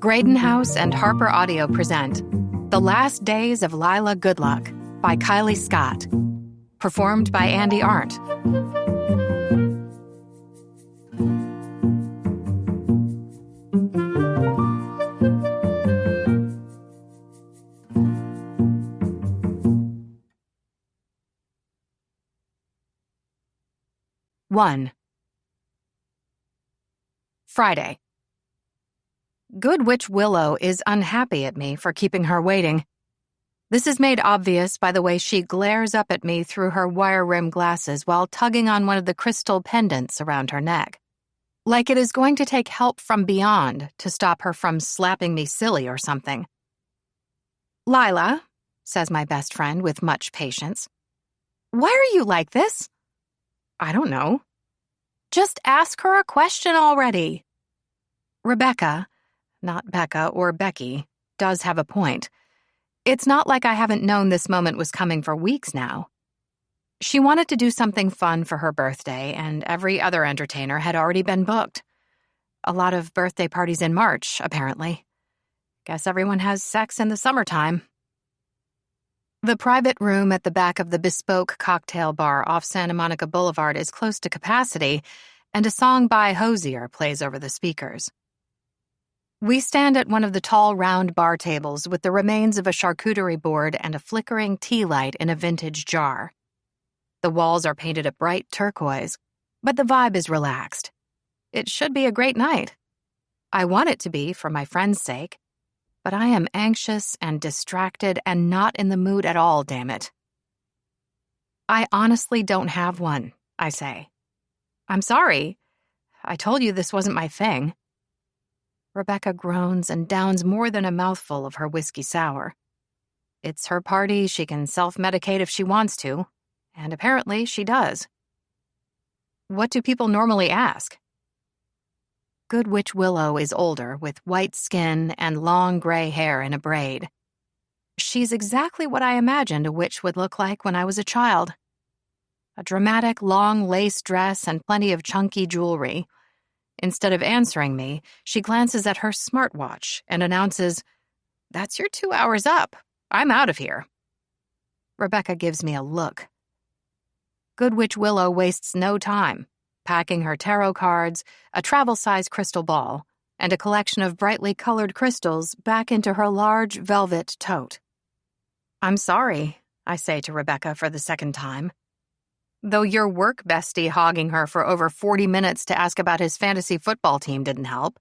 Graydon House and Harper Audio present The Last Days of Lila Goodluck by Kylie Scott. Performed by Andy Arndt. One. Friday. Good Witch Willow is unhappy at me for keeping her waiting. This is made obvious by the way she glares up at me through her wire-rimmed glasses while tugging on one of the crystal pendants around her neck. Like it is going to take help from beyond to stop her from slapping me silly or something. "Lila," says my best friend with much patience. "Why are you like this?" "I don't know." "Just ask her a question already." Rebecca, not Becca or Becky, does have a point. It's not like I haven't known this moment was coming for weeks now. She wanted to do something fun for her birthday, and every other entertainer had already been booked. A lot of birthday parties in March, apparently. Guess everyone has sex in the summertime. The private room at the back of the bespoke cocktail bar off Santa Monica Boulevard is close to capacity, and a song by Hozier plays over the speakers. We stand at one of the tall, round bar tables with the remains of a charcuterie board and a flickering tea light in a vintage jar. The walls are painted a bright turquoise, but the vibe is relaxed. It should be a great night. I want it to be for my friend's sake, but I am anxious and distracted and not in the mood at all, damn it. "I honestly don't have one," I say. "I'm sorry. I told you this wasn't my thing." Rebecca groans and downs more than a mouthful of her whiskey sour. It's her party, she can self-medicate if she wants to, and apparently she does. What do people normally ask? Good Witch Willow is older, with white skin and long gray hair in a braid. She's exactly what I imagined a witch would look like when I was a child. A dramatic long lace dress and plenty of chunky jewelry. Instead of answering me, she glances at her smartwatch and announces, "That's your 2 hours up. I'm out of here." Rebecca gives me a look. Good Witch Willow wastes no time, packing her tarot cards, a travel-size crystal ball, and a collection of brightly colored crystals back into her large velvet tote. "I'm sorry," I say to Rebecca for the second time. Though your work bestie hogging her for over 40 minutes to ask about his fantasy football team didn't help.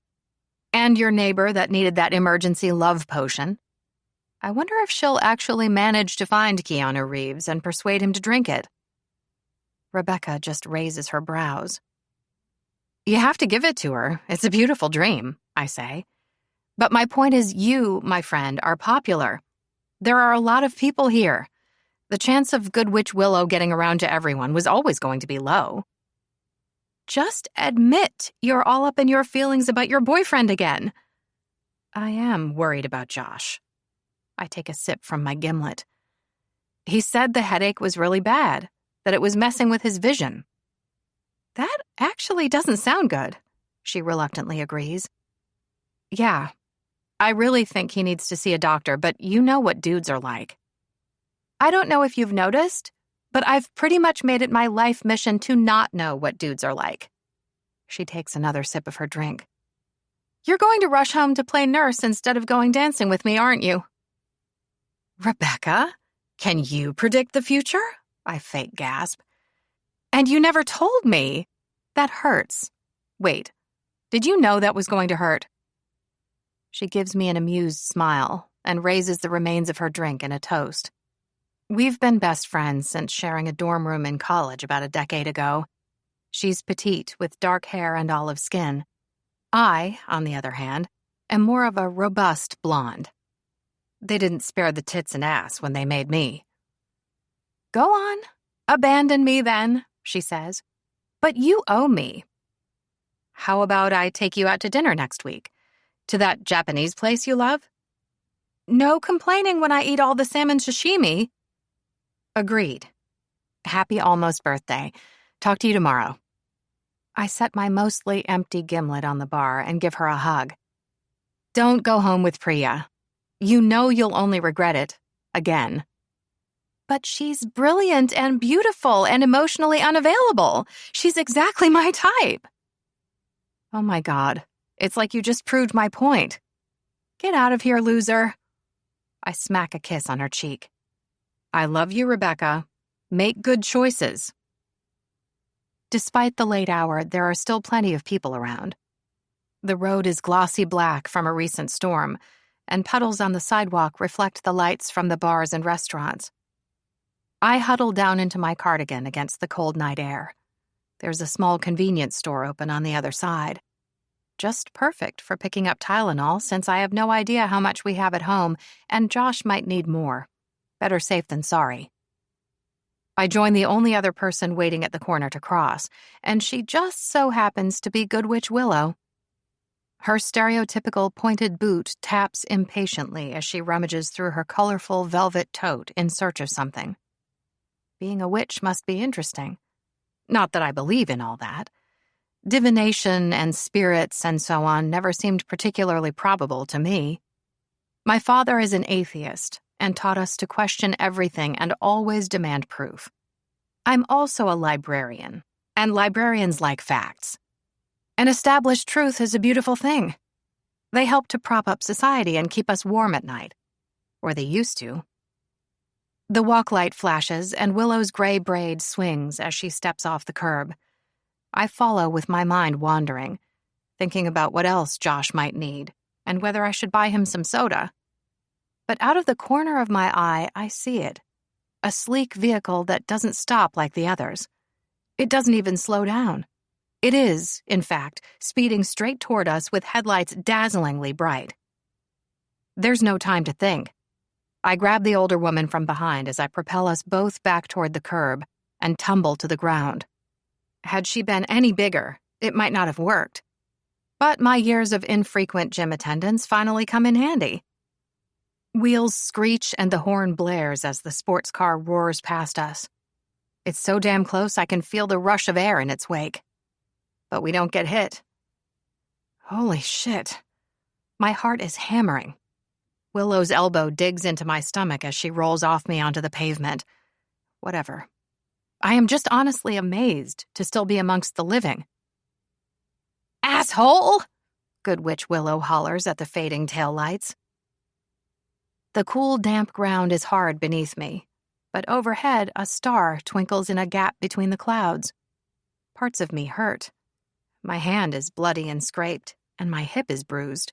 And your neighbor that needed that emergency love potion. I wonder if she'll actually manage to find Keanu Reeves and persuade him to drink it. Rebecca just raises her brows. "You have to give it to her. It's a beautiful dream," I say. "But my point is you, my friend, are popular. There are a lot of people here. The chance of Good Witch Willow getting around to everyone was always going to be low. Just admit you're all up in your feelings about your boyfriend again." "I am worried about Josh." I take a sip from my gimlet. "He said the headache was really bad, that it was messing with his vision." "That actually doesn't sound good," she reluctantly agrees. "Yeah, I really think he needs to see a doctor, but you know what dudes are like. I don't know if you've noticed, but I've pretty much made it my life mission to not know what dudes are like." She takes another sip of her drink. "You're going to rush home to play nurse instead of going dancing with me, aren't you?" "Rebecca, can you predict the future?" I fake gasp. "And you never told me. That hurts. Wait, did you know that was going to hurt?" She gives me an amused smile and raises the remains of her drink in a toast. We've been best friends since sharing a dorm room in college about a decade ago. She's petite with dark hair and olive skin. I, on the other hand, am more of a robust blonde. They didn't spare the tits and ass when they made me. "Go on, abandon me then," she says. "But you owe me." "How about I take you out to dinner next week? To that Japanese place you love?" "No complaining when I eat all the salmon sashimi." Agreed. Happy almost birthday. Talk to you tomorrow. I set my mostly empty gimlet on the bar and give her a hug. Don't go home with Priya. You know you'll only regret it. Again. But she's brilliant and beautiful and emotionally unavailable. She's exactly my type. Oh my God. It's like you just proved my point. Get out of here, loser. I smack a kiss on her cheek. I love you, Rebecca. Make good choices. Despite the late hour, there are still plenty of people around. The road is glossy black from a recent storm, and puddles on the sidewalk reflect the lights from the bars and restaurants. I huddle down into my cardigan against the cold night air. There's a small convenience store open on the other side. Just perfect for picking up Tylenol since I have no idea how much we have at home, and Josh might need more. Better safe than sorry. I join the only other person waiting at the corner to cross, and she just so happens to be Good Witch Willow. Her stereotypical pointed boot taps impatiently as she rummages through her colorful velvet tote in search of something. Being a witch must be interesting. Not that I believe in all that. Divination and spirits and so on never seemed particularly probable to me. My father is an atheist and taught us to question everything and always demand proof. I'm also a librarian, and librarians like facts. An established truth is a beautiful thing. They help to prop up society and keep us warm at night. Or they used to. The walk light flashes and Willow's gray braid swings as she steps off the curb. I follow with my mind wandering, thinking about what else Josh might need and whether I should buy him some soda. But out of the corner of my eye, I see it. A sleek vehicle that doesn't stop like the others. It doesn't even slow down. It is, in fact, speeding straight toward us with headlights dazzlingly bright. There's no time to think. I grab the older woman from behind as I propel us both back toward the curb and tumble to the ground. Had she been any bigger, it might not have worked. But my years of infrequent gym attendance finally come in handy. Wheels screech and the horn blares as the sports car roars past us. It's so damn close I can feel the rush of air in its wake. But we don't get hit. Holy shit. My heart is hammering. Willow's elbow digs into my stomach as she rolls off me onto the pavement. Whatever. I am just honestly amazed to still be amongst the living. Asshole! Good Witch Willow hollers at the fading taillights. The cool, damp ground is hard beneath me, but overhead a star twinkles in a gap between the clouds. Parts of me hurt. My hand is bloody and scraped, and my hip is bruised.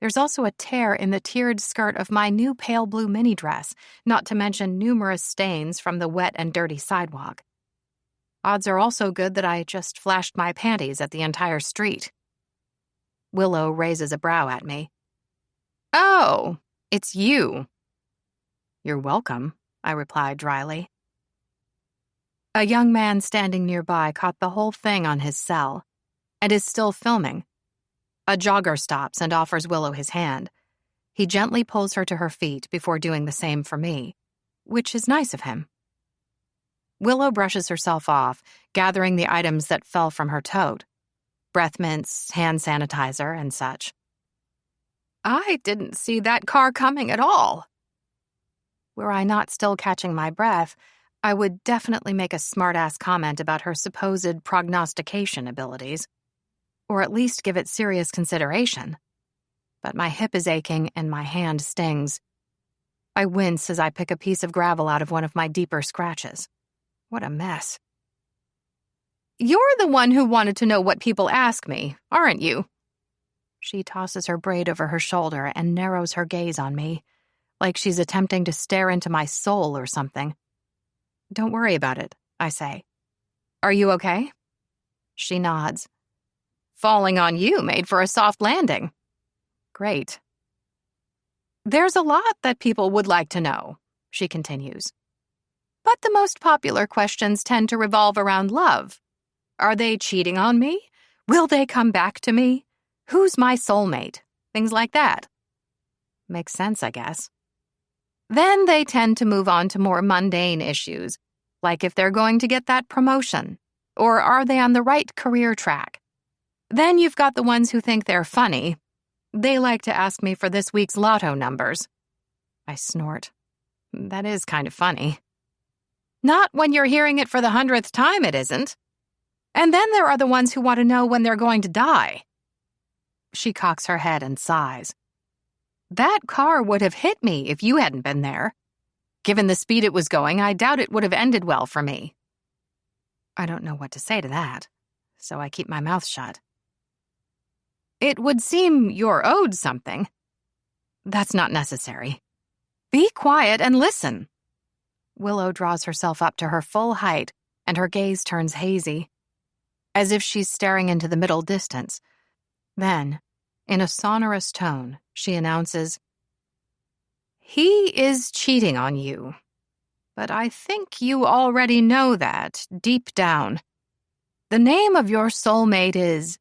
There's also a tear in the tiered skirt of my new pale blue mini dress, not to mention numerous stains from the wet and dirty sidewalk. Odds are also good that I just flashed my panties at the entire street. Willow raises a brow at me. Oh, it's you. You're welcome, I replied dryly. A young man standing nearby caught the whole thing on his cell and is still filming. A jogger stops and offers Willow his hand. He gently pulls her to her feet before doing the same for me, which is nice of him. Willow brushes herself off, gathering the items that fell from her tote. Breath mints, hand sanitizer, and such. I didn't see that car coming at all. Were I not still catching my breath, I would definitely make a smart-ass comment about her supposed prognostication abilities, or at least give it serious consideration. But my hip is aching and my hand stings. I wince as I pick a piece of gravel out of one of my deeper scratches. What a mess. You're the one who wanted to know what people ask me, aren't you? She tosses her braid over her shoulder and narrows her gaze on me, like she's attempting to stare into my soul or something. Don't worry about it, I say. Are you okay? She nods. Falling on you made for a soft landing. Great. There's a lot that people would like to know, she continues. But the most popular questions tend to revolve around love. Are they cheating on me? Will they come back to me? Who's my soulmate? Things like that. Makes sense, I guess. Then they tend to move on to more mundane issues, like if they're going to get that promotion, or are they on the right career track? Then you've got the ones who think they're funny. They like to ask me for this week's lotto numbers. I snort. That is kind of funny. Not when you're hearing it for the 100th time, it isn't. And then there are the ones who want to know when they're going to die. She cocks her head and sighs. That car would have hit me if you hadn't been there. Given the speed it was going, I doubt it would have ended well for me. I don't know what to say to that, so I keep my mouth shut. It would seem you're owed something. That's not necessary. Be quiet and listen. Willow draws herself up to her full height, and her gaze turns hazy, as if she's staring into the middle distance. Then, in a sonorous tone, she announces, He is cheating on you. But I think you already know that, deep down. The name of your soulmate is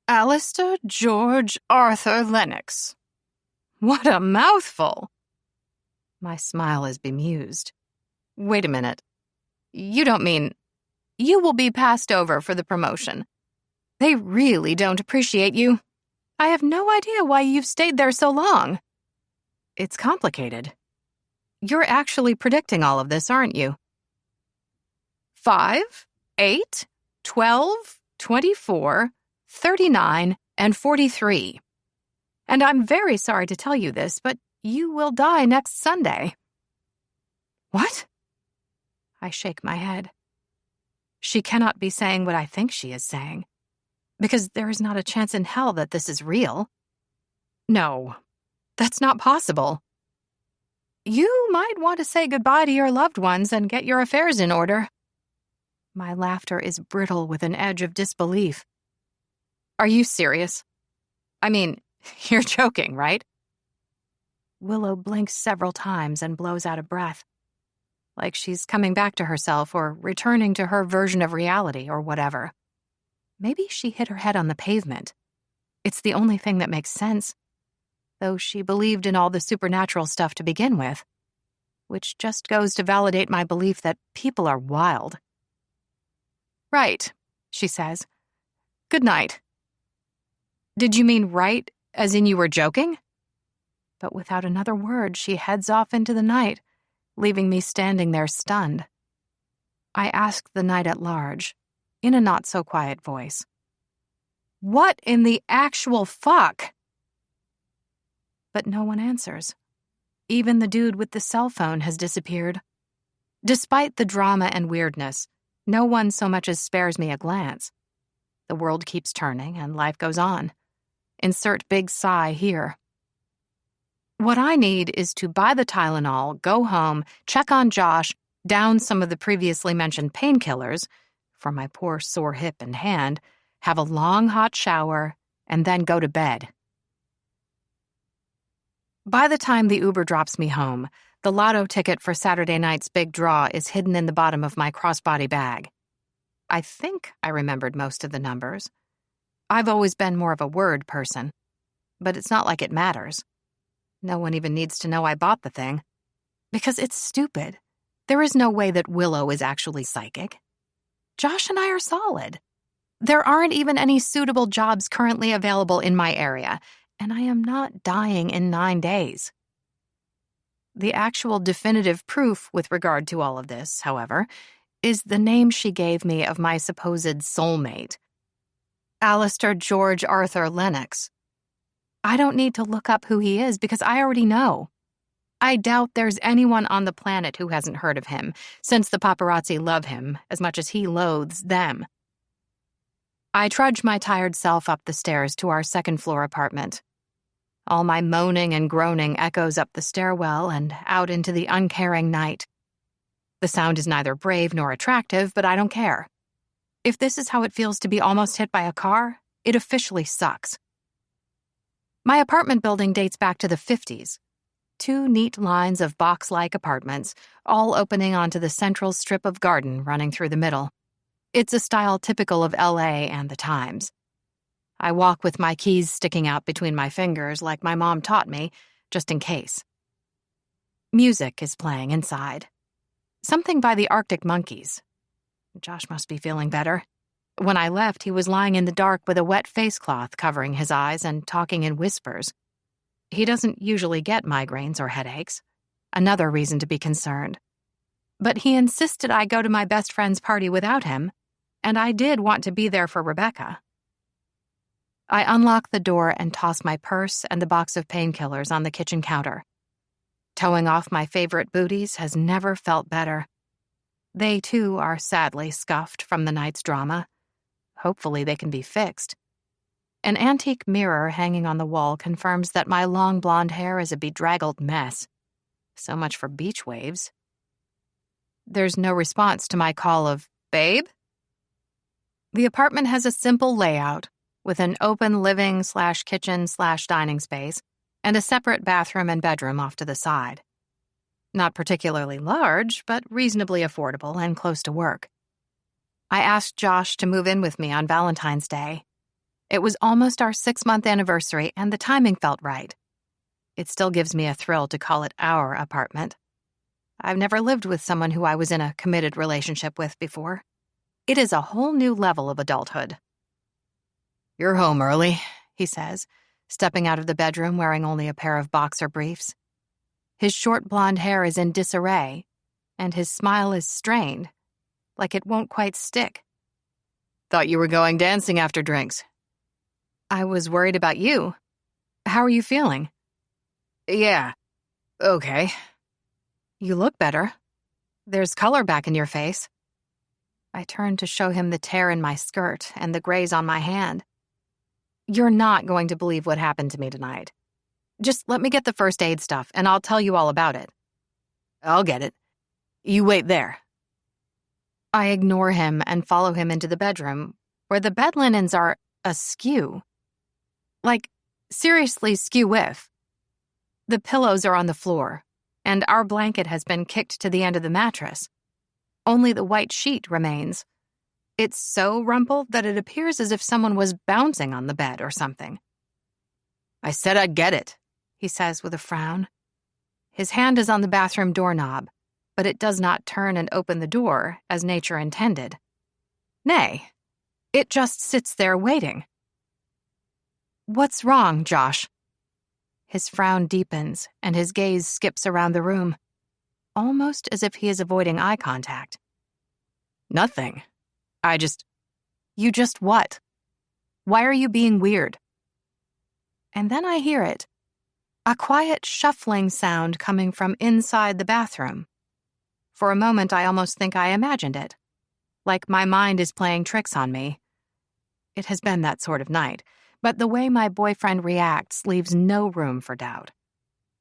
Alistair George Arthur Lennox. What a mouthful! My smile is bemused. Wait a minute. You don't mean... You will be passed over for the promotion. They really don't appreciate you. I have no idea why you've stayed there so long. It's complicated. You're actually predicting all of this, aren't you? 5, 8, 12, 24, 39, and 43. And I'm very sorry to tell you this, but you will die next Sunday. What? I shake my head. She cannot be saying what I think she is saying, because there is not a chance in hell that this is real. No, that's not possible. You might want to say goodbye to your loved ones and get your affairs in order. My laughter is brittle with an edge of disbelief. Are you serious? I mean, you're joking, right? Willow blinks several times and blows out a breath, like she's coming back to herself or returning to her version of reality or whatever. Maybe she hit her head on the pavement. It's the only thing that makes sense, though she believed in all the supernatural stuff to begin with, which just goes to validate my belief that people are wild. Right, she says. Good night. Did you mean right, as in you were joking? But without another word, she heads off into the night, leaving me standing there stunned. I ask the night at large, in a not-so-quiet voice, What in the actual fuck? But no one answers. Even the dude with the cell phone has disappeared. Despite the drama and weirdness, no one so much as spares me a glance. The world keeps turning and life goes on. Insert big sigh here. What I need is to buy the Tylenol, go home, check on Josh, down some of the previously mentioned painkillers for my poor sore hip and hand, have a long hot shower, and then go to bed. By the time the Uber drops me home, the lotto ticket for Saturday night's big draw is hidden in the bottom of my crossbody bag. I think I remembered most of the numbers. I've always been more of a word person, but it's not like it matters. No one even needs to know I bought the thing, because it's stupid. There is no way that Willow is actually psychic. Josh and I are solid. There aren't even any suitable jobs currently available in my area, and I am not dying in 9 days. The actual definitive proof with regard to all of this, however, is the name she gave me of my supposed soulmate, Alistair George Arthur Lennox. I don't need to look up who he is because I already know. I doubt there's anyone on the planet who hasn't heard of him, since the paparazzi love him as much as he loathes them. I trudge my tired self up the stairs to our second-floor apartment. All my moaning and groaning echoes up the stairwell and out into the uncaring night. The sound is neither brave nor attractive, but I don't care. If this is how it feels to be almost hit by a car, it officially sucks. My apartment building dates back to the 50s. 2 neat lines of box-like apartments, all opening onto the central strip of garden running through the middle. It's a style typical of LA and the times. I walk with my keys sticking out between my fingers like my mom taught me, just in case. Music is playing inside. Something by the Arctic Monkeys. Josh must be feeling better. When I left, he was lying in the dark with a wet face cloth covering his eyes and talking in whispers. He doesn't usually get migraines or headaches. Another reason to be concerned. But he insisted I go to my best friend's party without him, and I did want to be there for Rebecca. I unlock the door and toss my purse and the box of painkillers on the kitchen counter. Towing off my favorite booties has never felt better. They, too, are sadly scuffed from the night's drama. Hopefully they can be fixed. An antique mirror hanging on the wall confirms that my long blonde hair is a bedraggled mess. So much for beach waves. There's no response to my call of, "Babe?" The apartment has a simple layout, with an open living/kitchen/dining space and a separate bathroom and bedroom off to the side. Not particularly large, but reasonably affordable and close to work. I asked Josh to move in with me on Valentine's Day. It was almost our 6-month anniversary, and the timing felt right. It still gives me a thrill to call it our apartment. I've never lived with someone who I was in a committed relationship with before. It is a whole new level of adulthood. "You're home early," he says, stepping out of the bedroom wearing only a pair of boxer briefs. His short blonde hair is in disarray, and his smile is strained, like it won't quite stick. "Thought you were going dancing after drinks." "I was worried about you. How are you feeling?" "Yeah, okay." "You look better. There's color back in your face." I turn to show him the tear in my skirt and the graze on my hand. "You're not going to believe what happened to me tonight. Just let me get the first aid stuff, and I'll tell you all about it." "I'll get it. You wait there." I ignore him and follow him into the bedroom, where the bed linens are askew. Like, seriously skew-whiff. The pillows are on the floor, and our blanket has been kicked to the end of the mattress. Only the white sheet remains. It's so rumpled that it appears as if someone was bouncing on the bed or something. "I said I'd get it," he says with a frown. His hand is on the bathroom doorknob, but it does not turn and open the door as nature intended. Nay, it just sits there waiting. "What's wrong, Josh?" His frown deepens, and his gaze skips around the room, almost as if he is avoiding eye contact. "Nothing. You just what? Why are you being weird?" And then I hear it. A quiet shuffling sound coming from inside the bathroom. For a moment, I almost think I imagined it. Like my mind is playing tricks on me. It has been that sort of night, but the way my boyfriend reacts leaves no room for doubt.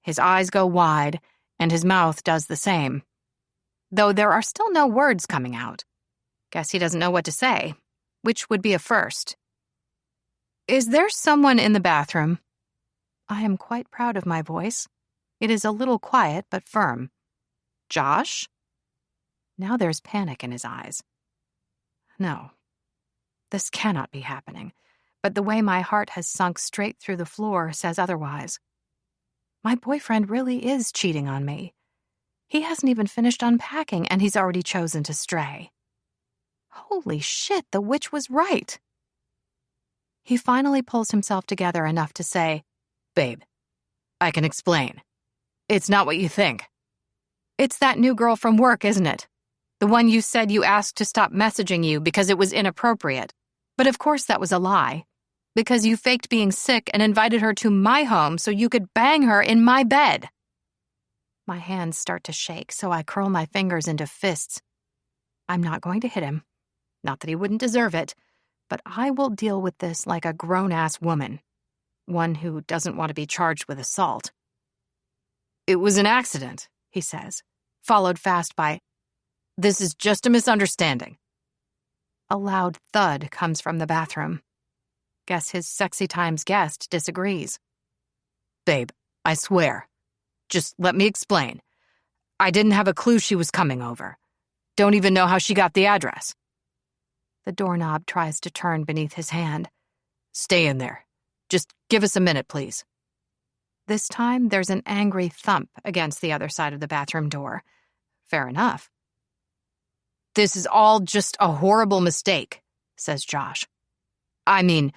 His eyes go wide, and his mouth does the same. Though there are still no words coming out. Guess he doesn't know what to say, which would be a first. "Is there someone in the bathroom?" I am quite proud of my voice. It is a little quiet but firm. "Josh?" Now there's panic in his eyes. No, this cannot be happening, but the way my heart has sunk straight through the floor says otherwise. My boyfriend really is cheating on me. He hasn't even finished unpacking, and he's already chosen to stray. Holy shit, the witch was right. He finally pulls himself together enough to say, "Babe, I can explain. It's not what you think." "It's that new girl from work, isn't it? The one you said you asked to stop messaging you because it was inappropriate. But of course that was a lie. Because you faked being sick and invited her to my home so you could bang her in my bed." My hands start to shake, so I curl my fingers into fists. I'm not going to hit him. Not that he wouldn't deserve it, but I will deal with this like a grown-ass woman. One who doesn't want to be charged with assault. "It was an accident," he says, followed fast by, "This is just a misunderstanding." A loud thud comes from the bathroom. Guess his sexy times guest disagrees. "Babe, I swear. Just let me explain. I didn't have a clue she was coming over. Don't even know how she got the address." The doorknob tries to turn beneath his hand. "Stay in there. Just give us a minute, please." This time, there's an angry thump against the other side of the bathroom door. Fair enough. "This is all just a horrible mistake," says Josh. I mean,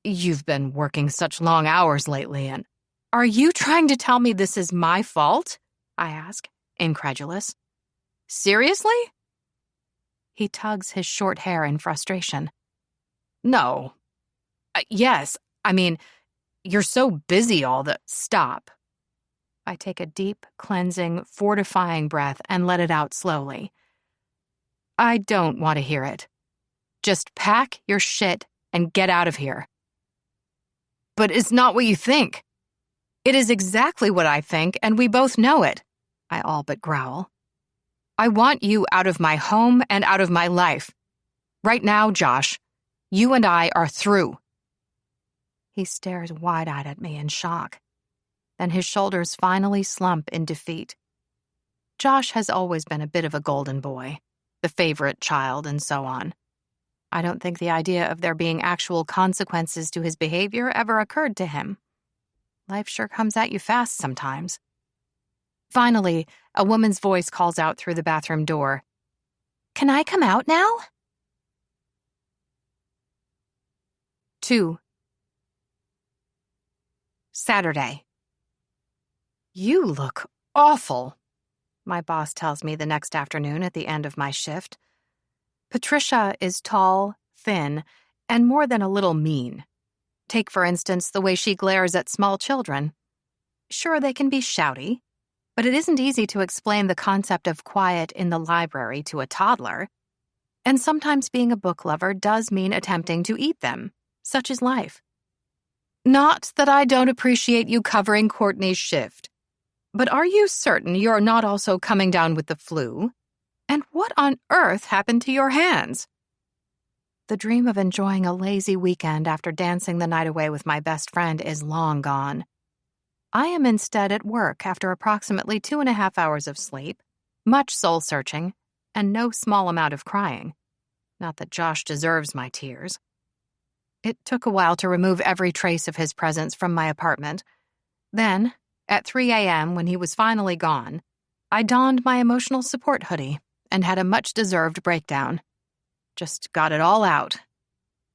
you've been working such long hours lately, and are you trying to tell me this is my fault? I ask, incredulous. Seriously? He tugs his short hair in frustration. No. Yes, I mean, you're so busy all the— Stop. I take a deep, cleansing, fortifying breath and let it out slowly. I don't want to hear it. Just pack your shit and get out of here. But it's not what you think. It is exactly what I think, and we both know it, I all but growl. I want you out of my home and out of my life. Right now, Josh, you and I are through. He stares wide-eyed at me in shock. Then his shoulders finally slump in defeat. Josh has always been a bit of a golden boy, the favorite child, and so on. I don't think the idea of there being actual consequences to his behavior ever occurred to him. Life sure comes at you fast sometimes. Finally, a woman's voice calls out through the bathroom door. Can I come out now? 2. Saturday. You look awful, my boss tells me the next afternoon at the end of my shift. Patricia is tall, thin, and more than a little mean. Take, for instance, the way she glares at small children. Sure, they can be shouty, but it isn't easy to explain the concept of quiet in the library to a toddler. And sometimes being a book lover does mean attempting to eat them. Such is life. Not that I don't appreciate you covering Courtney's shift. But are you certain you're not also coming down with the flu? And what on earth happened to your hands? The dream of enjoying a lazy weekend after dancing the night away with my best friend is long gone. I am instead at work after approximately 2.5 hours of sleep, much soul-searching, and no small amount of crying. Not that Josh deserves my tears. It took a while to remove every trace of his presence from my apartment. Then, at 3 a.m., when he was finally gone, I donned my emotional support hoodie and had a much-deserved breakdown. Just got it all out.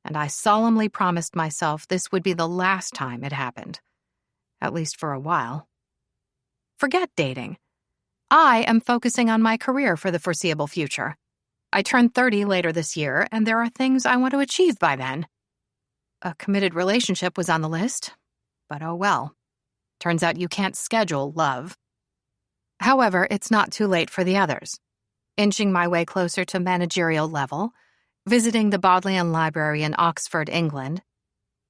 And I solemnly promised myself this would be the last time it happened. At least for a while. Forget dating. I am focusing on my career for the foreseeable future. I turn 30 later this year, and there are things I want to achieve by then. A committed relationship was on the list, but oh well. Turns out you can't schedule love. However, it's not too late for the others. Inching my way closer to managerial level, visiting the Bodleian Library in Oxford, England,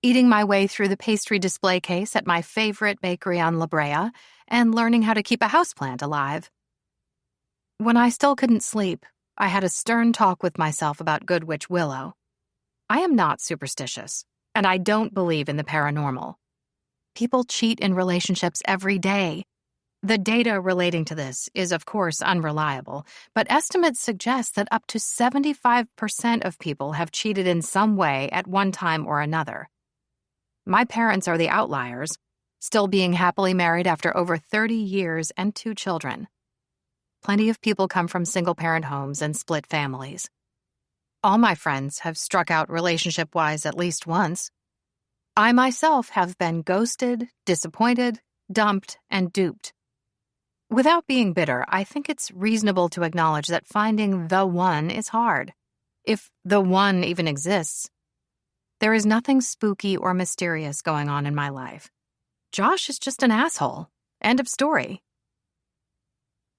eating my way through the pastry display case at my favorite bakery on La Brea, and learning how to keep a houseplant alive. When I still couldn't sleep, I had a stern talk with myself about Good Witch Willow. I am not superstitious, and I don't believe in the paranormal. People cheat in relationships every day. The data relating to this is, of course, unreliable, but estimates suggest that up to 75% of people have cheated in some way at one time or another. My parents are the outliers, still being happily married after over 30 years and 2 children. Plenty of people come from single-parent homes and split families. All my friends have struck out relationship-wise at least once. I myself have been ghosted, disappointed, dumped, and duped. Without being bitter, I think it's reasonable to acknowledge that finding the one is hard, if the one even exists. There is nothing spooky or mysterious going on in my life. Josh is just an asshole. End of story.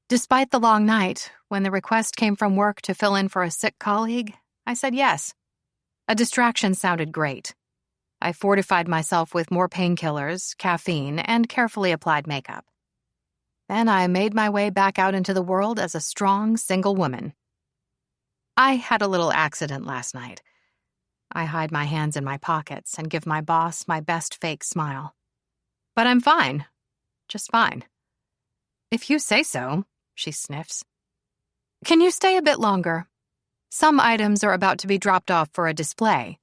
Despite the long night, when the request came from work to fill in for a sick colleague, I said yes. A distraction sounded great. I fortified myself with more painkillers, caffeine, and carefully applied makeup. Then I made my way back out into the world as a strong, single woman. I had a little accident last night. I hide my hands in my pockets and give my boss my best fake smile. But I'm fine. Just fine. If you say so, she sniffs. Can you stay a bit longer? Some items are about to be dropped off for a display.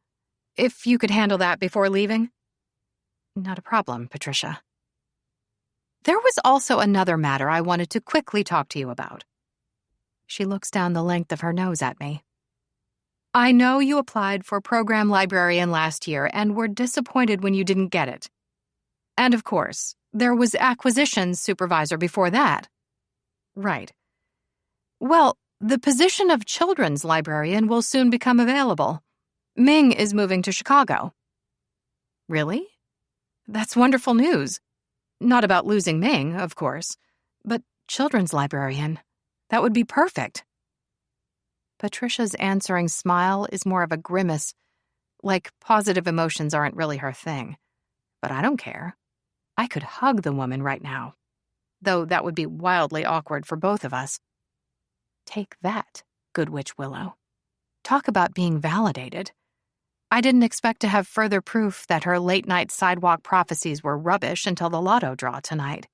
If you could handle that before leaving? Not a problem, Patricia. There was also another matter I wanted to quickly talk to you about. She looks down the length of her nose at me. I know you applied for program librarian last year and were disappointed when you didn't get it. And of course, there was acquisitions supervisor before that. Right. Well, the position of children's librarian will soon become available. Ming is moving to Chicago. Really? That's wonderful news. Not about losing Ming, of course, but children's librarian. That would be perfect. Patricia's answering smile is more of a grimace, like positive emotions aren't really her thing. But I don't care. I could hug the woman right now, though that would be wildly awkward for both of us. Take that, Good Witch Willow. Talk about being validated. I didn't expect to have further proof that her late-night sidewalk prophecies were rubbish until the lotto draw tonight.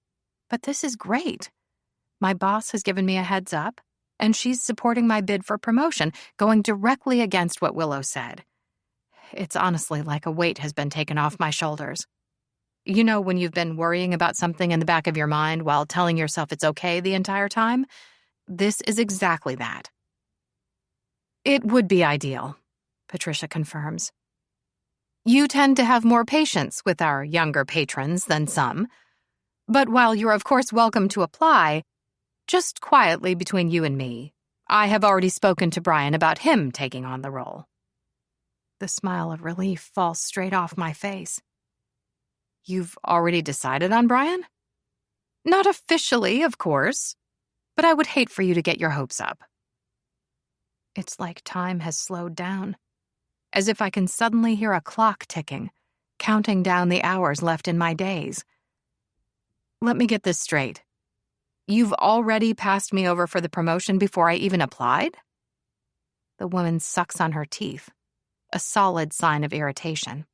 But this is great. My boss has given me a heads up, and she's supporting my bid for promotion, going directly against what Willow said. It's honestly like a weight has been taken off my shoulders. You know when you've been worrying about something in the back of your mind while telling yourself it's okay the entire time? This is exactly that. It would be ideal, Patricia confirms. You tend to have more patience with our younger patrons than some. But while you're of course welcome to apply, just quietly between you and me, I have already spoken to Brian about him taking on the role. The smile of relief falls straight off my face. You've already decided on Brian? Not officially, of course, but I would hate for you to get your hopes up. It's like time has slowed down, as if I can suddenly hear a clock ticking, counting down the hours left in my days. Let me get this straight. You've already passed me over for the promotion before I even applied? The woman sucks on her teeth, a solid sign of irritation.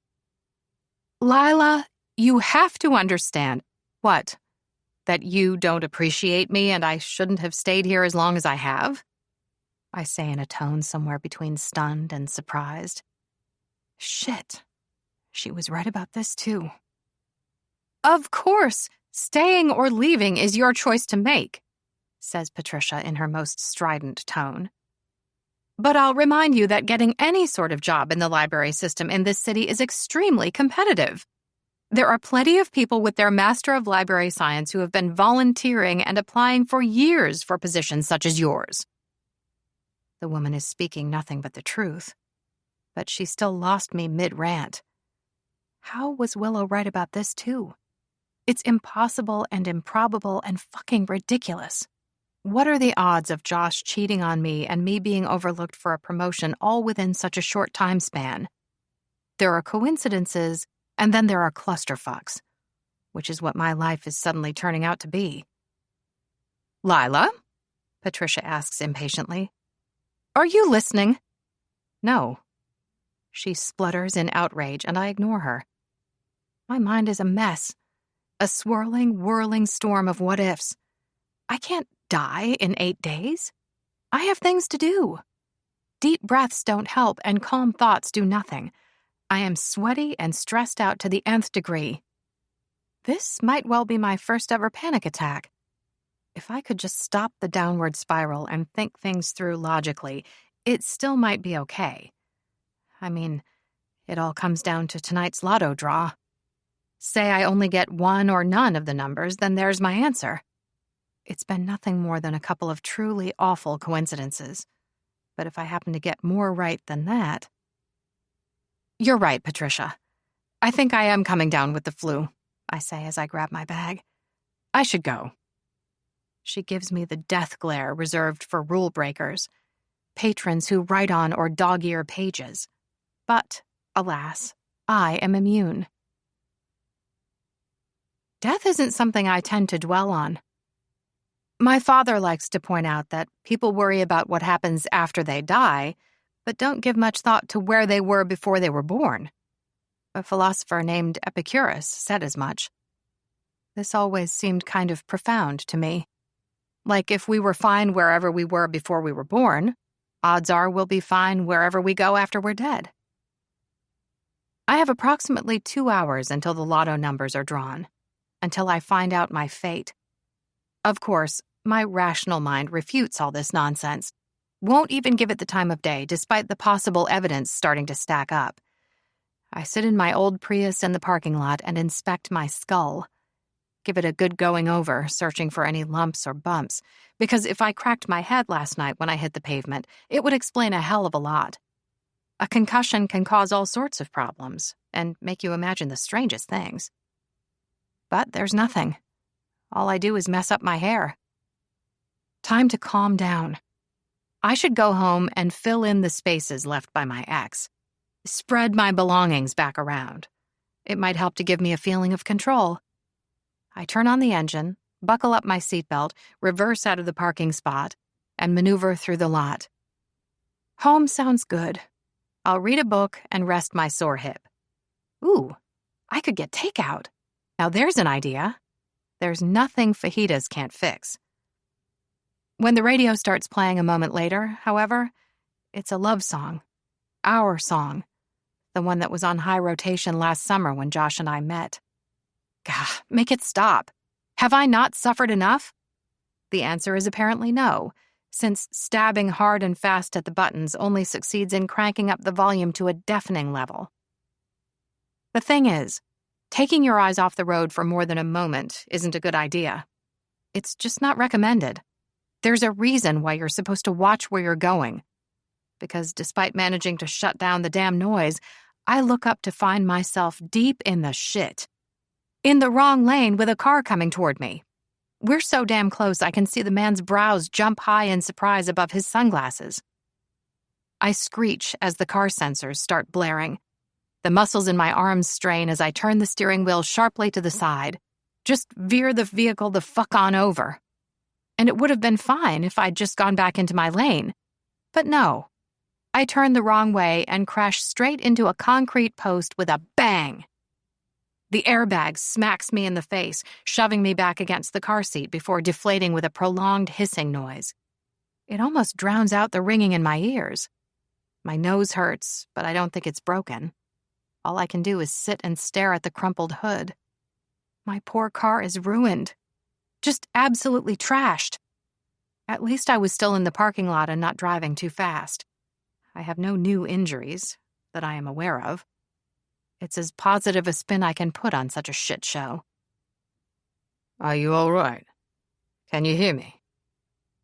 Lila, you have to understand. What? That you don't appreciate me and I shouldn't have stayed here as long as I have? I say in a tone somewhere between stunned and surprised. Shit. She was right about this too. Of course, staying or leaving is your choice to make, says Patricia in her most strident tone. But I'll remind you that getting any sort of job in the library system in this city is extremely competitive. There are plenty of people with their Master of Library Science who have been volunteering and applying for years for positions such as yours. The woman is speaking nothing but the truth, but she still lost me mid-rant. How was Willow right about this too? It's impossible and improbable and fucking ridiculous. What are the odds of Josh cheating on me and me being overlooked for a promotion all within such a short time span? There are coincidences, and then there are clusterfucks, which is what my life is suddenly turning out to be. Lila? Patricia asks impatiently. Are you listening? No. She splutters in outrage, and I ignore her. My mind is a mess, a swirling, whirling storm of what-ifs. I can't die in 8 days. I have things to do. Deep breaths don't help, and calm thoughts do nothing. I am sweaty and stressed out to the nth degree. This might well be my first ever panic attack. If I could just stop the downward spiral and think things through logically, it still might be okay. I mean, it all comes down to tonight's lotto draw. Say I only get one or none of the numbers, then there's my answer. It's been nothing more than a couple of truly awful coincidences. But if I happen to get more right than that... You're right, Patricia. I think I am coming down with the flu, I say as I grab my bag. I should go. She gives me the death glare reserved for rule breakers, patrons who write on or dog-ear pages. But, alas, I am immune. Death isn't something I tend to dwell on. My father likes to point out that people worry about what happens after they die, but don't give much thought to where they were before they were born. A philosopher named Epicurus said as much. This always seemed kind of profound to me. Like if we were fine wherever we were before we were born, odds are we'll be fine wherever we go after we're dead. I have approximately 2 hours until the lotto numbers are drawn, until I find out my fate. Of course, my rational mind refutes all this nonsense. Won't even give it the time of day, despite the possible evidence starting to stack up. I sit in my old Prius in the parking lot and inspect my skull. Give it a good going over, searching for any lumps or bumps, because if I cracked my head last night when I hit the pavement, it would explain a hell of a lot. A concussion can cause all sorts of problems and make you imagine the strangest things. But there's nothing. All I do is mess up my hair. Time to calm down. I should go home and fill in the spaces left by my ex. Spread my belongings back around. It might help to give me a feeling of control. I turn on the engine, buckle up my seatbelt, reverse out of the parking spot, and maneuver through the lot. Home sounds good. I'll read a book and rest my sore hip. Ooh, I could get takeout. Now there's an idea. There's nothing fajitas can't fix. When the radio starts playing a moment later, however, it's a love song. Our song. The one that was on high rotation last summer when Josh and I met. Gah, make it stop. Have I not suffered enough? The answer is apparently no, since stabbing hard and fast at the buttons only succeeds in cranking up the volume to a deafening level. The thing is, taking your eyes off the road for more than a moment isn't a good idea. It's just not recommended. There's a reason why you're supposed to watch where you're going. Because despite managing to shut down the damn noise, I look up to find myself deep in the shit. In the wrong lane with a car coming toward me. We're so damn close I can see the man's brows jump high in surprise above his sunglasses. I screech as the car sensors start blaring. The muscles in my arms strain as I turn the steering wheel sharply to the side. Just veer the vehicle the fuck on over. And it would have been fine if I'd just gone back into my lane. But no. I turn the wrong way and crash straight into a concrete post with a bang. The airbag smacks me in the face, shoving me back against the car seat before deflating with a prolonged hissing noise. It almost drowns out the ringing in my ears. My nose hurts, but I don't think it's broken. All I can do is sit and stare at the crumpled hood. My poor car is ruined. Just absolutely trashed. At least I was still in the parking lot and not driving too fast. I have no new injuries that I am aware of. It's as positive a spin I can put on such a shit show. Are you all right? Can you hear me?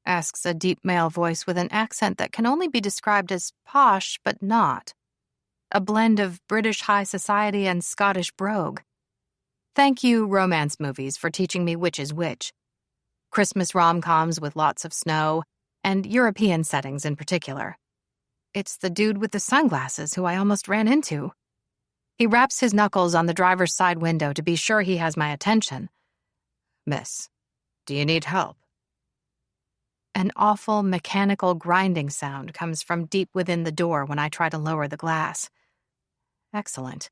Asks a deep male voice with an accent that can only be described as posh but not. A blend of British high society and Scottish brogue. Thank you, romance movies, for teaching me which is which. Christmas rom-coms with lots of snow, and European settings in particular. It's the dude with the sunglasses who I almost ran into. He raps his knuckles on the driver's side window to be sure he has my attention. Miss, do you need help? An awful mechanical grinding sound comes from deep within the door when I try to lower the glass. Excellent.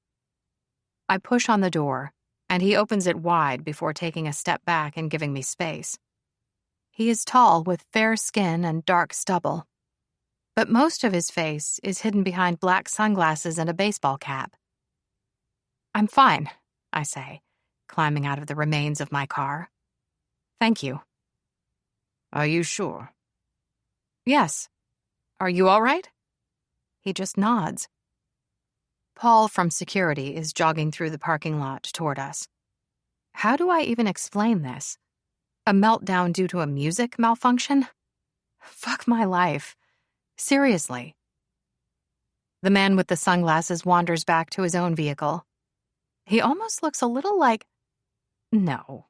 I push on the door, and he opens it wide before taking a step back and giving me space. He is tall with fair skin and dark stubble. But most of his face is hidden behind black sunglasses and a baseball cap. I'm fine, I say, climbing out of the remains of my car. Thank you. Are you sure? Yes. Are you all right? He just nods. Paul from security is jogging through the parking lot toward us. How do I even explain this? A meltdown due to a music malfunction? Fuck my life. Seriously. The man with the sunglasses wanders back to his own vehicle. He almost looks a little like... No.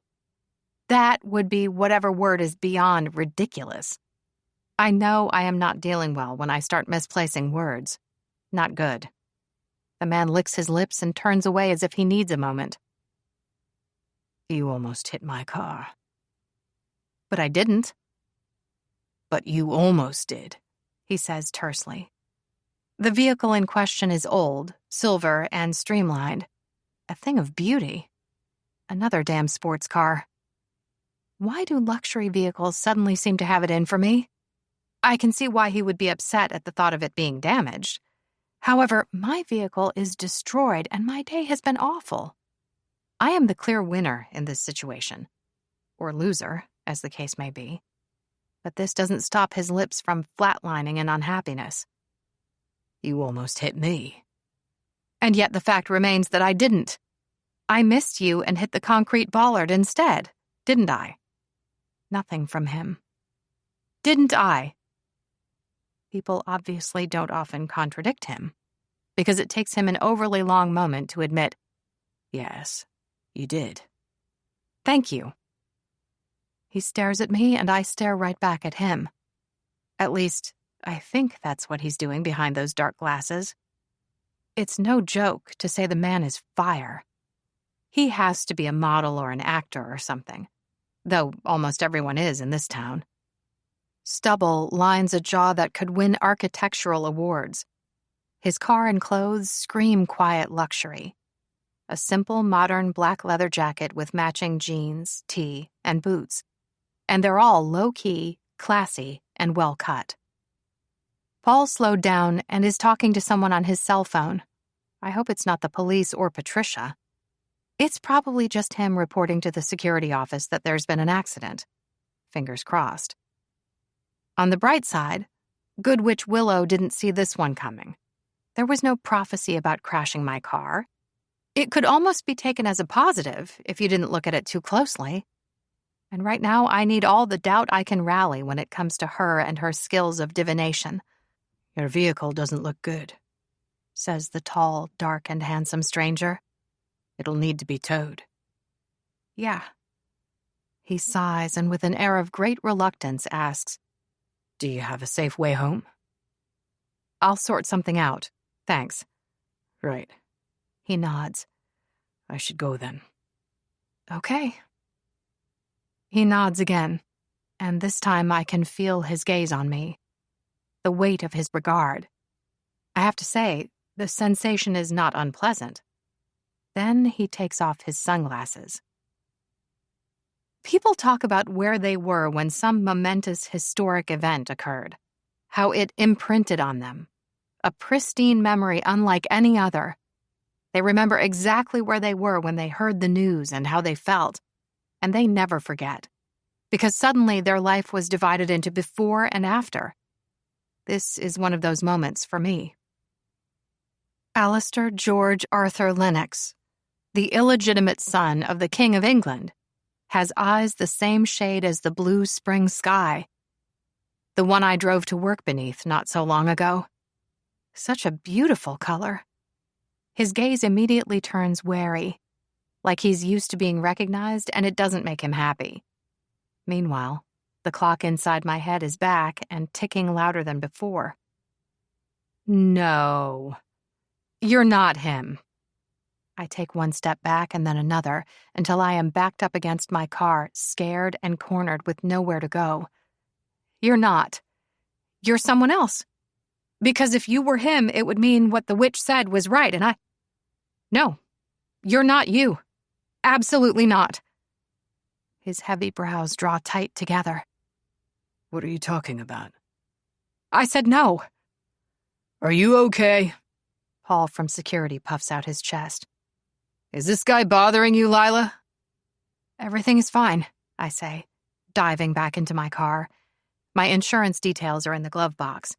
That would be whatever word is beyond ridiculous. I know I am not dealing well when I start misplacing words. Not good. The man licks his lips and turns away as if he needs a moment. You almost hit my car. But I didn't. But you almost did, he says tersely. The vehicle in question is old, silver, and streamlined. A thing of beauty. Another damn sports car. Why do luxury vehicles suddenly seem to have it in for me? I can see why he would be upset at the thought of it being damaged. However, my vehicle is destroyed and my day has been awful. I am the clear winner in this situation. Or loser, as the case may be. But this doesn't stop his lips from flatlining in unhappiness. You almost hit me. And yet the fact remains that I didn't. I missed you and hit the concrete bollard instead, didn't I? Nothing from him. Didn't I? People obviously don't often contradict him, because it takes him an overly long moment to admit, Yes, you did. Thank you. He stares at me, and I stare right back at him. At least, I think that's what he's doing behind those dark glasses. It's no joke to say the man is fire. He has to be a model or an actor or something, though almost everyone is in this town. Stubble lines a jaw that could win architectural awards. His car and clothes scream quiet luxury. A simple, modern black leather jacket with matching jeans, tee, and boots. And they're all low-key, classy, and well-cut. Paul slowed down and is talking to someone on his cell phone. I hope it's not the police or Patricia. It's probably just him reporting to the security office that there's been an accident. Fingers crossed. On the bright side, Good Witch Willow didn't see this one coming. There was no prophecy about crashing my car. It could almost be taken as a positive if you didn't look at it too closely. And right now, I need all the doubt I can rally when it comes to her and her skills of divination. Your vehicle doesn't look good, says the tall, dark, and handsome stranger. It'll need to be towed. Yeah. He sighs and with an air of great reluctance asks, Do you have a safe way home? I'll sort something out. Thanks. Right. He nods. I should go then. Okay. He nods again, and this time I can feel his gaze on me. The weight of his regard. I have to say, the sensation is not unpleasant. Then he takes off his sunglasses. People talk about where they were when some momentous historic event occurred, how it imprinted on them. A pristine memory unlike any other. They remember exactly where they were when they heard the news and how they felt, and they never forget, because suddenly their life was divided into before and after. This is one of those moments for me. Alistair George Arthur Lennox, the illegitimate son of the King of England, has eyes the same shade as the blue spring sky, the one I drove to work beneath not so long ago. Such a beautiful color. His gaze immediately turns wary, like he's used to being recognized and it doesn't make him happy. Meanwhile, the clock inside my head is back and ticking louder than before. No, you're not him. I take one step back and then another until I am backed up against my car, scared and cornered with nowhere to go. You're not. You're someone else. Because if you were him, it would mean what the witch said was right, and No, you're not you. Absolutely not. His heavy brows draw tight together. What are you talking about? I said no. Are you okay? Paul from security puffs out his chest. Is this guy bothering you, Lila? Everything is fine, I say, diving back into my car. My insurance details are in the glove box.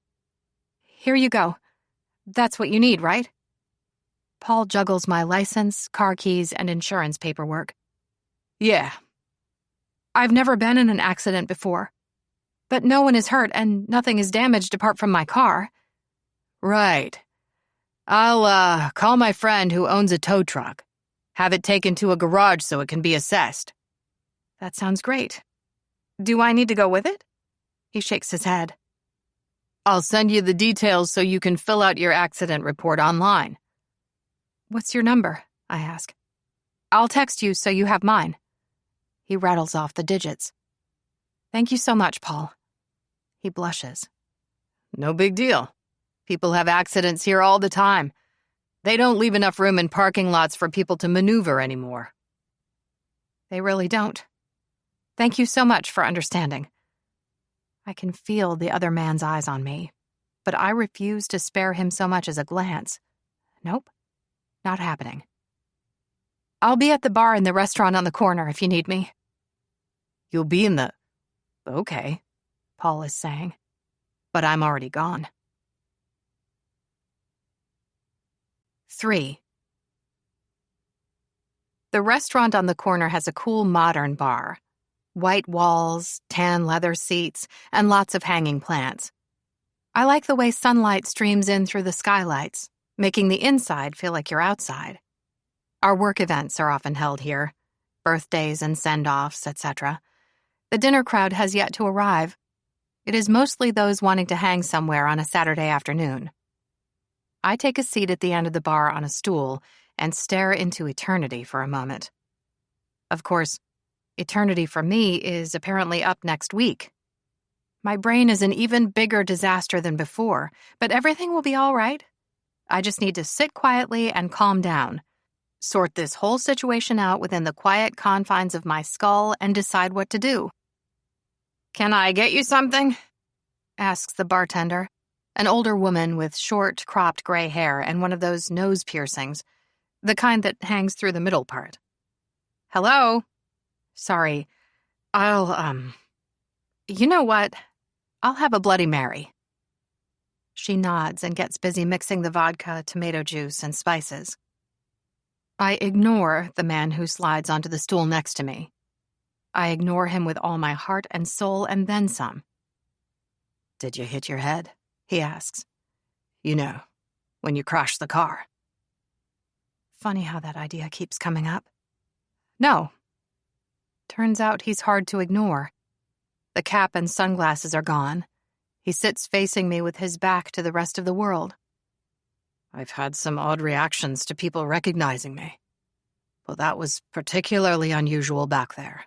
Here you go. That's what you need, right? Paul juggles my license, car keys, and insurance paperwork. Yeah. I've never been in an accident before. But no one is hurt and nothing is damaged apart from my car. Right. I'll, call my friend who owns a tow truck. Have it taken to a garage so it can be assessed. That sounds great. Do I need to go with it? He shakes his head. I'll send you the details so you can fill out your accident report online. What's your number? I ask. I'll text you so you have mine. He rattles off the digits. Thank you so much, Paul. He blushes. No big deal. People have accidents here all the time. They don't leave enough room in parking lots for people to maneuver anymore. They really don't. Thank you so much for understanding. I can feel the other man's eyes on me, but I refuse to spare him so much as a glance. Nope, not happening. I'll be at the bar in the restaurant on the corner if you need me. You'll be in the... Okay. Paul is saying. But I'm already gone. 3. The restaurant on the corner has a cool modern bar. White walls, tan leather seats, and lots of hanging plants. I like the way sunlight streams in through the skylights, making the inside feel like you're outside. Our work events are often held here, birthdays and send-offs, etc. The dinner crowd has yet to arrive. It is mostly those wanting to hang somewhere on a Saturday afternoon. I take a seat at the end of the bar on a stool and stare into eternity for a moment. Of course, eternity for me is apparently up next week. My brain is an even bigger disaster than before, but everything will be all right. I just need to sit quietly and calm down, sort this whole situation out within the quiet confines of my skull, and decide what to do. "Can I get you something?" asks the bartender, an older woman with short, cropped gray hair and one of those nose piercings, the kind that hangs through the middle part. "Hello? Sorry, you know what? I'll have a Bloody Mary." She nods and gets busy mixing the vodka, tomato juice, and spices. I ignore the man who slides onto the stool next to me. I ignore him with all my heart and soul and then some. "Did you hit your head?" he asks. "You know, when you crashed the car." Funny how that idea keeps coming up. No. Turns out he's hard to ignore. The cap and sunglasses are gone. He sits facing me with his back to the rest of the world. "I've had some odd reactions to people recognizing me, but that was particularly unusual back there."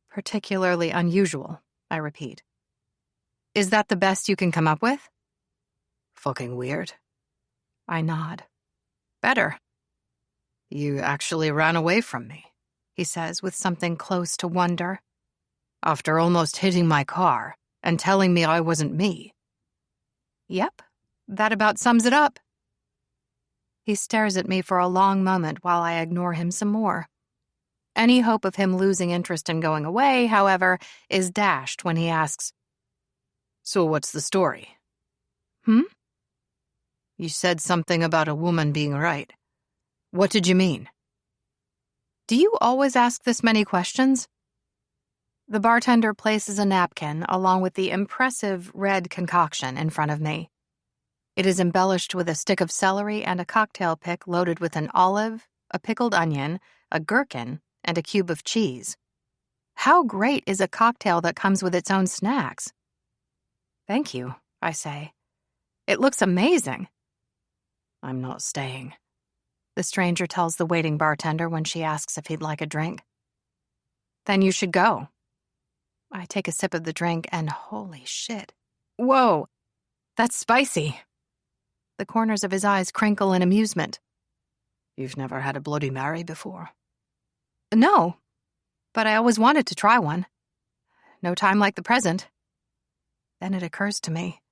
Particularly unusual, I repeat. "Is that the best you can come up with?" "Fucking weird." I nod. "Better." "You actually ran away from me," he says with something close to wonder. "After almost hitting my car and telling me I wasn't me." "Yep, that about sums it up." He stares at me for a long moment while I ignore him some more. Any hope of him losing interest in going away, however, is dashed when he asks, "So what's the story?" "Hmm?" "You said something about a woman being right. What did you mean?" "Do you always ask this many questions?" The bartender places a napkin along with the impressive red concoction in front of me. It is embellished with a stick of celery and a cocktail pick loaded with an olive, a pickled onion, a gherkin, and a cube of cheese. How great is a cocktail that comes with its own snacks? "Thank you," I say. "It looks amazing." "I'm not staying," the stranger tells the waiting bartender when she asks if he'd like a drink. "Then you should go." I take a sip of the drink and holy shit. Whoa, that's spicy. The corners of his eyes crinkle in amusement. "You've never had a Bloody Mary before?" "No, but I always wanted to try one. No time like the present." Then it occurs to me.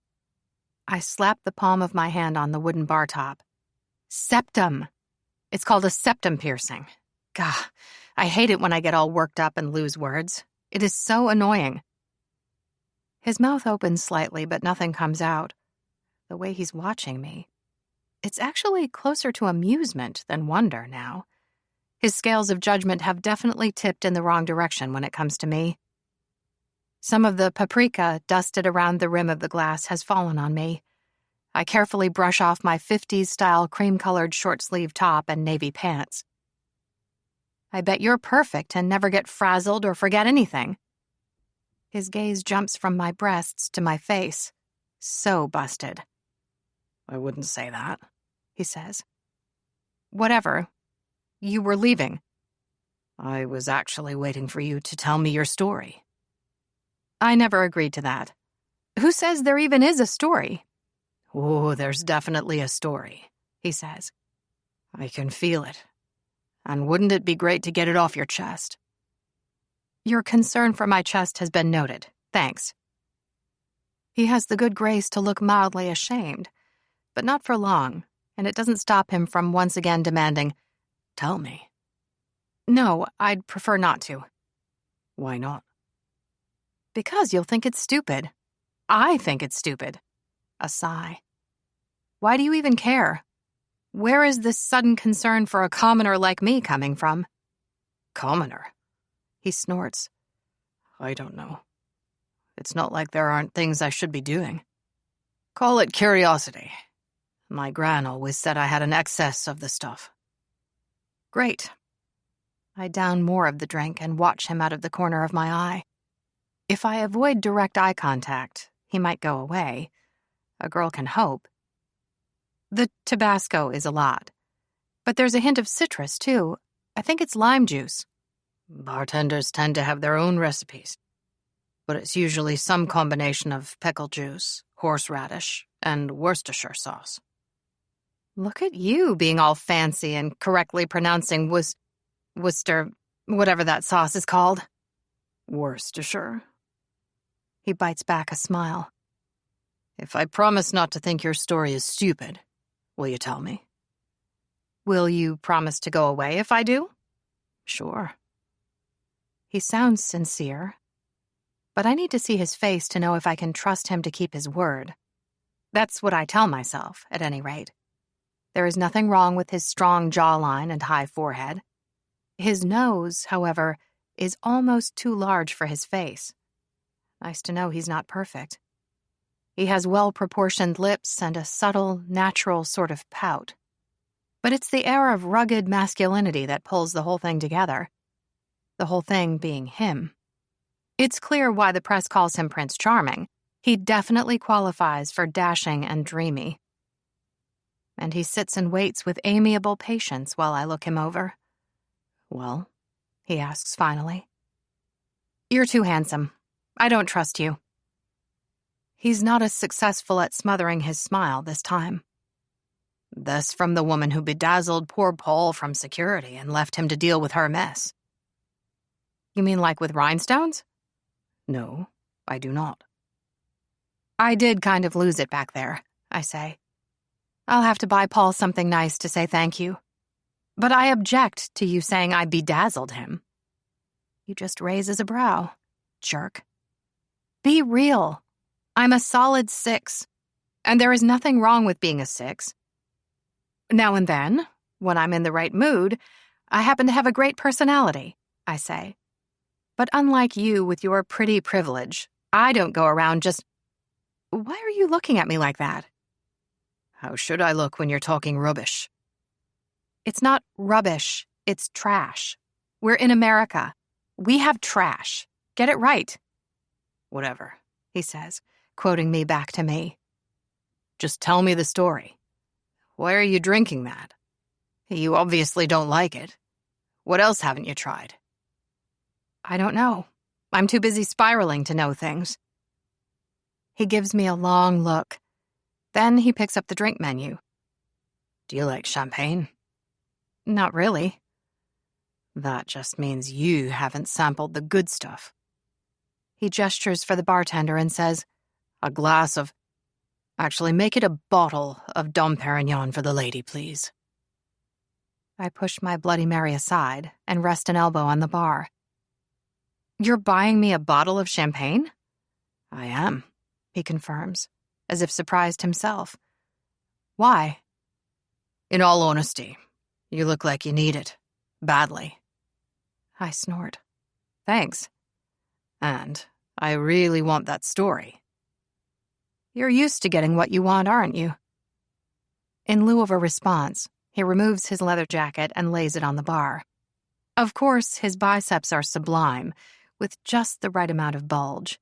I slap the palm of my hand on the wooden bar top. Septum. It's called a septum piercing. Gah, I hate it when I get all worked up and lose words. It is so annoying. His mouth opens slightly, but nothing comes out. The way he's watching me. It's actually closer to amusement than wonder now. His scales of judgment have definitely tipped in the wrong direction when it comes to me. Some of the paprika dusted around the rim of the glass has fallen on me. I carefully brush off my 50s-style cream-colored short-sleeve top and navy pants. "I bet you're perfect and never get frazzled or forget anything." His gaze jumps from my breasts to my face. So busted. "I wouldn't say that," he says. "Whatever. You were leaving." "I was actually waiting for you to tell me your story." I never agreed to that. Who says there even is a story? "Oh, there's definitely a story," he says. "I can feel it. And wouldn't it be great to get it off your chest?" Your concern for my chest has been noted. Thanks. He has the good grace to look mildly ashamed, but not for long, and it doesn't stop him from once again demanding, "Tell me." No, I'd prefer not to. "Why not?" Because you'll think it's stupid. I think it's stupid. A sigh. Why do you even care? Where is this sudden concern for a commoner like me coming from? Commoner? He snorts. I don't know. It's not like there aren't things I should be doing. Call it curiosity. My gran always said I had an excess of the stuff. Great. I down more of the drink and watch him out of the corner of my eye. If I avoid direct eye contact, he might go away. A girl can hope. The Tabasco is a lot. But there's a hint of citrus, too. I think it's lime juice. Bartenders tend to have their own recipes. But it's usually some combination of pickle juice, horseradish, and Worcestershire sauce. Look at you being all fancy and correctly pronouncing Worcester, whatever that sauce is called. Worcestershire? He bites back a smile. If I promise not to think your story is stupid, will you tell me? Will you promise to go away if I do? Sure. He sounds sincere, but I need to see his face to know if I can trust him to keep his word. That's what I tell myself, at any rate. There is nothing wrong with his strong jawline and high forehead. His nose, however, is almost too large for his face. Nice to know he's not perfect. He has well-proportioned lips and a subtle, natural sort of pout. But it's the air of rugged masculinity that pulls the whole thing together. The whole thing being him. It's clear why the press calls him Prince Charming. He definitely qualifies for dashing and dreamy. And he sits and waits with amiable patience while I look him over. Well? He asks finally. You're too handsome. I don't trust you. He's not as successful at smothering his smile this time. This from the woman who bedazzled poor Paul from security and left him to deal with her mess. You mean like with rhinestones? No, I do not. I did kind of lose it back there, I say. I'll have to buy Paul something nice to say thank you. But I object to you saying I bedazzled him. He just raises a brow. Jerk. Be real. I'm a solid 6. And there is nothing wrong with being a 6. Now and then, when I'm in the right mood, I happen to have a great personality, I say. But unlike you with your pretty privilege, I don't go around just... Why are you looking at me like that? How should I look when you're talking rubbish? It's not rubbish, it's trash. We're in America. We have trash. Get it right. Whatever, he says, quoting me back to me. Just tell me the story. Why are you drinking that? You obviously don't like it. What else haven't you tried? I don't know. I'm too busy spiraling to know things. He gives me a long look. Then he picks up the drink menu. Do you like champagne? Not really. That just means you haven't sampled the good stuff. He gestures for the bartender and says, a glass of... Actually, make it a bottle of Dom Perignon for the lady, please. I push my Bloody Mary aside and rest an elbow on the bar. You're buying me a bottle of champagne? I am, he confirms, as if surprised himself. Why? In all honesty, you look like you need it. Badly. I snort. Thanks. And I really want that story. You're used to getting what you want, aren't you? In lieu of a response, he removes his leather jacket and lays it on the bar. Of course, his biceps are sublime, with just the right amount of bulge.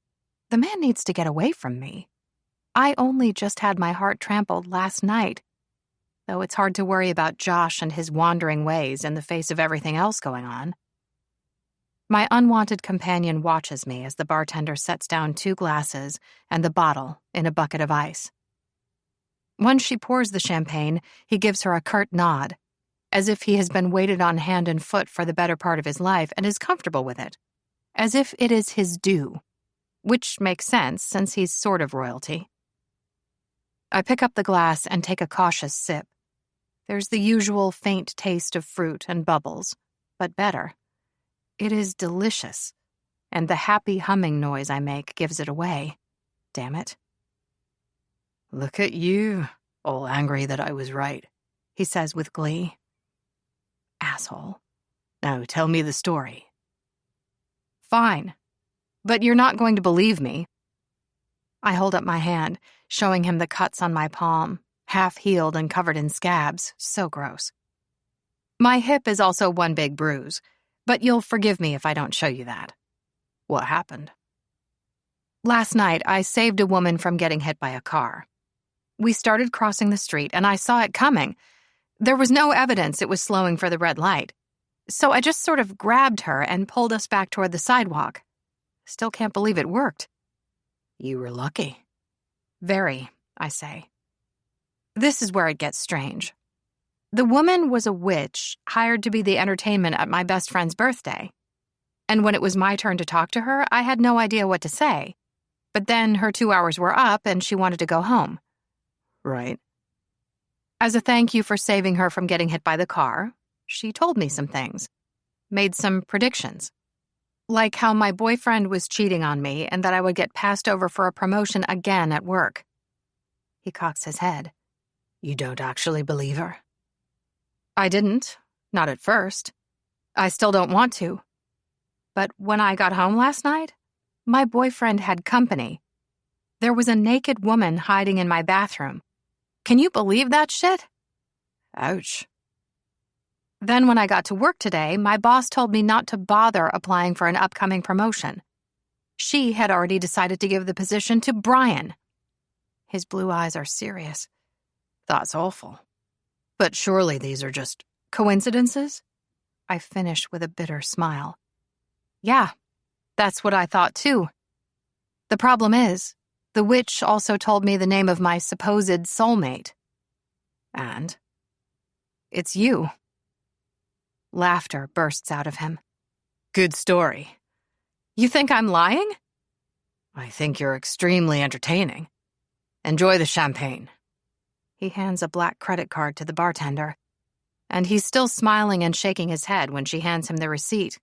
The man needs to get away from me. I only just had my heart trampled last night, though it's hard to worry about Josh and his wandering ways in the face of everything else going on. My unwanted companion watches me as the bartender sets down 2 glasses and the bottle in a bucket of ice. Once she pours the champagne, he gives her a curt nod, as if he has been waited on hand and foot for the better part of his life and is comfortable with it, as if it is his due, which makes sense since he's sort of royalty. I pick up the glass and take a cautious sip. There's the usual faint taste of fruit and bubbles, but better. It is delicious. and the happy humming noise I make gives it away. Damn it. "Look at you, all angry that I was right," he says with glee. "Asshole. Now tell me the story." Fine. But you're not going to believe me. I hold up my hand, showing him the cuts on my palm, half-healed and covered in scabs. So gross. My hip is also one big bruise, but you'll forgive me if I don't show you that. "What happened?" Last night, I saved a woman from getting hit by a car. We started crossing the street, and I saw it coming. There was no evidence it was slowing for the red light. So I just sort of grabbed her and pulled us back toward the sidewalk. Still can't believe it worked. "You were lucky." "Very," I say. This is where it gets strange. The woman was a witch hired to be the entertainment at my best friend's birthday. And when it was my turn to talk to her, I had no idea what to say. But then her 2 hours were up and she wanted to go home. "Right." As a thank you for saving her from getting hit by the car, she told me some things, made some predictions. Like how my boyfriend was cheating on me and that I would get passed over for a promotion again at work. He cocks his head. "You don't actually believe her?" I didn't. Not at first. I still don't want to. But when I got home last night, my boyfriend had company. There was a naked woman hiding in my bathroom. Can you believe that shit? Ouch. Then when I got to work today, my boss told me not to bother applying for an upcoming promotion. She had already decided to give the position to Brian. His blue eyes are serious. That's awful. But surely these are just coincidences? I finish with a bitter smile. Yeah, that's what I thought too. The problem is, the witch also told me the name of my supposed soulmate. And? It's you. Laughter bursts out of him. Good story. You think I'm lying? I think you're extremely entertaining. Enjoy the champagne. He hands a black credit card to the bartender, and he's still smiling and shaking his head when she hands him the receipt.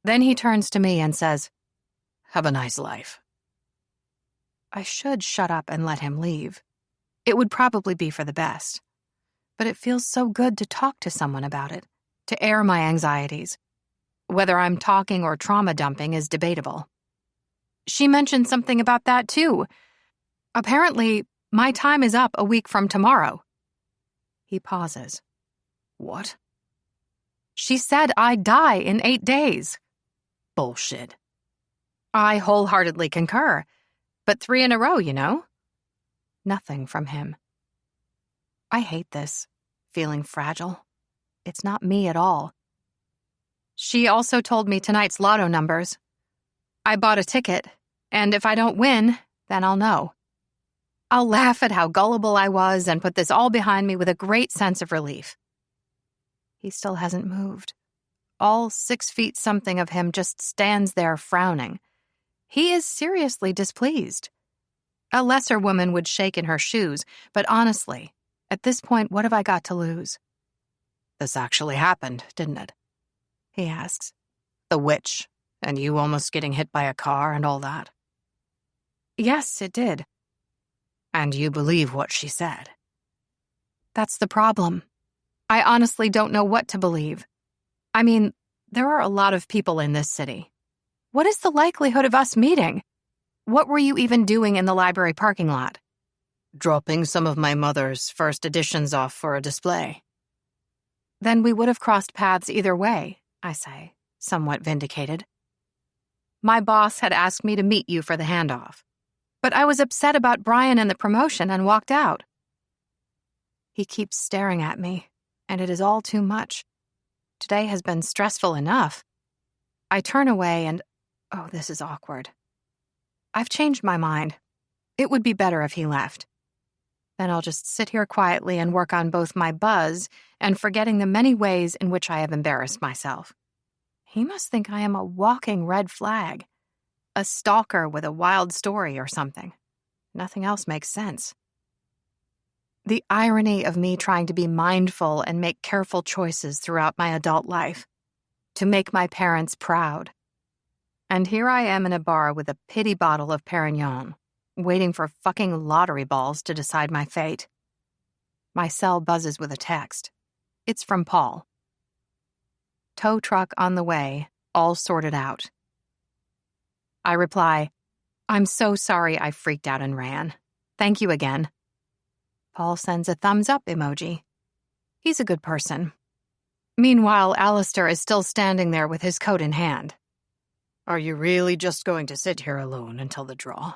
Then he turns to me and says, Have a nice life. I should shut up and let him leave. It would probably be for the best. But it feels so good to talk to someone about it, to air my anxieties. Whether I'm talking or trauma dumping is debatable. She mentioned something about that too. Apparently, my time is up a week from tomorrow. He pauses. What? She said I'd die in 8 days. Bullshit. I wholeheartedly concur. But 3 in a row, you know? Nothing from him. I hate this, feeling fragile. It's not me at all. She also told me tonight's lotto numbers. I bought a ticket, and if I don't win, then I'll know. I'll laugh at how gullible I was and put this all behind me with a great sense of relief. He still hasn't moved. All 6 feet something of him just stands there frowning. He is seriously displeased. A lesser woman would shake in her shoes, but honestly, at this point, what have I got to lose? This actually happened, didn't it? He asks. The witch, and you almost getting hit by a car and all that. Yes, it did. And you believe what she said? That's the problem. I honestly don't know what to believe. I mean, there are a lot of people in this city. What is the likelihood of us meeting? What were you even doing in the library parking lot? Dropping some of my mother's first editions off for a display. Then we would have crossed paths either way, I say, somewhat vindicated. My boss had asked me to meet you for the handoff, but I was upset about Brian and the promotion and walked out. He keeps staring at me, and it is all too much. Today has been stressful enough. I turn away and, oh, this is awkward. I've changed my mind. It would be better if he left. Then I'll just sit here quietly and work on both my buzz and forgetting the many ways in which I have embarrassed myself. He must think I am a walking red flag, a stalker with a wild story or something. Nothing else makes sense. The irony of me trying to be mindful and make careful choices throughout my adult life, to make my parents proud. And here I am in a bar with a pity bottle of Perignon, waiting for fucking lottery balls to decide my fate. My cell buzzes with a text. It's from Paul. Tow truck on the way, all sorted out. I reply, I'm so sorry I freaked out and ran. Thank you again. Paul sends a thumbs up emoji. He's a good person. Meanwhile, Alistair is still standing there with his coat in hand. Are you really just going to sit here alone until the draw?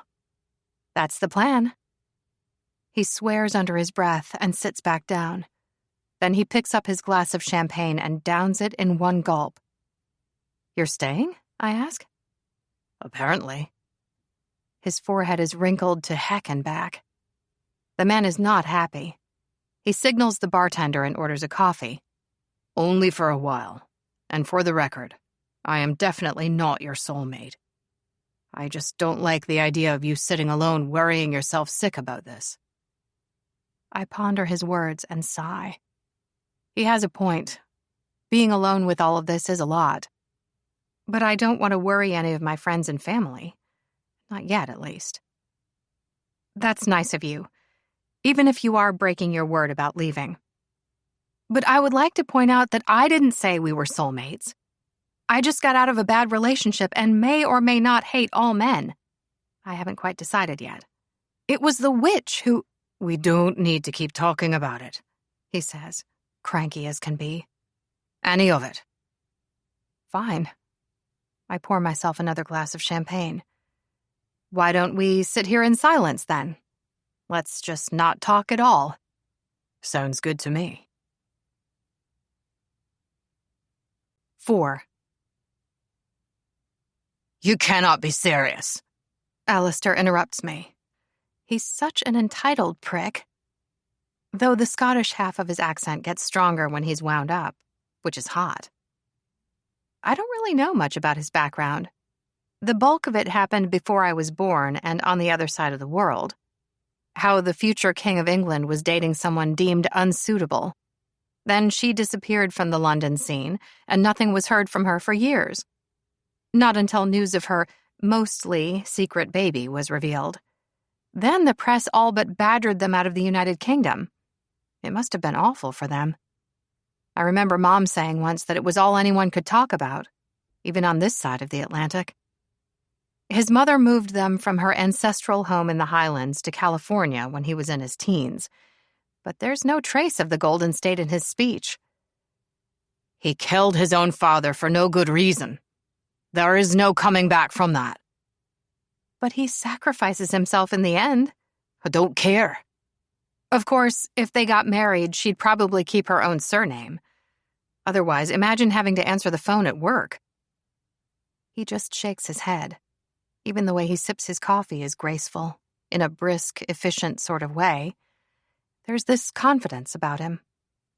That's the plan. He swears under his breath and sits back down. Then he picks up his glass of champagne and downs it in one gulp. You're staying? I ask. Apparently. His forehead is wrinkled to heck and back. The man is not happy. He signals the bartender and orders a coffee. Only for a while. And for the record, I am definitely not your soulmate. I just don't like the idea of you sitting alone worrying yourself sick about this. I ponder his words and sigh. He has a point. Being alone with all of this is a lot. But I don't want to worry any of my friends and family. Not yet, at least. That's nice of you, even if you are breaking your word about leaving. But I would like to point out that I didn't say we were soulmates. I just got out of a bad relationship and may or may not hate all men. I haven't quite decided yet. It was the witch who— We don't need to keep talking about it, he says, cranky as can be. Any of it. Fine. I pour myself another glass of champagne. Why don't we sit here in silence, then? Let's just not talk at all. Sounds good to me. 4. You cannot be serious. Alistair interrupts me. He's such an entitled prick. Though the Scottish half of his accent gets stronger when he's wound up, which is hot. I don't really know much about his background. The bulk of it happened before I was born and on the other side of the world. How the future King of England was dating someone deemed unsuitable. Then she disappeared from the London scene, and nothing was heard from her for years. Not until news of her mostly secret baby was revealed. Then the press all but badgered them out of the United Kingdom. It must have been awful for them. I remember Mom saying once that it was all anyone could talk about, even on this side of the Atlantic. His mother moved them from her ancestral home in the Highlands to California when he was in his teens, but there's no trace of the Golden State in his speech. He killed his own father for no good reason. There is no coming back from that. But he sacrifices himself in the end. I don't care. Of course, if they got married, she'd probably keep her own surname. Otherwise, imagine having to answer the phone at work. He just shakes his head. Even the way he sips his coffee is graceful, in a brisk, efficient sort of way. There's this confidence about him.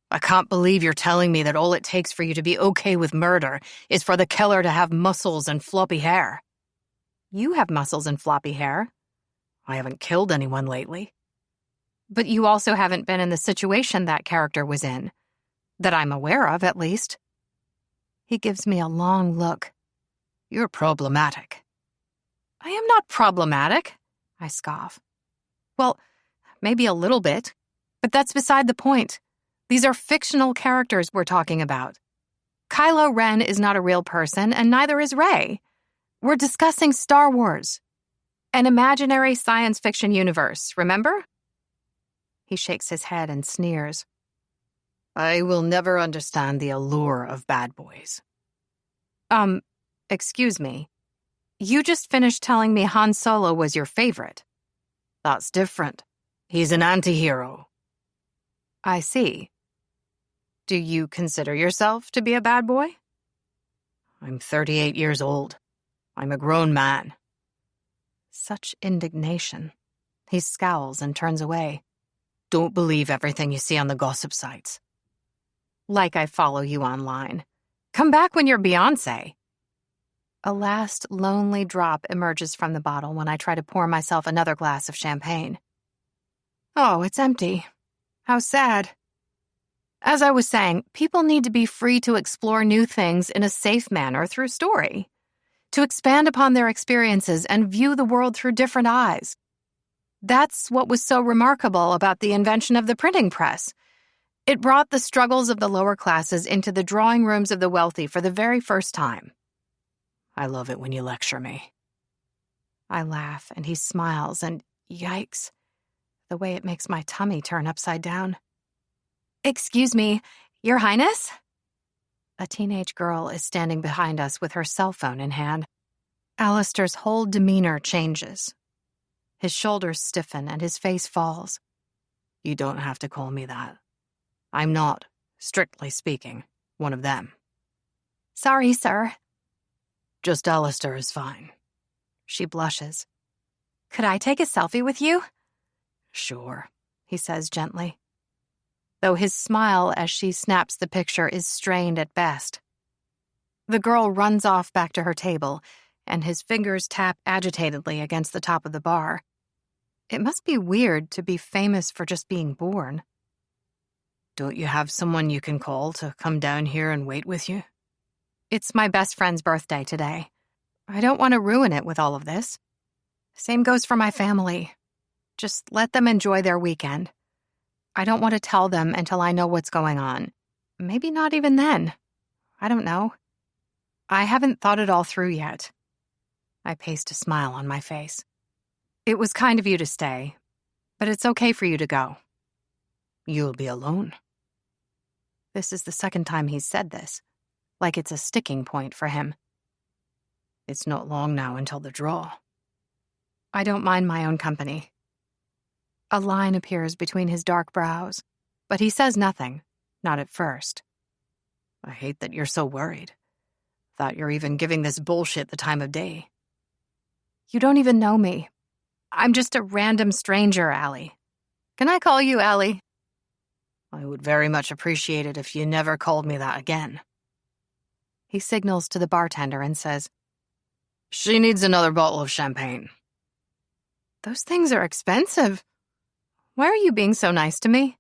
I can't believe you're telling me that all it takes for you to be okay with murder is for the killer to have muscles and floppy hair. You have muscles and floppy hair. I haven't killed anyone lately. But you also haven't been in the situation that character was in. That I'm aware of, at least. He gives me a long look. You're problematic. I am not problematic, I scoff. Well, maybe a little bit, but that's beside the point. These are fictional characters we're talking about. Kylo Ren is not a real person, and neither is Rey. We're discussing Star Wars. An imaginary science fiction universe, remember? He shakes his head and sneers. I will never understand the allure of bad boys. Excuse me. You just finished telling me Han Solo was your favorite. That's different. He's an anti-hero. I see. Do you consider yourself to be a bad boy? I'm 38 years old. I'm a grown man. Such indignation. He scowls and turns away. Don't believe everything you see on the gossip sites. Like I follow you online. Come back when you're Beyoncé. A last lonely drop emerges from the bottle when I try to pour myself another glass of champagne. Oh, it's empty. How sad. As I was saying, people need to be free to explore new things in a safe manner through story. to expand upon their experiences and view the world through different eyes. That's what was so remarkable about the invention of the printing press. It brought the struggles of the lower classes into the drawing rooms of the wealthy for the very first time. I love it when you lecture me. I laugh, and he smiles, and yikes, the way it makes my tummy turn upside down. Excuse me, Your Highness? A teenage girl is standing behind us with her cell phone in hand. Alistair's whole demeanor changes. His shoulders stiffen and his face falls. You don't have to call me that. I'm not, strictly speaking, one of them. Sorry, sir. Just Alistair is fine. She blushes. Could I take a selfie with you? Sure, he says gently, though his smile as she snaps the picture is strained at best. The girl runs off back to her table, and his fingers tap agitatedly against the top of the bar. It must be weird to be famous for just being born. Don't you have someone you can call to come down here and wait with you? It's my best friend's birthday today. I don't want to ruin it with all of this. Same goes for my family. Just let them enjoy their weekend. I don't want to tell them until I know what's going on. Maybe not even then. I don't know. I haven't thought it all through yet. I paste a smile on my face. It was kind of you to stay, but it's okay for you to go. You'll be alone. This is the second time he's said this, like it's a sticking point for him. It's not long now until the draw. I don't mind my own company. A line appears between his dark brows, but he says nothing, not at first. I hate that you're so worried. Thought you're even giving this bullshit the time of day. You don't even know me. I'm just a random stranger, Allie. Can I call you Allie? I would very much appreciate it if you never called me that again. He signals to the bartender and says, She needs another bottle of champagne. Those things are expensive. Why are you being so nice to me?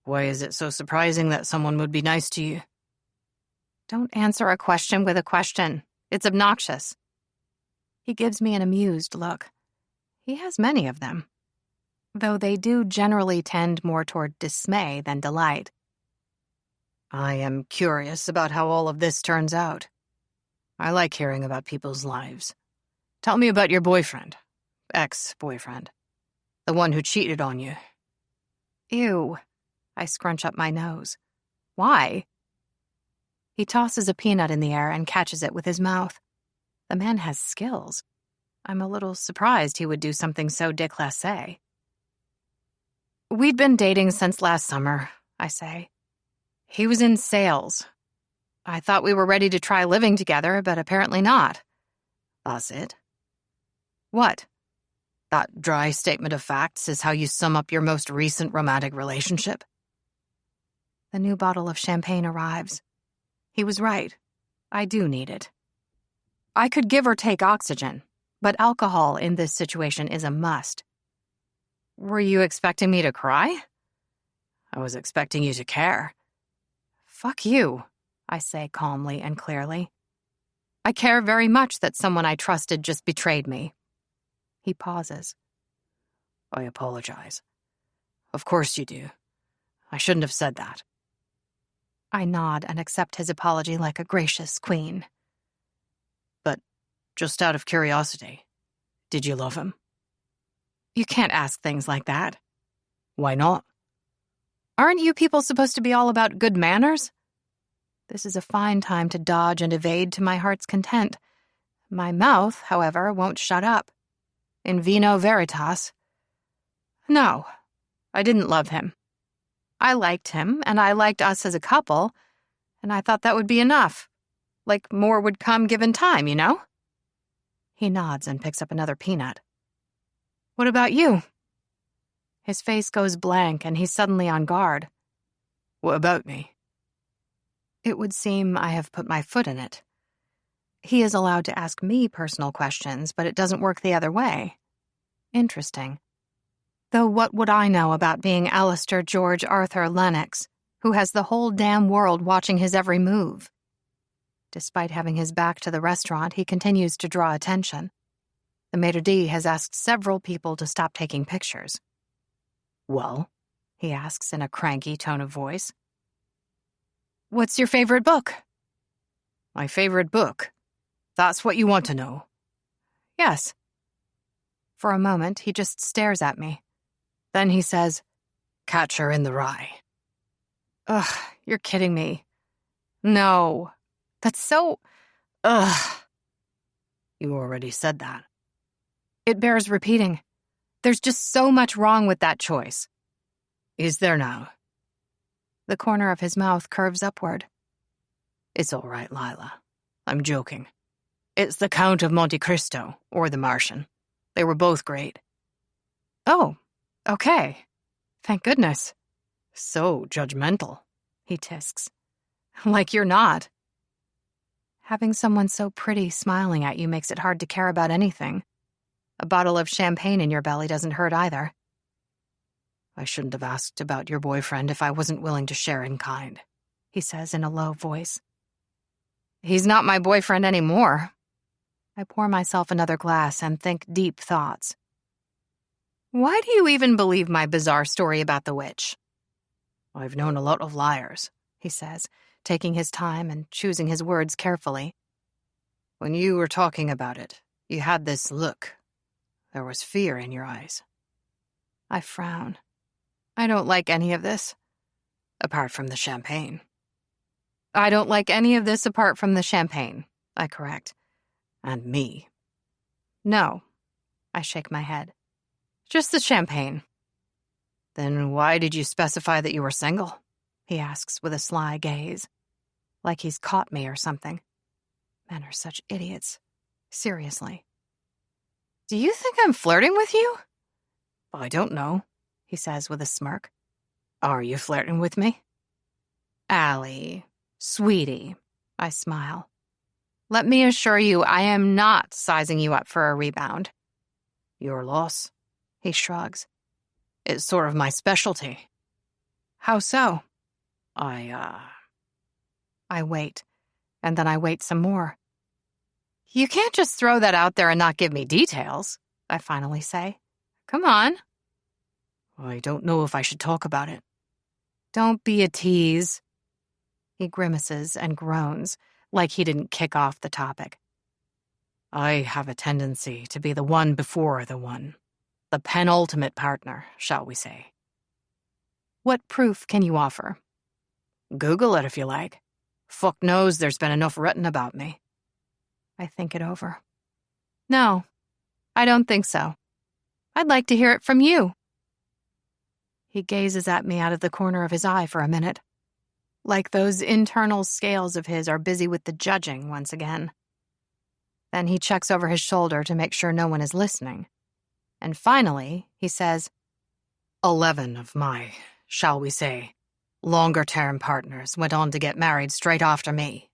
Why is it so surprising that someone would be nice to you? Don't answer a question with a question. It's obnoxious. He gives me an amused look. He has many of them, though they do generally tend more toward dismay than delight. I am curious about how all of this turns out. I like hearing about people's lives. Tell me about your boyfriend, ex-boyfriend, the one who cheated on you. Ew. I scrunch up my nose. Why? He tosses a peanut in the air and catches it with his mouth. The man has skills. I'm a little surprised he would do something so déclassé. We'd been dating since last summer, I say. He was in sales. I thought we were ready to try living together, but apparently not. That's it? What? That dry statement of facts is how you sum up your most recent romantic relationship? The new bottle of champagne arrives. He was right. I do need it. I could give or take oxygen, but alcohol in this situation is a must. Were you expecting me to cry? I was expecting you to care. Fuck you, I say calmly and clearly. I care very much that someone I trusted just betrayed me. He pauses. I apologize. Of course you do. I shouldn't have said that. I nod and accept his apology like a gracious queen. But just out of curiosity, did you love him? You can't ask things like that. Why not? Aren't you people supposed to be all about good manners? This is a fine time to dodge and evade to my heart's content. My mouth, however, won't shut up. In vino veritas. No, I didn't love him. I liked him, and I liked us as a couple, and I thought that would be enough. Like more would come given time, you know? He nods and picks up another peanut. What about you? His face goes blank, and he's suddenly on guard. What about me? It would seem I have put my foot in it. He is allowed to ask me personal questions, but it doesn't work the other way. Interesting. Though what would I know about being Alistair George Arthur Lennox, who has the whole damn world watching his every move? Despite having his back to the restaurant, he continues to draw attention. The maitre d' has asked several people to stop taking pictures. Well? He asks in a cranky tone of voice. What's your favorite book? My favorite book? That's what you want to know? Yes. For a moment, he just stares at me. Then he says, Catcher in the Rye. Ugh, you're kidding me. No. That's so... Ugh. You already said that. It bears repeating. There's just so much wrong with that choice. Is there now? The corner of his mouth curves upward. It's all right, Lila. I'm joking. It's The Count of Monte Cristo, or The Martian. They were both great. Oh, okay. Thank goodness. So judgmental, he tisks. Like you're not. Having someone so pretty smiling at you makes it hard to care about anything. A bottle of champagne in your belly doesn't hurt either. I shouldn't have asked about your boyfriend if I wasn't willing to share in kind, he says in a low voice. He's not my boyfriend anymore. I pour myself another glass and think deep thoughts. Why do you even believe my bizarre story about the witch? I've known a lot of liars, he says, taking his time and choosing his words carefully. When you were talking about it, you had this look. There was fear in your eyes. I frown. I don't like any of this. Apart from the champagne. I don't like any of this apart from the champagne, I correct. And me. No, I shake my head. Just the champagne. Then why did you specify that you were single? He asks with a sly gaze. Like he's caught me or something. Men are such idiots. Seriously. Do you think I'm flirting with you? I don't know, he says with a smirk. Are you flirting with me? Allie, sweetie, I smile. Let me assure you I am not sizing you up for a rebound. Your loss, he shrugs. It's sort of my specialty. How so? I wait, and then I wait some more. You can't just throw that out there and not give me details, I finally say. Come on. I don't know if I should talk about it. Don't be a tease. He grimaces and groans, like he didn't kick off the topic. I have a tendency to be the one before the one. The penultimate partner, shall we say. What proof can you offer? Google it if you like. Fuck knows there's been enough written about me. I think it over. No, I don't think so. I'd like to hear it from you. He gazes at me out of the corner of his eye for a minute. Like those internal scales of his are busy with the judging once again. Then he checks over his shoulder to make sure no one is listening. And finally, he says, 11 of my, shall we say, longer-term partners went on to get married straight after me.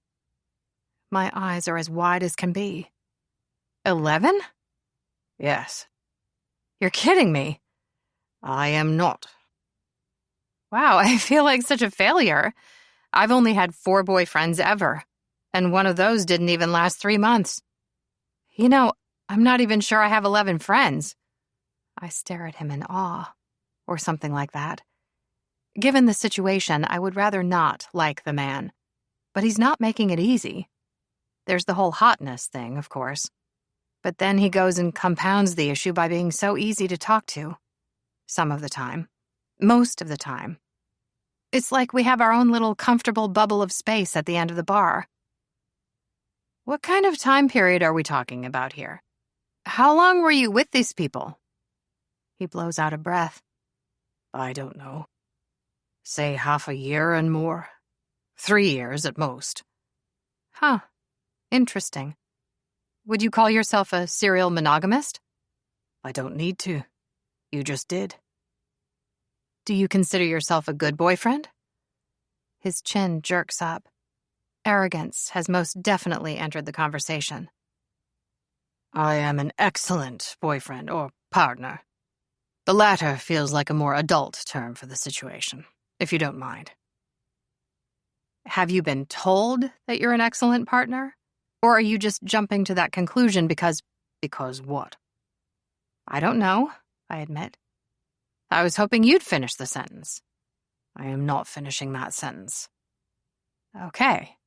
My eyes are as wide as can be. 11? Yes. You're kidding me. I am not. Wow, I feel like such a failure. I've only had 4 boyfriends ever, and one of those didn't even last 3 months. You know, I'm not even sure I have 11 friends. I stare at him in awe, or something like that. Given the situation, I would rather not like the man. But he's not making it easy. There's the whole hotness thing, of course. But then he goes and compounds the issue by being so easy to talk to. Some of the time. Most of the time. It's like we have our own little comfortable bubble of space at the end of the bar. What kind of time period are we talking about here? How long were you with these people? He blows out a breath. I don't know. Say half a year and more. 3 years at most. Huh. Interesting. Would you call yourself a serial monogamist? I don't need to. You just did. Do you consider yourself a good boyfriend? His chin jerks up. Arrogance has most definitely entered the conversation. I am an excellent boyfriend or partner. The latter feels like a more adult term for the situation, if you don't mind. Have you been told that you're an excellent partner? Or are you just jumping to that conclusion because what? I don't know, I admit. I was hoping you'd finish the sentence. I am not finishing that sentence. Okay.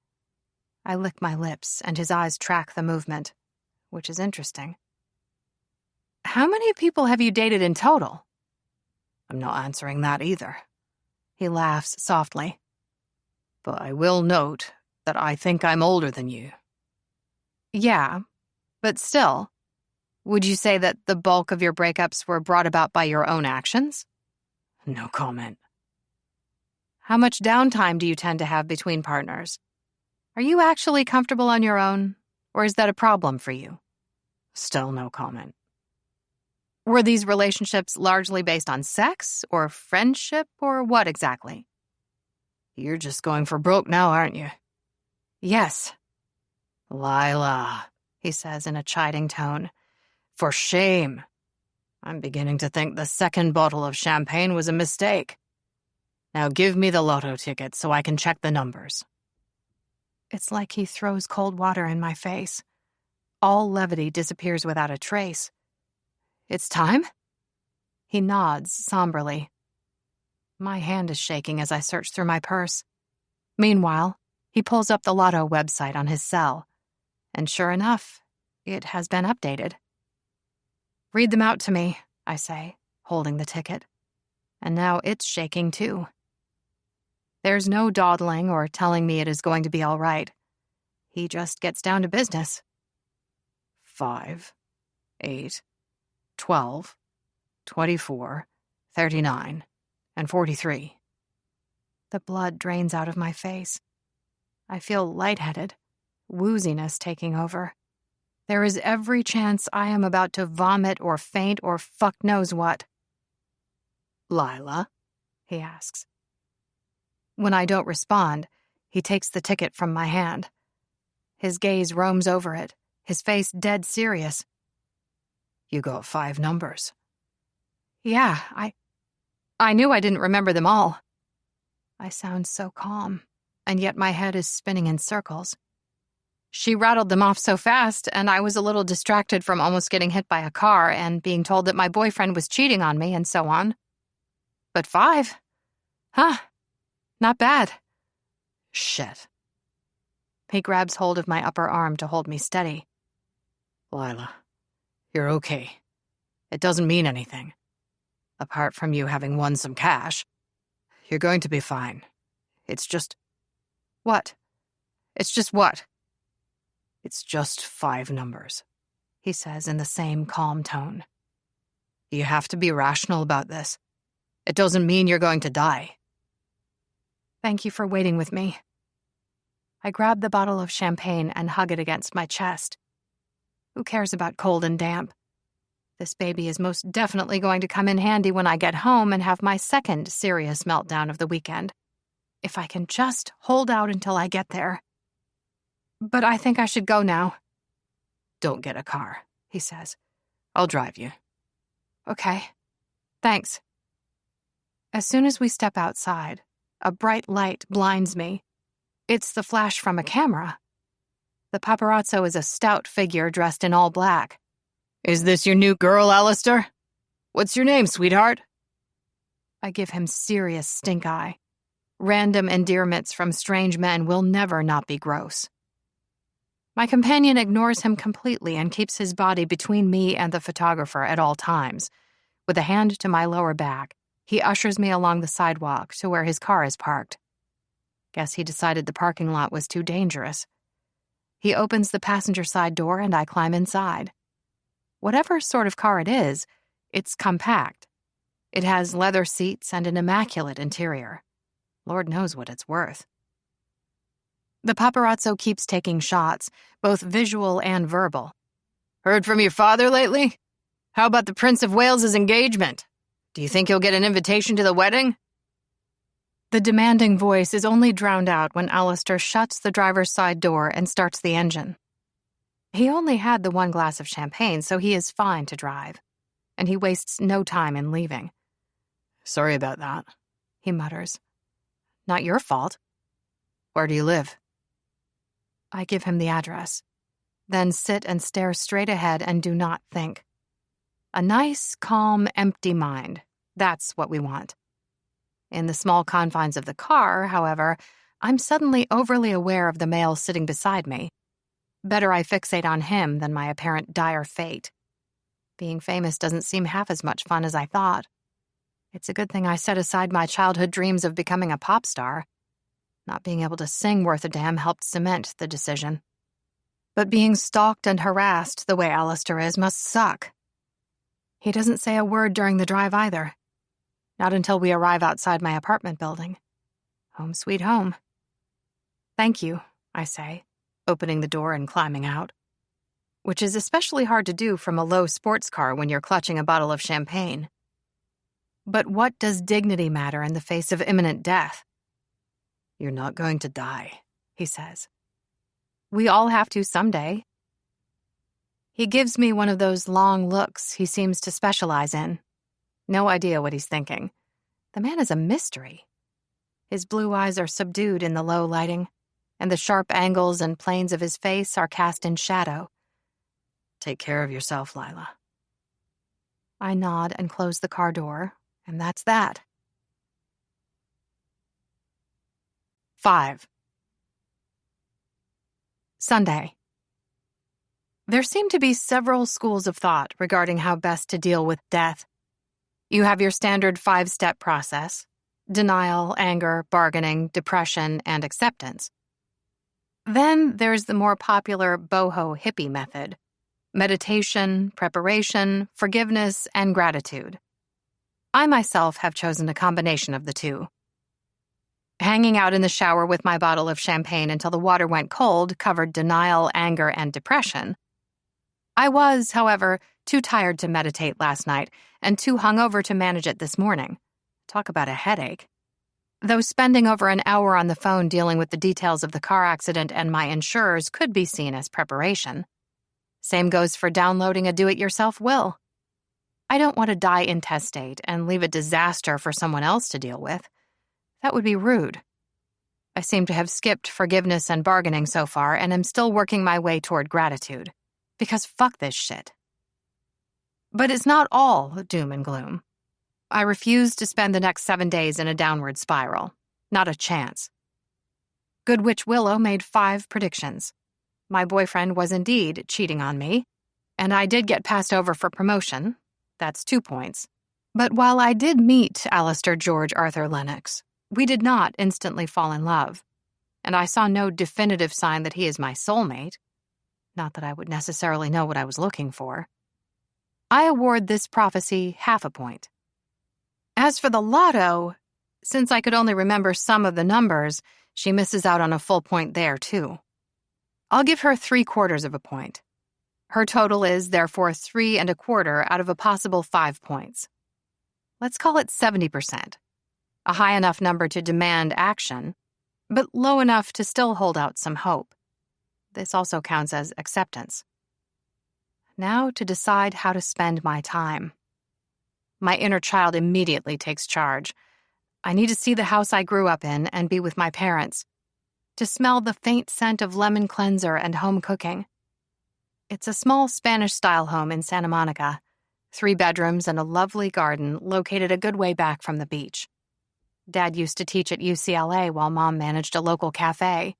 I lick my lips, and his eyes track the movement, which is interesting. How many people have you dated in total? I'm not answering that either. He laughs softly. But I will note that I think I'm older than you. Yeah, but still, would you say that the bulk of your breakups were brought about by your own actions? No comment. How much downtime do you tend to have between partners? Are you actually comfortable on your own, or is that a problem for you? Still no comment. Were these relationships largely based on sex, or friendship, or what exactly? You're just going for broke now, aren't you? Yes. Lila, he says in a chiding tone. For shame. I'm beginning to think the second bottle of champagne was a mistake. Now give me the lotto ticket so I can check the numbers. It's like he throws cold water in my face. All levity disappears without a trace. It's time? He nods somberly. My hand is shaking as I search through my purse. Meanwhile, he pulls up the lotto website on his cell. And sure enough, it has been updated. Read them out to me, I say, holding the ticket. And now it's shaking too. There's no dawdling or telling me it is going to be all right. He just gets down to business. 5, 8, 12, 24, 39, and 43. The blood drains out of my face. I feel lightheaded, wooziness taking over. There is every chance I am about to vomit or faint or fuck knows what. Lila? He asks. When I don't respond, he takes the ticket from my hand. His gaze roams over it, his face dead serious. You got 5 numbers. Yeah, I knew I didn't remember them all. I sound so calm, and yet my head is spinning in circles. She rattled them off so fast, and I was a little distracted from almost getting hit by a car and being told that my boyfriend was cheating on me and so on. But 5? Huh. Not bad. Shit. He grabs hold of my upper arm to hold me steady. Lila, you're okay. It doesn't mean anything. Apart from you having won some cash, you're going to be fine. It's just... What? It's just what? It's just 5 numbers, he says in the same calm tone. You have to be rational about this. It doesn't mean you're going to die. Thank you for waiting with me. I grab the bottle of champagne and hug it against my chest. Who cares about cold and damp? This baby is most definitely going to come in handy when I get home and have my second serious meltdown of the weekend. If I can just hold out until I get there. But I think I should go now. Don't get a car, he says. I'll drive you. Okay. Thanks. As soon as we step outside, a bright light blinds me. It's the flash from a camera. The paparazzo is a stout figure dressed in all black. Is this your new girl, Alistair? What's your name, sweetheart? I give him serious stink eye. Random endearments from strange men will never not be gross. My companion ignores him completely and keeps his body between me and the photographer at all times. With a hand to my lower back, he ushers me along the sidewalk to where his car is parked. Guess he decided the parking lot was too dangerous. He opens the passenger side door and I climb inside. Whatever sort of car it is, it's compact. It has leather seats and an immaculate interior. Lord knows what it's worth. The paparazzo keeps taking shots, both visual and verbal. Heard from your father lately? How about the Prince of Wales's engagement? Do you think you'll get an invitation to the wedding? The demanding voice is only drowned out when Alistair shuts the driver's side door and starts the engine. He only had the 1 glass of champagne, so he is fine to drive, and he wastes no time in leaving. Sorry about that, he mutters. Not your fault. Where do you live? I give him the address, then sit and stare straight ahead and do not think. A nice, calm, empty mind. That's what we want. In the small confines of the car, however, I'm suddenly overly aware of the male sitting beside me. Better I fixate on him than my apparent dire fate. Being famous doesn't seem half as much fun as I thought. It's a good thing I set aside my childhood dreams of becoming a pop star. Not being able to sing worth a damn helped cement the decision. But being stalked and harassed the way Alistair is must suck. He doesn't say a word during the drive either. Not until we arrive outside my apartment building. Home sweet home. Thank you, I say, opening the door and climbing out. Which is especially hard to do from a low sports car when you're clutching a bottle of champagne. But what does dignity matter in the face of imminent death? You're not going to die, he says. We all have to someday. He gives me one of those long looks he seems to specialize in. No idea what he's thinking. The man is a mystery. His blue eyes are subdued in the low lighting, and the sharp angles and planes of his face are cast in shadow. Take care of yourself, Lila. I nod and close the car door, and that's that. 5. Sunday. There seem to be several schools of thought regarding how best to deal with death. You have your standard 5-step process: denial, anger, bargaining, depression, and acceptance. Then there's the more popular boho hippie method: meditation, preparation, forgiveness, and gratitude. I myself have chosen a combination of the two. Hanging out in the shower with my bottle of champagne until the water went cold covered denial, anger, and depression. I was, however, too tired to meditate last night and too hungover to manage it this morning. Talk about a headache. Though spending over an hour on the phone dealing with the details of the car accident and my insurers could be seen as preparation. Same goes for downloading a do-it-yourself will. I don't want to die intestate and leave a disaster for someone else to deal with. That would be rude. I seem to have skipped forgiveness and bargaining so far and am still working my way toward gratitude. Because fuck this shit. But it's not all doom and gloom. I refuse to spend the next 7 days in a downward spiral. Not a chance. Good Witch Willow made 5 predictions. My boyfriend was indeed cheating on me, and I did get passed over for promotion. That's 2 points. But while I did meet Alistair George Arthur Lennox, we did not instantly fall in love, and I saw no definitive sign that he is my soulmate. Not that I would necessarily know what I was looking for. I award this prophecy 0.5 point. As for the lotto, since I could only remember some of the numbers, she misses out on a full point there, too. I'll give her 3/4 point. Her total is, therefore, 3¼ out of a possible 5 points. Let's call it 70%. A high enough number to demand action, but low enough to still hold out some hope. This also counts as acceptance. Now to decide how to spend my time. My inner child immediately takes charge. I need to see the house I grew up in and be with my parents. To smell the faint scent of lemon cleanser and home cooking. It's a small Spanish-style home in Santa Monica. 3 bedrooms and a lovely garden located a good way back from the beach. Dad used to teach at UCLA while Mom managed a local cafe.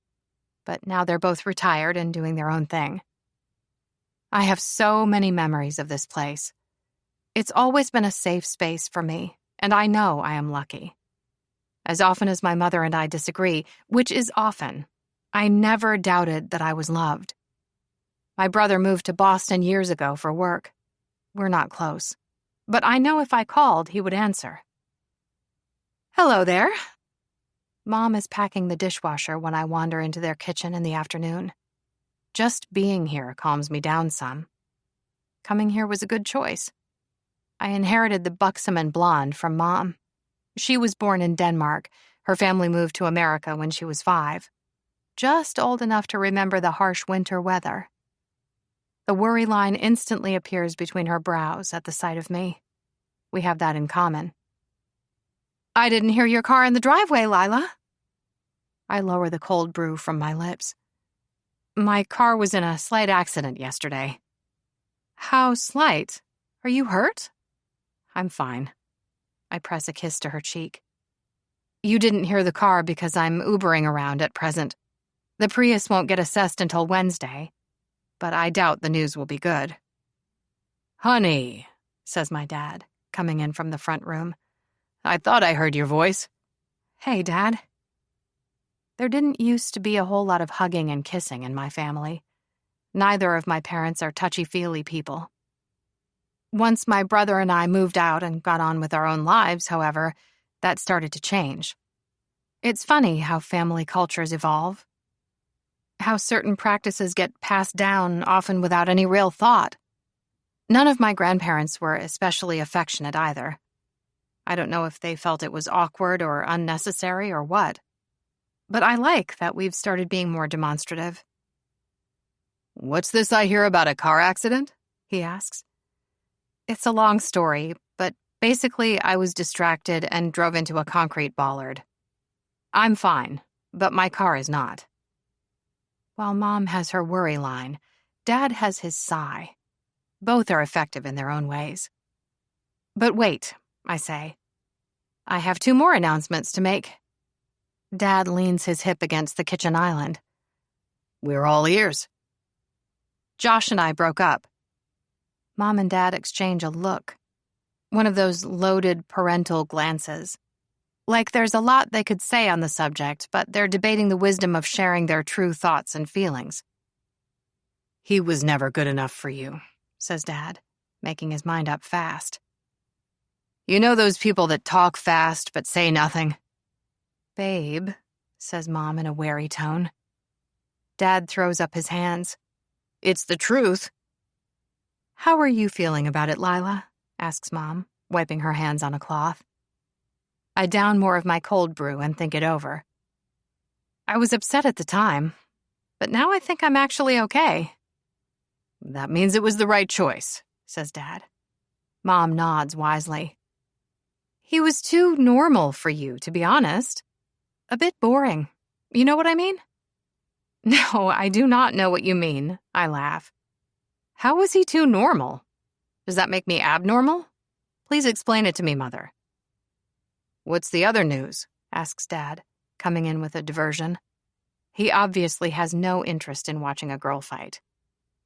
But now they're both retired and doing their own thing. I have so many memories of this place. It's always been a safe space for me, and I know I am lucky. As often as my mother and I disagree, which is often, I never doubted that I was loved. My brother moved to Boston years ago for work. We're not close, but I know if I called, he would answer. Hello there. Mom is packing the dishwasher when I wander into their kitchen in the afternoon. Just being here calms me down some. Coming here was a good choice. I inherited the buxom and blonde from Mom. She was born in Denmark. Her family moved to America when she was 5. Just old enough to remember the harsh winter weather. The worry line instantly appears between her brows at the sight of me. We have that in common. I didn't hear your car in the driveway, Lila. I lower the cold brew from my lips. My car was in a slight accident yesterday. How slight? Are you hurt? I'm fine. I press a kiss to her cheek. You didn't hear the car because I'm Ubering around at present. The Prius won't get assessed until Wednesday, but I doubt the news will be good. Honey, says my dad, coming in from the front room. I thought I heard your voice. Hey, Dad. There didn't used to be a whole lot of hugging and kissing in my family. Neither of my parents are touchy-feely people. Once my brother and I moved out and got on with our own lives, however, that started to change. It's funny how family cultures evolve. How certain practices get passed down, often without any real thought. None of my grandparents were especially affectionate either. I don't know if they felt it was awkward or unnecessary or what. But I like that we've started being more demonstrative. What's this I hear about a car accident? He asks. It's a long story, but basically I was distracted and drove into a concrete bollard. I'm fine, but my car is not. While Mom has her worry line, Dad has his sigh. Both are effective in their own ways. But wait, I say. I have 2 more announcements to make. Dad leans his hip against the kitchen island. We're all ears. Josh and I broke up. Mom and Dad exchange a look. One of those loaded parental glances. Like there's a lot they could say on the subject, but they're debating the wisdom of sharing their true thoughts and feelings. He was never good enough for you, says Dad, making his mind up fast. You know those people that talk fast but say nothing? Babe, says Mom in a wary tone. Dad throws up his hands. It's the truth. How are you feeling about it, Lila? Asks Mom, wiping her hands on a cloth. I down more of my cold brew and think it over. I was upset at the time, but now I think I'm actually okay. That means it was the right choice, says Dad. Mom nods wisely. He was too normal for you, to be honest. A bit boring. You know what I mean? No, I do not know what you mean, I laugh. How was he too normal? Does that make me abnormal? Please explain it to me, Mother. What's the other news? Asks Dad, coming in with a diversion. He obviously has no interest in watching a girl fight.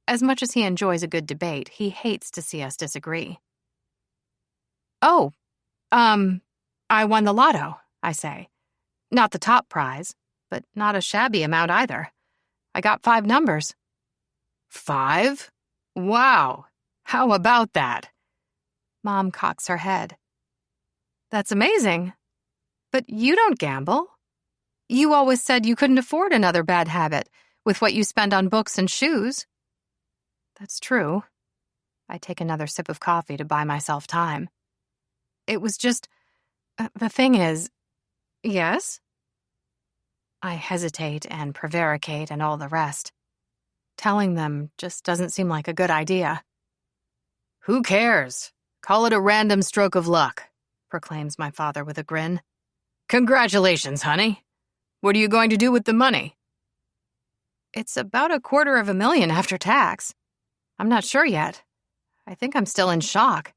As much as he enjoys a good debate, he hates to see us disagree. Oh, I won the lotto, I say. Not the top prize, but not a shabby amount either. I got 5 numbers. 5? Wow! How about that? Mom cocks her head. That's amazing. But you don't gamble. You always said you couldn't afford another bad habit with what you spend on books and shoes. That's true. I take another sip of coffee to buy myself time. It was just... the thing is... Yes? I hesitate and prevaricate and all the rest. Telling them just doesn't seem like a good idea. Who cares? Call it a random stroke of luck, proclaims my father with a grin. Congratulations, honey. What are you going to do with the money? It's about $250,000 after tax. I'm not sure yet. I think I'm still in shock.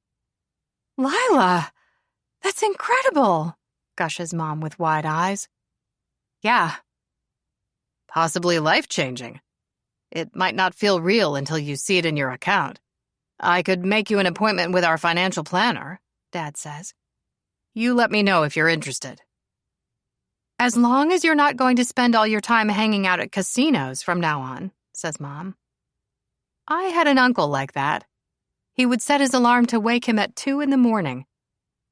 Lila, that's incredible, gushes Mom with wide eyes. Yeah. Possibly life-changing. It might not feel real until you see it in your account. I could make you an appointment with our financial planner, Dad says. You let me know if you're interested. As long as you're not going to spend all your time hanging out at casinos from now on, says Mom. I had an uncle like that. He would set his alarm to wake him at 2 a.m.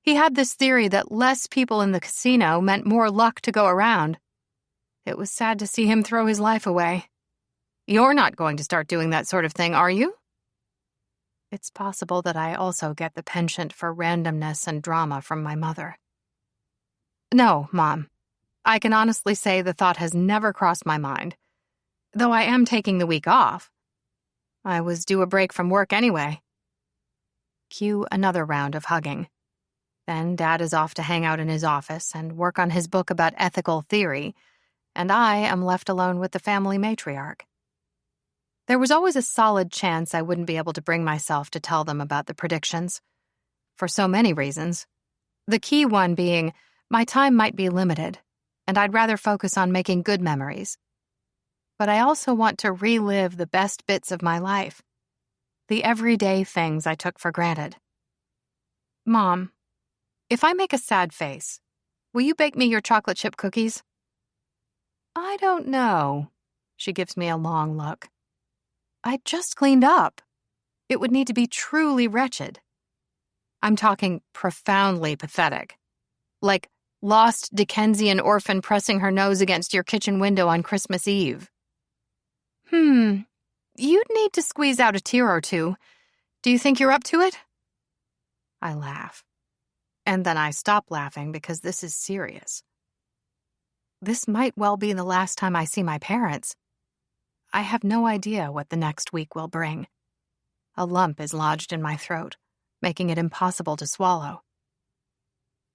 He had this theory that less people in the casino meant more luck to go around. It was sad to see him throw his life away. You're not going to start doing that sort of thing, are you? It's possible that I also get the penchant for randomness and drama from my mother. No, Mom. I can honestly say the thought has never crossed my mind. Though I am taking the week off. I was due a break from work anyway. Cue another round of hugging. Then Dad is off to hang out in his office and work on his book about ethical theory, and I am left alone with the family matriarch. There was always a solid chance I wouldn't be able to bring myself to tell them about the predictions, for so many reasons. The key one being my time might be limited, and I'd rather focus on making good memories. But I also want to relive the best bits of my life, the everyday things I took for granted. Mom, if I make a sad face, will you bake me your chocolate chip cookies? I don't know. She gives me a long look. I just cleaned up. It would need to be truly wretched. I'm talking profoundly pathetic. Like lost Dickensian orphan pressing her nose against your kitchen window on Christmas Eve. You'd need to squeeze out a tear or two. Do you think you're up to it? I laugh. And then I stop laughing because this is serious. This might well be the last time I see my parents. I have no idea what the next week will bring. A lump is lodged in my throat, making it impossible to swallow.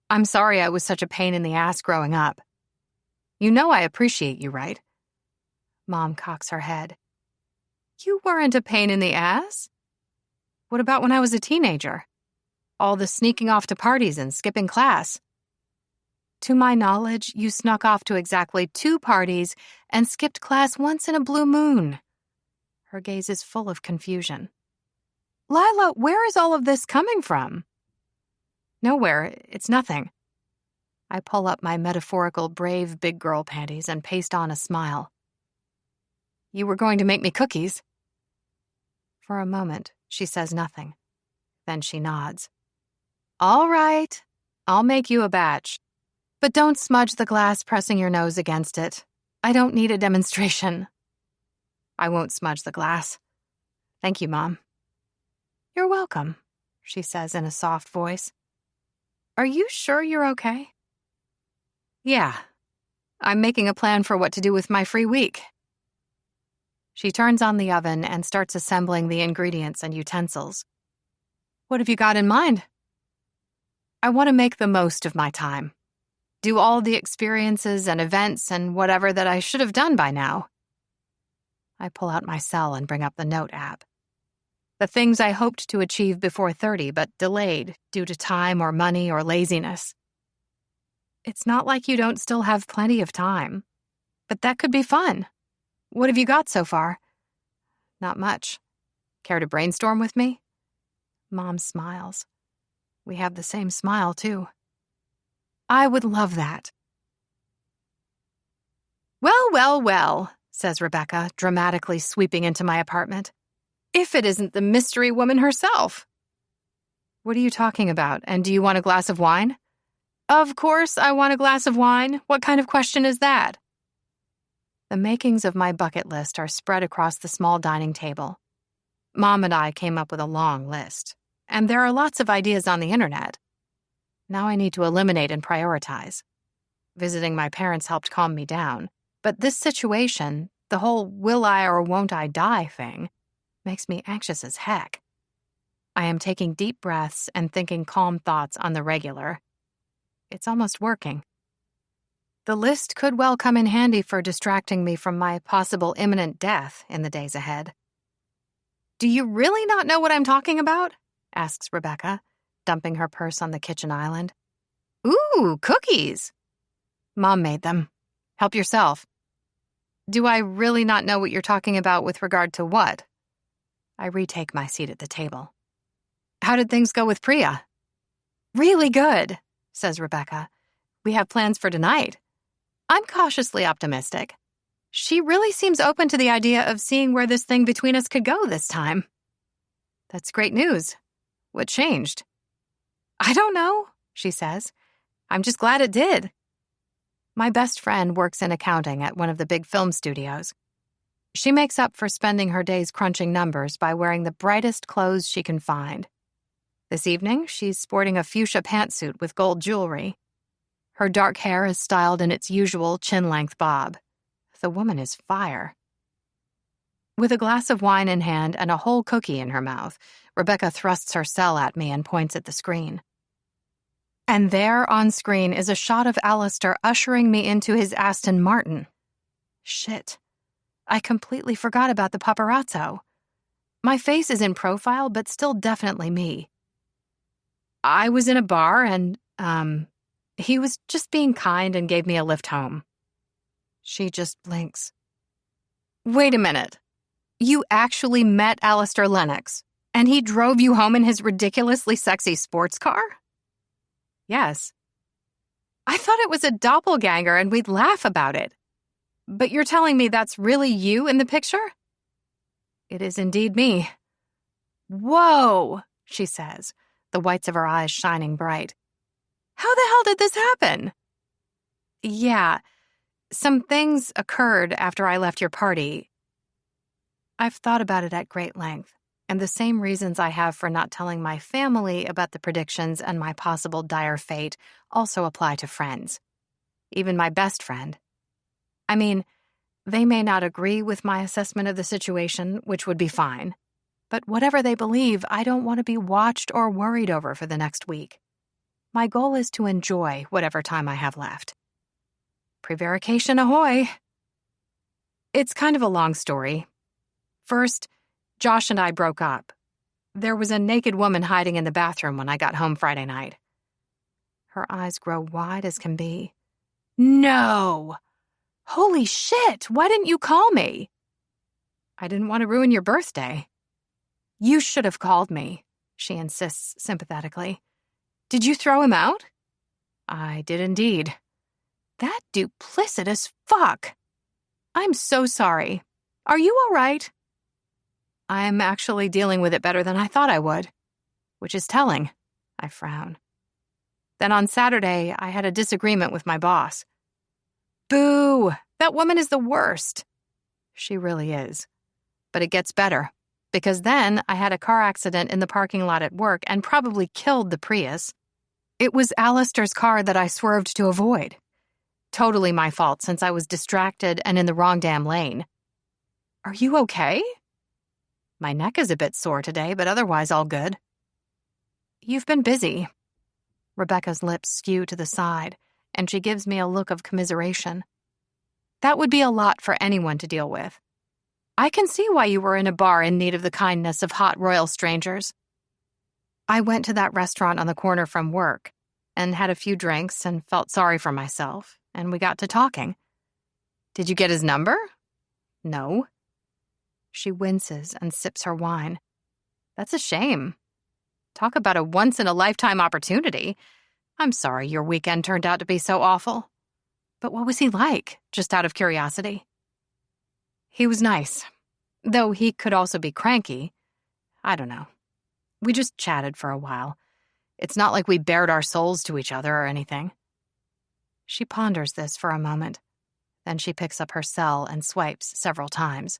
I'm sorry I was such a pain in the ass growing up. You know I appreciate you, right? Mom cocks her head. You weren't a pain in the ass? What about when I was a teenager? All the sneaking off to parties and skipping class. To my knowledge, you snuck off to exactly 2 parties and skipped class once in a blue moon. Her gaze is full of confusion. Lila, where is all of this coming from? Nowhere. It's nothing. I pull up my metaphorical brave big girl panties and paste on a smile. You were going to make me cookies. For a moment, she says nothing. Then she nods. All right, I'll make you a batch. But don't smudge the glass pressing your nose against it. I don't need a demonstration. I won't smudge the glass. Thank you, Mom. You're welcome, she says in a soft voice. Are you sure you're okay? Yeah. I'm making a plan for what to do with my free week. She turns on the oven and starts assembling the ingredients and utensils. What have you got in mind? I want to make the most of my time. Do all the experiences and events and whatever that I should have done by now. I pull out my cell and bring up the note app. The things I hoped to achieve before 30 but delayed due to time or money or laziness. It's not like you don't still have plenty of time, but that could be fun. What have you got so far? Not much. Care to brainstorm with me? Mom smiles. We have the same smile, too. I would love that. Well, well, well, says Rebecca, dramatically sweeping into my apartment. If it isn't the mystery woman herself. What are you talking about? And do you want a glass of wine? Of course I want a glass of wine. What kind of question is that? The makings of my bucket list are spread across the small dining table. Mom and I came up with a long list, and there are lots of ideas on the internet. Now I need to eliminate and prioritize. Visiting my parents helped calm me down, but this situation, the whole will I or won't I die thing, makes me anxious as heck. I am taking deep breaths and thinking calm thoughts on the regular. It's almost working. The list could well come in handy for distracting me from my possible imminent death in the days ahead. Do you really not know what I'm talking about? Asks Rebecca, dumping her purse on the kitchen island. Ooh, cookies! Mom made them. Help yourself. Do I really not know what you're talking about with regard to what? I retake my seat at the table. How did things go with Priya? Really good, says Rebecca. We have plans for tonight. I'm cautiously optimistic. She really seems open to the idea of seeing where this thing between us could go this time. That's great news. What changed? I don't know, she says. I'm just glad it did. My best friend works in accounting at one of the big film studios. She makes up for spending her days crunching numbers by wearing the brightest clothes she can find. This evening, she's sporting a fuchsia pantsuit with gold jewelry. Her dark hair is styled in its usual chin-length bob. The woman is fire. With a glass of wine in hand and a whole cookie in her mouth, Rebecca thrusts her cell at me and points at the screen. And there on screen is a shot of Alistair ushering me into his Aston Martin. Shit. I completely forgot about the paparazzo. My face is in profile, but still definitely me. I was in a bar and, he was just being kind and gave me a lift home. She just blinks. Wait a minute. You actually met Alistair Lennox, and he drove you home in his ridiculously sexy sports car? Yes. I thought it was a doppelganger and we'd laugh about it. But you're telling me that's really you in the picture? It is indeed me. Whoa, she says, the whites of her eyes shining bright. How the hell did this happen? Yeah, some things occurred after I left your party. I've thought about it at great length, and the same reasons I have for not telling my family about the predictions and my possible dire fate also apply to friends. Even my best friend. I mean, they may not agree with my assessment of the situation, which would be fine. But whatever they believe, I don't want to be watched or worried over for the next week. My goal is to enjoy whatever time I have left. Prevarication ahoy! It's kind of a long story. First, Josh and I broke up. There was a naked woman hiding in the bathroom when I got home Friday night. Her eyes grow wide as can be. No! Holy shit, why didn't you call me? I didn't want to ruin your birthday. You should have called me, she insists sympathetically. Did you throw him out? I did indeed. That duplicitous fuck. I'm so sorry. Are you all right? I'm actually dealing with it better than I thought I would, which is telling. I frown. Then on Saturday, I had a disagreement with my boss. Boo! That woman is the worst. She really is. But it gets better, because then I had a car accident in the parking lot at work and probably killed the Prius. It was Alistair's car that I swerved to avoid. Totally my fault since I was distracted and in the wrong damn lane. Are you okay? My neck is a bit sore today, but otherwise all good. You've been busy. Rebecca's lips skew to the side, and she gives me a look of commiseration. That would be a lot for anyone to deal with. I can see why you were in a bar in need of the kindness of hot royal strangers. I went to that restaurant on the corner from work and had a few drinks and felt sorry for myself, and we got to talking. Did you get his number? No. She winces and sips her wine. That's a shame. Talk about a once-in-a-lifetime opportunity. I'm sorry your weekend turned out to be so awful. But what was he like, just out of curiosity? He was nice, though he could also be cranky. I don't know. We just chatted for a while. It's not like we bared our souls to each other or anything. She ponders this for a moment. Then she picks up her cell and swipes several times.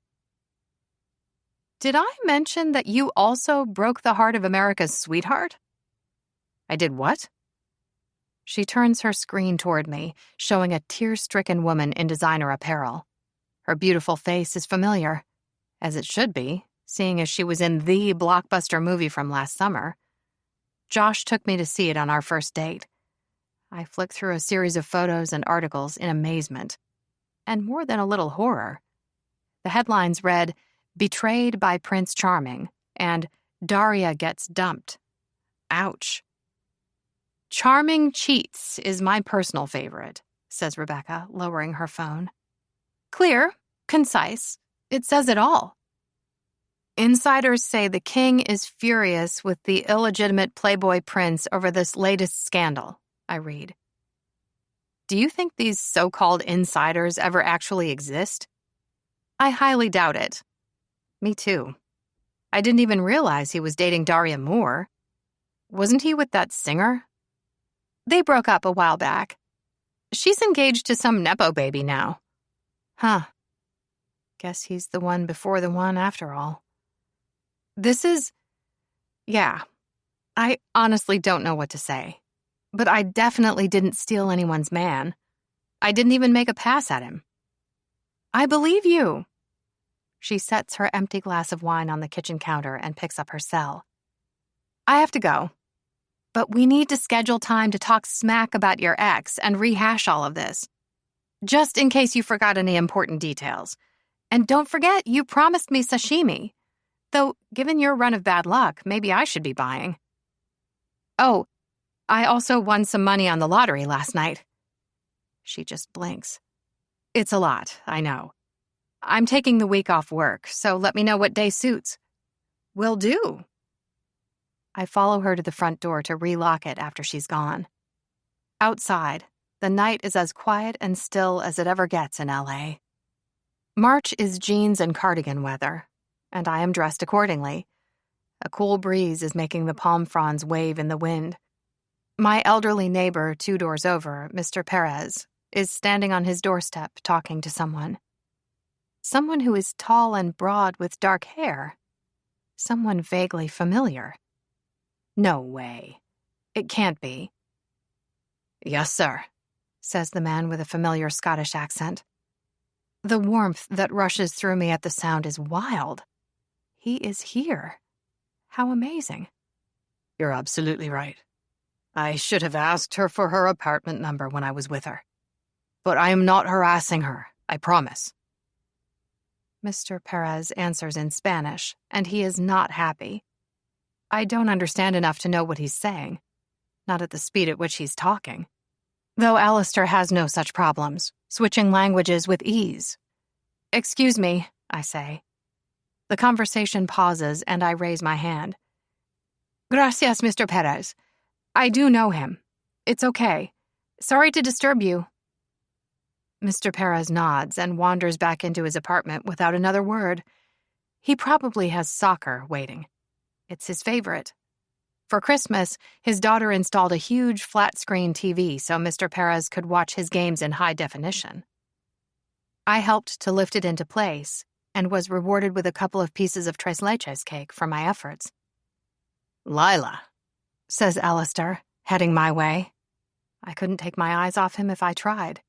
Did I mention that you also broke the heart of America's sweetheart? I did what? She turns her screen toward me, showing a tear-stricken woman in designer apparel. Her beautiful face is familiar, as it should be, seeing as she was in the blockbuster movie from last summer. Josh took me to see it on our first date. I flicked through a series of photos and articles in amazement, and more than a little horror. The headlines read, Betrayed by Prince Charming, and Daria Gets Dumped. Ouch. Charming Cheats is my personal favorite, says Rebecca, lowering her phone. Clear, concise, it says it all. Insiders say the king is furious with the illegitimate Playboy prince over this latest scandal, I read. Do you think these so-called insiders ever actually exist? I highly doubt it. Me too. I didn't even realize he was dating Daria Moore. Wasn't he with that singer? They broke up a while back. She's engaged to some Nepo baby now. Huh. Guess he's the one before the one after all. Yeah. I honestly don't know what to say. But I definitely didn't steal anyone's man. I didn't even make a pass at him. I believe you. She sets her empty glass of wine on the kitchen counter and picks up her cell. I have to go. But we need to schedule time to talk smack about your ex and rehash all of this. just in case you forgot any important details. And don't forget, you promised me sashimi. Though, given your run of bad luck, maybe I should be buying. Oh, I also won some money on the lottery last night. She just blinks. It's a lot, I know. I'm taking the week off work, so let me know what day suits. Will do. I follow her to the front door to relock it after she's gone. Outside, the night is as quiet and still as it ever gets in LA. March is jeans and cardigan weather, and I am dressed accordingly. A cool breeze is making the palm fronds wave in the wind. My elderly neighbor 2 doors over, Mr. Perez, is standing on his doorstep talking to someone. Someone who is tall and broad with dark hair. Someone vaguely familiar. No way. It can't be. Yes, sir, says the man with a familiar Scottish accent. The warmth that rushes through me at the sound is wild. He is here. How amazing. You're absolutely right. I should have asked her for her apartment number when I was with her. But I am not harassing her, I promise. Mr. Perez answers in Spanish, and he is not happy. I don't understand enough to know what he's saying, not at the speed at which he's talking. Though Alistair has no such problems, switching languages with ease. Excuse me, I say. The conversation pauses, and I raise my hand. Gracias, Mr. Perez. I do know him. It's okay. Sorry to disturb you. Mr. Perez nods and wanders back into his apartment without another word. He probably has soccer waiting. It's his favorite. For Christmas, his daughter installed a huge flat-screen TV so Mr. Perez could watch his games in high definition. I helped to lift it into place and was rewarded with a couple of pieces of tres leches cake for my efforts. Lila, says Alistair, heading my way. I couldn't take my eyes off him if I tried.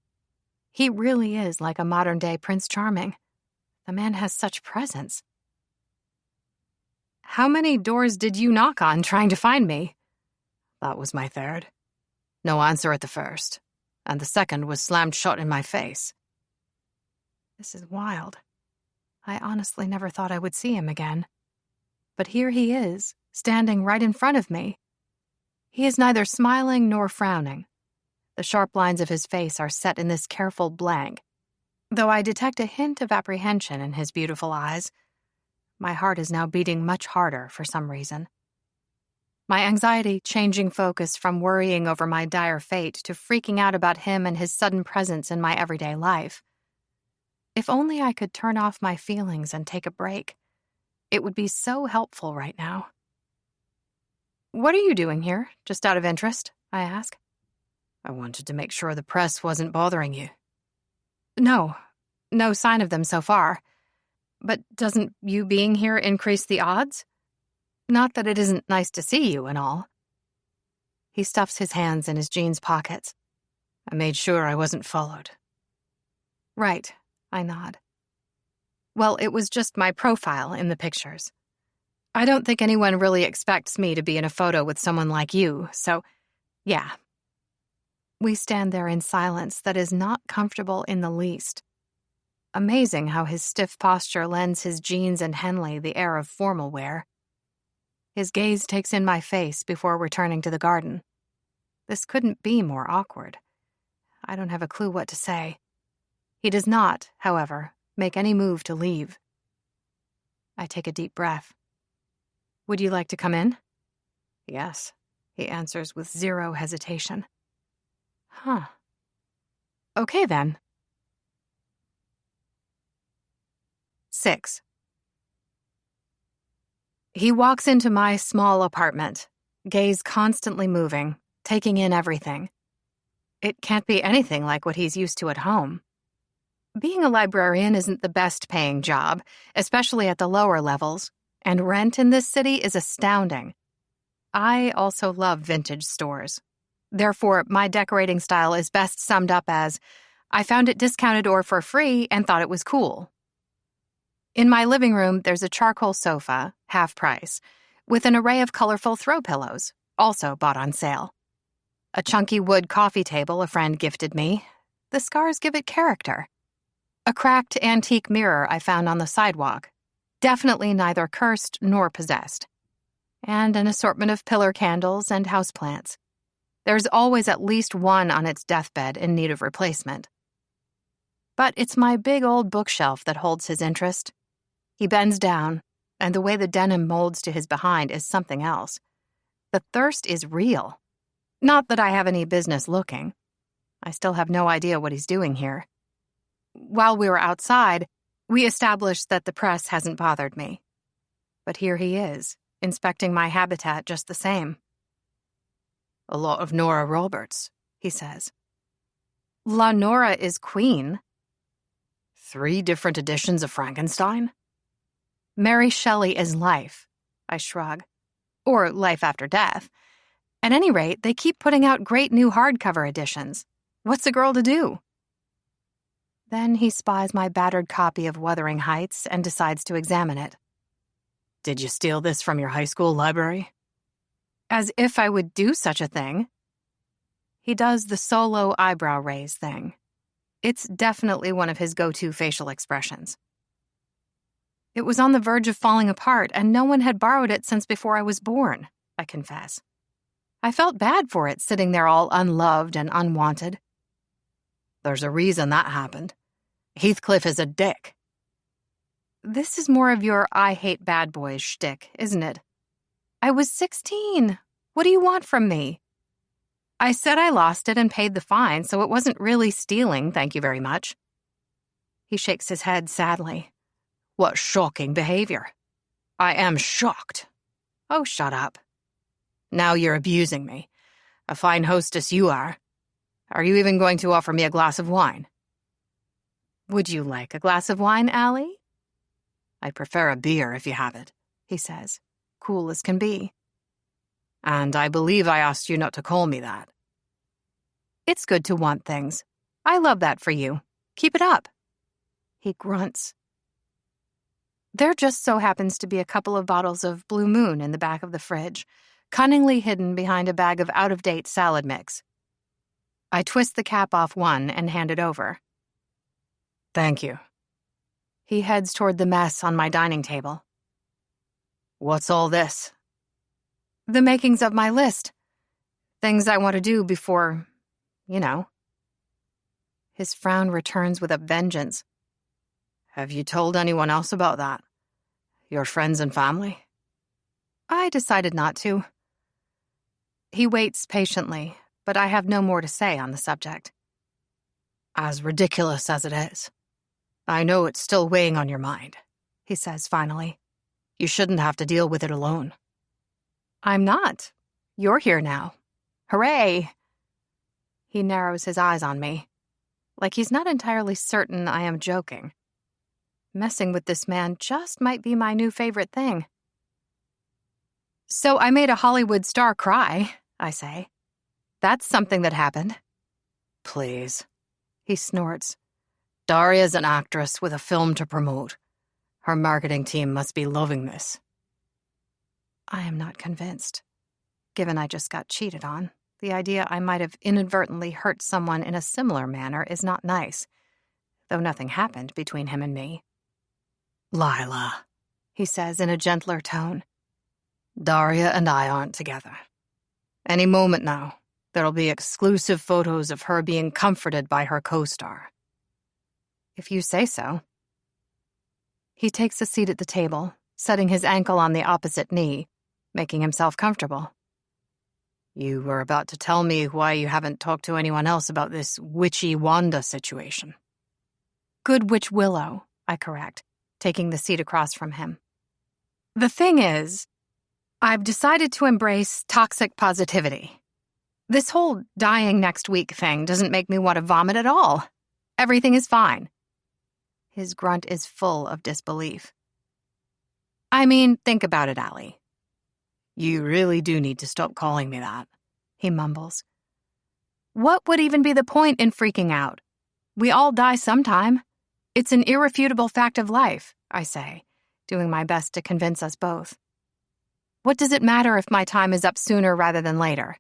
He really is like a modern-day Prince Charming. The man has such presence. How many doors did you knock on trying to find me? That was my third. No answer at the first, and the second was slammed shut in my face. This is wild. I honestly never thought I would see him again. But here he is, standing right in front of me. He is neither smiling nor frowning. The sharp lines of his face are set in this careful blank, though I detect a hint of apprehension in his beautiful eyes. My heart is now beating much harder for some reason. My anxiety changing focus from worrying over my dire fate to freaking out about him and his sudden presence in my everyday life. If only I could turn off my feelings and take a break. It would be so helpful right now. What are you doing here, just out of interest? I ask. I wanted to make sure the press wasn't bothering you. No sign of them so far. But doesn't you being here increase the odds? Not that it isn't nice to see you and all. He stuffs his hands in his jeans pockets. I made sure I wasn't followed. Right, I nod. Well, it was just my profile in the pictures. I don't think anyone really expects me to be in a photo with someone like you, so, yeah. We stand there in silence that is not comfortable in the least. Amazing how his stiff posture lends his jeans and Henley the air of formal wear. His gaze takes in my face before returning to the garden. This couldn't be more awkward. I don't have a clue what to say. He does not, however, make any move to leave. I take a deep breath. Would you like to come in? Yes, he answers with zero hesitation. Huh. Okay then. 6. He walks into my small apartment, gaze constantly moving, taking in everything. It can't be anything like what he's used to at home. Being a librarian isn't the best-paying job, especially at the lower levels, and rent in this city is astounding. I also love vintage stores. Therefore, my decorating style is best summed up as, I found it discounted or for free and thought it was cool. In my living room, there's a charcoal sofa, half price, with an array of colorful throw pillows, also bought on sale. A chunky wood coffee table a friend gifted me. The scars give it character. A cracked antique mirror I found on the sidewalk. Definitely neither cursed nor possessed. And an assortment of pillar candles and houseplants. There's always at least one on its deathbed in need of replacement. But it's my big old bookshelf that holds his interest. He bends down, and the way the denim molds to his behind is something else. The thirst is real. Not that I have any business looking. I still have no idea what he's doing here. While we were outside, we established that the press hasn't bothered me. But here he is, inspecting my habitat just the same. A lot of Nora Roberts, he says. La Nora is queen. 3 different editions of Frankenstein? Mary Shelley is life, I shrug. Or life after death. At any rate, they keep putting out great new hardcover editions. What's a girl to do? Then he spies my battered copy of Wuthering Heights and decides to examine it. Did you steal this from your high school library? As if I would do such a thing. He does the solo eyebrow raise thing. It's definitely one of his go-to facial expressions. It was on the verge of falling apart, and no one had borrowed it since before I was born, I confess. I felt bad for it, sitting there all unloved and unwanted. There's a reason that happened. Heathcliff is a dick. This is more of your I hate bad boys shtick, isn't it? I was 16. What do you want from me? I said I lost it and paid the fine, so it wasn't really stealing, thank you very much. He shakes his head sadly. What shocking behavior. I am shocked. Oh, shut up. Now you're abusing me. A fine hostess you are. Are you even going to offer me a glass of wine? Would you like a glass of wine, Allie? I'd prefer a beer if you have it, he says, cool as can be. And I believe I asked you not to call me that. It's good to want things. I love that for you. Keep it up. He grunts. There just so happens to be a couple of bottles of Blue Moon in the back of the fridge, cunningly hidden behind a bag of out-of-date salad mix. I twist the cap off one and hand it over. Thank you. He heads toward the mess on my dining table. What's all this? The makings of my list. Things I want to do before, you know. His frown returns with a vengeance. Have you told anyone else about that? Your friends and family? I decided not to. He waits patiently, but I have no more to say on the subject. As ridiculous as it is, I know it's still weighing on your mind, he says finally. You shouldn't have to deal with it alone. I'm not. You're here now. Hooray! He narrows his eyes on me, like he's not entirely certain I am joking. Messing with this man just might be my new favorite thing. So I made a Hollywood star cry, I say. That's something that happened. Please, he snorts. Daria's an actress with a film to promote. Her marketing team must be loving this. I am not convinced. Given I just got cheated on, the idea I might have inadvertently hurt someone in a similar manner is not nice, though nothing happened between him and me. Lila, he says in a gentler tone. Daria and I aren't together. Any moment now, there'll be exclusive photos of her being comforted by her co-star. If you say so. He takes a seat at the table, setting his ankle on the opposite knee, making himself comfortable. You were about to tell me why you haven't talked to anyone else about this witchy Wanda situation. Good witch Willow, I correct, taking the seat across from him. The thing is, I've decided to embrace toxic positivity. This whole dying next week thing doesn't make me want to vomit at all. Everything is fine. His grunt is full of disbelief. I mean, think about it, Allie. You really do need to stop calling me that, he mumbles. What would even be the point in freaking out? We all die sometime. It's an irrefutable fact of life, I say, doing my best to convince us both. What does it matter if my time is up sooner rather than later?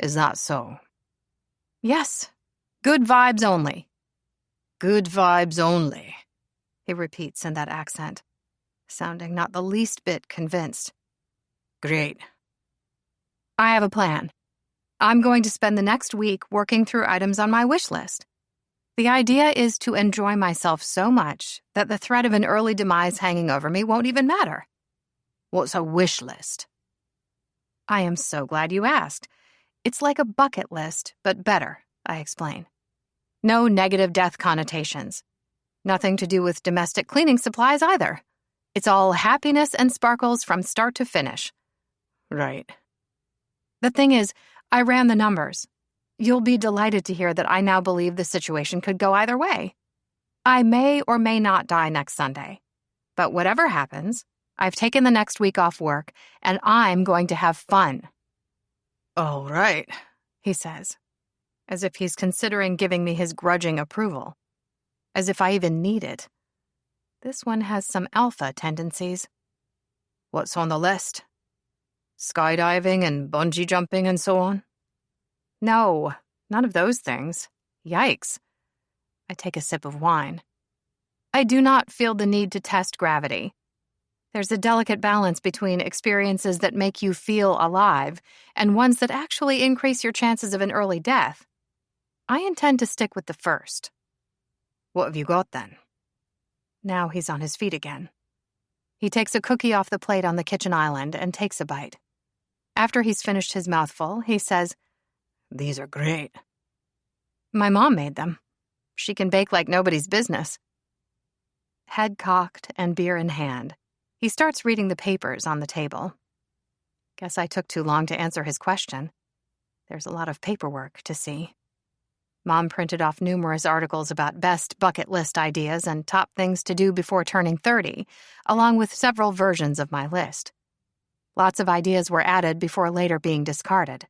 Is that so? Yes. Good vibes only. Good vibes only, he repeats in that accent, sounding not the least bit convinced. Great. I have a plan. I'm going to spend the next week working through items on my wish list. The idea is to enjoy myself so much that the threat of an early demise hanging over me won't even matter. What's a wish list? I am so glad you asked. It's like a bucket list, but better, I explain. No negative death connotations. Nothing to do with domestic cleaning supplies either. It's all happiness and sparkles from start to finish. Right. The thing is, I ran the numbers. You'll be delighted to hear that I now believe the situation could go either way. I may or may not die next Sunday. But whatever happens, I've taken the next week off work, and I'm going to have fun. All right, he says, as if he's considering giving me his grudging approval. As if I even need it. This one has some alpha tendencies. What's on the list? Skydiving and bungee jumping and so on? No, none of those things. Yikes. I take a sip of wine. I do not feel the need to test gravity. There's a delicate balance between experiences that make you feel alive and ones that actually increase your chances of an early death. I intend to stick with the first. What have you got then? Now he's on his feet again. He takes a cookie off the plate on the kitchen island and takes a bite. After he's finished his mouthful, he says, These are great. My mom made them. She can bake like nobody's business. Head cocked and beer in hand, he starts reading the papers on the table. Guess I took too long to answer his question. There's a lot of paperwork to see. Mom printed off numerous articles about best bucket list ideas and top things to do before turning 30, along with several versions of my list. Lots of ideas were added before later being discarded.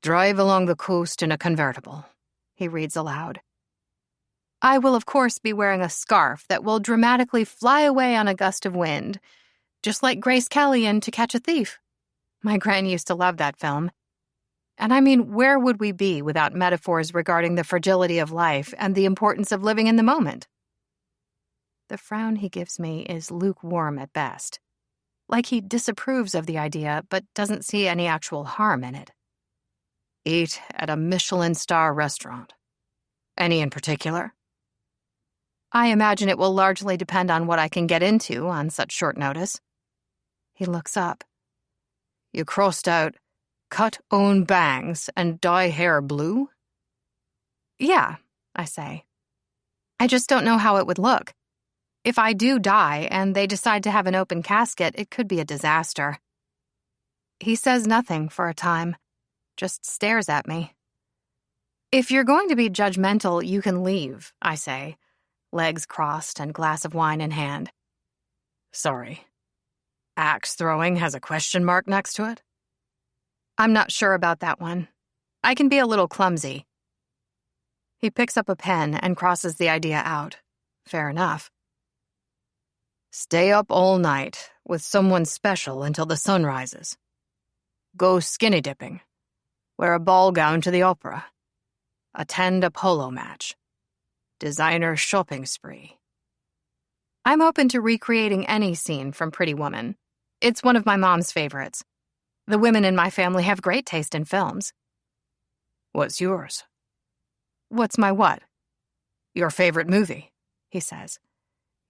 Drive along the coast in a convertible, he reads aloud. I will, of course, be wearing a scarf that will dramatically fly away on a gust of wind, just like Grace Kelly in To Catch a Thief. My gran used to love that film. And I mean, where would we be without metaphors regarding the fragility of life and the importance of living in the moment? The frown he gives me is lukewarm at best. Like he disapproves of the idea, but doesn't see any actual harm in it. Eat at a Michelin star restaurant. Any in particular? I imagine it will largely depend on what I can get into on such short notice. He looks up. You crossed out cut own bangs and dye hair blue? Yeah, I say. I just don't know how it would look. If I do die and they decide to have an open casket, it could be a disaster. He says nothing for a time, just stares at me. If you're going to be judgmental, you can leave, I say, legs crossed and glass of wine in hand. Sorry. Axe throwing has a question mark next to it? I'm not sure about that one. I can be a little clumsy. He picks up a pen and crosses the idea out. Fair enough. Stay up all night with someone special until the sun rises. Go skinny dipping. Wear a ball gown to the opera. Attend a polo match. Designer shopping spree. I'm open to recreating any scene from Pretty Woman. It's one of my mom's favorites. The women in my family have great taste in films. What's yours? What's my what? Your favorite movie, he says.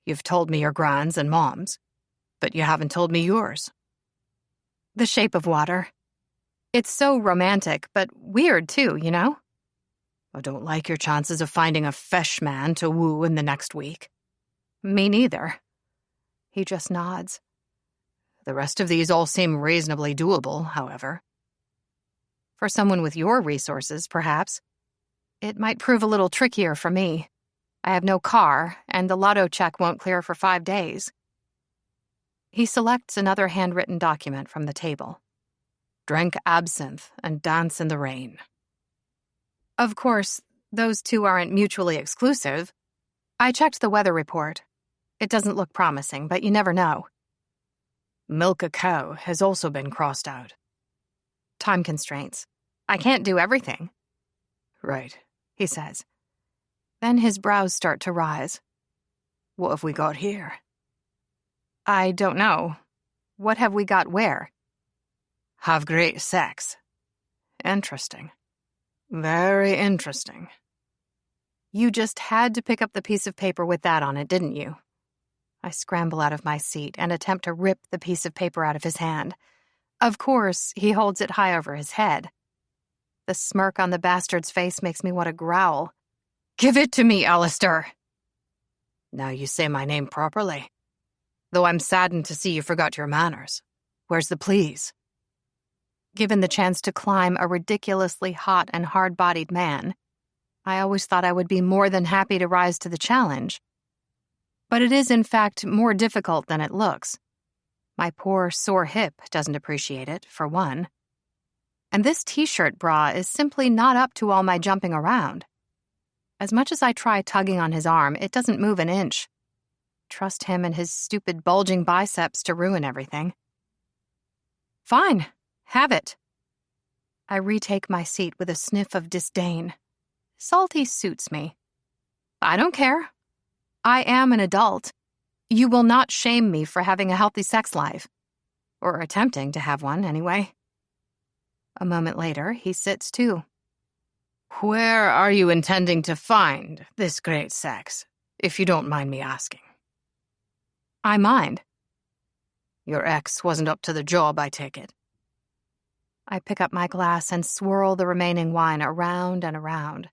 You've told me your gran's and mom's, but you haven't told me yours. The Shape of Water. It's so romantic, but weird too, you know? I don't like your chances of finding a fesh man to woo in the next week. Me neither. He just nods. The rest of these all seem reasonably doable, however. For someone with your resources, perhaps. It might prove a little trickier for me. I have no car, and the lotto check won't clear for 5 days. He selects another handwritten document from the table. Drink absinthe and dance in the rain. Of course, those two aren't mutually exclusive. I checked the weather report. It doesn't look promising, but you never know. Milk a cow has also been crossed out. Time constraints. I can't do everything. Right. he says. Then his brows start to rise. What have we got here? I don't know. What have we got where? Have great sex. Interesting. Very interesting. You just had to pick up the piece of paper with that on it, didn't you? I scramble out of my seat and attempt to rip the piece of paper out of his hand. Of course, he holds it high over his head. The smirk on the bastard's face makes me want to growl. Give it to me, Alistair! Now you say my name properly. Though I'm saddened to see you forgot your manners. Where's the please? Given the chance to climb a ridiculously hot and hard-bodied man, I always thought I would be more than happy to rise to the challenge. But it is, in fact, more difficult than it looks. My poor, sore hip doesn't appreciate it, for one. And this t-shirt bra is simply not up to all my jumping around. As much as I try tugging on his arm, it doesn't move an inch. Trust him and his stupid bulging biceps to ruin everything. Fine, have it. I retake my seat with a sniff of disdain. Salty suits me. I don't care. I am an adult. You will not shame me for having a healthy sex life. Or attempting to have one, anyway. A moment later, he sits too. Where are you intending to find this great sex, if you don't mind me asking? I mind. Your ex wasn't up to the job, I take it. I pick up my glass and swirl the remaining wine around and around.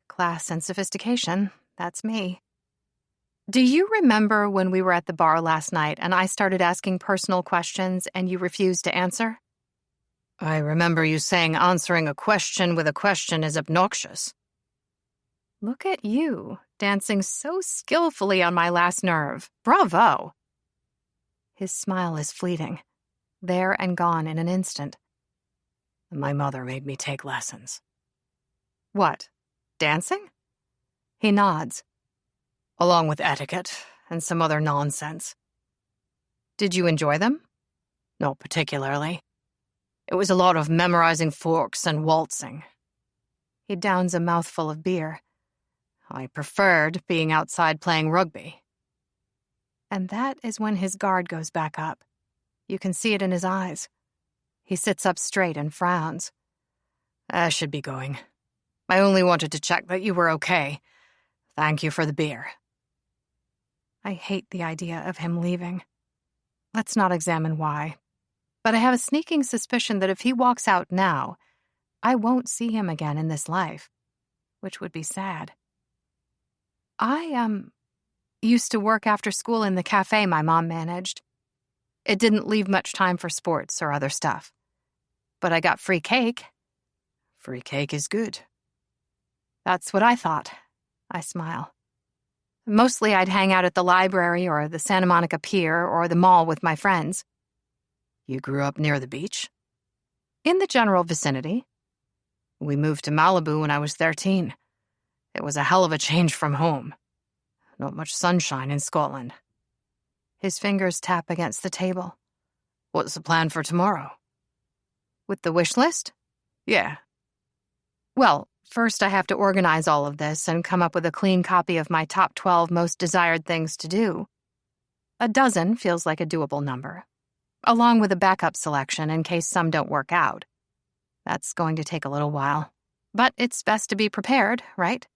Class and sophistication, that's me. Do you remember when we were at the bar last night and I started asking personal questions and you refused to answer? I remember you saying answering a question with a question is obnoxious. Look at you, dancing so skillfully on my last nerve. Bravo! His smile is fleeting, there and gone in an instant. My mother made me take lessons. What, dancing? He nods. Along with etiquette and some other nonsense. Did you enjoy them? Not particularly. It was a lot of memorizing forks and waltzing. He downs a mouthful of beer. I preferred being outside playing rugby. And that is when his guard goes back up. You can see it in his eyes. He sits up straight and frowns. I should be going. I only wanted to check that you were okay. Thank you for the beer. I hate the idea of him leaving. Let's not examine why. But I have a sneaking suspicion that if he walks out now, I won't see him again in this life, which would be sad. I, used to work after school in the cafe my mom managed. It didn't leave much time for sports or other stuff. But I got free cake. Free cake is good. That's what I thought. I smile. Mostly I'd hang out at the library or the Santa Monica Pier or the mall with my friends. You grew up near the beach? In the general vicinity. We moved to Malibu when I was 13. It was a hell of a change from home. Not much sunshine in Scotland. His fingers tap against the table. What's the plan for tomorrow? With the wish list? Yeah. Well, first I have to organize all of this and come up with a clean copy of my top 12 most desired things to do. A dozen feels like a doable number, along with a backup selection in case some don't work out. That's going to take a little while, but it's best to be prepared, right?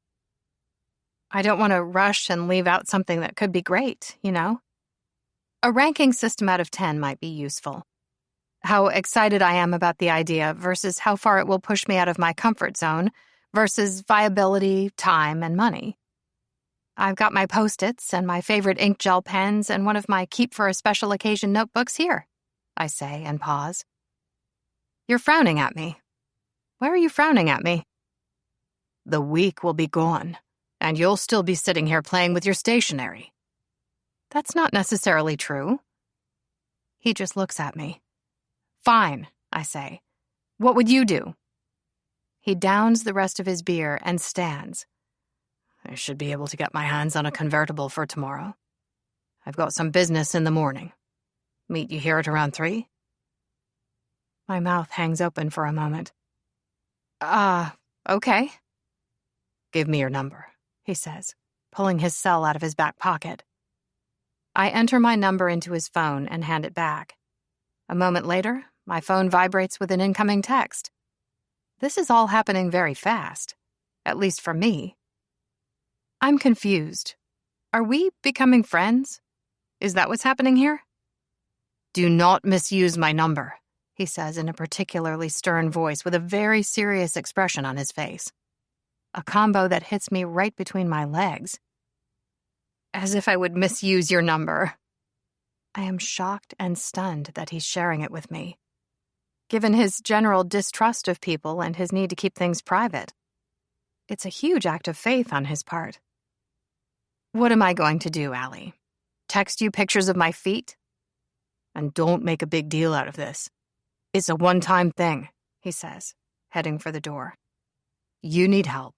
I don't want to rush and leave out something that could be great, you know? A ranking system out of 10 might be useful. How excited I am about the idea versus how far it will push me out of my comfort zone versus viability, time, and money. I've got my Post-its and my favorite ink gel pens and one of my keep for a special occasion notebooks here, I say and pause. You're frowning at me. Why are you frowning at me? The week will be gone, and you'll still be sitting here playing with your stationery. That's not necessarily true. He just looks at me. Fine, I say. What would you do? He downs the rest of his beer and stands. I should be able to get my hands on a convertible for tomorrow. I've got some business in the morning. Meet you here at around 3? My mouth hangs open for a moment. Okay. Give me your number, he says, pulling his cell out of his back pocket. I enter my number into his phone and hand it back. A moment later, my phone vibrates with an incoming text. This is all happening very fast, at least for me. I'm confused. Are we becoming friends? Is that what's happening here? Do not misuse my number, he says in a particularly stern voice with a very serious expression on his face. A combo that hits me right between my legs. As if I would misuse your number. I am shocked and stunned that he's sharing it with me, given his general distrust of people and his need to keep things private. It's a huge act of faith on his part. What am I going to do, Allie? Text you pictures of my feet? And don't make a big deal out of this. It's a one-time thing, he says, heading for the door. You need help.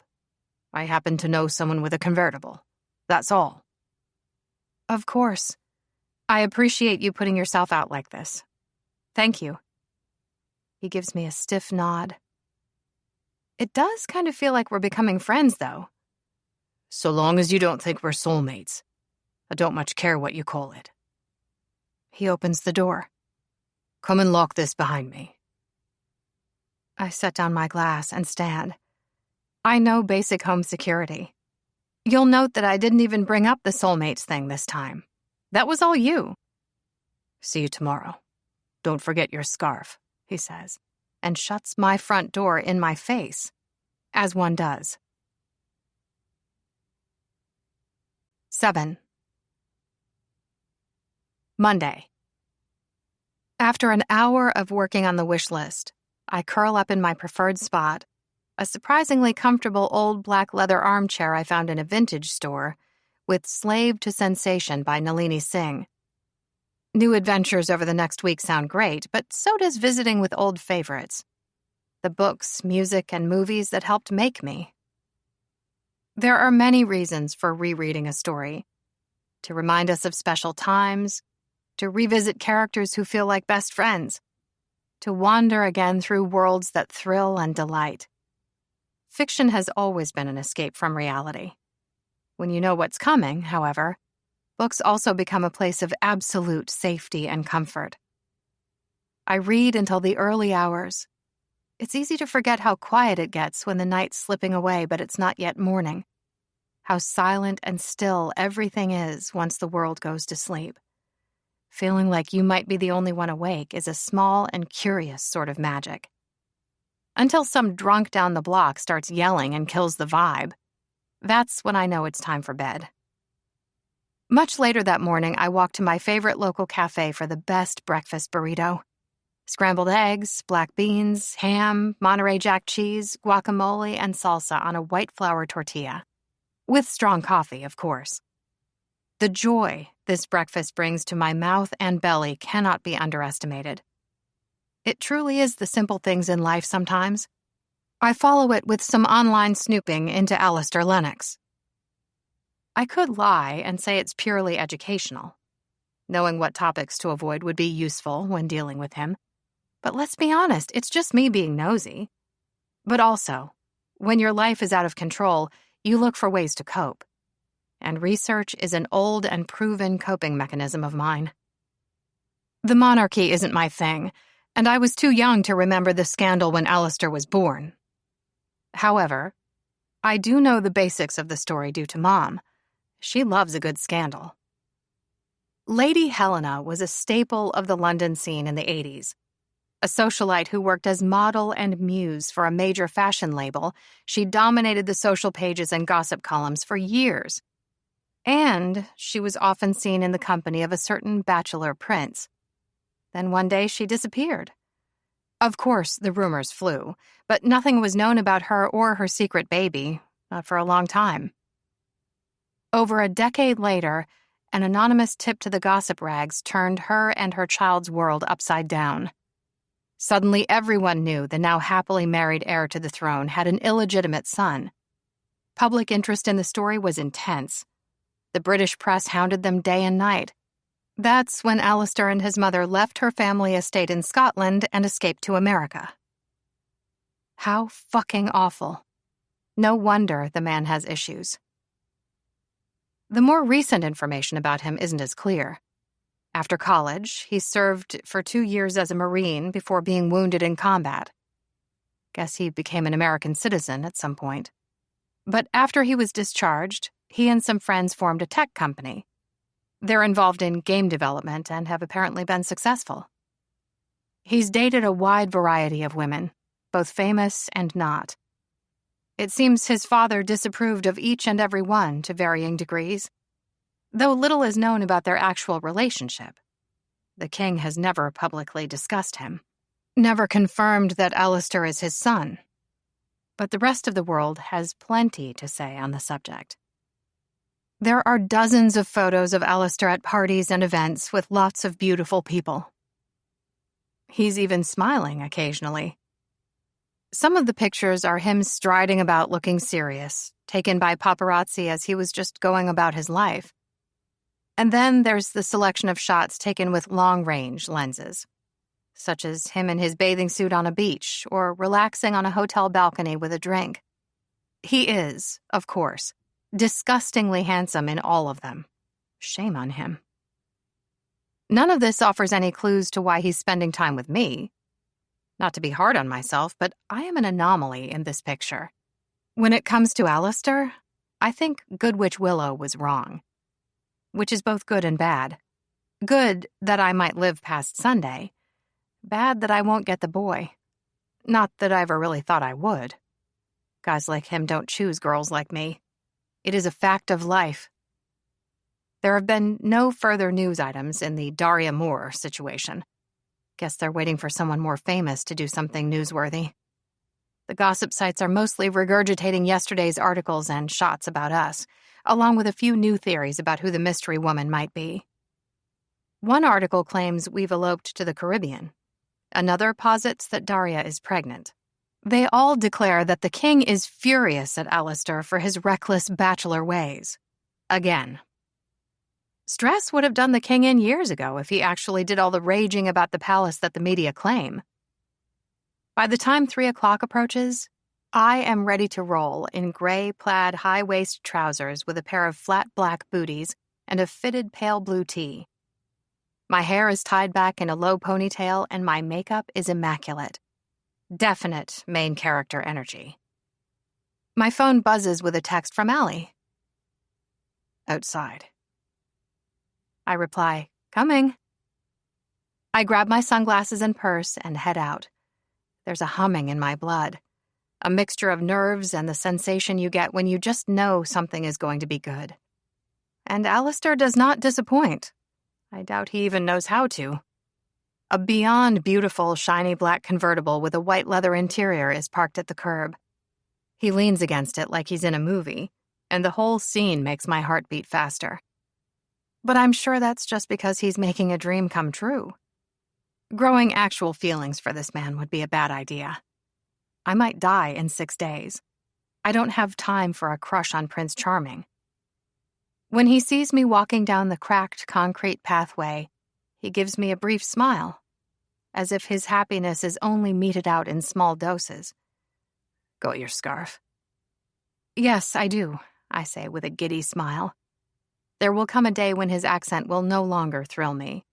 I happen to know someone with a convertible. That's all. Of course. I appreciate you putting yourself out like this. Thank you. He gives me a stiff nod. It does kind of feel like we're becoming friends, though. So long as you don't think we're soulmates. I don't much care what you call it. He opens the door. Come and lock this behind me. I set down my glass and stand. I know basic home security. You'll note that I didn't even bring up the soulmates thing this time. That was all you. See you tomorrow. Don't forget your scarf, he says, and shuts my front door in my face, as one does. 7. Monday. After an hour of working on the wish list, I curl up in my preferred spot, a surprisingly comfortable old black leather armchair I found in a vintage store, with Slave to Sensation by Nalini Singh. New adventures over the next week sound great, but so does visiting with old favorites. The books, music, and movies that helped make me. There are many reasons for rereading a story. To remind us of special times, to revisit characters who feel like best friends, to wander again through worlds that thrill and delight. Fiction has always been an escape from reality. When you know what's coming, however, books also become a place of absolute safety and comfort. I read until the early hours. It's easy to forget how quiet it gets when the night's slipping away but it's not yet morning. How silent and still everything is once the world goes to sleep. Feeling like you might be the only one awake is a small and curious sort of magic. Until some drunk down the block starts yelling and kills the vibe. That's when I know it's time for bed. Much later that morning, I walked to my favorite local cafe for the best breakfast burrito. Scrambled eggs, black beans, ham, Monterey Jack cheese, guacamole, and salsa on a white flour tortilla. With strong coffee, of course. The joy this breakfast brings to my mouth and belly cannot be underestimated. It truly is the simple things in life sometimes. I follow it with some online snooping into Alistair Lennox. I could lie and say it's purely educational. Knowing what topics to avoid would be useful when dealing with him. But let's be honest, it's just me being nosy. But also, when your life is out of control, you look for ways to cope. And research is an old and proven coping mechanism of mine. The monarchy isn't my thing, and I was too young to remember the scandal when Alistair was born. However, I do know the basics of the story due to Mom. She loves a good scandal. Lady Helena was a staple of the London scene in the 80s. A socialite who worked as model and muse for a major fashion label, she dominated the social pages and gossip columns for years. And she was often seen in the company of a certain bachelor prince. Then one day she disappeared. Of course, the rumors flew, but nothing was known about her or her secret baby, not for a long time. Over a decade later, an anonymous tip to the gossip rags turned her and her child's world upside down. Suddenly, everyone knew the now happily married heir to the throne had an illegitimate son. Public interest in the story was intense. The British press hounded them day and night. That's when Alistair and his mother left her family estate in Scotland and escaped to America. How fucking awful. No wonder the man has issues. The more recent information about him isn't as clear. After college, he served for 2 years as a Marine before being wounded in combat. Guess he became an American citizen at some point. But after he was discharged, he and some friends formed a tech company. They're involved in game development and have apparently been successful. He's dated a wide variety of women, both famous and not. It seems his father disapproved of each and every one to varying degrees, though little is known about their actual relationship. The king has never publicly discussed him, never confirmed that Alistair is his son. But the rest of the world has plenty to say on the subject. There are dozens of photos of Alistair at parties and events with lots of beautiful people. He's even smiling occasionally. Some of the pictures are him striding about looking serious, taken by paparazzi as he was just going about his life. And then there's the selection of shots taken with long-range lenses, such as him in his bathing suit on a beach or relaxing on a hotel balcony with a drink. He is, of course, disgustingly handsome in all of them. Shame on him. None of this offers any clues to why he's spending time with me. Not to be hard on myself, but I am an anomaly in this picture. When it comes to Alistair, I think Good Witch Willow was wrong. Which is both good and bad. Good that I might live past Sunday. Bad that I won't get the boy. Not that I ever really thought I would. Guys like him don't choose girls like me. It is a fact of life. There have been no further news items in the Daria Moore situation. Guess they're waiting for someone more famous to do something newsworthy. The gossip sites are mostly regurgitating yesterday's articles and shots about us, along with a few new theories about who the mystery woman might be. One article claims we've eloped to the Caribbean. Another posits that Daria is pregnant. They all declare that the king is furious at Alistair for his reckless bachelor ways. Again. Stress would have done the king in years ago if he actually did all the raging about the palace that the media claim. By the time 3 o'clock approaches, I am ready to roll in gray plaid high-waist trousers with a pair of flat black booties and a fitted pale blue tee. My hair is tied back in a low ponytail and my makeup is immaculate. Definite main character energy. My phone buzzes with a text from Allie. Outside. I reply, coming. I grab my sunglasses and purse and head out. There's a humming in my blood, a mixture of nerves and the sensation you get when you just know something is going to be good. And Alistair does not disappoint. I doubt he even knows how to. A beyond beautiful, shiny black convertible with a white leather interior is parked at the curb. He leans against it like he's in a movie, and the whole scene makes my heart beat faster. But I'm sure that's just because he's making a dream come true. Growing actual feelings for this man would be a bad idea. I might die in 6 days. I don't have time for a crush on Prince Charming. When he sees me walking down the cracked concrete pathway, he gives me a brief smile, as if his happiness is only meted out in small doses. Got your scarf? Yes, I do, I say with a giddy smile. There will come a day when his accent will no longer thrill me,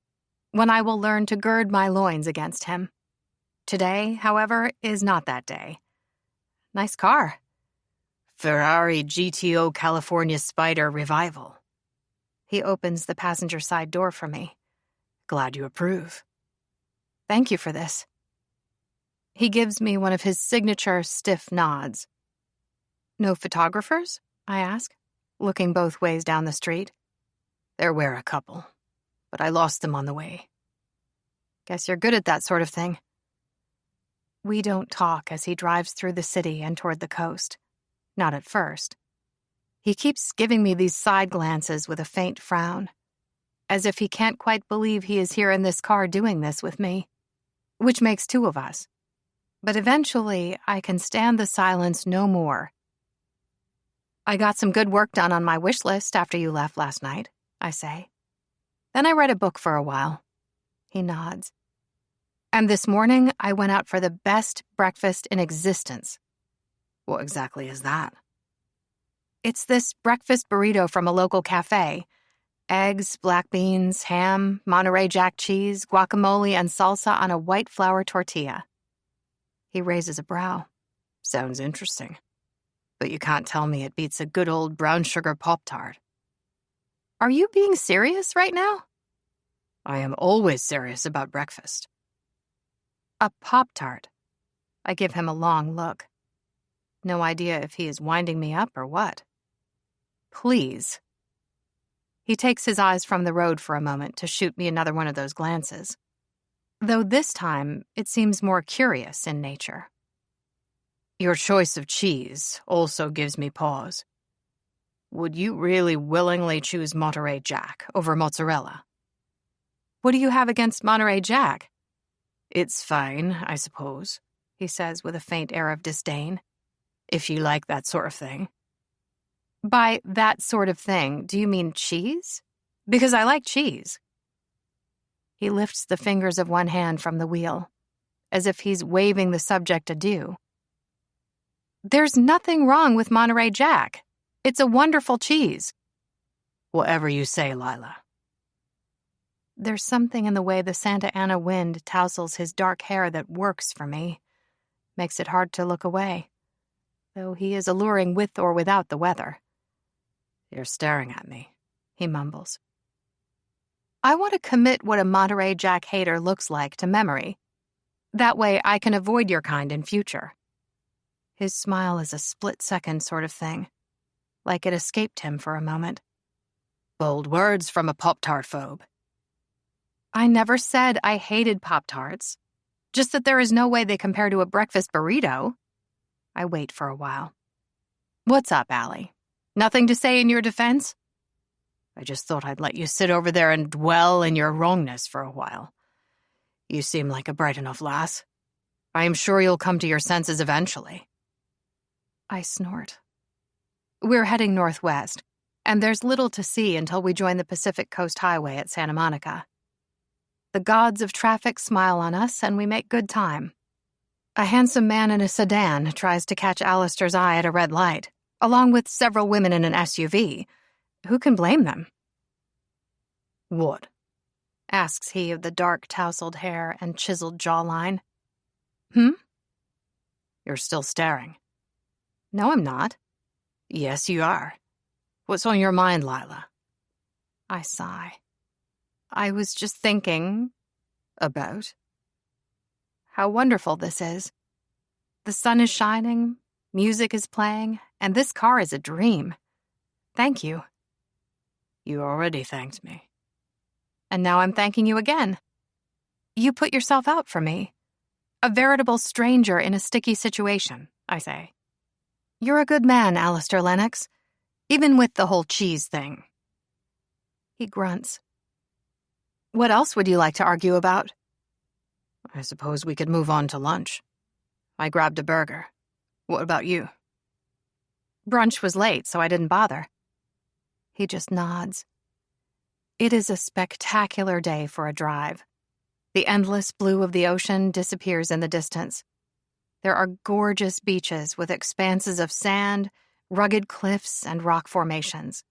when I will learn to gird my loins against him. Today, however, is not that day. Nice car. Ferrari GTO California Spider Revival. He opens the passenger side door for me. Glad you approve. Thank you for this. He gives me one of his signature stiff nods. No photographers? I ask, looking both ways down the street. There were a couple, but I lost them on the way. Guess you're good at that sort of thing. We don't talk as he drives through the city and toward the coast. Not at first. He keeps giving me these side glances with a faint frown, as if he can't quite believe he is here in this car doing this with me, which makes 2 of us. But eventually, I can stand the silence no more. I got some good work done on my wish list after you left last night, I say. Then I read a book for a while. He nods. And this morning, I went out for the best breakfast in existence. What exactly is that? It's this breakfast burrito from a local cafe. Eggs, black beans, ham, Monterey Jack cheese, guacamole, and salsa on a white flour tortilla. He raises a brow. Sounds interesting. But you can't tell me it beats a good old brown sugar Pop-Tart. Are you being serious right now? I am always serious about breakfast. A Pop-Tart. I give him a long look. No idea if he is winding me up or what. Please. He takes his eyes from the road for a moment to shoot me another one of those glances. Though this time, it seems more curious in nature. Your choice of cheese also gives me pause. Would you really willingly choose Monterey Jack over mozzarella? What do you have against Monterey Jack? It's fine, I suppose, he says with a faint air of disdain. If you like that sort of thing. By that sort of thing, do you mean cheese? Because I like cheese. He lifts the fingers of one hand from the wheel, as if he's waving the subject adieu. There's nothing wrong with Monterey Jack. It's a wonderful cheese. Whatever you say, Lila. There's something in the way the Santa Ana wind tousles his dark hair that works for me. Makes it hard to look away. Though he is alluring with or without the weather. You're staring at me, he mumbles. I want to commit what a Monterey Jack hater looks like to memory. That way I can avoid your kind in future. His smile is a split-second sort of thing, like it escaped him for a moment. Bold words from a Pop-Tart phobe. I never said I hated Pop-Tarts, just that there is no way they compare to a breakfast burrito. I wait for a while. What's up, Allie? Nothing to say in your defense? I just thought I'd let you sit over there and dwell in your wrongness for a while. You seem like a bright enough lass. I am sure you'll come to your senses eventually. I snort. We're heading northwest, and there's little to see until we join the Pacific Coast Highway at Santa Monica. The gods of traffic smile on us, and we make good time. A handsome man in a sedan tries to catch Alistair's eye at a red light, along with several women in an SUV. Who can blame them? What? Asks he of the dark tousled hair and chiseled jawline. You're still staring. No, I'm not. Yes, you are. What's on your mind, Lila? I sigh. I was just thinking... About? How wonderful this is. The sun is shining, music is playing, and this car is a dream. Thank you. You already thanked me. And now I'm thanking you again. You put yourself out for me. A veritable stranger in a sticky situation, I say. You're a good man, Alistair Lennox, even with the whole cheese thing. He grunts. What else would you like to argue about? I suppose we could move on to lunch. I grabbed a burger. What about you? Brunch was late, so I didn't bother. He just nods. It is a spectacular day for a drive. The endless blue of the ocean disappears in the distance. There are gorgeous beaches with expanses of sand, rugged cliffs, and rock formations.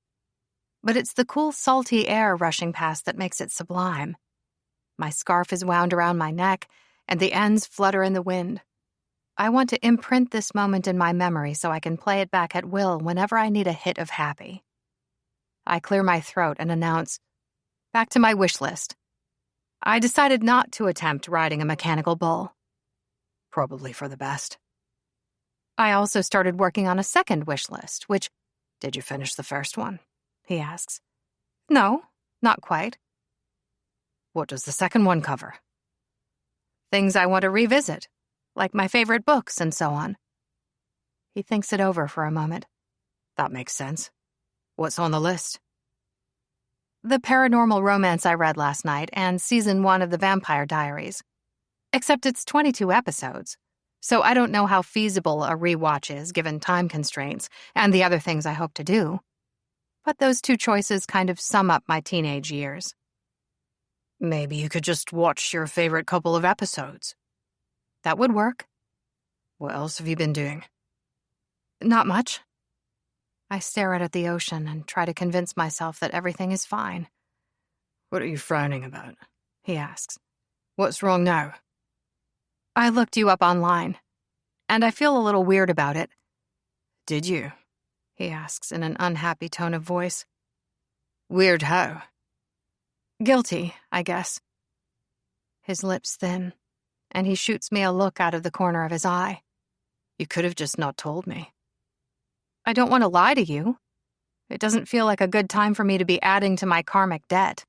But it's the cool, salty air rushing past that makes it sublime. My scarf is wound around my neck, and the ends flutter in the wind. I want to imprint this moment in my memory so I can play it back at will whenever I need a hit of happy. I clear my throat and announce, back to my wish list. I decided not to attempt riding a mechanical bull. Probably for the best. I also started working on a second wish list, which... Did you finish the first one? He asks. No, not quite. What does the second one cover? Things I want to revisit, like my favorite books and so on. He thinks it over for a moment. That makes sense. What's on the list? The paranormal romance I read last night and season 1 of The Vampire Diaries. Except it's 22 episodes, so I don't know how feasible a rewatch is given time constraints and the other things I hope to do. But those two choices kind of sum up my teenage years. Maybe you could just watch your favorite couple of episodes. That would work. What else have you been doing? Not much. I stare out at the ocean and try to convince myself that everything is fine. What are you frowning about? He asks. What's wrong now? I looked you up online, and I feel a little weird about it. Did you? He asks in an unhappy tone of voice. Weird how? Guilty, I guess. His lips thin, and he shoots me a look out of the corner of his eye. You could have just not told me. I don't want to lie to you. It doesn't feel like a good time for me to be adding to my karmic debt.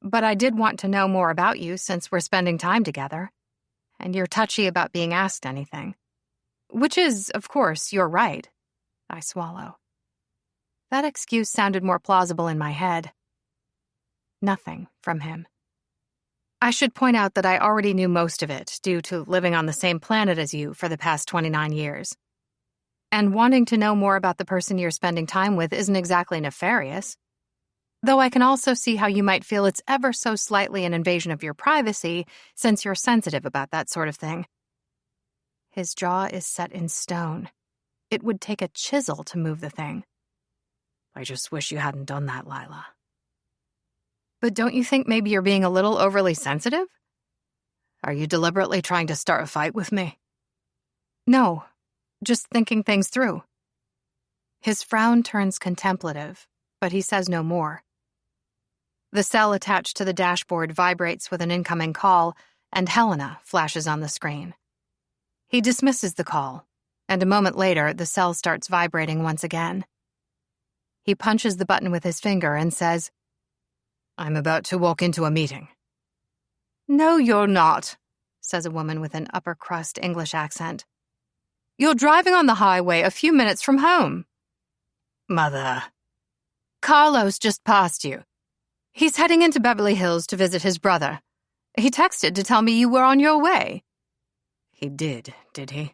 But I did want to know more about you since we're spending time together, and you're touchy about being asked anything. Which is, of course, your right. I swallow. That excuse sounded more plausible in my head. Nothing from him. I should point out that I already knew most of it due to living on the same planet as you for the past 29 years. And wanting to know more about the person you're spending time with isn't exactly nefarious. Though I can also see how you might feel it's ever so slightly an invasion of your privacy since you're sensitive about that sort of thing. His jaw is set in stone. It would take a chisel to move the thing. I just wish you hadn't done that, Lila. But don't you think maybe you're being a little overly sensitive? Are you deliberately trying to start a fight with me? No, just thinking things through. His frown turns contemplative, but he says no more. The cell attached to the dashboard vibrates with an incoming call, and Helena flashes on the screen. He dismisses the call, and a moment later, the cell starts vibrating once again. He punches the button with his finger and says, I'm about to walk into a meeting. No, you're not, says a woman with an upper-crust English accent. You're driving on the highway a few minutes from home. Mother. Carlos just passed you. He's heading into Beverly Hills to visit his brother. He texted to tell me you were on your way. He did he?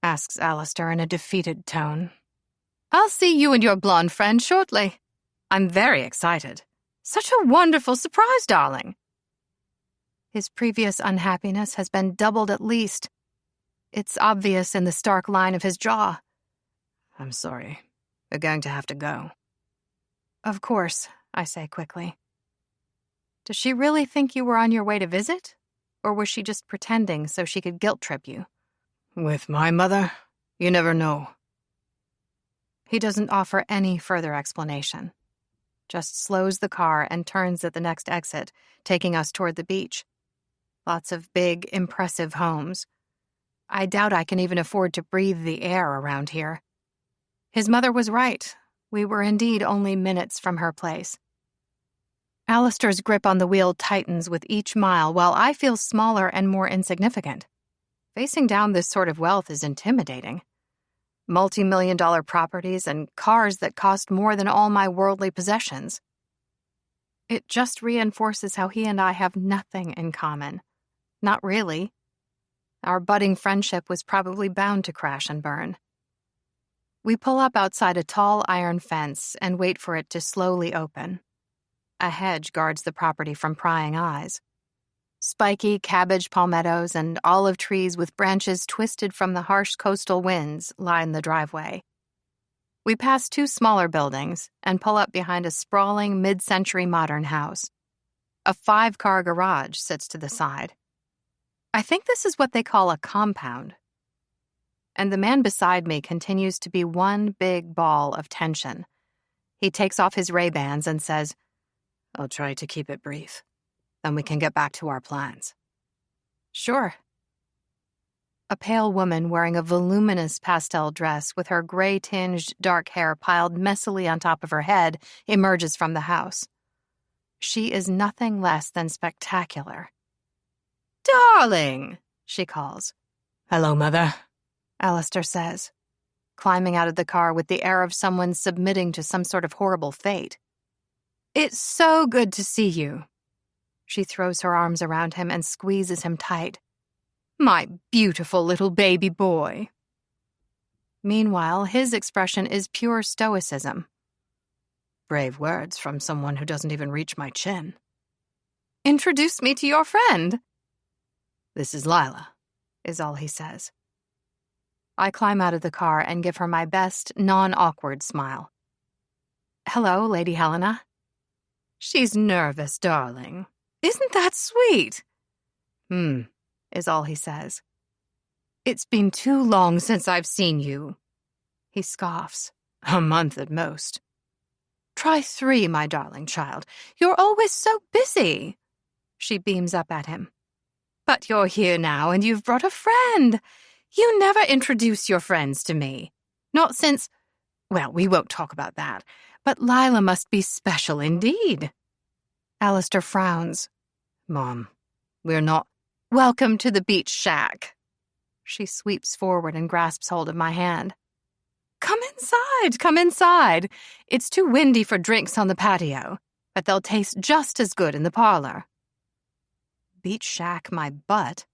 Asks Alistair in a defeated tone. I'll see you and your blonde friend shortly. I'm very excited. Such a wonderful surprise, darling. His previous unhappiness has been doubled at least. It's obvious in the stark line of his jaw. I'm sorry. We're going to have to go. Of course, I say quickly. Does she really think you were on your way to visit? Or was she just pretending so she could guilt-trip you? With my mother, you never know. He doesn't offer any further explanation. Just slows the car and turns at the next exit, taking us toward the beach. Lots of big, impressive homes. I doubt I can even afford to breathe the air around here. His mother was right. We were indeed only minutes from her place. Alistair's grip on the wheel tightens with each mile, while I feel smaller and more insignificant. Facing down this sort of wealth is intimidating. Multi-million-dollar properties and cars that cost more than all my worldly possessions. It just reinforces how he and I have nothing in common. Not really. Our budding friendship was probably bound to crash and burn. We pull up outside a tall iron fence and wait for it to slowly open. A hedge guards the property from prying eyes. Spiky cabbage palmettos and olive trees with branches twisted from the harsh coastal winds line the driveway. We pass two smaller buildings and pull up behind a sprawling mid-century modern house. A 5-car garage sits to the side. I think this is what they call a compound. And the man beside me continues to be one big ball of tension. He takes off his Ray-Bans and says, I'll try to keep it brief. Then we can get back to our plans. Sure. A pale woman wearing a voluminous pastel dress with her gray-tinged dark hair piled messily on top of her head emerges from the house. She is nothing less than spectacular. "Darling," she calls. "Hello, Mother," Alistair says, climbing out of the car with the air of someone submitting to some sort of horrible fate. "It's so good to see you." She throws her arms around him and squeezes him tight. "My beautiful little baby boy." Meanwhile, his expression is pure stoicism. Brave words from someone who doesn't even reach my chin. "Introduce me to your friend." This is Lila, is all he says. I climb out of the car and give her my best, non-awkward smile. Hello, Lady Helena. She's nervous, darling. Isn't that sweet? Is all he says. It's been too long since I've seen you. He scoffs. A month at most. Try 3, my darling child. You're always so busy. She beams up at him. But you're here now and you've brought a friend. You never introduce your friends to me. Not since... Well, we won't talk about that. But Lila must be special indeed. Alistair frowns. Mom, we're not... Welcome to the beach shack. She sweeps forward and grasps hold of my hand. Come inside, come inside. It's too windy for drinks on the patio, but they'll taste just as good in the parlor. Beach shack my butt.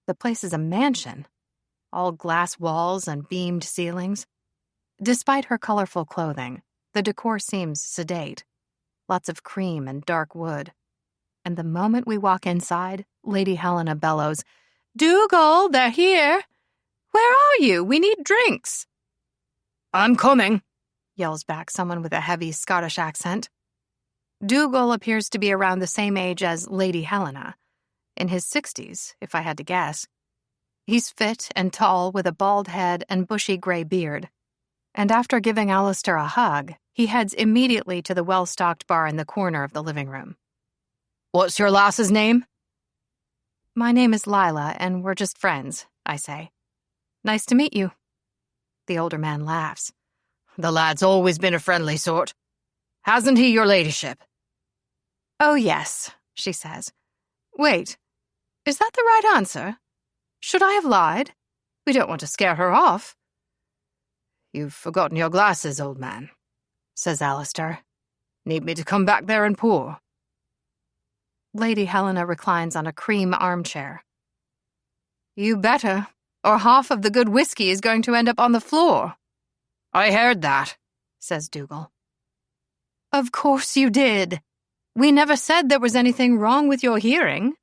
The place is a mansion. All glass walls and beamed ceilings. Despite her colorful clothing, the decor seems sedate. Lots of cream and dark wood. And the moment we walk inside, Lady Helena bellows, Dougal, they're here. Where are you? We need drinks. I'm coming, yells back someone with a heavy Scottish accent. Dougal appears to be around the same age as Lady Helena. In his 60s, if I had to guess. He's fit and tall with a bald head and bushy gray beard. And after giving Alistair a hug, he heads immediately to the well-stocked bar in the corner of the living room. What's your lass's name? My name is Lila, and we're just friends, I say. Nice to meet you. The older man laughs. The lad's always been a friendly sort. Hasn't he, your ladyship? Oh, yes, she says. Wait, is that the right answer? Should I have lied? We don't want to scare her off. You've forgotten your glasses, old man, says Alistair. Need me to come back there and pour? Lady Helena reclines on a cream armchair. You better, or half of the good whiskey is going to end up on the floor. I heard that, says Dougal. Of course you did. We never said there was anything wrong with your hearing.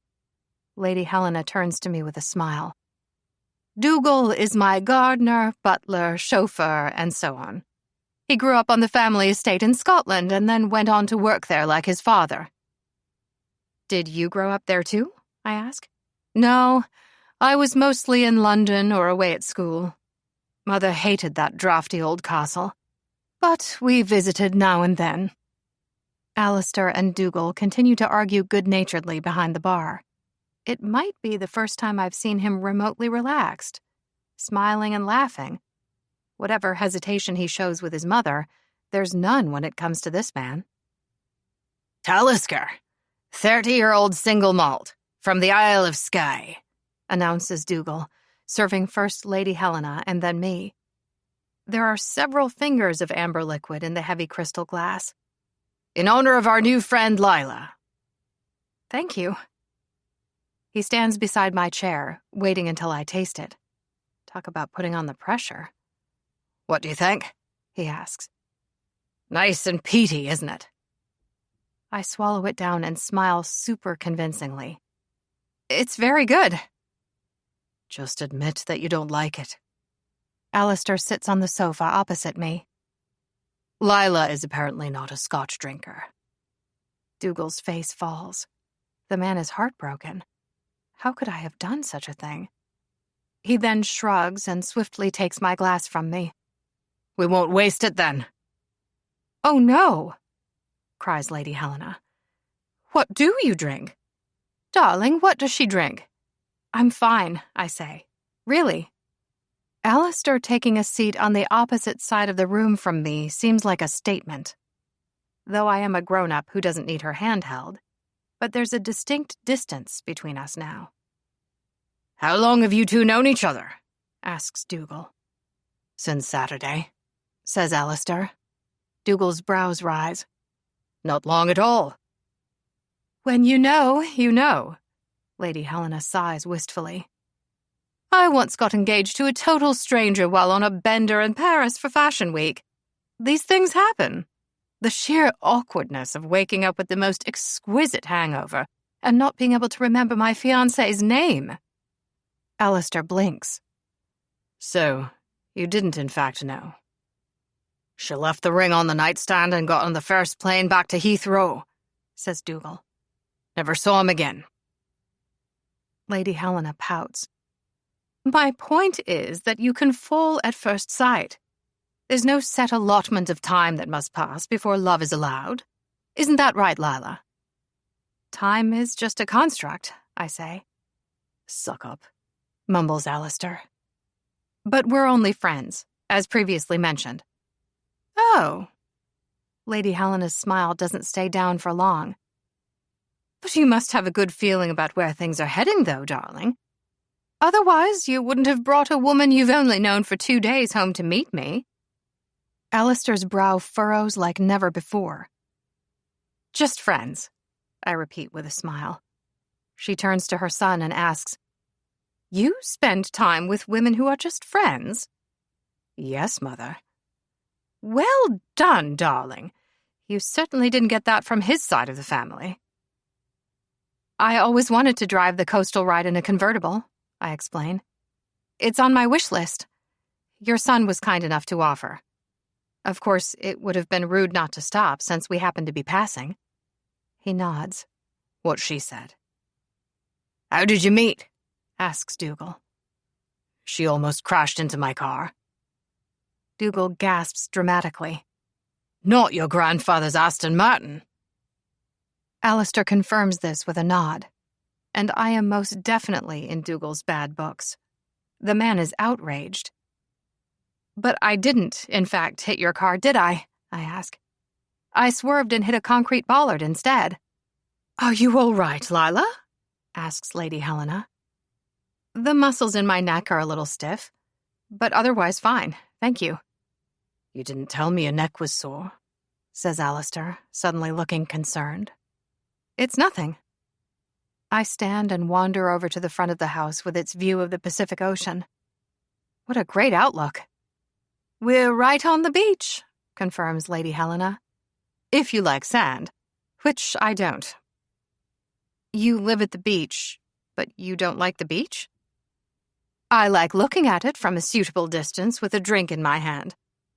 Lady Helena turns to me with a smile. Dougal is my gardener, butler, chauffeur, and so on. He grew up on the family estate in Scotland and then went on to work there like his father. Did you grow up there too? I ask. No, I was mostly in London or away at school. Mother hated that drafty old castle. But we visited now and then. Alistair and Dougal continue to argue good-naturedly behind the bar. It might be the first time I've seen him remotely relaxed, smiling and laughing. Whatever hesitation he shows with his mother, there's none when it comes to this man. Talisker, 30-year-old single malt, from the Isle of Skye, announces Dougal, serving first Lady Helena and then me. There are several fingers of amber liquid in the heavy crystal glass. In honor of our new friend Lila. Thank you. He stands beside my chair, waiting until I taste it. Talk about putting on the pressure. What do you think? He asks. Nice and peaty, isn't it? I swallow it down and smile super convincingly. It's very good. Just admit that you don't like it. Alistair sits on the sofa opposite me. Lila is apparently not a Scotch drinker. Dougal's face falls. The man is heartbroken. How could I have done such a thing? He then shrugs and swiftly takes my glass from me. We won't waste it then. Oh no, cries Lady Helena. What do you drink? Darling, what does she drink? I'm fine, I say. Really? Alistair taking a seat on the opposite side of the room from me seems like a statement. Though I am a grown-up who doesn't need her hand held, but there's a distinct distance between us now. How long have you two known each other? Asks Dougal. Since Saturday, says Alistair. Dougal's brows rise. Not long at all. When you know, you know. Lady Helena sighs wistfully. I once got engaged to a total stranger while on a bender in Paris for Fashion Week. These things happen. The sheer awkwardness of waking up with the most exquisite hangover and not being able to remember my fiancé's name. Alistair blinks. So, You didn't, in fact, know. She left the ring on the nightstand and got on the first plane back to Heathrow, says Dougal. Never saw him again. Lady Helena pouts. My point is that you can fall at first sight. There's no set allotment of time that must pass before love is allowed. Isn't that right, Lila? Time is just a construct, I say. Suck up, mumbles Alistair. But we're only friends, as previously mentioned. Oh. Lady Helena's smile doesn't stay down for long. But you must have a good feeling about where things are heading, though, darling. Otherwise, you wouldn't have brought a woman you've only known for 2 days home to meet me. Alistair's brow furrows like never before. Just friends, I repeat with a smile. She turns to her son and asks, You spend time with women who are just friends? Yes, Mother. Well done, darling. You certainly didn't get that from his side of the family. I always wanted to drive the coastal ride in a convertible, I explain. It's on my wish list. Your son was kind enough to offer. Of course, it would have been rude not to stop since we happened to be passing. He nods. What she said. How did you meet? Asks Dougal. She almost crashed into my car. Dougal gasps dramatically. Not your grandfather's Aston Martin. Alistair confirms this with a nod, and I am most definitely in Dougal's bad books. The man is outraged. But I didn't, in fact, hit your car, did I ask. I swerved and hit a concrete bollard instead. Are you all right, Lila? Asks Lady Helena. The muscles in my neck are a little stiff, but otherwise fine, thank you. You didn't tell me your neck was sore, says Alistair, suddenly looking concerned. It's nothing. I stand and wander over to the front of the house with its view of the Pacific Ocean. What a great outlook. We're right on the beach, confirms Lady Helena. If you like sand, which I don't. You live at the beach, but you don't like the beach? I like looking at it from a suitable distance with a drink in my hand.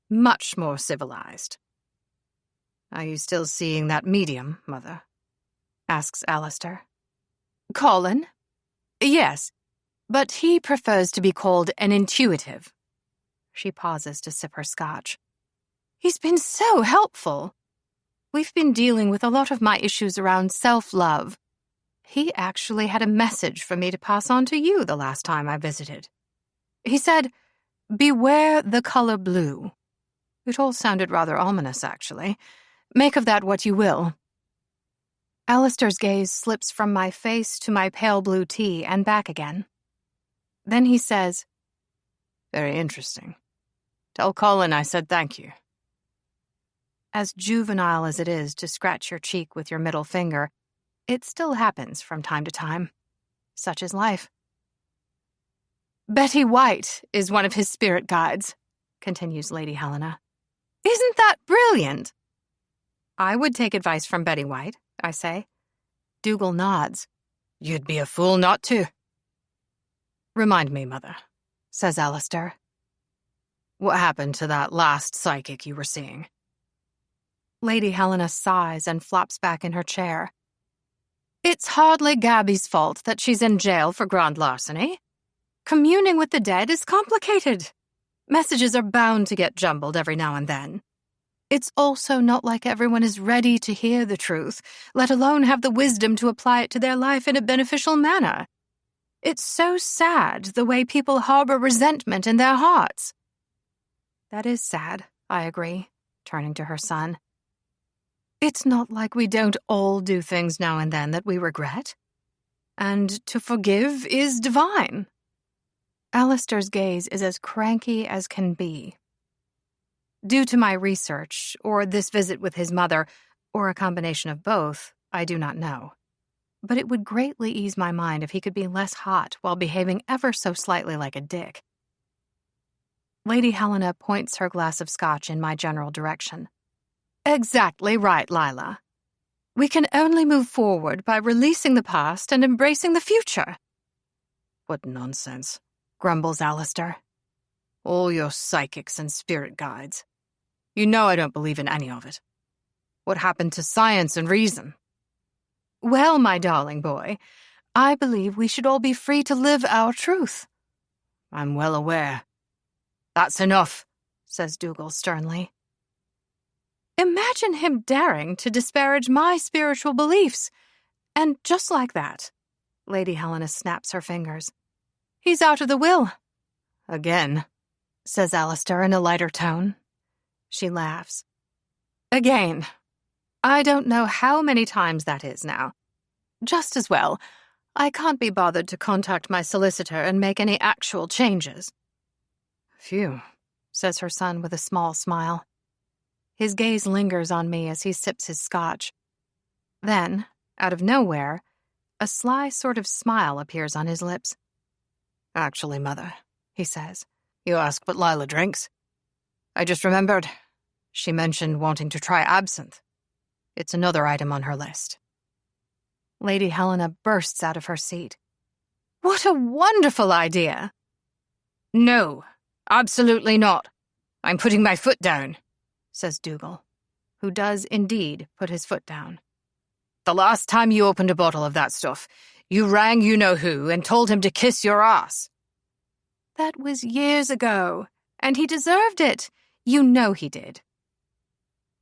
Much more civilized. Are you still seeing that medium, Mother? Asks Alistair. Colin? Yes, but he prefers to be called an intuitive. She pauses to sip her scotch. He's been so helpful. We've been dealing with a lot of my issues around self-love. He actually had a message for me to pass on to you the last time I visited. He said, Beware the color blue. It all sounded rather ominous, actually. Make of that what you will. Alistair's gaze slips from my face to my pale blue tea and back again. Then he says, Very interesting. Tell Colin I said thank you. As juvenile as it is to scratch your cheek with your middle finger, it still happens from time to time. Such is life. Betty White is one of his spirit guides, continues Lady Helena. Isn't that brilliant? I would take advice from Betty White, I say. Dougal nods. You'd be a fool not to. Remind me, Mother, says Alistair. What happened to that last psychic you were seeing? Lady Helena sighs and flops back in her chair. It's hardly Gabby's fault that she's in jail for grand larceny. Communing with the dead is complicated. Messages are bound to get jumbled every now and then. It's also not like everyone is ready to hear the truth, let alone have the wisdom to apply it to their life in a beneficial manner. It's so sad the way people harbor resentment in their hearts. That is sad, I agree, turning to her son. It's not like we don't all do things now and then that we regret. And to forgive is divine. Alistair's gaze is as cranky as can be. Due to my research, or this visit with his mother, or a combination of both, I do not know. But it would greatly ease my mind if he could be less hot while behaving ever so slightly like a dick. Lady Helena points her glass of scotch in my general direction. Exactly right, Lila. We can only move forward by releasing the past and embracing the future. What nonsense, grumbles Alistair. All your psychics and spirit guides. You know I don't believe in any of it. What happened to science and reason? Well, my darling boy, I believe we should all be free to live our truth. I'm well aware. That's enough, says Dougal sternly. Imagine him daring to disparage my spiritual beliefs. And just like that, Lady Helena snaps her fingers. He's out of the will. Again, says Alistair in a lighter tone. She laughs. Again. I don't know how many times that is now. Just as well. I can't be bothered to contact my solicitor and make any actual changes. Phew, says her son with a small smile. His gaze lingers on me as he sips his scotch. Then, out of nowhere, a sly sort of smile appears on his lips. Actually, Mother, he says, you ask what Lila drinks? I just remembered. She mentioned wanting to try absinthe. It's another item on her list. Lady Helena bursts out of her seat. What a wonderful idea! No, absolutely not. I'm putting my foot down, says Dougal, who does indeed put his foot down. The last time you opened a bottle of that stuff, you rang you-know-who and told him to kiss your ass. That was years ago, and he deserved it. You know he did.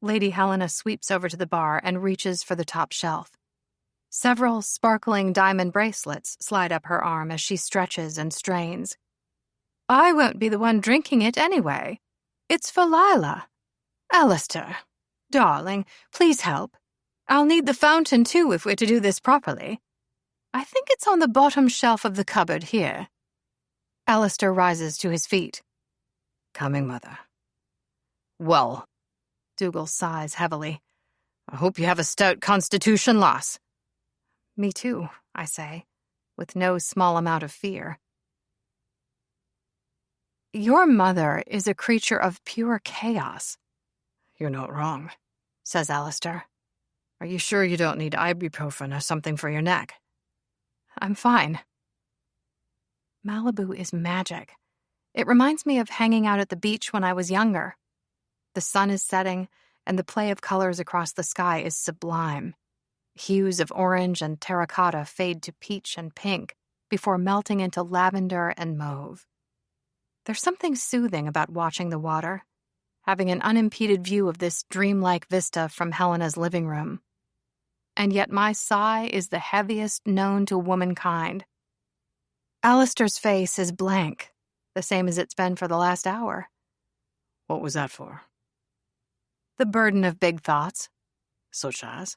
Lady Helena sweeps over to the bar and reaches for the top shelf. Several sparkling diamond bracelets slide up her arm as she stretches and strains. I won't be the one drinking it anyway. It's for Lila. Alistair, darling, please help. I'll need the fountain, too, if we're to do this properly. I think it's on the bottom shelf of the cupboard here. Alistair rises to his feet. Coming, Mother. Well, Dougal sighs heavily. I hope you have a stout constitution, lass. Me too, I say, with no small amount of fear. Your mother is a creature of pure chaos. You're not wrong, says Alistair. Are you sure you don't need ibuprofen or something for your neck? I'm fine. Malibu is magic. It reminds me of hanging out at the beach when I was younger. The sun is setting, and the play of colors across the sky is sublime. Hues of orange and terracotta fade to peach and pink before melting into lavender and mauve. There's something soothing about watching the water, having an unimpeded view of this dreamlike vista from Helena's living room. And yet my sigh is the heaviest known to womankind. Alistair's face is blank, the same as it's been for the last hour. What was that for? The burden of big thoughts. Such as?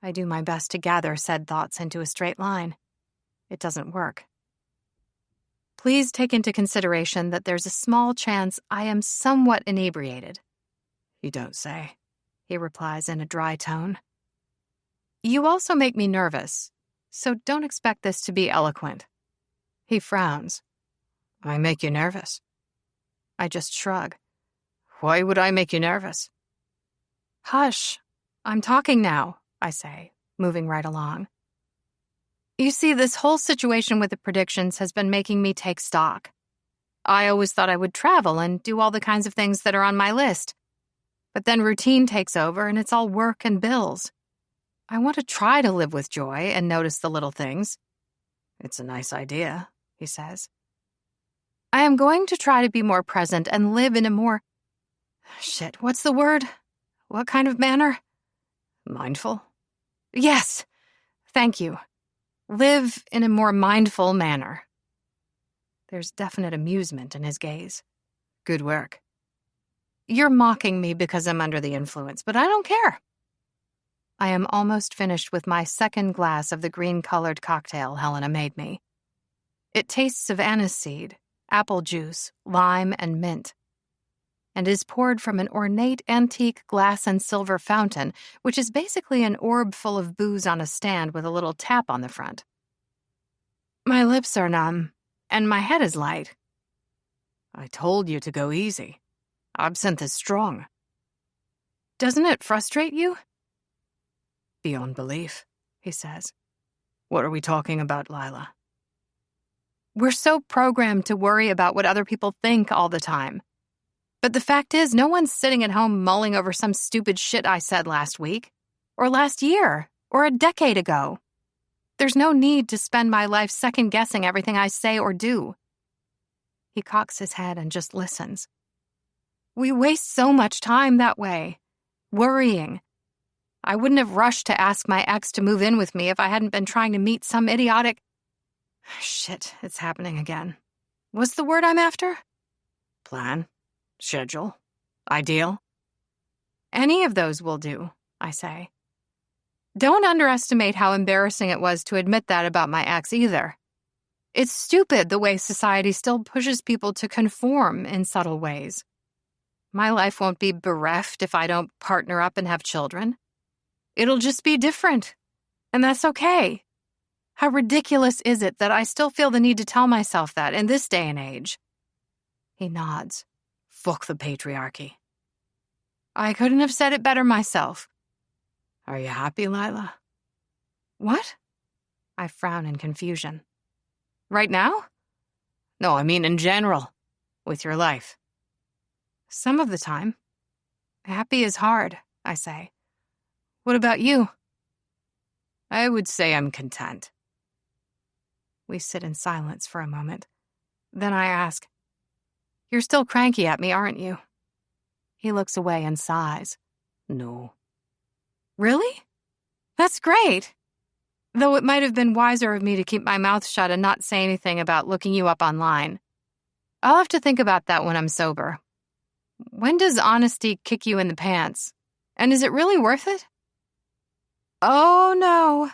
I do my best to gather said thoughts into a straight line. It doesn't work. Please take into consideration that there's a small chance I am somewhat inebriated. You don't say, he replies in a dry tone. You also make me nervous, so don't expect this to be eloquent. He frowns. I make you nervous? I just shrug. Why would I make you nervous? Hush. I'm talking now, I say, moving right along. You see, this whole situation with the predictions has been making me take stock. I always thought I would travel and do all the kinds of things that are on my list. But then routine takes over and it's all work and bills. I want to try to live with joy and notice the little things. It's a nice idea, he says. I am going to try to be more present and live in a more... what's the word? What kind of manner? Mindful? Yes, thank you. Live in a more mindful manner. There's definite amusement in his gaze. Good work. You're mocking me because I'm under the influence, but I don't care. I am almost finished with my second glass of the green-colored cocktail Helena made me. It tastes of aniseed, apple juice, lime, and mint, and is poured from an ornate antique glass and silver fountain, which is basically an orb full of booze on a stand with a little tap on the front. My lips are numb, and my head is light. I told you to go easy. Absinthe is strong. Doesn't it frustrate you? Beyond belief, he says. What are we talking about, Lila? We're so programmed to worry about what other people think all the time. But the fact is, no one's sitting at home mulling over some stupid shit I said last week, or last year, or a decade ago. There's no need to spend my life second-guessing everything I say or do. He cocks his head and just listens. We waste so much time that way, worrying. I wouldn't have rushed to ask my ex to move in with me if I hadn't been trying to meet some idiotic... Shit, it's happening again. What's the word I'm after? Plan? Schedule? Ideal? Any of those will do, I say. Don't underestimate how embarrassing it was to admit that about my ex either. It's stupid the way society still pushes people to conform in subtle ways. My life won't be bereft if I don't partner up and have children. It'll just be different, and that's okay. How ridiculous is it that I still feel the need to tell myself that in this day and age? He nods. Fuck the patriarchy. I couldn't have said it better myself. Are you happy, Lila? What? I frown in confusion. Right now? No, I mean in general, with your life. Some of the time. Happy is hard, I say. What about you? I would say I'm content. We sit in silence for a moment. Then I ask, You're still cranky at me, aren't you? He looks away and sighs. No. Really? That's great. Though it might have been wiser of me to keep my mouth shut and not say anything about looking you up online. I'll have to think about that when I'm sober. When does honesty kick you in the pants? And is it really worth it? Oh, no,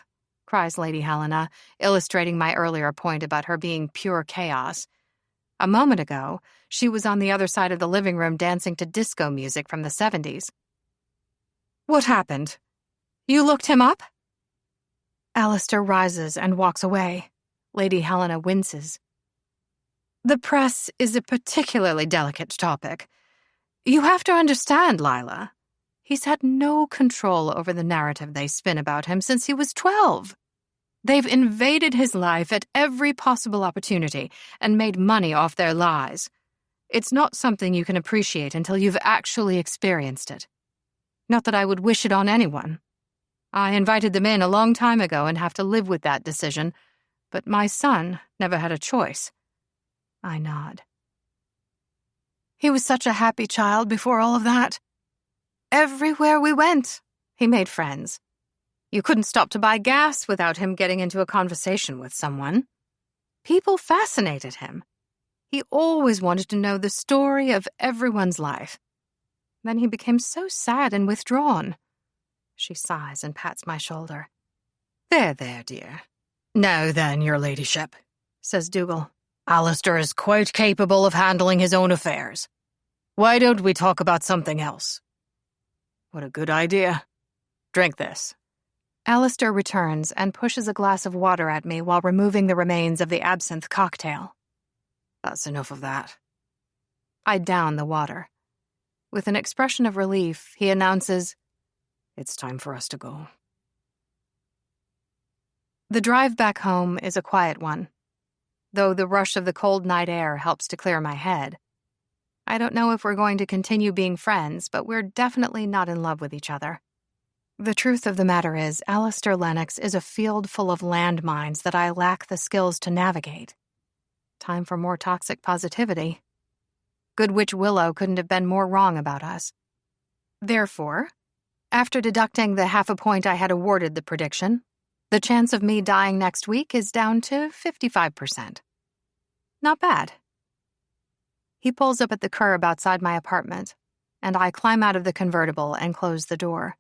cries Lady Helena, illustrating my earlier point about her being pure chaos. A moment ago, she was on the other side of the living room dancing to disco music from the 70s. What happened? You looked him up? Alistair rises and walks away. Lady Helena winces. The press is a particularly delicate topic. You have to understand, Lila. He's had no control over the narrative they spin about him since he was 12. They've invaded his life at every possible opportunity and made money off their lies. It's not something you can appreciate until you've actually experienced it. Not that I would wish it on anyone. I invited them in a long time ago and have to live with that decision, but my son never had a choice. I nod. He was such a happy child before all of that. Everywhere we went, he made friends. You couldn't stop to buy gas without him getting into a conversation with someone. People fascinated him. He always wanted to know the story of everyone's life. Then he became so sad and withdrawn. She sighs and pats my shoulder. There, dear. Now then, your ladyship, says Dougal. Alistair is quite capable of handling his own affairs. Why don't we talk about something else? What a good idea. Drink this. Alistair returns and pushes a glass of water at me while removing the remains of the absinthe cocktail. That's enough of that. I down the water. With an expression of relief, he announces, It's time for us to go. The drive back home is a quiet one, though the rush of the cold night air helps to clear my head. I don't know if we're going to continue being friends, but we're definitely not in love with each other. The truth of the matter is, Alistair Lennox is a field full of landmines that I lack the skills to navigate. Time for more toxic positivity. Good Witch Willow couldn't have been more wrong about us. Therefore, after deducting the 0.5 point I had awarded the prediction, the chance of me dying next week is down to 55%. Not bad. He pulls up at the curb outside my apartment, and I climb out of the convertible and close the door.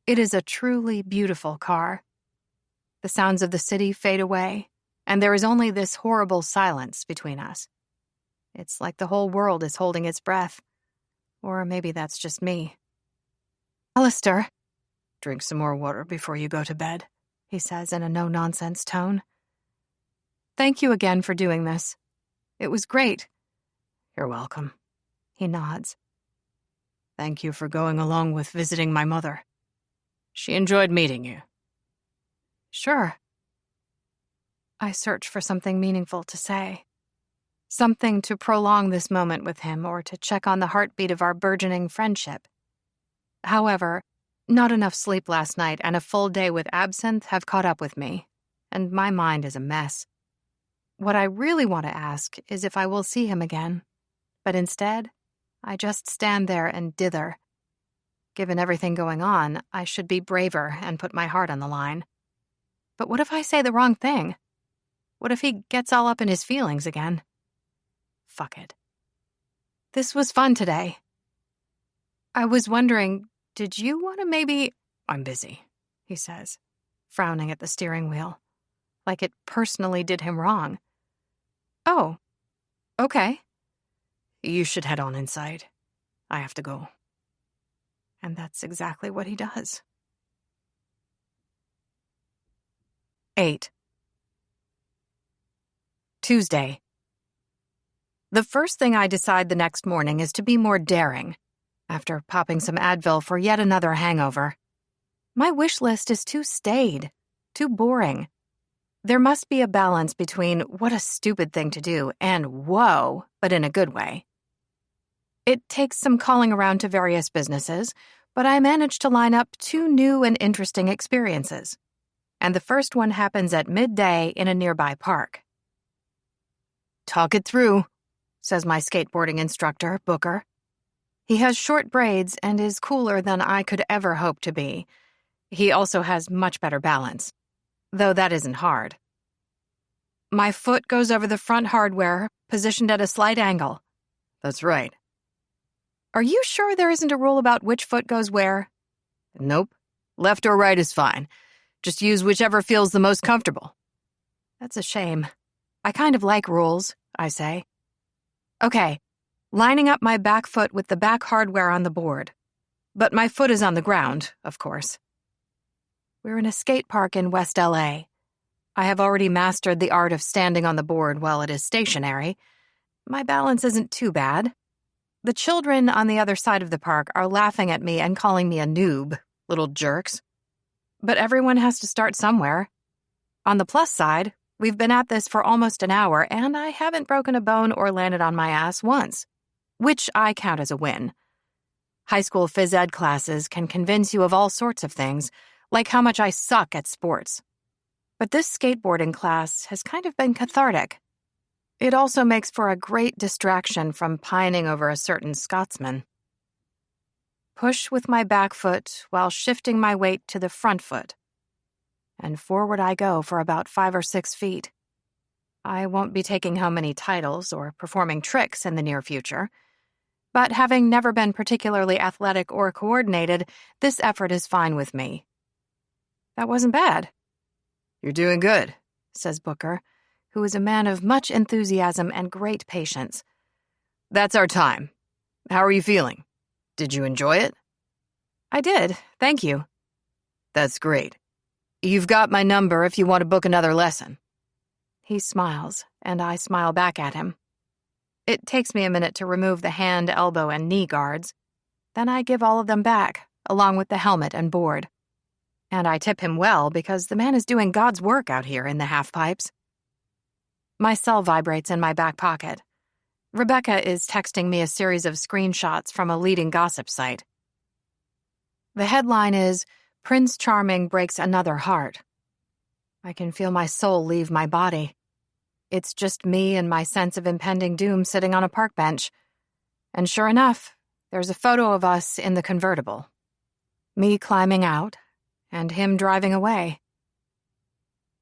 It is a truly beautiful car. The sounds of the city fade away, and there is only this horrible silence between us. It's like the whole world is holding its breath. Or maybe that's just me. Alistair, drink some more water before you go to bed, he says in a no-nonsense tone. Thank you again for doing this. It was great. You're welcome. He nods. Thank you for going along with visiting my mother. She enjoyed meeting you. Sure. I search for something meaningful to say. Something to prolong this moment with him or to check on the heartbeat of our burgeoning friendship. However, not enough sleep last night and a full day with absinthe have caught up with me, and my mind is a mess. What I really want to ask is if I will see him again, but instead, I just stand there and dither. Given everything going on, I should be braver and put my heart on the line. But what if I say the wrong thing? What if he gets all up in his feelings again? Fuck it. This was fun today. I was wondering, did you want to maybe— I'm busy, he says, frowning at the steering wheel, like it personally did him wrong. Oh, okay. You should head on inside. I have to go. And that's exactly what he does. 8. Tuesday. The first thing I decide the next morning is to be more daring, after popping some Advil for yet another hangover. My wish list is too staid, too boring. There must be a balance between what a stupid thing to do and whoa, but in a good way. It takes some calling around to various businesses, but I managed to line up 2 new and interesting experiences. And the first one happens at midday in a nearby park. Talk it through, says my skateboarding instructor, Booker. He has short braids and is cooler than I could ever hope to be. He also has much better balance, though that isn't hard. My foot goes over the front hardware, positioned at a slight angle. That's right. Are you sure there isn't a rule about which foot goes where? Nope. Left or right is fine. Just use whichever feels the most comfortable. That's a shame. I kind of like rules, I say. Okay, lining up my back foot with the back hardware on the board. But my foot is on the ground, of course. We're in a skate park in West LA. I have already mastered the art of standing on the board while it is stationary. My balance isn't too bad. The children on the other side of the park are laughing at me and calling me a noob, little jerks. But everyone has to start somewhere. On the plus side, we've been at this for almost an hour, and I haven't broken a bone or landed on my ass once, which I count as a win. High school phys ed classes can convince you of all sorts of things, like how much I suck at sports. But this skateboarding class has kind of been cathartic. It also makes for a great distraction from pining over a certain Scotsman. Push with my back foot while shifting my weight to the front foot. And forward I go for about 5 or 6 feet. I won't be taking home any titles or performing tricks in the near future. But having never been particularly athletic or coordinated, this effort is fine with me. That wasn't bad. You're doing good, says Booker, who is a man of much enthusiasm and great patience. That's our time. How are you feeling? Did you enjoy it? I did, thank you. That's great. You've got my number if you want to book another lesson. He smiles, and I smile back at him. It takes me a minute to remove the hand, elbow, and knee guards. Then I give all of them back, along with the helmet and board. And I tip him well because the man is doing God's work out here in the half-pipes. My cell vibrates in my back pocket. Rebecca is texting me a series of screenshots from a leading gossip site. The headline is, Prince Charming breaks another heart. I can feel my soul leave my body. It's just me and my sense of impending doom sitting on a park bench. And sure enough, there's a photo of us in the convertible. Me climbing out, and him driving away.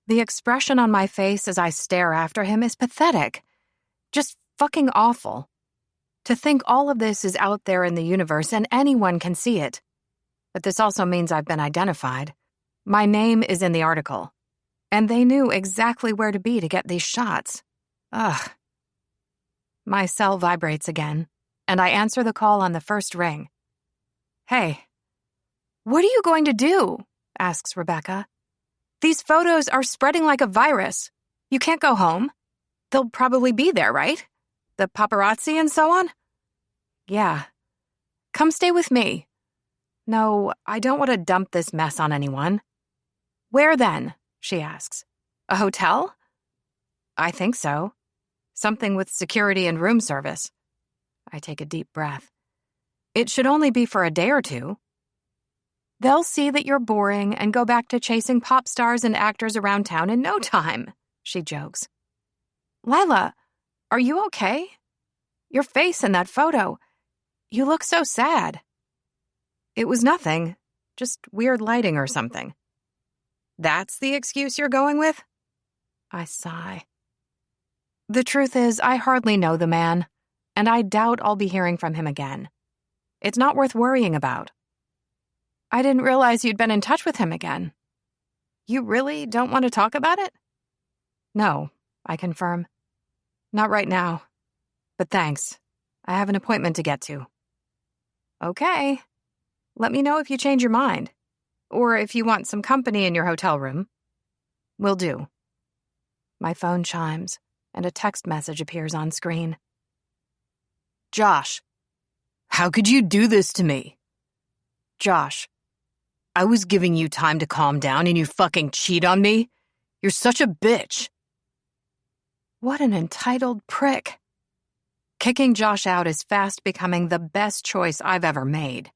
The expression on my face as I stare after him is pathetic. Just fucking awful. To think all of this is out there in the universe and anyone can see it. But this also means I've been identified. My name is in the article. And they knew exactly where to be to get these shots. Ugh. My cell vibrates again, and I answer the call on the first ring. Hey. What are you going to do? Asks Rebecca. These photos are spreading like a virus. You can't go home. They'll probably be there, right? The paparazzi and so on? Yeah. Come stay with me. No, I don't want to dump this mess on anyone. Where then? She asks. A hotel? I think so. Something with security and room service. I take a deep breath. It should only be for a day or two. They'll see that you're boring and go back to chasing pop stars and actors around town in no time, she jokes. Lila, are you okay? Your face in that photo. You look so sad. It was nothing, just weird lighting or something. That's the excuse you're going with? I sigh. The truth is, I hardly know the man, and I doubt I'll be hearing from him again. It's not worth worrying about. I didn't realize you'd been in touch with him again. You really don't want to talk about it? No, I confirm. Not right now. But thanks. I have an appointment to get to. Okay. Let me know if you change your mind. Or if you want some company in your hotel room. Will do. My phone chimes, and a text message appears on screen. Josh. How could you do this to me? Josh. I was giving you time to calm down and you fucking cheat on me? You're such a bitch. What an entitled prick. Kicking Josh out is fast becoming the best choice I've ever made.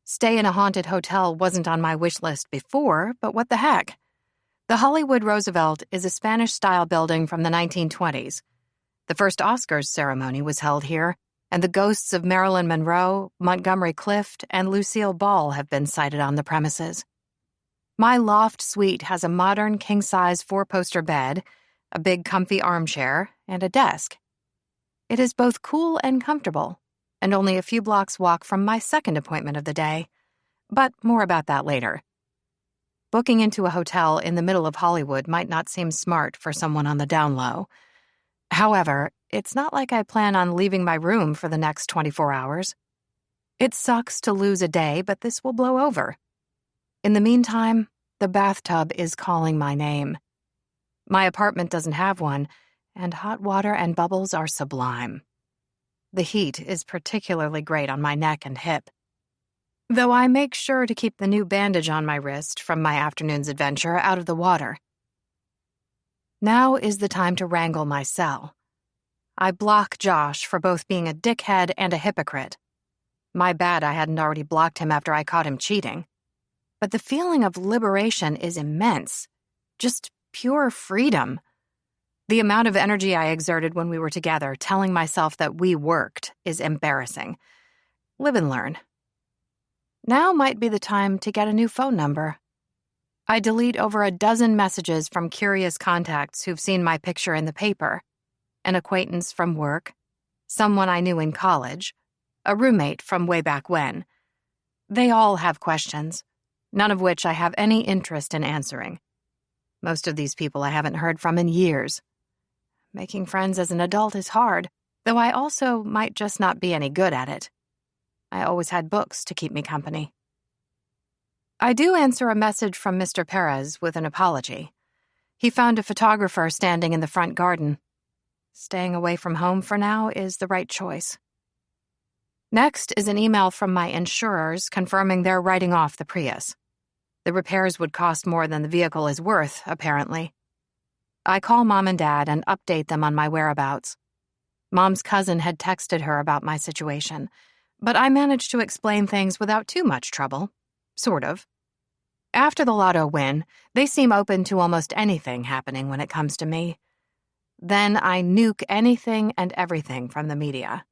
Stay in a haunted hotel wasn't on my wish list before, but what the heck? The Hollywood Roosevelt is a Spanish-style building from the 1920s. The first Oscars ceremony was held here, and the ghosts of Marilyn Monroe, Montgomery Clift, and Lucille Ball have been sighted on the premises. My loft suite has a modern king-size 4-poster bed, a big comfy armchair, and a desk. It is both cool and comfortable, and only a few blocks walk from my second appointment of the day. But more about that later. Booking into a hotel in the middle of Hollywood might not seem smart for someone on the down low. However, it's not like I plan on leaving my room for the next 24 hours. It sucks to lose a day, but this will blow over. In the meantime, the bathtub is calling my name. My apartment doesn't have one, and hot water and bubbles are sublime. The heat is particularly great on my neck and hip. Though I make sure to keep the new bandage on my wrist from my afternoon's adventure out of the water. Now is the time to wrangle my cell. I block Josh for both being a dickhead and a hypocrite. My bad I hadn't already blocked him after I caught him cheating. But the feeling of liberation is immense. Just pure freedom. The amount of energy I exerted when we were together telling myself that we worked is embarrassing. Live and learn. Now might be the time to get a new phone number. I delete over a dozen messages from curious contacts who've seen my picture in the paper, an acquaintance from work, someone I knew in college, a roommate from way back when. They all have questions, none of which I have any interest in answering. Most of these people I haven't heard from in years. Making friends as an adult is hard, though I also might just not be any good at it. I always had books to keep me company. I do answer a message from Mr. Perez with an apology. He found a photographer standing in the front garden. Staying away from home for now is the right choice. Next is an email from my insurers confirming they're writing off the Prius. The repairs would cost more than the vehicle is worth, apparently. I call Mom and Dad and update them on my whereabouts. Mom's cousin had texted her about my situation, but I managed to explain things without too much trouble. Sort of. After the lotto win, they seem open to almost anything happening when it comes to me. Then I nuke anything and everything from the media,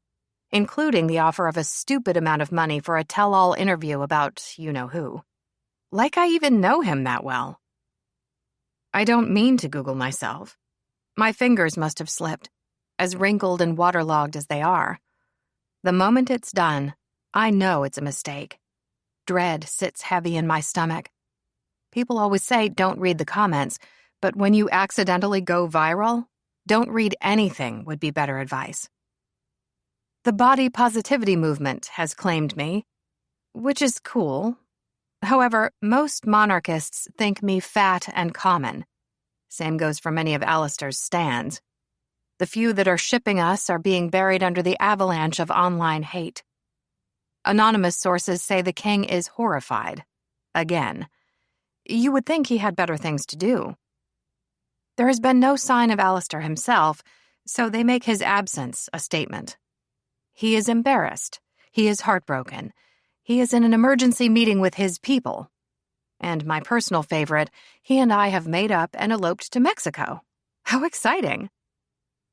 including the offer of a stupid amount of money for a tell-all interview about you-know-who. Like I even know him that well. I don't mean to Google myself. My fingers must have slipped, as wrinkled and waterlogged as they are. The moment it's done, I know it's a mistake. Dread sits heavy in my stomach. People always say don't read the comments, but when you accidentally go viral, don't read anything would be better advice. The body positivity movement has claimed me, which is cool. However, most monarchists think me fat and common. Same goes for many of Alistair's stands. The few that are shipping us are being buried under the avalanche of online hate. Anonymous sources say the king is horrified. Again. You would think he had better things to do. There has been no sign of Alistair himself, so they make his absence a statement. He is embarrassed. He is heartbroken. He is in an emergency meeting with his people. And my personal favorite, he and I have made up and eloped to Mexico. How exciting!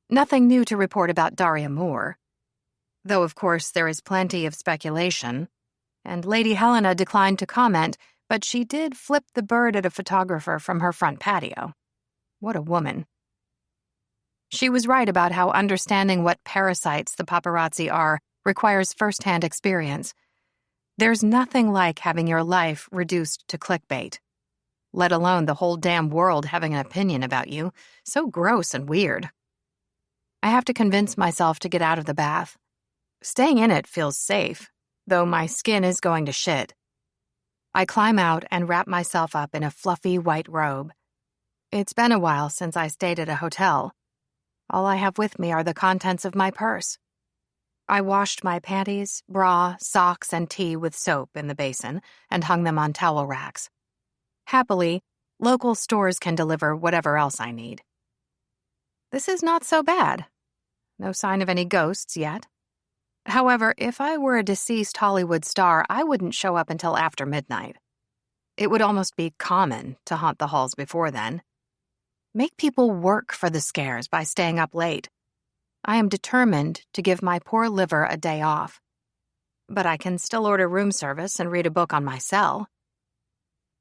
Nothing new to report about Daria Moore. Though, of course, there is plenty of speculation. And Lady Helena declined to comment, but she did flip the bird at a photographer from her front patio. What a woman. She was right about how understanding what parasites the paparazzi are requires first-hand experience. There's nothing like having your life reduced to clickbait, let alone the whole damn world having an opinion about you. So gross and weird. I have to convince myself to get out of the bath. Staying in it feels safe, though my skin is going to shit. I climb out and wrap myself up in a fluffy white robe. It's been a while since I stayed at a hotel. All I have with me are the contents of my purse. I washed my panties, bra, socks, and tea with soap in the basin and hung them on towel racks. Happily, local stores can deliver whatever else I need. This is not so bad. No sign of any ghosts yet. However, if I were a deceased Hollywood star, I wouldn't show up until after midnight. It would almost be common to haunt the halls before then. Make people work for the scares by staying up late. I am determined to give my poor liver a day off. But I can still order room service and read a book on my cell.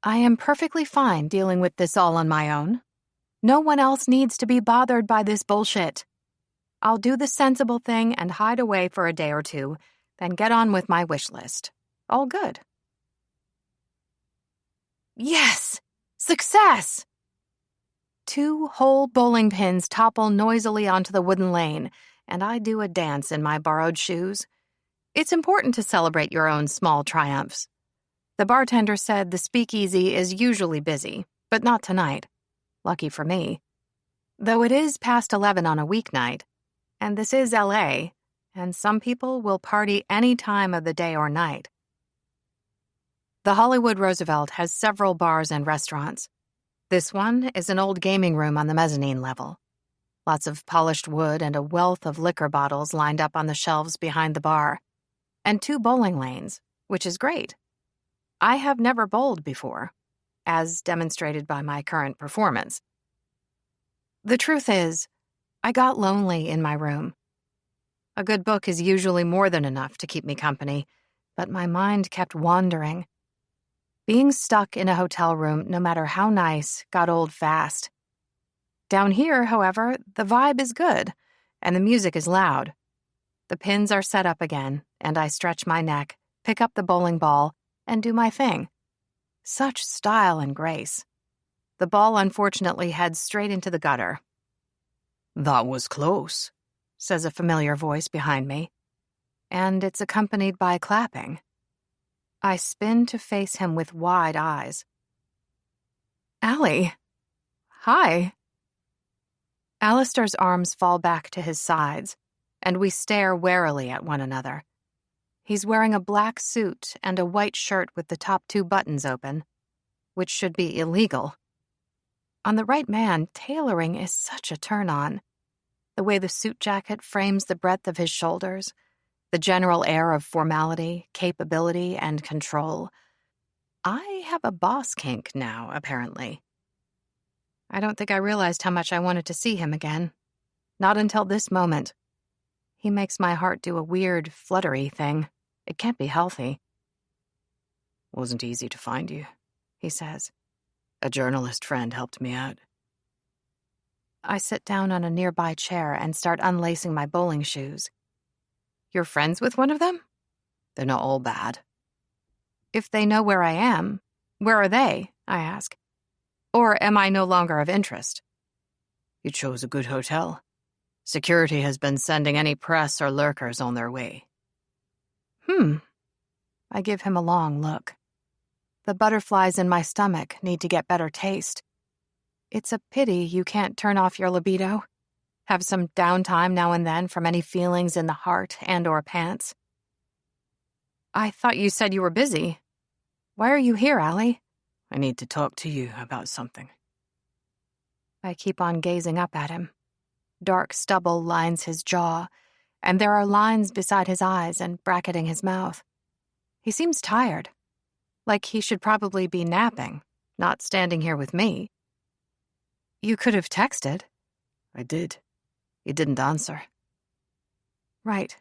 I am perfectly fine dealing with this all on my own. No one else needs to be bothered by this bullshit. I'll do the sensible thing and hide away for a day or two, then get on with my wish list. All good. Yes! Success! 2 whole bowling pins topple noisily onto the wooden lane, and I do a dance in my borrowed shoes. It's important to celebrate your own small triumphs. The bartender said the speakeasy is usually busy, but not tonight. Lucky for me. Though it is past 11 on a weeknight, and this is LA, and some people will party any time of the day or night. The Hollywood Roosevelt has several bars and restaurants. This one is an old gaming room on the mezzanine level. Lots of polished wood and a wealth of liquor bottles lined up on the shelves behind the bar. And 2 bowling lanes, which is great. I have never bowled before, as demonstrated by my current performance. The truth is, I got lonely in my room. A good book is usually more than enough to keep me company, but my mind kept wandering. Being stuck in a hotel room, no matter how nice, got old fast. Down here, however, the vibe is good, and the music is loud. The pins are set up again, and I stretch my neck, pick up the bowling ball, and do my thing. Such style and grace. The ball unfortunately heads straight into the gutter. "That was close," says a familiar voice behind me, and it's accompanied by clapping. I spin to face him with wide eyes. Allie. Hi. Alistair's arms fall back to his sides, and we stare warily at one another. He's wearing a black suit and a white shirt with the top 2 buttons open, which should be illegal. On the right man, tailoring is such a turn-on. The way the suit jacket frames the breadth of his shoulders, the general air of formality, capability, and control. I have a boss kink now, apparently. I don't think I realized how much I wanted to see him again. Not until this moment. He makes my heart do a weird, fluttery thing. It can't be healthy. "Wasn't easy to find you," he says. "A journalist friend helped me out." I sit down on a nearby chair and start unlacing my bowling shoes. "You're friends with one of them?" "They're not all bad." "If they know where I am, where are they?" I ask. "Or am I no longer of interest?" "You chose a good hotel. Security has been sending any press or lurkers on their way." I give him a long look. The butterflies in my stomach need to get better taste. It's a pity you can't turn off your libido. Have some downtime now and then from any feelings in the heart and/or pants. "I thought you said you were busy. Why are you here, Allie?" "I need to talk to you about something." I keep on gazing up at him. Dark stubble lines his jaw, and there are lines beside his eyes and bracketing his mouth. He seems tired, like he should probably be napping, not standing here with me. You could have texted. I did. You didn't answer. Right.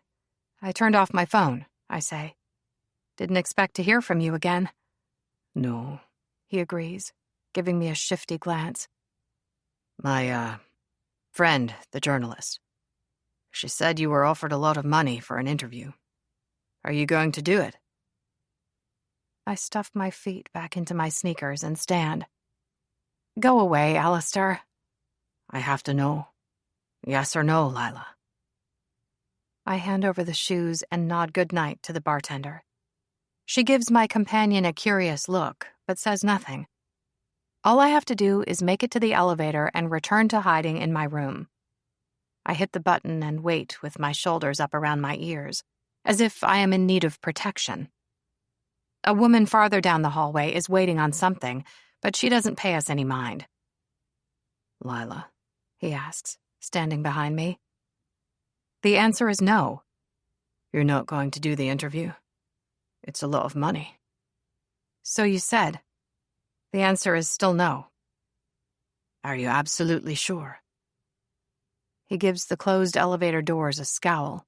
I turned off my phone, I say. Didn't expect to hear from you again. No, he agrees, giving me a shifty glance. My, friend, the journalist. She said you were offered a lot of money for an interview. Are you going to do it? I stuff my feet back into my sneakers and stand. Go away, Alistair. I have to know. Yes or no, Lila? I hand over the shoes and nod goodnight to the bartender. She gives my companion a curious look, but says nothing. All I have to do is make it to the elevator and return to hiding in my room. I hit the button and wait with my shoulders up around my ears, as if I am in need of protection. A woman farther down the hallway is waiting on something, but she doesn't pay us any mind. Lila, he asks, standing behind me. The answer is no. You're not going to do the interview? It's a lot of money. So you said. The answer is still no. Are you absolutely sure? He gives the closed elevator doors a scowl.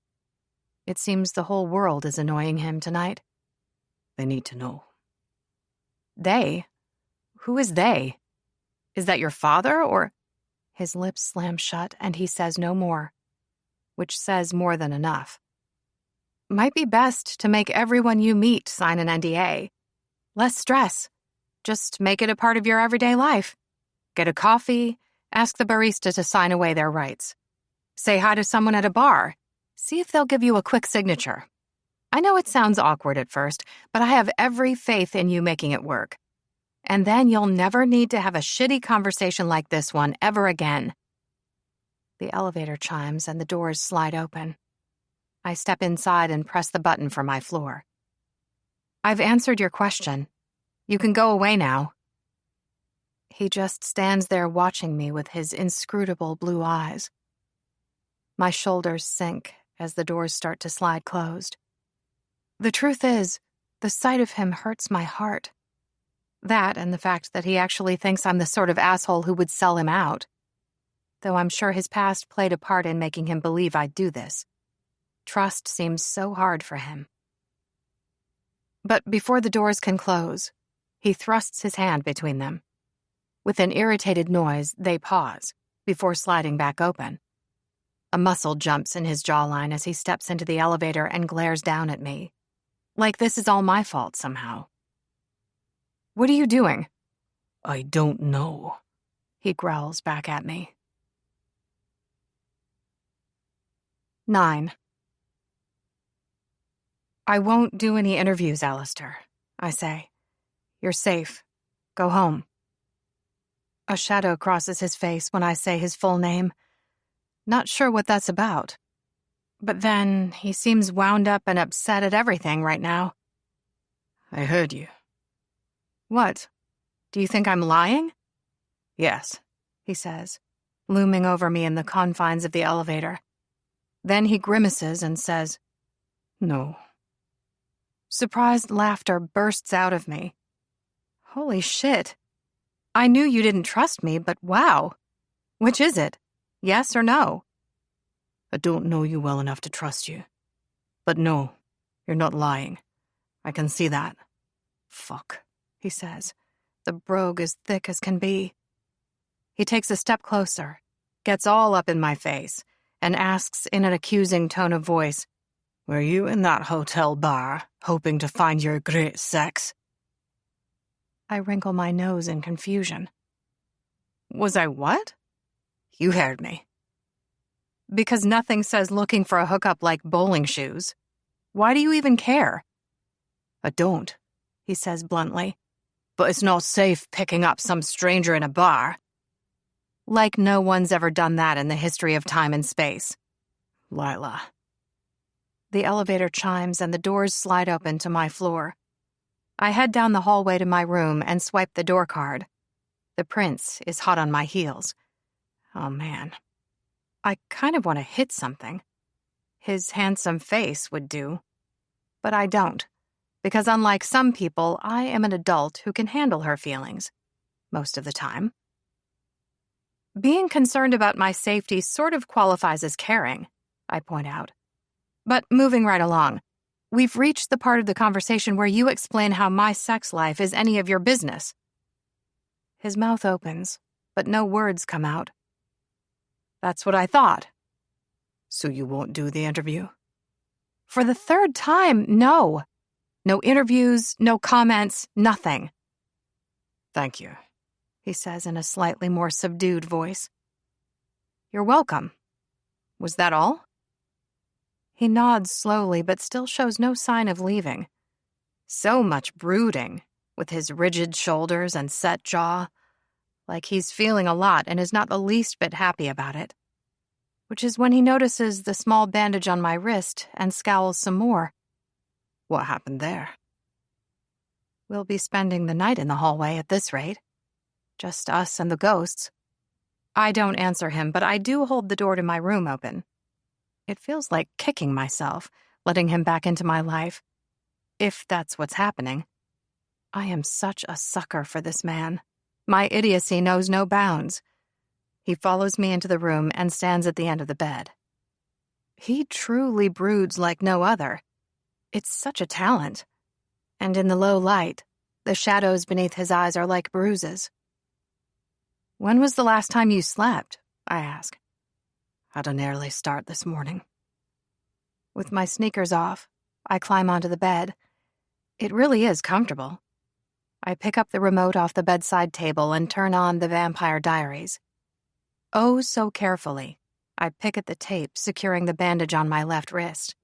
It seems the whole world is annoying him tonight. They need to know. They? Who is they? Is that your father, or... His lips slam shut and he says no more, which says more than enough. Might be best to make everyone you meet sign an NDA. Less stress. Just make it a part of your everyday life. Get a coffee, ask the barista to sign away their rights. Say hi to someone at a bar. See if they'll give you a quick signature. I know it sounds awkward at first, but I have every faith in you making it work. And then you'll never need to have a shitty conversation like this one ever again. The elevator chimes and the doors slide open. I step inside and press the button for my floor. I've answered your question. You can go away now. He just stands there watching me with his inscrutable blue eyes. My shoulders sink as the doors start to slide closed. The truth is, the sight of him hurts my heart. That and the fact that he actually thinks I'm the sort of asshole who would sell him out. Though I'm sure his past played a part in making him believe I'd do this. Trust seems so hard for him. But before the doors can close, he thrusts his hand between them. With an irritated noise, they pause, before sliding back open. A muscle jumps in his jawline as he steps into the elevator and glares down at me. Like this is all my fault somehow. What are you doing? I don't know, he growls back at me. 9. I won't do any interviews, Alistair, I say. You're safe. Go home. A shadow crosses his face when I say his full name. Not sure what that's about. But then he seems wound up and upset at everything right now. I heard you. What? Do you think I'm lying? Yes, he says, looming over me in the confines of the elevator. Then he grimaces and says, no. Surprised laughter bursts out of me. Holy shit. I knew you didn't trust me, but wow. Which is it? Yes or no? I don't know you well enough to trust you. But no, you're not lying. I can see that. Fuck, he says. The brogue as thick as can be. He takes a step closer, gets all up in my face, and asks in an accusing tone of voice, were you in that hotel bar, hoping to find your great sex? I wrinkle my nose in confusion. Was I what? You heard me. Because nothing says looking for a hookup like bowling shoes. Why do you even care? I don't, he says bluntly. But it's not safe picking up some stranger in a bar. Like no one's ever done that in the history of time and space. Lila. The elevator chimes and the doors slide open to my floor. I head down the hallway to my room and swipe the door card. The prince is hot on my heels. Oh, man. I kind of want to hit something. His handsome face would do. But I don't, because unlike some people, I am an adult who can handle her feelings. Most of the time. Being concerned about my safety sort of qualifies as caring, I point out. But moving right along, we've reached the part of the conversation where you explain how my sex life is any of your business. His mouth opens, but no words come out. That's what I thought. So you won't do the interview? For the third time, no. No interviews, no comments, nothing. Thank you, he says in a slightly more subdued voice. You're welcome. Was that all? He nods slowly, but still shows no sign of leaving. So much brooding, with his rigid shoulders and set jaw, like he's feeling a lot and is not the least bit happy about it. Which is when he notices the small bandage on my wrist and scowls some more. What happened there? We'll be spending the night in the hallway at this rate. Just us and the ghosts. I don't answer him, but I do hold the door to my room open. It feels like kicking myself, letting him back into my life. If that's what's happening. I am such a sucker for this man. My idiocy knows no bounds. He follows me into the room and stands at the end of the bed. He truly broods like no other. It's such a talent. And in the low light, the shadows beneath his eyes are like bruises. When was the last time you slept? I ask. Had an early start this morning. With my sneakers off, I climb onto the bed. It really is comfortable. I pick up the remote off the bedside table and turn on The Vampire Diaries. Oh, so carefully, I pick at the tape securing the bandage on my left wrist.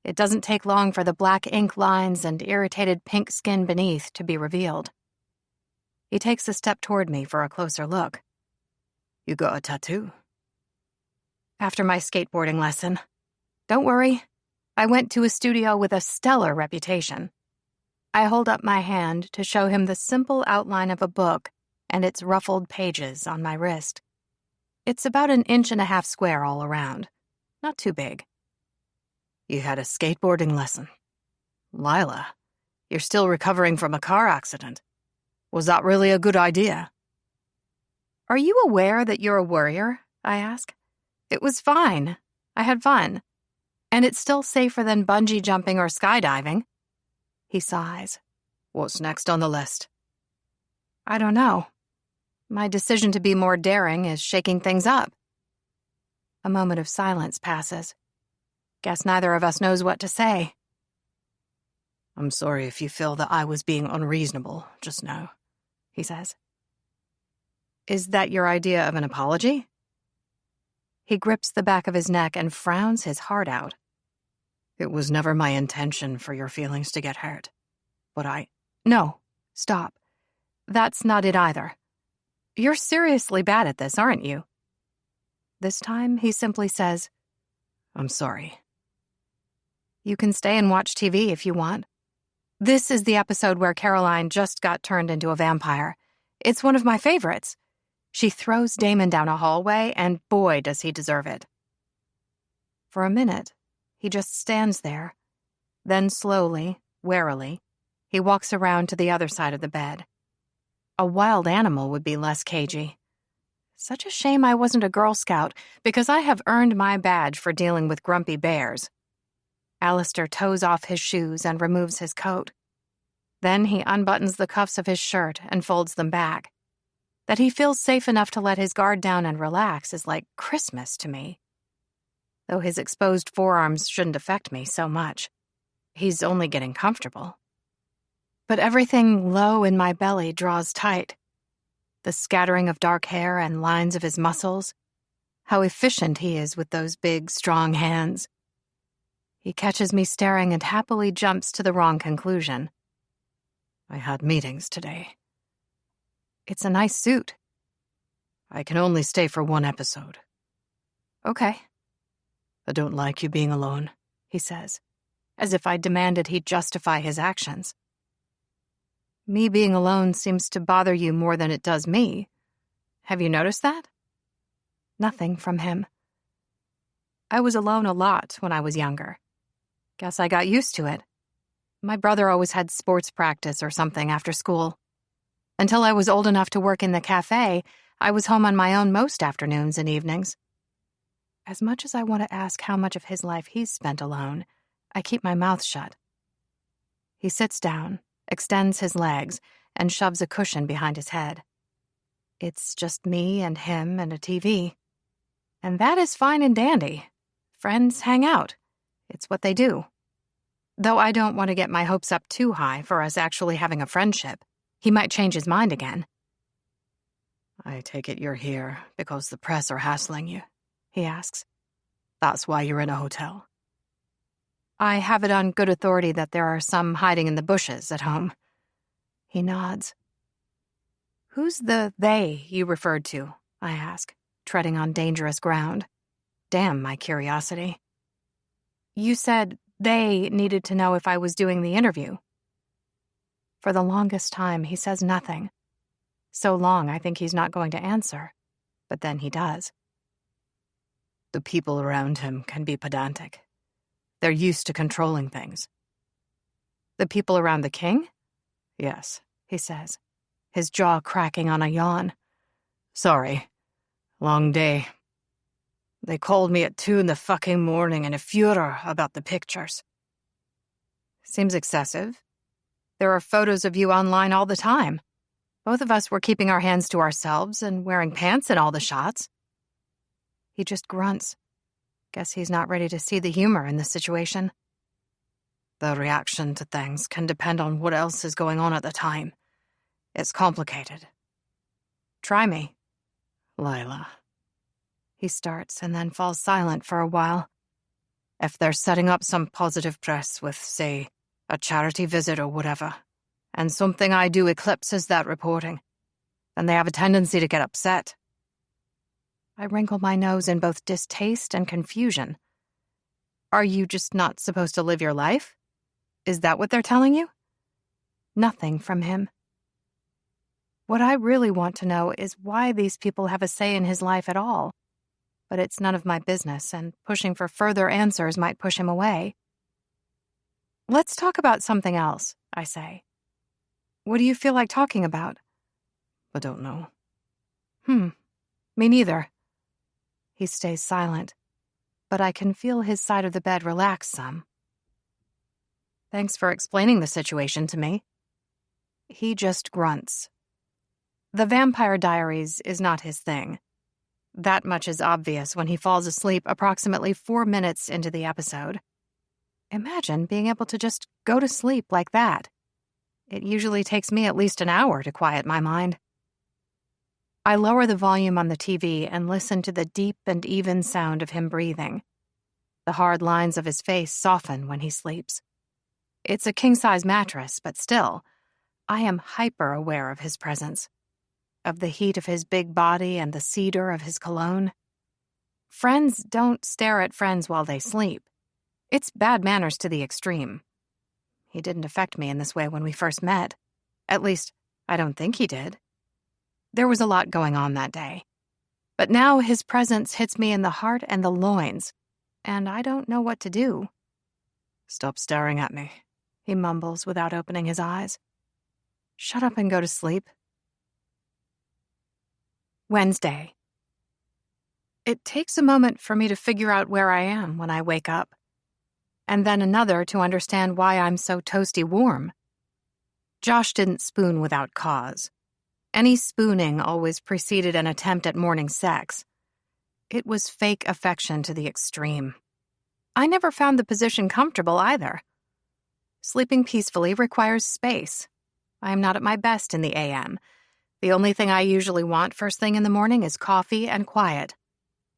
It doesn't take long for the black ink lines and irritated pink skin beneath to be revealed. He takes a step toward me for a closer look. You got a tattoo? After my skateboarding lesson. Don't worry, I went to a studio with a stellar reputation. I hold up my hand to show him the simple outline of a book and its ruffled pages on my wrist. It's about 1.5 inches square all around. Not too big. You had a skateboarding lesson. Lila, you're still recovering from a car accident. Was that really a good idea? Are you aware that you're a worrier? I ask. It was fine. I had fun. And it's still safer than bungee jumping or skydiving. He sighs. What's next on the list? I don't know. My decision to be more daring is shaking things up. A moment of silence passes. Guess neither of us knows what to say. I'm sorry if you feel that I was being unreasonable just now, he says. Is that your idea of an apology? He grips the back of his neck and frowns his heart out. It was never my intention for your feelings to get hurt. But No, stop. That's not it either. You're seriously bad at this, aren't you? This time, he simply says, I'm sorry. You can stay and watch TV if you want. This is the episode where Caroline just got turned into a vampire. It's one of my favorites. She throws Damon down a hallway, and boy, does he deserve it. For a minute, he just stands there. Then slowly, warily, he walks around to the other side of the bed. A wild animal would be less cagey. Such a shame I wasn't a Girl Scout, because I have earned my badge for dealing with grumpy bears. Alistair toes off his shoes and removes his coat. Then he unbuttons the cuffs of his shirt and folds them back. That he feels safe enough to let his guard down and relax is like Christmas to me. Though his exposed forearms shouldn't affect me so much. He's only getting comfortable. But everything low in my belly draws tight. The scattering of dark hair and lines of his muscles. How efficient he is with those big, strong hands. He catches me staring and happily jumps to the wrong conclusion. I had meetings today. It's a nice suit. I can only stay for one episode. Okay. I don't like you being alone, he says, as if I demanded he justify his actions. Me being alone seems to bother you more than it does me. Have you noticed that? Nothing from him. I was alone a lot when I was younger. Guess I got used to it. My brother always had sports practice or something after school. Until I was old enough to work in the cafe, I was home on my own most afternoons and evenings. As much as I want to ask how much of his life he's spent alone, I keep my mouth shut. He sits down, extends his legs, and shoves a cushion behind his head. It's just me and him and a TV. And that is fine and dandy. Friends hang out. It's what they do. Though I don't want to get my hopes up too high for us actually having a friendship. He might change his mind again. I take it you're here because the press are hassling you, he asks. That's why you're in a hotel. I have it on good authority that there are some hiding in the bushes at home. He nods. Who's the they you referred to? I ask, treading on dangerous ground. Damn my curiosity. You said they needed to know if I was doing the interview. For the longest time, he says nothing. So long, I think he's not going to answer. But then he does. The people around him can be pedantic. They're used to controlling things. The people around the king? Yes, He says, his jaw cracking on a yawn. Sorry. Long day. They called me at 2 in the fucking morning in a furor about the pictures. Seems excessive. There are photos of you online all the time. Both of us were keeping our hands to ourselves and wearing pants in all the shots. He just grunts. Guess he's not ready to see the humor in this situation. The reaction to things can depend on what else is going on at the time. It's complicated. Try me. Lila. He starts and then falls silent for a while. If they're setting up some positive press with, say, a charity visit or whatever, and something I do eclipses that reporting, then they have a tendency to get upset. I wrinkle my nose in both distaste and confusion. Are you just not supposed to live your life? Is that what they're telling you? Nothing from him. What I really want to know is why these people have a say in his life at all. But it's none of my business, and pushing for further answers might push him away. Let's talk about something else, I say. What do you feel like talking about? I don't know. Me neither. He stays silent, but I can feel his side of the bed relax some. Thanks for explaining the situation to me. He just grunts. The Vampire Diaries is not his thing. That much is obvious when he falls asleep approximately 4 minutes into the episode. Imagine being able to just go to sleep like that. It usually takes me at least an hour to quiet my mind. I lower the volume on the TV and listen to the deep and even sound of him breathing. The hard lines of his face soften when he sleeps. It's a king-size mattress, but still, I am hyper-aware of his presence, of the heat of his big body and the cedar of his cologne. Friends don't stare at friends while they sleep. It's bad manners to the extreme. He didn't affect me in this way when we first met. At least, I don't think he did. There was a lot going on that day. But now his presence hits me in the heart and the loins, and I don't know what to do. Stop staring at me, he mumbles without opening his eyes. Shut up and go to sleep. Wednesday. It takes a moment for me to figure out where I am when I wake up, and then another to understand why I'm so toasty warm. Josh didn't spoon without cause. Any spooning always preceded an attempt at morning sex. It was fake affection to the extreme. I never found the position comfortable either. Sleeping peacefully requires space. I am not at my best in the AM. The only thing I usually want first thing in the morning is coffee and quiet.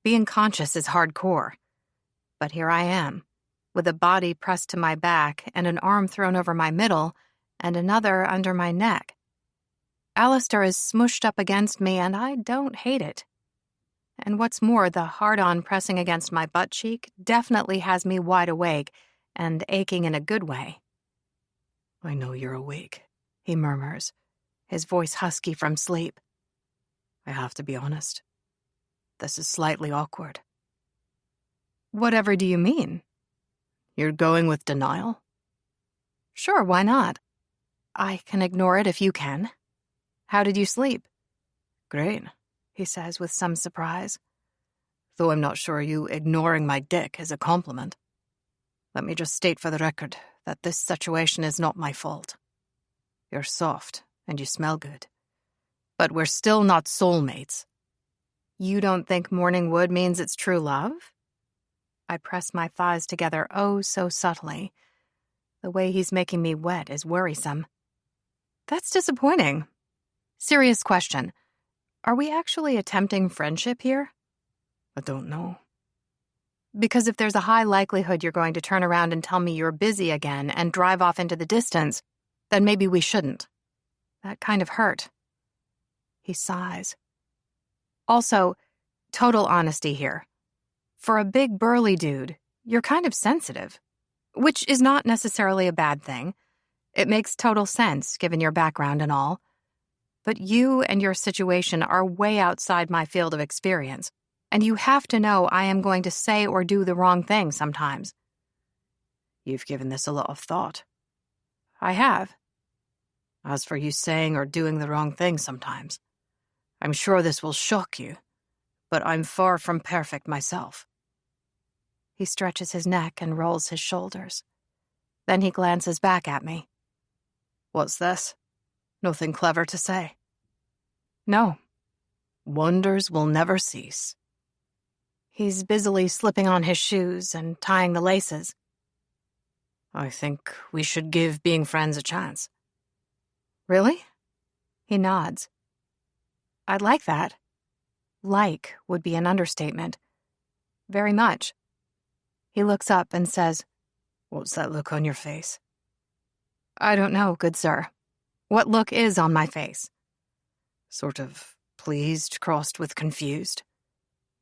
Being conscious is hardcore. But here I am, with a body pressed to my back and an arm thrown over my middle and another under my neck. Alistair is smushed up against me, and I don't hate it. And what's more, the hard-on pressing against my butt cheek definitely has me wide awake and aching in a good way. I know you're awake, he murmurs, his voice husky from sleep. I have to be honest. This is slightly awkward. Whatever do you mean? You're going with denial? Sure, why not? I can ignore it if you can. How did you sleep? Great, he says with some surprise. Though I'm not sure you ignoring my dick is a compliment. Let me just state for the record that this situation is not my fault. You're soft and you smell good. But we're still not soulmates. You don't think morning wood means it's true love? I press my thighs together oh so subtly. The way he's making me wet is worrisome. That's disappointing. Serious question. Are we actually attempting friendship here? I don't know. Because if there's a high likelihood you're going to turn around and tell me you're busy again and drive off into the distance, then maybe we shouldn't. That kind of hurt. He sighs. Also, total honesty here. For a big burly dude, you're kind of sensitive, which is not necessarily a bad thing. It makes total sense given your background and all. But you and your situation are way outside my field of experience, and you have to know I am going to say or do the wrong thing sometimes. You've given this a lot of thought. I have. As for you saying or doing the wrong thing sometimes, I'm sure this will shock you, but I'm far from perfect myself. He stretches his neck and rolls his shoulders. Then he glances back at me. What's this? Nothing clever to say? No. Wonders will never cease. He's busily slipping on his shoes and tying the laces. I think we should give being friends a chance. Really? He nods. I'd like that. Like would be an understatement. Very much. He looks up and says, What's that look on your face? I don't know, good sir. What look is on my face? Sort of pleased crossed with confused.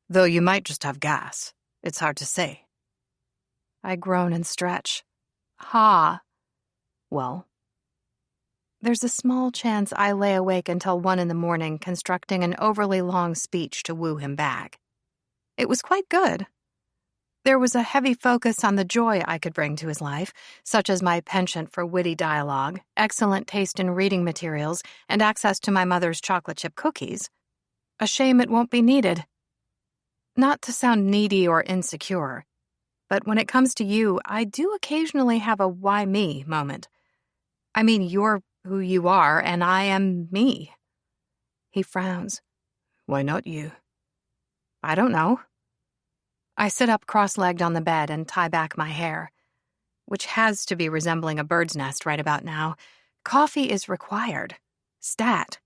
Though you might just have gas. It's hard to say. I groan and stretch. Ha. Well? There's a small chance I lay awake until 1 a.m. constructing an overly long speech to woo him back. It was quite good. There was a heavy focus on the joy I could bring to his life, such as my penchant for witty dialogue, excellent taste in reading materials, and access to my mother's chocolate chip cookies. A shame it won't be needed. Not to sound needy or insecure, but when it comes to you, I do occasionally have a why me moment. I mean, you're who you are, and I am me. He frowns. Why not you? I don't know. I sit up cross-legged on the bed and tie back my hair, which has to be resembling a bird's nest right about now. Coffee is required. Stat.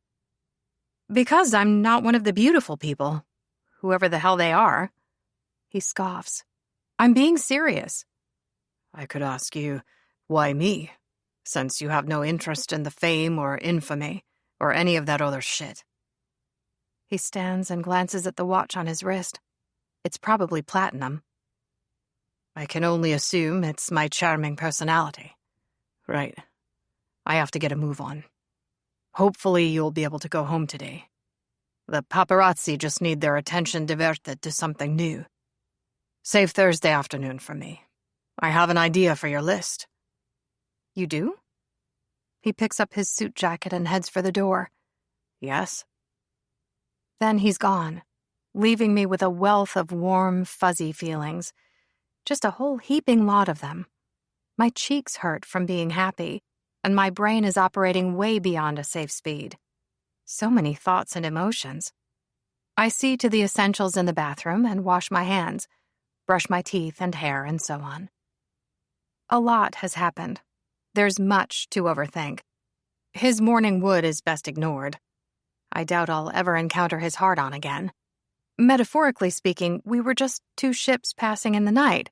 Because I'm not one of the beautiful people, whoever the hell they are. He scoffs. I'm being serious. I could ask you, why me? Since you have no interest in the fame or infamy or any of that other shit. He stands and glances at the watch on his wrist. It's probably platinum. I can only assume it's my charming personality. Right. I have to get a move on. Hopefully you'll be able to go home today. The paparazzi just need their attention diverted to something new. Save Thursday afternoon for me. I have an idea for your list. You do? He picks up his suit jacket and heads for the door. Yes. Then he's gone, leaving me with a wealth of warm, fuzzy feelings. Just a whole heaping lot of them. My cheeks hurt from being happy, and my brain is operating way beyond a safe speed. So many thoughts and emotions. I see to the essentials in the bathroom and wash my hands, brush my teeth and hair, and so on. A lot has happened. There's much to overthink. His morning wood is best ignored. I doubt I'll ever encounter his heart-on again. Metaphorically speaking, we were just two ships passing in the night.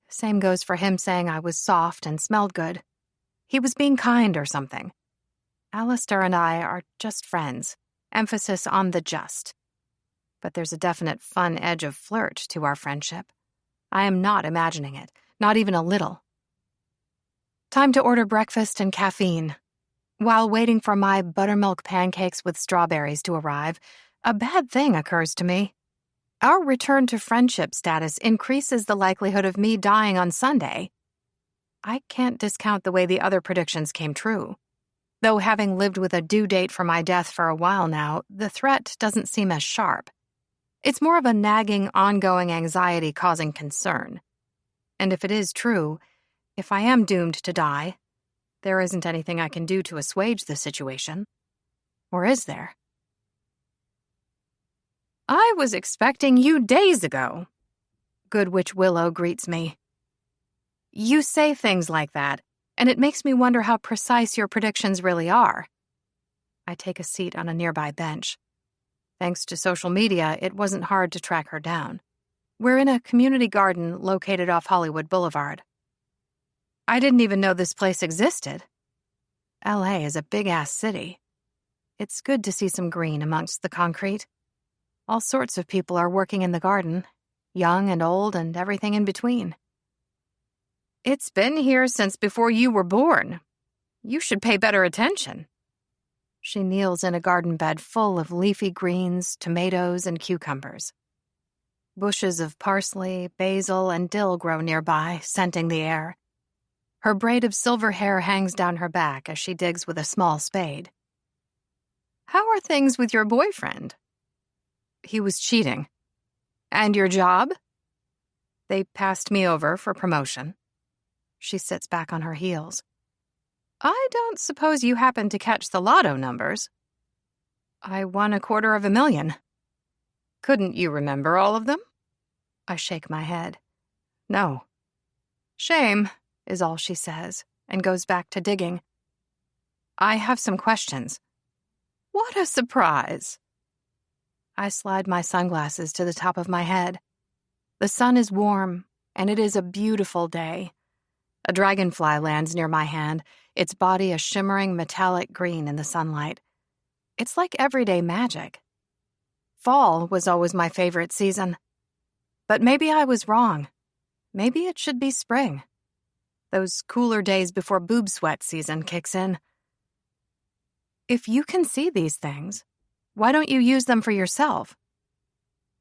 Same goes for him saying I was soft and smelled good. He was being kind or something. Alistair and I are just friends, emphasis on the just. But there's a definite fun edge of flirt to our friendship. I am not imagining it, not even a little. Time to order breakfast and caffeine. While waiting for my buttermilk pancakes with strawberries to arrive, a bad thing occurs to me. Our return to friendship status increases the likelihood of me dying on Sunday. I can't discount the way the other predictions came true. Though having lived with a due date for my death for a while now, the threat doesn't seem as sharp. It's more of a nagging, ongoing anxiety causing concern. And if it is true, if I am doomed to die, there isn't anything I can do to assuage the situation. Or is there? I was expecting you days ago, Good Witch Willow greets me. You say things like that, and it makes me wonder how precise your predictions really are. I take a seat on a nearby bench. Thanks to social media, it wasn't hard to track her down. We're in a community garden located off Hollywood Boulevard. I didn't even know this place existed. LA is a big-ass city. It's good to see some green amongst the concrete. All sorts of people are working in the garden, young and old and everything in between. It's been here since before you were born. You should pay better attention. She kneels in a garden bed full of leafy greens, tomatoes, and cucumbers. Bushes of parsley, basil, and dill grow nearby, scenting the air. Her braid of silver hair hangs down her back as she digs with a small spade. How are things with your boyfriend? He was cheating. And your job? They passed me over for promotion. She sits back on her heels. I don't suppose you happen to catch the lotto numbers. I won $250,000. Couldn't you remember all of them? I shake my head. No. Shame, is all she says, and goes back to digging. I have some questions. What a surprise. I slide my sunglasses to the top of my head. The sun is warm, and it is a beautiful day. A dragonfly lands near my hand, its body a shimmering metallic green in the sunlight. It's like everyday magic. Fall was always my favorite season. But maybe I was wrong. Maybe it should be spring. Those cooler days before boob sweat season kicks in. If you can see these things, why don't you use them for yourself?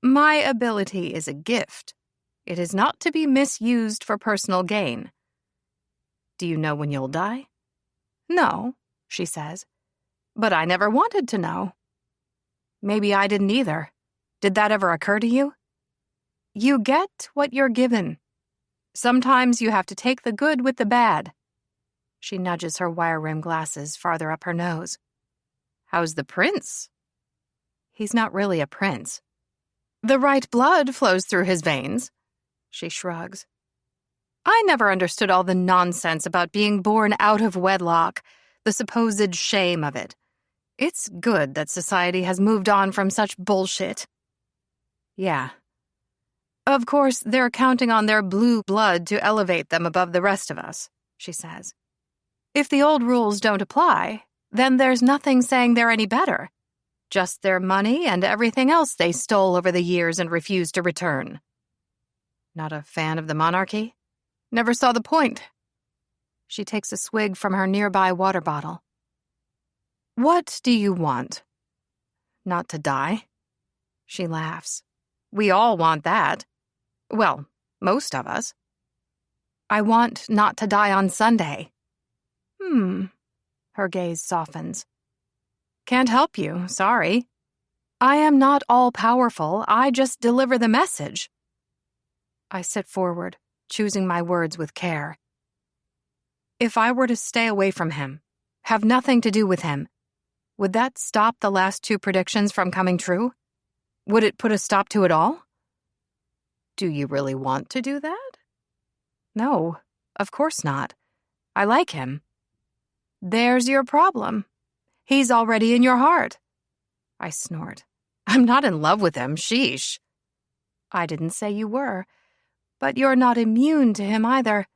My ability is a gift. It is not to be misused for personal gain. Do you know when you'll die? No, she says. But I never wanted to know. Maybe I didn't either. Did that ever occur to you? You get what you're given. Sometimes you have to take the good with the bad. She nudges her wire-rimmed glasses farther up her nose. How's the prince? He's not really a prince. The right blood flows through his veins. She shrugs. I never understood all the nonsense about being born out of wedlock, the supposed shame of it. It's good that society has moved on from such bullshit. Yeah. Of course, they're counting on their blue blood to elevate them above the rest of us, she says. If the old rules don't apply, then there's nothing saying they're any better. Just their money and everything else they stole over the years and refused to return. Not a fan of the monarchy? Never saw the point. She takes a swig from her nearby water bottle. What do you want? Not to die? She laughs. We all want that. Well, most of us. I want not to die on Sunday. Her gaze softens. Can't help you, sorry. I am not all-powerful, I just deliver the message. I sit forward, choosing my words with care. If I were to stay away from him, have nothing to do with him, would that stop the last 2 predictions from coming true? Would it put a stop to it all? Do you really want to do that? No, of course not. I like him. There's your problem. He's already in your heart. I snort. I'm not in love with him, sheesh. I didn't say you were, but you're not immune to him either.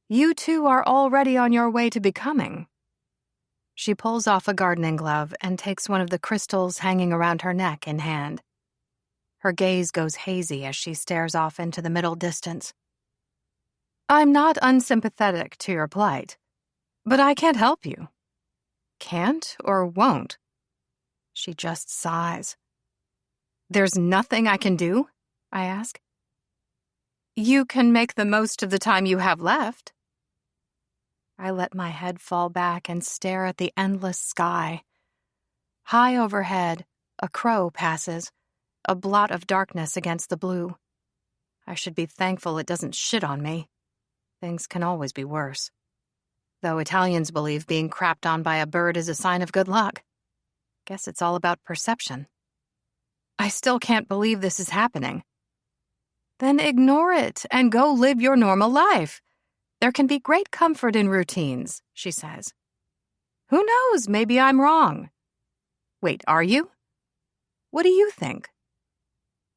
You two are already on your way to becoming. She pulls off a gardening glove and takes one of the crystals hanging around her neck in hand. Her gaze goes hazy as she stares off into the middle distance. I'm not unsympathetic to your plight, but I can't help you. Can't or won't. She just sighs. There's nothing I can do? I ask. You can make the most of the time you have left. I let my head fall back and stare at the endless sky. High overhead, a crow passes, a blot of darkness against the blue. I should be thankful it doesn't shit on me. Things can always be worse. Though Italians believe being crapped on by a bird is a sign of good luck. Guess it's all about perception. I still can't believe this is happening. Then ignore it and go live your normal life. There can be great comfort in routines, she says. Who knows, maybe I'm wrong. Wait, are you? What do you think?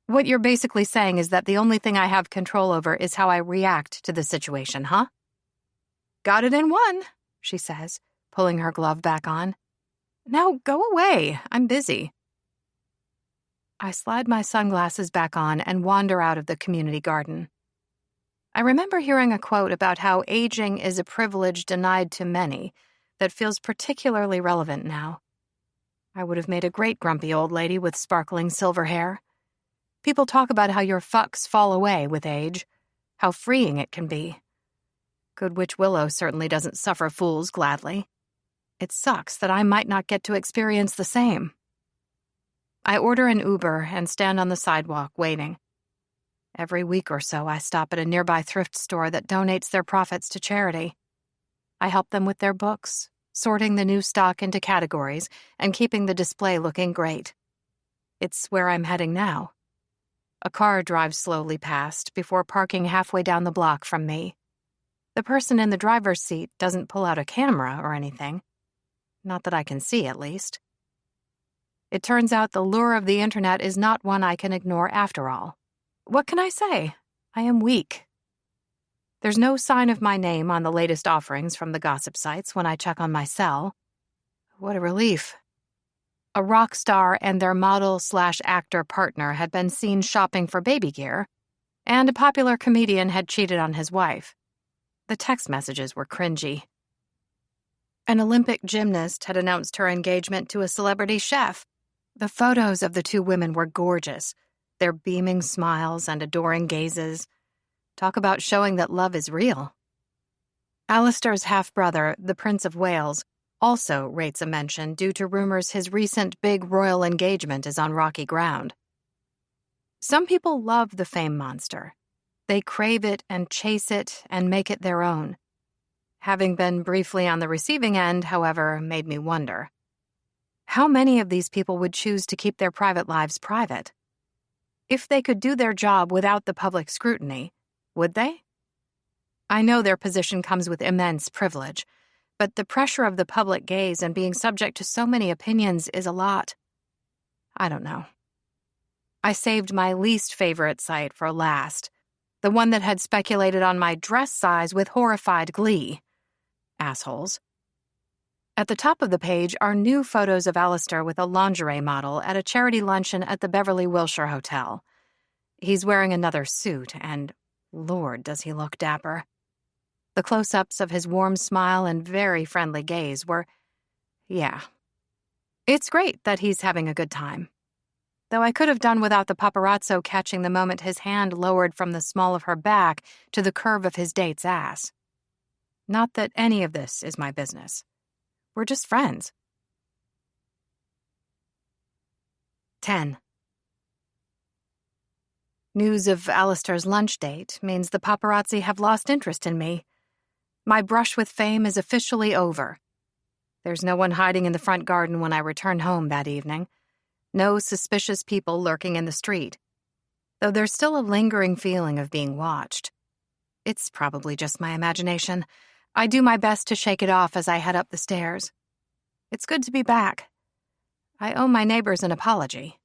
What you're basically saying is that the only thing I have control over is how I react to the situation, huh? Got it in one, she says, pulling her glove back on. Now go away, I'm busy. I slide my sunglasses back on and wander out of the community garden. I remember hearing a quote about how aging is a privilege denied to many that feels particularly relevant now. I would have made a great grumpy old lady with sparkling silver hair. People talk about how your fucks fall away with age, how freeing it can be. Good Witch Willow certainly doesn't suffer fools gladly. It sucks that I might not get to experience the same. I order an Uber and stand on the sidewalk waiting. Every week or so, I stop at a nearby thrift store that donates their profits to charity. I help them with their books, sorting the new stock into categories and keeping the display looking great. It's where I'm heading now. A car drives slowly past before parking halfway down the block from me. The person in the driver's seat doesn't pull out a camera or anything. Not that I can see, at least. It turns out the lure of the internet is not one I can ignore after all. What can I say? I am weak. There's no sign of my name on the latest offerings from the gossip sites when I check on my cell. What a relief. A rock star and their model/actor partner had been seen shopping for baby gear, and a popular comedian had cheated on his wife. The text messages were cringy. An Olympic gymnast had announced her engagement to a celebrity chef. The photos of the two women were gorgeous, their beaming smiles and adoring gazes. Talk about showing that love is real. Alistair's half-brother, the Prince of Wales, also rates a mention due to rumors his recent big royal engagement is on rocky ground. Some people love the fame monster. They crave it and chase it and make it their own. Having been briefly on the receiving end, however, made me wonder. How many of these people would choose to keep their private lives private? If they could do their job without the public scrutiny, would they? I know their position comes with immense privilege, but the pressure of the public gaze and being subject to so many opinions is a lot. I don't know. I saved my least favorite site for last, the one that had speculated on my dress size with horrified glee. Assholes. At the top of the page are new photos of Alistair with a lingerie model at a charity luncheon at the Beverly Wilshire Hotel. He's wearing another suit, and, Lord, does he look dapper. The close-ups of his warm smile and very friendly gaze were, yeah. It's great that he's having a good time. Though I could have done without the paparazzo catching the moment his hand lowered from the small of her back to the curve of his date's ass. Not that any of this is my business. We're just friends. 10. News of Alistair's lunch date means the paparazzi have lost interest in me. My brush with fame is officially over. There's no one hiding in the front garden when I return home that evening. No suspicious people lurking in the street. Though there's still a lingering feeling of being watched. It's probably just my imagination. I do my best to shake it off as I head up the stairs. It's good to be back. I owe my neighbors an apology.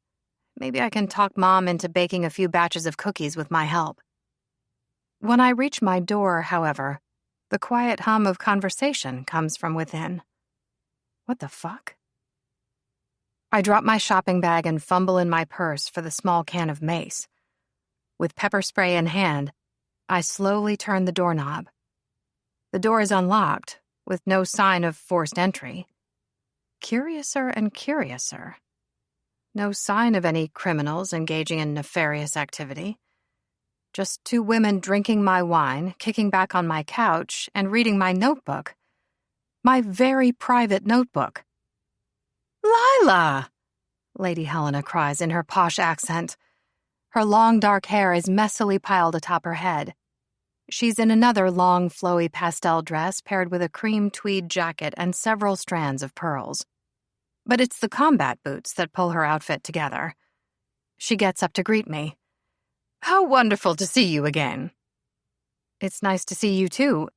Maybe I can talk Mom into baking a few batches of cookies with my help. When I reach my door, however, the quiet hum of conversation comes from within. What the fuck? I drop my shopping bag and fumble in my purse for the small can of mace. With pepper spray in hand, I slowly turn the doorknob. The door is unlocked, with no sign of forced entry. Curiouser and curiouser. No sign of any criminals engaging in nefarious activity. Just 2 women drinking my wine, kicking back on my couch, and reading my notebook. My very private notebook. "Lila!" Lady Helena cries in her posh accent. Her long dark hair is messily piled atop her head. She's in another long, flowy pastel dress paired with a cream tweed jacket and several strands of pearls. But it's the combat boots that pull her outfit together. She gets up to greet me. "How wonderful to see you again." "It's nice to see you too.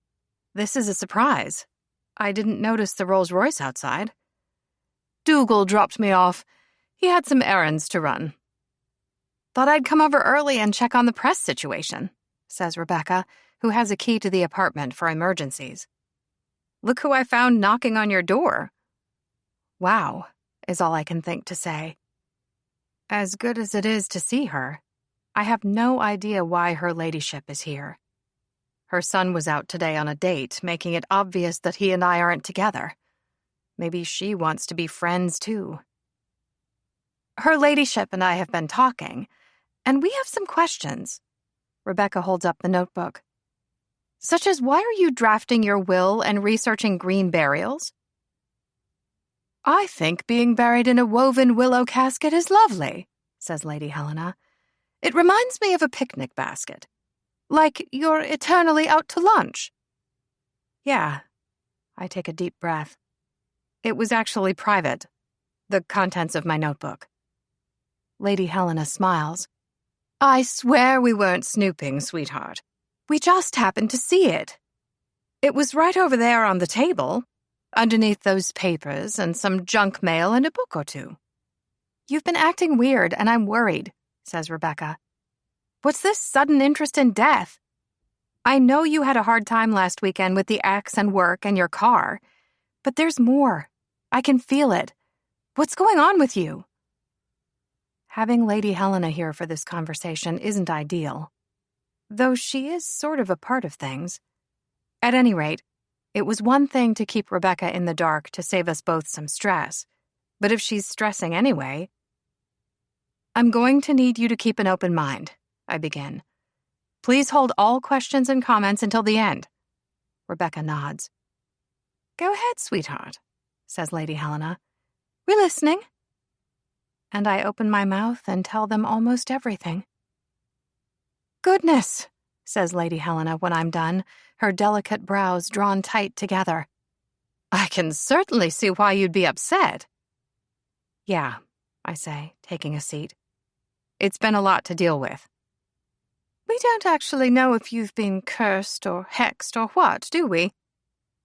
This is a surprise. I didn't notice the Rolls-Royce outside." "Dougal dropped me off. He had some errands to run." "Thought I'd come over early and check on the press situation," says Rebecca, who has a key to the apartment for emergencies. "Look who I found knocking on your door." "Wow," is all I can think to say. As good as it is to see her, I have no idea why her ladyship is here. Her son was out today on a date, making it obvious that he and I aren't together. Maybe she wants to be friends, too. Her ladyship and I have been talking, and we have some questions. Rebecca holds up the notebook. Such as, why are you drafting your will and researching green burials? "I think being buried in a woven willow casket is lovely," says Lady Helena. "It reminds me of a picnic basket. Like you're eternally out to lunch." "Yeah." I take a deep breath. It was actually private, the contents of my notebook. Lady Helena smiles. "I swear we weren't snooping, sweetheart. We just happened to see it. It was right over there on the table, underneath those papers and some junk mail and a book or 2. "You've been acting weird, and I'm worried," says Rebecca. "What's this sudden interest in death? I know you had a hard time last weekend with the ex and work and your car, but there's more. I can feel it. What's going on with you?" Having Lady Helena here for this conversation isn't ideal, though she is sort of a part of things. At any rate, it was one thing to keep Rebecca in the dark to save us both some stress, but if she's stressing anyway... "I'm going to need you to keep an open mind," I begin. "Please hold all questions and comments until the end." Rebecca nods. "Go ahead, sweetheart," says Lady Helena. "We're listening." And I open my mouth and tell them almost everything. "Goodness," says Lady Helena when I'm done, her delicate brows drawn tight together. "I can certainly see why you'd be upset." "Yeah," I say, taking a seat. "It's been a lot to deal with." "We don't actually know if you've been cursed or hexed or what, do we?"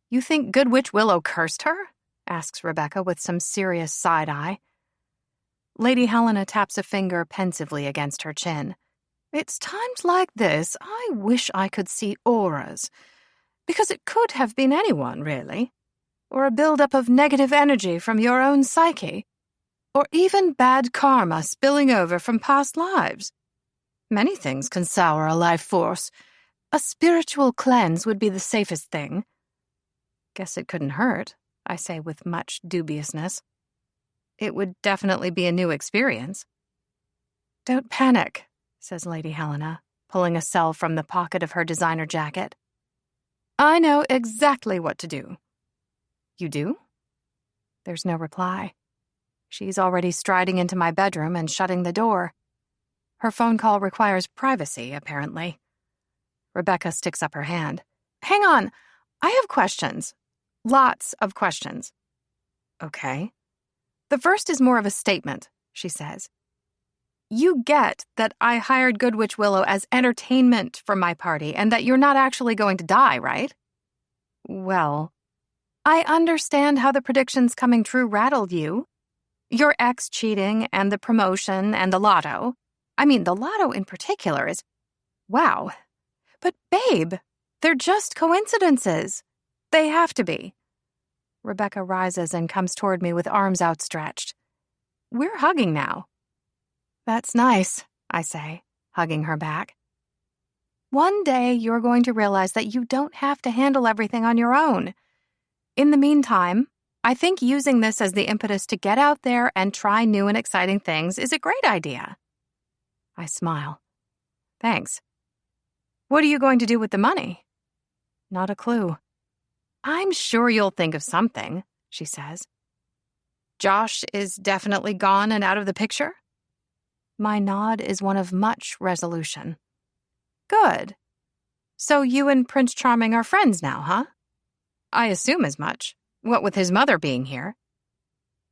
"You think Good Witch Willow cursed her?" asks Rebecca with some serious side-eye. Lady Helena taps a finger pensively against her chin. "It's times like this I wish I could see auras, because it could have been anyone, really, or a buildup of negative energy from your own psyche, or even bad karma spilling over from past lives. Many things can sour a life force. A spiritual cleanse would be the safest thing." "Guess it couldn't hurt," I say with much dubiousness. "It would definitely be a new experience." "Don't panic," says Lady Helena, pulling a cell from the pocket of her designer jacket. "I know exactly what to do." "You do?" There's no reply. She's already striding into my bedroom and shutting the door. Her phone call requires privacy, apparently. Rebecca sticks up her hand. "Hang on. I have questions. Lots of questions." "Okay." "The first is more of a statement," she says. "You get that I hired Good Witch Willow as entertainment for my party and that you're not actually going to die, right?" "Well, I understand how the predictions coming true rattled you. Your ex cheating and the promotion and the lotto. I mean, the lotto in particular is... Wow. But babe, they're just coincidences. They have to be." Rebecca rises and comes toward me with arms outstretched. We're hugging now. "That's nice," I say, hugging her back. "One day you're going to realize that you don't have to handle everything on your own. In the meantime, I think using this as the impetus to get out there and try new and exciting things is a great idea. I smile. Thanks. What are you going to do with the money? Not a clue. I'm sure you'll think of something, she says. Josh is definitely gone and out of the picture? My nod is one of much resolution. Good. So you and Prince Charming are friends now, huh? I assume as much. What with his mother being here?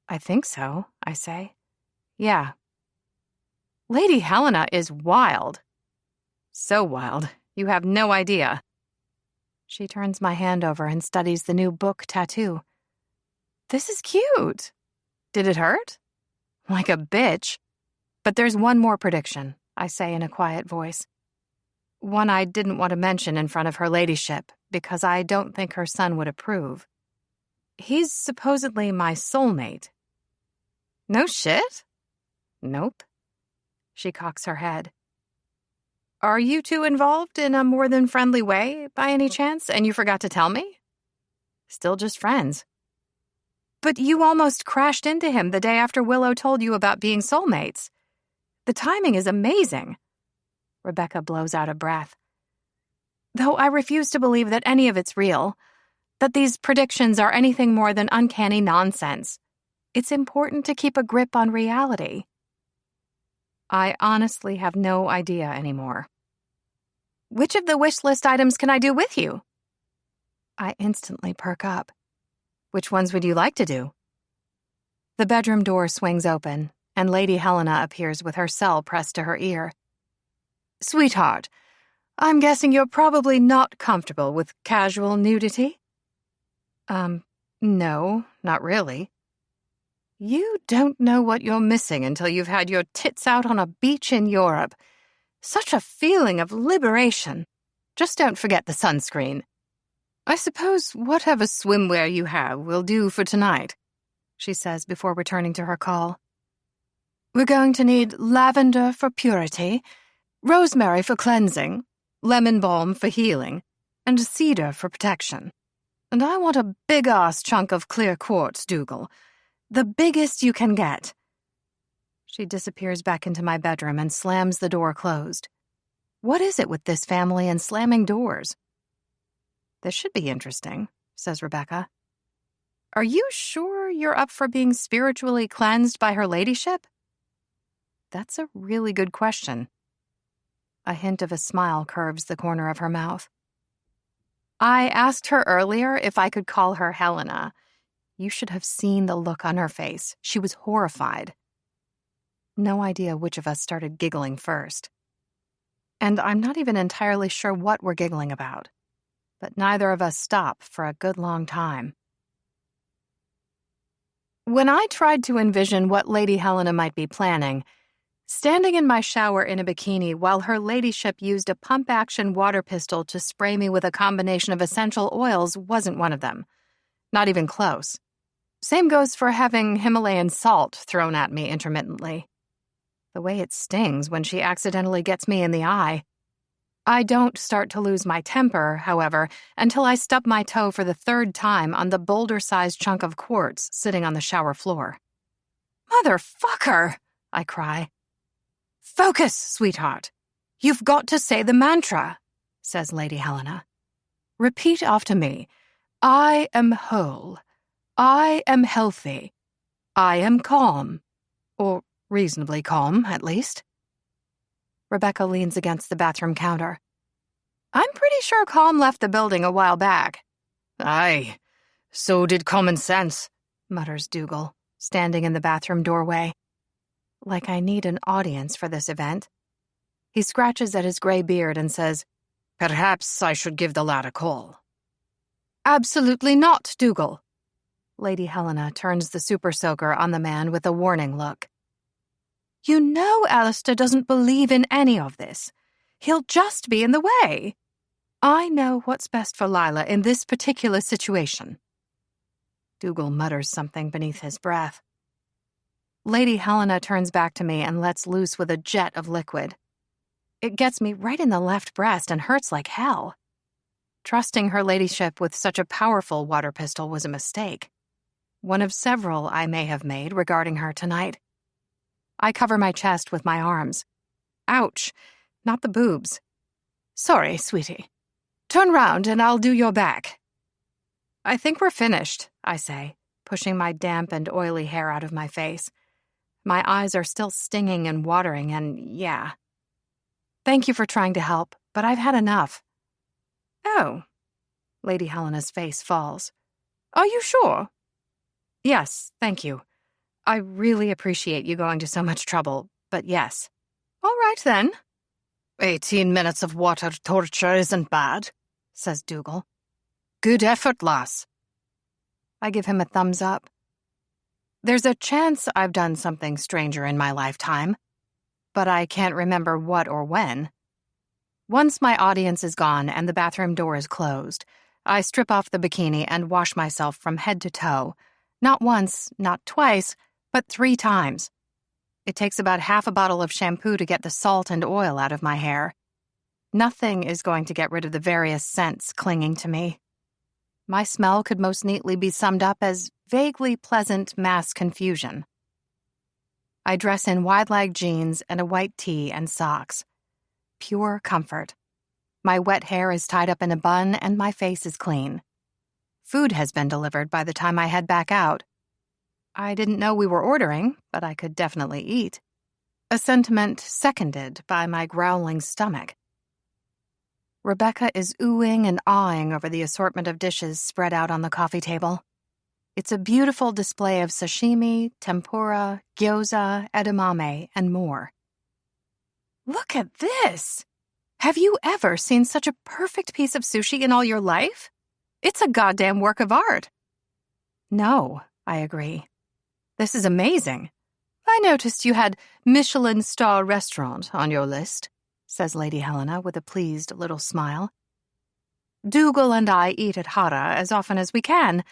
I think so, I say. Yeah. Lady Helena is wild. So wild, you have no idea. She turns my hand over and studies the new book tattoo. This is cute. Did it hurt? Like a bitch. But there's one more prediction, I say in a quiet voice. One I didn't want to mention in front of her ladyship, because I don't think her son would approve. He's supposedly my soulmate. No shit? Nope. She cocks her head. Are you two involved in a more than friendly way, by any chance, and you forgot to tell me? Still just friends. But you almost crashed into him the day after Willow told you about being soulmates. The timing is amazing. Rebecca blows out a breath. Though I refuse to believe that any of it's real, that these predictions are anything more than uncanny nonsense. It's important to keep a grip on reality. I honestly have no idea anymore. Which of the wish list items can I do with you? I instantly perk up. Which ones would you like to do? The bedroom door swings open, and Lady Helena appears with her cell pressed to her ear. Sweetheart, I'm guessing you're probably not comfortable with casual nudity? No, not really. You don't know what you're missing until you've had your tits out on a beach in Europe. Such a feeling of liberation. Just don't forget the sunscreen. I suppose whatever swimwear you have will do for tonight, she says before returning to her call. We're going to need lavender for purity, rosemary for cleansing, lemon balm for healing, and cedar for protection. And I want a big-ass chunk of clear quartz, Dougal. The biggest you can get. She disappears back into my bedroom and slams the door closed. What is it with this family and slamming doors? This should be interesting, says Rebecca. Are you sure you're up for being spiritually cleansed by her ladyship? That's a really good question. A hint of a smile curves the corner of her mouth. I asked her earlier if I could call her Helena. You should have seen the look on her face. She was horrified. No idea which of us started giggling first. And I'm not even entirely sure what we're giggling about. But neither of us stop for a good long time. When I tried to envision what Lady Helena might be planning, standing in my shower in a bikini while her ladyship used a pump-action water pistol to spray me with a combination of essential oils wasn't one of them. Not even close. Same goes for having Himalayan salt thrown at me intermittently. The way it stings when she accidentally gets me in the eye. I don't start to lose my temper, however, until I stub my toe for the third time on the boulder-sized chunk of quartz sitting on the shower floor. Motherfucker! I cry. Focus, sweetheart. You've got to say the mantra, says Lady Helena. Repeat after me. I am whole. I am healthy. I am calm. Or reasonably calm, at least. Rebecca leans against the bathroom counter. I'm pretty sure Calm left the building a while back. Aye, so did common sense, mutters Dougal, standing in the bathroom doorway. Like I need an audience for this event. He scratches at his gray beard and says, Perhaps I should give the lad a call. Absolutely not, Dougal. Lady Helena turns the super soaker on the man with a warning look. You know Alistair doesn't believe in any of this. He'll just be in the way. I know what's best for Lila in this particular situation. Dougal mutters something beneath his breath. Lady Helena turns back to me and lets loose with a jet of liquid. It gets me right in the left breast and hurts like hell. Trusting her ladyship with such a powerful water pistol was a mistake. one of several I may have made regarding her tonight. I cover my chest with my arms. Ouch, not the boobs. Sorry, sweetie. Turn round and I'll do your back. I think we're finished, I say, pushing my damp and oily hair out of my face. My eyes are still stinging and watering, and yeah. Thank you for trying to help, but I've had enough. Oh. Lady Helena's face falls. Are you sure? Yes, thank you. I really appreciate you going to so much trouble, but yes. All right, then. 18 minutes of water torture isn't bad, says Dougal. Good effort, lass. I give him a thumbs up. There's a chance I've done something stranger in my lifetime, but I can't remember what or when. Once my audience is gone and the bathroom door is closed, I strip off the bikini and wash myself from head to toe. Not once, not twice, but 3 times. It takes about half a bottle of shampoo to get the salt and oil out of my hair. Nothing is going to get rid of the various scents clinging to me. My smell could most neatly be summed up as vaguely pleasant mass confusion. I dress in wide-leg jeans and a white tee and socks. Pure comfort. My wet hair is tied up in a bun and my face is clean. Food has been delivered by the time I head back out. I didn't know we were ordering, but I could definitely eat. A sentiment seconded by my growling stomach. Rebecca is oohing and awing over the assortment of dishes spread out on the coffee table. It's a beautiful display of sashimi, tempura, gyoza, edamame, and more. Look at this! Have you ever seen such a perfect piece of sushi in all your life? It's a goddamn work of art. No, I agree. This is amazing. I noticed you had Michelin star restaurant on your list, says Lady Helena with a pleased little smile. Dougal and I eat at Hara as often as we can.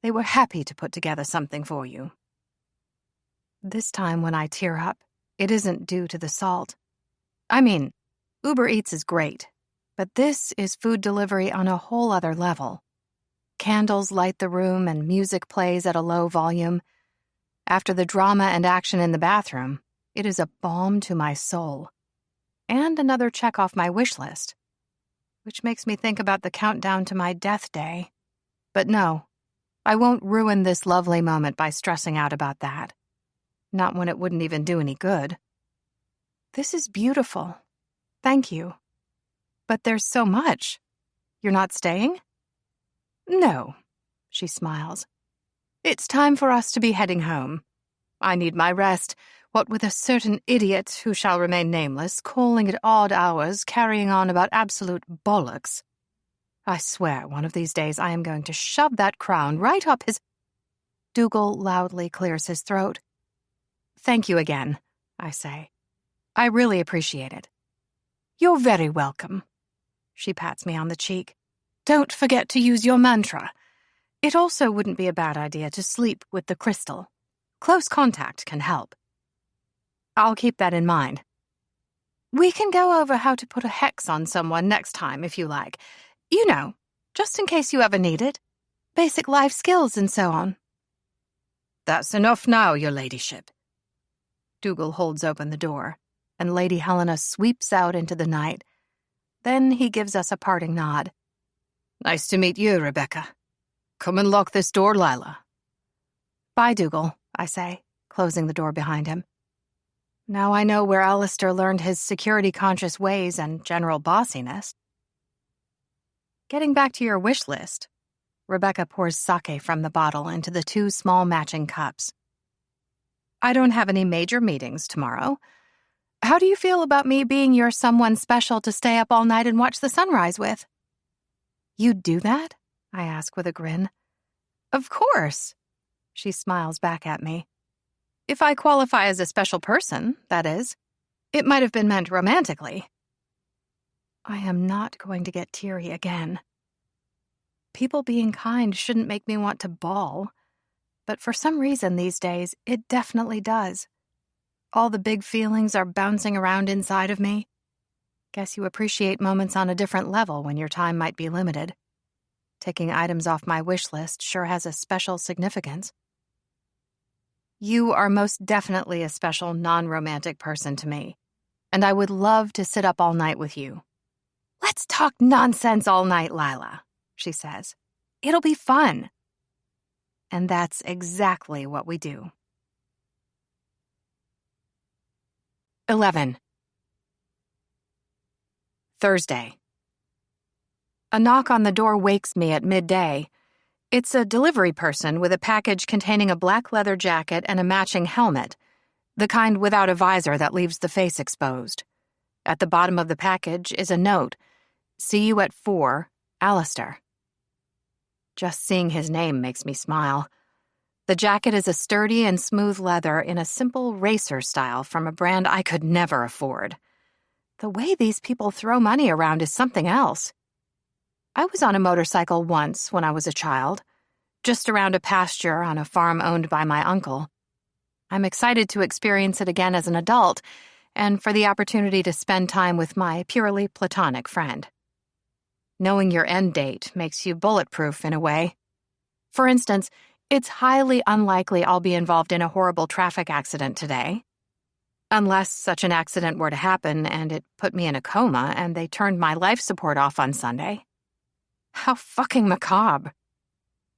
They were happy to put together something for you. This time when I tear up, it isn't due to the salt. I mean, Uber Eats is great, but this is food delivery on a whole other level. Candles light the room and music plays at a low volume. After the drama and action in the bathroom, it is a balm to my soul. And another check off my wish list, which makes me think about the countdown to my death day. But no, I won't ruin this lovely moment by stressing out about that. Not when it wouldn't even do any good. This is beautiful. Thank you. But there's so much. You're not staying? No, she smiles. It's time for us to be heading home. I need my rest, what with a certain idiot who shall remain nameless, calling at odd hours, carrying on about absolute bollocks. I swear one of these days I am going to shove that crown right up his... Dougal loudly clears his throat. Thank you again, I say. I really appreciate it. You're very welcome. She pats me on the cheek. Don't forget to use your mantra. It also wouldn't be a bad idea to sleep with the crystal. Close contact can help. I'll keep that in mind. We can go over how to put a hex on someone next time if you like. You know, just in case you ever need it. Basic life skills and so on. That's enough now, your ladyship. Dougal holds open the door, and Lady Helena sweeps out into the night. Then he gives us a parting nod. Nice to meet you, Rebecca. Come and lock this door, Lila. Bye, Dougal, I say, closing the door behind him. Now I know where Alistair learned his security-conscious ways and general bossiness. Getting back to your wish list, Rebecca pours sake from the bottle into the 2 small matching cups. I don't have any major meetings tomorrow. How do you feel about me being your someone special to stay up all night and watch the sunrise with? You'd do that? I ask with a grin. Of course. She smiles back at me. If I qualify as a special person, that is. It might have been meant romantically. I am not going to get teary again. People being kind shouldn't make me want to bawl, but for some reason these days, it definitely does. All the big feelings are bouncing around inside of me. Guess you appreciate moments on a different level when your time might be limited. Ticking items off my wish list sure has a special significance. You are most definitely a special non-romantic person to me, and I would love to sit up all night with you. Let's talk nonsense all night, Lila, she says. It'll be fun. And that's exactly what we do. 11. Thursday. A knock on the door wakes me at midday. It's a delivery person with a package containing a black leather jacket and a matching helmet, the kind without a visor that leaves the face exposed. At the bottom of the package is a note, "See you at 4, Alistair." Just seeing his name makes me smile. The jacket is a sturdy and smooth leather in a simple racer style from a brand I could never afford. The way these people throw money around is something else. I was on a motorcycle once when I was a child, just around a pasture on a farm owned by my uncle. I'm excited to experience it again as an adult and for the opportunity to spend time with my purely platonic friend. Knowing your end date makes you bulletproof in a way. For instance, it's highly unlikely I'll be involved in a horrible traffic accident today. Unless such an accident were to happen and it put me in a coma and they turned my life support off on Sunday. How fucking macabre.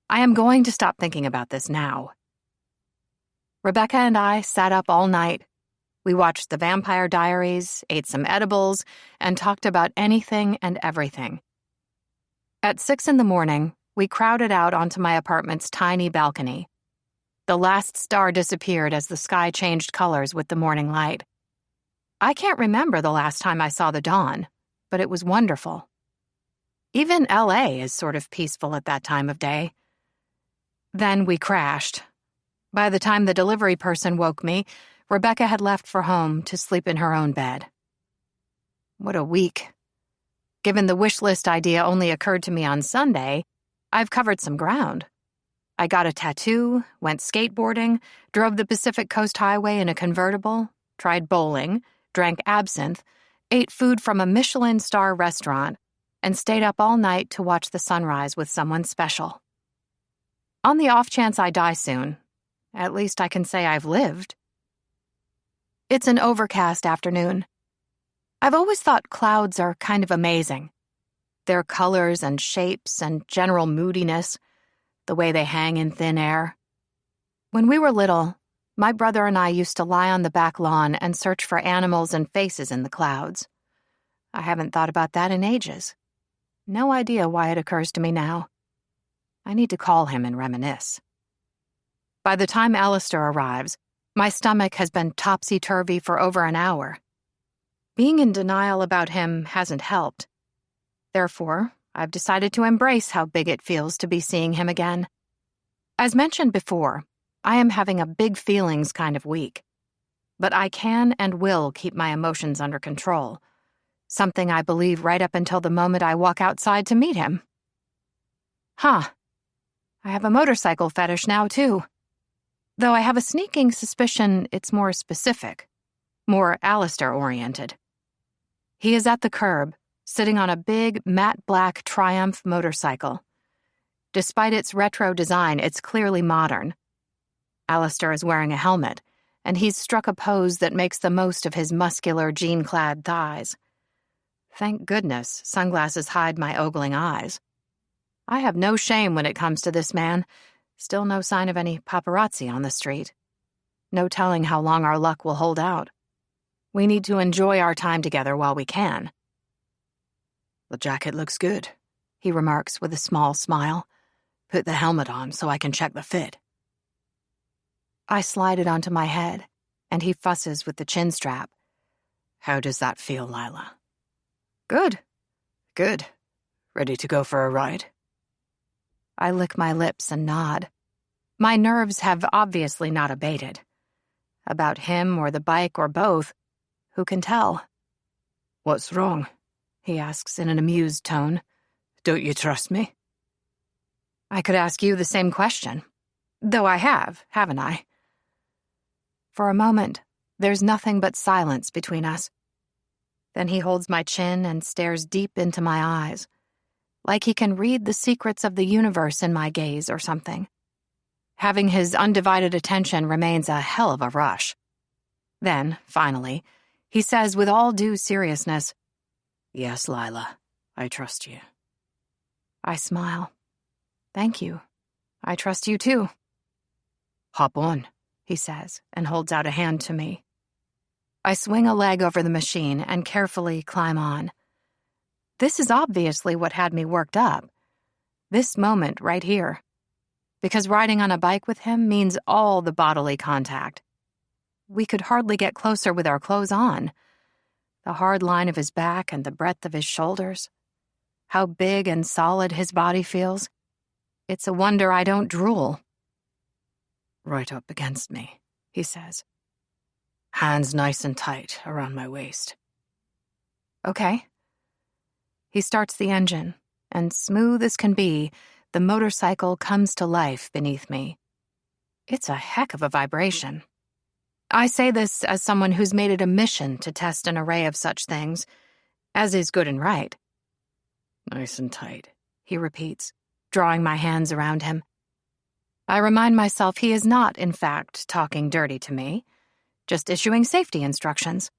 I am going to stop thinking about this now. Rebecca and I sat up all night. We watched The Vampire Diaries, ate some edibles, and talked about anything and everything. At 6 a.m, we crowded out onto my apartment's tiny balcony. The last star disappeared as the sky changed colors with the morning light. I can't remember the last time I saw the dawn, but it was wonderful. Even LA is sort of peaceful at that time of day. Then we crashed. By the time the delivery person woke me, Rebecca had left for home to sleep in her own bed. What a week. Given the wish list idea only occurred to me on Sunday, I've covered some ground. I got a tattoo, went skateboarding, drove the Pacific Coast Highway in a convertible, tried bowling, drank absinthe, ate food from a Michelin star restaurant, and stayed up all night to watch the sunrise with someone special. On the off chance I die soon, at least I can say I've lived. It's an overcast afternoon. I've always thought clouds are kind of amazing. Their colors and shapes and general moodiness, the way they hang in thin air. When we were little, my brother and I used to lie on the back lawn and search for animals and faces in the clouds. I haven't thought about that in ages. No idea why it occurs to me now. I need to call him and reminisce. By the time Alistair arrives, my stomach has been topsy-turvy for over an hour. Being in denial about him hasn't helped. Therefore, I've decided to embrace how big it feels to be seeing him again. As mentioned before, I am having a big feelings kind of week. But I can and will keep my emotions under control, something I believe right up until the moment I walk outside to meet him. I have a motorcycle fetish now, too. Though I have a sneaking suspicion it's more specific, more Alistair-oriented. He is at the curb, sitting on a big, matte black Triumph motorcycle. Despite its retro design, it's clearly modern. Alistair is wearing a helmet, and he's struck a pose that makes the most of his muscular, jean-clad thighs. Thank goodness sunglasses hide my ogling eyes. I have no shame when it comes to this man. Still no sign of any paparazzi on the street. No telling how long our luck will hold out. We need to enjoy our time together while we can. "The jacket looks good," he remarks with a small smile. "Put the helmet on so I can check the fit." I slide it onto my head, and he fusses with the chin strap. "How does that feel, Lila?" "Good." "Good. Ready to go for a ride?" I lick my lips and nod. My nerves have obviously not abated. About him or the bike or both, who can tell? "What's wrong?" he asks in an amused tone. "Don't you trust me?" I could ask you the same question. Though I have, haven't I? For a moment, there's nothing but silence between us. Then he holds my chin and stares deep into my eyes, like he can read the secrets of the universe in my gaze or something. Having his undivided attention remains a hell of a rush. Then, finally, he says with all due seriousness, "Yes, Lila, I trust you." I smile. "Thank you. I trust you too." "Hop on," he says, and holds out a hand to me. I swing a leg over the machine and carefully climb on. This is obviously what had me worked up. This moment right here. Because riding on a bike with him means all the bodily contact. We could hardly get closer with our clothes on. The hard line of his back and the breadth of his shoulders. How big and solid his body feels. It's a wonder I don't drool. "Right up against me," he says. "Hands nice and tight around my waist." Okay. He starts the engine, and smooth as can be, the motorcycle comes to life beneath me. It's a heck of a vibration. I say this as someone who's made it a mission to test an array of such things, as is good and right. "Nice and tight," he repeats, drawing my hands around him. I remind myself he is not, in fact, talking dirty to me, just issuing safety instructions.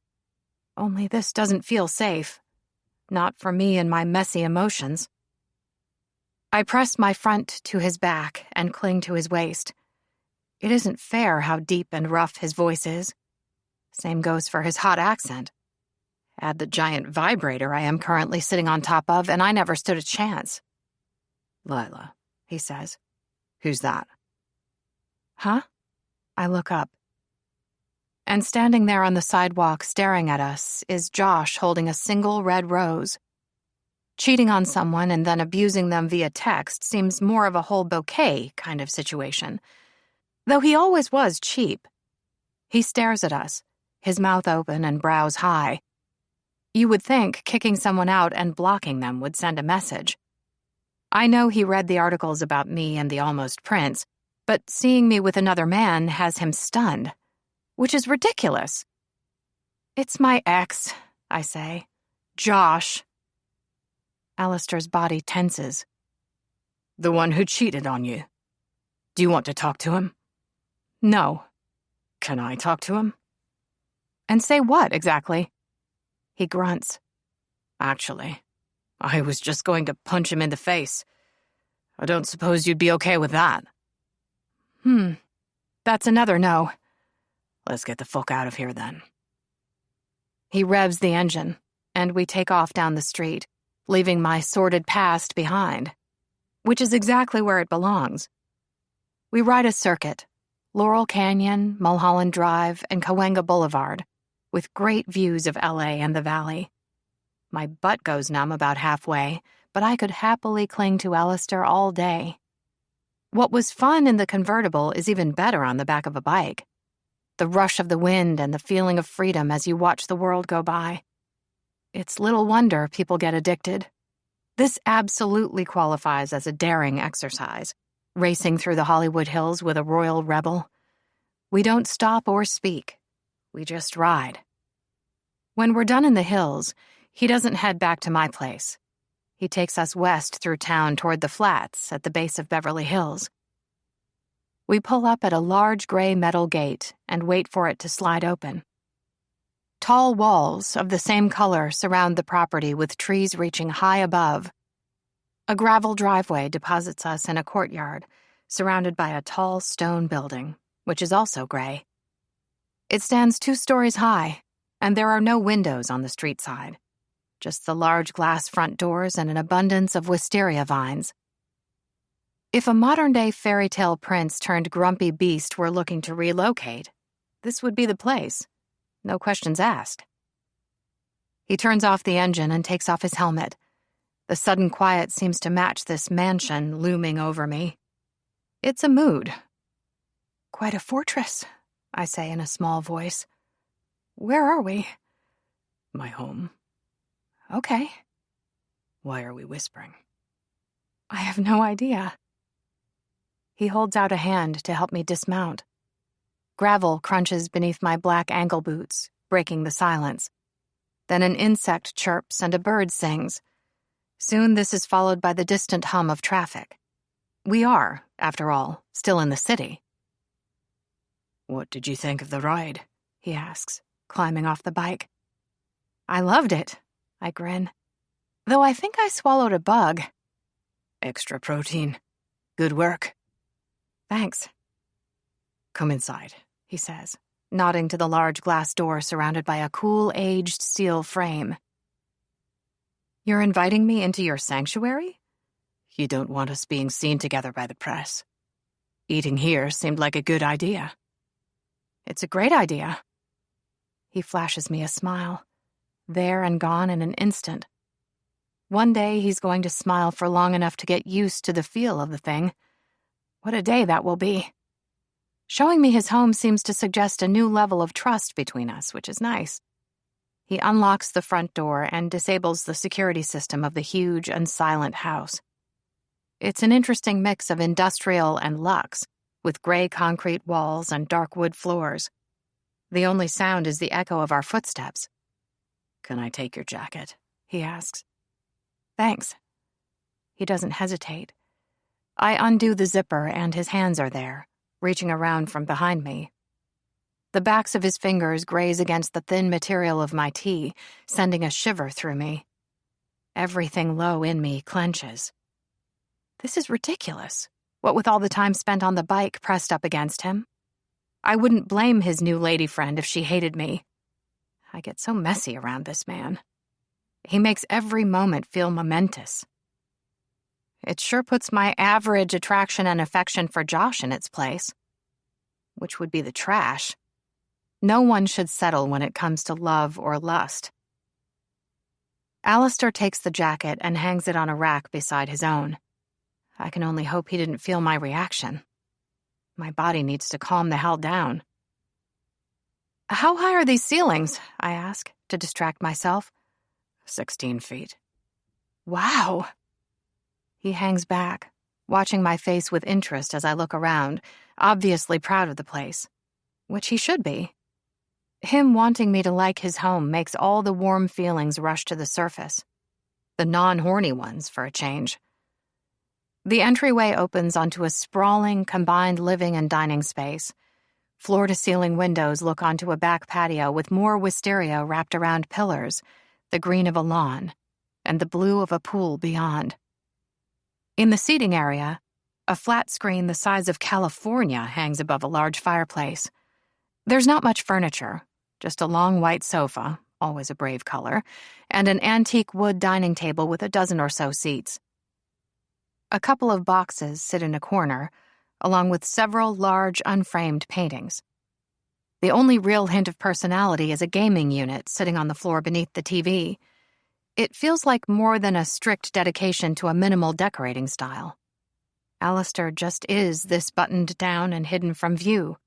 Only this doesn't feel safe. Not for me and my messy emotions. I press my front to his back and cling to his waist. It isn't fair how deep and rough his voice is. Same goes for his hot accent. Add the giant vibrator I am currently sitting on top of, and I never stood a chance. "Lila," he says. "Who's that?" Huh? I look up. And standing there on the sidewalk staring at us is Josh holding a single red rose. Cheating on someone and then abusing them via text seems more of a whole bouquet kind of situation. Though he always was cheap. He stares at us, his mouth open and brows high. You would think kicking someone out and blocking them would send a message. I know he read the articles about me and the Almost Prince, but seeing me with another man has him stunned, which is ridiculous. "It's my ex," I say. "Josh." Alistair's body tenses. "The one who cheated on you. Do you want to talk to him?" "No." "Can I talk to him?" "And say what, exactly?" He grunts. "Actually, I was just going to punch him in the face. I don't suppose you'd be okay with that." That's another no." "Let's get the fuck out of here, then." He revs the engine, and we take off down the street, leaving my sordid past behind, which is exactly where it belongs. We ride a circuit, Laurel Canyon, Mulholland Drive, and Cahuenga Boulevard, with great views of LA and the Valley. My butt goes numb about halfway, but I could happily cling to Alistair all day. What was fun in the convertible is even better on the back of a bike. The rush of the wind and the feeling of freedom as you watch the world go by. It's little wonder people get addicted. This absolutely qualifies as a daring exercise, racing through the Hollywood Hills with a royal rebel. We don't stop or speak. We just ride. When we're done in the hills, he doesn't head back to my place. He takes us west through town toward the flats at the base of Beverly Hills. We pull up at a large gray metal gate and wait for it to slide open. Tall walls of the same color surround the property with trees reaching high above. A gravel driveway deposits us in a courtyard, surrounded by a tall stone building, which is also gray. It stands 2 stories high, and there are no windows on the street side, just the large glass front doors and an abundance of wisteria vines. If a modern-day fairy tale prince turned grumpy beast were looking to relocate, this would be the place. No questions asked. He turns off the engine and takes off his helmet. The sudden quiet seems to match this mansion looming over me. It's a mood. "Quite a fortress," I say in a small voice. "Where are we?" "My home." "Okay." "Why are we whispering?" "I have no idea." He holds out a hand to help me dismount. Gravel crunches beneath my black ankle boots, breaking the silence. Then an insect chirps and a bird sings. Soon this is followed by the distant hum of traffic. We are, after all, still in the city. What did you think of the ride? He asks, climbing off the bike. I loved it, I grin. Though I think I swallowed a bug. Extra protein. Good work. Thanks. Come inside, he says, nodding to the large glass door surrounded by a cool, aged steel frame. You're inviting me into your sanctuary? You don't want us being seen together by the press. Eating here seemed like a good idea. It's a great idea. He flashes me a smile, there and gone in an instant. One day he's going to smile for long enough to get used to the feel of the thing. What a day that will be. Showing me his home seems to suggest a new level of trust between us, which is nice. He unlocks the front door and disables the security system of the huge and silent house. It's an interesting mix of industrial and luxe, with gray concrete walls and dark wood floors. The only sound is the echo of our footsteps. Can I take your jacket? He asks. Thanks. He doesn't hesitate. I undo the zipper and his hands are there, reaching around from behind me. The backs of his fingers graze against the thin material of my tee, sending a shiver through me. Everything low in me clenches. This is ridiculous, what with all the time spent on the bike pressed up against him. I wouldn't blame his new lady friend if she hated me. I get so messy around this man. He makes every moment feel momentous. It sure puts my average attraction and affection for Josh in its place, which would be the trash. No one should settle when it comes to love or lust. Alistair takes the jacket and hangs it on a rack beside his own. I can only hope he didn't feel my reaction. My body needs to calm the hell down. How high are these ceilings? I ask, to distract myself. 16 feet. Wow. He hangs back, watching my face with interest as I look around, obviously proud of the place, which he should be. Him wanting me to like his home makes all the warm feelings rush to the surface. The non-horny ones, for a change. The entryway opens onto a sprawling, combined living and dining space. Floor-to-ceiling windows look onto a back patio with more wisteria wrapped around pillars, the green of a lawn, and the blue of a pool beyond. In the seating area, a flat screen the size of California hangs above a large fireplace. There's not much furniture, just a long white sofa, always a brave color, and an antique wood dining table with a dozen or so seats. A couple of boxes sit in a corner, along with several large unframed paintings. The only real hint of personality is a gaming unit sitting on the floor beneath the TV. It feels like more than a strict dedication to a minimal decorating style. Alistair just is this buttoned down and hidden from view.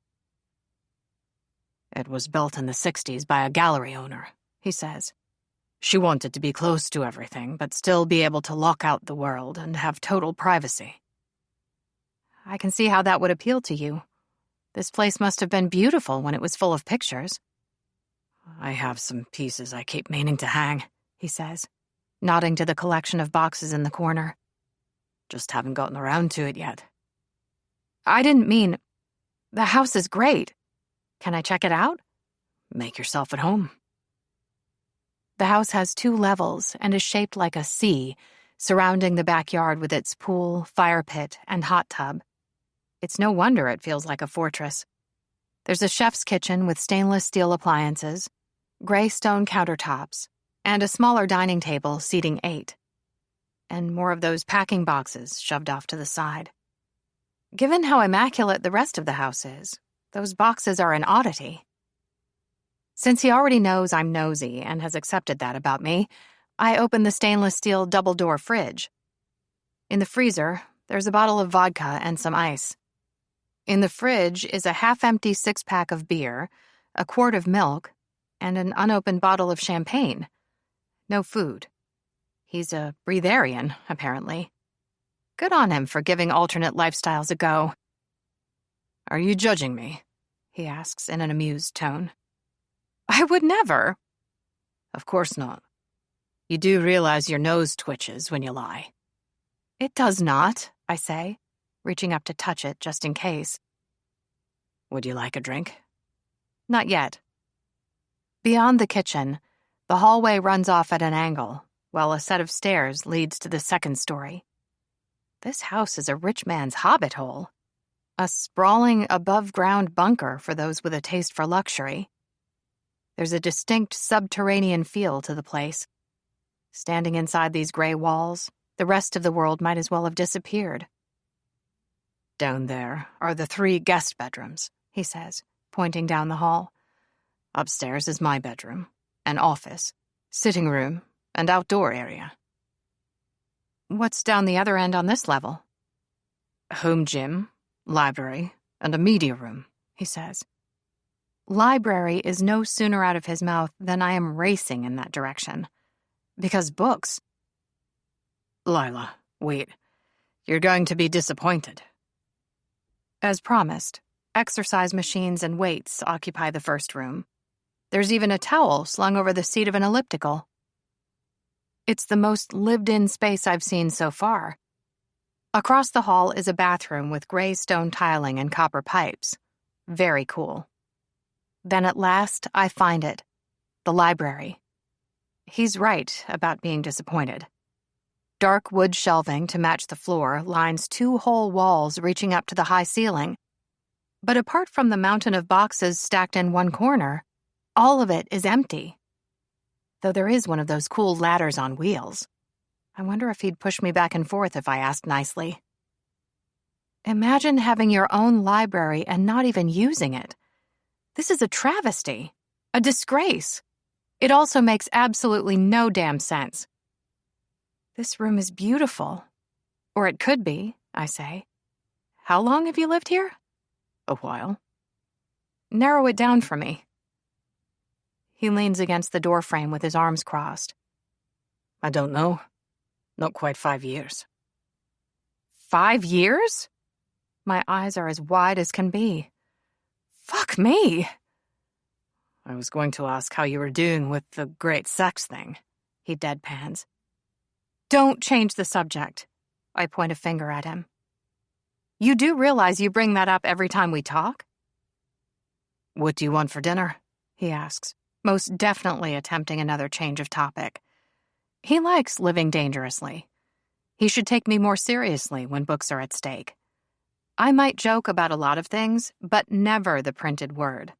It was built in the 60s by a gallery owner, he says. She wanted to be close to everything, but still be able to lock out the world and have total privacy. I can see how that would appeal to you. This place must have been beautiful when it was full of pictures. I have some pieces I keep meaning to hang, he says, nodding to the collection of boxes in the corner. Just haven't gotten around to it yet. I didn't mean... The house is great. Can I check it out? Make yourself at home. The house has 2 levels and is shaped like a C, surrounding the backyard with its pool, fire pit, and hot tub. It's no wonder it feels like a fortress. There's a chef's kitchen with stainless steel appliances, gray stone countertops, and a smaller dining table seating 8. And more of those packing boxes shoved off to the side. Given how immaculate the rest of the house is, those boxes are an oddity. Since he already knows I'm nosy and has accepted that about me, I open the stainless steel double-door fridge. In the freezer, there's a bottle of vodka and some ice. In the fridge is a half-empty 6-pack of beer, a quart of milk, and an unopened bottle of champagne. No food. He's a breatharian, apparently. Good on him for giving alternate lifestyles a go. Are you judging me? He asks in an amused tone. I would never. Of course not. You do realize your nose twitches when you lie. It does not, I say. reaching up to touch it just in case. Would you like a drink? Not yet. Beyond the kitchen, the hallway runs off at an angle, while a set of stairs leads to the second story. This house is a rich man's hobbit hole. A sprawling above-ground bunker for those with a taste for luxury. There's a distinct subterranean feel to the place. Standing inside these gray walls, the rest of the world might as well have disappeared. Down there are the 3 guest bedrooms, he says, pointing down the hall. Upstairs is my bedroom, an office, sitting room, and outdoor area. What's down the other end on this level? Home gym, library, and a media room, he says. Library is no sooner out of his mouth than I am racing in that direction. Because books. Lila, wait. You're going to be disappointed. As promised, exercise machines and weights occupy the first room. There's even a towel slung over the seat of an elliptical. It's the most lived-in space I've seen so far. Across the hall is a bathroom with gray stone tiling and copper pipes. Very cool. Then at last, I find it. The library. He's right about being disappointed. Dark wood shelving to match the floor lines 2 whole walls reaching up to the high ceiling. But apart from the mountain of boxes stacked in one corner, all of it is empty. Though there is one of those cool ladders on wheels. I wonder if he'd push me back and forth if I asked nicely. Imagine having your own library and not even using it. This is a travesty. A disgrace. It also makes absolutely no damn sense. This room is beautiful. Or it could be, I say. How long have you lived here? A while. Narrow it down for me. He leans against the doorframe with his arms crossed. I don't know. Not quite 5 years. 5 years? My eyes are as wide as can be. Fuck me. I was going to ask how you were doing with the great sex thing, he deadpans. Don't change the subject. I point a finger at him. You do realize you bring that up every time we talk? What do you want for dinner? He asks, most definitely attempting another change of topic. He likes living dangerously. He should take me more seriously when books are at stake. I might joke about a lot of things, but never the printed word.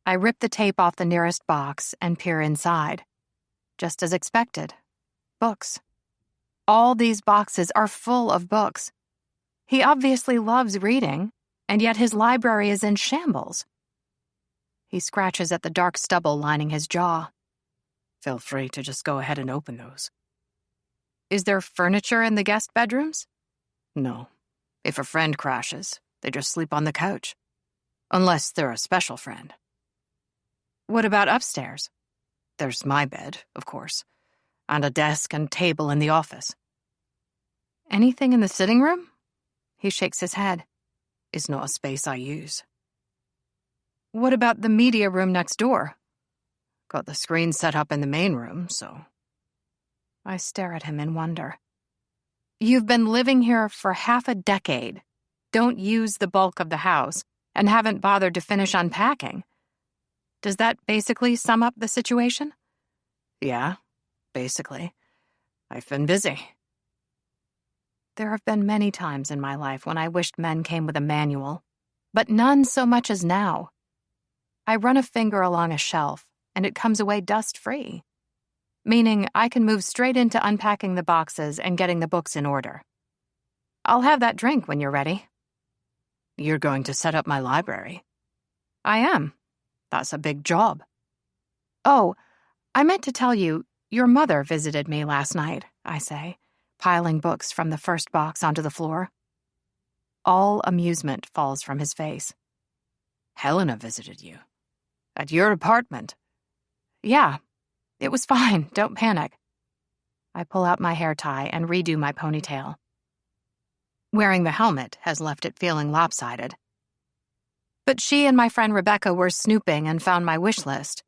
I rip the tape off the nearest box and peer inside. Just as expected. Books. All these boxes are full of books. He obviously loves reading, and yet his library is in shambles. He scratches at the dark stubble lining his jaw. Feel free to just go ahead and open those. Is there furniture in the guest bedrooms? No. If a friend crashes, they just sleep on the couch. Unless they're a special friend. What about upstairs? There's my bed, of course, and a desk and table in the office. Anything in the sitting room? He shakes his head. It's not a space I use. What about the media room next door? Got the screen set up in the main room, so... I stare at him in wonder. You've been living here for half a decade, don't use the bulk of the house, and haven't bothered to finish unpacking. Does that basically sum up the situation? Yeah, basically. I've been busy. There have been many times in my life when I wished men came with a manual, but none so much as now. I run a finger along a shelf, and it comes away dust-free, meaning I can move straight into unpacking the boxes and getting the books in order. I'll have that drink when you're ready. You're going to set up my library? I am. That's a big job. Oh, I meant to tell you, your mother visited me last night, I say, piling books from the first box onto the floor. All amusement falls from his face. Helena visited you? At your apartment? Yeah, it was fine, don't panic. I pull out my hair tie and redo my ponytail. Wearing the helmet has left it feeling lopsided. But she and my friend Rebecca were snooping and found my wish list,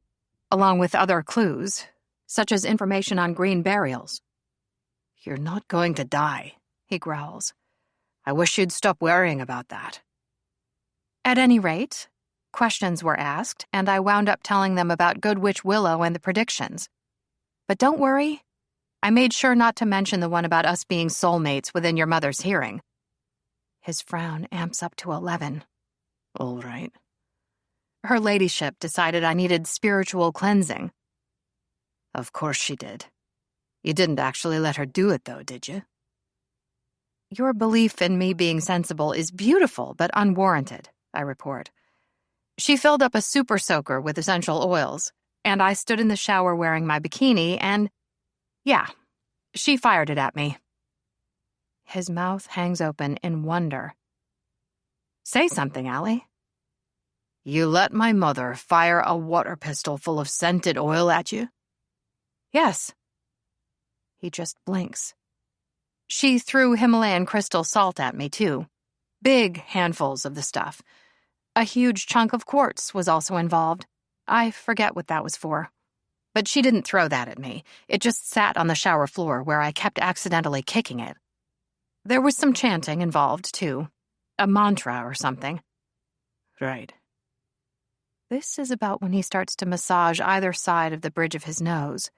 along with other clues, such as information on green burials. You're not going to die, he growls. I wish you'd stop worrying about that. At any rate, questions were asked, and I wound up telling them about Good Witch Willow and the predictions. But don't worry, I made sure not to mention the one about us being soulmates within your mother's hearing. His frown amps up to 11. All right. Her ladyship decided I needed spiritual cleansing. Of course she did. You didn't actually let her do it, though, did you? Your belief in me being sensible is beautiful but unwarranted, I report. She filled up a super soaker with essential oils, and I stood in the shower wearing my bikini, and yeah, she fired it at me. His mouth hangs open in wonder. Say something, Allie. You let my mother fire a water pistol full of scented oil at you? Yes. He just blinks. She threw Himalayan crystal salt at me, too. Big handfuls of the stuff. A huge chunk of quartz was also involved. I forget what that was for. But she didn't throw that at me. It just sat on the shower floor where I kept accidentally kicking it. There was some chanting involved, too. A mantra or something. Right. This is about when he starts to massage either side of the bridge of his nose,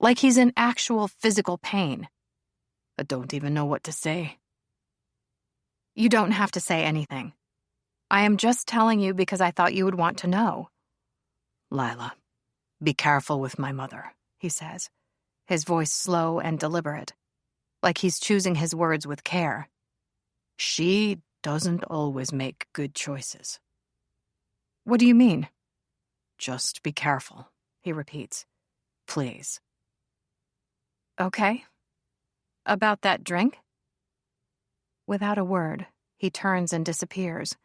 like he's in actual physical pain. I don't even know what to say. You don't have to say anything. I am just telling you because I thought you would want to know. Lila, be careful with my mother, he says, his voice slow and deliberate, like he's choosing his words with care. She doesn't always make good choices. What do you mean? Just be careful, he repeats. Please. Okay. About that drink? Without a word, he turns and disappears.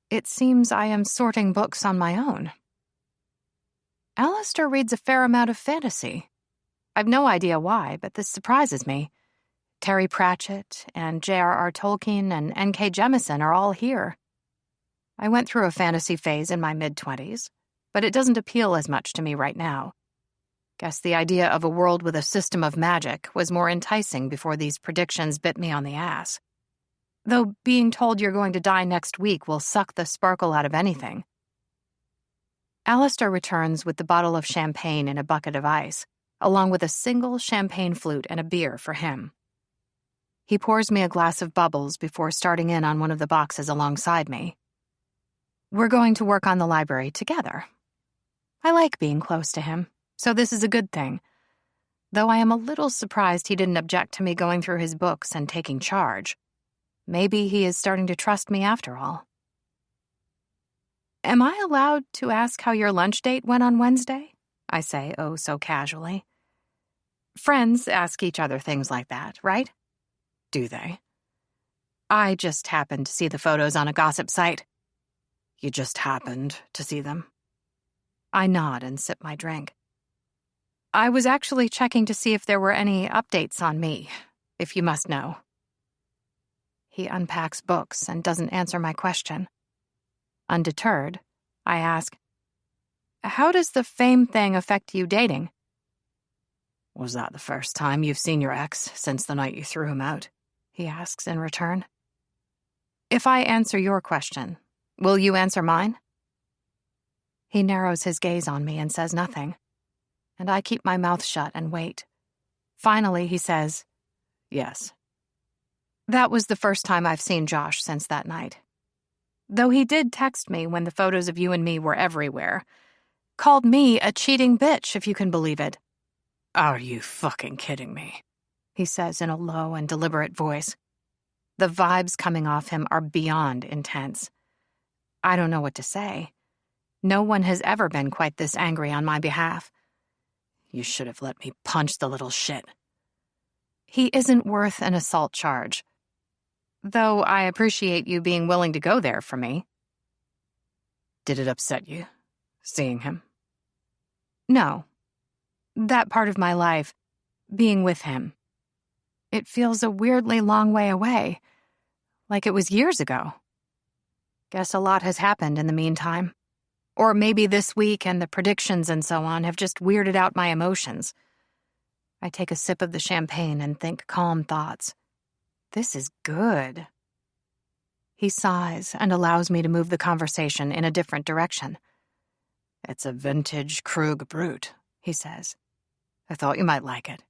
It seems I am sorting books on my own. Alistair reads a fair amount of fantasy. I've no idea why, but this surprises me. Terry Pratchett and J.R.R. Tolkien and N.K. Jemisin are all here. I went through a fantasy phase in my mid-20s, but it doesn't appeal as much to me right now. Guess the idea of a world with a system of magic was more enticing before these predictions bit me on the ass. Though being told you're going to die next week will suck the sparkle out of anything. Alistair returns with the bottle of champagne in a bucket of ice, along with a single champagne flute and a beer for him. He pours me a glass of bubbles before starting in on one of the boxes alongside me. We're going to work on the library together. I like being close to him, so this is a good thing. Though I am a little surprised he didn't object to me going through his books and taking charge. Maybe he is starting to trust me after all. Am I allowed to ask how your lunch date went on Wednesday? I say, oh so casually. Friends ask each other things like that, right? Do they? I just happened to see the photos on a gossip site. You just happened to see them? I nod and sip my drink. I was actually checking to see if there were any updates on me, if you must know. He unpacks books and doesn't answer my question. Undeterred, I ask, how does the fame thing affect you dating? Was that the first time you've seen your ex since the night you threw him out? He asks in return. If I answer your question, will you answer mine? He narrows his gaze on me and says nothing, and I keep my mouth shut and wait. Finally, he says, yes. That was the first time I've seen Josh since that night. Though he did text me when the photos of you and me were everywhere. Called me a cheating bitch, if you can believe it. Are you fucking kidding me? He says in a low and deliberate voice. The vibes coming off him are beyond intense. I don't know what to say. No one has ever been quite this angry on my behalf. You should have let me punch the little shit. He isn't worth an assault charge. Though I appreciate you being willing to go there for me. Did it upset you, seeing him? No. That part of my life, being with him. It feels a weirdly long way away, like it was years ago. Guess a lot has happened in the meantime. Or maybe this week and the predictions and so on have just weirded out my emotions. I take a sip of the champagne and think calm thoughts. This is good. He sighs and allows me to move the conversation in a different direction. It's a vintage Krug Brute, he says. I thought you might like it.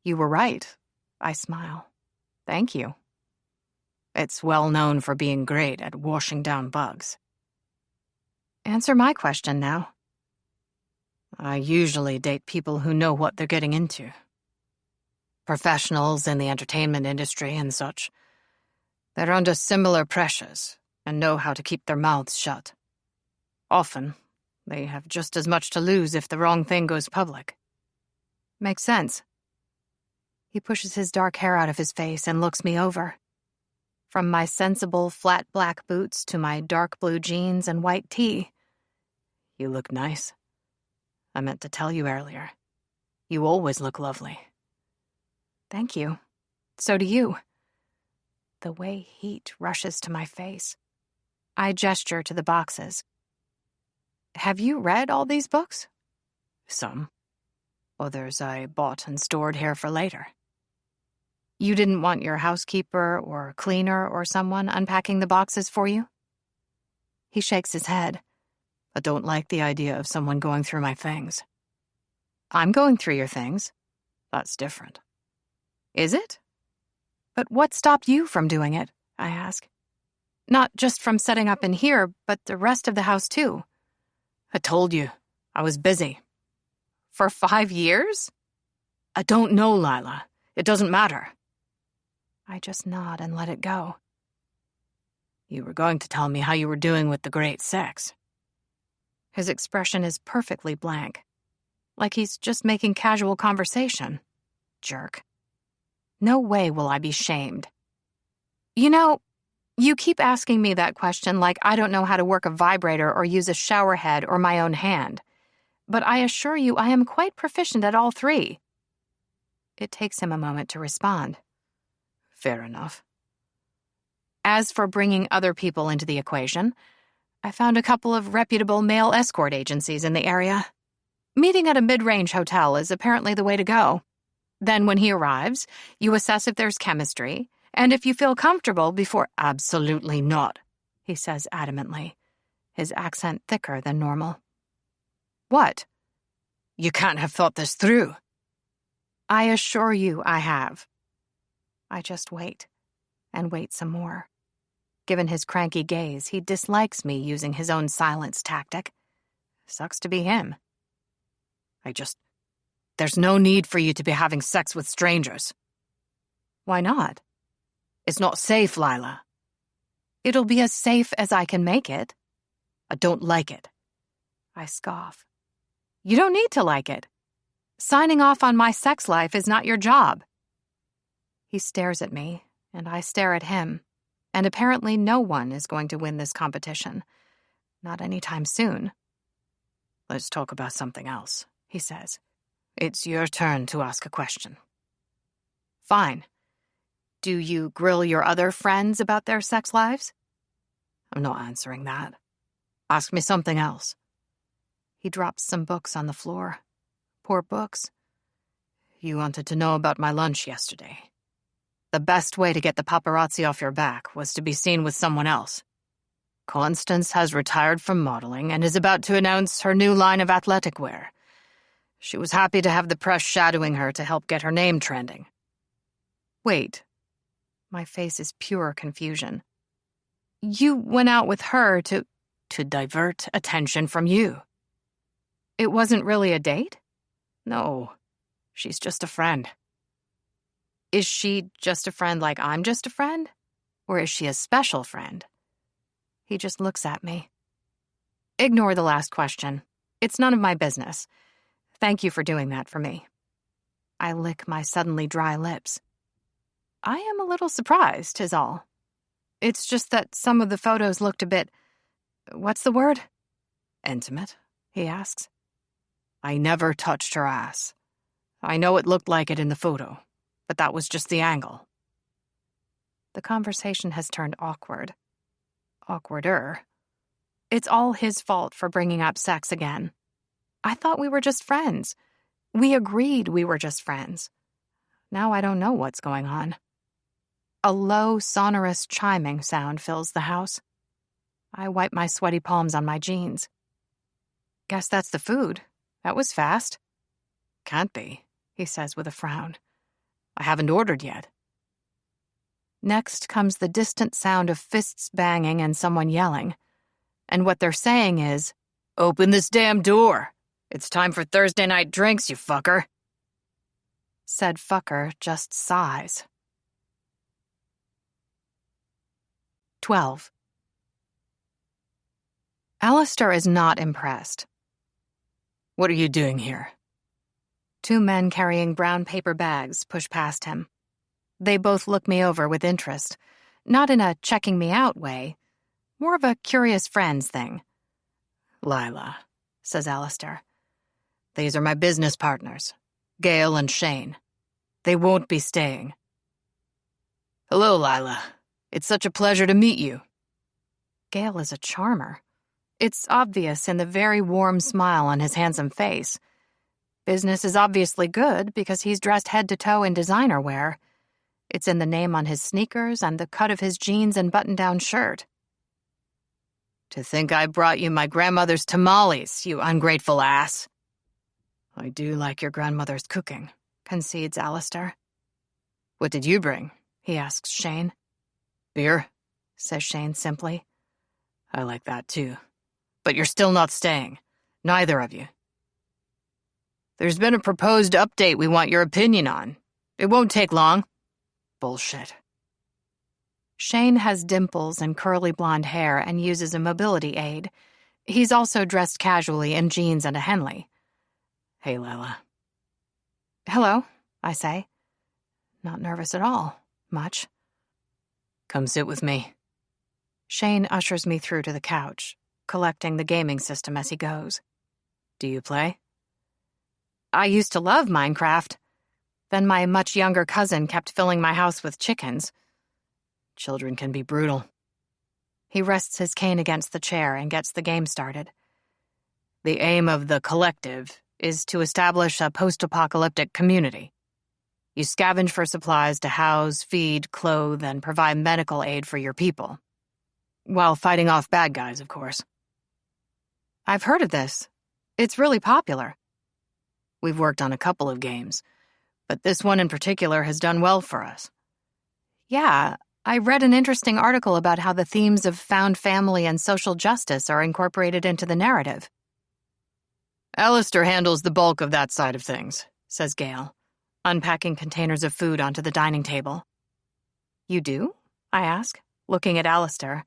You were right. I smile. Thank you. It's well known for being great at washing down bugs. Answer my question now. I usually date people who know what they're getting into. Professionals in the entertainment industry and such. They're under similar pressures and know how to keep their mouths shut. Often, they have just as much to lose if the wrong thing goes public. Makes sense. He pushes his dark hair out of his face and looks me over. From my sensible flat black boots to my dark blue jeans and white tee. You look nice. I meant to tell you earlier. You always look lovely. Thank you. So do you. The way heat rushes to my face. I gesture to the boxes. Have you read all these books? Some. Others I bought and stored here for later. You didn't want your housekeeper or cleaner or someone unpacking the boxes for you? He shakes his head. I don't like the idea of someone going through my things. I'm going through your things. That's different. Is it? But what stopped you from doing it? I ask. Not just from setting up in here, but the rest of the house too. I told you. I was busy. For 5 years? I don't know, Lila. It doesn't matter. I just nod and let it go. You were going to tell me how you were doing with the great sex. His expression is perfectly blank. Like he's just making casual conversation. Jerk. No way will I be shamed. You know, you keep asking me that question like I don't know how to work a vibrator or use a shower head or my own hand. But I assure you I am quite proficient at all three. It takes him a moment to respond. Fair enough. As for bringing other people into the equation, I found a couple of reputable male escort agencies in the area. Meeting at a mid-range hotel is apparently the way to go. Then when he arrives, you assess if there's chemistry, and if you feel comfortable before— Absolutely not, he says adamantly, his accent thicker than normal. What? You can't have thought this through. I assure you I have. I just wait, and wait some more. Given his cranky gaze, he dislikes me using his own silence tactic. Sucks to be him. There's no need for you to be having sex with strangers. Why not? It's not safe, Lila. It'll be as safe as I can make it. I don't like it. I scoff. You don't need to like it. Signing off on my sex life is not your job. He stares at me, and I stare at him, and apparently no one is going to win this competition. Not anytime soon. Let's talk about something else, he says. It's your turn to ask a question. Fine. Do you grill your other friends about their sex lives? I'm not answering that. Ask me something else. He drops some books on the floor. Poor books. You wanted to know about my lunch yesterday. The best way to get the paparazzi off your back was to be seen with someone else. Constance has retired from modeling and is about to announce her new line of athletic wear. She was happy to have the press shadowing her to help get her name trending. Wait. My face is pure confusion. You went out with her to divert attention from you. It wasn't really a date? No. She's just a friend. Is she just a friend like I'm just a friend? Or is she a special friend? He just looks at me. Ignore the last question. It's none of my business. Thank you for doing that for me. I lick my suddenly dry lips. I am a little surprised, is all. It's just that some of the photos looked a bit— what's the word? Intimate, he asks. I never touched her ass. I know it looked like it in the photo, but that was just the angle. The conversation has turned awkward. Awkwarder. It's all his fault for bringing up sex again. I thought we were just friends. We agreed we were just friends. Now I don't know what's going on. A low, sonorous chiming sound fills the house. I wipe my sweaty palms on my jeans. Guess that's the food. That was fast. Can't be, he says with a frown. I haven't ordered yet. Next comes the distant sound of fists banging and someone yelling. And what they're saying is, "Open this damn door! It's time for Thursday night drinks, you fucker." Said fucker just sighs. 12. Alistair is not impressed. "What are you doing here?" 2 men carrying brown paper bags push past him. They both look me over with interest, not in a checking me out way, more of a curious friends thing. "Lila," says Alistair. "These are my business partners, Gail and Shane. They won't be staying." "Hello, Lila. It's such a pleasure to meet you." Gail is a charmer. It's obvious in the very warm smile on his handsome face. Business is obviously good because he's dressed head to toe in designer wear. It's in the name on his sneakers and the cut of his jeans and button-down shirt. "To think I brought you my grandmother's tamales, you ungrateful ass." "I do like your grandmother's cooking," concedes Alistair. "What did you bring?" he asks Shane. "Beer," says Shane simply. "I like that too. But you're still not staying. Neither of you. There's been a proposed update we want your opinion on. It won't take long." "Bullshit." Shane has dimples and curly blonde hair and uses a mobility aid. He's also dressed casually in jeans and a Henley. "Hey, Lila." "Hello," I say. Not nervous at all. Much. "Come sit with me." Shane ushers me through to the couch, collecting the gaming system as he goes. "Do you play?" "I used to love Minecraft. Then my much younger cousin kept filling my house with chickens." "Children can be brutal." He rests his cane against the chair and gets the game started. "The aim of the collective is to establish a post-apocalyptic community. You scavenge for supplies to house, feed, clothe, and provide medical aid for your people. While fighting off bad guys, of course." "I've heard of this. It's really popular." "We've worked on a couple of games, but this one in particular has done well for us." "Yeah, I read an interesting article about how the themes of found family and social justice are incorporated into the narrative." "Alistair handles the bulk of that side of things," says Gail, unpacking containers of food onto the dining table. "You do?" I ask, looking at Alistair,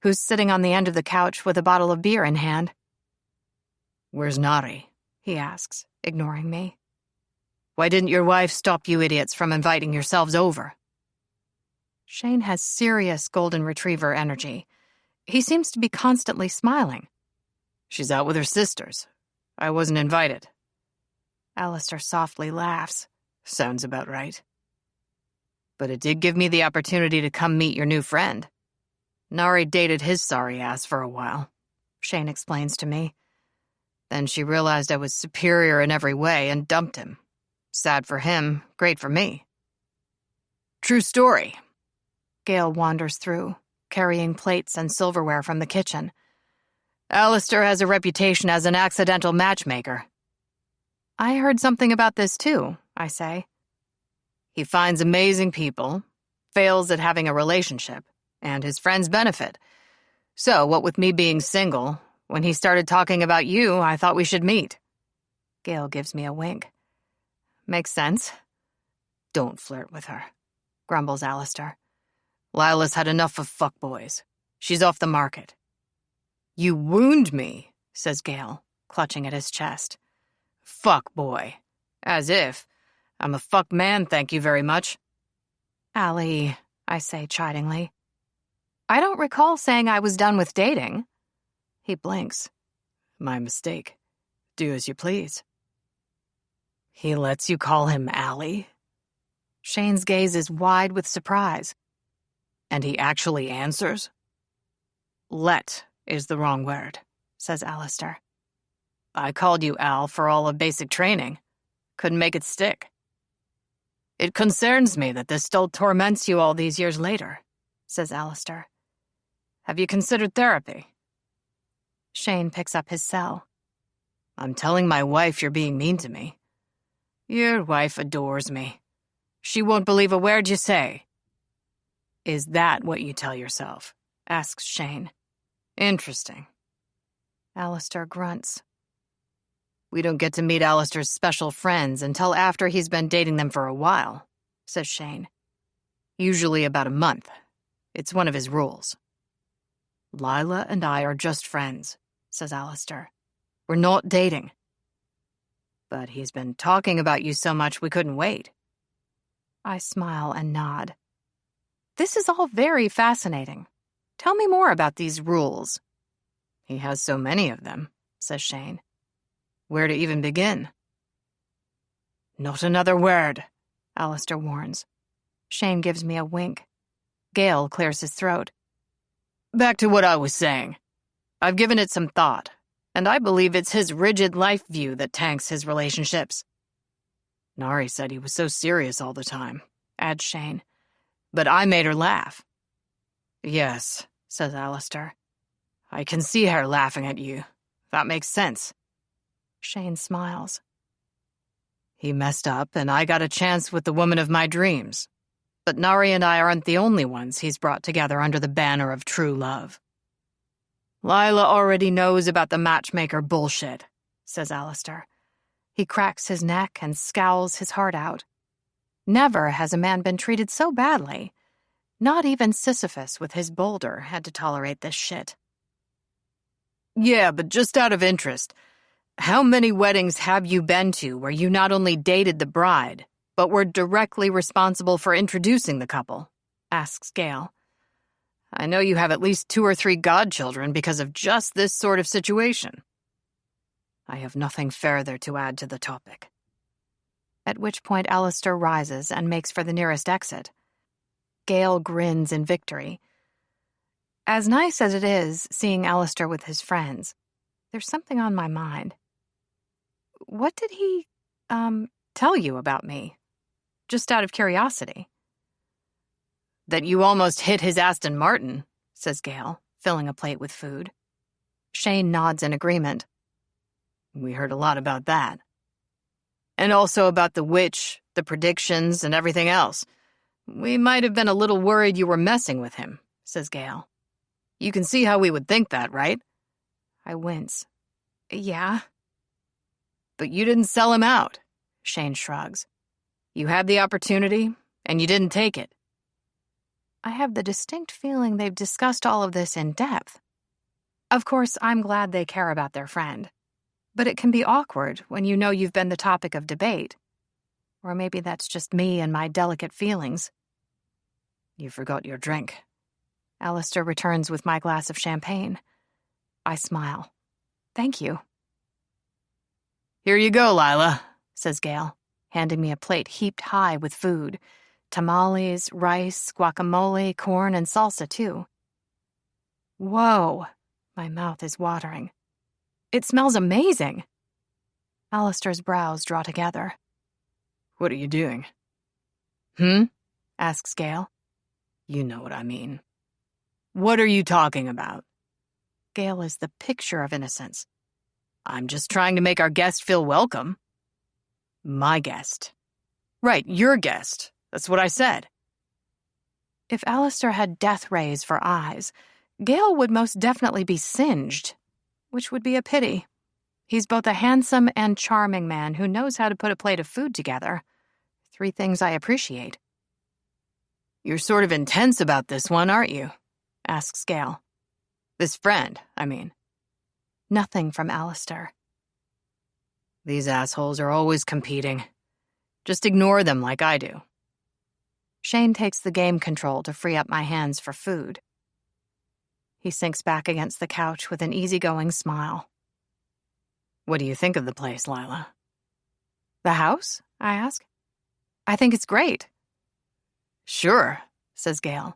who's sitting on the end of the couch with a bottle of beer in hand. "Where's Nari?" he asks, ignoring me. "Why didn't your wife stop you idiots from inviting yourselves over?" Shane has serious golden retriever energy. He seems to be constantly smiling. "She's out with her sisters. I wasn't invited." Alistair softly laughs. "Sounds about right. But it did give me the opportunity to come meet your new friend. Nari dated his sorry ass for a while," Shane explains to me. "Then she realized I was superior in every way and dumped him. Sad for him, great for me. True story." Gail wanders through, carrying plates and silverware from the kitchen. "Alistair has a reputation as an accidental matchmaker." "I heard something about this too," I say. "He finds amazing people, fails at having a relationship, and his friends benefit. So, what with me being single, when he started talking about you, I thought we should meet." Gail gives me a wink. "Makes sense." "Don't flirt with her," grumbles Alistair. "Lila's had enough of fuckboys. She's off the market." "You wound me," says Gail, clutching at his chest. "Fuck boy. As if. I'm a fuck man, thank you very much." "Allie," I say chidingly. "I don't recall saying I was done with dating." He blinks. "My mistake. Do as you please." "He lets you call him Allie?" Shane's gaze is wide with surprise. "And he actually answers?" "Let is the wrong word," says Alistair. "I called you Al for all of basic training. Couldn't make it stick." It concerns me that this still torments you all these years later, says Alistair. Have you considered therapy? Shane picks up his cell. I'm telling my wife you're being mean to me. Your wife adores me. She won't believe a word you say. Is that what you tell yourself? Asks Shane. Interesting. Alistair grunts. We don't get to meet Alistair's special friends until after he's been dating them for a while, says Shane. Usually about a month. It's one of his rules. Lila and I are just friends, says Alistair. We're not dating. But he's been talking about you so much we couldn't wait. I smile and nod. This is all very fascinating. Tell me more about these rules. He has so many of them, says Shane. Where to even begin? Not another word, Alistair warns. Shane gives me a wink. Gale clears his throat. Back to what I was saying. I've given it some thought, and I believe it's his rigid life view that tanks his relationships. Nari said he was so serious all the time, adds Shane. But I made her laugh. Yes, says Alistair. I can see her laughing at you. That makes sense. Shane smiles. He messed up, and I got a chance with the woman of my dreams. But Nari and I aren't the only ones he's brought together under the banner of true love. Lila already knows about the matchmaker bullshit, says Alistair. He cracks his neck and scowls his heart out. Never has a man been treated so badly. Not even Sisyphus with his boulder had to tolerate this shit. Yeah, but just out of interest, how many weddings have you been to where you not only dated the bride, but were directly responsible for introducing the couple? Asks Gale. I know you have at least 2 or 3 godchildren because of just this sort of situation. I have nothing further to add to the topic. At which point Alistair rises and makes for the nearest exit. Gale grins in victory. As nice as it is seeing Alistair with his friends, there's something on my mind. What did he, tell you about me? Just out of curiosity. That you almost hit his Aston Martin, says Gale, filling a plate with food. Shane nods in agreement. We heard a lot about that. And also about the witch, the predictions, and everything else. We might have been a little worried you were messing with him, says Gale. You can see how we would think that, right? I wince. Yeah. But you didn't sell him out, Shane shrugs. You had the opportunity, and you didn't take it. I have the distinct feeling they've discussed all of this in depth. Of course, I'm glad they care about their friend. But it can be awkward when you know you've been the topic of debate. Or maybe that's just me and my delicate feelings. You forgot your drink. Alistair returns with my glass of champagne. I smile. Thank you. Here you go, Lila, says Gale, handing me a plate heaped high with food. Tamales, rice, guacamole, corn, and salsa, too. Whoa, my mouth is watering. It smells amazing. Alistair's brows draw together. What are you doing? Asks Gale. You know what I mean. What are you talking about? Gale is the picture of innocence. I'm just trying to make our guest feel welcome. My guest. Right, your guest. That's what I said. If Alistair had death rays for eyes, Gale would most definitely be singed, which would be a pity. He's both a handsome and charming man who knows how to put a plate of food together. 3 things I appreciate. You're sort of intense about this one, aren't you? Asks Gale. This friend, I mean. Nothing from Alistair. These assholes are always competing. Just ignore them like I do. Shane takes the game control to free up my hands for food. He sinks back against the couch with an easygoing smile. What do you think of the place, Lila? The house? I ask. I think it's great. Sure, says Gale.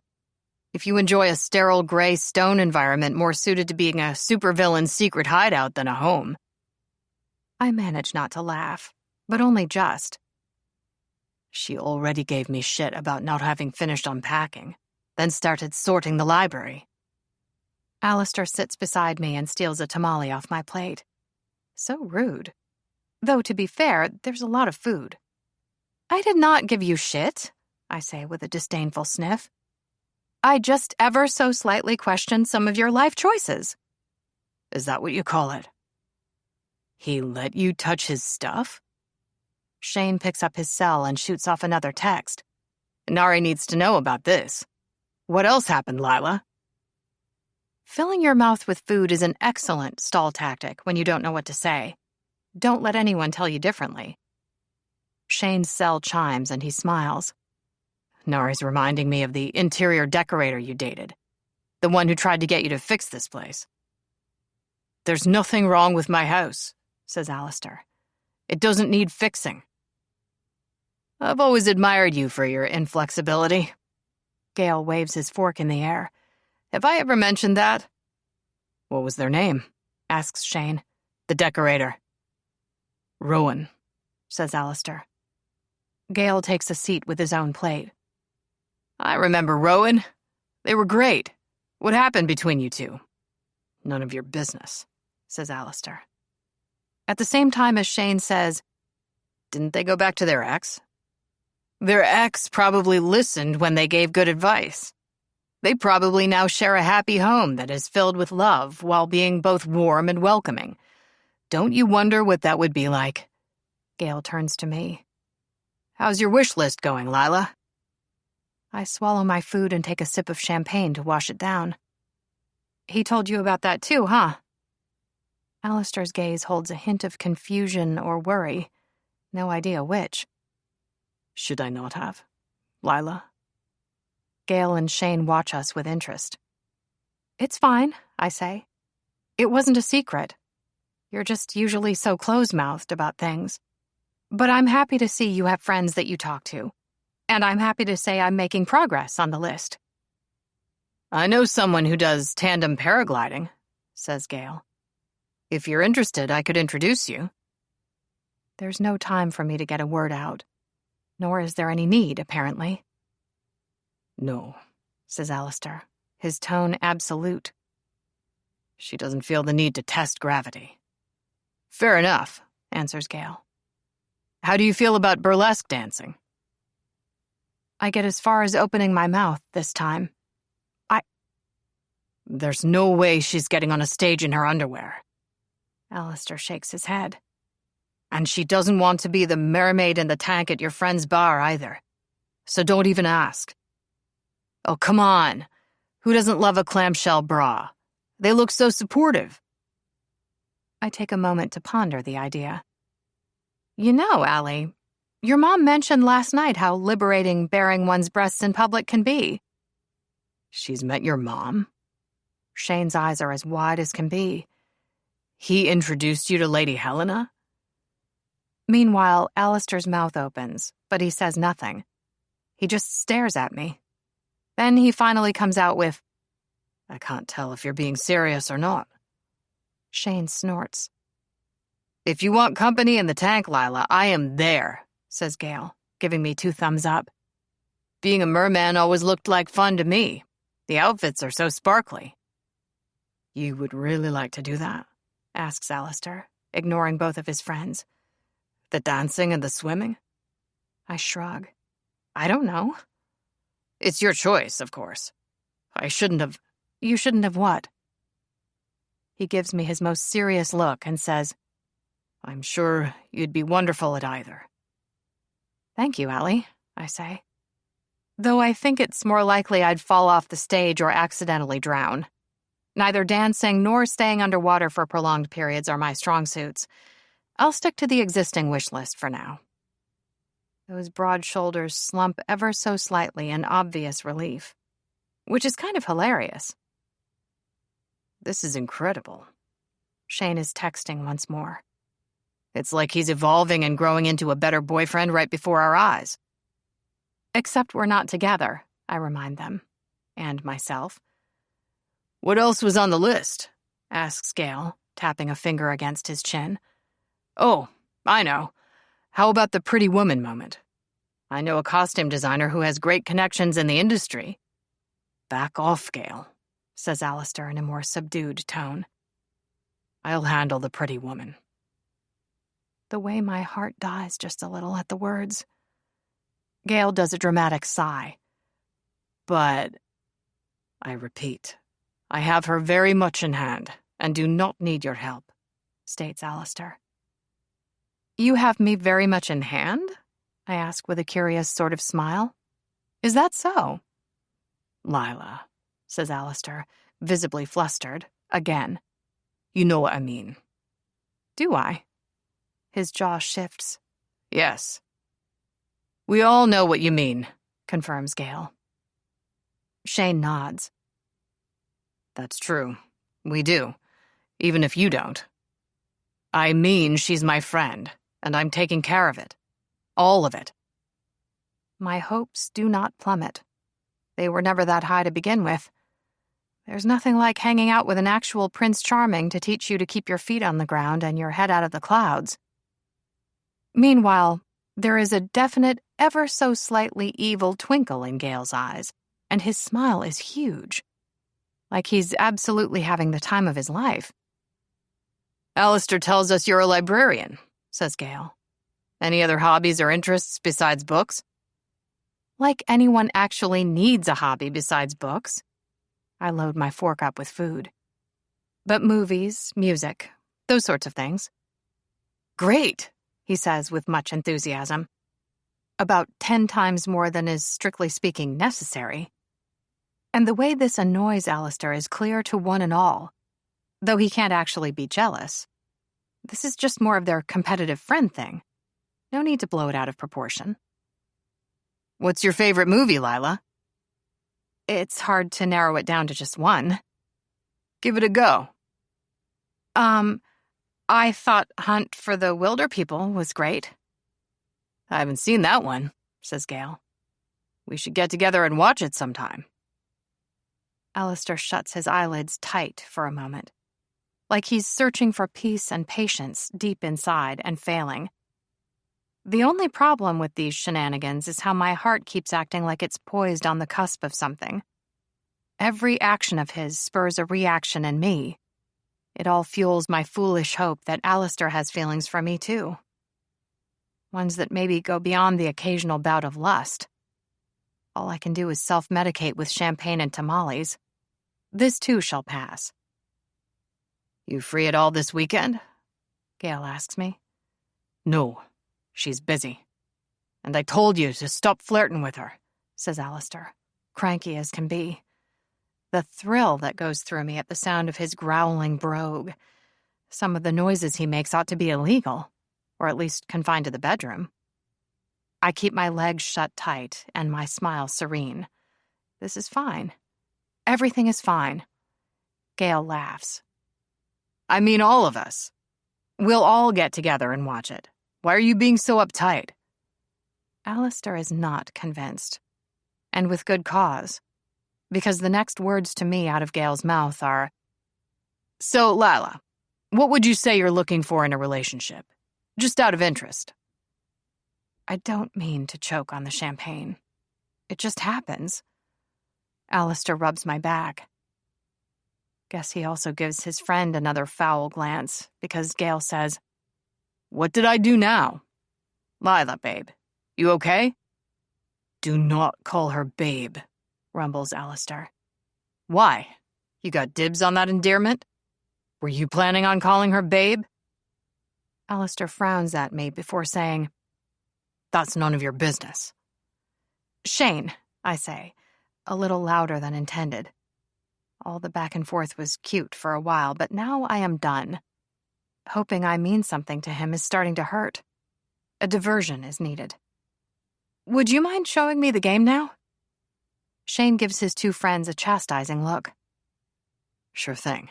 If you enjoy a sterile gray stone environment more suited to being a supervillain's secret hideout than a home. I manage not to laugh, but only just. She already gave me shit about not having finished unpacking, then started sorting the library. Alistair sits beside me and steals a tamale off my plate. So rude. Though, to be fair, there's a lot of food. I did not give you shit, I say with a disdainful sniff. I just ever so slightly questioned some of your life choices. Is that what you call it? He let you touch his stuff? Shane picks up his cell and shoots off another text. Nari needs to know about this. What else happened, Lila? Filling your mouth with food is an excellent stall tactic when you don't know what to say. Don't let anyone tell you differently. Shane's cell chimes and he smiles. Nari's reminding me of the interior decorator you dated. The one who tried to get you to fix this place. There's nothing wrong with my house, says Alistair. It doesn't need fixing. I've always admired you for your inflexibility. Gale waves his fork in the air. Have I ever mentioned that? What was their name? Asks Shane. The decorator. Rowan, says Alistair. Gale takes a seat with his own plate. I remember Rowan. They were great. What happened between you two? None of your business, says Alistair. At the same time as Shane says, didn't they go back to their ex? Their ex probably listened when they gave good advice. They probably now share a happy home that is filled with love while being both warm and welcoming. Don't you wonder what that would be like? Gale turns to me. How's your wish list going, Lila? I swallow my food and take a sip of champagne to wash it down. He told you about that too, huh? Alistair's gaze holds a hint of confusion or worry. No idea which. Should I not have, Lila? Gale and Shane watch us with interest. It's fine, I say. It wasn't a secret. You're just usually so close-mouthed about things. But I'm happy to see you have friends that you talk to. And I'm happy to say I'm making progress on the list. I know someone who does tandem paragliding, says Gale. If you're interested, I could introduce you. There's no time for me to get a word out. Nor is there any need, apparently. No, says Alistair, his tone absolute. She doesn't feel the need to test gravity. Fair enough, answers Gale. How do you feel about burlesque dancing? I get as far as opening my mouth this time. There's no way she's getting on a stage in her underwear. Alistair shakes his head. And she doesn't want to be the mermaid in the tank at your friend's bar either. So don't even ask. Oh, come on. Who doesn't love a clamshell bra? They look so supportive. I take a moment to ponder the idea. You know, Allie, your mom mentioned last night how liberating bearing one's breasts in public can be. She's met your mom? Shane's eyes are as wide as can be. He introduced you to Lady Helena? Meanwhile, Alistair's mouth opens, but he says nothing. He just stares at me. Then he finally comes out with, I can't tell if you're being serious or not. Shane snorts. If you want company in the tank, Lila, I am there, says Gale, giving me 2 thumbs up. Being a merman always looked like fun to me. The outfits are so sparkly. You would really like to do that? Asks Alistair, ignoring both of his friends. The dancing and the swimming? I shrug. I don't know. It's your choice, of course. I shouldn't have... You shouldn't have what? He gives me his most serious look and says, I'm sure you'd be wonderful at either. Thank you, Allie, I say. Though I think it's more likely I'd fall off the stage or accidentally drown. Neither dancing nor staying underwater for prolonged periods are my strong suits. I'll stick to the existing wish list for now. Those broad shoulders slump ever so slightly in obvious relief, which is kind of hilarious. This is incredible. Shane is texting once more. It's like he's evolving and growing into a better boyfriend right before our eyes. Except we're not together, I remind them. And myself. What else was on the list? Asks Gale, tapping a finger against his chin. Oh, I know. How about the pretty woman moment? I know a costume designer who has great connections in the industry. Back off, Gale, says Alistair in a more subdued tone. I'll handle the pretty woman. The way my heart dies just a little at the words. Gale does a dramatic sigh. But, I repeat, I have her very much in hand, and do not need your help, states Alistair. You have me very much in hand? I ask with a curious sort of smile. Is that so? Lila, says Alistair, visibly flustered, again. You know what I mean. Do I? His jaw shifts. Yes. We all know what you mean, confirms Gale. Shane nods. That's true. We do. Even if you don't. I mean she's my friend, and I'm taking care of it. All of it. My hopes do not plummet. They were never that high to begin with. There's nothing like hanging out with an actual Prince Charming to teach you to keep your feet on the ground and your head out of the clouds. Meanwhile, there is a definite, ever so slightly evil twinkle in Gale's eyes, and his smile is huge. Like he's absolutely having the time of his life. Alistair tells us you're a librarian, says Gale. Any other hobbies or interests besides books? Like anyone actually needs a hobby besides books. I load my fork up with food. But movies, music, those sorts of things. Great, he says with much enthusiasm. About 10 times more than is strictly speaking necessary. And the way this annoys Alistair is clear to one and all, though he can't actually be jealous. This is just more of their competitive friend thing. No need to blow it out of proportion. What's your favorite movie, Lila? It's hard to narrow it down to just one. Give it a go. I thought Hunt for the Wilder People was great. I haven't seen that one, says Gale. We should get together and watch it sometime. Alistair shuts his eyelids tight for a moment, like he's searching for peace and patience deep inside and failing. The only problem with these shenanigans is how my heart keeps acting like it's poised on the cusp of something. Every action of his spurs a reaction in me. It all fuels my foolish hope that Alistair has feelings for me too. Ones that maybe go beyond the occasional bout of lust. All I can do is self-medicate with champagne and tamales. This too shall pass. You free at all this weekend? Gale asks me. No, she's busy. And I told you to stop flirting with her, says Alistair, cranky as can be. The thrill that goes through me at the sound of his growling brogue. Some of the noises he makes ought to be illegal, or at least confined to the bedroom. I keep my legs shut tight and my smile serene. This is fine. Everything is fine. Gale laughs. I mean all of us. We'll all get together and watch it. Why are you being so uptight? Alistair is not convinced. And with good cause. Because the next words to me out of Gale's mouth are, So, Lila, what would you say you're looking for in a relationship? Just out of interest. I don't mean to choke on the champagne. It just happens. Alistair rubs my back. Guess he also gives his friend another foul glance, because Gale says, What did I do now? Lila, babe, you okay? Do not call her babe, rumbles Alistair. Why? You got dibs on that endearment? Were you planning on calling her babe? Alistair frowns at me before saying, That's none of your business. Shane, I say, a little louder than intended. All the back and forth was cute for a while, but now I am done. Hoping I mean something to him is starting to hurt. A diversion is needed. Would you mind showing me the game now? Shane gives his two friends a chastising look. Sure thing.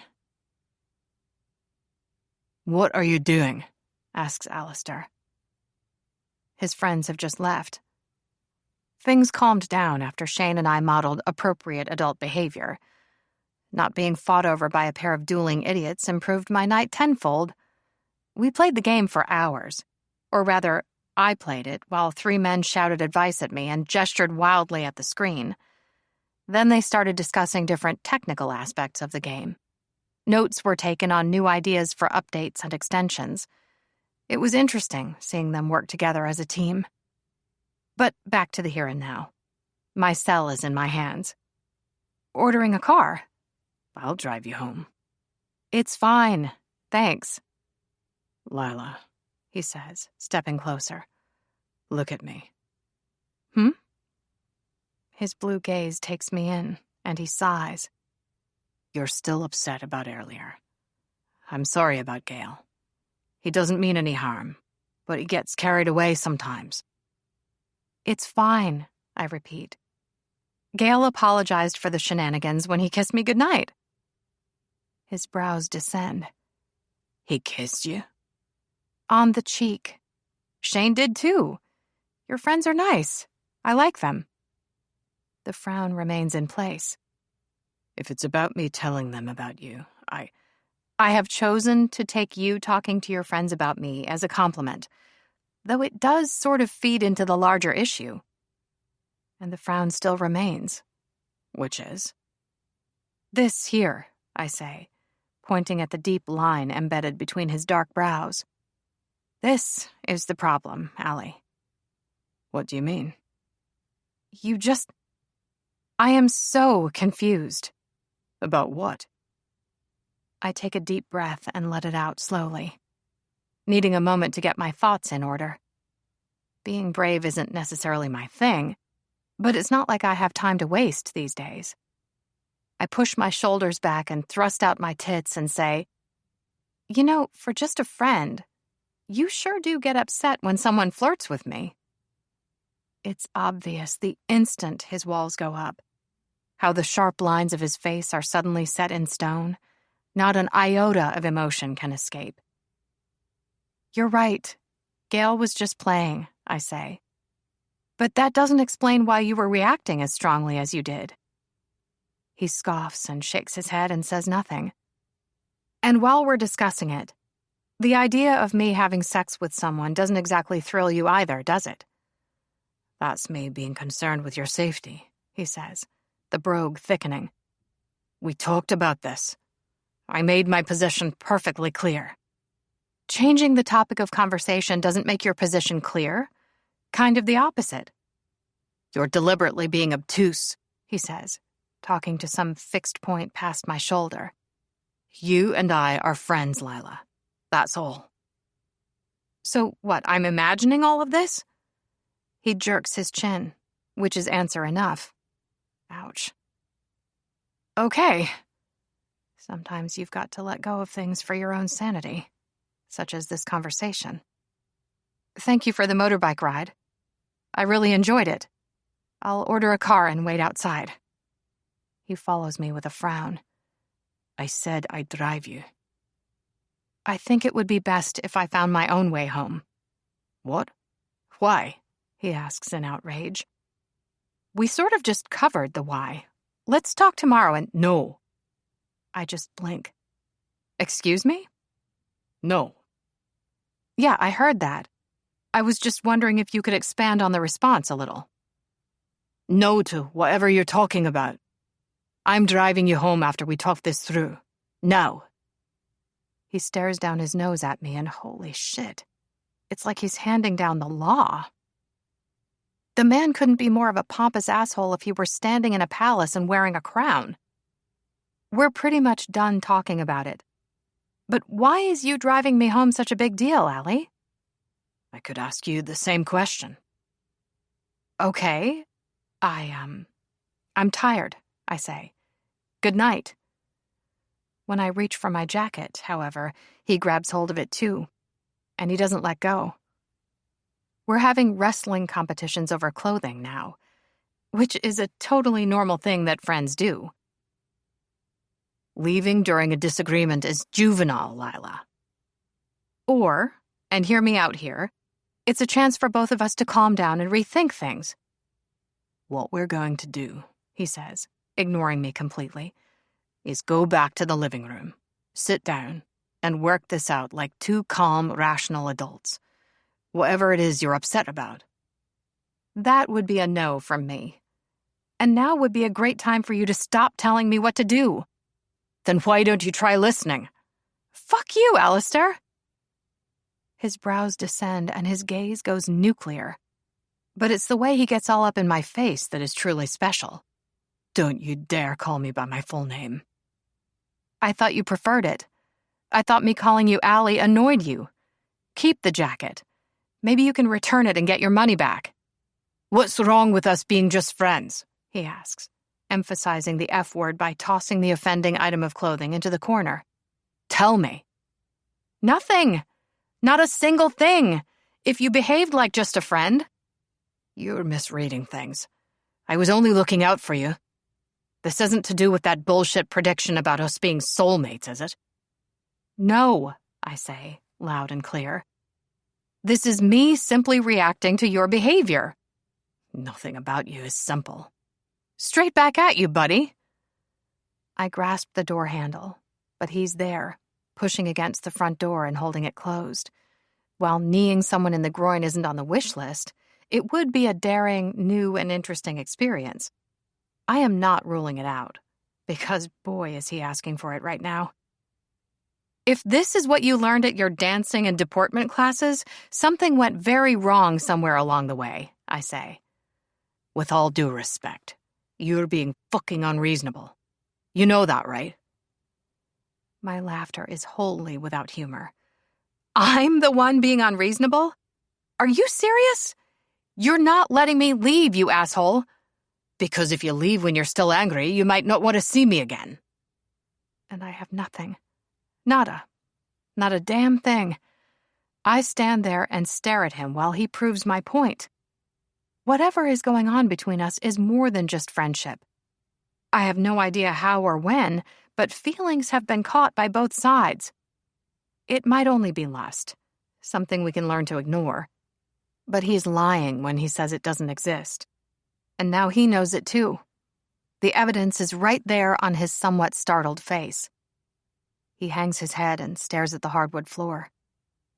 What are you doing? Asks Alistair. His friends have just left. Things calmed down after Shane and I modeled appropriate adult behavior. Not being fought over by a pair of dueling idiots improved my night tenfold. We played the game for hours. Or rather, I played it while 3 men shouted advice at me and gestured wildly at the screen. Then they started discussing different technical aspects of the game. Notes were taken on new ideas for updates and extensions. It was interesting seeing them work together as a team. But back to the here and now. My cell is in my hands. Ordering a car? I'll drive you home. It's fine, thanks. Lila, he says, stepping closer. Look at me. His blue gaze takes me in, and he sighs. You're still upset about earlier. I'm sorry about Gale. He doesn't mean any harm, but he gets carried away sometimes. It's fine, I repeat. Gale apologized for the shenanigans when he kissed me goodnight. His brows descend. He kissed you? On the cheek. Shane did too. Your friends are nice. I like them. The frown remains in place. If it's about me telling them about you, I have chosen to take you talking to your friends about me as a compliment, though it does sort of feed into the larger issue. And the frown still remains. Which is? This here, I say, pointing at the deep line embedded between his dark brows. This is the problem, Allie. What do you mean? I am so confused. About what? I take a deep breath and let it out slowly, needing a moment to get my thoughts in order. Being brave isn't necessarily my thing, but it's not like I have time to waste these days. I push my shoulders back and thrust out my tits and say, for just a friend, you sure do get upset when someone flirts with me. It's obvious the instant his walls go up, how the sharp lines of his face are suddenly set in stone. Not an iota of emotion can escape. You're right. Gale was just playing, I say. But that doesn't explain why you were reacting as strongly as you did. He scoffs and shakes his head and says nothing. And while we're discussing it, the idea of me having sex with someone doesn't exactly thrill you either, does it? That's me being concerned with your safety, he says, the brogue thickening. We talked about this. I made my position perfectly clear. Changing the topic of conversation doesn't make your position clear. Kind of the opposite. You're deliberately being obtuse, he says, talking to some fixed point past my shoulder. You and I are friends, Lila. That's all. So what, I'm imagining all of this? He jerks his chin, which is answer enough. Ouch. Okay. Sometimes you've got to let go of things for your own sanity, such as this conversation. Thank you for the motorbike ride. I really enjoyed it. I'll order a car and wait outside. He follows me with a frown. I said I'd drive you. I think it would be best if I found my own way home. What? Why? He asks in outrage. We sort of just covered the why. Let's talk tomorrow and— No. I just blink. Excuse me? No. Yeah, I heard that. I was just wondering if you could expand on the response a little. No to whatever you're talking about. I'm driving you home after we talk this through. Now. He stares down his nose at me and holy shit. It's like he's handing down the law. The man couldn't be more of a pompous asshole if he were standing in a palace and wearing a crown. We're pretty much done talking about it. But why is you driving me home such a big deal, Allie? I could ask you the same question. Okay. I'm tired, I say. Good night. When I reach for my jacket, however, he grabs hold of it too, and he doesn't let go. We're having wrestling competitions over clothing now, which is a totally normal thing that friends do. Leaving during a disagreement is juvenile, Lila. Or, and hear me out here, it's a chance for both of us to calm down and rethink things. What we're going to do, he says, ignoring me completely, is go back to the living room, sit down, and work this out like two calm, rational adults. Whatever it is you're upset about. That would be a no from me. And now would be a great time for you to stop telling me what to do. Then why don't you try listening? Fuck you, Alistair. His brows descend and his gaze goes nuclear. But it's the way he gets all up in my face that is truly special. Don't you dare call me by my full name. I thought you preferred it. I thought me calling you Allie annoyed you. Keep the jacket. Maybe you can return it and get your money back. What's wrong with us being just friends? He asks, emphasizing the F word by tossing the offending item of clothing into the corner. Tell me. Nothing. Not a single thing. If you behaved like just a friend. You're misreading things. I was only looking out for you. This isn't to do with that bullshit prediction about us being soulmates, is it? No, I say, loud and clear. This is me simply reacting to your behavior. Nothing about you is simple. Straight back at you, buddy. I grasp the door handle, but he's there, pushing against the front door and holding it closed. While kneeing someone in the groin isn't on the wish list, it would be a daring, new, and interesting experience. I am not ruling it out, because boy is he asking for it right now. If this is what you learned at your dancing and deportment classes, something went very wrong somewhere along the way, I say. With all due respect, you're being fucking unreasonable. You know that, right? My laughter is wholly without humor. I'm the one being unreasonable? Are you serious? You're not letting me leave, you asshole. Because if you leave when you're still angry, you might not want to see me again. And I have nothing. Nada. Not a damn thing. I stand there and stare at him while he proves my point. Whatever is going on between us is more than just friendship. I have no idea how or when, but feelings have been caught by both sides. It might only be lust, something we can learn to ignore. But he's lying when he says it doesn't exist. And now he knows it too. The evidence is right there on his somewhat startled face. He hangs his head and stares at the hardwood floor.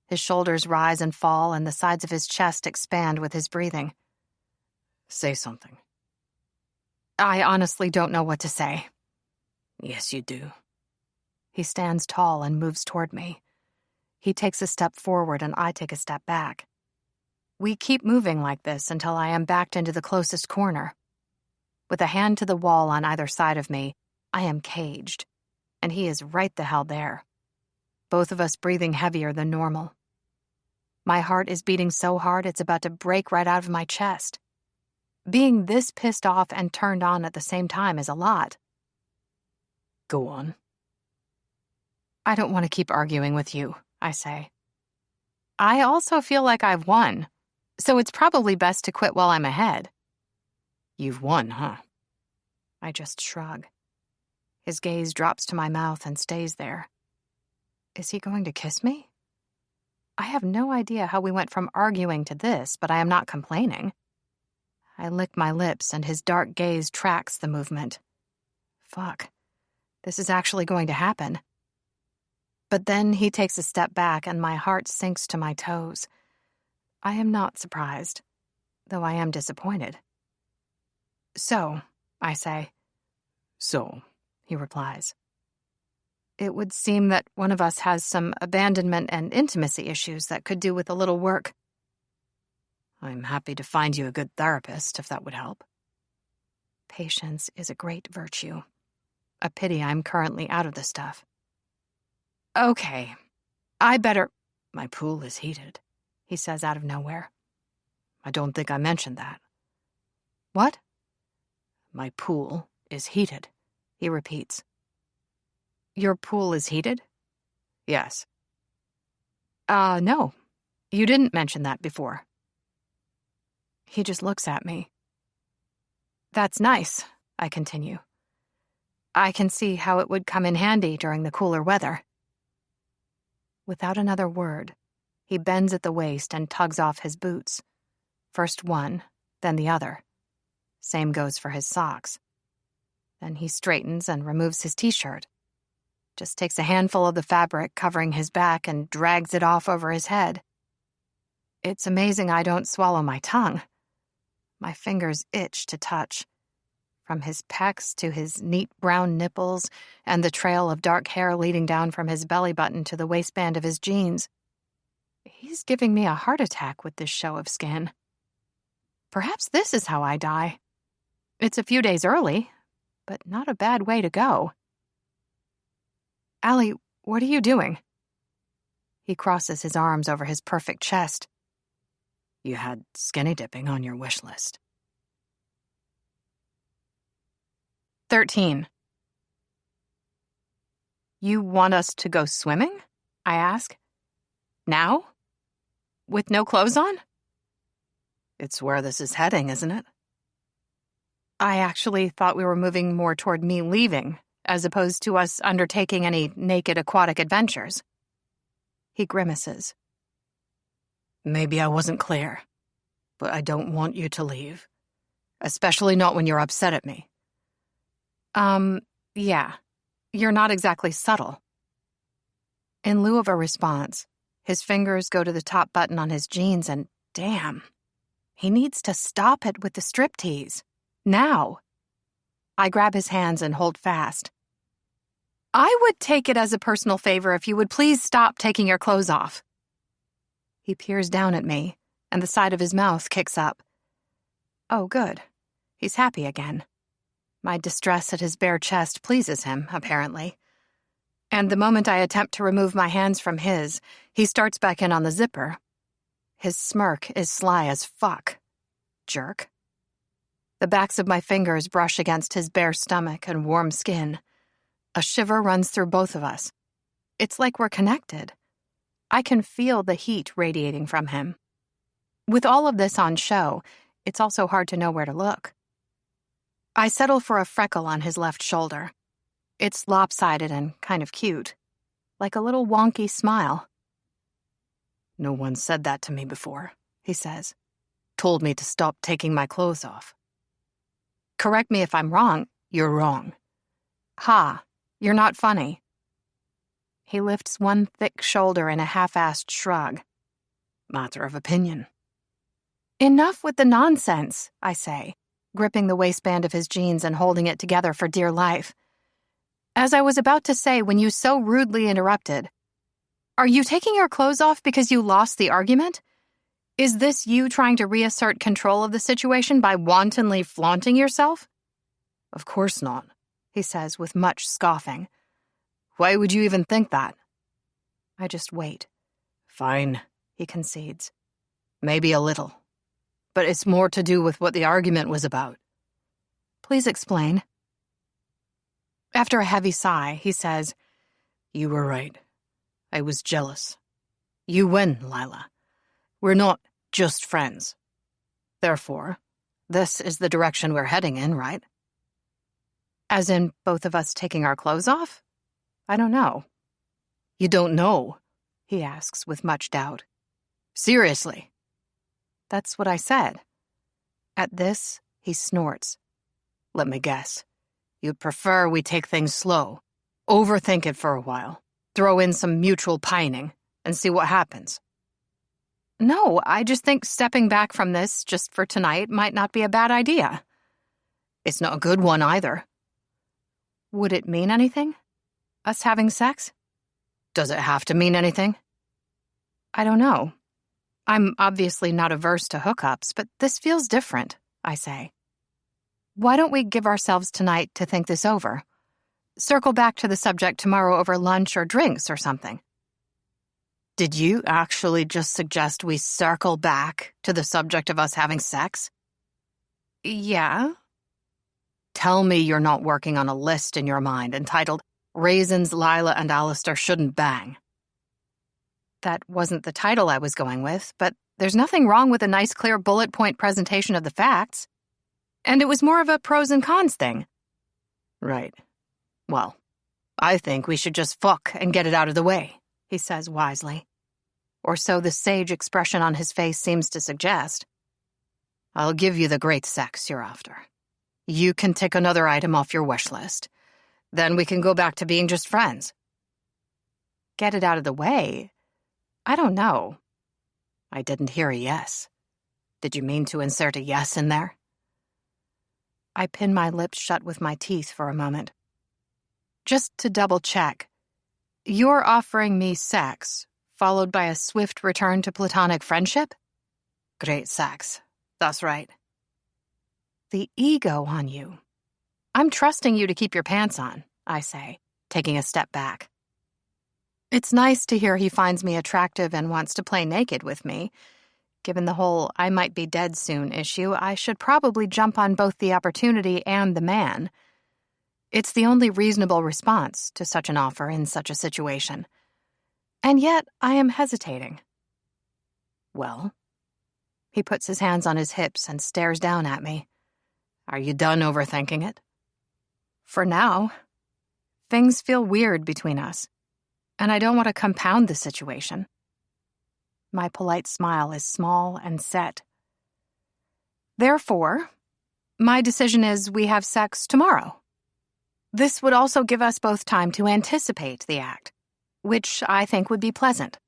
His shoulders rise and fall, and the sides of his chest expand with his breathing. Say something. I honestly don't know what to say. Yes, you do. He stands tall and moves toward me. He takes a step forward and I take a step back. We keep moving like this until I am backed into the closest corner. With a hand to the wall on either side of me, I am caged, and he is right the hell there. Both of us breathing heavier than normal. My heart is beating so hard it's about to break right out of my chest. Being this pissed off and turned on at the same time is a lot. Go on. I don't want to keep arguing with you, I say. I also feel like I've won, so it's probably best to quit while I'm ahead. You've won, huh? I just shrug. His gaze drops to my mouth and stays there. Is he going to kiss me? I have no idea how we went from arguing to this, but I am not complaining. I lick my lips and his dark gaze tracks the movement. Fuck. This is actually going to happen. But then he takes a step back and my heart sinks to my toes. I am not surprised, though I am disappointed. So, I say. So, he replies. It would seem that one of us has some abandonment and intimacy issues that could do with a little work. I'm happy to find you a good therapist, if that would help. Patience is a great virtue. A pity I'm currently out of the stuff. Okay, I better... My pool is heated, he says out of nowhere. I don't think I mentioned that. What? My pool is heated, he repeats. Your pool is heated? Yes. No. You didn't mention that before. He just looks at me. That's nice, I continue. I can see how it would come in handy during the cooler weather. Without another word, he bends at the waist and tugs off his boots. First one, then the other. Same goes for his socks. Then he straightens and removes his t-shirt. Just takes a handful of the fabric covering his back and drags it off over his head. It's amazing I don't swallow my tongue. My fingers itch to touch. From his pecs to his neat brown nipples and the trail of dark hair leading down from his belly button to the waistband of his jeans. He's giving me a heart attack with this show of skin. Perhaps this is how I die. It's a few days early, but not a bad way to go. Allie, what are you doing? He crosses his arms over his perfect chest. You had skinny dipping on your wish list. 13. You want us to go swimming? I ask. Now? With no clothes on? It's where this is heading, isn't it? I actually thought we were moving more toward me leaving, as opposed to us undertaking any naked aquatic adventures. He grimaces. Maybe I wasn't clear, but I don't want you to leave. Especially not when you're upset at me. Yeah. You're not exactly subtle. In lieu of a response, his fingers go to the top button on his jeans and, damn, he needs to stop it with the striptease. Now. I grab his hands and hold fast. I would take it as a personal favor if you would please stop taking your clothes off. He peers down at me, and the side of his mouth kicks up. Oh, good. He's happy again. My distress at his bare chest pleases him, apparently. And the moment I attempt to remove my hands from his, he starts back in on the zipper. His smirk is sly as fuck. Jerk. The backs of my fingers brush against his bare stomach and warm skin. A shiver runs through both of us. It's like we're connected. I can feel the heat radiating from him. With all of this on show, it's also hard to know where to look. I settle for a freckle on his left shoulder. It's lopsided and kind of cute, like a little wonky smile. No one said that to me before, he says. Told me to stop taking my clothes off. Correct me if I'm wrong. You're wrong. Ha, you're not funny. He lifts one thick shoulder in a half-assed shrug. Matter of opinion. Enough with the nonsense, I say, gripping the waistband of his jeans and holding it together for dear life. As I was about to say when you so rudely interrupted, are you taking your clothes off because you lost the argument? Is this you trying to reassert control of the situation by wantonly flaunting yourself? Of course not, he says with much scoffing. Why would you even think that? I just wait. Fine, he concedes. Maybe a little. But it's more to do with what the argument was about. Please explain. After a heavy sigh, he says, You were right. I was jealous. You win, Lila. We're not just friends. Therefore, this is the direction we're heading in, right? As in both of us taking our clothes off? I don't know. You don't know? He asks with much doubt. Seriously? That's what I said. At this, he snorts. Let me guess. You'd prefer we take things slow, overthink it for a while, throw in some mutual pining, and see what happens. No, I just think stepping back from this just for tonight might not be a bad idea. It's not a good one either. Would it mean anything? Us having sex? Does it have to mean anything? I don't know. I'm obviously not averse to hookups, but this feels different, I say. Why don't we give ourselves tonight to think this over? Circle back to the subject tomorrow over lunch or drinks or something. Did you actually just suggest we circle back to the subject of us having sex? Yeah. Tell me you're not working on a list in your mind entitled Raisins Lila and Alistair Shouldn't Bang. That wasn't the title I was going with, but there's nothing wrong with a nice clear bullet point presentation of the facts. And it was more of a pros and cons thing. Right. Well, I think we should just fuck and get it out of the way, he says wisely. Or so the sage expression on his face seems to suggest. I'll give you the great sex you're after. You can tick another item off your wish list. Then we can go back to being just friends. Get it out of the way? I don't know. I didn't hear a yes. Did you mean to insert a yes in there? I pin my lips shut with my teeth for a moment. Just to double-check, you're offering me sex, followed by a swift return to platonic friendship? Great sex. That's right. The ego on you. I'm trusting you to keep your pants on, I say, taking a step back. It's nice to hear he finds me attractive and wants to play naked with me. Given the whole I might be dead soon issue, I should probably jump on both the opportunity and the man. It's the only reasonable response to such an offer in such a situation. And yet, I am hesitating. Well? He puts his hands on his hips and stares down at me. Are you done overthinking it? For now. Things feel weird between us, and I don't want to compound the situation. My polite smile is small and set. Therefore, my decision is we have sex tomorrow. This would also give us both time to anticipate the act, which I think would be pleasant.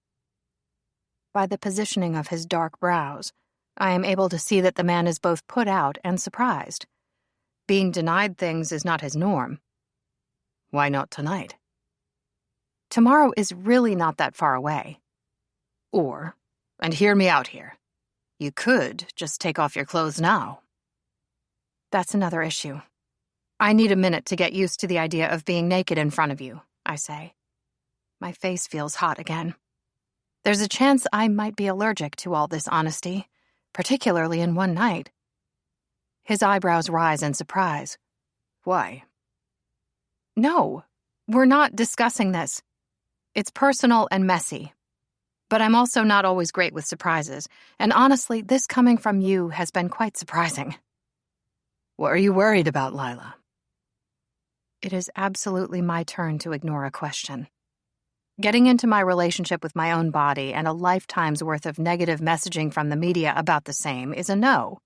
By the positioning of his dark brows, I am able to see that the man is both put out and surprised. Being denied things is not his norm. Why not tonight? Tomorrow is really not that far away. Or, and hear me out here, you could just take off your clothes now. That's another issue. I need a minute to get used to the idea of being naked in front of you, I say. My face feels hot again. There's a chance I might be allergic to all this honesty, particularly in one night. His eyebrows rise in surprise. Why? No, we're not discussing this. It's personal and messy. But I'm also not always great with surprises, and honestly, this coming from you has been quite surprising. What are you worried about, Lila? It is absolutely my turn to ignore a question. Getting into my relationship with my own body and a lifetime's worth of negative messaging from the media about the same is a no.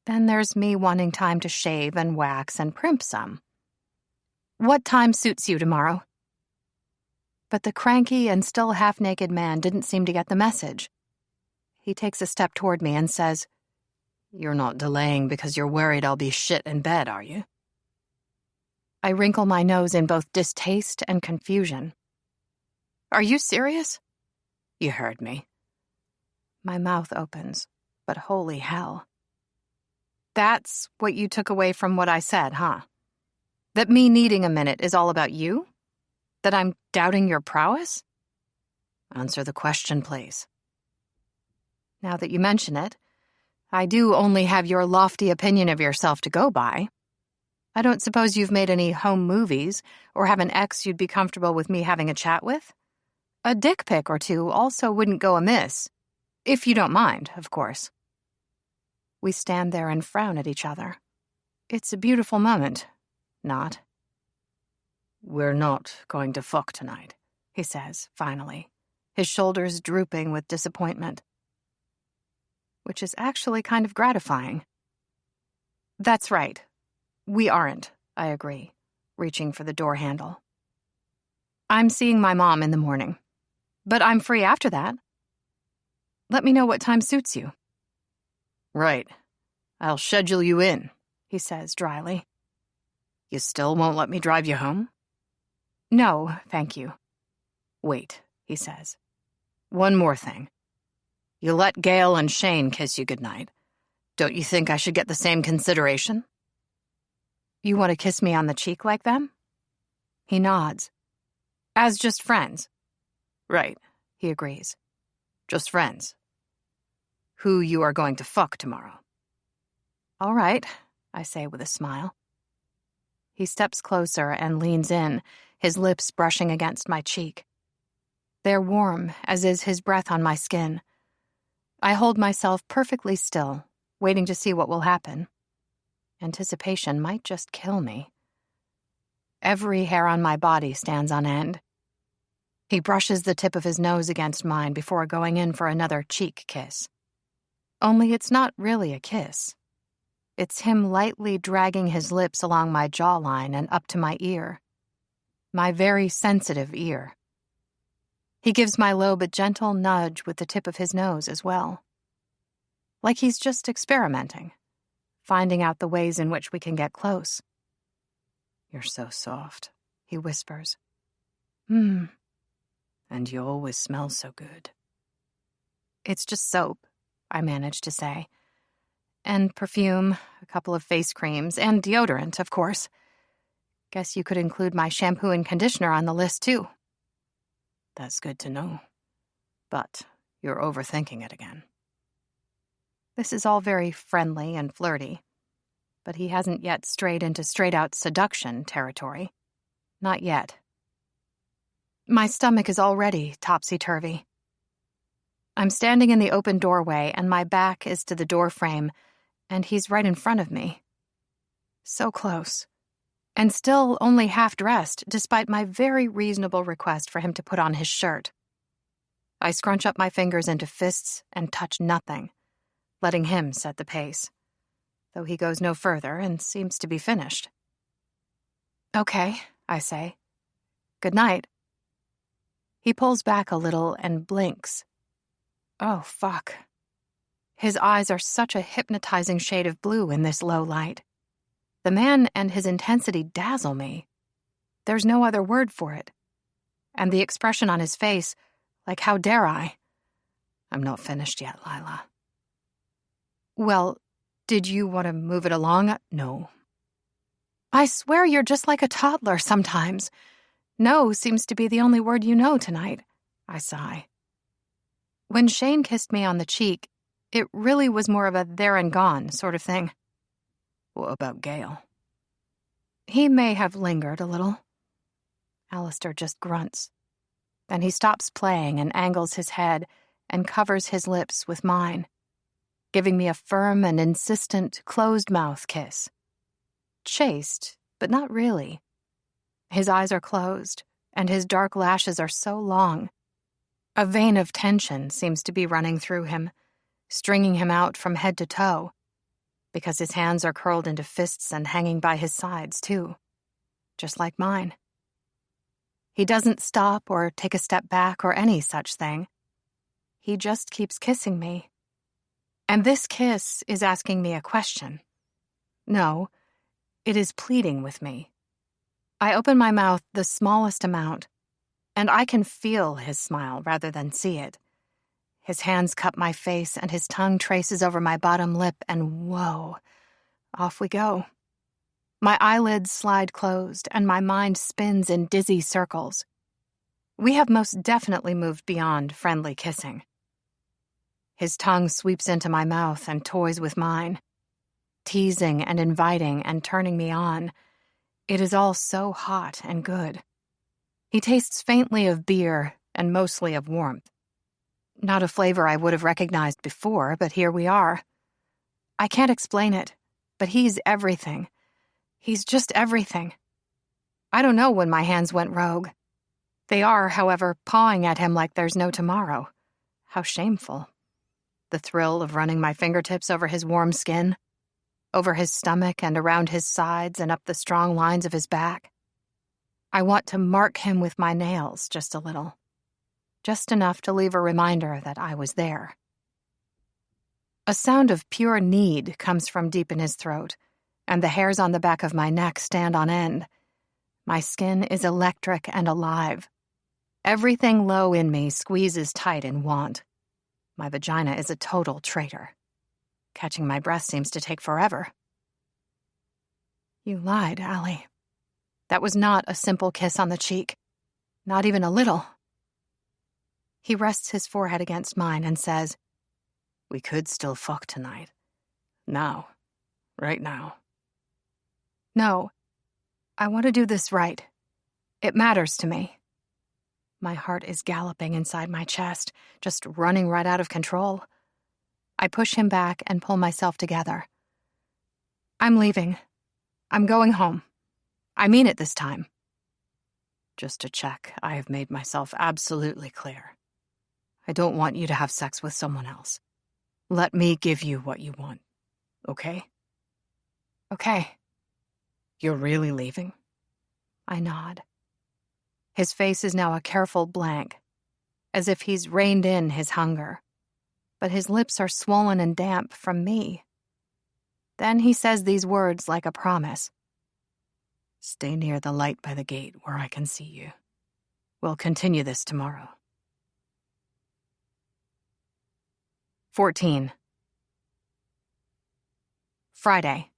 Then there's me wanting time to shave and wax and primp some. What time suits you tomorrow? But the cranky and still half-naked man didn't seem to get the message. He takes a step toward me and says, You're not delaying because you're worried I'll be shit in bed, are you? I wrinkle my nose in both distaste and confusion. Are you serious? You heard me. My mouth opens, but holy hell. That's what you took away from what I said, huh? That me needing a minute is all about you? That I'm doubting your prowess? Answer the question, please. Now that you mention it, I do only have your lofty opinion of yourself to go by. I don't suppose you've made any home movies or have an ex you'd be comfortable with me having a chat with? A dick pic or two also wouldn't go amiss. If you don't mind, of course. We stand there and frown at each other. It's a beautiful moment. Not. We're not going to fuck tonight, he says, finally, his shoulders drooping with disappointment. Which is actually kind of gratifying. That's right. We aren't, I agree, reaching for the door handle. I'm seeing my mom in the morning, but I'm free after that. Let me know what time suits you. Right. I'll schedule you in, he says dryly. You still won't let me drive you home? No, thank you. Wait, he says. One more thing. You let Gail and Shane kiss you goodnight. Don't you think I should get the same consideration? You want to kiss me on the cheek like them? He nods. As just friends. Right, he agrees. Just friends. Who you are going to fuck tomorrow. All right, I say with a smile. He steps closer and leans in, his lips brushing against my cheek. They're warm, as is his breath on my skin. I hold myself perfectly still, waiting to see what will happen. Anticipation might just kill me. Every hair on my body stands on end. He brushes the tip of his nose against mine before going in for another cheek kiss. Only it's not really a kiss. It's him lightly dragging his lips along my jawline and up to my ear. My very sensitive ear. He gives my lobe a gentle nudge with the tip of his nose as well. Like he's just experimenting, finding out the ways in which we can get close. "You're so soft," he whispers. "Hmm, "And you always smell so good." it's just soap," I manage to say. "And perfume, a couple of face creams, and deodorant, of course. Guess you could include my shampoo and conditioner on the list, too." "That's good to know. But you're overthinking it again." This is all very friendly and flirty, but he hasn't yet strayed into straight-out seduction territory. Not yet. My stomach is already topsy-turvy. I'm standing in the open doorway, and my back is to the door frame, and he's right in front of me. So close. And still only half-dressed, despite my very reasonable request for him to put on his shirt. I scrunch up my fingers into fists and touch nothing, letting him set the pace, though he goes no further and seems to be finished. "Okay," I say. "Good night." He pulls back a little and blinks. Oh, fuck. His eyes are such a hypnotizing shade of blue in this low light. The man and his intensity dazzle me. There's no other word for it. And the expression on his face, like how dare I? "I'm not finished yet, Lila." "Well, did you want to move it along?" "No." "I swear you're just like a toddler sometimes. No seems to be the only word you know tonight," I sigh. When Shane kissed me on the cheek, it really was more of a there and gone sort of thing. "What about Gale?" He may have lingered a little. Alistair just grunts. Then he stops playing and angles his head and covers his lips with mine, giving me a firm and insistent closed-mouth kiss. Chaste, but not really. His eyes are closed, and his dark lashes are so long. A vein of tension seems to be running through him, stringing him out from head to toe, because his hands are curled into fists and hanging by his sides, too, just like mine. He doesn't stop or take a step back or any such thing. He just keeps kissing me. And this kiss is asking me a question. No, it is pleading with me. I open my mouth the smallest amount, and I can feel his smile rather than see it. His hands cup my face and his tongue traces over my bottom lip, and whoa, off we go. My eyelids slide closed and my mind spins in dizzy circles. We have most definitely moved beyond friendly kissing. His tongue sweeps into my mouth and toys with mine, teasing and inviting and turning me on. It is all so hot and good. He tastes faintly of beer and mostly of warmth. Not a flavor I would have recognized before, but here we are. I can't explain it, but he's everything. He's just everything. I don't know when my hands went rogue. They are, however, pawing at him like there's no tomorrow. How shameful. The thrill of running my fingertips over his warm skin, over his stomach and around his sides and up the strong lines of his back. I want to mark him with my nails just a little. Just enough to leave a reminder that I was there. A sound of pure need comes from deep in his throat, and the hairs on the back of my neck stand on end. My skin is electric and alive. Everything low in me squeezes tight in want. My vagina is a total traitor. Catching my breath seems to take forever. You lied, Allie. That was not a simple kiss on the cheek. Not even a little. He rests his forehead against mine and says, "We could still fuck tonight. Now. Right now." No, I want to do this right. It matters to me. My heart is galloping inside my chest, just running right out of control. I push him back and pull myself together. I'm leaving. I'm going home. I mean it this time. Just to check, I have made myself absolutely clear. I don't want you to have sex with someone else. Let me give you what you want. Okay? Okay. You're really leaving? I nod. His face is now a careful blank. as if he's reined in his hunger. But his lips are swollen and damp from me. Then he says these words like a promise. "Stay near the light by the gate where I can see you. We'll continue this tomorrow." 14. Friday.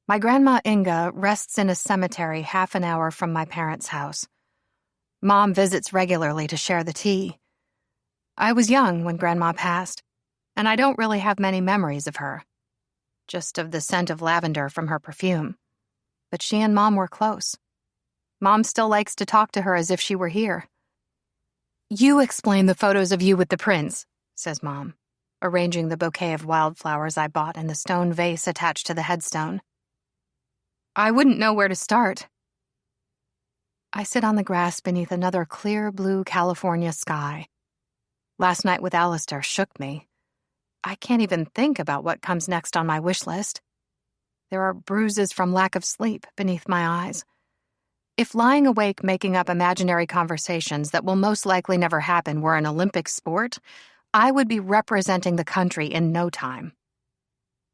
My grandma Inga rests in a cemetery half an hour from my parents' house. Mom visits regularly to share the tea. I was young when Grandma passed, and I don't really have many memories of her, just of the scent of lavender from her perfume. But she and Mom were close. Mom still likes to talk to her as if she were here. "You explain the photos of you with the prince," says Mom, arranging the bouquet of wildflowers I bought in the stone vase attached to the headstone. I wouldn't know where to start. I sit on the grass beneath another clear blue California sky. Last night with Alistair shook me. I can't even think about what comes next on my wish list. There are bruises from lack of sleep beneath my eyes. If lying awake making up imaginary conversations that will most likely never happen were an Olympic sport, I would be representing the country in no time.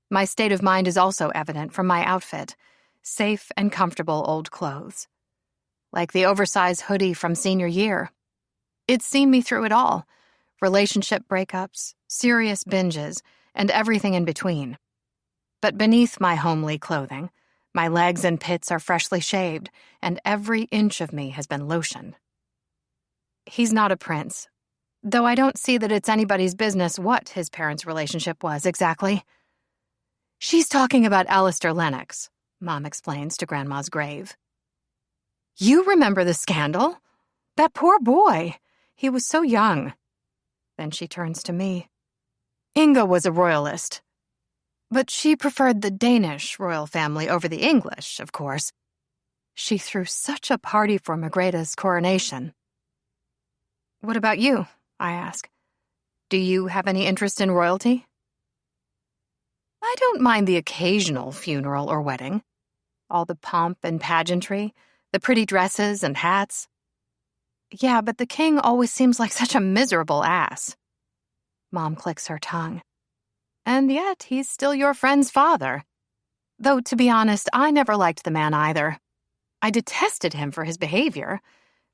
My state of mind is also evident from my outfit, safe and comfortable old clothes. Like the oversized hoodie from senior year. It's seen me through it all, relationship breakups, serious binges, and everything in between. But beneath my homely clothing, my legs and pits are freshly shaved, and every inch of me has been lotioned. He's not a prince, though I don't see that it's anybody's business what his parents' relationship was exactly. "She's talking about Alistair Lennox," Mom explains to Grandma's grave. "You remember the scandal? That poor boy. He was so young." Then she turns to me. "Inga was a royalist. But she preferred the Danish royal family over the English, of course. She threw such a party for Margrethe's coronation." "What about you?" I ask. "Do you have any interest in royalty?" "I don't mind the occasional funeral or wedding. All the pomp and pageantry, the pretty dresses and hats. Yeah, but the king always seems like such a miserable ass." Mom clicks her tongue. "And yet he's still your friend's father. Though, to be honest, I never liked the man either. I detested him for his behavior,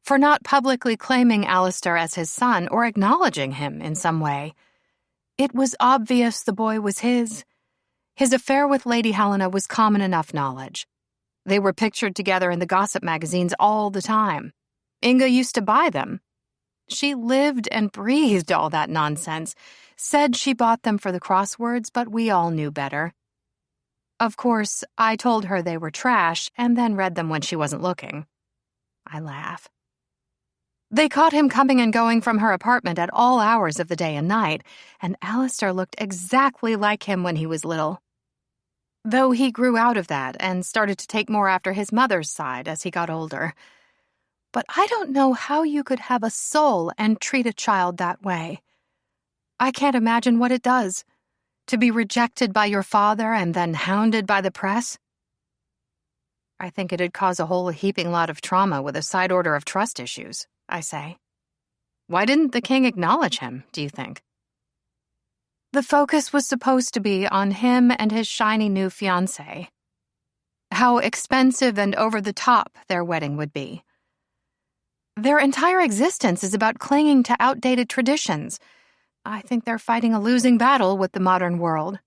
for not publicly claiming Alistair as his son or acknowledging him in some way. It was obvious the boy was his. His affair with Lady Helena was common enough knowledge. They were pictured together in the gossip magazines all the time. Inga used to buy them. She lived and breathed all that nonsense, said she bought them for the crosswords, but we all knew better. Of course, I told her they were trash and then read them when she wasn't looking." I laugh. "They caught him coming and going from her apartment at all hours of the day and night, and Alistair looked exactly like him when he was little. Though he grew out of that and started to take more after his mother's side as he got older. But I don't know how you could have a soul and treat a child that way. I can't imagine what it does. To be rejected by your father and then hounded by the press? I think it'd cause a whole heaping lot of trauma with a side order of trust issues," I say. "Why didn't the king acknowledge him, do you think?" The focus was supposed to be on him and his shiny new fiancée. How expensive and over the top their wedding would be. Their entire existence is about clinging to outdated traditions. I think they're fighting a losing battle with the modern world.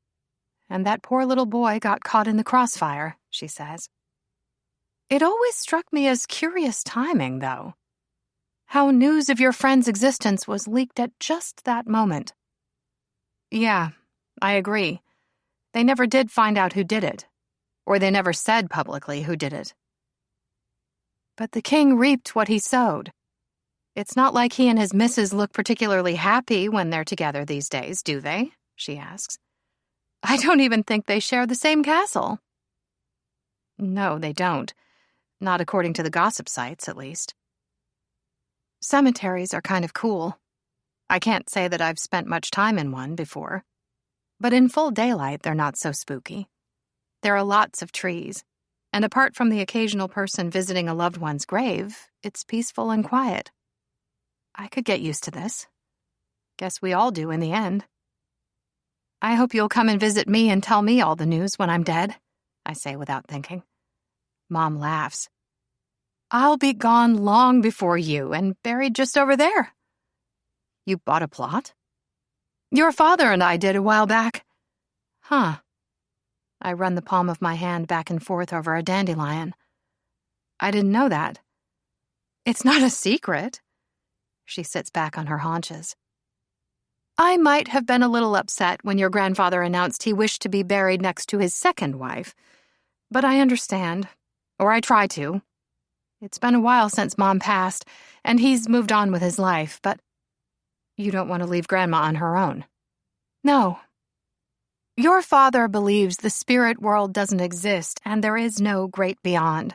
And that poor little boy got caught in the crossfire, she says. It always struck me as curious timing, though. How news of your friend's existence was leaked at just that moment. Yeah, I agree. They never did find out who did it. Or they never said publicly who did it. But the king reaped what he sowed. It's not like he and his missus look particularly happy when they're together these days, do they? She asks. I don't even think they share the same castle. No, they don't. Not according to the gossip sites, at least. Cemeteries are kind of cool. I can't say that I've spent much time in one before. But in full daylight, they're not so spooky. There are lots of trees, and apart from the occasional person visiting a loved one's grave, it's peaceful and quiet. I could get used to this. Guess we all do in the end. I hope you'll come and visit me and tell me all the news when I'm dead, I say without thinking. Mom laughs. I'll be gone long before you and buried just over there. You bought a plot? Your father and I did a while back. Huh. I run the palm of my hand back and forth over a dandelion. I didn't know that. It's not a secret. She sits back on her haunches. I might have been a little upset when your grandfather announced he wished to be buried next to his second wife, but I understand, or I try to. It's been a while since Mom passed, and he's moved on with his life, but you don't want to leave Grandma on her own. No. Your father believes the spirit world doesn't exist and there is no great beyond.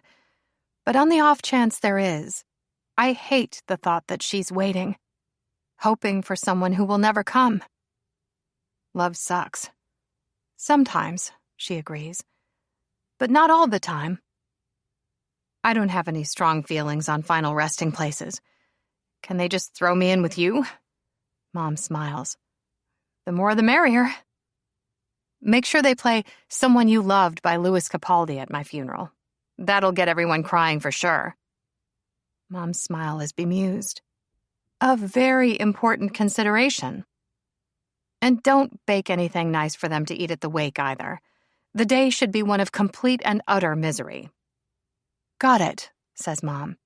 But on the off chance there is, I hate the thought that she's waiting, hoping for someone who will never come. Love sucks. Sometimes, she agrees, but not all the time. I don't have any strong feelings on final resting places. Can they just throw me in with you? Mom smiles. The more the merrier. Make sure they play Someone You Loved by Louis Capaldi at my funeral. That'll get everyone crying for sure. Mom's smile is bemused. A very important consideration. And don't bake anything nice for them to eat at the wake either. The day should be one of complete and utter misery. Got it, says Mom.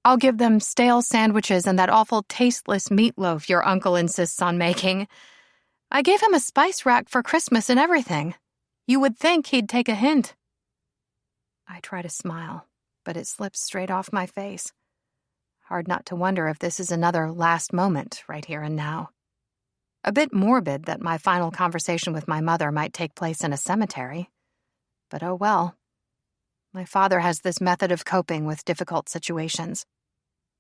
I'll give them stale sandwiches and that awful tasteless meatloaf your uncle insists on making. I gave him a spice rack for Christmas and everything. You would think he'd take a hint. I try to smile, but it slips straight off my face. Hard not to wonder if this is another last moment right here and now. A bit morbid that my final conversation with my mother might take place in a cemetery. But oh well. My father has this method of coping with difficult situations.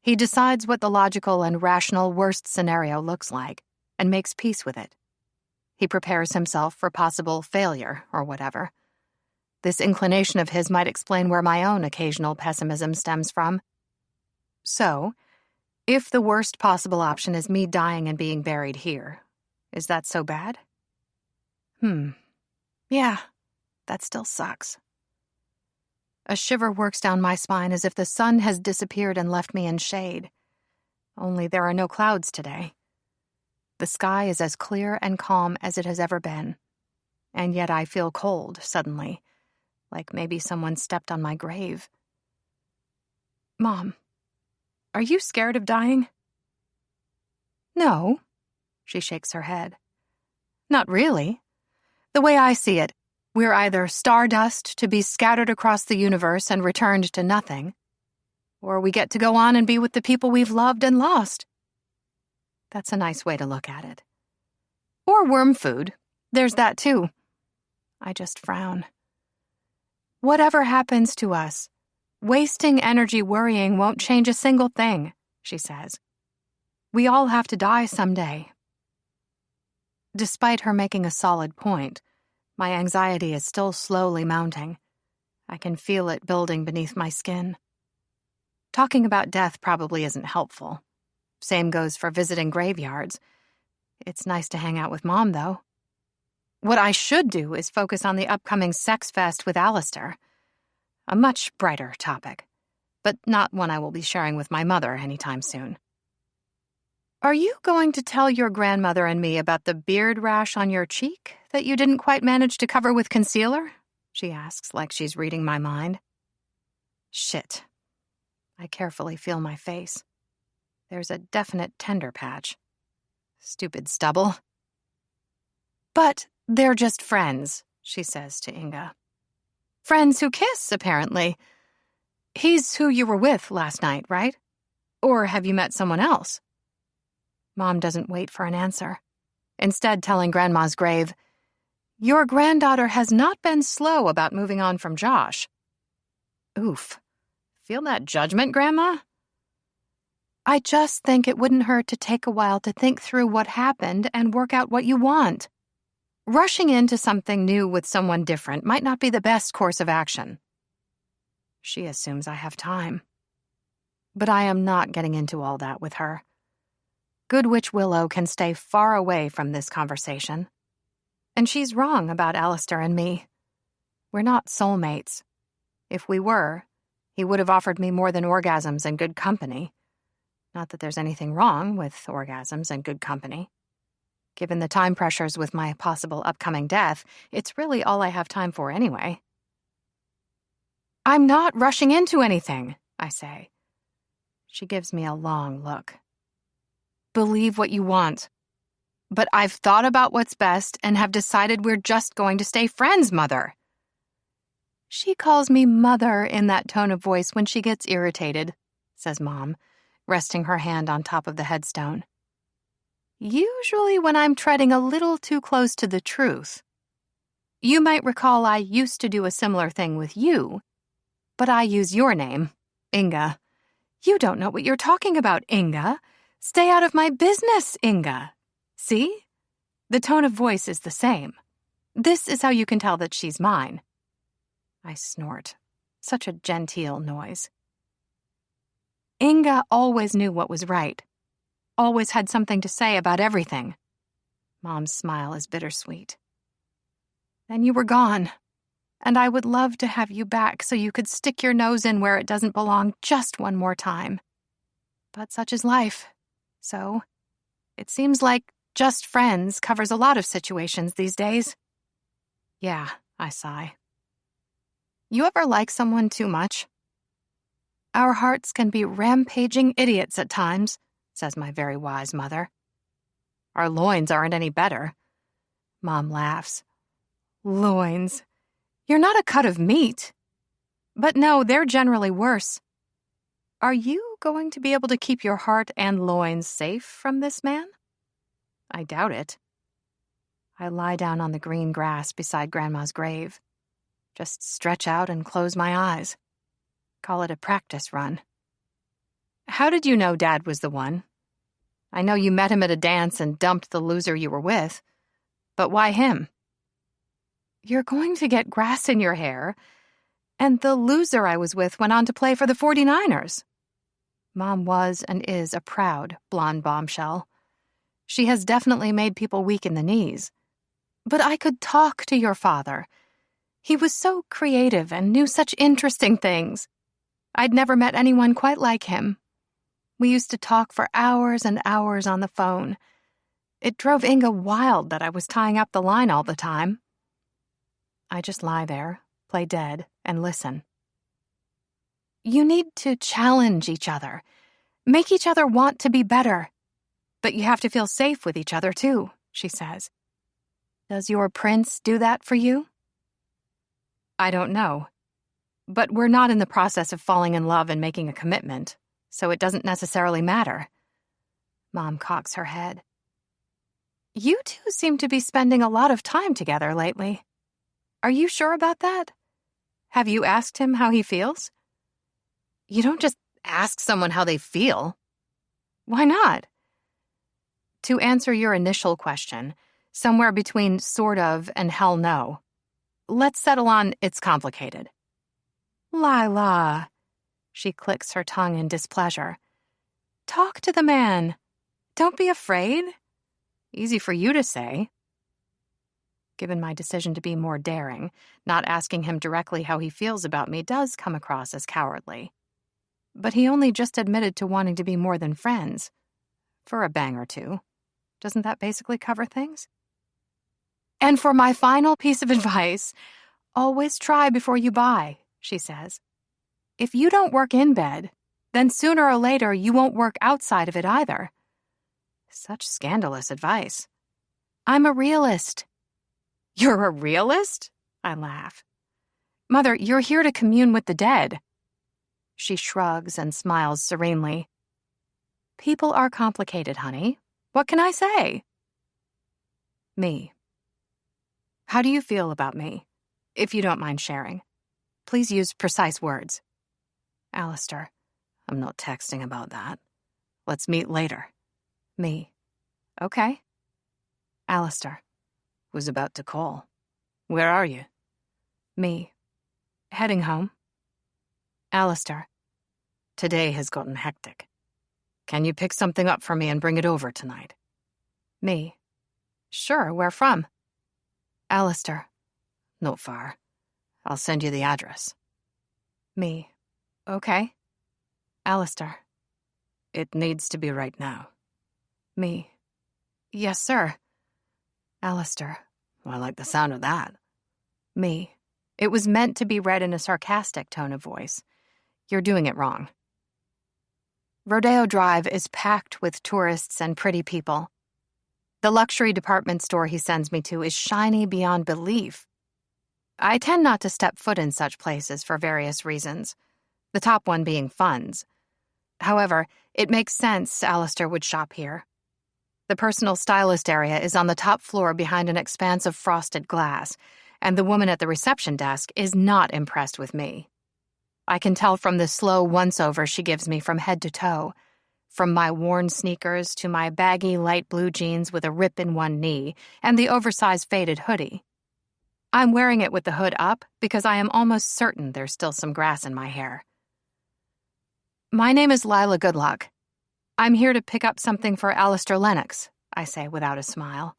He decides what the logical and rational worst scenario looks like and makes peace with it. He prepares himself for possible failure or whatever. This inclination of his might explain where my own occasional pessimism stems from. So, if the worst possible option is me dying and being buried here, is that so bad? Yeah, that still sucks. A shiver works down my spine as if the sun has disappeared and left me in shade. Only there are no clouds today. The sky is as clear and calm as it has ever been. And yet I feel cold, suddenly, like maybe someone stepped on my grave. Mom, are you scared of dying? No, she shakes her head. Not really. The way I see it, we're either stardust to be scattered across the universe and returned to nothing, or we get to go on and be with the people we've loved and lost. That's a nice way to look at it. Or worm food. There's that too. I just frown. Whatever happens to us, wasting energy worrying won't change a single thing, she says. We all have to die someday. Despite her making a solid point, my anxiety is still slowly mounting. I can feel it building beneath my skin. Talking about death probably isn't helpful. Same goes for visiting graveyards. It's nice to hang out with Mom, though. What I should do is focus on the upcoming sex fest with Alistair. A much brighter topic, but not one I will be sharing with my mother anytime soon. Are you going to tell your grandmother and me about the beard rash on your cheek that you didn't quite manage to cover with concealer? She asks, like she's reading my mind. Shit. I carefully feel my face. There's a definite tender patch. Stupid stubble. But they're just friends, she says to Inga. Friends who kiss, apparently. He's who you were with last night, right? Or have you met someone else? Mom doesn't wait for an answer, instead telling Grandma's grave, Your granddaughter has not been slow about moving on from Josh. Oof. Feel that judgment, Grandma? I just think it wouldn't hurt to take a while to think through what happened and work out what you want. Rushing into something new with someone different might not be the best course of action. She assumes I have time. But I am not getting into all that with her. Good Witch Willow can stay far away from this conversation. And she's wrong about Alistair and me. We're not soulmates. If we were, he would have offered me more than orgasms and good company. Not that there's anything wrong with orgasms and good company. Given the time pressures with my possible upcoming death, it's really all I have time for anyway. I'm not rushing into anything, I say. She gives me a long look. Believe what you want. But I've thought about what's best and have decided we're just going to stay friends, Mother. She calls me Mother in that tone of voice when she gets irritated, says Mom, resting her hand on top of the headstone. Usually when I'm treading a little too close to the truth. You might recall I used to do a similar thing with you, but I use your name, Inga. You don't know what you're talking about, Inga. Stay out of my business, Inga. See? The tone of voice is the same. This is how you can tell that she's mine. I snort. Such a genteel noise. Inga always knew what was right. Always had something to say about everything. Mom's smile is bittersweet. Then you were gone, and I would love to have you back so you could stick your nose in where it doesn't belong just one more time. But such is life. So, it seems like just friends covers a lot of situations these days. Yeah, I sigh. You ever like someone too much? Our hearts can be rampaging idiots at times, says my very wise mother. Our loins aren't any better. Mom laughs. Loins. You're not a cut of meat. But no, they're generally worse. Are you going to be able to keep your heart and loins safe from this man? I doubt it. I lie down on the green grass beside Grandma's grave. Just stretch out and close my eyes. Call it a practice run. How did you know Dad was the one? I know you met him at a dance and dumped the loser you were with. But why him? You're going to get grass in your hair. And the loser I was with went on to play for the 49ers. Mom was and is a proud blonde bombshell. She has definitely made people weak in the knees. But I could talk to your father. He was so creative and knew such interesting things. I'd never met anyone quite like him. We used to talk for hours and hours on the phone. It drove Inga wild that I was tying up the line all the time. I just lie there, play dead, and listen. You need to challenge each other. Make each other want to be better. But you have to feel safe with each other, too, she says. Does your prince do that for you? I don't know. But we're not in the process of falling in love and making a commitment, so it doesn't necessarily matter. Mom cocks her head. You two seem to be spending a lot of time together lately. Are you sure about that? Have you asked him how he feels? You don't just ask someone how they feel. Why not? To answer your initial question, somewhere between sort of and hell no. Let's settle on it's complicated. Lila. She clicks her tongue in displeasure. Talk to the man. Don't be afraid. Easy for you to say. Given my decision to be more daring, not asking him directly how he feels about me does come across as cowardly. But he only just admitted to wanting to be more than friends. For a bang or two. Doesn't that basically cover things? And for my final piece of advice, always try before you buy, she says. If you don't work in bed, then sooner or later you won't work outside of it either. Such scandalous advice. I'm a realist. You're a realist? I laugh. Mother, you're here to commune with the dead. She shrugs and smiles serenely. People are complicated, honey. What can I say? Me. How do you feel about me? If you don't mind sharing. Please use precise words. Alistair. I'm not texting about that. Let's meet later. Me. Okay. Alistair. Was about to call. Where are you? Me. Heading home. Alistair. Today has gotten hectic. Can you pick something up for me and bring it over tonight? Me. Sure, where from? Alistair. Not far. I'll send you the address. Me. Okay. Alistair. It needs to be right now. Me. Yes, sir. Alistair. I like the sound of that. Me. It was meant to be read in a sarcastic tone of voice. You're doing it wrong. Rodeo Drive is packed with tourists and pretty people. The luxury department store he sends me to is shiny beyond belief. I tend not to step foot in such places for various reasons, the top one being funds. However, it makes sense Alistair would shop here. The personal stylist area is on the top floor behind an expanse of frosted glass, and the woman at the reception desk is not impressed with me. I can tell from the slow once-over she gives me from head to toe, from my worn sneakers to my baggy light blue jeans with a rip in one knee and the oversized faded hoodie. I'm wearing it with the hood up because I am almost certain there's still some grass in my hair. My name is Lila Goodluck. I'm here to pick up something for Alistair Lennox, I say without a smile.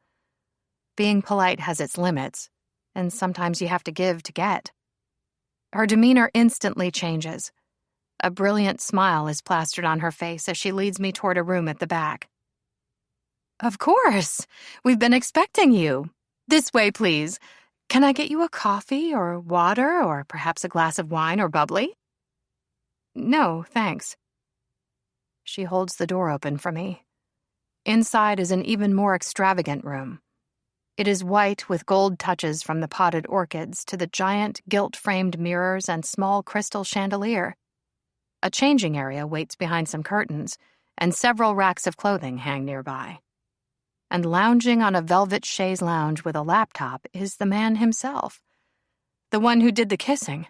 Being polite has its limits, and sometimes you have to give to get. Her demeanor instantly changes. A brilliant smile is plastered on her face as she leads me toward a room at the back. Of course! We've been expecting you. This way, please. Can I get you a coffee or water or perhaps a glass of wine or bubbly? No, thanks. She holds the door open for me. Inside is an even more extravagant room. It is white with gold touches from the potted orchids to the giant gilt-framed mirrors and small crystal chandelier. A changing area waits behind some curtains, and several racks of clothing hang nearby. And lounging on a velvet chaise lounge with a laptop is the man himself, the one who did the kissing.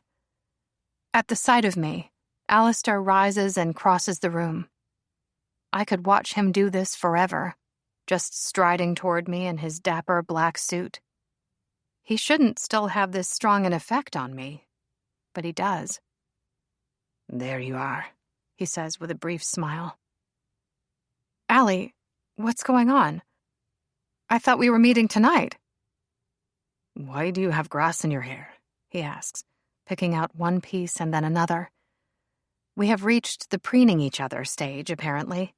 At the sight of me, Alistair rises and crosses the room. I could watch him do this forever, just striding toward me in his dapper black suit. He shouldn't still have this strong an effect on me, but he does. There you are, he says with a brief smile. Allie, what's going on? I thought we were meeting tonight. Why do you have grass in your hair? He asks, picking out one piece and then another. We have reached the preening each other stage, apparently.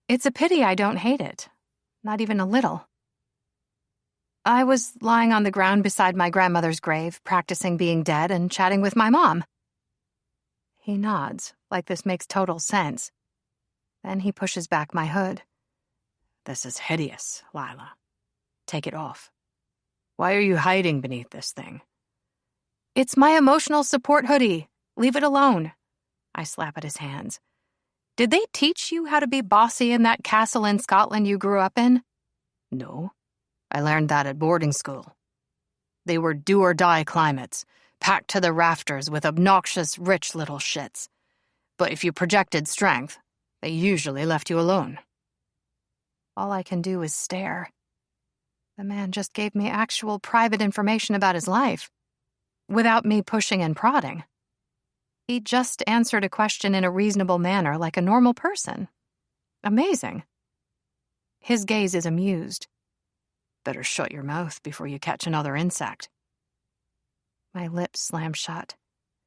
It's a pity I don't hate it. Not even a little. I was lying on the ground beside my grandmother's grave, practicing being dead and chatting with my mom. He nods, like this makes total sense. Then he pushes back my hood. This is hideous, Lila. Take it off. Why are you hiding beneath this thing? It's my emotional support hoodie. Leave it alone. I slap at his hands. Did they teach you how to be bossy in that castle in Scotland you grew up in? No. I learned that at boarding school. They were do-or-die climates, packed to the rafters with obnoxious, rich little shits. But if you projected strength, they usually left you alone. All I can do is stare. The man just gave me actual private information about his life, without me pushing and prodding. He just answered a question in a reasonable manner like a normal person. Amazing. His gaze is amused. Better shut your mouth before you catch another insect. My lips slam shut,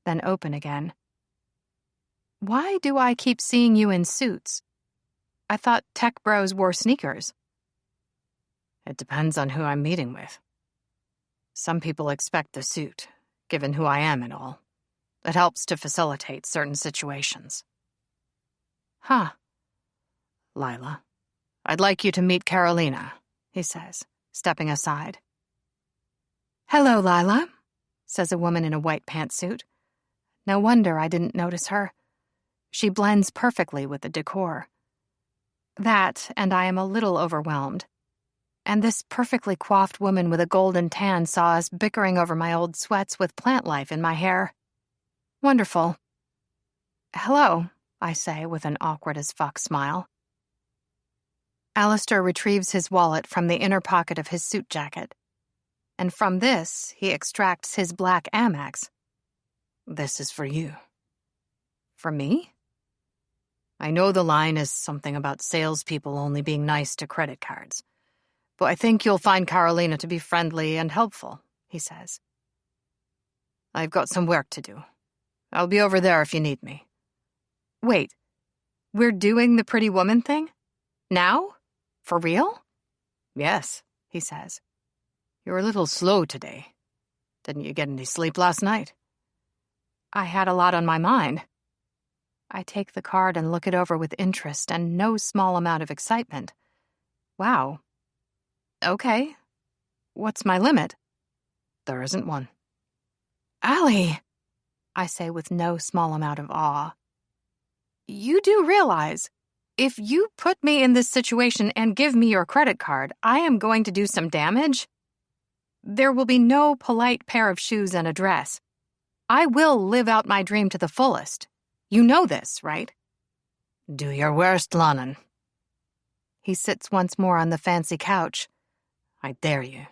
then open again. Why do I keep seeing you in suits? I thought tech bros wore sneakers. It depends on who I'm meeting with. Some people expect the suit, given who I am and all. It helps to facilitate certain situations. Huh. Lila, I'd like you to meet Carolina, he says, stepping aside. Hello, Lila, says a woman in a white pantsuit. No wonder I didn't notice her. She blends perfectly with the decor. That, and I am a little overwhelmed. And this perfectly coiffed woman with a golden tan saw us bickering over my old sweats with plant life in my hair. Wonderful. Hello, I say with an awkward-as-fuck smile. Alistair retrieves his wallet from the inner pocket of his suit jacket. And from this, he extracts his black Amex. This is for you. For me? I know the line is something about salespeople only being nice to credit cards, but I think you'll find Carolina to be friendly and helpful, he says. I've got some work to do. I'll be over there if you need me. Wait, we're doing the pretty woman thing? Now? For real? Yes, he says. You're a little slow today. Didn't you get any sleep last night? I had a lot on my mind. I take the card and look it over with interest and no small amount of excitement. Wow. Okay. What's my limit? There isn't one. Allie, I say with no small amount of awe. You do realize, if you put me in this situation and give me your credit card, I am going to do some damage? There will be no polite pair of shoes and a dress. I will live out my dream to the fullest. You know this, right? Do your worst, Lannan. He sits once more on the fancy couch. I dare you.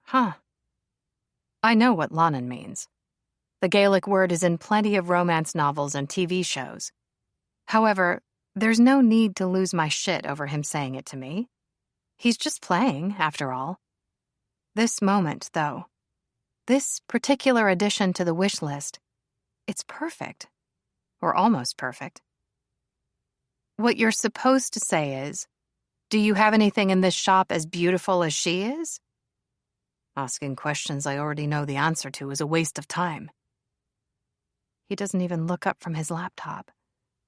Huh. I know what Lannan means. The Gaelic word is in plenty of romance novels and TV shows. However, there's no need to lose my shit over him saying it to me. He's just playing, after all. This moment, though, this particular addition to the wish list, it's perfect. Or almost perfect. What you're supposed to say is, do you have anything in this shop as beautiful as she is? Asking questions I already know the answer to is a waste of time. He doesn't even look up from his laptop.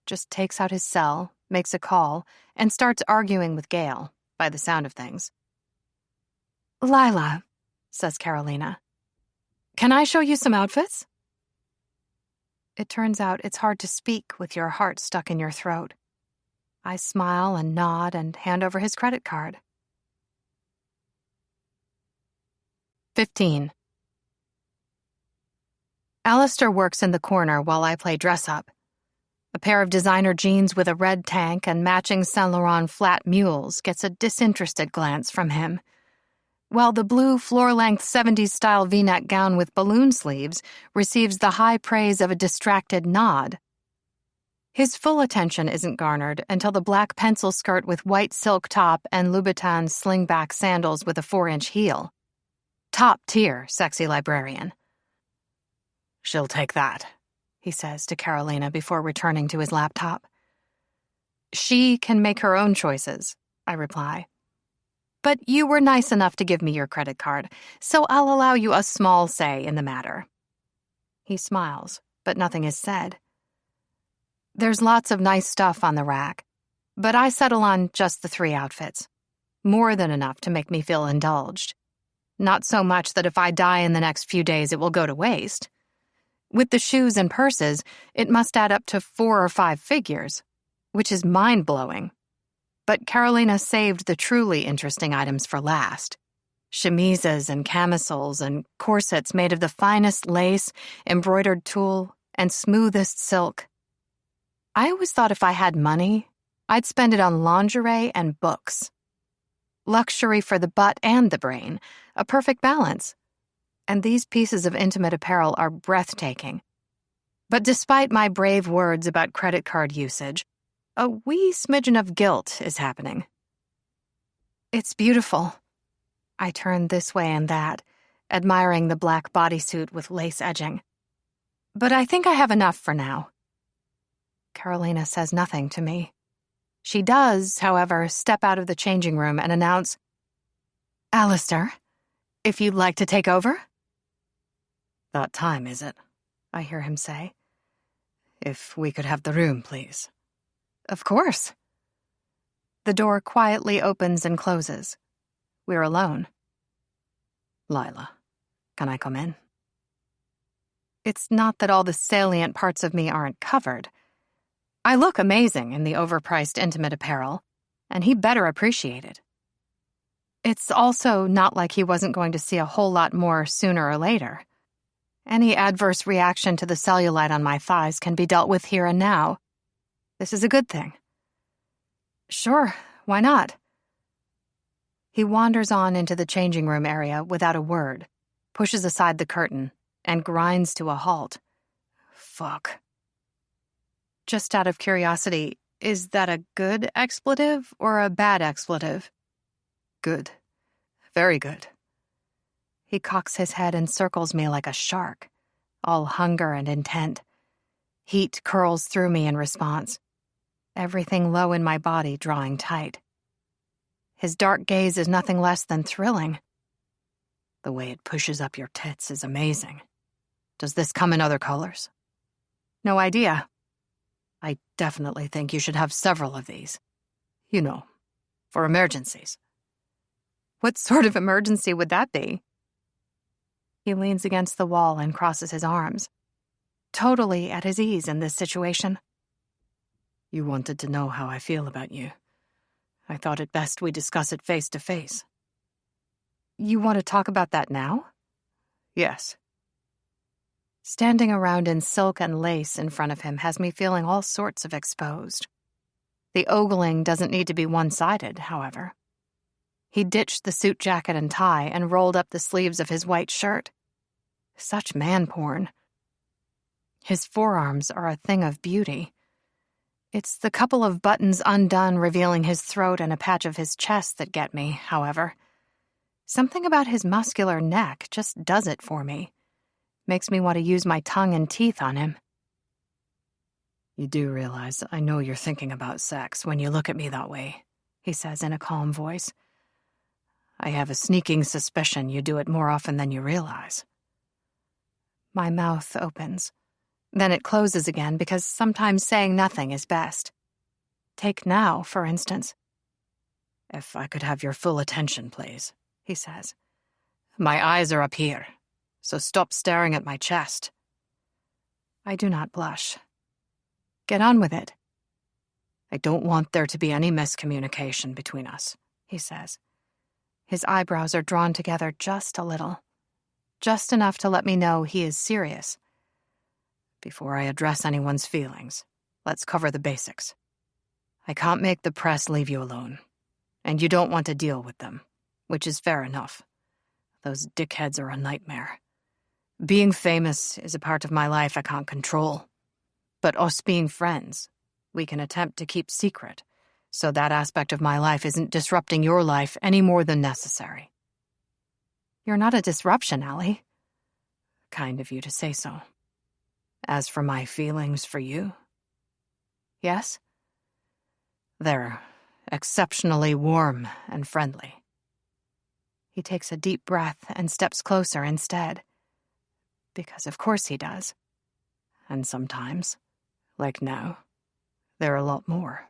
Just takes out his cell, makes a call, and starts arguing with Gail, by the sound of things. Lila, says Carolina, can I show you some outfits? It turns out it's hard to speak with your heart stuck in your throat. I smile and nod and hand over his credit card. 15. Alistair works in the corner while I play dress-up. A pair of designer jeans with a red tank and matching Saint Laurent flat mules gets a disinterested glance from him, while the blue floor-length 70s-style V-neck gown with balloon sleeves receives the high praise of a distracted nod. His full attention isn't garnered until the black pencil skirt with white silk top and Louboutin slingback sandals with a 4-inch heel. Top tier, sexy librarian. She'll take that, he says to Carolina before returning to his laptop. She can make her own choices, I reply. But you were nice enough to give me your credit card, so I'll allow you a small say in the matter. He smiles, but nothing is said. There's lots of nice stuff on the rack, but I settle on just the 3 outfits. More than enough to make me feel indulged. Not so much that if I die in the next few days it will go to waste. With the shoes and purses, it must add up to 4 or 5 figures, which is mind-blowing. But Carolina saved the truly interesting items for last. Chemises and camisoles and corsets made of the finest lace, embroidered tulle, and smoothest silk. I always thought if I had money, I'd spend it on lingerie and books. Luxury for the butt and the brain, a perfect balance. And these pieces of intimate apparel are breathtaking. But despite my brave words about credit card usage, a wee smidgen of guilt is happening. It's beautiful. I turn this way and that, admiring the black bodysuit with lace edging. But I think I have enough for now. Carolina says nothing to me. She does, however, step out of the changing room and announce, Alistair, if you'd like to take over? That time, is it? I hear him say. If we could have the room, please. Of course. The door quietly opens and closes. We're alone. Lila, can I come in? It's not that all the salient parts of me aren't covered. I look amazing in the overpriced intimate apparel, and he better appreciate it. It's also not like he wasn't going to see a whole lot more sooner or later. Any adverse reaction to the cellulite on my thighs can be dealt with here and now. This is a good thing. Sure, why not? He wanders on into the changing room area without a word, pushes aside the curtain, and grinds to a halt. Fuck. Just out of curiosity, is that a good expletive or a bad expletive? Good. Very good. He cocks his head and circles me like a shark, all hunger and intent. Heat curls through me in response, everything low in my body drawing tight. His dark gaze is nothing less than thrilling. The way it pushes up your tits is amazing. Does this come in other colors? No idea. I definitely think you should have several of these. You know, for emergencies. What sort of emergency would that be? He leans against the wall and crosses his arms, totally at his ease in this situation. You wanted to know how I feel about you. I thought it best we discuss it face to face. You want to talk about that now? Yes. Standing around in silk and lace in front of him has me feeling all sorts of exposed. The ogling doesn't need to be one-sided, however. He ditched the suit jacket and tie and rolled up the sleeves of his white shirt. Such man porn. His forearms are a thing of beauty. It's the couple of buttons undone revealing his throat and a patch of his chest that get me, however. Something about his muscular neck just does it for me. Makes me want to use my tongue and teeth on him. You do realize I know you're thinking about sex when you look at me that way, he says in a calm voice. I have a sneaking suspicion you do it more often than you realize. My mouth opens. Then it closes again because sometimes saying nothing is best. Take now, for instance. If I could have your full attention, please, he says. My eyes are up here, so stop staring at my chest. I do not blush. Get on with it. I don't want there to be any miscommunication between us, he says. His eyebrows are drawn together just a little. Just enough to let me know he is serious. Before I address anyone's feelings, let's cover the basics. I can't make the press leave you alone, and you don't want to deal with them, which is fair enough. Those dickheads are a nightmare. Being famous is a part of my life I can't control. But us being friends, we can attempt to keep secret, so that aspect of my life isn't disrupting your life any more than necessary. You're not a disruption, Allie. Kind of you to say so. As for my feelings for you... Yes? They're exceptionally warm and friendly. He takes a deep breath and steps closer instead. Because of course he does. And sometimes, like now, they're a lot more.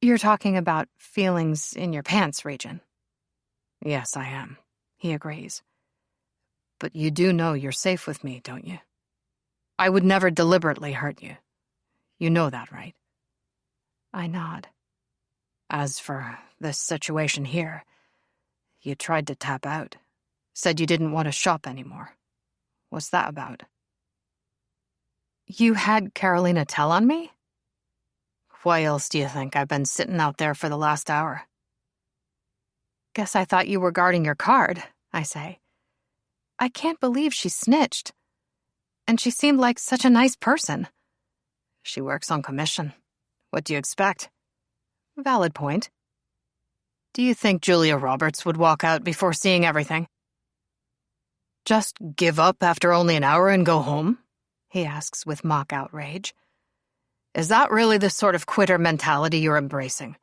You're talking about feelings in your pants region. Yes, I am, he agrees. But you do know you're safe with me, don't you? I would never deliberately hurt you. You know that, right? I nod. As for this situation here, you tried to tap out. Said you didn't want to shop anymore. What's that about? You had Carolina tell on me? Why else do you think I've been sitting out there for the last hour? Guess I thought you were guarding your card, I say. I can't believe she snitched. And she seemed like such a nice person. She works on commission. What do you expect? Valid point. Do you think Julia Roberts would walk out before seeing everything? Just give up after only an hour and go home? He asks with mock outrage. Is that really the sort of quitter mentality you're embracing?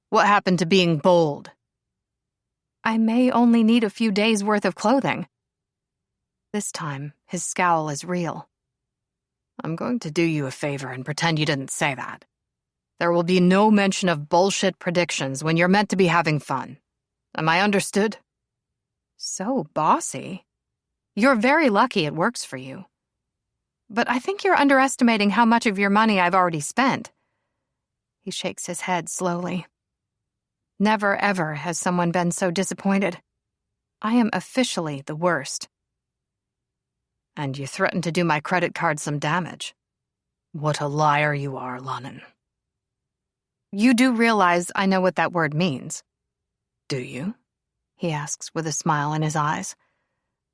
What happened to being bold? I may only need a few days' worth of clothing. This time, his scowl is real. I'm going to do you a favor and pretend you didn't say that. There will be no mention of bullshit predictions when you're meant to be having fun. Am I understood? So bossy. You're very lucky it works for you. But I think you're underestimating how much of your money I've already spent. He shakes his head slowly. Never ever has someone been so disappointed. I am officially the worst. And you threatened to do my credit card some damage. What a liar you are, Lannan. You do realize I know what that word means. Do you? He asks with a smile in his eyes.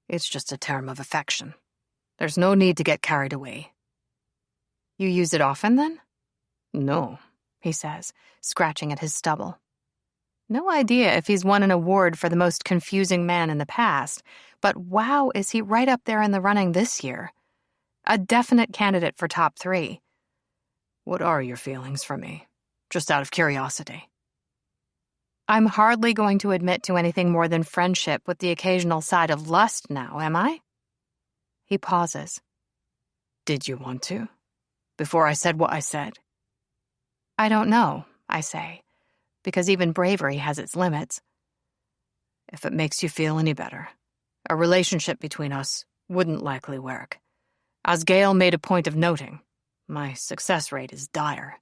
It's just a term of affection. There's no need to get carried away. You use it often, then? No, he says, scratching at his stubble. No idea if he's won an award for the most confusing man in the past, but wow, is he right up there in the running this year. A definite candidate for top 3. What are your feelings for me? Just out of curiosity. I'm hardly going to admit to anything more than friendship with the occasional side of lust now, am I? He pauses. Did you want to? Before I said what I said? I don't know, I say, because even bravery has its limits. If it makes you feel any better, a relationship between us wouldn't likely work. As Gail made a point of noting, my success rate is dire.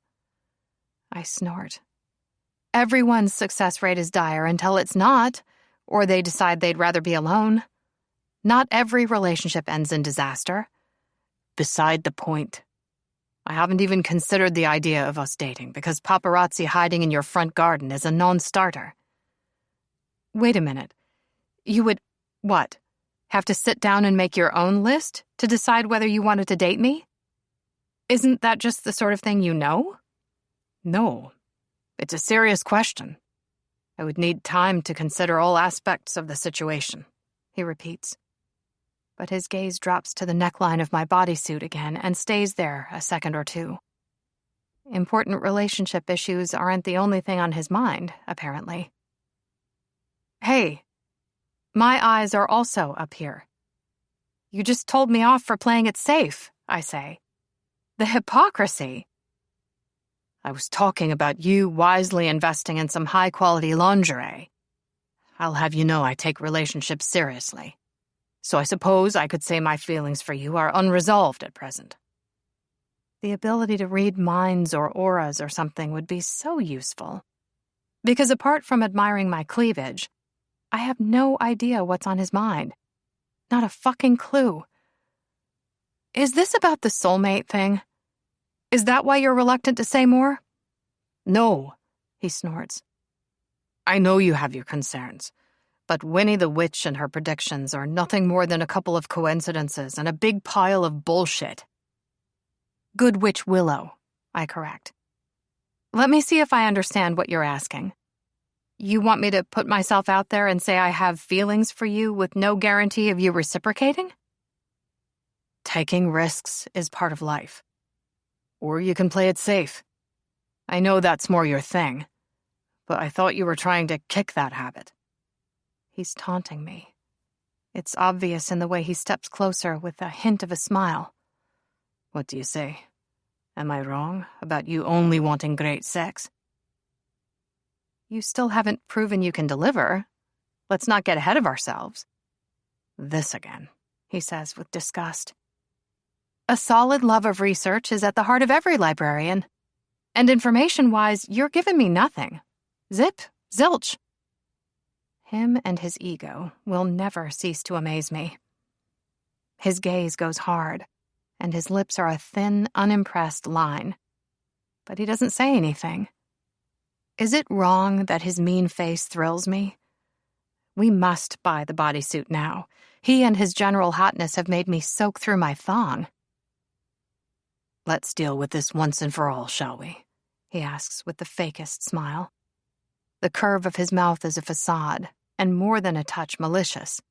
I snort. Everyone's success rate is dire until it's not, or they decide they'd rather be alone. Not every relationship ends in disaster. Beside the point. I haven't even considered the idea of us dating because paparazzi hiding in your front garden is a non-starter. Wait a minute. You would, what, have to sit down and make your own list to decide whether you wanted to date me? Isn't that just the sort of thing you know? No. It's a serious question. I would need time to consider all aspects of the situation, he repeats. But his gaze drops to the neckline of my bodysuit again and stays there a second or two. Important relationship issues aren't the only thing on his mind, apparently. Hey, my eyes are also up here. You just told me off for playing it safe, I say. The hypocrisy. I was talking about you wisely investing in some high-quality lingerie. I'll have you know I take relationships seriously. So I suppose I could say my feelings for you are unresolved at present. The ability to read minds or auras or something would be so useful. Because apart from admiring my cleavage, I have no idea what's on his mind. Not a fucking clue. Is this about the soulmate thing? Is that why you're reluctant to say more? No, he snorts. I know you have your concerns, but Winnie the Witch and her predictions are nothing more than a couple of coincidences and a big pile of bullshit. Good Witch Willow, I correct. Let me see if I understand what you're asking. You want me to put myself out there and say I have feelings for you with no guarantee of you reciprocating? Taking risks is part of life. Or you can play it safe. I know that's more your thing, but I thought you were trying to kick that habit. He's taunting me. It's obvious in the way he steps closer with a hint of a smile. What do you say? Am I wrong about you only wanting great sex? You still haven't proven you can deliver. Let's not get ahead of ourselves. This again, he says with disgust. A solid love of research is at the heart of every librarian. And information-wise, you're giving me nothing. Zip, zilch. Him and his ego will never cease to amaze me. His gaze goes hard, and his lips are a thin, unimpressed line. But he doesn't say anything. Is it wrong that his mean face thrills me? We must buy the bodysuit now. He and his general hotness have made me soak through my thong. Let's deal with this once and for all, shall we? He asks with the fakest smile. The curve of his mouth is a facade, and more than a touch malicious.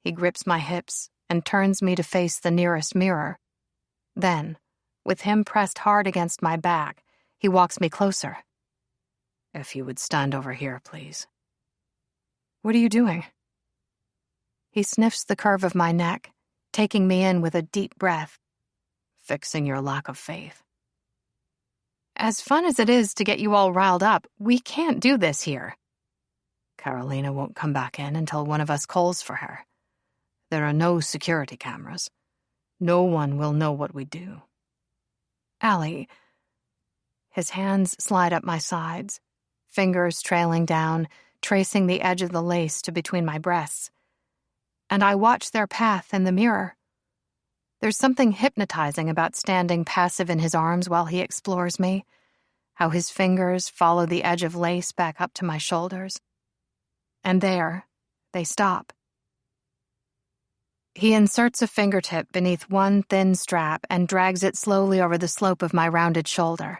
He grips my hips and turns me to face the nearest mirror. Then, with him pressed hard against my back, he walks me closer. If you would stand over here, please. What are you doing? He sniffs the curve of my neck, taking me in with a deep breath. Fixing your lack of faith. As fun as it is to get you all riled up, we can't do this here. Carolina won't come back in until one of us calls for her. There are no security cameras. No one will know what we do. Allie. His hands slide up my sides, fingers trailing down, tracing the edge of the lace to between my breasts. And I watch their path in the mirror. There's something hypnotizing about standing passive in his arms while he explores me, how his fingers follow the edge of lace back up to my shoulders. And there, they stop. He inserts a fingertip beneath one thin strap and drags it slowly over the slope of my rounded shoulder.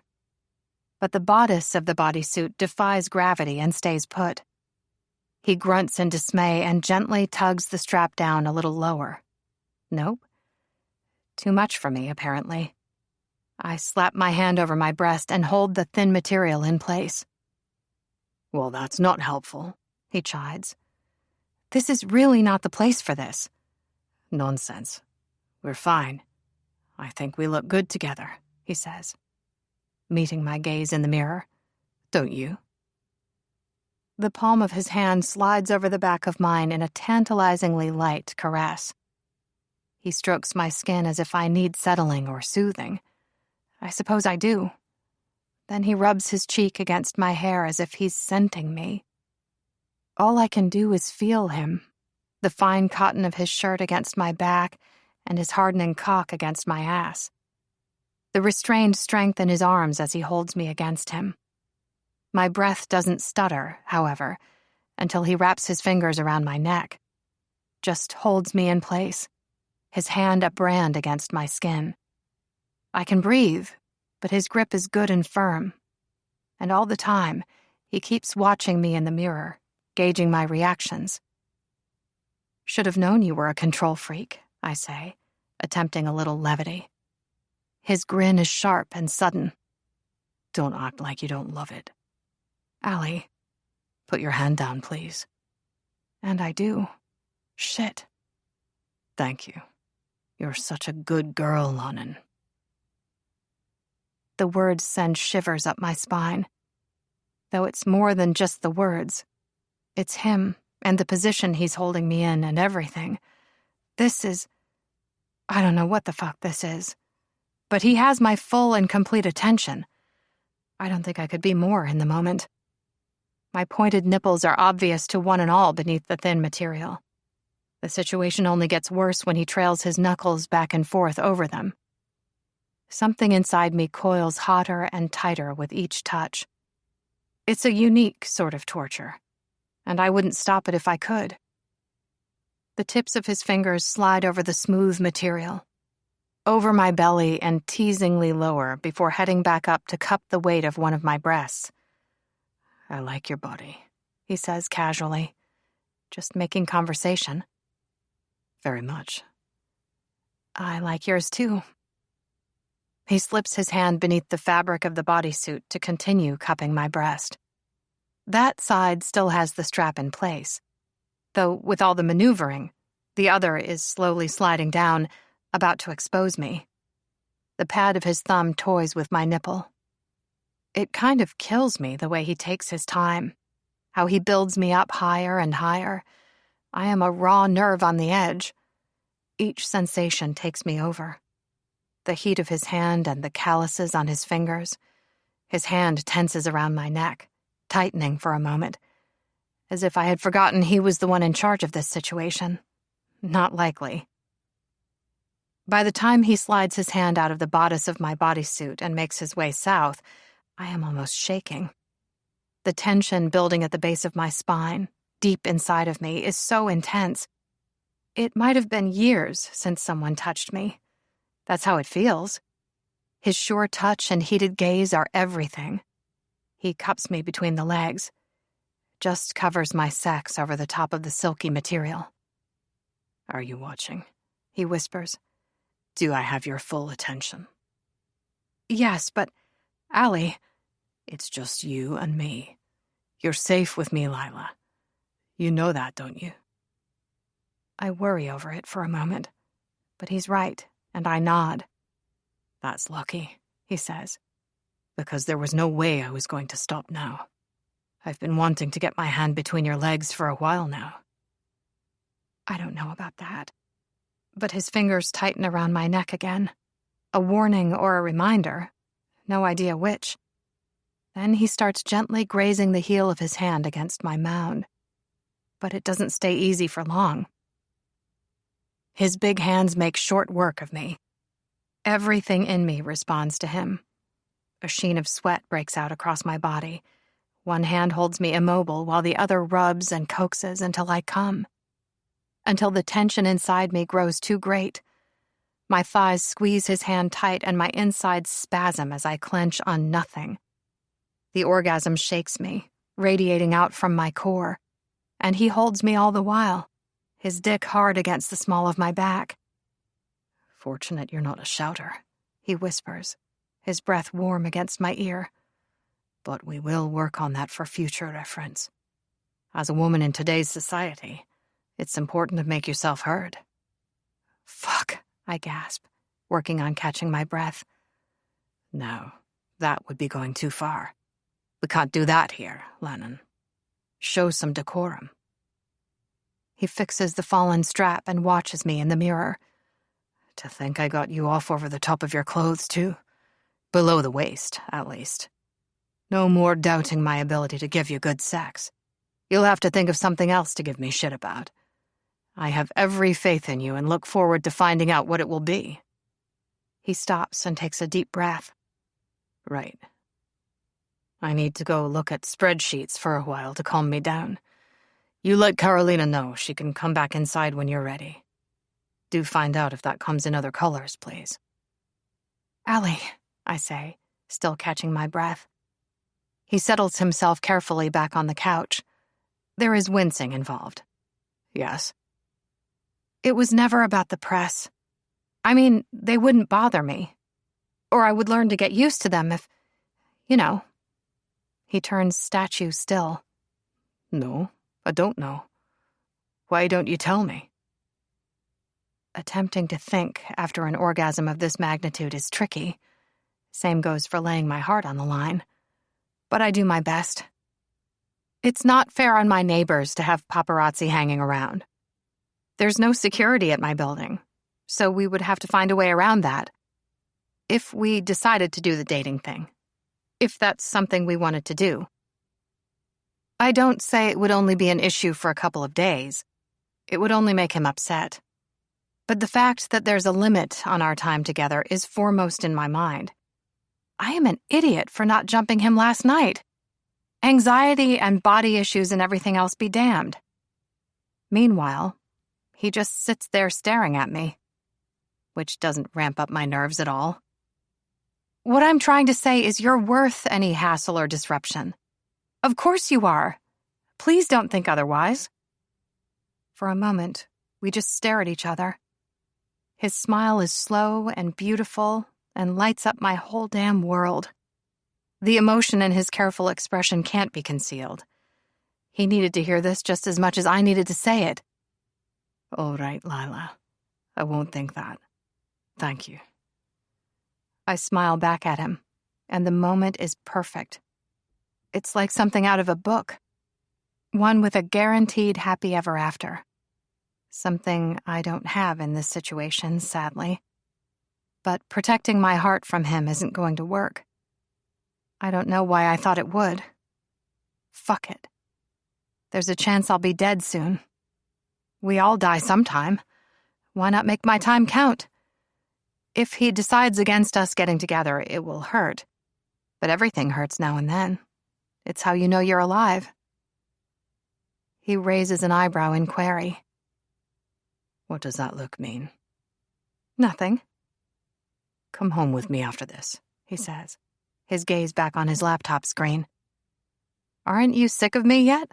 But the bodice of the bodysuit defies gravity and stays put. He grunts in dismay and gently tugs the strap down a little lower. Nope. Too much for me, apparently. I slap my hand over my breast and hold the thin material in place. Well, that's not helpful, he chides. This is really not the place for this. Nonsense. We're fine. I think we look good together, he says, meeting my gaze in the mirror. Don't you? The palm of his hand slides over the back of mine in a tantalizingly light caress. He strokes my skin as if I need settling or soothing. I suppose I do. Then he rubs his cheek against my hair as if he's scenting me. All I can do is feel him, the fine cotton of his shirt against my back and his hardening cock against my ass. The restrained strength in his arms as he holds me against him. My breath doesn't stutter, however, until he wraps his fingers around my neck. Just holds me in place, his hand a brand against my skin. I can breathe, but his grip is good and firm. And all the time, he keeps watching me in the mirror, gauging my reactions. Should have known you were a control freak, I say, attempting a little levity. His grin is sharp and sudden. Don't act like you don't love it. Allie. Put your hand down, please. And I do. Shit. Thank you. You're such a good girl, Lonan. The words send shivers up my spine. Though it's more than just the words. It's him and the position he's holding me in and everything. This is... I don't know what the fuck this is. But he has my full and complete attention. I don't think I could be more in the moment. My pointed nipples are obvious to one and all beneath the thin material. The situation only gets worse when he trails his knuckles back and forth over them. Something inside me coils hotter and tighter with each touch. It's a unique sort of torture, and I wouldn't stop it if I could. The tips of his fingers slide over the smooth material, over my belly and teasingly lower before heading back up to cup the weight of one of my breasts. I like your body, he says casually, just making conversation. Very much. I like yours too. He slips his hand beneath the fabric of the bodysuit to continue cupping my breast. That side still has the strap in place, though with all the maneuvering, the other is slowly sliding down, about to expose me. The pad of his thumb toys with my nipple. It kind of kills me the way he takes his time, how he builds me up higher and higher. I am a raw nerve on the edge. Each sensation takes me over. The heat of his hand and the calluses on his fingers. His hand tenses around my neck, tightening for a moment, as if I had forgotten he was the one in charge of this situation. Not likely. By the time he slides his hand out of the bodice of my bodysuit and makes his way south, I am almost shaking. The tension building at the base of my spine, deep inside of me, is so intense. It might have been years since someone touched me. That's how it feels. His sure touch and heated gaze are everything. He cups me between the legs, just covers my sex over the top of the silky material. Are you watching? He whispers. Do I have your full attention? Yes, but, Allie... It's just you and me. You're safe with me, Lila. You know that, don't you? I worry over it for a moment, but he's right, and I nod. That's lucky, he says, because there was no way I was going to stop now. I've been wanting to get my hand between your legs for a while now. I don't know about that. But his fingers tighten around my neck again. A warning or a reminder. No idea which. Then he starts gently grazing the heel of his hand against my mound. But it doesn't stay easy for long. His big hands make short work of me. Everything in me responds to him. A sheen of sweat breaks out across my body. One hand holds me immobile while the other rubs and coaxes until I come. until the tension inside me grows too great. My thighs squeeze his hand tight and my insides spasm as I clench on nothing. The orgasm shakes me, radiating out from my core, and he holds me all the while, his dick hard against the small of my back. "Fortunate you're not a shouter," he whispers, his breath warm against my ear. "But we will work on that for future reference. As a woman in today's society, it's important to make yourself heard." "Fuck," I gasp, working on catching my breath. "No, that would be going too far. We can't do that here, Lennon. Show some decorum." He fixes the fallen strap and watches me in the mirror. "To think I got you off over the top of your clothes, too? Below the waist, at least. No more doubting my ability to give you good sex. You'll have to think of something else to give me shit about. I have every faith in you and look forward to finding out what it will be." He stops and takes a deep breath. "Right. I need to go look at spreadsheets for a while to calm me down. You let Carolina know she can come back inside when you're ready. Do find out if that comes in other colors, please." "Allie," I say, still catching my breath. He settles himself carefully back on the couch. There is wincing involved. "Yes?" "It was never about the press. I mean, they wouldn't bother me. Or I would learn to get used to them if, you know." He turns statue still. "No, I don't know. Why don't you tell me?" Attempting to think after an orgasm of this magnitude is tricky. Same goes for laying my heart on the line. But I do my best. It's not fair on my neighbors to have paparazzi hanging around. There's no security at my building, so we would have to find a way around that. If we decided to do the dating thing. If that's something we wanted to do. I don't say it would only be an issue for a couple of days. It would only make him upset. But the fact that there's a limit on our time together is foremost in my mind. I am an idiot for not jumping him last night. Anxiety and body issues and everything else be damned. Meanwhile, he just sits there staring at me, which doesn't ramp up my nerves at all. What I'm trying to say is you're worth any hassle or disruption. Of course you are. Please don't think otherwise. For a moment, we just stare at each other. His smile is slow and beautiful and lights up my whole damn world. The emotion in his careful expression can't be concealed. He needed to hear this just as much as I needed to say it. "All right, Lila. I won't think that. Thank you." I smile back at him, and the moment is perfect. It's like something out of a book. One with a guaranteed happy ever after. Something I don't have in this situation, sadly. But protecting my heart from him isn't going to work. I don't know why I thought it would. Fuck it. There's a chance I'll be dead soon. We all die sometime. Why not make my time count? If he decides against us getting together, it will hurt. But everything hurts now and then. It's how you know you're alive. He raises an eyebrow in query. "What does that look mean?" "Nothing." "Come home with me after this," he says, his gaze back on his laptop screen. "Aren't you sick of me yet?"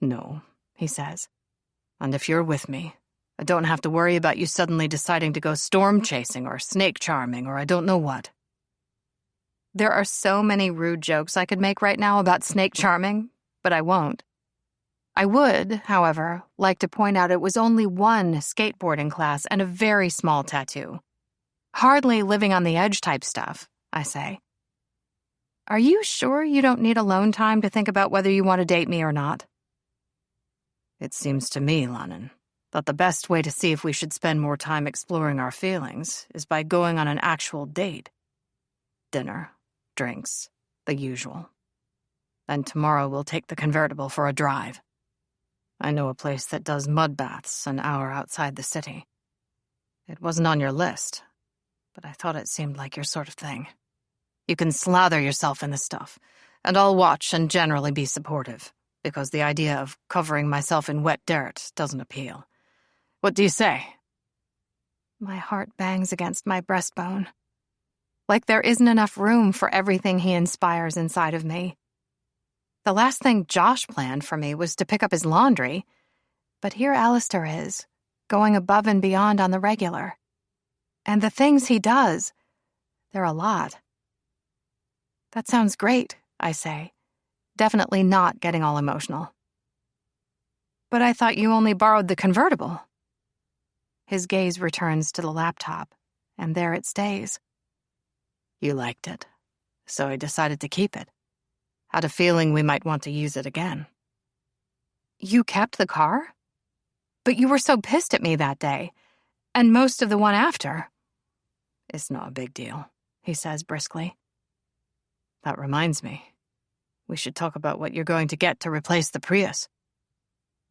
"No," he says. "And if you're with me, I don't have to worry about you suddenly deciding to go storm chasing or snake charming or I don't know what." There are so many rude jokes I could make right now about snake charming, but I won't. I would, however, like to point out it was only one skateboarding class and a very small tattoo. Hardly living on the edge type stuff, I say. Are you sure you don't need alone time to think about whether you want to date me or not? It seems to me, Lennon, that the best way to see if we should spend more time exploring our feelings is by going on an actual date. Dinner, drinks, the usual. Then tomorrow we'll take the convertible for a drive. I know a place that does mud baths an hour outside the city. It wasn't on your list, but I thought it seemed like your sort of thing. You can slather yourself in the stuff, and I'll watch and generally be supportive, because the idea of covering myself in wet dirt doesn't appeal. What do you say?" My heart bangs against my breastbone. Like there isn't enough room for everything he inspires inside of me. The last thing Josh planned for me was to pick up his laundry, but here Alistair is, going above and beyond on the regular. And the things he does, they're a lot. "That sounds great," I say, definitely not getting all emotional. "But I thought you only borrowed the convertible." His gaze returns to the laptop, and there it stays. "You liked it, so I decided to keep it. Had a feeling we might want to use it again." "You kept the car? But you were so pissed at me that day, and most of the one after." "It's not a big deal," he says briskly. "That reminds me. We should talk about what you're going to get to replace the Prius.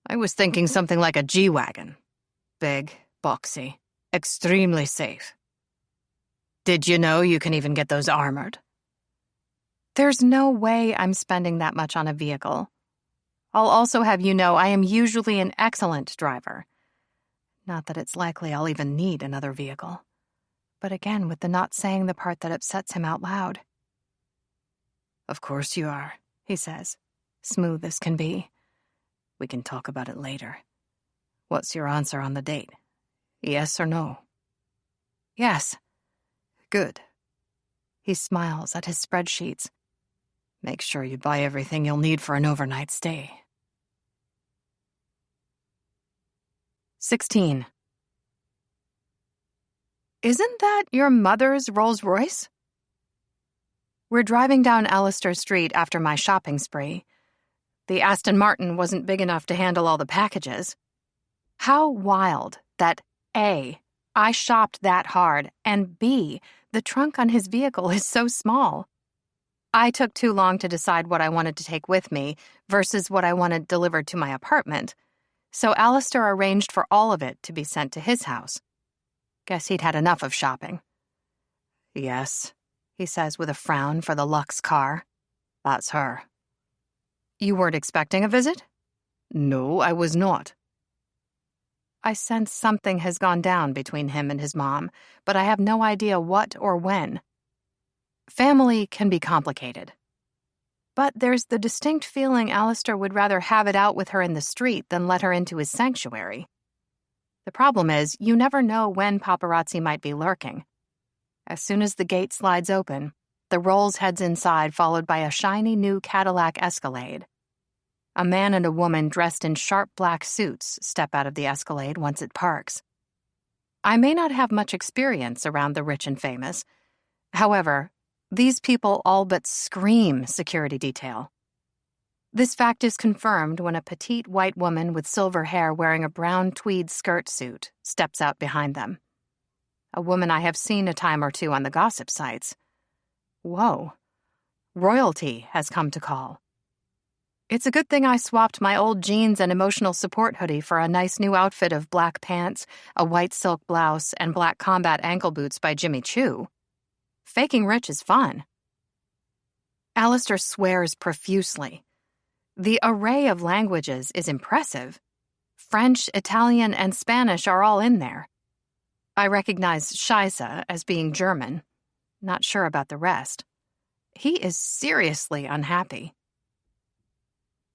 I was thinking something like a G-Wagon. Big, boxy, extremely safe. Did you know you can even get those armored?" There's no way I'm spending that much on a vehicle. I'll also have you know I am usually an excellent driver. Not that it's likely I'll even need another vehicle. But again, with the not saying the part that upsets him out loud. "Of course you are," he says, smooth as can be. "We can talk about it later. What's your answer on the date? Yes or no?" "Yes." "Good." He smiles at his spreadsheets. "Make sure you buy everything you'll need for an overnight stay." 16. "Isn't that your mother's Rolls-Royce?" We're driving down Alistair Street after my shopping spree. The Aston Martin wasn't big enough to handle all the packages. How wild that A, I shopped that hard, and B, the trunk on his vehicle is so small. I took too long to decide what I wanted to take with me versus what I wanted delivered to my apartment, so Alistair arranged for all of it to be sent to his house. Guess he'd had enough of shopping. "Yes," he says with a frown for the Lux car. "That's her." You weren't expecting a visit? "No, I was not." I sense something has gone down between him and his mom, but I have no idea what or when. Family can be complicated. But there's the distinct feeling Alistair would rather have it out with her in the street than let her into his sanctuary. The problem is, you never know when paparazzi might be lurking. As soon as the gate slides open, the Rolls heads inside, followed by a shiny new Cadillac Escalade. A man and a woman dressed in sharp black suits step out of the Escalade once it parks. I may not have much experience around the rich and famous. However, these people all but scream security detail. This fact is confirmed when a petite white woman with silver hair wearing a brown tweed skirt suit steps out behind them. A woman I have seen a time or two on the gossip sites. Whoa. Royalty has come to call. It's a good thing I swapped my old jeans and emotional support hoodie for a nice new outfit of black pants, a white silk blouse, and black combat ankle boots by Jimmy Choo. Faking rich is fun. Alistair swears profusely. The array of languages is impressive. French, Italian, and Spanish are all in there. I recognize Scheisse as being German. Not sure about the rest. He is seriously unhappy.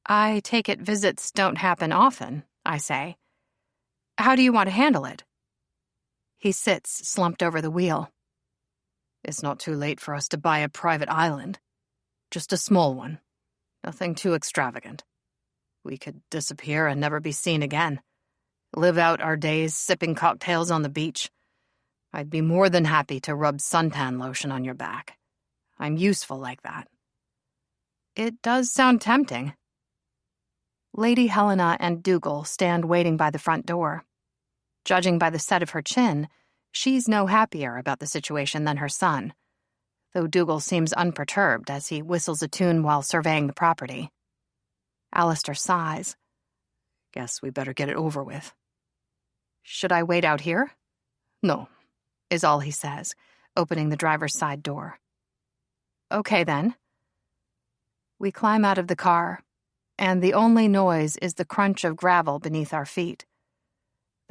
I take it visits don't happen often, I say. How do you want to handle it? He sits slumped over the wheel. It's not too late for us to buy a private island. Just a small one. Nothing too extravagant. We could disappear and never be seen again. Live out our days sipping cocktails on the beach. I'd be more than happy to rub suntan lotion on your back. I'm useful like that. It does sound tempting. Lady Helena and Dougal stand waiting by the front door. Judging by the set of her chin, she's no happier about the situation than her son, though Dougal seems unperturbed as he whistles a tune while surveying the property. Alistair sighs. Guess we better get it over with. Should I wait out here? No, is all he says, opening the driver's side door. Okay, then. We climb out of the car, and the only noise is the crunch of gravel beneath our feet.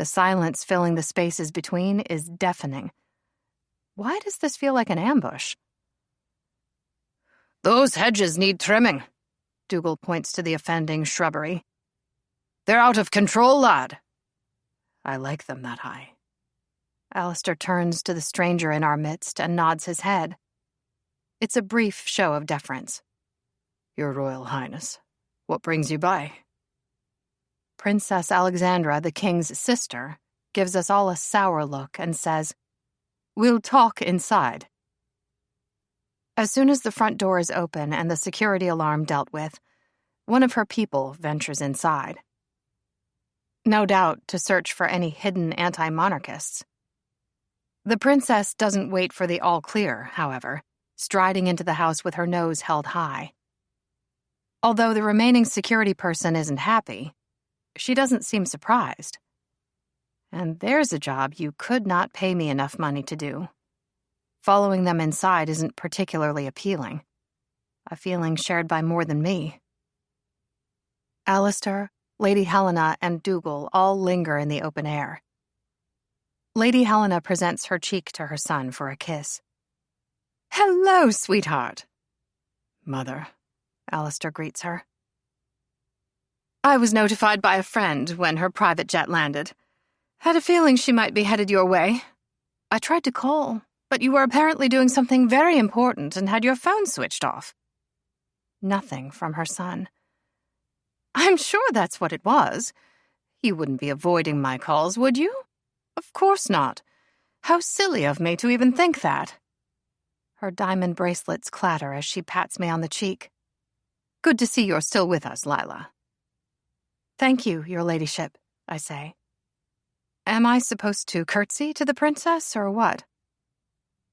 The silence filling the spaces between is deafening. Why does this feel like an ambush? Those hedges need trimming. Dougal points to the offending shrubbery. They're out of control, lad. I like them that high. Alistair turns to the stranger in our midst and nods his head. It's a brief show of deference. Your Royal Highness, what brings you by? Princess Alexandra, the king's sister, gives us all a sour look and says, "We'll talk inside." As soon as the front door is open and the security alarm dealt with, one of her people ventures inside. No doubt to search for any hidden anti-monarchists. The princess doesn't wait for the all-clear, however, striding into the house with her nose held high. Although the remaining security person isn't happy, she doesn't seem surprised. And there's a job you could not pay me enough money to do. Following them inside isn't particularly appealing, a feeling shared by more than me. Alistair, Lady Helena, and Dougal all linger in the open air. Lady Helena presents her cheek to her son for a kiss. "Hello, sweetheart." "Mother," Alistair greets her. "I was notified by a friend when her private jet landed. Had a feeling she might be headed your way. I tried to call, but you were apparently doing something very important and had your phone switched off." Nothing from her son. "I'm sure that's what it was. You wouldn't be avoiding my calls, would you? Of course not. How silly of me to even think that." Her diamond bracelets clatter as she pats me on the cheek. "Good to see you're still with us, Lila." "Thank you, your ladyship," I say. Am I supposed to curtsy to the princess, or what?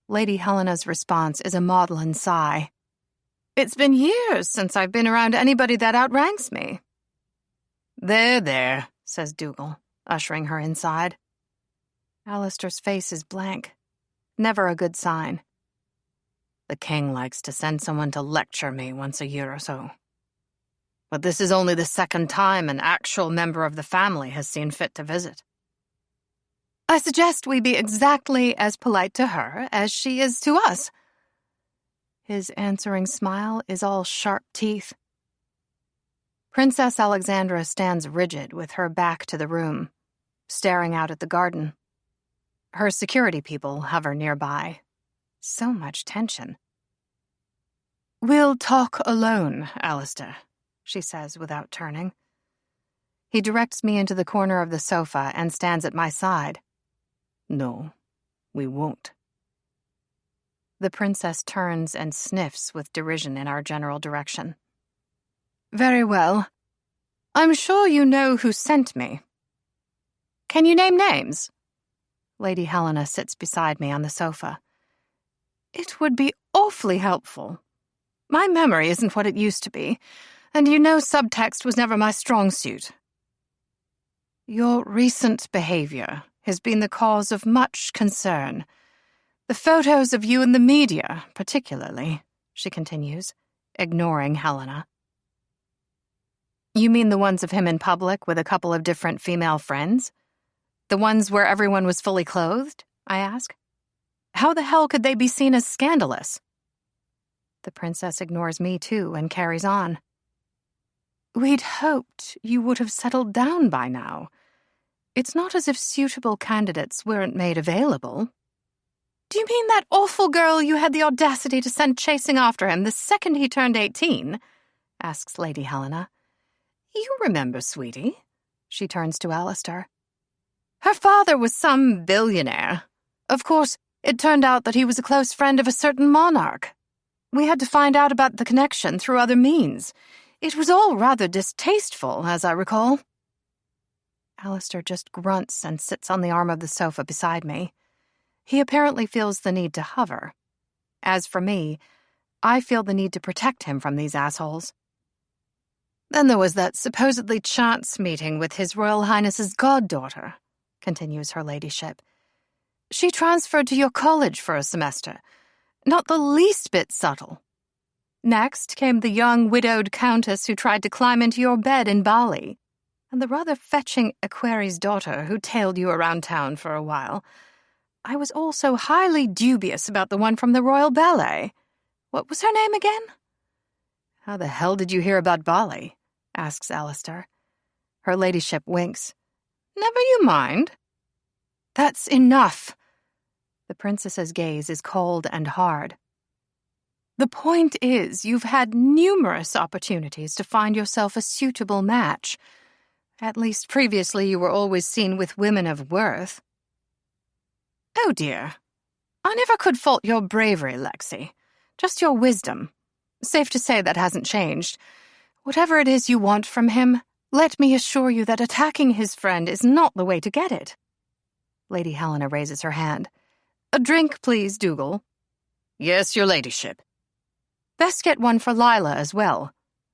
Lady Helena's response is a maudlin sigh. "It's been years since I've been around anybody that outranks me." There, says Dougal, ushering her inside. Alistair's face is blank. Never a good sign. "The king likes to send someone to lecture me once a year or so. But this is only the second time an actual member of the family has seen fit to visit." "I suggest we be exactly as polite to her as she is to us." His answering smile is all sharp teeth. Princess Alexandra stands rigid with her back to the room, staring out at the garden. Her security people hover nearby. So much tension. "We'll talk alone, Alistair," she says without turning. He directs me into the corner of the sofa and stands at my side. "No, we won't." The princess turns and sniffs with derision in our general direction. "Very well. I'm sure you know who sent me. Can you name names?" Lady Helena sits beside me on the sofa. "It would be awfully helpful. My memory isn't what it used to be, and you know subtext was never my strong suit. Your recent behavior has been the cause of much concern. The photos of you in the media, particularly," she continues, ignoring Helena. You mean the ones of him in public with a couple of different female friends? The ones where everyone was fully clothed? I ask. How the hell could they be seen as scandalous? The princess ignores me too and carries on. "We'd hoped you would have settled down by now. It's not as if suitable candidates weren't made available." "Do you mean that awful girl you had the audacity to send chasing after him the second he turned 18? Asks Lady Helena. "You remember, sweetie." She turns to Alistair. "Her father was some billionaire. Of course, it turned out that he was a close friend of a certain monarch. We had to find out about the connection through other means. It was all rather distasteful, as I recall." Alistair just grunts and sits on the arm of the sofa beside me. He apparently feels the need to hover. As for me, I feel the need to protect him from these assholes. "Then there was that supposedly chance meeting with His Royal Highness's goddaughter," continues her ladyship. "She transferred to your college for a semester. Not the least bit subtle. Next came the young widowed countess who tried to climb into your bed in Bali. and the rather fetching equerry's daughter who tailed you around town for a while. I was also highly dubious about the one from the Royal Ballet. What was her name again?" "How the hell did you hear about Bali?" asks Alistair. Her ladyship winks. "Never you mind." "That's enough." The princess's gaze is cold and hard. "The point is, you've had numerous opportunities to find yourself a suitable match. At least previously you were always seen with women of worth." "Oh dear. I never could fault your bravery, Lexi. Just your wisdom. Safe to say that hasn't changed. Whatever it is you want from him, let me assure you that attacking his friend is not the way to get it." Lady Helena raises her hand. "A drink, please, Dougal." "Yes, your ladyship." "Best get one for Lila as well."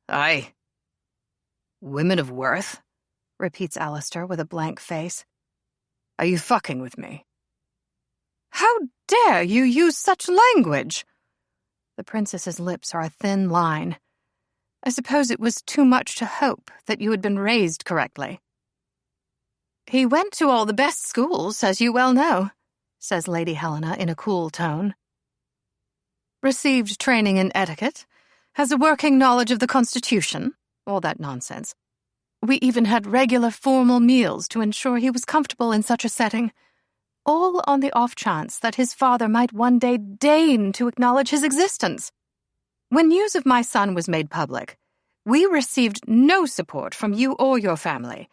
"Aye." "Women of worth?" repeats Alistair with a blank face. "Are you fucking with me?" "How dare you use such language?" The princess's lips are a thin line. "I suppose it was too much to hope that you had been raised correctly." "He went to all the best schools, as you well know," says Lady Helena in a cool tone. "Received training in etiquette, has a working knowledge of the Constitution, all that nonsense. We even had regular formal meals to ensure he was comfortable in such a setting, all on the off chance that his father might one day deign to acknowledge his existence. When news of my son was made public, we received no support from you or your family,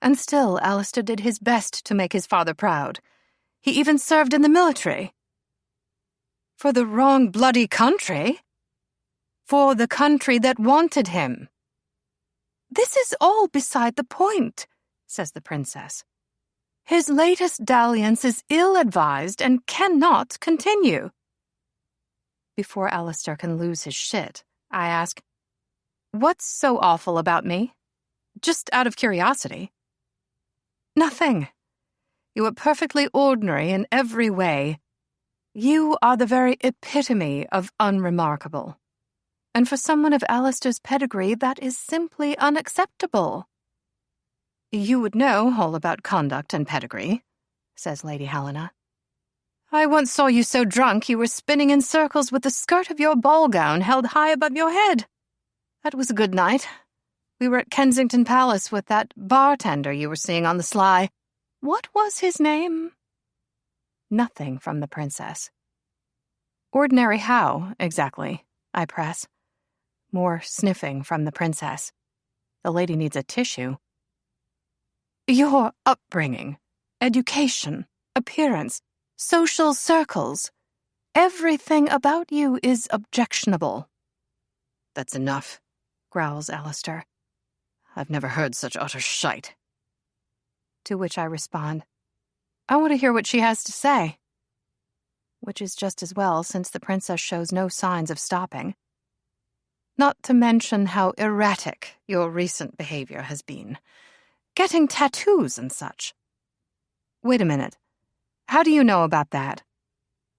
and still Alistair did his best to make his father proud. He even served in the military." "For the wrong bloody country?" "For the country that wanted him." "This is all beside the point," says the princess. "His latest dalliance is ill-advised and cannot continue." Before Alistair can lose his shit, I ask, "What's so awful about me? Just out of curiosity." "Nothing. You are perfectly ordinary in every way. You are the very epitome of unremarkable. And for someone of Alistair's pedigree, that is simply unacceptable." "You would know all about conduct and pedigree," says Lady Helena. "I once saw you so drunk you were spinning in circles with the skirt of your ball gown held high above your head. That was a good night. We were at Kensington Palace with that bartender you were seeing on the sly. What was his name?" Nothing from the princess. "Ordinary how, exactly?" I press. More sniffing from the princess. The lady needs a tissue. "Your upbringing, education, appearance, social circles. Everything about you is objectionable." "That's enough," growls Alistair. "I've never heard such utter shite." To which I respond, "I want to hear what she has to say." Which is just as well, since the princess shows no signs of stopping. "Not to mention how erratic your recent behavior has been. Getting tattoos and such." "Wait a minute. How do you know about that?"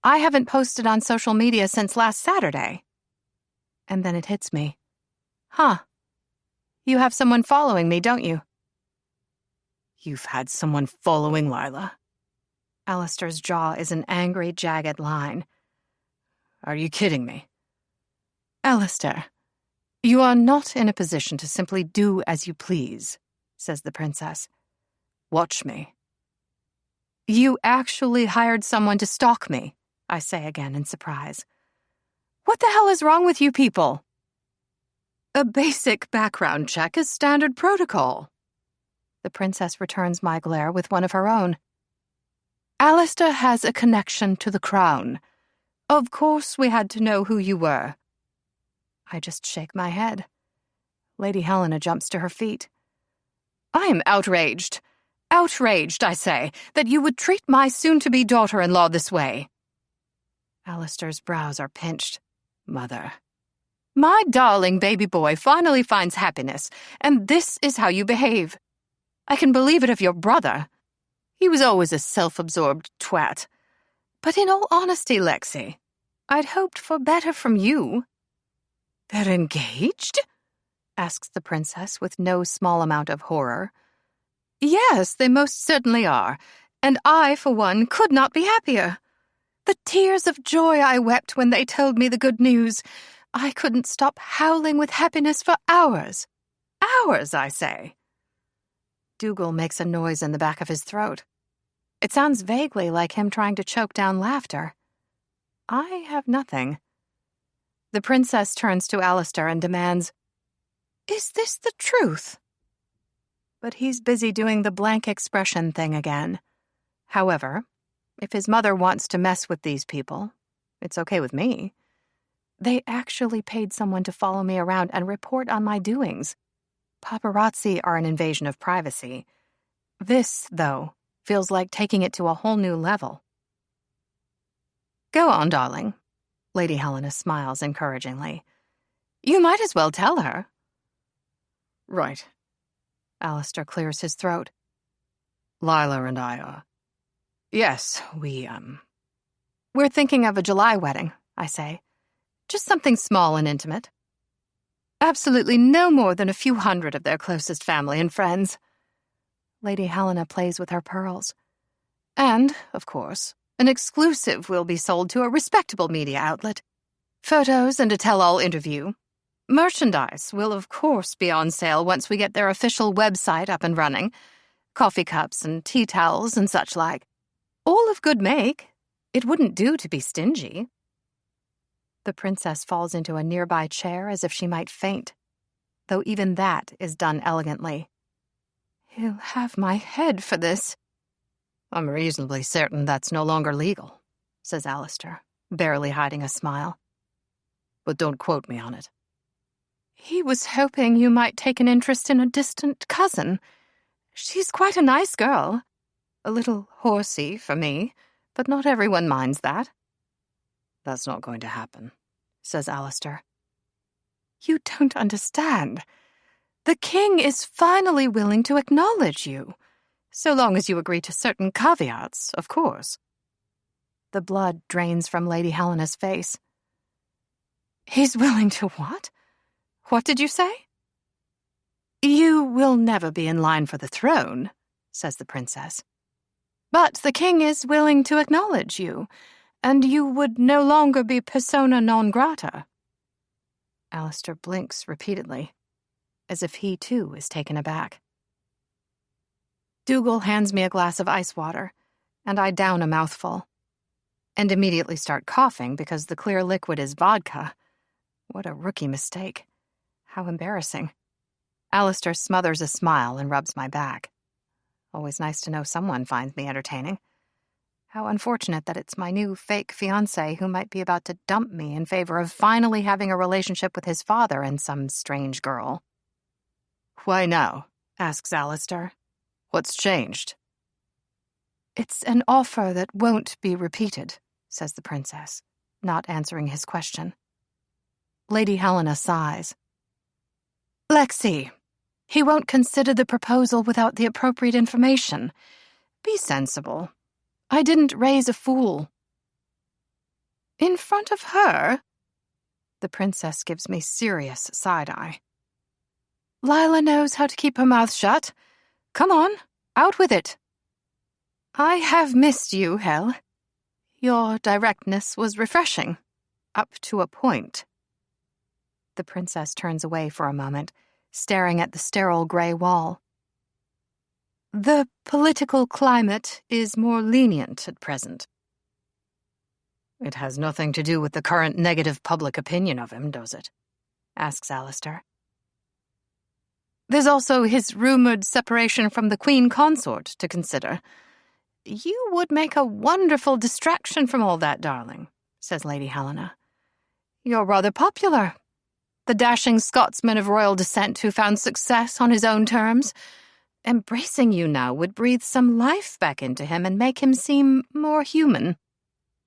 "I haven't posted on social media since last Saturday." And then it hits me. "Huh. You have someone following me, don't you?" "You've had someone following Lila?" Alistair's jaw is an angry, jagged line. "Are you kidding me?" "Alistair, you are not in a position to simply do as you please," says the princess. "Watch me." "You actually hired someone to stalk me," I say again in surprise. "What the hell is wrong with you people?" "A basic background check is standard protocol." The princess returns my glare with one of her own. "Alistair has a connection to the crown. Of course we had to know who you were." I just shake my head. Lady Helena jumps to her feet. "I am outraged. Outraged, I say, that you would treat my soon-to-be daughter-in-law this way." Alistair's brows are pinched. "Mother." "My darling baby boy finally finds happiness, and this is how you behave. I can believe it of your brother. He was always a self-absorbed twat. But in all honesty, Lexi, I'd hoped for better from you." "They're engaged?" asks the princess with no small amount of horror. Yes, they most certainly are, and I, for one, could not be happier. The tears of joy I wept when they told me the good news. I couldn't stop howling with happiness for hours. Hours, I say. Dougal makes a noise in the back of his throat. It sounds vaguely like him trying to choke down laughter. I have nothing. The princess turns to Alistair and demands, "Is this the truth?" But he's busy doing the blank expression thing again. However, if his mother wants to mess with these people, it's okay with me. They actually paid someone to follow me around and report on my doings. Paparazzi are an invasion of privacy. This, though, feels like taking it to a whole new level. Go on, darling. Lady Helena smiles encouragingly. You might as well tell her. Right. Alistair clears his throat. Lila and I, yes, We're thinking of a July wedding, I say. Just something small and intimate. Absolutely no more than a few hundred of their closest family and friends. Lady Helena plays with her pearls. And, of course, an exclusive will be sold to a respectable media outlet. Photos and a tell-all interview. Merchandise will, of course, be on sale once we get their official website up and running. Coffee cups and tea towels and such like. All of good make. It wouldn't do to be stingy. The princess falls into a nearby chair as if she might faint, though even that is done elegantly. He'll have my head for this. I'm reasonably certain that's no longer legal, says Alistair, barely hiding a smile. But don't quote me on it. He was hoping you might take an interest in a distant cousin. She's quite a nice girl. A little horsey for me, but not everyone minds that. That's not going to happen, says Alistair. You don't understand. The king is finally willing to acknowledge you, so long as you agree to certain caveats, of course. The blood drains from Lady Helena's face. He's willing to what? What did you say? You will never be in line for the throne, says the princess. But the king is willing to acknowledge you, and you would no longer be persona non grata. Alistair blinks repeatedly, as if he too is taken aback. Dougal hands me a glass of ice water, and I down a mouthful, and immediately start coughing because the clear liquid is vodka. What a rookie mistake. How embarrassing. Alistair smothers a smile and rubs my back. Always nice to know someone finds me entertaining. How unfortunate that it's my new fake fiancé who might be about to dump me in favor of finally having a relationship with his father and some strange girl. Why now? Asks Alistair. What's changed? It's an offer that won't be repeated, says the princess, not answering his question. Lady Helena sighs. Lexi, he won't consider the proposal without the appropriate information. Be sensible. I didn't raise a fool. In front of her? The princess gives me serious side-eye. Lila knows how to keep her mouth shut. Come on, out with it. I have missed you, Hel. Your directness was refreshing, up to a point. The princess turns away for a moment, staring at the sterile gray wall. The political climate is more lenient at present. It has nothing to do with the current negative public opinion of him, does it? Asks Alistair. There's also his rumored separation from the queen consort to consider. You would make a wonderful distraction from all that, darling, says Lady Helena. You're rather popular. The dashing Scotsman of royal descent who found success on his own terms. Embracing you now would breathe some life back into him and make him seem more human.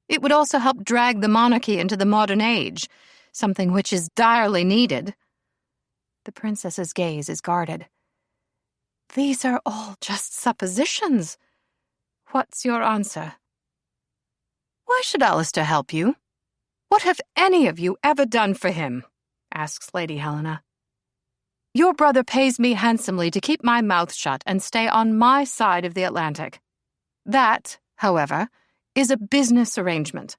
It would also help drag the monarchy into the modern age, something which is direly needed. The princess's gaze is guarded. These are all just suppositions. What's your answer? Why should Alistair help you? What have any of you ever done for him? Asks Lady Helena. Your brother pays me handsomely to keep my mouth shut and stay on my side of the Atlantic. That, however, is a business arrangement.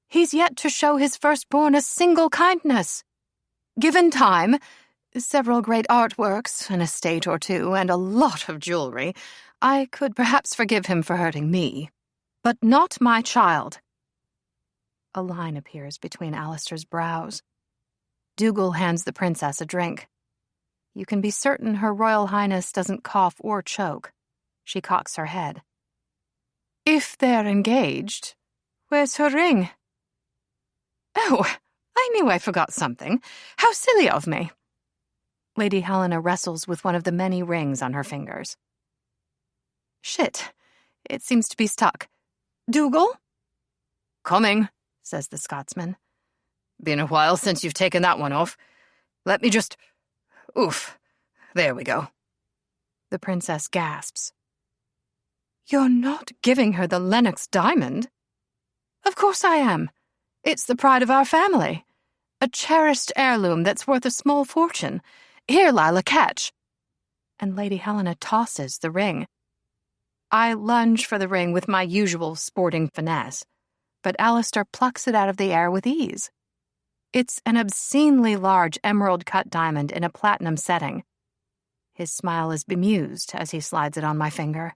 He's yet to show his firstborn a single kindness. Given time, several great artworks, an estate or two, and a lot of jewelry, I could perhaps forgive him for hurting me. But not my child. A line appears between Alistair's brows. Dougal hands the princess a drink. You can be certain Her Royal Highness doesn't cough or choke. She cocks her head. If they're engaged, where's her ring? Oh, I knew I forgot something. How silly of me. Lady Helena wrestles with one of the many rings on her fingers. Shit, it seems to be stuck. Dougal? Coming, says the Scotsman. Been a while since you've taken that one off. Let me just... Oof. There we go. The princess gasps. You're not giving her the Lennox diamond? Of course I am. It's the pride of our family. A cherished heirloom that's worth a small fortune. Here, Lila, catch. And Lady Helena tosses the ring. I lunge for the ring with my usual sporting finesse, but Alistair plucks it out of the air with ease. It's an obscenely large emerald-cut diamond in a platinum setting. His smile is bemused as he slides it on my finger.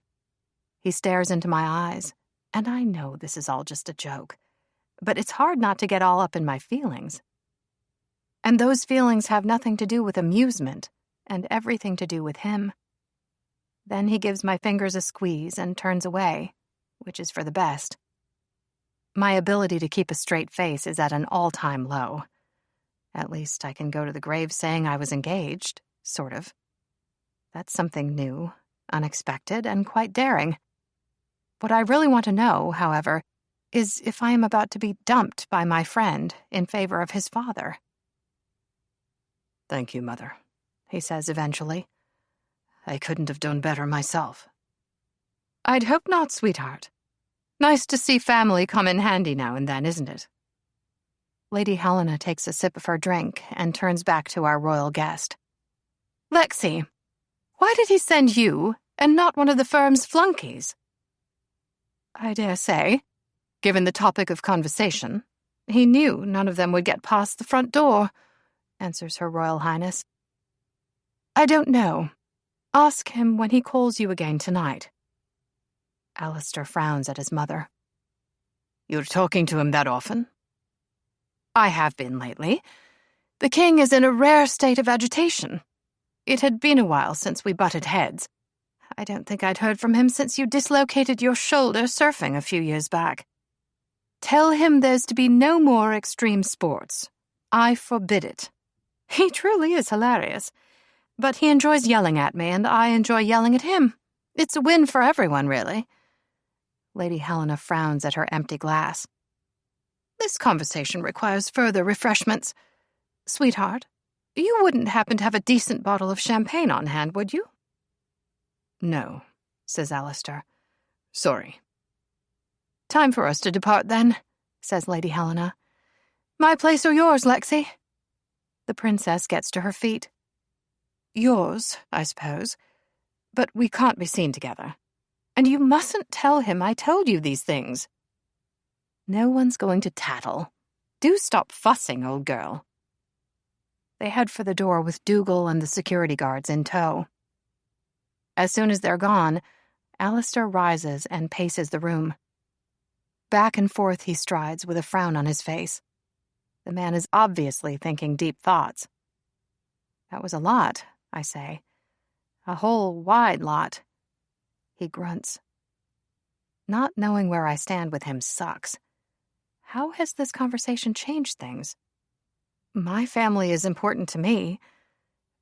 He stares into my eyes, and I know this is all just a joke, but it's hard not to get all up in my feelings. And those feelings have nothing to do with amusement, and everything to do with him. Then he gives my fingers a squeeze and turns away, which is for the best. My ability to keep a straight face is at an all-time low. At least I can go to the grave saying I was engaged, sort of. That's something new, unexpected, and quite daring. What I really want to know, however, is if I am about to be dumped by my friend in favor of his father. Thank you, Mother, he says eventually. I couldn't have done better myself. I'd hope not, sweetheart. Nice to see family come in handy now and then, isn't it? Lady Helena takes a sip of her drink and turns back to our royal guest. Lexi, why did he send you and not one of the firm's flunkies? I dare say, given the topic of conversation, he knew none of them would get past the front door, answers Her Royal Highness. I don't know. Ask him when he calls you again tonight. Alistair frowns at his mother. You're talking to him that often? I have been lately. The king is in a rare state of agitation. It had been a while since we butted heads. I don't think I'd heard from him since you dislocated your shoulder surfing a few years back. Tell him there's to be no more extreme sports. I forbid it. He truly is hilarious. But he enjoys yelling at me, and I enjoy yelling at him. It's a win for everyone, really. Lady Helena frowns at her empty glass. This conversation requires further refreshments. Sweetheart, you wouldn't happen to have a decent bottle of champagne on hand, would you? No, says Alistair. Sorry. Time for us to depart, then, says Lady Helena. My place or yours, Lexi? The princess gets to her feet. Yours, I suppose. But we can't be seen together. And you mustn't tell him I told you these things. No one's going to tattle. Do stop fussing, old girl. They head for the door with Dougal and the security guards in tow. As soon as they're gone, Alistair rises and paces the room. Back and forth he strides with a frown on his face. The man is obviously thinking deep thoughts. That was a lot, I say. A whole wide lot. He grunts. Not knowing where I stand with him sucks. How has this conversation changed things? My family is important to me.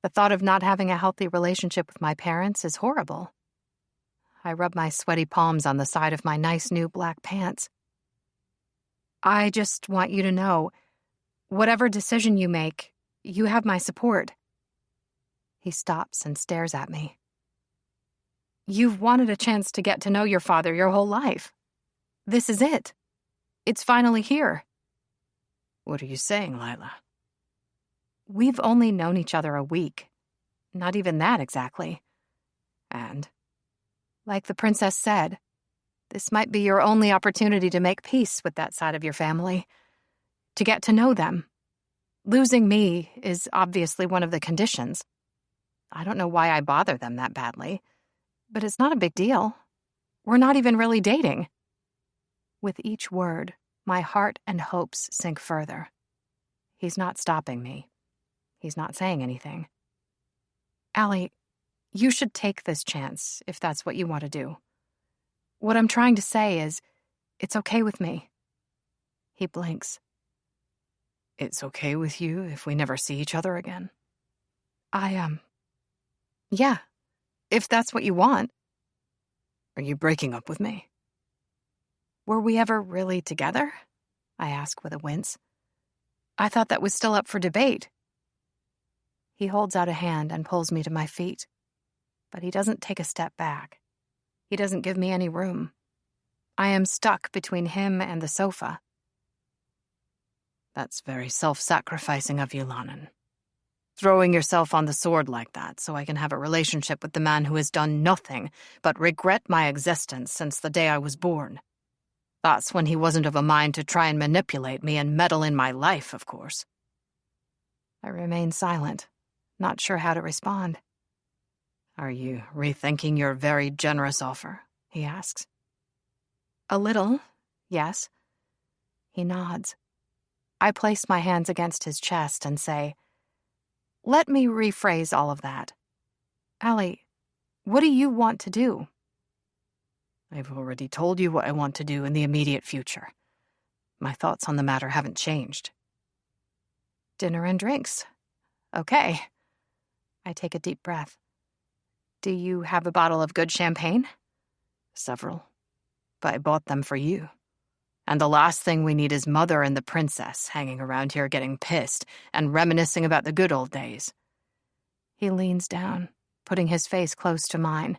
The thought of not having a healthy relationship with my parents is horrible. I rub my sweaty palms on the side of my nice new black pants. I just want you to know, whatever decision you make, you have my support. He stops and stares at me. You've wanted a chance to get to know your father your whole life. This is it. It's finally here. What are you saying, Lila? We've only known each other a week. not even that exactly. And, like the princess said, this might be your only opportunity to make peace with that side of your family, to get to know them. Losing me is obviously one of the conditions. I don't know why I bother them that badly, but it's not a big deal. We're not even really dating. With each word, my heart and hopes sink further. He's not stopping me. He's not saying anything. Allie, you should take this chance if that's what you want to do. What I'm trying to say is, it's okay with me. He blinks. It's okay with you if we never see each other again? Yeah, if that's what you want. Are you breaking up with me? Were we ever really together? I ask with a wince. I thought that was still up for debate. He holds out a hand and pulls me to my feet, but he doesn't take a step back. He doesn't give me any room. I am stuck between him and the sofa. That's very self-sacrificing of you, Lannan. Throwing yourself on the sword like that so I can have a relationship with the man who has done nothing but regret my existence since the day I was born. That's when he wasn't of a mind to try and manipulate me and meddle in my life, of course. I remain silent, not sure how to respond. Are you rethinking your very generous offer? He asks. A little, yes. He nods. I place my hands against his chest and say, let me rephrase all of that. Allie, what do you want to do? I've already told you what I want to do in the immediate future. My thoughts on the matter haven't changed. Dinner and drinks. Okay. I take a deep breath. Do you have a bottle of good champagne? Several. But I bought them for you. And the last thing we need is Mother and the princess hanging around here getting pissed and reminiscing about the good old days. He leans down, putting his face close to mine.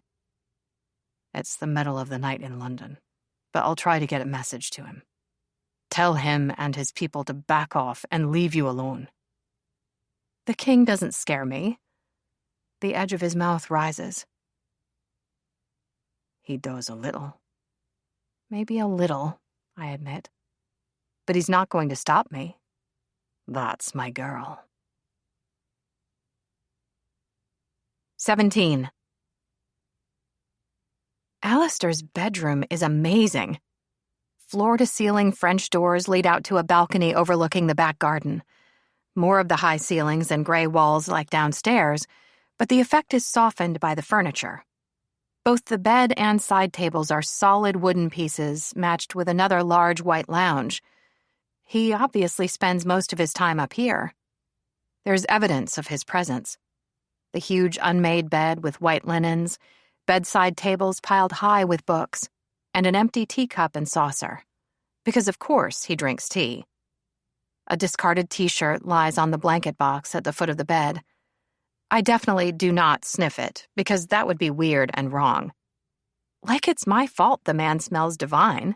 It's the middle of the night in London, but I'll try to get a message to him. Tell him and his people to back off and leave you alone. The king doesn't scare me. The edge of his mouth rises. He does a little. Maybe a little, I admit. But he's not going to stop me. That's my girl. 17. Alistair's bedroom is amazing. Floor-to-ceiling French doors lead out to a balcony overlooking the back garden. More of the high ceilings and gray walls like downstairs, but the effect is softened by the furniture. Both the bed and side tables are solid wooden pieces matched with another large white lounge. He obviously spends most of his time up here. There's evidence of his presence. The huge unmade bed with white linens, bedside tables piled high with books, and an empty teacup and saucer. Because of course he drinks tea. A discarded t-shirt lies on the blanket box at the foot of the bed. I definitely do not sniff it, because that would be weird and wrong. Like it's my fault the man smells divine.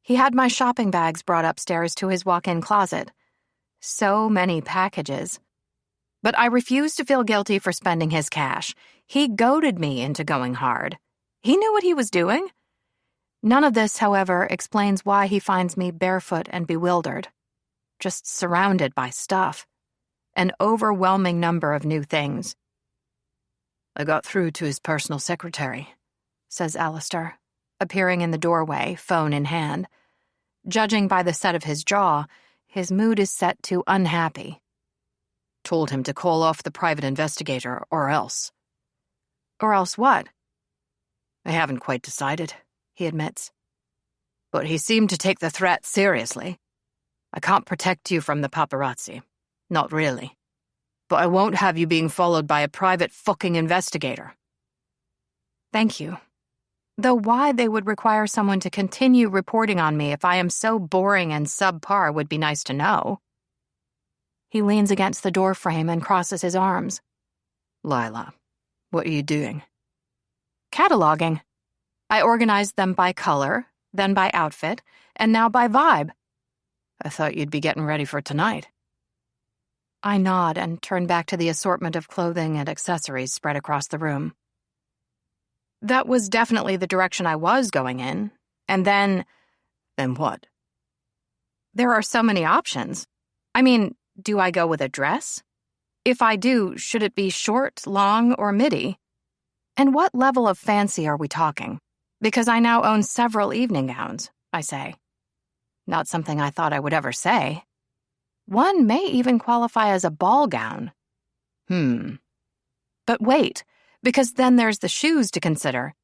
He had my shopping bags brought upstairs to his walk-in closet. So many packages. But I refuse to feel guilty for spending his cash. He goaded me into going hard. He knew what he was doing. None of this, however, explains why he finds me barefoot and bewildered. Just surrounded by stuff. An overwhelming number of new things. I got through to his personal secretary, says Alistair, appearing in the doorway, phone in hand. Judging by the set of his jaw, his mood is set to unhappy. Told him to call off the private investigator, or else. Or else what? I haven't quite decided, he admits. But he seemed to take the threat seriously. I can't protect you from the paparazzi. Not really. But I won't have you being followed by a private fucking investigator. Thank you. Though why they would require someone to continue reporting on me if I am so boring and subpar would be nice to know. He leans against the doorframe and crosses his arms. Lila, what are you doing? Cataloging. I organized them by color, then by outfit, and now by vibe. I thought you'd be getting ready for tonight. I nod and turn back to the assortment of clothing and accessories spread across the room. That was definitely the direction I was going in. And then... Then what? There are so many options. I mean, do I go with a dress? If I do, should it be short, long, or midi? And what level of fancy are we talking? Because I now own several evening gowns, I say. Not something I thought I would ever say. One may even qualify as a ball gown. But wait, because then there's the shoes to consider,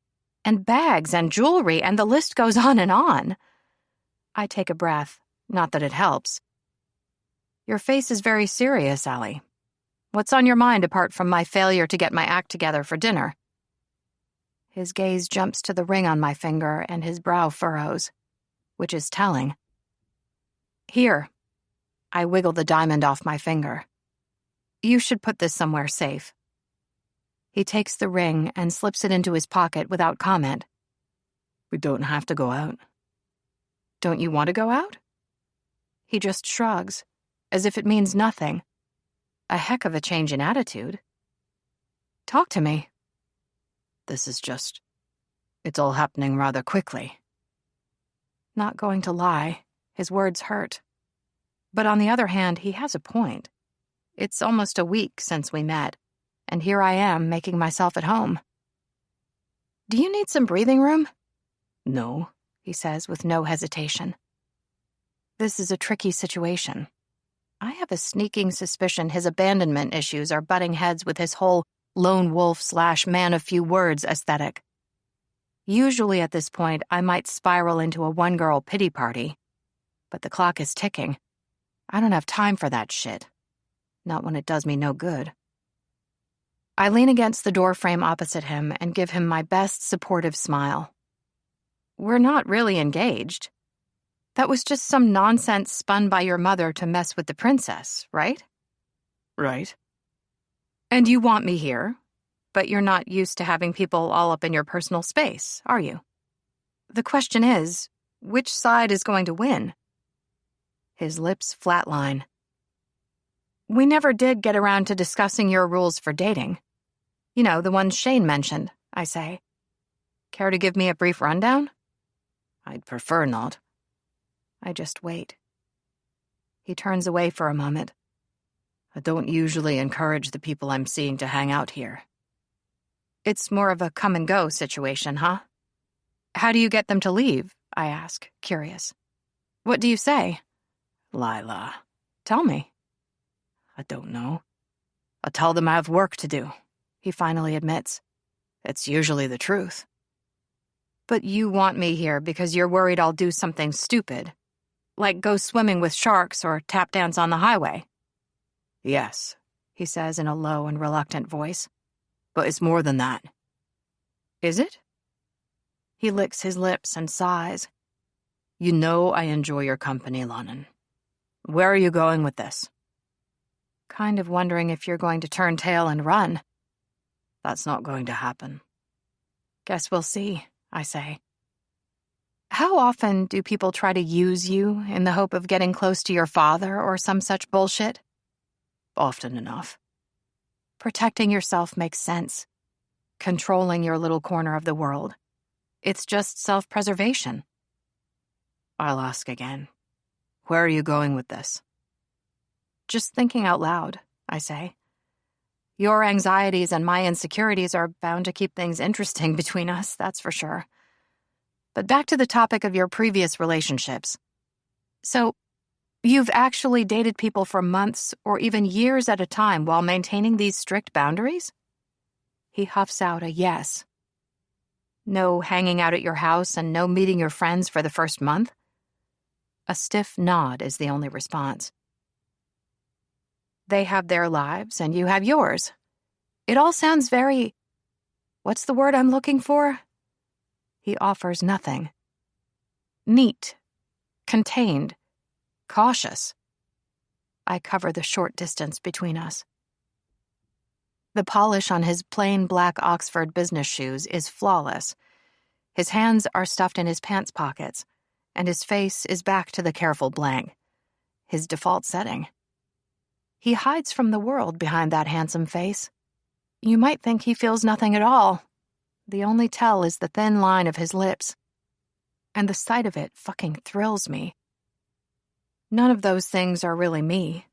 and bags and jewelry, and the list goes on and on. I take a breath, not that it helps. Your face is very serious, Allie. What's on your mind apart from my failure to get my act together for dinner? His gaze jumps to the ring on my finger and his brow furrows, which is telling. Here. I wiggle the diamond off my finger. You should put this somewhere safe. He takes the ring and slips it into his pocket without comment. We don't have to go out. Don't you want to go out? He just shrugs, as if it means nothing. A heck of a change in attitude. Talk to me. It's all happening rather quickly. Not going to lie, his words hurt. But on the other hand, he has a point. It's almost a week since we met, and here I am making myself at home. Do you need some breathing room? No, he says with no hesitation. This is a tricky situation. I have a sneaking suspicion his abandonment issues are butting heads with his whole lone wolf/man of few words aesthetic. Usually at this point, I might spiral into a one-girl pity party. But the clock is ticking. I don't have time for that shit. Not when it does me no good. I lean against the doorframe opposite him and give him my best supportive smile. We're not really engaged. That was just some nonsense spun by your mother to mess with the princess, right? Right. And you want me here, but you're not used to having people all up in your personal space, are you? The question is, which side is going to win? His lips flatline. We never did get around to discussing your rules for dating. You know, the ones Shane mentioned, I say. Care to give me a brief rundown? I'd prefer not. I just wait. He turns away for a moment. I don't usually encourage the people I'm seeing to hang out here. It's more of a come-and-go situation, huh? How do you get them to leave? I ask, curious. What do you say? Lila. Tell me. I don't know. I tell them I have work to do, he finally admits. It's usually the truth. But you want me here because you're worried I'll do something stupid, like go swimming with sharks or tap dance on the highway. Yes, he says in a low and reluctant voice. But it's more than that. Is it? He licks his lips and sighs. You know I enjoy your company, Lonan. Where are you going with this? Kind of wondering if you're going to turn tail and run. That's not going to happen. Guess we'll see, I say. How often do people try to use you in the hope of getting close to your father or some such bullshit? Often enough. Protecting yourself makes sense. Controlling your little corner of the world. It's just self-preservation. I'll ask again. Where are you going with this? Just thinking out loud, I say. Your anxieties and my insecurities are bound to keep things interesting between us, that's for sure. But back to the topic of your previous relationships. So, you've actually dated people for months or even years at a time while maintaining these strict boundaries? He huffs out a yes. No hanging out at your house and no meeting your friends for the first month? A stiff nod is the only response. They have their lives and you have yours. It all sounds very... What's the word I'm looking for? He offers nothing. Neat. Contained. Cautious. I cover the short distance between us. The polish on his plain black Oxford business shoes is flawless. His hands are stuffed in his pants pockets, and his face is back to the careful blank. His default setting. He hides from the world behind that handsome face. You might think he feels nothing at all. The only tell is the thin line of his lips. And the sight of it fucking thrills me. None of those things are really me.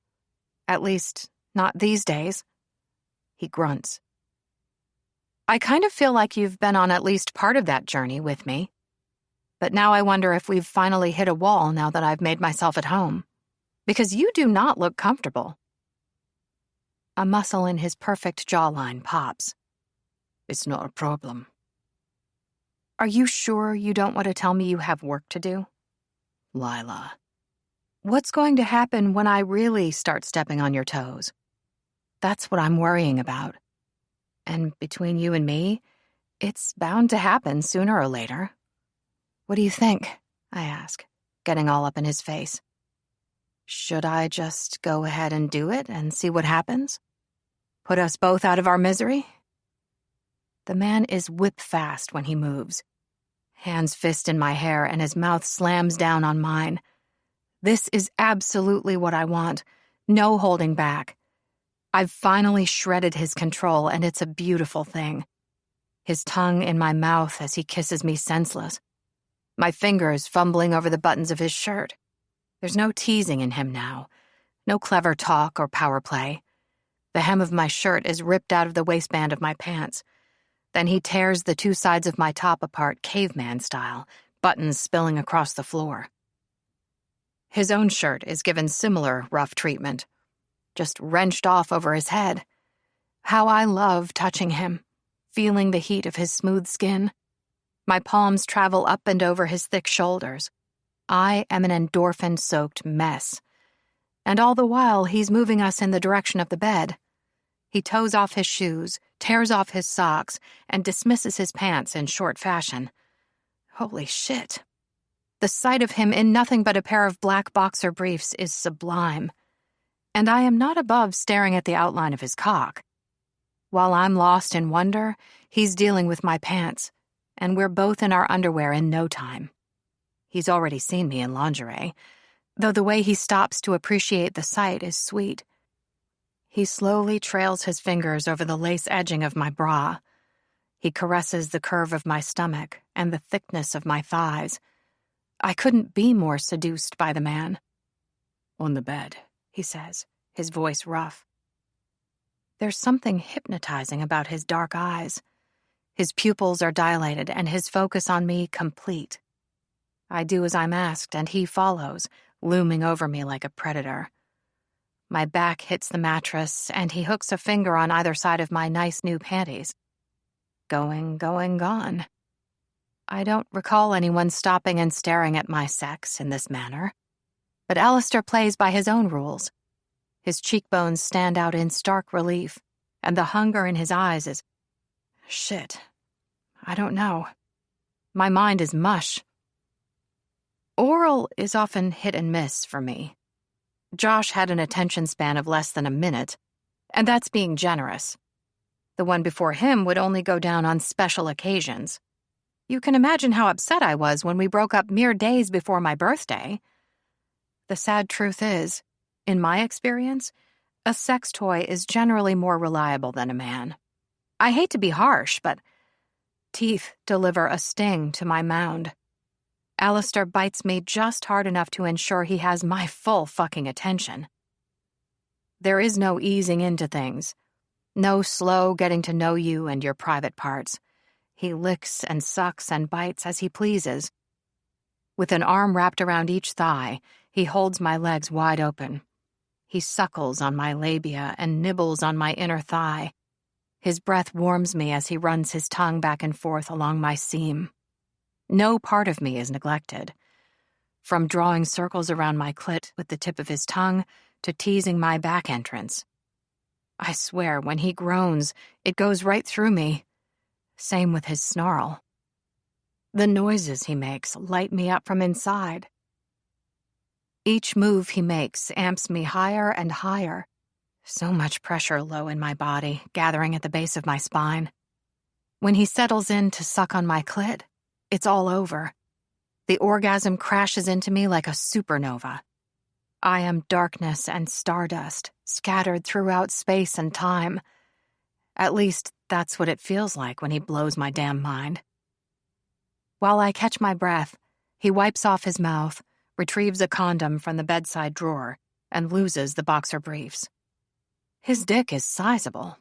At least, not these days. He grunts. I kind of feel like you've been on at least part of that journey with me. But now I wonder if we've finally hit a wall now that I've made myself at home. Because you do not look comfortable. A muscle in his perfect jawline pops. It's not a problem. Are you sure you don't want to tell me you have work to do? Lila. What's going to happen when I really start stepping on your toes? That's what I'm worrying about. And between you and me, it's bound to happen sooner or later. What do you think? I ask, getting all up in his face. Should I just go ahead and do it and see what happens? Put us both out of our misery? The man is whip-fast when he moves. Hands fist in my hair and his mouth slams down on mine. This is absolutely what I want. No holding back. I've finally shredded his control, and it's a beautiful thing. His tongue in my mouth as he kisses me senseless. My fingers fumbling over the buttons of his shirt. There's no teasing in him now. No clever talk or power play. The hem of my shirt is ripped out of the waistband of my pants. Then he tears the two sides of my top apart caveman style, buttons spilling across the floor. His own shirt is given similar rough treatment, just wrenched off over his head. How I love touching him, feeling the heat of his smooth skin. My palms travel up and over his thick shoulders. I am an endorphin-soaked mess. And all the while, he's moving us in the direction of the bed. He toes off his shoes, tears off his socks, and dismisses his pants in short fashion. Holy shit. The sight of him in nothing but a pair of black boxer briefs is sublime. And I am not above staring at the outline of his cock. While I'm lost in wonder, he's dealing with my pants, and we're both in our underwear in no time. He's already seen me in lingerie, though the way he stops to appreciate the sight is sweet. He slowly trails his fingers over the lace edging of my bra. He caresses the curve of my stomach and the thickness of my thighs. I couldn't be more seduced by the man. On the bed, he says, his voice rough. There's something hypnotizing about his dark eyes. His pupils are dilated and his focus on me complete. I do as I'm asked, and he follows, looming over me like a predator. My back hits the mattress, and he hooks a finger on either side of my nice new panties. Going, gone. I don't recall anyone stopping and staring at my sex in this manner. But Alistair plays by his own rules. His cheekbones stand out in stark relief, and the hunger in his eyes is... Shit. I don't know. My mind is mush. Oral is often hit and miss for me. Josh had an attention span of less than a minute, and that's being generous. The one before him would only go down on special occasions. You can imagine how upset I was when we broke up mere days before my birthday. The sad truth is, in my experience, a sex toy is generally more reliable than a man. I hate to be harsh, but teeth deliver a sting to my mound. Alistair bites me just hard enough to ensure he has my full fucking attention. There is no easing into things. No slow getting to know you and your private parts. He licks and sucks and bites as he pleases. With an arm wrapped around each thigh, he holds my legs wide open. He suckles on my labia and nibbles on my inner thigh. His breath warms me as he runs his tongue back and forth along my seam. No part of me is neglected. From drawing circles around my clit with the tip of his tongue to teasing my back entrance. I swear, when he groans, it goes right through me. Same with his snarl. The noises he makes light me up from inside. Each move he makes amps me higher and higher. So much pressure low in my body, gathering at the base of my spine. When he settles in to suck on my clit, it's all over. The orgasm crashes into me like a supernova. I am darkness and stardust, scattered throughout space and time. At least, that's what it feels like when he blows my damn mind. While I catch my breath, he wipes off his mouth, retrieves a condom from the bedside drawer, and loses the boxer briefs. His dick is sizable.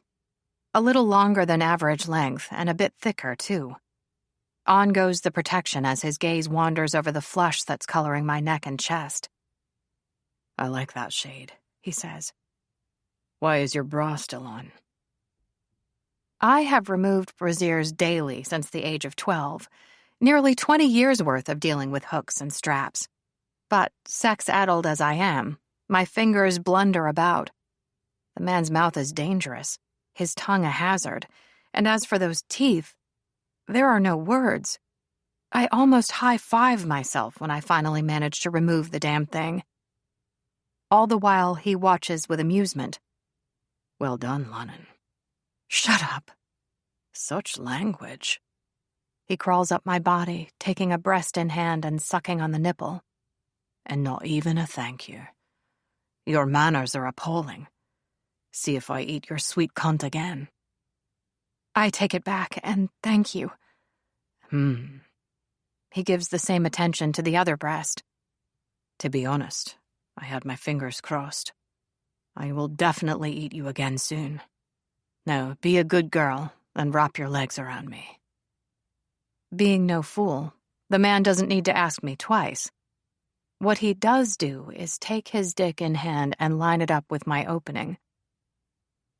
A little longer than average length, and a bit thicker, too. On goes the protection as his gaze wanders over the flush that's coloring my neck and chest. I like that shade, he says. Why is your bra still on? I have removed brasiers daily since the age of 12, nearly 20 years' worth of dealing with hooks and straps. But, sex-addled as I am, my fingers blunder about. The man's mouth is dangerous, his tongue a hazard, and as for those teeth, there are no words. I almost high-five myself when I finally manage to remove the damn thing. All the while, he watches with amusement. Well done, Lennon. Shut up. Such language. He crawls up my body, taking a breast in hand and sucking on the nipple. And not even a thank you. Your manners are appalling. See if I eat your sweet cunt again. I take it back, and thank you. He gives the same attention to the other breast. To be honest, I had my fingers crossed. I will definitely eat you again soon. Now, be a good girl and wrap your legs around me. Being no fool, the man doesn't need to ask me twice. What he does do is take his dick in hand and line it up with my opening.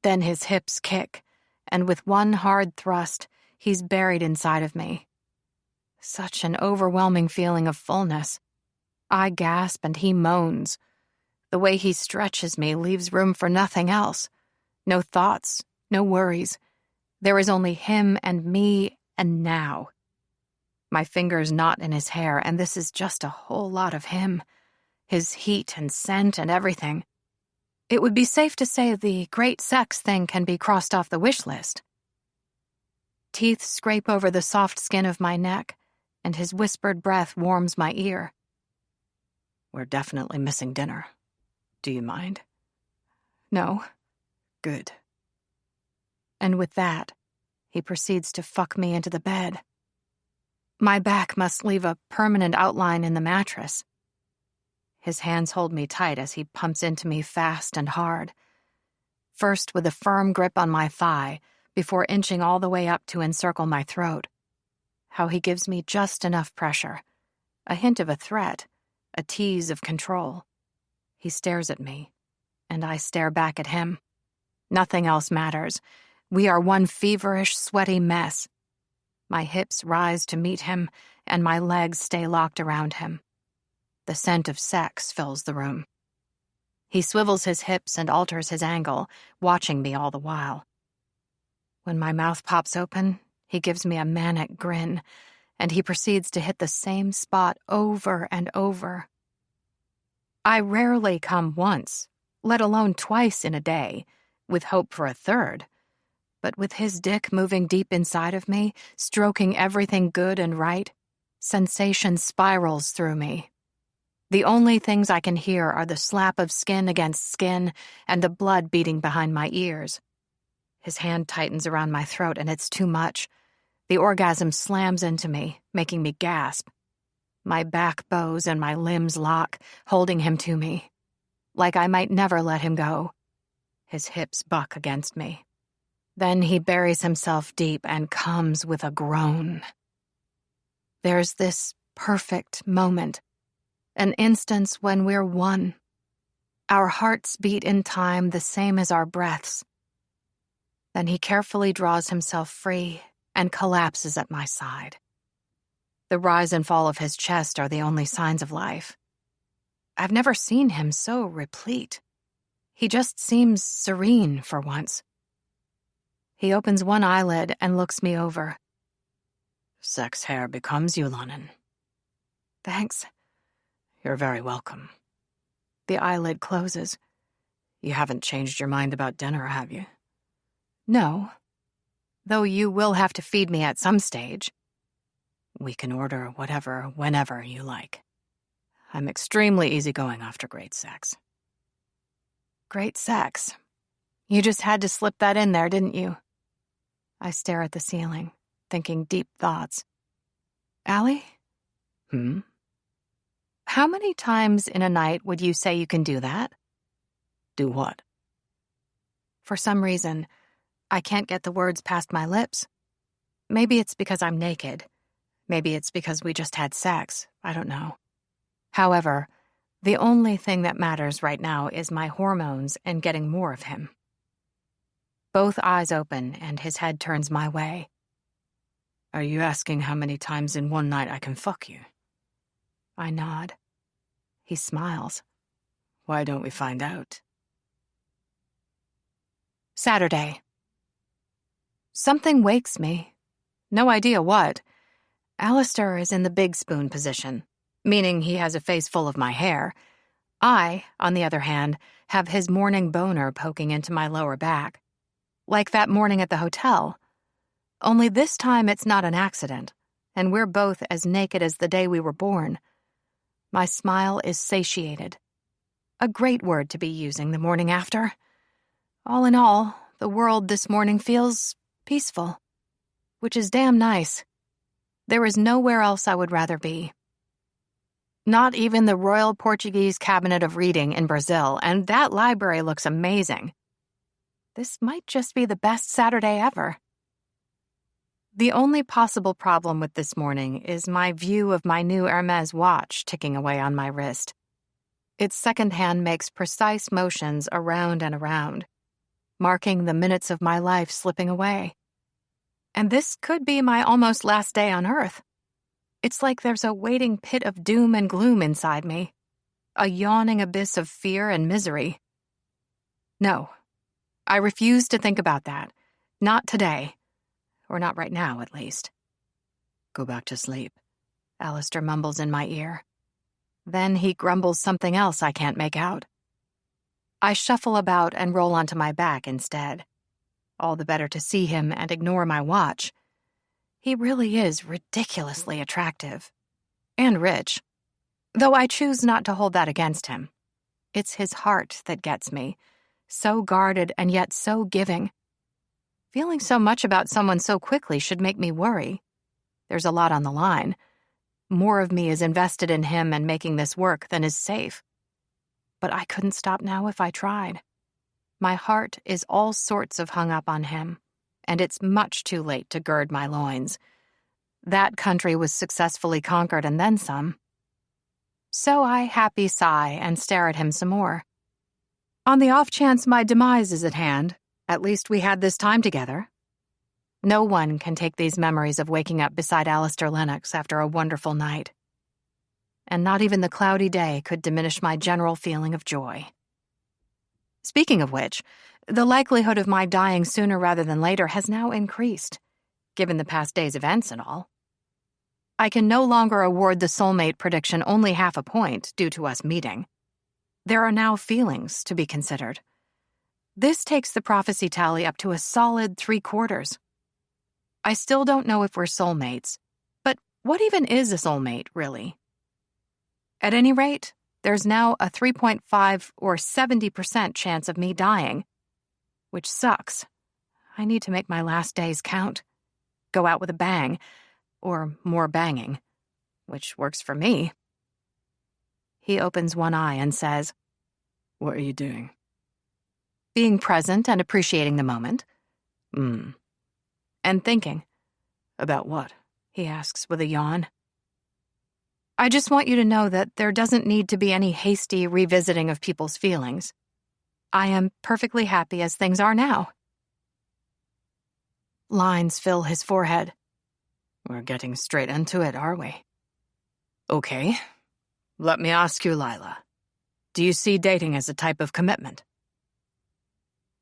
Then his hips kick, and with one hard thrust, he's buried inside of me. Such an overwhelming feeling of fullness. I gasp and he moans. The way he stretches me leaves room for nothing else. No thoughts, no worries. There is only him and me and now. My fingers knot in his hair, and this is just a whole lot of him. His heat and scent and everything. It would be safe to say the great sex thing can be crossed off the wish list. Teeth scrape over the soft skin of my neck, and his whispered breath warms my ear. We're definitely missing dinner. Do you mind? No. Good. And with that, he proceeds to fuck me into the bed. My back must leave a permanent outline in the mattress. His hands hold me tight as he pumps into me fast and hard. First with a firm grip on my thigh, before inching all the way up to encircle my throat. How he gives me just enough pressure. A hint of a threat, a tease of control. He stares at me, and I stare back at him. Nothing else matters. We are one feverish, sweaty mess. My hips rise to meet him, and my legs stay locked around him. The scent of sex fills the room. He swivels his hips and alters his angle, watching me all the while. When my mouth pops open, he gives me a manic grin, and he proceeds to hit the same spot over and over. I rarely come once, let alone twice in a day, with hope for a third. But with his dick moving deep inside of me, stroking everything good and right, sensation spirals through me. The only things I can hear are the slap of skin against skin and the blood beating behind my ears. His hand tightens around my throat, and it's too much. The orgasm slams into me, making me gasp. My back bows and my limbs lock, holding him to me. Like I might never let him go. His hips buck against me. Then he buries himself deep and comes with a groan. There's this perfect moment. An instance when we're one. Our hearts beat in time the same as our breaths. Then he carefully draws himself free and collapses at my side. The rise and fall of his chest are the only signs of life. I've never seen him so replete. He just seems serene for once. He opens one eyelid and looks me over. Sex hair becomes you, Lennon. Thanks. You're very welcome. The eyelid closes. You haven't changed your mind about dinner, have you? No. Though you will have to feed me at some stage. We can order whatever, whenever you like. I'm extremely easygoing after great sex. Great sex. You just had to slip that in there, didn't you? I stare at the ceiling, thinking deep thoughts. Allie? How many times in a night would you say you can do that? Do what? For some reason, I can't get the words past my lips. Maybe it's because I'm naked. Maybe it's because we just had sex. I don't know. However, the only thing that matters right now is my hormones and getting more of him. Both eyes open and his head turns my way. Are you asking how many times in one night I can fuck you? I nod. He smiles. Why don't we find out? Saturday. Something wakes me. No idea what. Alistair is in the big spoon position, meaning he has a face full of my hair. I, on the other hand, have his morning boner poking into my lower back. Like that morning at the hotel. Only this time it's not an accident, and we're both as naked as the day we were born. My smile is satiated. A great word to be using the morning after. All in all, the world this morning feels peaceful, which is damn nice. There is nowhere else I would rather be. Not even the Royal Portuguese Cabinet of Reading in Brazil, and that library looks amazing. This might just be the best Saturday ever. The only possible problem with this morning is my view of my new Hermes watch ticking away on my wrist. Its second hand makes precise motions around and around, marking the minutes of my life slipping away. And this could be my almost last day on Earth. It's like there's a waiting pit of doom and gloom inside me, a yawning abyss of fear and misery. No, I refuse to think about that. Not today. Or not right now, at least. Go back to sleep, Alistair mumbles in my ear. Then he grumbles something else I can't make out. I shuffle about and roll onto my back instead. All the better to see him and ignore my watch. He really is ridiculously attractive. And rich. Though I choose not to hold that against him. It's his heart that gets me. So guarded and yet so giving. Feeling so much about someone so quickly should make me worry. There's a lot on the line. More of me is invested in him and making this work than is safe. But I couldn't stop now if I tried. My heart is all sorts of hung up on him, and it's much too late to gird my loins. That country was successfully conquered and then some. So I happy sigh and stare at him some more. On the off chance my demise is at hand, at least we had this time together. No one can take these memories of waking up beside Alistair Lennox after a wonderful night. And not even the cloudy day could diminish my general feeling of joy. Speaking of which, the likelihood of my dying sooner rather than later has now increased, given the past day's events and all. I can no longer award the soulmate prediction only half a point due to us meeting. There are now feelings to be considered. This takes the prophecy tally up to a solid 3/4. I still don't know if we're soulmates, but what even is a soulmate, really? At any rate, there's now a 3.5 or 70% chance of me dying, which sucks. I need to make my last days count. Go out with a bang, or more banging, which works for me. He opens one eye and says, "What are you doing?" Being present and appreciating the moment. And thinking. About what? He asks with a yawn. I just want you to know that there doesn't need to be any hasty revisiting of people's feelings. I am perfectly happy as things are now. Lines fill his forehead. We're getting straight into it, are we? Okay. Let me ask you, Lila. Do you see dating as a type of commitment?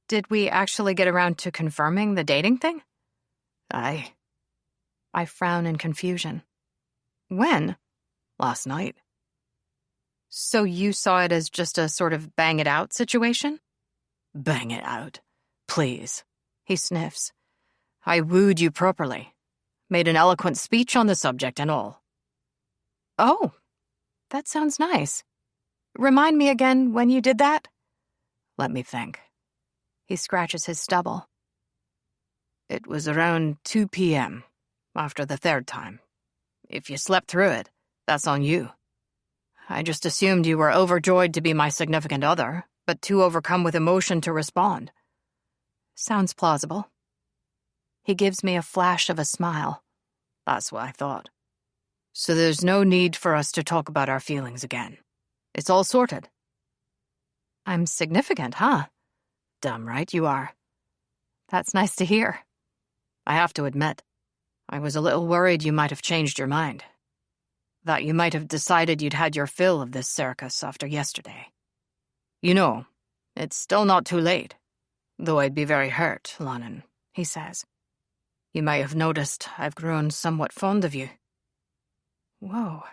Did we actually get around to confirming the dating thing? Aye. I frown in confusion. When? Last night. So you saw it as just a sort of bang it out situation? Bang it out. Please. He sniffs. I wooed you properly. Made an eloquent speech on the subject and all. Oh, That sounds nice. Remind me again when you did that? Let me think. He scratches his stubble. It was around 2 p.m., after the third time. If you slept through it, that's on you. I just assumed you were overjoyed to be my significant other, but too overcome with emotion to respond. Sounds plausible. He gives me a flash of a smile. That's what I thought. So there's no need for us to talk about our feelings again. It's all sorted. I'm significant, huh? Damn right you are. That's nice to hear. I have to admit, I was a little worried you might have changed your mind. That you might have decided you'd had your fill of this circus after yesterday. You know, it's still not too late. Though I'd be very hurt, Lannan, he says. You might have noticed I've grown somewhat fond of you. Whoa.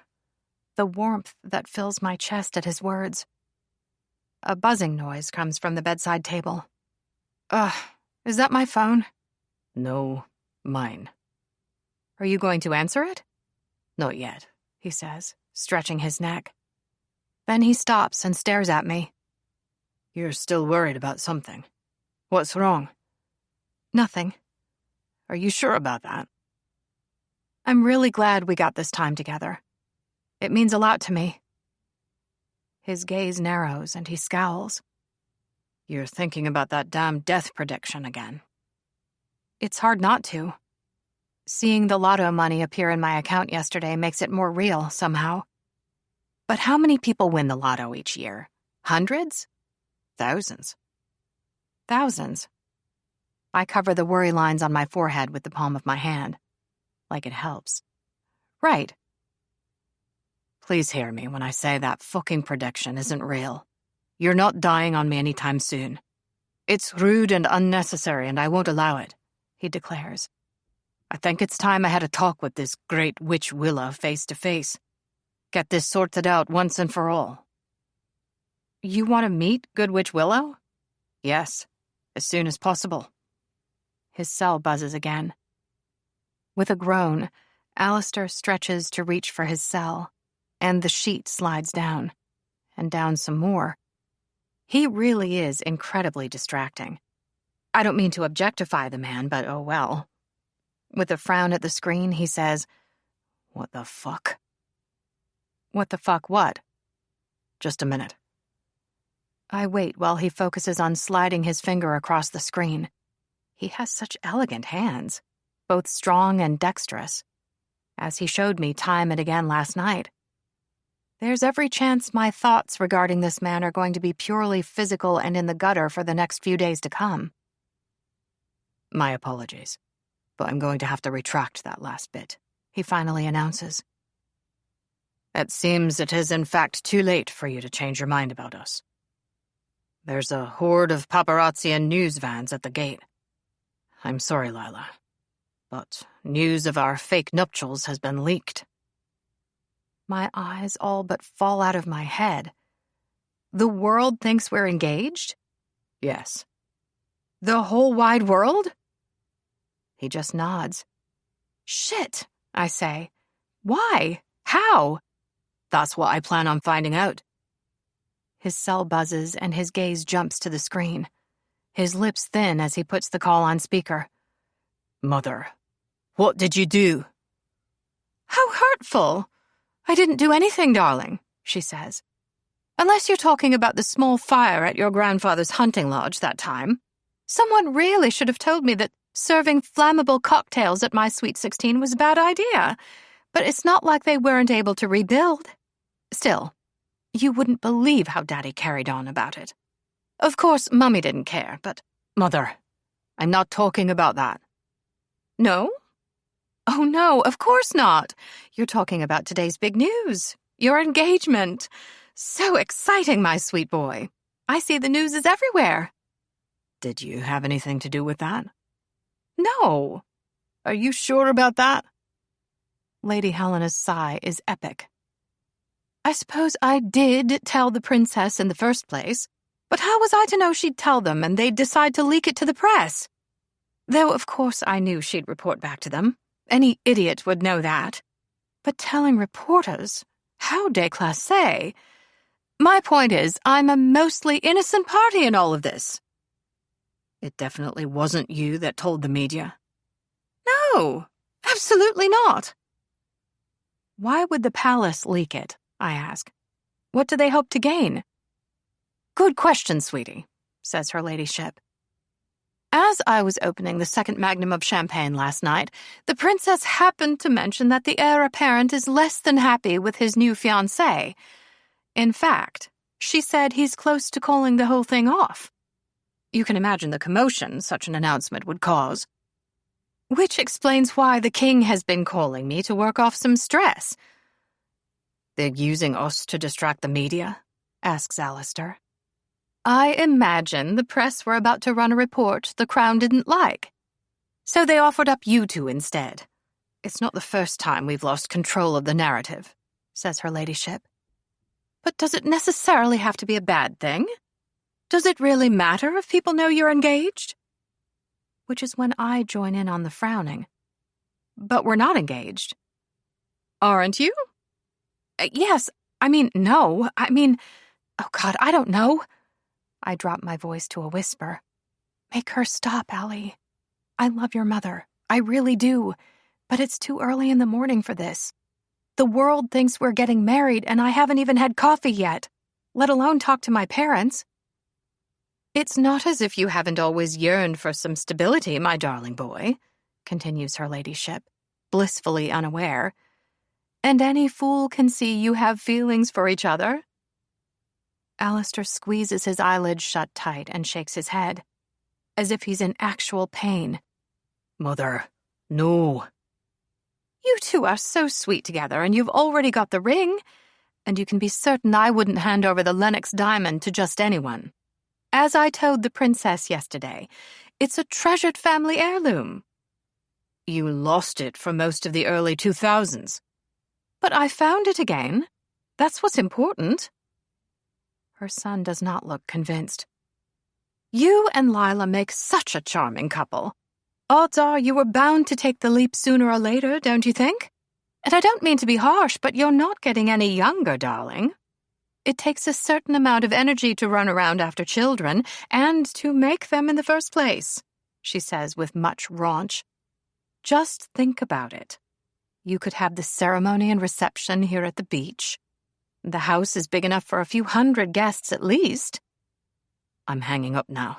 The warmth that fills my chest at his words. A buzzing noise comes from the bedside table. Is that my phone? No, mine. Are you going to answer it? Not yet, he says, stretching his neck. Then he stops and stares at me. You're still worried about something. What's wrong? Nothing. Are you sure about that? I'm really glad we got this time together. It means a lot to me. His gaze narrows and he scowls. You're thinking about that damn death prediction again. It's hard not to. Seeing the lotto money appear in my account yesterday makes it more real, somehow. But how many people win the lotto each year? Hundreds? Thousands. Thousands. I cover the worry lines on my forehead with the palm of my hand. Like it helps. Right. Please hear me when I say that fucking prediction isn't real. You're not dying on me anytime soon. It's rude and unnecessary, and I won't allow it, he declares. I think it's time I had a talk with this great witch Willa face to face. Get this sorted out once and for all. You want to meet Good Witch Willow? Yes, as soon as possible. His cell buzzes again. With a groan, Alistair stretches to reach for his cell, and the sheet slides down, and down some more. He really is incredibly distracting. I don't mean to objectify the man, but oh well. With a frown at the screen, he says, What the fuck? What the fuck what? Just a minute. I wait while he focuses on sliding his finger across the screen. He has such elegant hands, both strong and dexterous, as he showed me time and again last night. There's every chance my thoughts regarding this man are going to be purely physical and in the gutter for the next few days to come. My apologies, but I'm going to have to retract that last bit, he finally announces. It seems it is in fact too late for you to change your mind about us. There's a horde of paparazzi and news vans at the gate. I'm sorry, Lila, but news of our fake nuptials has been leaked. My eyes all but fall out of my head. The world thinks we're engaged? Yes. The whole wide world? He just nods. Shit, I say. Why? How? That's what I plan on finding out. His cell buzzes and his gaze jumps to the screen. His lips thin as he puts the call on speaker. Mother, what did you do? How hurtful. I didn't do anything, darling, she says. Unless you're talking about the small fire at your grandfather's hunting lodge that time. Someone really should have told me that serving flammable cocktails at my Sweet 16 was a bad idea. But it's not like they weren't able to rebuild. Still, you wouldn't believe how Daddy carried on about it. Of course, Mummy didn't care, but... Mother, I'm not talking about that. No? Oh, no, of course not. You're talking about today's big news. Your engagement. So exciting, my sweet boy. I see the news is everywhere. Did you have anything to do with that? No. Are you sure about that? Lady Helena's sigh is epic. I suppose I did tell the princess in the first place, but how was I to know she'd tell them and they'd decide to leak it to the press? Though, of course, I knew she'd report back to them. Any idiot would know that. But telling reporters? How déclassé. My point is, I'm a mostly innocent party in all of this. It definitely wasn't you that told the media. No, absolutely not. Why would the palace leak it? I ask. What do they hope to gain? Good question, sweetie, says her ladyship. As I was opening the second magnum of champagne last night, the princess happened to mention that the heir apparent is less than happy with his new fiancé. In fact, she said he's close to calling the whole thing off. You can imagine the commotion such an announcement would cause. Which explains why the king has been calling me to work off some stress. They're using us to distract the media? Asks Alistair. I imagine the press were about to run a report the Crown didn't like. So they offered up you two instead. It's not the first time we've lost control of the narrative, says her ladyship. But does it necessarily have to be a bad thing? Does it really matter if people know you're engaged? Which is when I join in on the frowning. But we're not engaged. Aren't you? Yes. No. Oh God, I don't know. I drop my voice to a whisper. Make her stop, Allie. I love your mother. I really do. But it's too early in the morning for this. The world thinks we're getting married, and I haven't even had coffee yet, let alone talk to my parents. It's not as if you haven't always yearned for some stability, my darling boy, continues her ladyship, blissfully unaware. And any fool can see you have feelings for each other. Alistair squeezes his eyelids shut tight and shakes his head, as if he's in actual pain. Mother, no. You two are so sweet together, and you've already got the ring, and you can be certain I wouldn't hand over the Lennox diamond to just anyone. As I told the princess yesterday, it's a treasured family heirloom. You lost it for most of the early 2000s. But I found it again. That's what's important. Her son does not look convinced. You and Lila make such a charming couple. Odds are you were bound to take the leap sooner or later, don't you think? And I don't mean to be harsh, but you're not getting any younger, darling. It takes a certain amount of energy to run around after children and to make them in the first place, she says with much raunch. Just think about it. You could have the ceremony and reception here at the beach. The house is big enough for a few hundred guests at least. I'm hanging up now.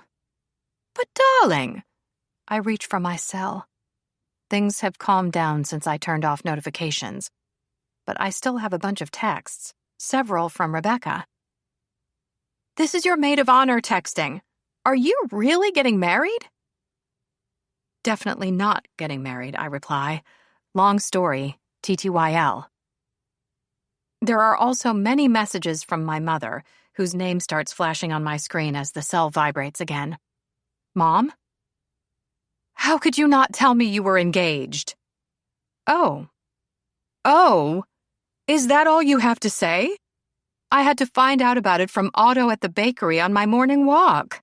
But darling, I reach for my cell. Things have calmed down since I turned off notifications, but I still have a bunch of texts, several from Rebecca. This is your maid of honor texting. Are you really getting married? Definitely not getting married, I reply. Long story, TTYL. There are also many messages from my mother, whose name starts flashing on my screen as the cell vibrates again. Mom? How could you not tell me you were engaged? Oh. Oh? Is that all you have to say? I had to find out about it from Otto at the bakery on my morning walk.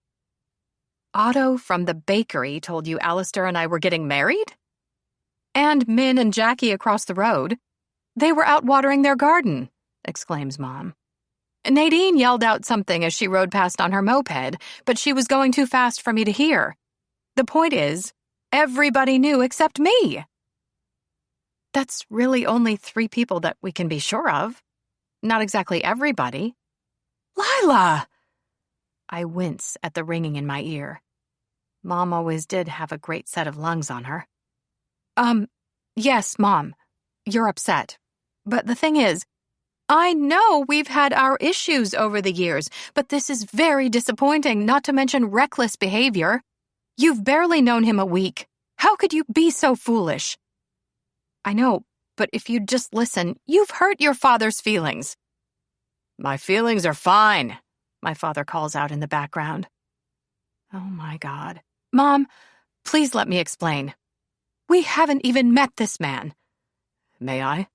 Otto from the bakery told you Alistair and I were getting married? And Min and Jackie across the road. They were out watering their garden, exclaims Mom. Nadine yelled out something as she rode past on her moped, but she was going too fast for me to hear. The point is, everybody knew except me. That's really only 3 people that we can be sure of. Not exactly everybody. Lila! I wince at the ringing in my ear. Mom always did have a great set of lungs on her. Yes, Mom. You're upset. But the thing is, I know we've had our issues over the years, but this is very disappointing, not to mention reckless behavior. You've barely known him a week. How could you be so foolish? I know, but if you'd just listen, you've hurt your father's feelings. My feelings are fine, my father calls out in the background. Oh my God. Mom, please let me explain. We haven't even met this man. May I?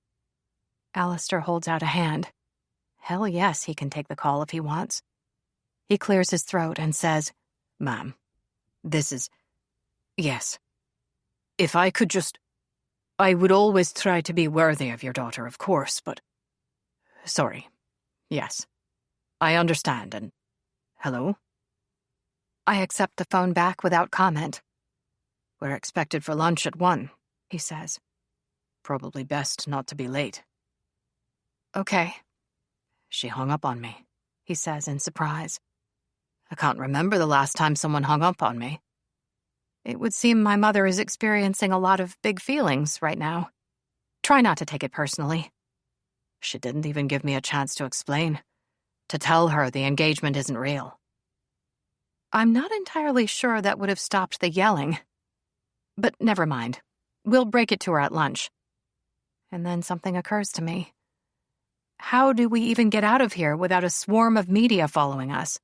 Alistair holds out a hand. Hell yes, he can take the call if he wants. He clears his throat and says, Ma'am, this is... Yes. If I could just... I would always try to be worthy of your daughter, of course, but... Sorry. Yes. I understand, and... Hello? I accept the phone back without comment. We're expected for lunch at 1, he says. Probably best not to be late. Okay. She hung up on me, he says in surprise. I can't remember the last time someone hung up on me. It would seem my mother is experiencing a lot of big feelings right now. Try not to take it personally. She didn't even give me a chance to explain, to tell her the engagement isn't real. I'm not entirely sure that would have stopped the yelling. But never mind. We'll break it to her at lunch. And then something occurs to me. How do we even get out of here without a swarm of media following us?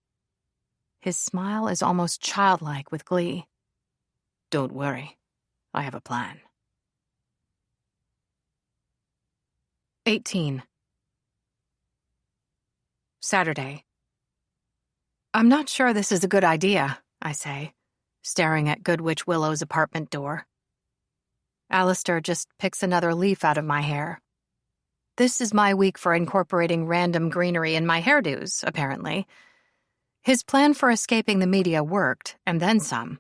His smile is almost childlike with glee. Don't worry. I have a plan. 18. Saturday. I'm not sure this is a good idea, I say, staring at Goodwitch Willow's apartment door. Alistair just picks another leaf out of my hair. This is my week for incorporating random greenery in my hairdos, apparently. His plan for escaping the media worked, and then some.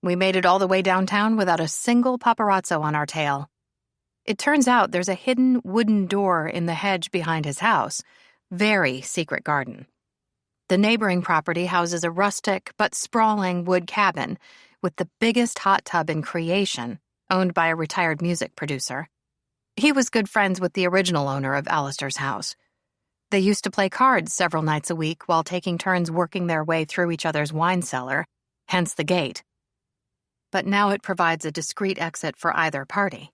We made it all the way downtown without a single paparazzo on our tail. It turns out there's a hidden wooden door in the hedge behind his house. Very secret garden. The neighboring property houses a rustic but sprawling wood cabin with the biggest hot tub in creation, owned by a retired music producer. He was good friends with the original owner of Alistair's house. They used to play cards several nights a week while taking turns working their way through each other's wine cellar, hence the gate. But now it provides a discreet exit for either party.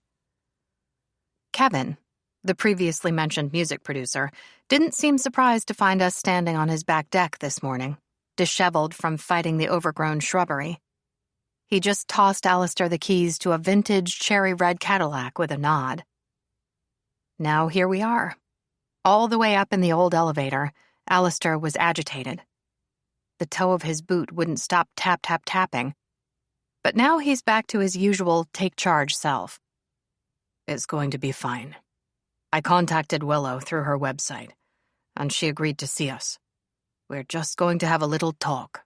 Kevin, the previously mentioned music producer, didn't seem surprised to find us standing on his back deck this morning, disheveled from fighting the overgrown shrubbery. He just tossed Alistair the keys to a vintage cherry-red Cadillac with a nod. Now here we are. All the way up in the old elevator, Alistair was agitated. The toe of his boot wouldn't stop tap-tap-tapping. But now he's back to his usual take-charge self. It's going to be fine. I contacted Willow through her website, and she agreed to see us. We're just going to have a little talk.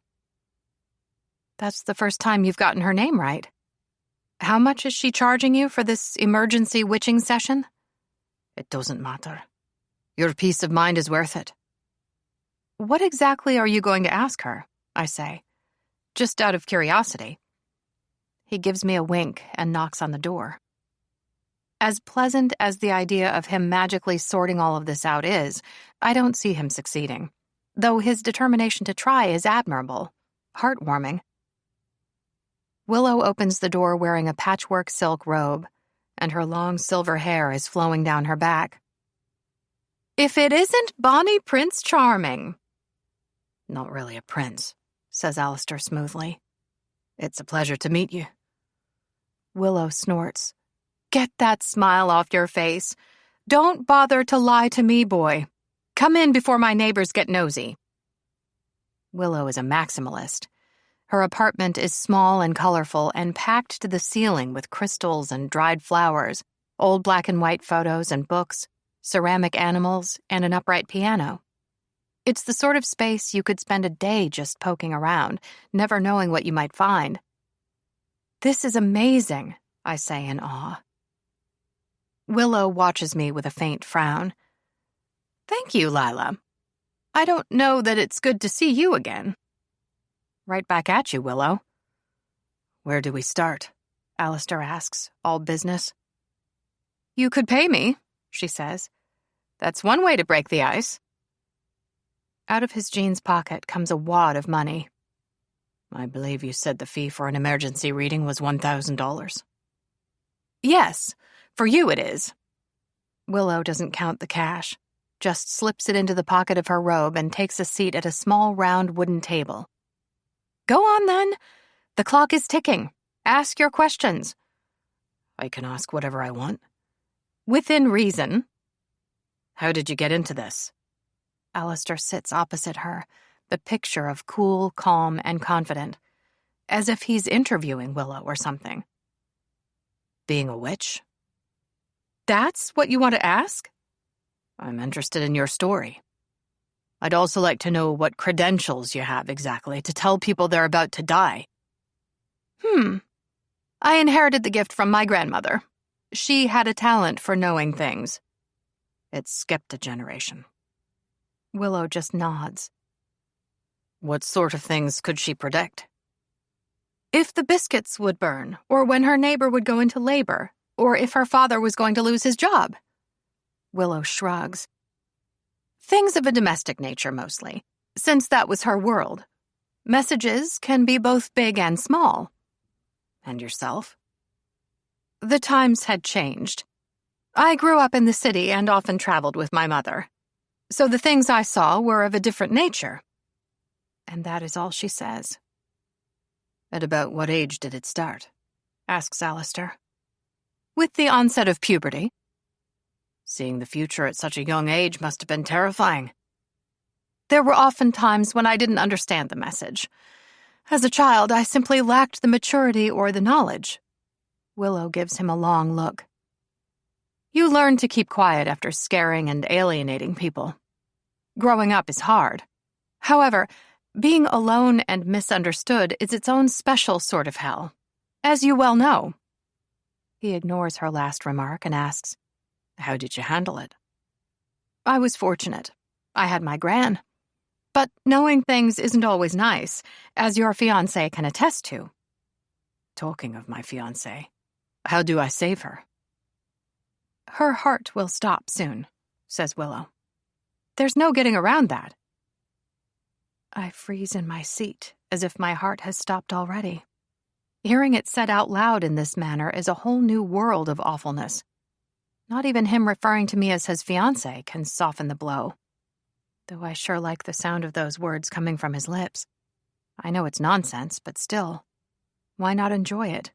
That's the first time you've gotten her name right. How much is she charging you for this emergency witching session? It doesn't matter. Your peace of mind is worth it. What exactly are you going to ask her? I say, just out of curiosity. He gives me a wink and knocks on the door. As pleasant as the idea of him magically sorting all of this out is, I don't see him succeeding, though his determination to try is admirable, heartwarming. Willow opens the door wearing a patchwork silk robe, and her long silver hair is flowing down her back. If it isn't Bonnie Prince Charming. Not really a prince, says Alistair smoothly. It's a pleasure to meet you. Willow snorts. Get that smile off your face. Don't bother to lie to me, boy. Come in before my neighbors get nosy. Willow is a maximalist. Her apartment is small and colorful and packed to the ceiling with crystals and dried flowers, old black and white photos and books, ceramic animals, and an upright piano. It's the sort of space you could spend a day just poking around, never knowing what you might find. This is amazing, I say in awe. Willow watches me with a faint frown. Thank you, Lila. I don't know that it's good to see you again. Right back at you, Willow. Where do we start? Alistair asks, all business. You could pay me, she says. That's one way to break the ice. Out of his jeans pocket comes a wad of money. I believe you said the fee for an emergency reading was $1,000. Yes, for you it is. Willow doesn't count the cash, just slips it into the pocket of her robe and takes a seat at a small round wooden table. Go on then. The clock is ticking. Ask your questions. I can ask whatever I want. Within reason. How did you get into this? Alistair sits opposite her, the picture of cool, calm, and confident, as if he's interviewing Willow or something. Being a witch? That's what you want to ask? I'm interested in your story. I'd also like to know what credentials you have exactly to tell people they're about to die. I inherited the gift from my grandmother. She had a talent for knowing things. It skipped a generation. Willow just nods. What sort of things could she predict? If the biscuits would burn, or when her neighbor would go into labor, or if her father was going to lose his job. Willow shrugs. Things of a domestic nature, mostly, since that was her world. Messages can be both big and small. And yourself? The times had changed. I grew up in the city and often traveled with my mother. So the things I saw were of a different nature. And that is all she says. At about what age did it start? Asks Alistair. With the onset of puberty. Seeing the future at such a young age must have been terrifying. There were often times when I didn't understand the message. As a child, I simply lacked the maturity or the knowledge. Willow gives him a long look. You learn to keep quiet after scaring and alienating people. Growing up is hard. However, being alone and misunderstood is its own special sort of hell, as you well know. He ignores her last remark and asks, How did you handle it? I was fortunate. I had my gran. But knowing things isn't always nice, as your fiancé can attest to. Talking of my fiancé, how do I save her? Her heart will stop soon, says Willow. There's no getting around that. I freeze in my seat, as if my heart has stopped already. Hearing it said out loud in this manner is a whole new world of awfulness. Not even him referring to me as his fiancé can soften the blow. Though I sure like the sound of those words coming from his lips. I know it's nonsense, but still, why not enjoy it?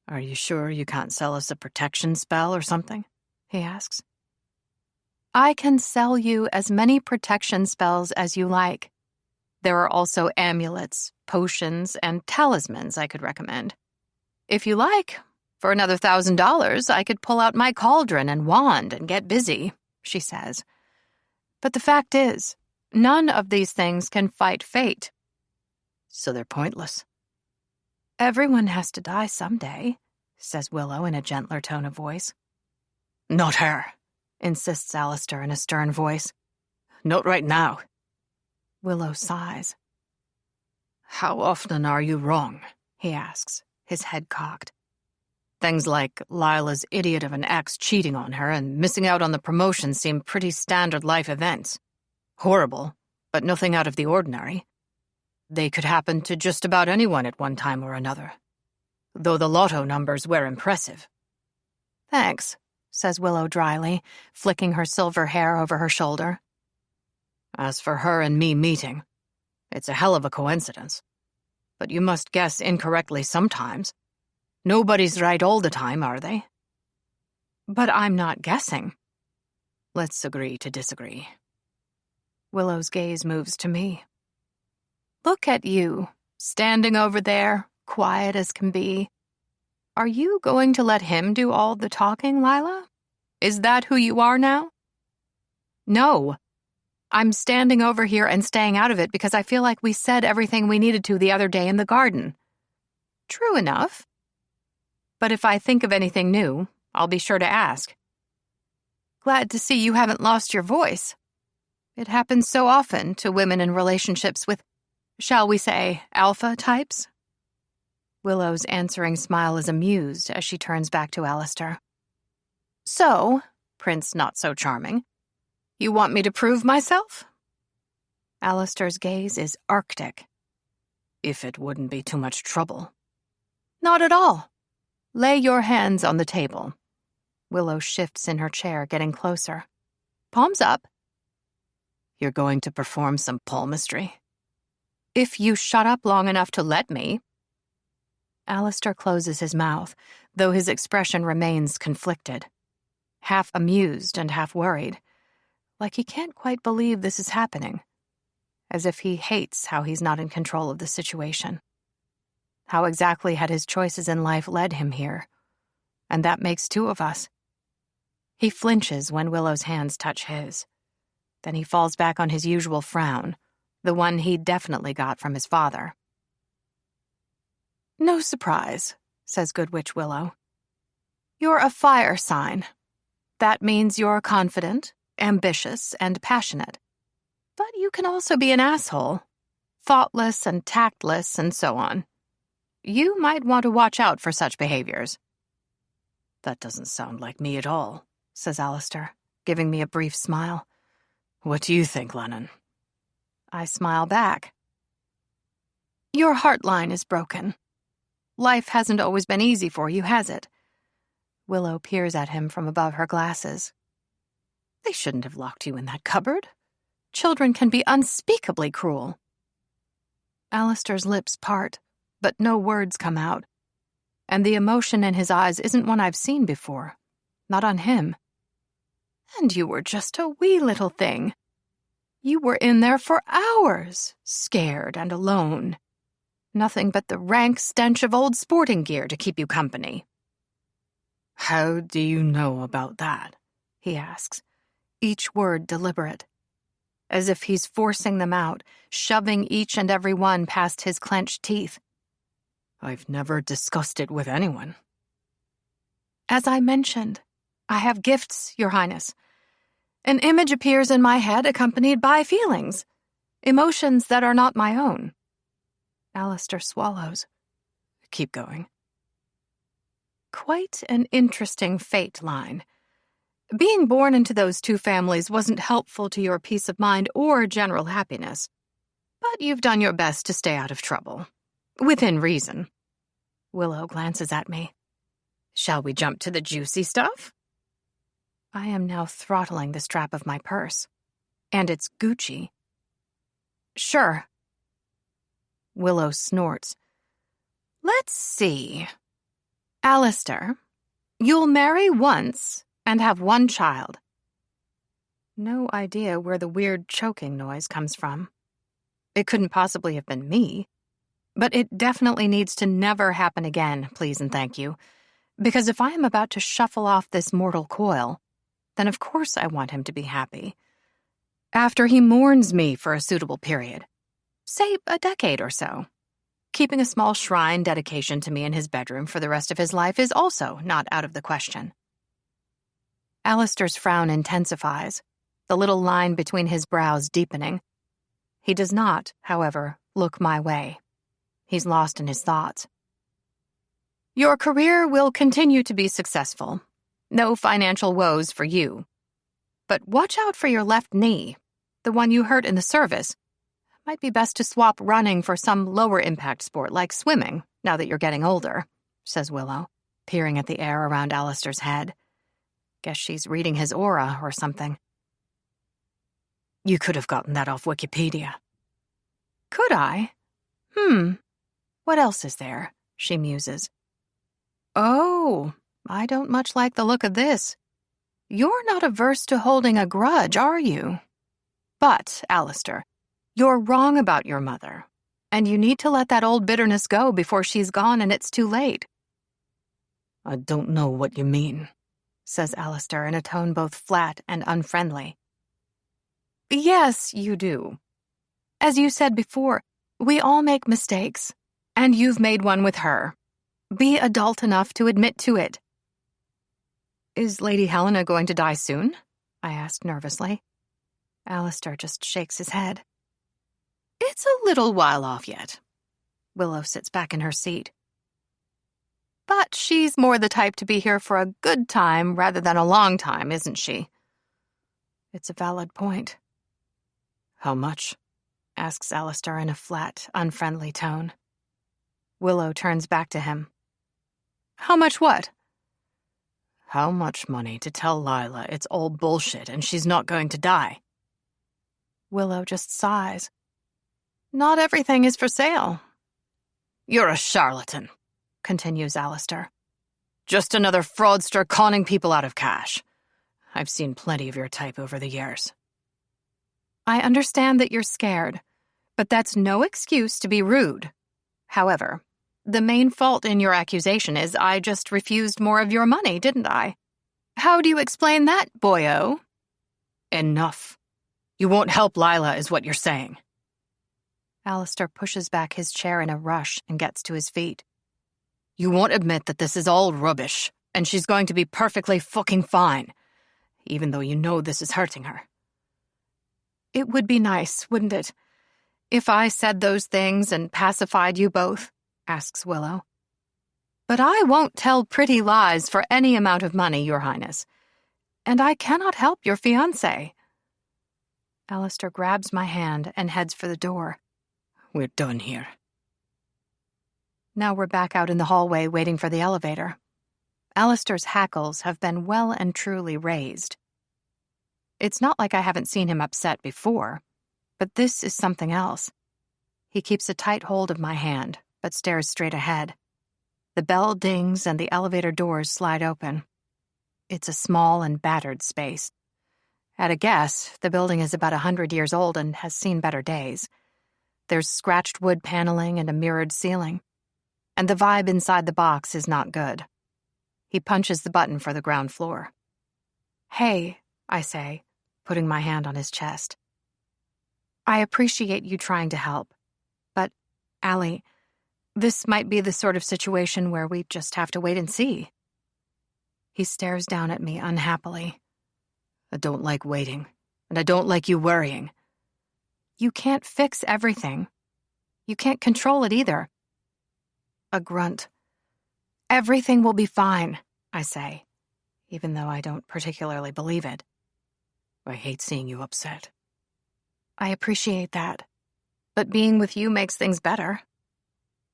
Are you sure you can't sell us a protection spell or something? He asks. I can sell you as many protection spells as you like. There are also amulets, potions, and talismans I could recommend. If you like, for another $1,000, I could pull out my cauldron and wand and get busy, she says. But the fact is, none of these things can fight fate. So they're pointless. Everyone has to die someday, says Willow in a gentler tone of voice. Not her, insists Alistair in a stern voice. Not right now. Willow sighs. How often are you wrong? He asks, his head cocked. Things like Lila's idiot of an ex cheating on her and missing out on the promotion seem pretty standard life events. Horrible, but nothing out of the ordinary. They could happen to just about anyone at one time or another. Though the lotto numbers were impressive. Thanks, says Willow dryly, flicking her silver hair over her shoulder. As for her and me meeting, it's a hell of a coincidence. But you must guess incorrectly sometimes. Nobody's right all the time, are they? But I'm not guessing. Let's agree to disagree. Willow's gaze moves to me. Look at you, standing over there, quiet as can be. Are you going to let him do all the talking, Lila? Is that who you are now? No. I'm standing over here and staying out of it because I feel like we said everything we needed to the other day in the garden. True enough. But if I think of anything new, I'll be sure to ask. Glad to see you haven't lost your voice. It happens so often to women in relationships with, shall we say, alpha types? Willow's answering smile is amused as she turns back to Alistair. So, Prince Not So Charming, you want me to prove myself? Alistair's gaze is arctic. If it wouldn't be too much trouble. Not at all. Lay your hands on the table. Willow shifts in her chair, getting closer. Palms up. You're going to perform some palmistry? If you shut up long enough to let me. Alistair closes his mouth, though his expression remains conflicted. Half amused and half worried. Like he can't quite believe this is happening. As if he hates how he's not in control of the situation. How exactly had his choices in life led him here? And that makes two of us. He flinches when Willow's hands touch his. Then he falls back on his usual frown, the one he definitely got from his father. "No surprise," says Good Witch Willow. "You're a fire sign. That means you're confident, ambitious, and passionate. But you can also be an asshole, thoughtless and tactless and so on. You might want to watch out for such behaviors." "That doesn't sound like me at all," says Alistair, giving me a brief smile. "What do you think, Lennon?" I smile back. "Your heartline is broken. Life hasn't always been easy for you, has it?" Willow peers at him from above her glasses. "They shouldn't have locked you in that cupboard. Children can be unspeakably cruel." Alistair's lips part, but no words come out. And the emotion in his eyes isn't one I've seen before. Not on him. "And you were just a wee little thing. You were in there for hours, scared and alone. Nothing but the rank stench of old sporting gear to keep you company." "How do you know about that?" he asks, each word deliberate, as if he's forcing them out, shoving each and every one past his clenched teeth. "I've never discussed it with anyone." "As I mentioned, I have gifts, Your Highness. An image appears in my head accompanied by feelings, emotions that are not my own." Alistair swallows. "Keep going." "Quite an interesting fate line. Being born into those two families wasn't helpful to your peace of mind or general happiness. But you've done your best to stay out of trouble. Within reason." Willow glances at me. "Shall we jump to the juicy stuff?" I am now throttling the strap of my purse. And it's Gucci. "Sure." Willow snorts. "Let's see. Alistair, you'll marry once and have one child." No idea where the weird choking noise comes from. It couldn't possibly have been me. But it definitely needs to never happen again, please and thank you. Because if I am about to shuffle off this mortal coil, then of course I want him to be happy. After he mourns me for a suitable period. Say a decade or so. Keeping a small shrine dedication to me in his bedroom for the rest of his life is also not out of the question. Alistair's frown intensifies, the little line between his brows deepening. He does not, however, look my way. He's lost in his thoughts. "Your career will continue to be successful. No financial woes for you. But watch out for your left knee, the one you hurt in the service. Might be best to swap running for some lower-impact sport like swimming, now that you're getting older," says Willow, peering at the air around Alistair's head. Guess she's reading his aura or something. "You could have gotten that off Wikipedia." "Could I? What else is there?" she muses. "Oh, I don't much like the look of this. You're not averse to holding a grudge, are you? But, Alistair, you're wrong about your mother, and you need to let that old bitterness go before she's gone and it's too late." "I don't know what you mean," says Alistair in a tone both flat and unfriendly. "Yes, you do. As you said before, we all make mistakes, and you've made one with her. Be adult enough to admit to it." "Is Lady Helena going to die soon?" I asked nervously. Alistair just shakes his head. "It's a little while off yet." Willow sits back in her seat. "But she's more the type to be here for a good time rather than a long time, isn't she?" It's a valid point. "How much?" asks Alistair in a flat, unfriendly tone. Willow turns back to him. "How much what?" "How much money to tell Lila it's all bullshit and she's not going to die?" Willow just sighs. "Not everything is for sale." "You're a charlatan," continues Alistair. "Just another fraudster conning people out of cash. I've seen plenty of your type over the years." "I understand that you're scared, but that's no excuse to be rude. However, the main fault in your accusation is I just refused more of your money, didn't I? How do you explain that, boyo? Enough. You won't help Lila, is what you're saying. Alistair pushes back his chair in a rush and gets to his feet. You won't admit that this is all rubbish, and she's going to be perfectly fucking fine, even though you know this is hurting her. It would be nice, wouldn't it, if I said those things and pacified you both? Asks Willow. But I won't tell pretty lies for any amount of money, Your Highness. And I cannot help your fiancé. Alistair grabs my hand and heads for the door. We're done here. Now we're back out in the hallway waiting for the elevator. Alistair's hackles have been well and truly raised. It's not like I haven't seen him upset before, but this is something else. He keeps a tight hold of my hand, but stares straight ahead. The bell dings and the elevator doors slide open. It's a small and battered space. At a guess, the building is about 100 years old and has seen better days. There's scratched wood paneling and a mirrored ceiling. And the vibe inside the box is not good. He punches the button for the ground floor. Hey, I say, putting my hand on his chest. I appreciate you trying to help. But, Allie, this might be the sort of situation where we just have to wait and see. He stares down at me unhappily. I don't like waiting, and I don't like you worrying. You can't fix everything. You can't control it either. A grunt. Everything will be fine, I say, even though I don't particularly believe it. I hate seeing you upset. I appreciate that, but being with you makes things better.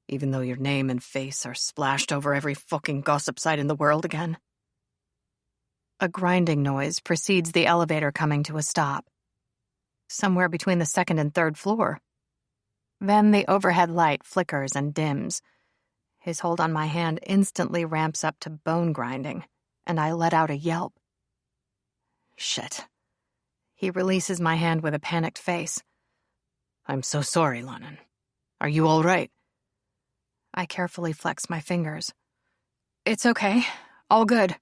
Even though your name and face are splashed over every fucking gossip site in the world again. A grinding noise precedes the elevator coming to a stop, somewhere between the second and third floor. Then the overhead light flickers and dims. His hold on my hand instantly ramps up to bone grinding, and I let out a yelp. Shit. He releases my hand with a panicked face. I'm so sorry, Lennon. Are you all right? I carefully flex my fingers. It's okay. All good.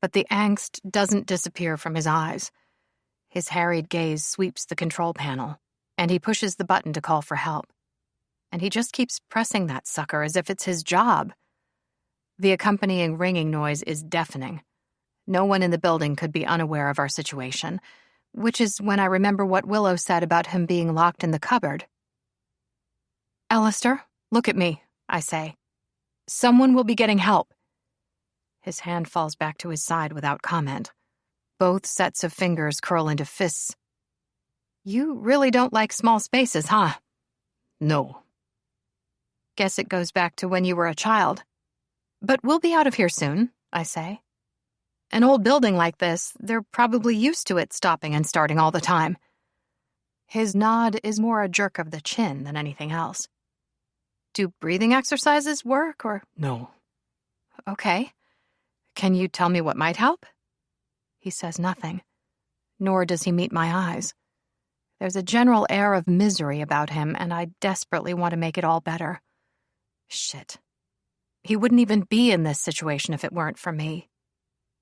But the angst doesn't disappear from his eyes. His harried gaze sweeps the control panel, and he pushes the button to call for help. And he just keeps pressing that sucker as if it's his job. The accompanying ringing noise is deafening. No one in the building could be unaware of our situation, which is when I remember what Willow said about him being locked in the cupboard. Alistair, look at me, I say. Someone will be getting help. His hand falls back to his side without comment. Both sets of fingers curl into fists. You really don't like small spaces, huh? No. Guess it goes back to when you were a child. But we'll be out of here soon, I say. An old building like this, they're probably used to it stopping and starting all the time. His nod is more a jerk of the chin than anything else. Do breathing exercises work, or? No. Okay. Can you tell me what might help? He says nothing, nor does he meet my eyes. There's a general air of misery about him, and I desperately want to make it all better. Shit. He wouldn't even be in this situation if it weren't for me.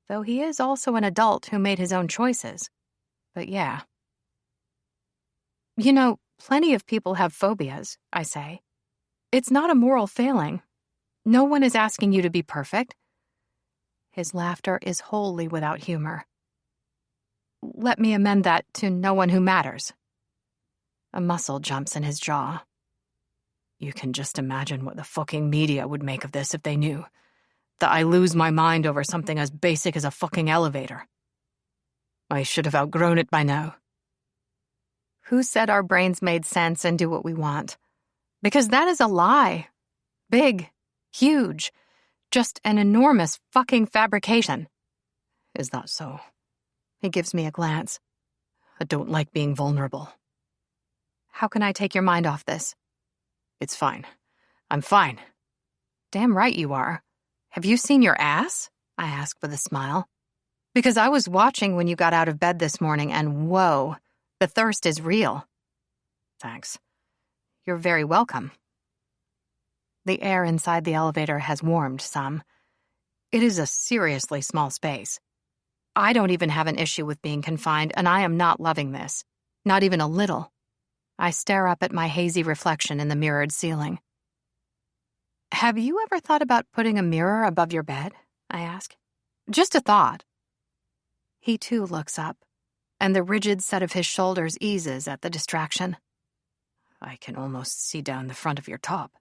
Though he is also an adult who made his own choices. But yeah. You know, plenty of people have phobias, I say. It's not a moral failing. No one is asking you to be perfect. His laughter is wholly without humor. Let me amend that to no one who matters. A muscle jumps in his jaw. You can just imagine what the fucking media would make of this if they knew. That I lose my mind over something as basic as a fucking elevator. I should have outgrown it by now. Who said our brains made sense and do what we want? Because that is a lie. Big. Huge. Just an enormous fucking fabrication. Is that so? He gives me a glance. I don't like being vulnerable. How can I take your mind off this? It's fine. I'm fine. Damn right you are. Have you seen your ass? I asked with a smile. Because I was watching when you got out of bed this morning, and whoa, the thirst is real. Thanks. You're very welcome. The air inside the elevator has warmed some. It is a seriously small space. I don't even have an issue with being confined, and I am not loving this. Not even a little. I stare up at my hazy reflection in the mirrored ceiling. Have you ever thought about putting a mirror above your bed? I ask. Just a thought. He too looks up, and the rigid set of his shoulders eases at the distraction. I can almost see down the front of your top.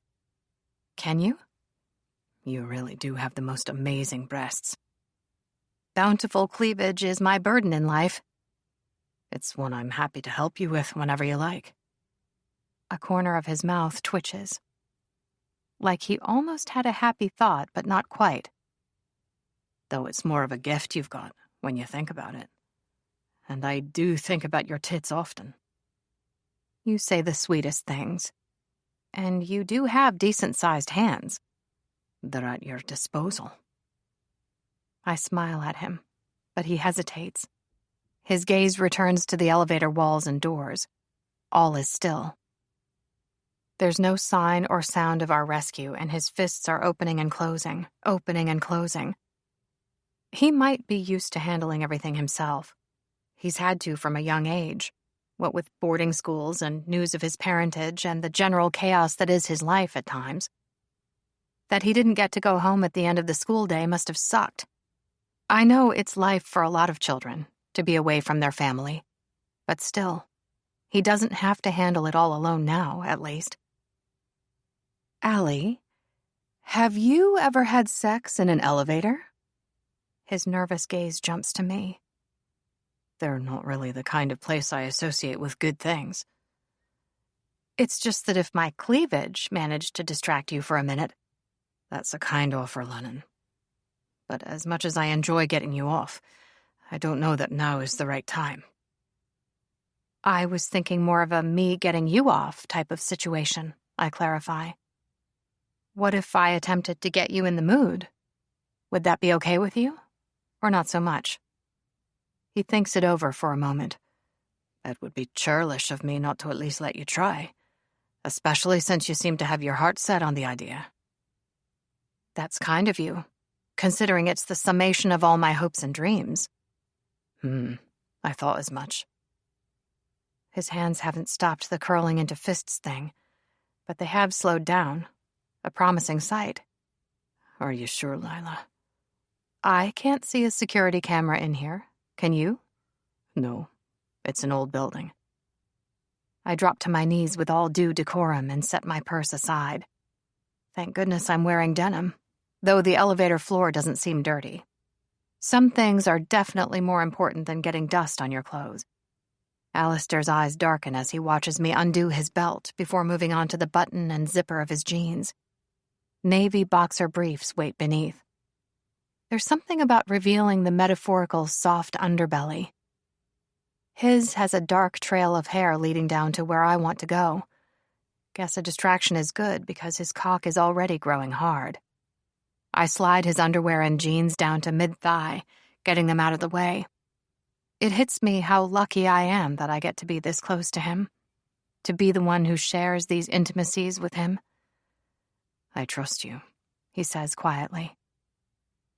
Can you? You really do have the most amazing breasts. Bountiful cleavage is my burden in life. It's one I'm happy to help you with whenever you like. A corner of his mouth twitches. Like he almost had a happy thought, but not quite. Though it's more of a gift you've got when you think about it. And I do think about your tits often. You say the sweetest things. And you do have decent-sized hands. They're at your disposal. I smile at him, but he hesitates. His gaze returns to the elevator walls and doors. All is still. There's no sign or sound of our rescue, and his fists are opening and closing, opening and closing. He might be used to handling everything himself. He's had to from a young age, what with boarding schools and news of his parentage and the general chaos that is his life at times. That he didn't get to go home at the end of the school day must have sucked. I know it's life for a lot of children, to be away from their family. But still, he doesn't have to handle it all alone now, at least. Allie, have you ever had sex in an elevator? His nervous gaze jumps to me. They're not really the kind of place I associate with good things. It's just that if my cleavage managed to distract you for a minute, that's a kind offer, Lennon. But as much as I enjoy getting you off, I don't know that now is the right time. I was thinking more of a me getting you off type of situation, I clarify. What if I attempted to get you in the mood? Would that be okay with you? Or not so much? He thinks it over for a moment. It would be churlish of me not to at least let you try, especially since you seem to have your heart set on the idea. That's kind of you, considering it's the summation of all my hopes and dreams. I thought as much. His hands haven't stopped the curling into fists thing, but they have slowed down, a promising sight. Are you sure, Lila? I can't see a security camera in here. Can you? No, it's an old building. I drop to my knees with all due decorum and set my purse aside. Thank goodness I'm wearing denim, though the elevator floor doesn't seem dirty. Some things are definitely more important than getting dust on your clothes. Alistair's eyes darken as he watches me undo his belt before moving on to the button and zipper of his jeans. Navy boxer briefs wait beneath. There's something about revealing the metaphorical soft underbelly. His has a dark trail of hair leading down to where I want to go. Guess a distraction is good because his cock is already growing hard. I slide his underwear and jeans down to mid-thigh, getting them out of the way. It hits me how lucky I am that I get to be this close to him, to be the one who shares these intimacies with him. I trust you, he says quietly,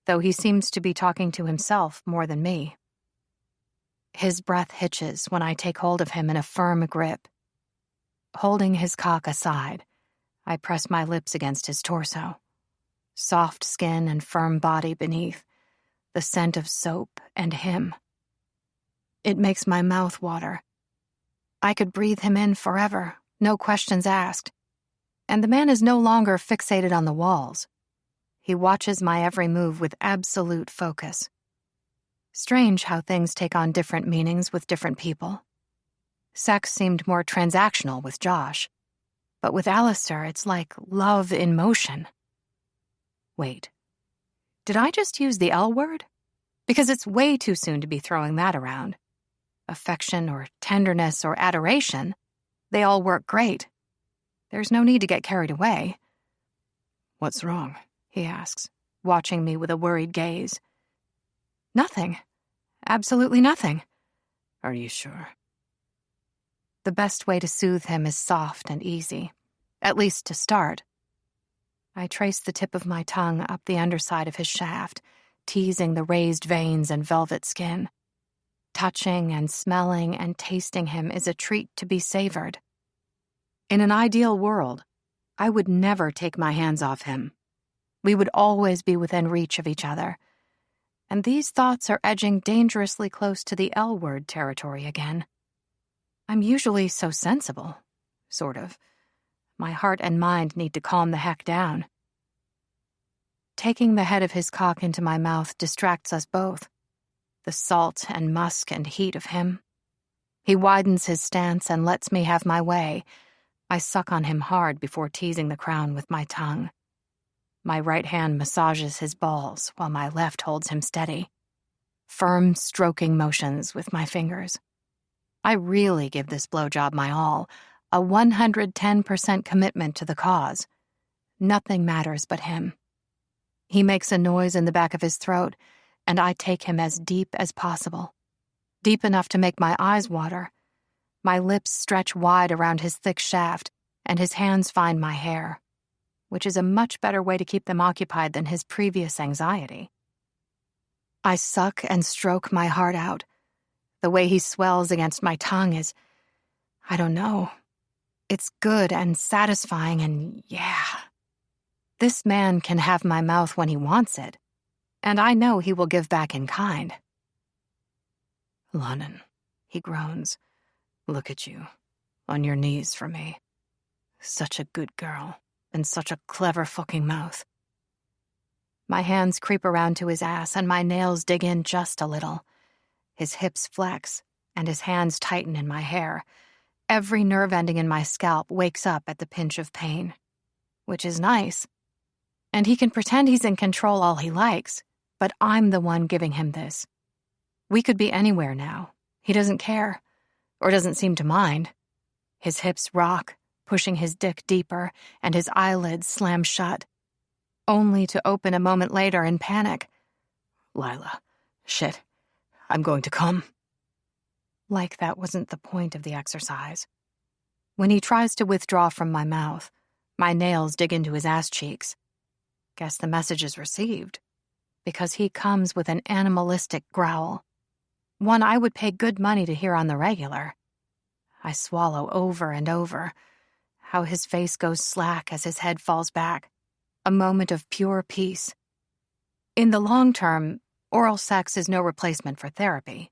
though he seems to be talking to himself more than me. His breath hitches when I take hold of him in a firm grip. Holding his cock aside, I press my lips against his torso. Soft skin and firm body beneath, the scent of soap and him. It makes my mouth water. I could breathe him in forever, no questions asked. And the man is no longer fixated on the walls. He watches my every move with absolute focus. Strange how things take on different meanings with different people. Sex seemed more transactional with Josh, but with Alistair it's like love in motion. Wait, did I just use the L word? Because it's way too soon to be throwing that around. Affection or tenderness or adoration, they all work great. There's no need to get carried away. What's wrong? He asks, watching me with a worried gaze. Nothing. Absolutely nothing. Are you sure? The best way to soothe him is soft and easy, at least to start. I trace the tip of my tongue up the underside of his shaft, teasing the raised veins and velvet skin. Touching and smelling and tasting him is a treat to be savored. In an ideal world, I would never take my hands off him. We would always be within reach of each other. And these thoughts are edging dangerously close to the L-word territory again. I'm usually so sensible, sort of. My heart and mind need to calm the heck down. Taking the head of his cock into my mouth distracts us both. The salt and musk and heat of him. He widens his stance and lets me have my way. I suck on him hard before teasing the crown with my tongue. My right hand massages his balls while my left holds him steady. Firm stroking motions with my fingers. I really give this blowjob my all, a 110% commitment to the cause. Nothing matters but him. He makes a noise in the back of his throat, and I take him as deep as possible. Deep enough to make my eyes water. My lips stretch wide around his thick shaft, and his hands find my hair, which is a much better way to keep them occupied than his previous anxiety. I suck and stroke my heart out. The way he swells against my tongue is, I don't know. It's good and satisfying and yeah. This man can have my mouth when he wants it, and I know he will give back in kind. Lunnon, he groans. Look at you, on your knees for me. Such a good girl, and such a clever fucking mouth. My hands creep around to his ass, and my nails dig in just a little. His hips flex, and his hands tighten in my hair. Every nerve ending in my scalp wakes up at the pinch of pain, which is nice. And he can pretend he's in control all he likes, but I'm the one giving him this. We could be anywhere now. He doesn't care, or doesn't seem to mind. His hips rock, pushing his dick deeper, and his eyelids slam shut, only to open a moment later in panic. Lila, shit, I'm going to come. Like that wasn't the point of the exercise. When he tries to withdraw from my mouth, my nails dig into his ass cheeks. Guess the message is received, because he comes with an animalistic growl. One I would pay good money to hear on the regular. I swallow over and over, how his face goes slack as his head falls back. A moment of pure peace. In the long term, oral sex is no replacement for therapy,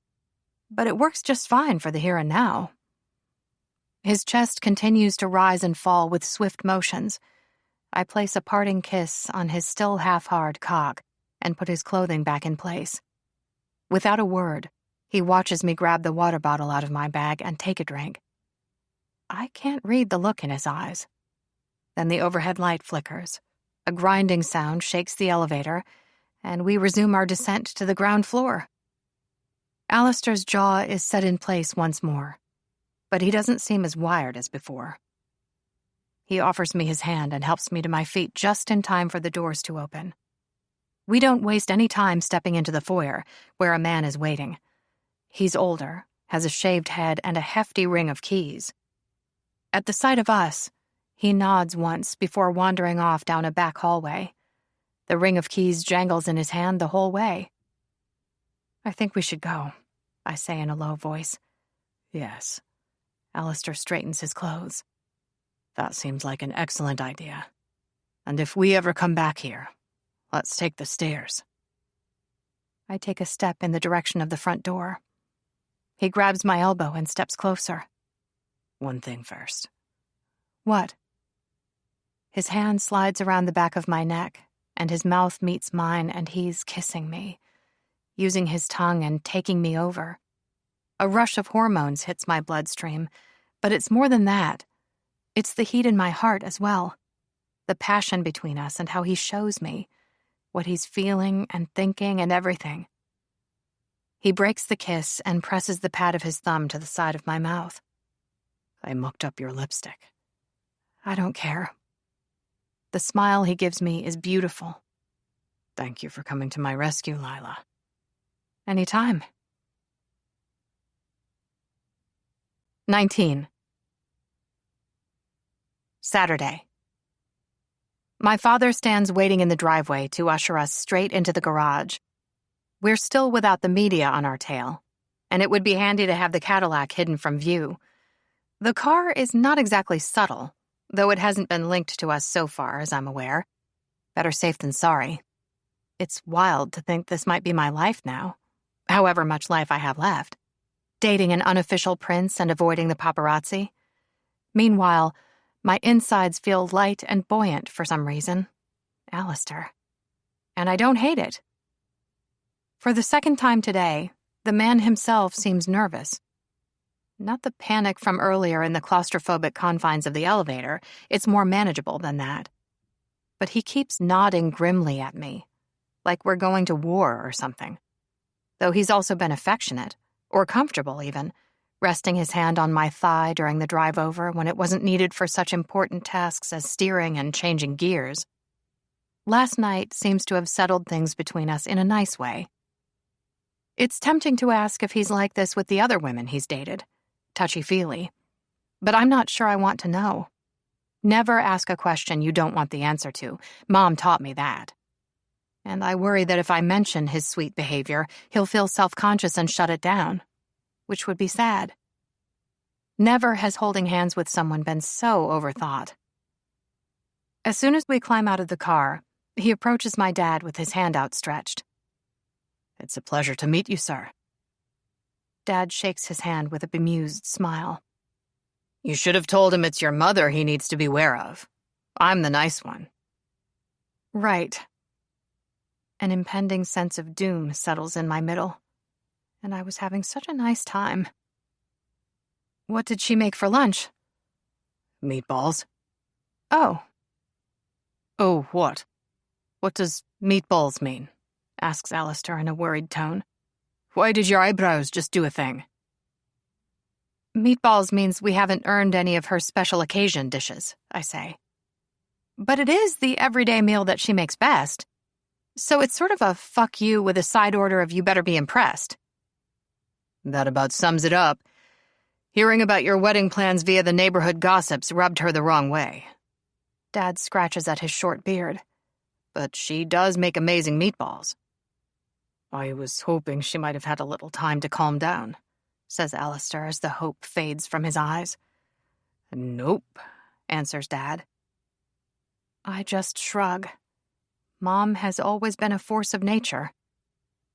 but it works just fine for the here and now. His chest continues to rise and fall with swift motions. I place a parting kiss on his still half-hard cock and put his clothing back in place. Without a word, he watches me grab the water bottle out of my bag and take a drink. I can't read the look in his eyes. Then the overhead light flickers. A grinding sound shakes the elevator, and we resume our descent to the ground floor. Alistair's jaw is set in place once more, but he doesn't seem as wired as before. He offers me his hand and helps me to my feet just in time for the doors to open. We don't waste any time stepping into the foyer, where a man is waiting. He's older, has a shaved head and a hefty ring of keys. At the sight of us, he nods once before wandering off down a back hallway. The ring of keys jangles in his hand the whole way. I think we should go, I say in a low voice. Yes. Alistair straightens his clothes. That seems like an excellent idea. And if we ever come back here, let's take the stairs. I take a step in the direction of the front door. He grabs my elbow and steps closer. One thing first. What? His hand slides around the back of my neck, and his mouth meets mine, and he's kissing me, using his tongue and taking me over. A rush of hormones hits my bloodstream, but it's more than that. It's the heat in my heart as well. The passion between us and how he shows me, what he's feeling and thinking and everything. He breaks the kiss and presses the pad of his thumb to the side of my mouth. I mucked up your lipstick. I don't care. The smile he gives me is beautiful. Thank you for coming to my rescue, Lila. Anytime. 19. Saturday. My father stands waiting in the driveway to usher us straight into the garage. We're still without the media on our tail, and it would be handy to have the Cadillac hidden from view. The car is not exactly subtle, though it hasn't been linked to us so far, as I'm aware. Better safe than sorry. It's wild to think this might be my life now, however much life I have left. Dating an unofficial prince and avoiding the paparazzi. Meanwhile, my insides feel light and buoyant for some reason. Alistair. And I don't hate it. For the second time today, the man himself seems nervous. Not the panic from earlier in the claustrophobic confines of the elevator, it's more manageable than that. But he keeps nodding grimly at me, like we're going to war or something. Though he's also been affectionate, or comfortable even, resting his hand on my thigh during the drive over when it wasn't needed for such important tasks as steering and changing gears. Last night seems to have settled things between us in a nice way. It's tempting to ask if he's like this with the other women he's dated, touchy-feely. But I'm not sure I want to know. Never ask a question you don't want the answer to. Mom taught me that. And I worry that if I mention his sweet behavior, he'll feel self-conscious and shut it down, which would be sad. Never has holding hands with someone been so overthought. As soon as we climb out of the car, he approaches my dad with his hand outstretched. "It's a pleasure to meet you, sir." Dad shakes his hand with a bemused smile. "You should have told him it's your mother he needs to beware of. I'm the nice one." Right. An impending sense of doom settles in my middle, and I was having such a nice time. "What did she make for lunch?" "Meatballs." "Oh." "Oh, what? What does meatballs mean?" asks Alistair in a worried tone. "Why did your eyebrows just do a thing?" "Meatballs means we haven't earned any of her special occasion dishes," I say. "But it is the everyday meal that she makes best. So it's sort of a fuck you with a side order of you better be impressed." "That about sums it up. Hearing about your wedding plans via the neighborhood gossips rubbed her the wrong way." Dad scratches at his short beard. "But she does make amazing meatballs." "I was hoping she might have had a little time to calm down," says Alistair as the hope fades from his eyes. "Nope," answers Dad. I just shrug. Mom has always been a force of nature.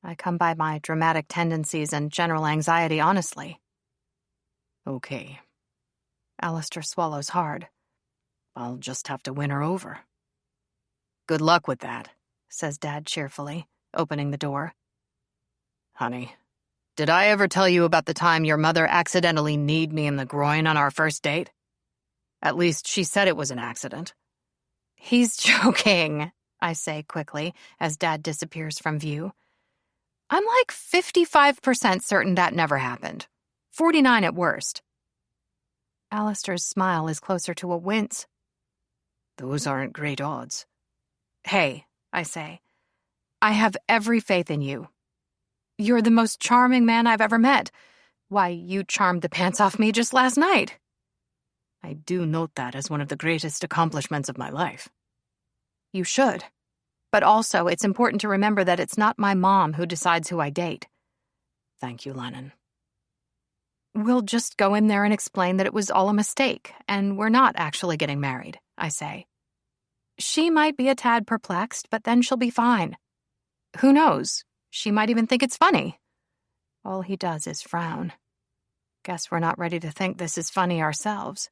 I come by my dramatic tendencies and general anxiety honestly. "Okay." Alistair swallows hard. "I'll just have to win her over." "Good luck with that," says Dad cheerfully, opening the door. "Honey, did I ever tell you about the time your mother accidentally kneed me in the groin on our first date? At least she said it was an accident." "He's joking," I say quickly as Dad disappears from view. "I'm like 55% certain that never happened. 49 at worst." Alistair's smile is closer to a wince. "Those aren't great odds." "Hey," I say, "I have every faith in you. You're the most charming man I've ever met. Why, you charmed the pants off me just last night." "I do note that as one of the greatest accomplishments of my life." "You should. But also, it's important to remember that it's not my mom who decides who I date." "Thank you, Lennon." "We'll just go in there and explain that it was all a mistake, and we're not actually getting married," I say. "She might be a tad perplexed, but then she'll be fine. Who knows? She might even think it's funny." All he does is frown. Guess we're not ready to think this is funny ourselves.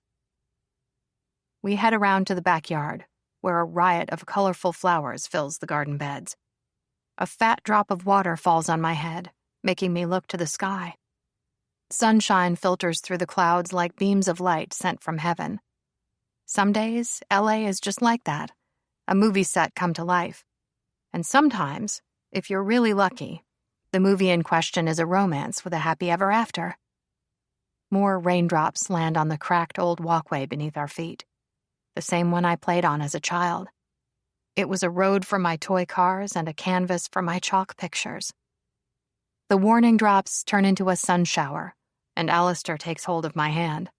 We head around to the backyard, where a riot of colorful flowers fills the garden beds. A fat drop of water falls on my head, making me look to the sky. Sunshine filters through the clouds like beams of light sent from heaven. Some days, LA is just like that, a movie set come to life. And sometimes, if you're really lucky, the movie in question is a romance with a happy ever after. More raindrops land on the cracked old walkway beneath our feet, the same one I played on as a child. It was a road for my toy cars and a canvas for my chalk pictures. The warning drops turn into a sun shower, and Alistair takes hold of my hand.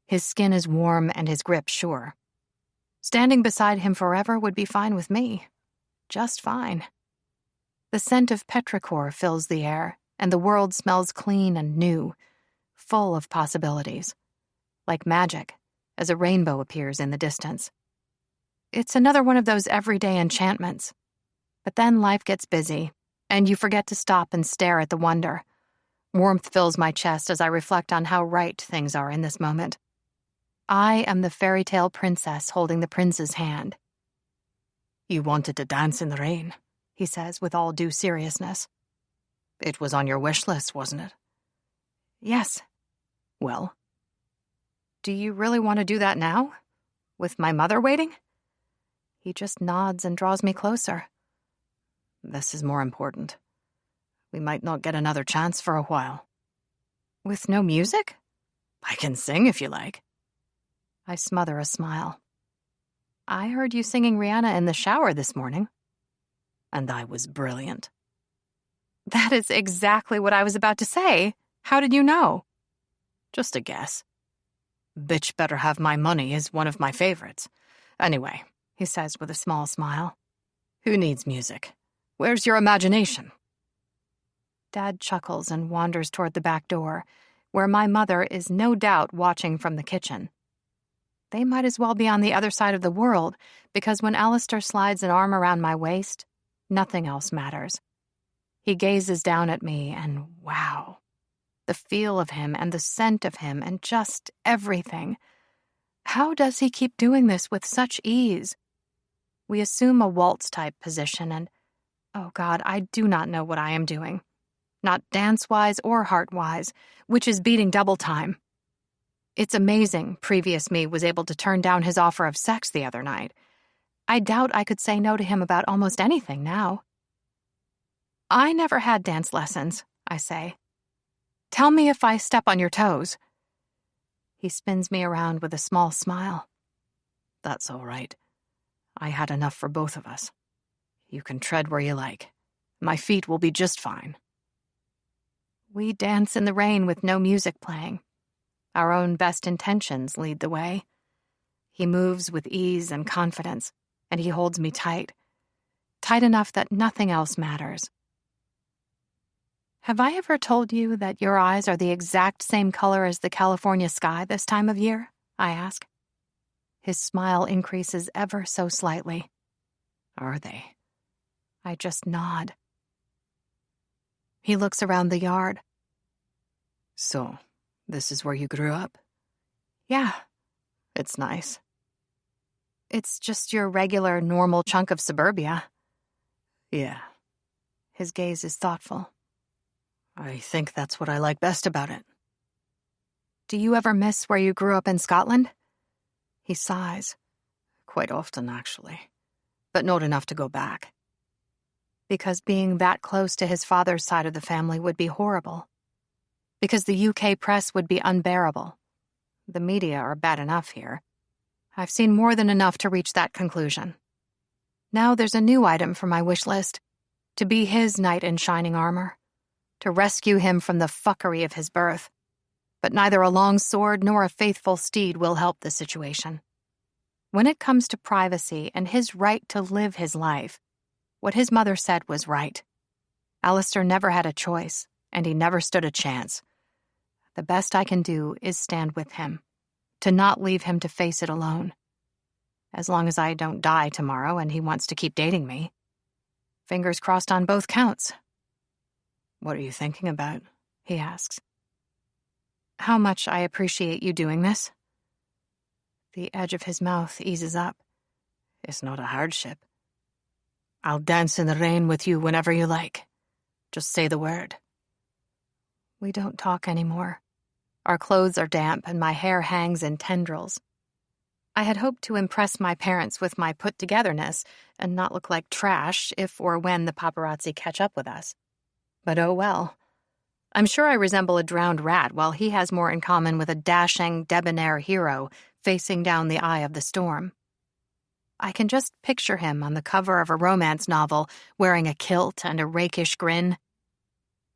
His skin is warm and his grip sure. Standing beside him forever would be fine with me. Just fine. The scent of petrichor fills the air, and the world smells clean and new, full of possibilities. Like magic, as a rainbow appears in the distance. It's another one of those everyday enchantments. But then life gets busy, and you forget to stop and stare at the wonder. Warmth fills my chest as I reflect on how right things are in this moment. I am the fairy tale princess holding the prince's hand. You wanted to dance in the rain, he says with all due seriousness. It was on your wish list, wasn't it? Yes. Well? Do you really want to do that now? With my mother waiting? He just nods and draws me closer. This is more important. We might not get another chance for a while. With no music? I can sing if you like. I smother a smile. I heard you singing Rihanna in the shower this morning. And I was brilliant. That is exactly what I was about to say. How did you know? Just a guess. Bitch Better Have My Money is one of my favorites. Anyway, he says with a small smile. Who needs music? Where's your imagination? Dad chuckles and wanders toward the back door, where my mother is no doubt watching from the kitchen. They might as well be on the other side of the world, because when Alistair slides an arm around my waist, nothing else matters. He gazes down at me, and wow. The feel of him and the scent of him and just everything. How does he keep doing this with such ease? We assume a waltz-type position, and, oh God, I do not know what I am doing. Not dance-wise or heart-wise, which is beating double time. It's amazing previous me was able to turn down his offer of sex the other night. I doubt I could say no to him about almost anything now. I never had dance lessons, I say. Tell me if I step on your toes. He spins me around with a small smile. That's all right. I had enough for both of us. You can tread where you like. My feet will be just fine. We dance in the rain with no music playing. Our own best intentions lead the way. He moves with ease and confidence, and he holds me tight. Tight enough that nothing else matters. Have I ever told you that your eyes are the exact same color as the California sky this time of year? I ask. His smile increases ever so slightly. Are they? I just nod. He looks around the yard. So, this is where you grew up? Yeah. It's nice. It's just your regular, normal chunk of suburbia. Yeah. His gaze is thoughtful. I think that's what I like best about it. Do you ever miss where you grew up in Scotland? He sighs. Quite often, actually. But not enough to go back. Because being that close to his father's side of the family would be horrible. Because the UK press would be unbearable. The media are bad enough here. I've seen more than enough to reach that conclusion. Now there's a new item for my wish list. To be his knight in shining armor. To rescue him from the fuckery of his birth. But neither a long sword nor a faithful steed will help the situation. When it comes to privacy and his right to live his life, what his mother said was right. Alistair never had a choice, and he never stood a chance. The best I can do is stand with him, to not leave him to face it alone. As long as I don't die tomorrow and he wants to keep dating me. Fingers crossed on both counts. What are you thinking about? He asks. How much I appreciate you doing this. The edge of his mouth eases up. It's not a hardship. I'll dance in the rain with you whenever you like. Just say the word. We don't talk anymore. Our clothes are damp and my hair hangs in tendrils. I had hoped to impress my parents with my put-togetherness and not look like trash if or when the paparazzi catch up with us. But oh well. I'm sure I resemble a drowned rat while he has more in common with a dashing, debonair hero facing down the eye of the storm. I can just picture him on the cover of a romance novel wearing a kilt and a rakish grin.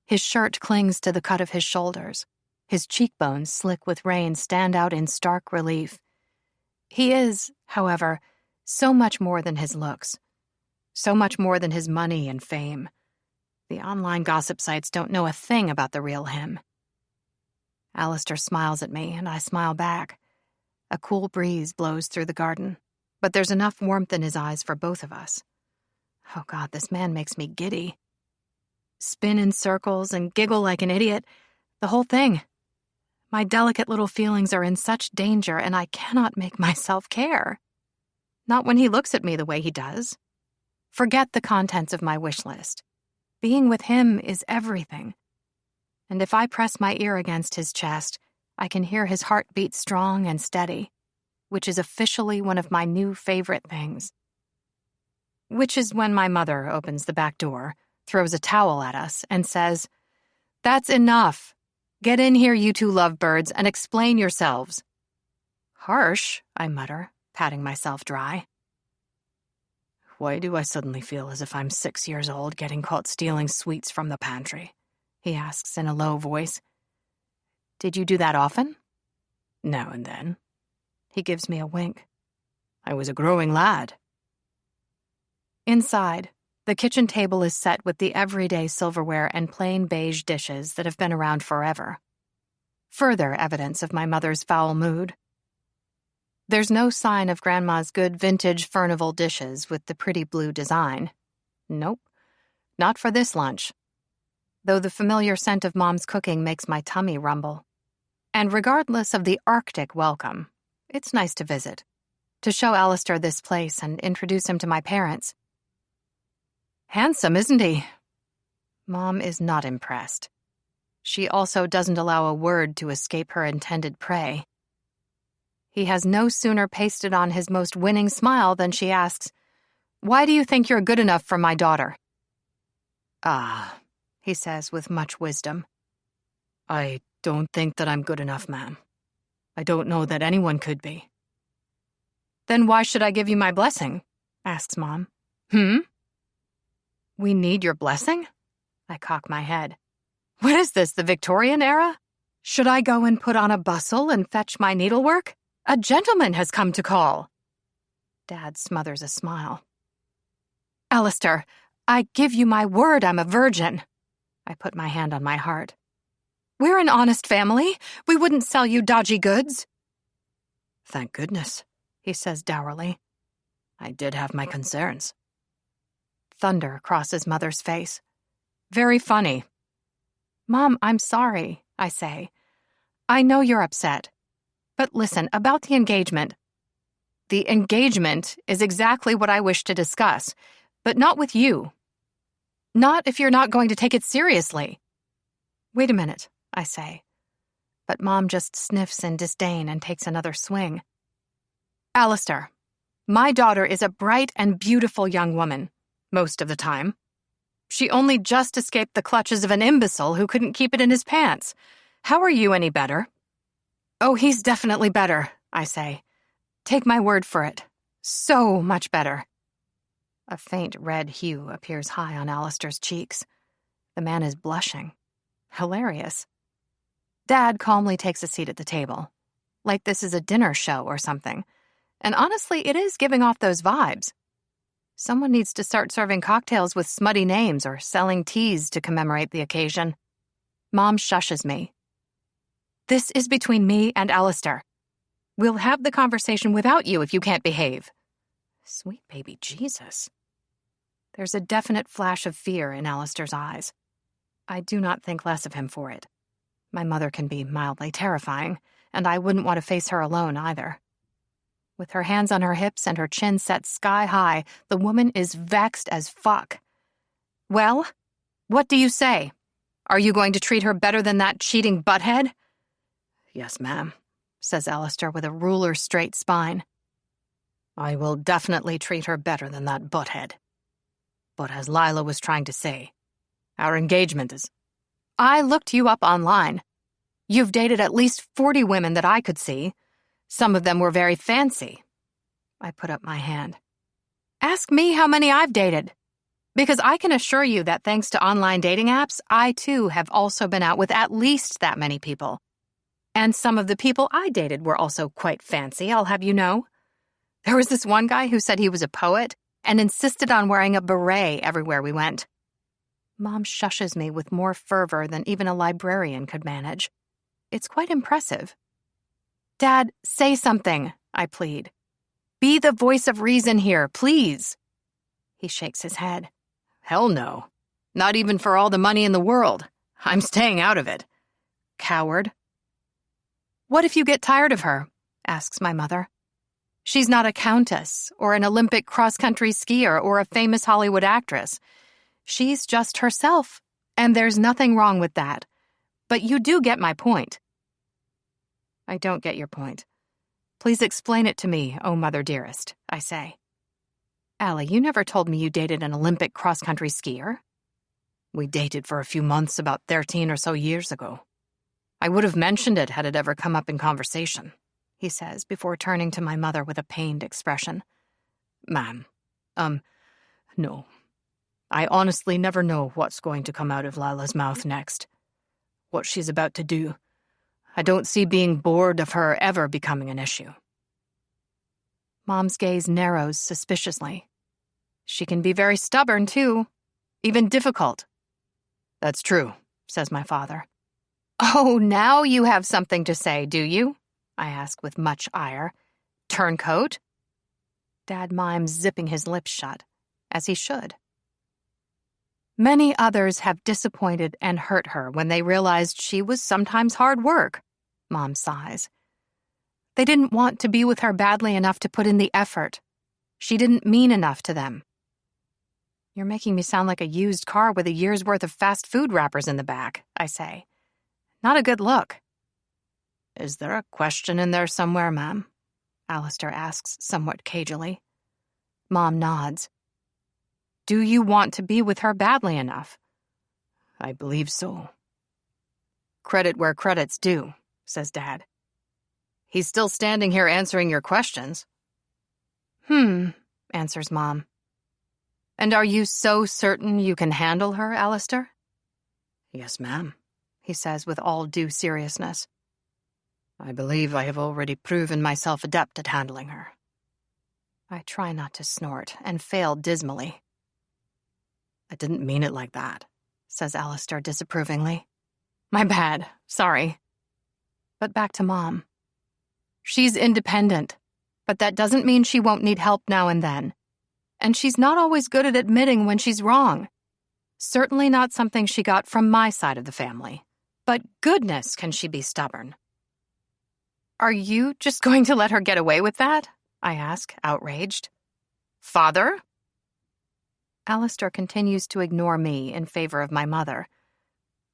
His shirt clings to the cut of his shoulders. His cheekbones, slick with rain, stand out in stark relief. He is, however, So much more than his looks. So much more than his money and fame. The online gossip sites don't know a thing about the real him. Alistair smiles at me, and I smile back. A cool breeze blows through the garden, but there's enough warmth in his eyes for both of us. Oh God, this man makes me giddy. Spin in circles and giggle like an idiot. The whole thing. My delicate little feelings are in such danger, and I cannot make myself care. Not when he looks at me the way he does. Forget the contents of my wish list. Being with him is everything. And if I press my ear against his chest, I can hear his heart beat strong and steady, which is officially one of my new favorite things. Which is when my mother opens the back door, throws a towel at us, and says, "That's enough. Get in here, you two lovebirds, and explain yourselves." Harsh, I mutter, patting myself dry. Why do I suddenly feel as if I'm 6 years old getting caught stealing sweets from the pantry? He asks in a low voice. Did you do that often? Now and then. He gives me a wink. I was a growing lad. Inside, the kitchen table is set with the everyday silverware and plain beige dishes that have been around forever. Further evidence of my mother's foul mood. There's no sign of Grandma's good vintage Furnival dishes with the pretty blue design. Nope, not for this lunch. Though the familiar scent of Mom's cooking makes my tummy rumble. And regardless of the Arctic welcome, it's nice to visit, to show Alistair this place and introduce him to my parents. Handsome, isn't he? Mom is not impressed. She also doesn't allow a word to escape her intended prey. He has no sooner pasted on his most winning smile than she asks, "Why do you think you're good enough for my daughter?" "Ah," he says with much wisdom. "I don't think that I'm good enough, ma'am. I don't know that anyone could be." "Then why should I give you my blessing?" asks Mom. We need your blessing? I cock my head. What is this, the Victorian era? Should I go and put on a bustle and fetch my needlework? A gentleman has come to call. Dad smothers a smile. Alistair, I give you my word I'm a virgin. I put my hand on my heart. We're an honest family. We wouldn't sell you dodgy goods. Thank goodness, he says dourly. I did have my concerns. Thunder crosses Mother's face. Very funny. Mom, I'm sorry, I say. I know you're upset. But listen, about the engagement. The engagement is exactly what I wish to discuss, but not with you. Not if you're not going to take it seriously. Wait a minute, I say. But Mom just sniffs in disdain and takes another swing. Alistair, my daughter is a bright and beautiful young woman, most of the time. She only just escaped the clutches of an imbecile who couldn't keep it in his pants. How are you any better? Oh, he's definitely better, I say. Take my word for it. So much better. A faint red hue appears high on Alistair's cheeks. The man is blushing. Hilarious. Dad calmly takes a seat at the table, like this is a dinner show or something. And honestly, it is giving off those vibes. Someone needs to start serving cocktails with smutty names or selling teas to commemorate the occasion. Mom shushes me. This is between me and Alistair. We'll have the conversation without you if you can't behave. Sweet baby Jesus. There's a definite flash of fear in Alistair's eyes. I do not think less of him for it. My mother can be mildly terrifying, and I wouldn't want to face her alone either. With her hands on her hips and her chin set sky high, the woman is vexed as fuck. Well, what do you say? Are you going to treat her better than that cheating butthead? Yes, ma'am, says Alistair with a ruler-straight spine. I will definitely treat her better than that butthead. But as Lila was trying to say, our engagement is... I looked you up online. You've dated at least 40 women that I could see. Some of them were very fancy. I put up my hand. Ask me how many I've dated. Because I can assure you that thanks to online dating apps, I too have also been out with at least that many people. And some of the people I dated were also quite fancy, I'll have you know. There was this one guy who said he was a poet and insisted on wearing a beret everywhere we went. Mom shushes me with more fervor than even a librarian could manage. It's quite impressive. Dad, say something, I plead. Be the voice of reason here, please. He shakes his head. Hell no. Not even for all the money in the world. I'm staying out of it. Coward. What if you get tired of her? Asks my mother. She's not a countess or an Olympic cross-country skier or a famous Hollywood actress. She's just herself, and there's nothing wrong with that. But you do get my point. I don't get your point. Please explain it to me, oh mother dearest, I say. Allie, you never told me you dated an Olympic cross-country skier. We dated for a few months about 13 or so years ago. I would have mentioned it had it ever come up in conversation, he says before turning to my mother with a pained expression. Ma'am, no. I honestly never know what's going to come out of Lila's mouth next. What she's about to do. I don't see being bored of her ever becoming an issue. Mom's gaze narrows suspiciously. She can be very stubborn, too. Even difficult. That's true, says my father. Oh, now you have something to say, do you? I ask with much ire. Turncoat? Dad mimes zipping his lips shut, as he should. Many others have disappointed and hurt her when they realized she was sometimes hard work, Mom sighs. They didn't want to be with her badly enough to put in the effort. She didn't mean enough to them. You're making me sound like a used car with a year's worth of fast food wrappers in the back, I say. Not a good look. Is there a question in there somewhere, ma'am? Alistair asks somewhat cagily. Mom nods. Do you want to be with her badly enough? I believe so. Credit where credit's due, says Dad. He's still standing here answering your questions. Answers Mom. And are you so certain you can handle her, Alistair? Yes, ma'am, he says with all due seriousness. I believe I have already proven myself adept at handling her. I try not to snort and fail dismally. I didn't mean it like that, says Alistair disapprovingly. My bad, sorry. But back to Mom. She's independent, but that doesn't mean she won't need help now and then. And she's not always good at admitting when she's wrong. Certainly not something she got from my side of the family. But goodness, can she be stubborn. Are you just going to let her get away with that? I ask, outraged. Father? Alistair continues to ignore me in favor of my mother.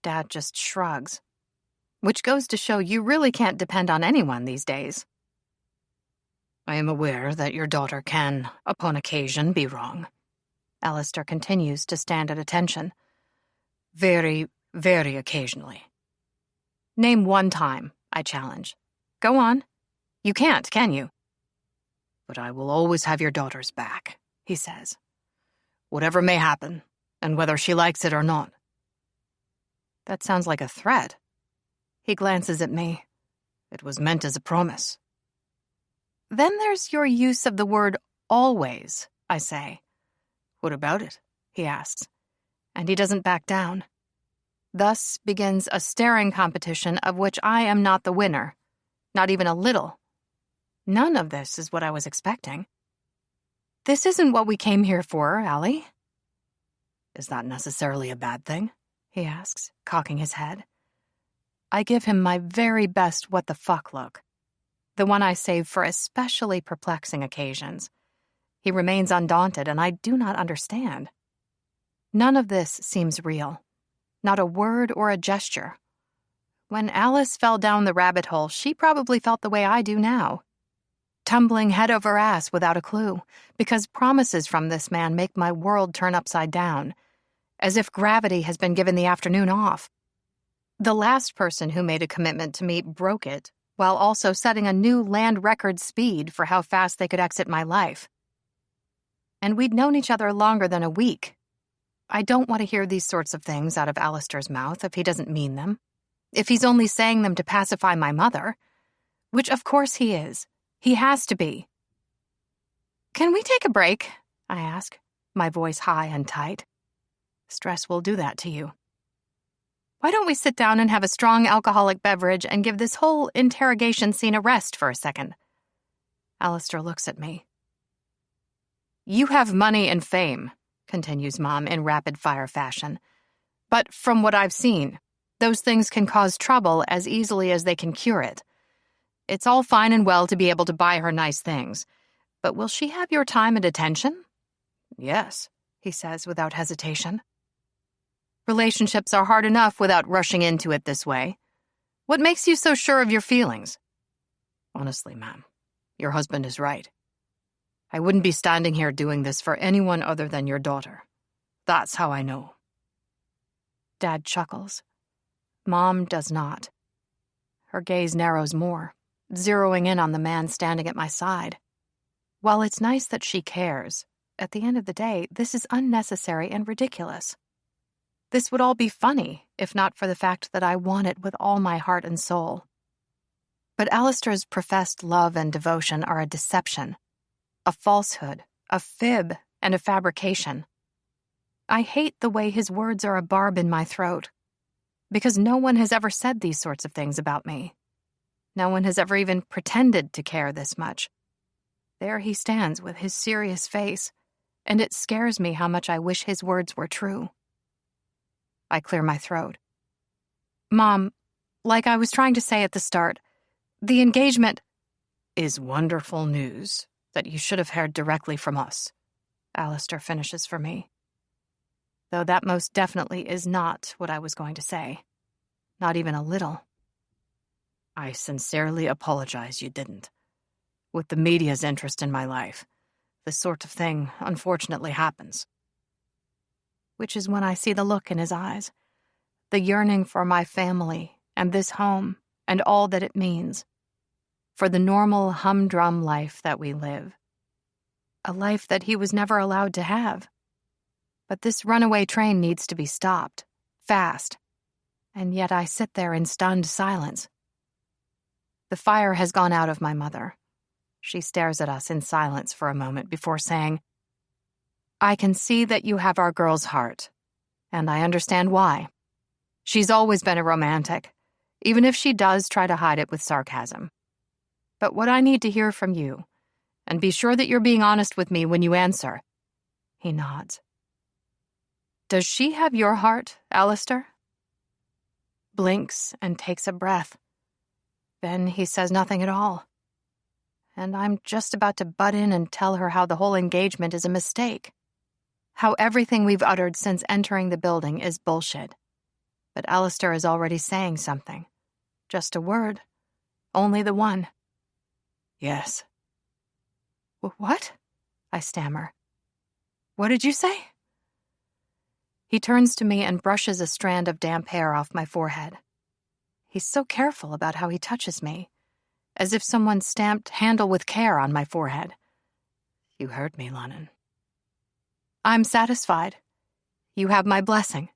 Dad just shrugs. Which goes to show you really can't depend on anyone these days. I am aware that your daughter can, upon occasion, be wrong. Alistair continues to stand at attention. Very, very occasionally. Name one time, I challenge. Go on. You can't, can you? But I will always have your daughter's back, he says. Whatever may happen, and whether she likes it or not. That sounds like a threat. He glances at me. It was meant as a promise. Then there's your use of the word always, I say. What about it? He asks. And he doesn't back down. Thus begins a staring competition of which I am not the winner. Not even a little. None of this is what I was expecting. This isn't what we came here for, Allie. Is that necessarily a bad thing? He asks, cocking his head. I give him my very best what the fuck look. The one I save for especially perplexing occasions. He remains undaunted, and I do not understand. None of this seems real. Not a word or a gesture. When Alice fell down the rabbit hole, she probably felt the way I do now. Tumbling head over ass without a clue, because promises from this man make my world turn upside down, as if gravity has been given the afternoon off. The last person who made a commitment to me broke it, while also setting a new land record speed for how fast they could exit my life. And we'd known each other longer than a week. I don't want to hear these sorts of things out of Alistair's mouth if he doesn't mean them. If he's only saying them to pacify my mother. Which of course he is. He has to be. Can we take a break? I ask, my voice high and tight. Stress will do that to you. Why don't we sit down and have a strong alcoholic beverage and give this whole interrogation scene a rest for a second? Alistair looks at me. You have money and fame, continues Mom in rapid-fire fashion. But from what I've seen, those things can cause trouble as easily as they can cure it. It's all fine and well to be able to buy her nice things, but will she have your time and attention? Yes, he says without hesitation. Relationships are hard enough without rushing into it this way. What makes you so sure of your feelings? Honestly, ma'am, your husband is right. I wouldn't be standing here doing this for anyone other than your daughter. That's how I know. Dad chuckles. Mom does not. Her gaze narrows more, zeroing in on the man standing at my side. While it's nice that she cares, at the end of the day, this is unnecessary and ridiculous. This would all be funny, if not for the fact that I want it with all my heart and soul. But Alistair's professed love and devotion are a deception, a falsehood, a fib, and a fabrication. I hate the way his words are a barb in my throat, because no one has ever said these sorts of things about me. No one has ever even pretended to care this much. There he stands with his serious face, and it scares me how much I wish his words were true. I clear my throat. Mom, like I was trying to say at the start, the engagement is wonderful news that you should have heard directly from us, Alistair finishes for me. Though that most definitely is not what I was going to say. Not even a little. I sincerely apologize you didn't. With the media's interest in my life, this sort of thing unfortunately happens. Which is when I see the look in his eyes, the yearning for my family and this home and all that it means, for the normal humdrum life that we live. A life that he was never allowed to have. But this runaway train needs to be stopped, fast, and yet I sit there in stunned silence. The fire has gone out of my mother. She stares at us in silence for a moment before saying, I can see that you have our girl's heart, and I understand why. She's always been a romantic, even if she does try to hide it with sarcasm. But what I need to hear from you, and be sure that you're being honest with me when you answer. He nods. Does she have your heart, Alistair? Blinks and takes a breath. Then he says nothing at all. And I'm just about to butt in and tell her how the whole engagement is a mistake. How everything we've uttered since entering the building is bullshit. But Alistair is already saying something. Just a word. Only the one. Yes. What? I stammer. What did you say? He turns to me and brushes a strand of damp hair off my forehead. He's so careful about how he touches me, as if someone stamped handle with care on my forehead. You heard me, Lennon. I'm satisfied. You have my blessing.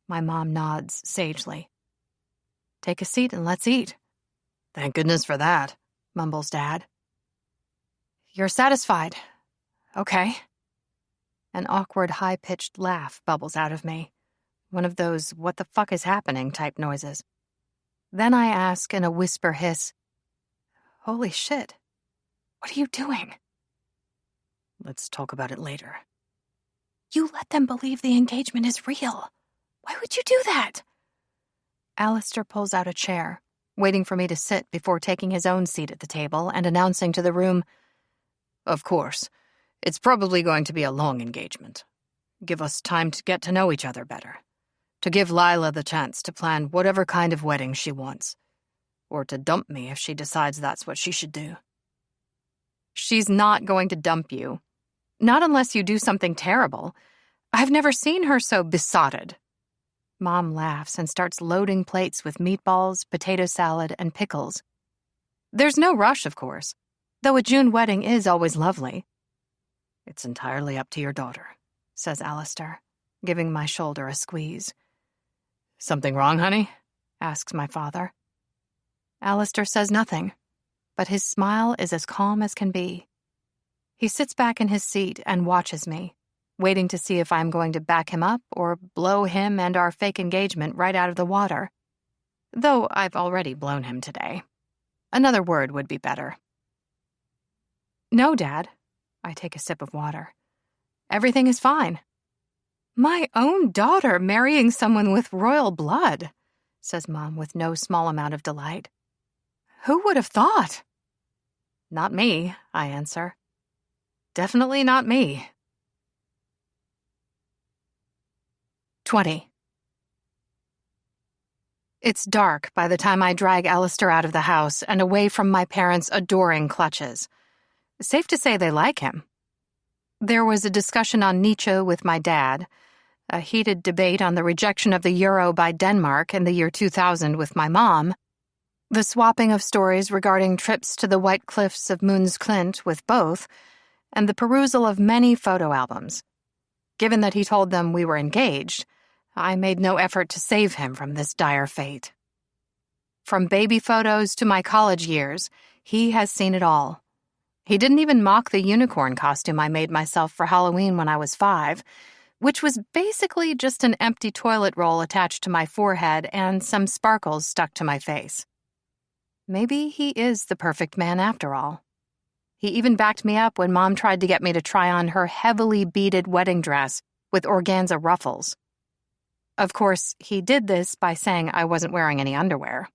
My mom nods sagely. Take a seat and let's eat. Thank goodness for that, mumbles Dad. You're satisfied. Okay. An awkward, high-pitched laugh bubbles out of me. One of those what the fuck is happening type noises. Then I ask in a whisper hiss, Holy shit. What are you doing? Let's talk about it later. You let them believe the engagement is real. Why would you do that? Alistair pulls out a chair, waiting for me to sit before taking his own seat at the table and announcing to the room, Of course, it's probably going to be a long engagement. Give us time to get to know each other better. To give Lila the chance to plan whatever kind of wedding she wants. Or to dump me if she decides that's what she should do. She's not going to dump you. Not unless you do something terrible. I've never seen her so besotted. Mom laughs and starts loading plates with meatballs, potato salad, and pickles. There's no rush, of course, though a June wedding is always lovely. It's entirely up to your daughter, says Alistair, giving my shoulder a squeeze. Something wrong, honey? Asks my father. Alistair says nothing, but his smile is as calm as can be. He sits back in his seat and watches me, waiting to see if I'm going to back him up or blow him and our fake engagement right out of the water. Though I've already blown him today. Another word would be better. No, Dad. I take a sip of water. Everything is fine. My own daughter marrying someone with royal blood, says Mom with no small amount of delight. Who would have thought? Not me, I answer. Definitely not me. 20. It's dark by the time I drag Alistair out of the house and away from my parents' adoring clutches. Safe to say they like him. There was a discussion on Nietzsche with my dad, a heated debate on the rejection of the euro by Denmark in the year 2000 with my mom, the swapping of stories regarding trips to the White Cliffs of Moon's Clint with both, and the perusal of many photo albums. Given that he told them we were engaged, I made no effort to save him from this dire fate. From baby photos to my college years, he has seen it all. He didn't even mock the unicorn costume I made myself for Halloween when I was 5, which was basically just an empty toilet roll attached to my forehead and some sparkles stuck to my face. Maybe he is the perfect man after all. He even backed me up when Mom tried to get me to try on her heavily beaded wedding dress with organza ruffles. Of course, he did this by saying I wasn't wearing any underwear.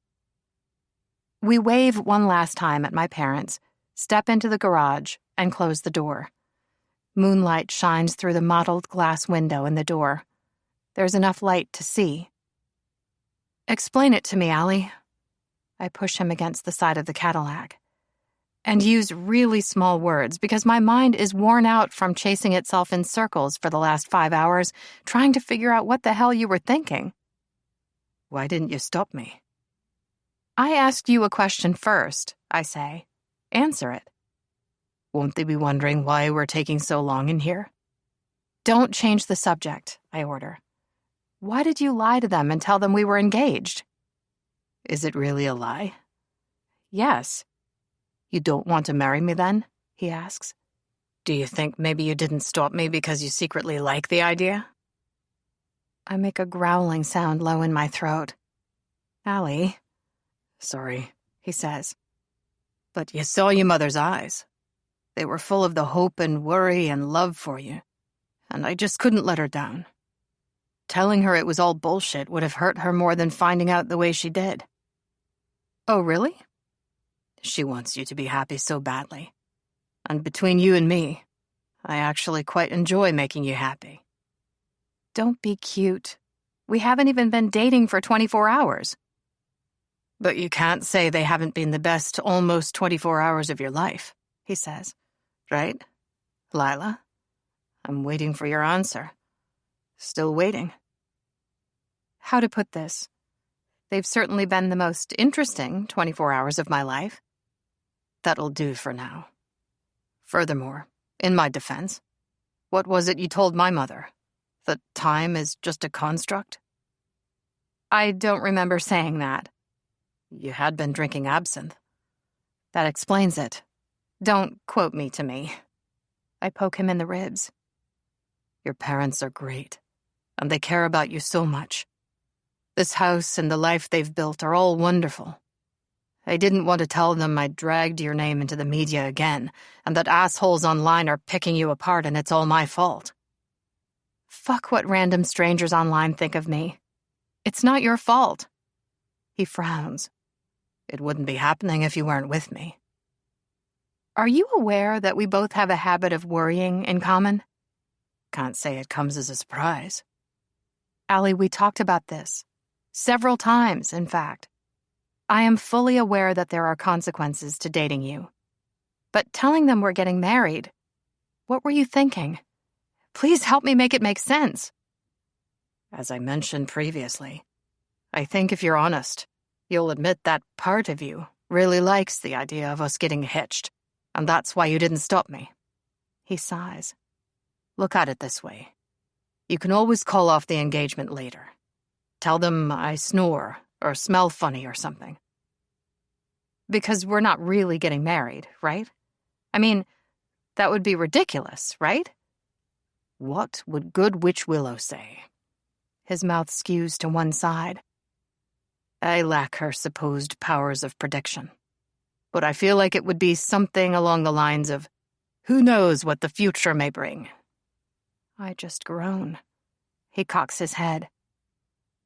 We wave one last time at my parents, step into the garage, and close the door. Moonlight shines through the mottled glass window in the door. There's enough light to see. Explain it to me, Allie. I push him against the side of the Cadillac. And use really small words because my mind is worn out from chasing itself in circles for the last 5 hours, trying to figure out what the hell you were thinking. Why didn't you stop me? I asked you a question first, I say. Answer it. Won't they be wondering why we're taking so long in here? Don't change the subject, I order. Why did you lie to them and tell them we were engaged? Is it really a lie? Yes. You don't want to marry me then? He asks. Do you think maybe you didn't stop me because you secretly like the idea? I make a growling sound low in my throat. Allie. Sorry, he says. But you saw your mother's eyes. They were full of the hope and worry and love for you, and I just couldn't let her down. Telling her it was all bullshit would have hurt her more than finding out the way she did. Oh, really? She wants you to be happy so badly. And between you and me, I actually quite enjoy making you happy. Don't be cute. We haven't even been dating for 24 hours. But you can't say they haven't been the best almost 24 hours of your life, he says. Right, Lila? I'm waiting for your answer. Still waiting. How to put this? They've certainly been the most interesting 24 hours of my life. That'll do for now. Furthermore, in my defense, what was it you told my mother? That time is just a construct? I don't remember saying that. You had been drinking absinthe. That explains it. Don't quote me to me. I poke him in the ribs. Your parents are great, and they care about you so much. This house and the life they've built are all wonderful. I didn't want to tell them I dragged your name into the media again, and that assholes online are picking you apart and it's all my fault. Fuck what random strangers online think of me. It's not your fault. He frowns. It wouldn't be happening if you weren't with me. Are you aware that we both have a habit of worrying in common? Can't say it comes as a surprise. Allie, we talked about this. Several times, in fact. I am fully aware that there are consequences to dating you. But telling them we're getting married, what were you thinking? Please help me make it make sense. As I mentioned previously, I think if you're honest, you'll admit that part of you really likes the idea of us getting hitched, and that's why you didn't stop me. He sighs. Look at it this way. You can always call off the engagement later. Tell them I snore or smell funny or something. Because we're not really getting married, right? I mean, That would be ridiculous, right? What would good Witch Willow say? His mouth skews to one side. I lack her supposed powers of prediction, but I feel like it would be something along the lines of, who knows what the future may bring. I just groan. He cocks his head.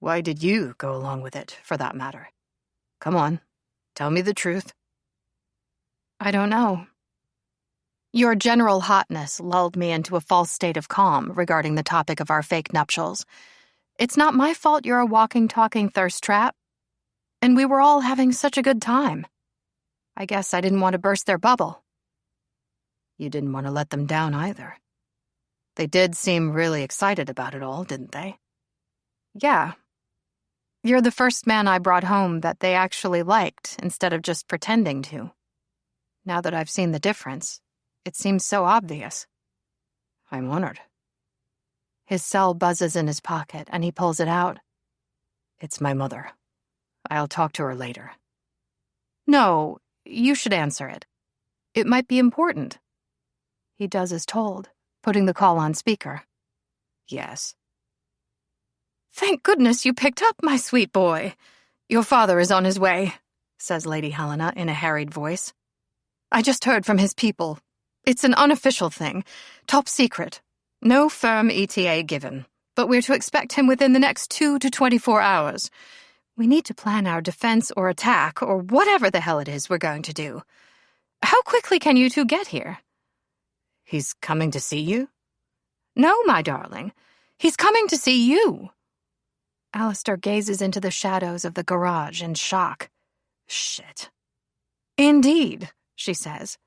Why did you go along with it, for that matter? Come on, tell me the truth. I don't know. Your general hotness lulled me into a false state of calm regarding the topic of our fake nuptials. It's not my fault you're a walking, talking thirst trap. And we were all having such a good time. I guess I didn't want to burst their bubble. You didn't want to let them down either. They did seem really excited about it all, didn't they? Yeah. You're the first man I brought home that they actually liked instead of just pretending to. Now that I've seen the difference, it seems so obvious. I'm honored. His cell buzzes in his pocket and he pulls it out. It's my mother. I'll talk to her later. No, you should answer it. It might be important. He does as told, putting the call on speaker. Yes. Thank goodness you picked up, my sweet boy. Your father is on his way, says Lady Helena in a harried voice. I just heard from his people. It's an unofficial thing, top secret. No firm ETA given, but we're to expect him within the next 2 to 24 hours. We need to plan our defense or attack or whatever the hell it is we're going to do. How quickly can you two get here? He's coming to see you? No, my darling. He's coming to see you. Alistair gazes into the shadows of the garage in shock. Shit. Indeed, she says.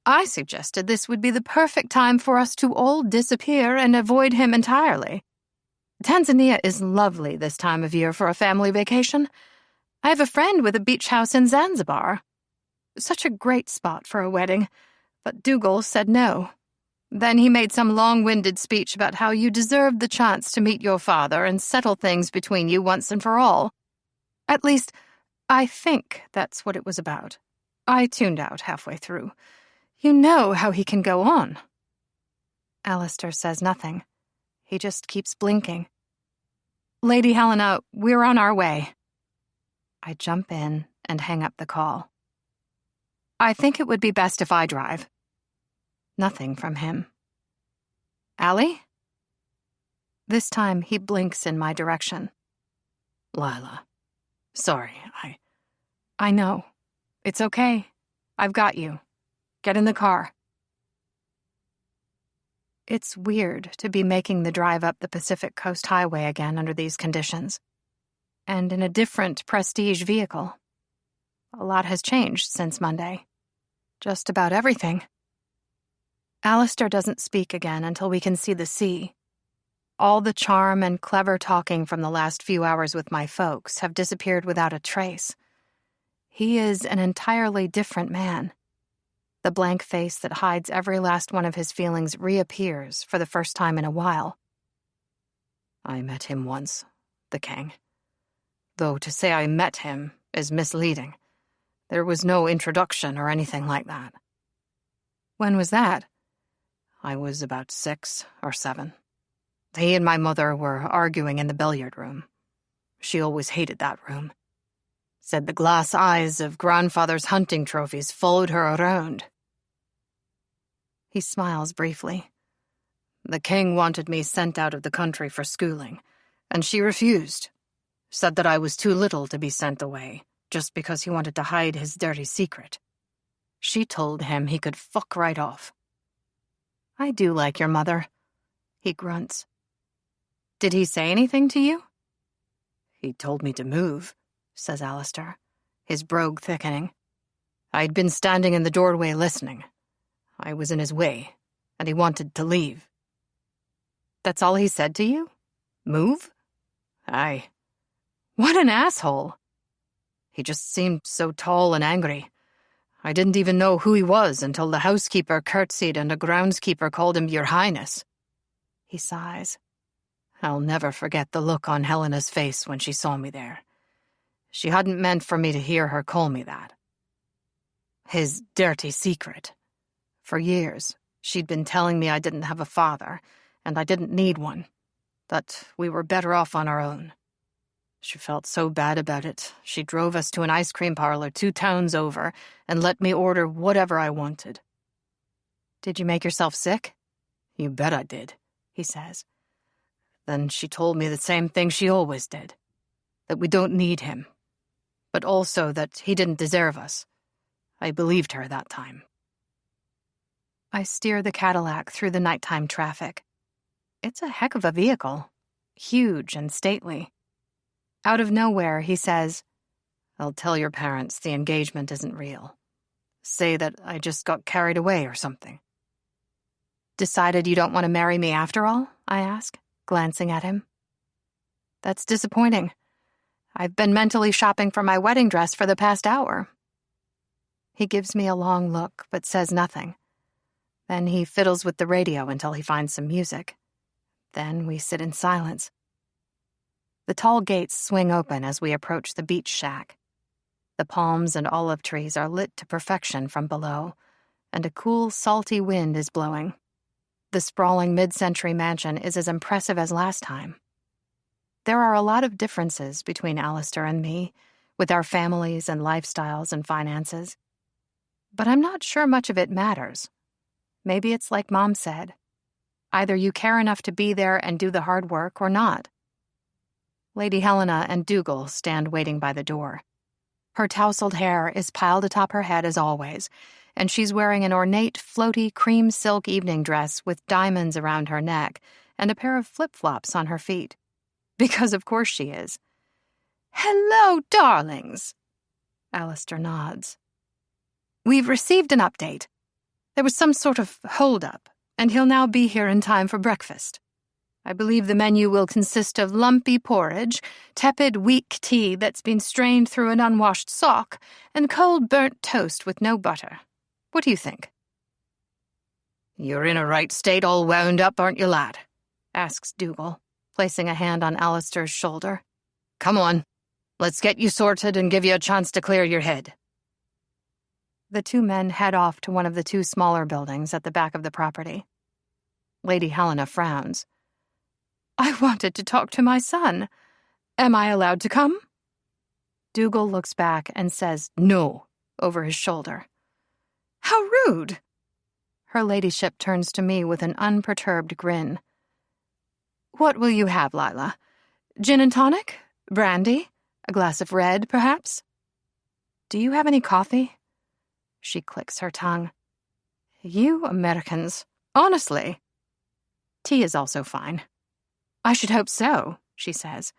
I suggested this would be the perfect time for us to all disappear and avoid him entirely. Tanzania is lovely this time of year for a family vacation. I have a friend with a beach house in Zanzibar. Such a great spot for a wedding, but Dougal said no. Then he made some long-winded speech about how you deserved the chance to meet your father and settle things between you once and for all. At least, I think that's what it was about. I tuned out halfway through. You know how he can go on. Alistair says nothing. He just keeps blinking. Lady Helena, we're on our way. I jump in and hang up the call. I think it would be best if I drive. Nothing from him. Allie? This time he blinks in my direction. Lila. Sorry, I know. It's okay. I've got you. Get in the car. It's weird to be making the drive up the Pacific Coast Highway again under these conditions. And in a different prestige vehicle. A lot has changed since Monday. Just about everything. Alistair doesn't speak again until we can see the sea. All the charm and clever talking from the last few hours with my folks have disappeared without a trace. He is an entirely different man. The blank face that hides every last one of his feelings reappears for the first time in a while. I met him once, the king. Though to say I met him is misleading. There was no introduction or anything like that. When was that? I was about 6 or 7. He and my mother were arguing in the billiard room. She always hated that room. Said the glass eyes of grandfather's hunting trophies followed her around. He smiles briefly. The king wanted me sent out of the country for schooling, and she refused. Said that I was too little to be sent away, just because he wanted to hide his dirty secret. She told him he could fuck right off. I do like your mother. He grunts. Did he say anything to you? He told me to move, says Alistair, his brogue thickening. I'd been standing in the doorway listening. I was in his way, and he wanted to leave. That's all he said to you? Move? Aye. What an asshole. He just seemed so tall and angry. I didn't even know who he was until the housekeeper curtsied and a groundskeeper called him Your Highness. He sighs. I'll never forget the look on Helena's face when she saw me there. She hadn't meant for me to hear her call me that. His dirty secret. For years, She'd been telling me I didn't have a father, and I didn't need one, that we were better off on our own. She felt so bad about it, she drove us to an ice cream parlor 2 towns over and let me order whatever I wanted. Did you make yourself sick? You bet I did, he says. Then she told me the same thing she always did, that we don't need him, but also that he didn't deserve us. I believed her that time. I steer the Cadillac through the nighttime traffic. It's a heck of a vehicle, huge and stately. Out of nowhere, he says, I'll tell your parents the engagement isn't real. Say that I just got carried away or something. Decided you don't want to marry me after all? I ask, glancing at him. That's disappointing. I've been mentally shopping for my wedding dress for the past hour. He gives me a long look, but says nothing. Then he fiddles with the radio until he finds some music. Then we sit in silence. The tall gates swing open as we approach the beach shack. The palms and olive trees are lit to perfection from below, and a cool, salty wind is blowing. The sprawling mid-century mansion is as impressive as last time. There are a lot of differences between Alistair and me, with our families and lifestyles and finances. But I'm not sure much of it matters. Maybe it's like Mom said. Either you care enough to be there and do the hard work or not. Lady Helena and Dougal stand waiting by the door. Her tousled hair is piled atop her head as always, and she's wearing an ornate, floaty cream silk evening dress with diamonds around her neck and a pair of flip-flops on her feet. Because of course she is. "Hello, darlings." Alistair nods. "We've received an update. There was some sort of hold-up, and he'll now be here in time for breakfast. I believe the menu will consist of lumpy porridge, tepid weak tea that's been strained through an unwashed sock, and cold burnt toast with no butter. What do you think?" "You're in a right state all wound up, aren't you, lad?" asks Dougal, placing a hand on Alistair's shoulder. "Come on, let's get you sorted and give you a chance to clear your head." The 2 men head off to one of the 2 smaller buildings at the back of the property. Lady Helena frowns. "I wanted to talk to my son. Am I allowed to come?" Dougal looks back and says "no" over his shoulder. "How rude!" Her ladyship turns to me with an unperturbed grin. "What will you have, Lila? Gin and tonic? Brandy? A glass of red, perhaps? Do you have any coffee?" She clicks her tongue. "You Americans, honestly." Tea is also fine. "I should hope so," she says.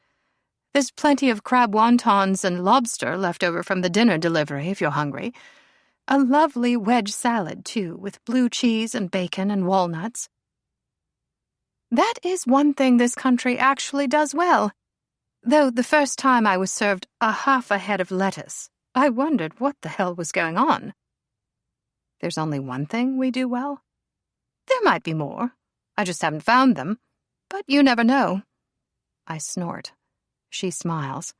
"There's plenty of crab wontons and lobster left over from the dinner delivery if you're hungry. A lovely wedge salad, too, with blue cheese and bacon and walnuts. That is one thing this country actually does well. Though the first time I was served half a head of lettuce, I wondered what the hell was going on." There's only one thing we do well? There might be more. I just haven't found them. But you never know. I snort. She smiles.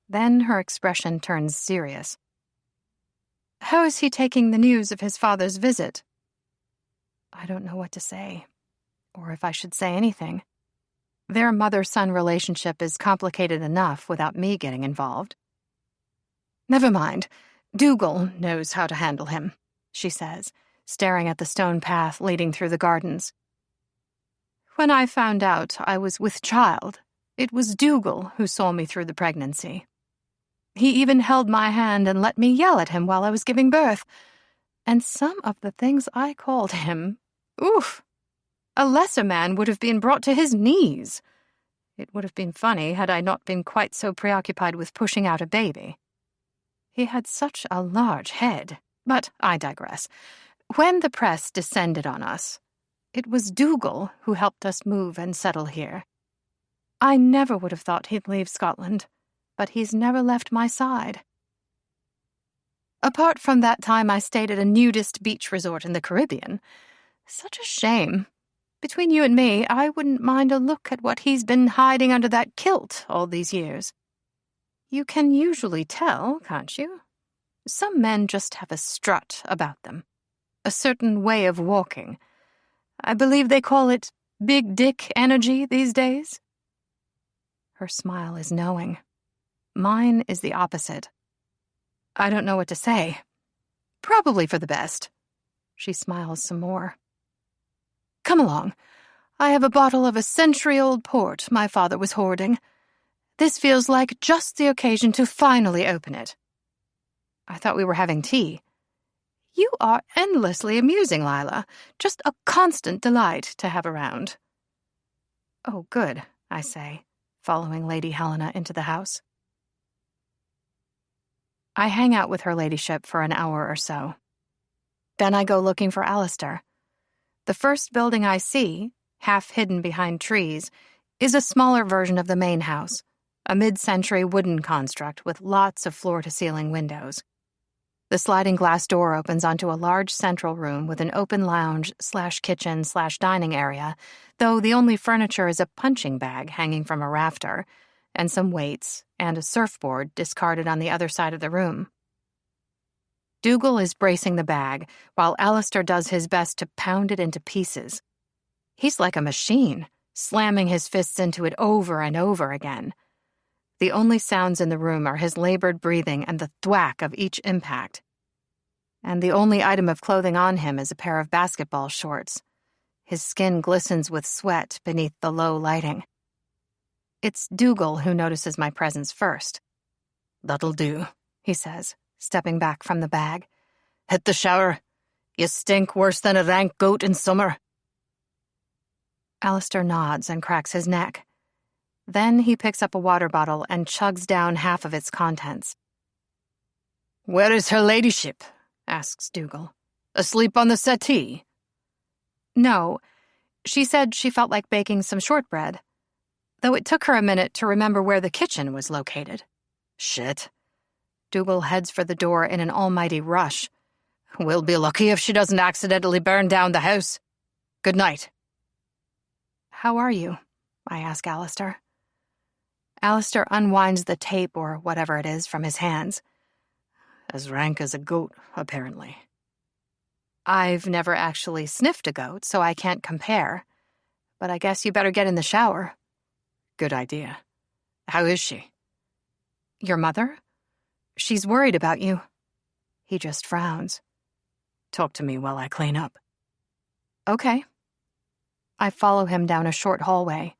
Then her expression turns serious. "How is he taking the news of his father's visit?" I don't know what to say, or if I should say anything. Their mother-son relationship is complicated enough without me getting involved. "Never mind. Dougal knows how to handle him," she says, staring at the stone path leading through the gardens. "When I found out I was with child, it was Dougal who saw me through the pregnancy. He even held my hand and let me yell at him while I was giving birth. And some of the things I called him, oof! A lesser man would have been brought to his knees. It would have been funny had I not been quite so preoccupied with pushing out a baby. He had such a large head, but I digress. When the press descended on us, it was Dougal who helped us move and settle here. I never would have thought he'd leave Scotland, but he's never left my side. Apart from that time I stayed at a nudist beach resort in the Caribbean. Such a shame. Between you and me, I wouldn't mind a look at what he's been hiding under that kilt all these years. You can usually tell, can't you? Some men just have a strut about them, a certain way of walking, I believe they call it big dick energy these days." Her smile is knowing. Mine is the opposite. I don't know what to say. Probably for the best. She smiles some more. "Come along. I have a bottle of a century-old port my father was hoarding. This feels like just the occasion to finally open it." I thought we were having tea. You are endlessly amusing, Lila. Just a constant delight to have around. Oh, good, I say, following Lady Helena into the house. I hang out with her ladyship for an hour or so. Then I go looking for Alistair. The first building I see, half hidden behind trees, is a smaller version of the main house, a mid-century wooden construct with lots of floor-to-ceiling windows. The sliding glass door opens onto a large central room with an open lounge/kitchen/dining area, though the only furniture is a punching bag hanging from a rafter, and some weights, and a surfboard discarded on the other side of the room. Dougal is bracing the bag, while Alistair does his best to pound it into pieces. He's like a machine, slamming his fists into it over and over again. The only sounds in the room are his labored breathing and the thwack of each impact. And the only item of clothing on him is a pair of basketball shorts. His skin glistens with sweat beneath the low lighting. It's Dougal who notices my presence first. "That'll do," he says, stepping back from the bag. "Hit the shower. You stink worse than a rank goat in summer." Alistair nods and cracks his neck. Then he picks up a water bottle and chugs down half of its contents. "Where is her ladyship?" asks Dougal. "Asleep on the settee?" "No. She said she felt like baking some shortbread, though it took her a minute to remember where the kitchen was located." "Shit." Dougal heads for the door in an almighty rush. "We'll be lucky if she doesn't accidentally burn down the house. Good night." "How are you?" I ask Alistair. Alistair unwinds the tape or whatever it is from his hands. "As rank as a goat, apparently." I've never actually sniffed a goat, so I can't compare. But I guess you better get in the shower. "Good idea. How is she?" "Your mother? She's worried about you." He just frowns. "Talk to me while I clean up." "Okay." I follow him down a short hallway.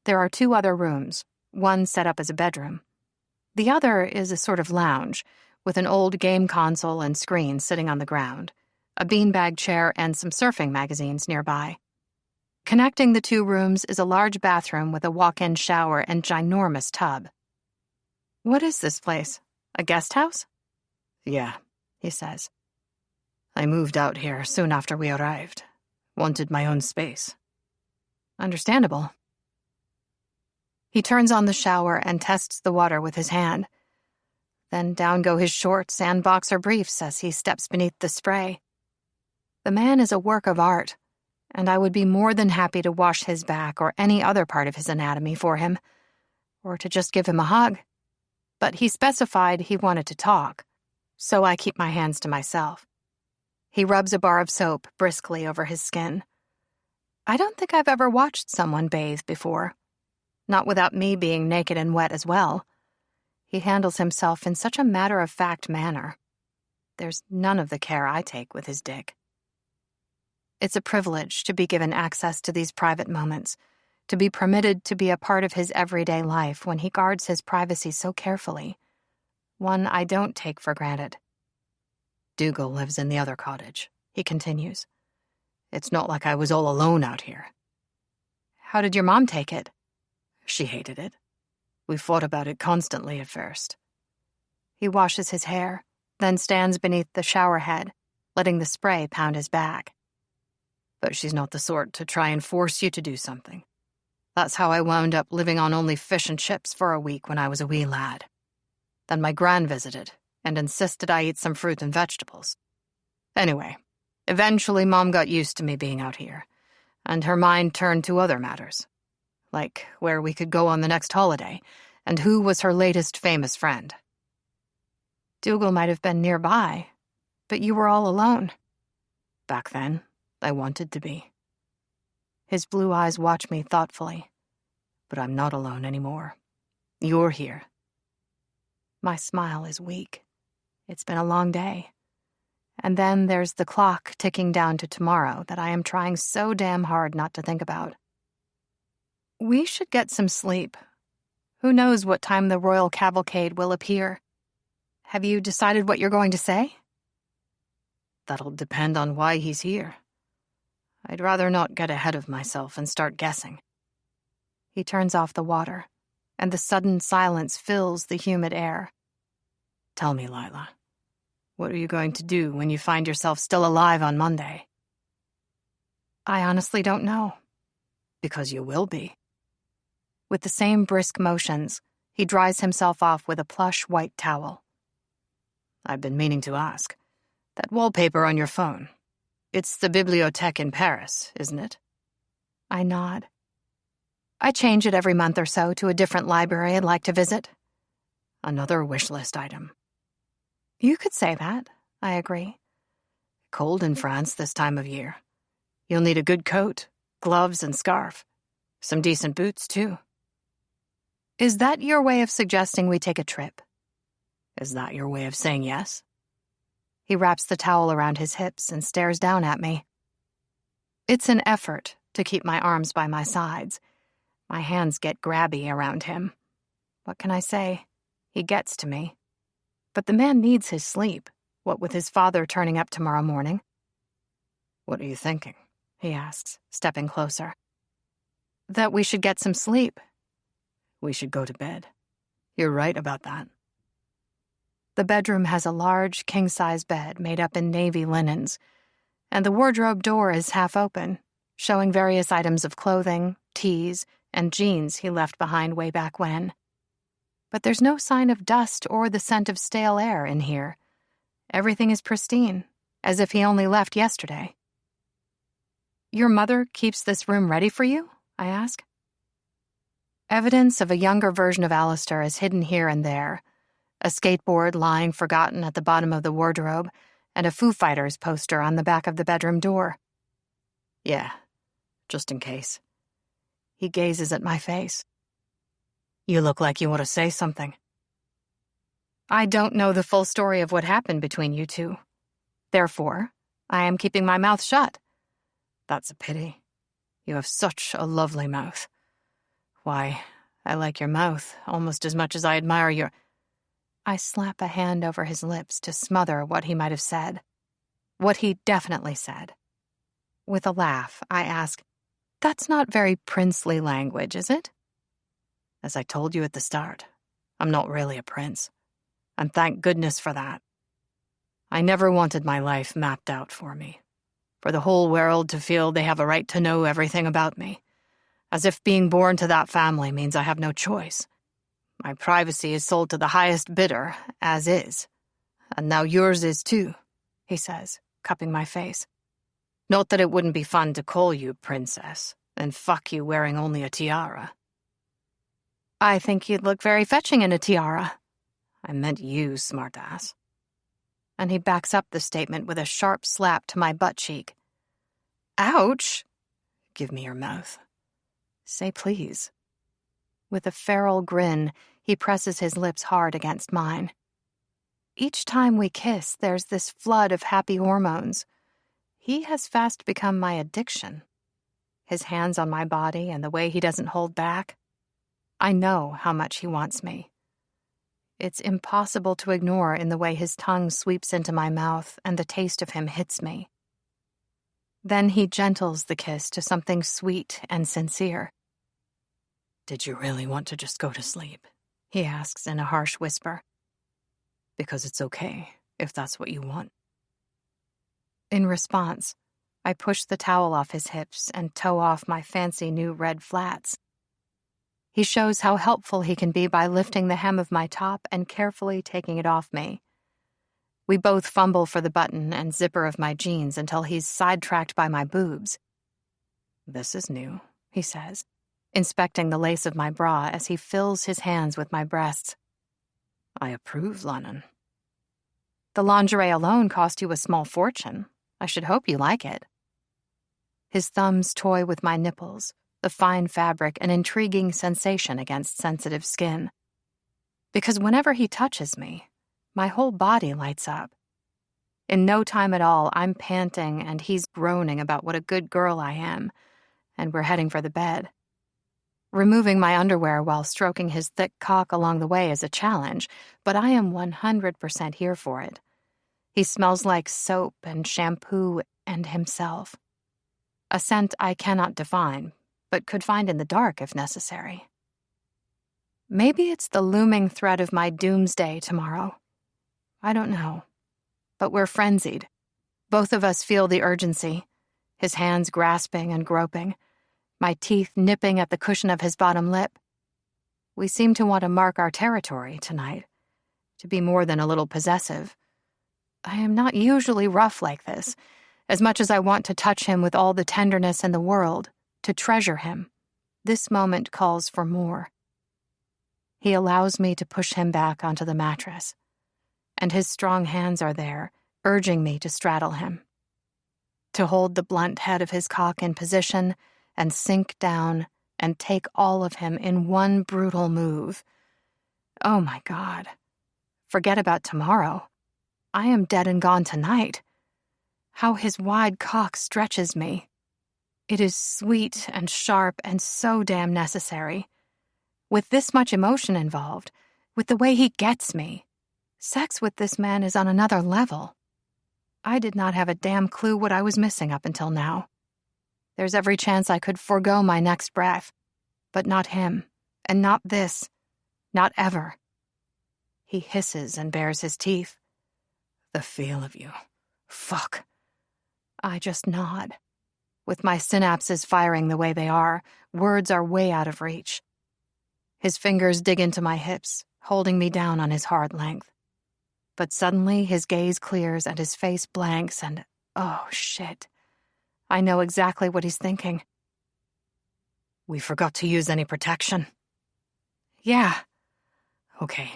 There are 2 other rooms, one set up as a bedroom. The other is a sort of lounge, with an old game console and screen sitting on the ground, a beanbag chair and some surfing magazines nearby. Connecting the 2 rooms is a large bathroom with a walk-in shower and ginormous tub. "What is this place? A guest house?" "Yeah," he says. "I moved out here soon after we arrived. Wanted my own space." "Understandable." He turns on the shower and tests the water with his hand. Then down go his shorts and boxer briefs as he steps beneath the spray. The man is a work of art, and I would be more than happy to wash his back or any other part of his anatomy for him, or to just give him a hug. But he specified he wanted to talk, so I keep my hands to myself. He rubs a bar of soap briskly over his skin. I don't think I've ever watched someone bathe before, not without me being naked and wet as well. He handles himself in such a matter-of-fact manner. There's none of the care I take with his dick. It's a privilege to be given access to these private moments, to be permitted to be a part of his everyday life when he guards his privacy so carefully, one I don't take for granted. "Dougal lives in the other cottage," he continues. "It's not like I was all alone out here." "How did your mom take it?" "She hated it. We fought about it constantly at first." He washes his hair, then stands beneath the shower head, letting the spray pound his back. "But she's not the sort to try and force you to do something. That's how I wound up living on only fish and chips for a week when I was a wee lad. Then my gran visited and insisted I eat some fruit and vegetables. Anyway, eventually Mom got used to me being out here, and her mind turned to other matters, like where we could go on the next holiday, and who was her latest famous friend." "Dougal might have been nearby, but you were all alone." "Back then, I wanted to be." His blue eyes watch me thoughtfully. But I'm not alone anymore. You're here. My smile is weak. It's been a long day. And then there's the clock ticking down to tomorrow that I am trying so damn hard not to think about. We should get some sleep. Who knows what time the royal cavalcade will appear? Have you decided what you're going to say? That'll depend on why he's here. I'd rather not get ahead of myself and start guessing. He turns off the water, and the sudden silence fills the humid air. Tell me, Lila, what are you going to do when you find yourself still alive on Monday? I honestly don't know. Because you will be. With the same brisk motions, he dries himself off with a plush white towel. I've been meaning to ask. That wallpaper on your phone. It's the bibliothèque in Paris, isn't it? I nod. I change it every month or so to a different library I'd like to visit. Another wish list item. You could say that, I agree. Cold in France this time of year. You'll need a good coat, gloves, and scarf. Some decent boots, too. Is that your way of suggesting we take a trip? Is that your way of saying yes? He wraps the towel around his hips and stares down at me. It's an effort to keep my arms by my sides. My hands get grabby around him. What can I say? He gets to me. But the man needs his sleep, what with his father turning up tomorrow morning. What are you thinking? He asks, stepping closer. That we should get some sleep. We should go to bed. You're right about that. The bedroom has a large, king-size bed made up in navy linens, and the wardrobe door is half open, showing various items of clothing, teas, and jeans he left behind way back when. But there's no sign of dust or the scent of stale air in here. Everything is pristine, as if he only left yesterday. Your mother keeps this room ready for you? I ask. Evidence of a younger version of Alistair is hidden here and there. A skateboard lying forgotten at the bottom of the wardrobe, and a Foo Fighters poster on the back of the bedroom door. Yeah, just in case. He gazes at my face. You look like you want to say something. I don't know the full story of what happened between you two. Therefore, I am keeping my mouth shut. That's a pity. You have such a lovely mouth. Why, I like your mouth almost as much as I admire your... I slap a hand over his lips to smother what he might have said. What he definitely said. With a laugh, I ask, that's not very princely language, is it? As I told you at the start, I'm not really a prince. And thank goodness for that. I never wanted my life mapped out for me. For the whole world to feel they have a right to know everything about me. As if being born to that family means I have no choice. My privacy is sold to the highest bidder, as is. And now yours is too, he says, cupping my face. Not that it wouldn't be fun to call you princess, and fuck you wearing only a tiara. I think you'd look very fetching in a tiara. I meant you, smartass. And he backs up the statement with a sharp slap to my butt cheek. Ouch! Give me your mouth. Say please. With a feral grin, he presses his lips hard against mine. Each time we kiss, there's this flood of happy hormones. He has fast become my addiction. His hands on my body and the way he doesn't hold back. I know how much he wants me. It's impossible to ignore in the way his tongue sweeps into my mouth and the taste of him hits me. Then he gentles the kiss to something sweet and sincere. Did you really want to just go to sleep? He asks in a harsh whisper. Because it's okay, if that's what you want. In response, I push the towel off his hips and toe off my fancy new red flats. He shows how helpful he can be by lifting the hem of my top and carefully taking it off me. We both fumble for the button and zipper of my jeans until he's sidetracked by my boobs. This is new, he says, inspecting the lace of my bra as he fills his hands with my breasts. I approve, Lennon. The lingerie alone cost you a small fortune. I should hope you like it. His thumbs toy with my nipples, the fine fabric an intriguing sensation against sensitive skin. Because whenever he touches me, my whole body lights up. In no time at all, I'm panting and he's groaning about what a good girl I am, and we're heading for the bed. Removing my underwear while stroking his thick cock along the way is a challenge, but I am 100% here for it. He smells like soap and shampoo and himself. A scent I cannot define, but could find in the dark if necessary. Maybe it's the looming threat of my doomsday tomorrow. I don't know. But we're frenzied. Both of us feel the urgency, his hands grasping and groping, my teeth nipping at the cushion of his bottom lip. We seem to want to mark our territory tonight, to be more than a little possessive. I am not usually rough like this, as much as I want to touch him with all the tenderness in the world, to treasure him. This moment calls for more. He allows me to push him back onto the mattress, and his strong hands are there, urging me to straddle him, to hold the blunt head of his cock in position and sink down and take all of him in one brutal move. Oh my God. Forget about tomorrow. I am dead and gone tonight. How his wide cock stretches me. It is sweet and sharp and so damn necessary. With this much emotion involved, with the way he gets me, sex with this man is on another level. I did not have a damn clue what I was missing up until now. There's every chance I could forego my next breath, but not him, and not this, not ever. He hisses and bares his teeth. The feel of you. Fuck. I just nod. With my synapses firing the way they are, words are way out of reach. His fingers dig into my hips, holding me down on his hard length. But suddenly his gaze clears and his face blanks and, oh shit. I know exactly what he's thinking. We forgot to use any protection. Yeah. Okay,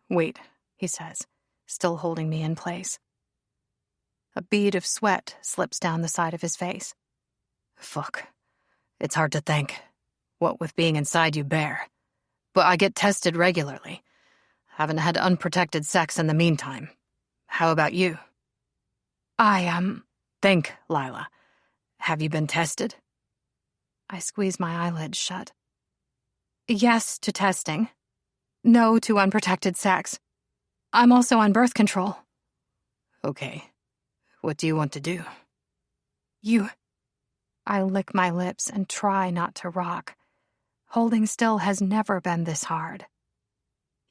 wait, he says, still holding me in place. A bead of sweat slips down the side of his face. Fuck. It's hard to think, what with being inside you bear. But I get tested regularly. Haven't had unprotected sex in the meantime. How about you? Think, Lila. Have you been tested? I squeeze my eyelids shut. Yes to testing. No to unprotected sex. I'm also on birth control. Okay. What do you want to do? I lick my lips and try not to rock. Holding still has never been this hard.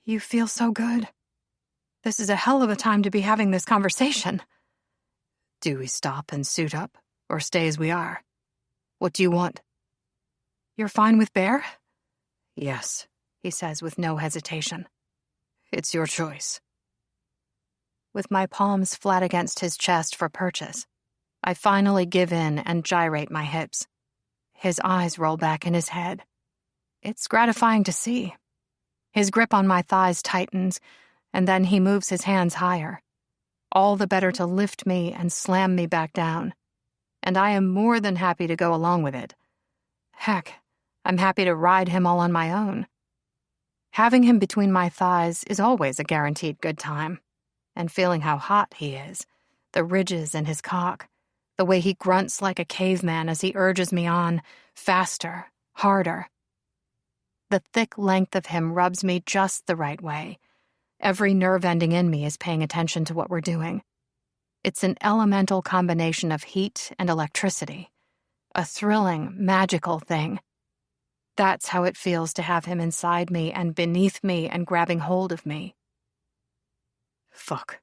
You feel so good. This is a hell of a time to be having this conversation. Do we stop and suit up, or stay as we are? What do you want? You're fine with Bear? Yes, he says with no hesitation. It's your choice. With my palms flat against his chest for purchase, I finally give in and gyrate my hips. His eyes roll back in his head. It's gratifying to see. His grip on my thighs tightens, and then he moves his hands higher, all the better to lift me and slam me back down. And I am more than happy to go along with it. Heck, I'm happy to ride him all on my own. Having him between my thighs is always a guaranteed good time, and feeling how hot he is, the ridges in his cock, the way he grunts like a caveman as he urges me on, faster, harder. The thick length of him rubs me just the right way. Every nerve ending in me is paying attention to what we're doing. It's an elemental combination of heat and electricity. A thrilling, magical thing. That's how it feels to have him inside me and beneath me and grabbing hold of me. Fuck.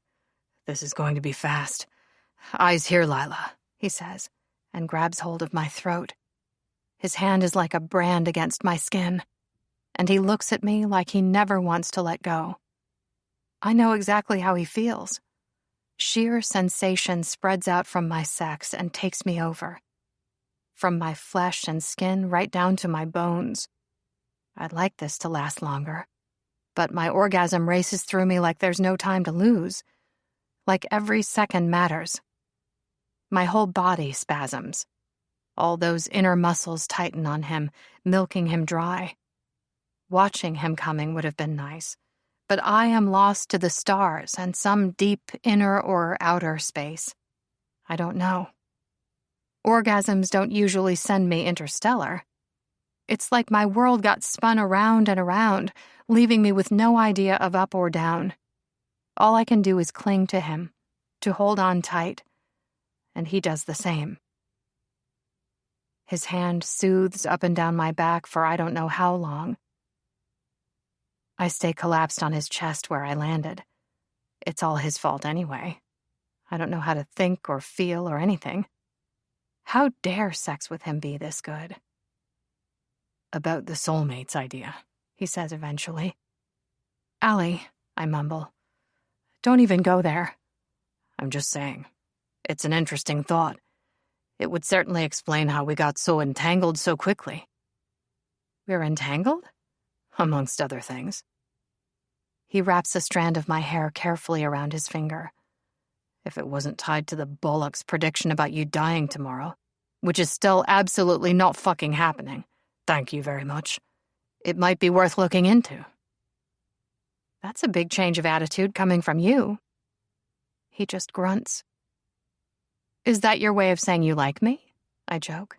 This is going to be fast. Eyes here, Lila, he says, and grabs hold of my throat. His hand is like a brand against my skin, and he looks at me like he never wants to let go. I know exactly how he feels. Sheer sensation spreads out from my sex and takes me over. From my flesh and skin right down to my bones. I'd like this to last longer, but my orgasm races through me like there's no time to lose. Like every second matters. My whole body spasms. All those inner muscles tighten on him, milking him dry. Watching him coming would have been nice, but I am lost to the stars and some deep inner or outer space. I don't know. Orgasms don't usually send me interstellar. It's like my world got spun around and around, leaving me with no idea of up or down. All I can do is cling to him, to hold on tight, and he does the same. His hand soothes up and down my back for I don't know how long. I stay collapsed on his chest where I landed. It's all his fault anyway. I don't know how to think or feel or anything. How dare sex with him be this good? About the soulmates idea, he says eventually. Allie, I mumble. Don't even go there. I'm just saying. It's an interesting thought. It would certainly explain how we got so entangled so quickly. We're entangled? Amongst other things. He wraps a strand of my hair carefully around his finger. If it wasn't tied to the bollocks prediction about you dying tomorrow, which is still absolutely not fucking happening, thank you very much, it might be worth looking into. That's a big change of attitude coming from you. He just grunts. Is that your way of saying you like me? I joke.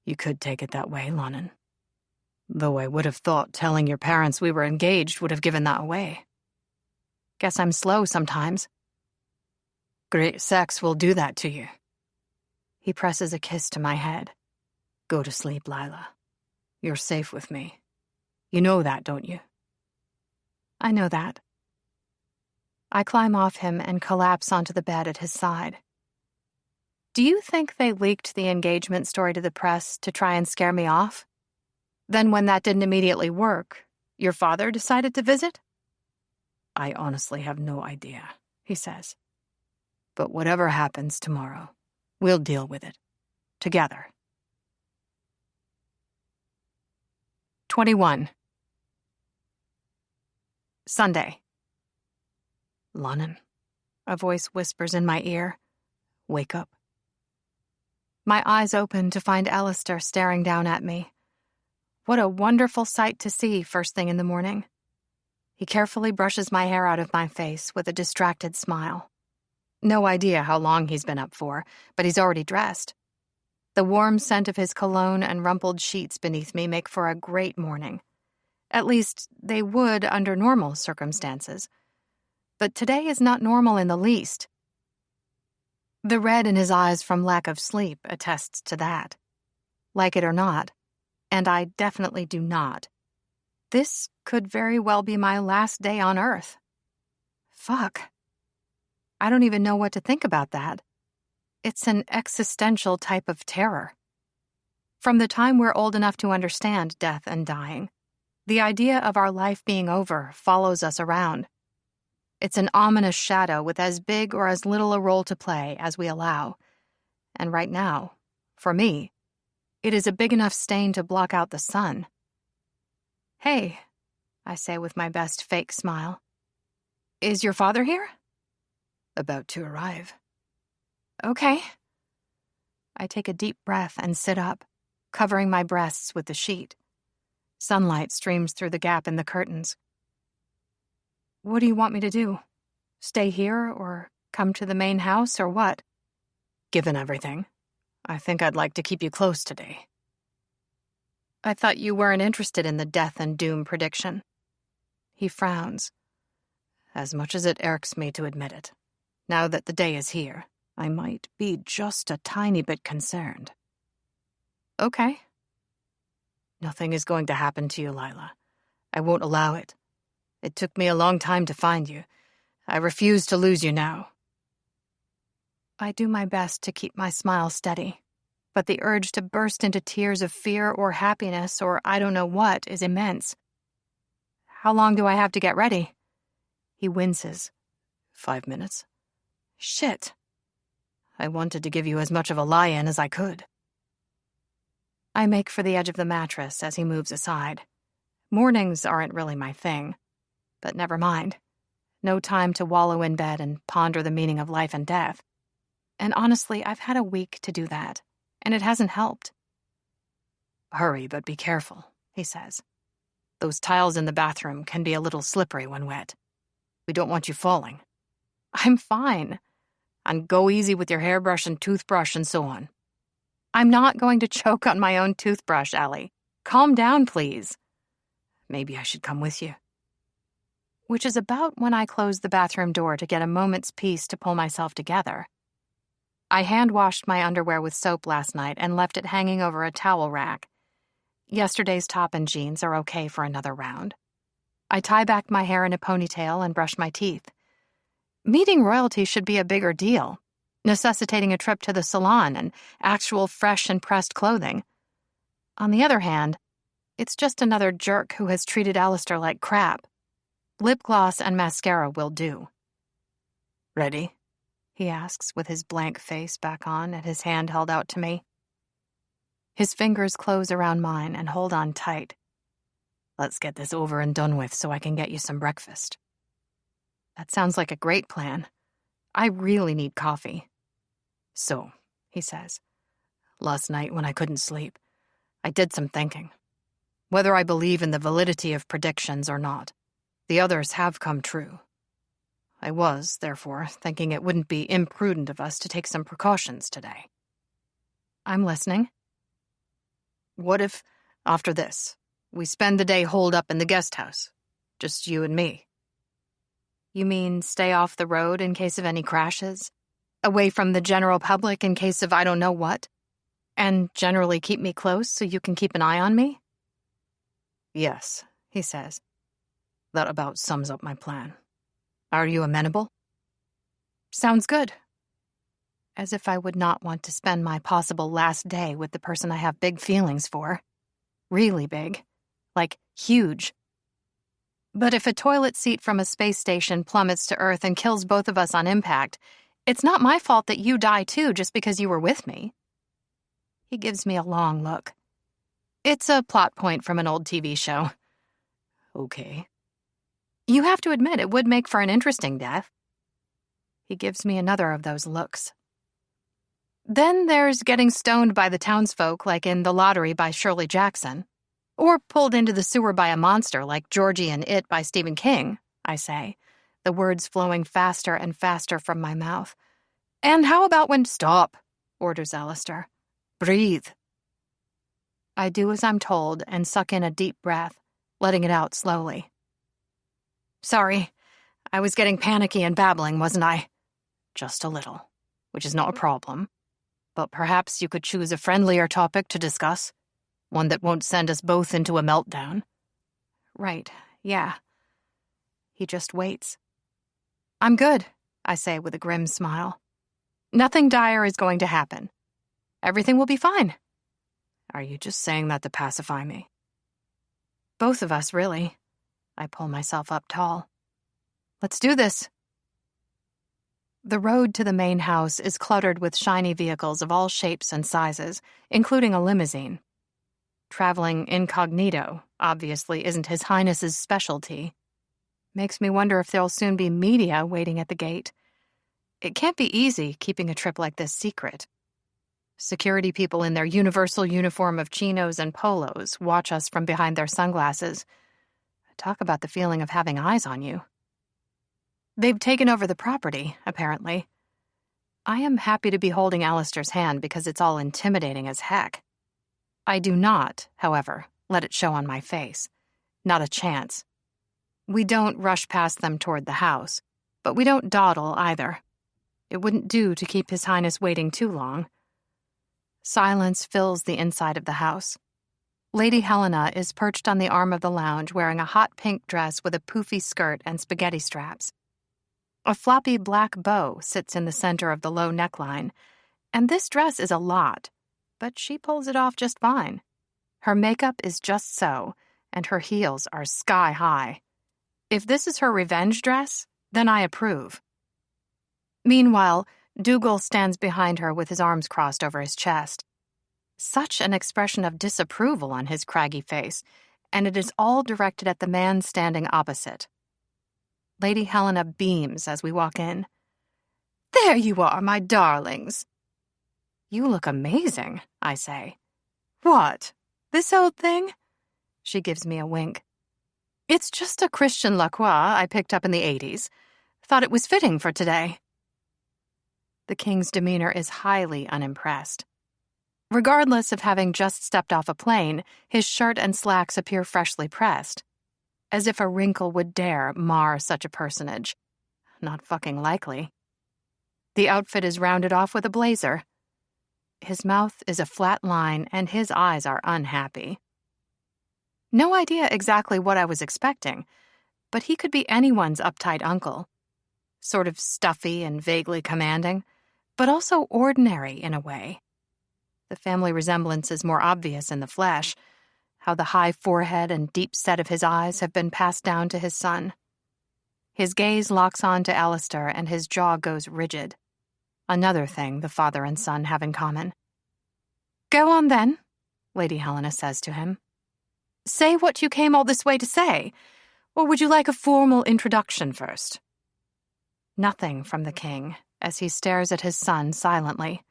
You could take it that way, Lonnan. Though I would have thought telling your parents we were engaged would have given that away. Guess I'm slow sometimes. Great sex will do that to you. He presses a kiss to my head. Go to sleep, Lila. You're safe with me. You know that, don't you? I know that. I climb off him and collapse onto the bed at his side. Do you think they leaked the engagement story to the press to try and scare me off? Then when that didn't immediately work, your father decided to visit? I honestly have no idea, he says. But whatever happens tomorrow, we'll deal with it. Together. 21. Sunday. Lonnan, a voice whispers in my ear. Wake up. My eyes open to find Alistair staring down at me. What a wonderful sight to see first thing in the morning. He carefully brushes my hair out of my face with a distracted smile. No idea how long he's been up for, but he's already dressed. The warm scent of his cologne and rumpled sheets beneath me make for a great morning. At least, they would under normal circumstances. But today is not normal in the least. The red in his eyes from lack of sleep attests to that. Like it or not, and I definitely do not, this could very well be my last day on Earth. Fuck. I don't even know what to think about that. It's an existential type of terror. From the time we're old enough to understand death and dying, the idea of our life being over follows us around. It's an ominous shadow with as big or as little a role to play as we allow. And right now, for me, it is a big enough stain to block out the sun. Hey, I say with my best fake smile. Is your father here? About to arrive. Okay. I take a deep breath and sit up, covering my breasts with the sheet. Sunlight streams through the gap in the curtains. What do you want me to do? Stay here or come to the main house or what? Given everything, I think I'd like to keep you close today. I thought you weren't interested in the death and doom prediction. He frowns. As much as it irks me to admit it, now that the day is here, I might be just a tiny bit concerned. Okay. Nothing is going to happen to you, Lila. I won't allow it. It took me a long time to find you. I refuse to lose you now. I do my best to keep my smile steady, but the urge to burst into tears of fear or happiness or I don't know what is immense. How long do I have to get ready? He winces. 5 minutes. Shit. I wanted to give you as much of a lie-in as I could. I make for the edge of the mattress as he moves aside. Mornings aren't really my thing. But never mind. No time to wallow in bed and ponder the meaning of life and death. And honestly, I've had a week to do that. and it hasn't helped. Hurry, but be careful, he says. Those tiles in the bathroom can be a little slippery when wet. We don't want you falling. I'm fine. And go easy with your hairbrush and toothbrush and so on. I'm not going to choke on my own toothbrush, Ellie. Calm down, please. Maybe I should come with you. Which is about when I close the bathroom door to get a moment's peace to pull myself together. I hand-washed my underwear with soap last night and left it hanging over a towel rack. Yesterday's top and jeans are okay for another round. I tie back my hair in a ponytail and brush my teeth. Meeting royalty should be a bigger deal, necessitating a trip to the salon and actual fresh and pressed clothing. On the other hand, it's just another jerk who has treated Alistair like crap. Lip gloss and mascara will do. Ready? He asks with his blank face back on and his hand held out to me. His fingers close around mine and hold on tight. Let's get this over and done with so I can get you some breakfast. That sounds like a great plan. I really need coffee. So, he says, last night when I couldn't sleep, I did some thinking. Whether I believe in the validity of predictions or not, the others have come true. I was, therefore, thinking it wouldn't be imprudent of us to take some precautions today. I'm listening. What if, after this, we spend the day holed up in the guest house? Just you and me. You mean stay off the road in case of any crashes? Away from the general public in case of I don't know what? And generally keep me close so you can keep an eye on me? Yes, he says. That about sums up my plan. Are you amenable? Sounds good. As if I would not want to spend my possible last day with the person I have big feelings for. Really big. Like, huge. But if a toilet seat from a space station plummets to Earth and kills both of us on impact, it's not my fault that you die too just because you were with me. He gives me a long look. It's a plot point from an old TV show. Okay. You have to admit it would make for an interesting death. He gives me another of those looks. Then there's getting stoned by the townsfolk like in The Lottery by Shirley Jackson. Or pulled into the sewer by a monster like Georgie and It by Stephen King, I say, the words flowing faster and faster from my mouth. And how about when— Stop, orders Alistair. Breathe. I do as I'm told and suck in a deep breath, letting it out slowly. Sorry, I was getting panicky and babbling, wasn't I? Just a little, which is not a problem. But perhaps you could choose a friendlier topic to discuss. One that won't send us both into a meltdown. Right, yeah. He just waits. I'm good, I say with a grim smile. Nothing dire is going to happen. Everything will be fine. Are you just saying that to pacify me? Both of us, really. I pull myself up tall. Let's do this. The road to the main house is cluttered with shiny vehicles of all shapes and sizes, including a limousine. Traveling incognito, obviously, isn't His Highness's specialty. Makes me wonder if there'll soon be media waiting at the gate. It can't be easy keeping a trip like this secret. Security people in their universal uniform of chinos and polos watch us from behind their sunglasses. Talk about the feeling of having eyes on you. They've taken over the property, apparently. I am happy to be holding Alistair's hand because it's all intimidating as heck. I do not, however, let it show on my face. Not a chance. We don't rush past them toward the house, but we don't dawdle either. It wouldn't do to keep His Highness waiting too long. Silence fills the inside of the house. Lady Helena is perched on the arm of the lounge wearing a hot pink dress with a poofy skirt and spaghetti straps. A floppy black bow sits in the center of the low neckline, and this dress is a lot, but she pulls it off just fine. Her makeup is just so, and her heels are sky high. If this is her revenge dress, then I approve. Meanwhile, Dougal stands behind her with his arms crossed over his chest. Such an expression of disapproval on his craggy face, and it is all directed at the man standing opposite. Lady Helena beams as we walk in. "There you are, my darlings." You look amazing, I say. What? This old thing? She gives me a wink. It's just a Christian Lacroix I picked up in the 80s. Thought it was fitting for today. The king's demeanor is highly unimpressed. Regardless of having just stepped off a plane, his shirt and slacks appear freshly pressed, as if a wrinkle would dare mar such a personage. Not fucking likely. The outfit is rounded off with a blazer. His mouth is a flat line, and his eyes are unhappy. No idea exactly what I was expecting, but he could be anyone's uptight uncle. Sort of stuffy and vaguely commanding, but also ordinary in a way. The family resemblance is more obvious in the flesh, how the high forehead and deep set of his eyes have been passed down to his son. His gaze locks on to Alistair and his jaw goes rigid. Another thing the father and son have in common. Go on then, Lady Helena says to him. Say what you came all this way to say, or would you like a formal introduction first? Nothing from the king, as he stares at his son silently,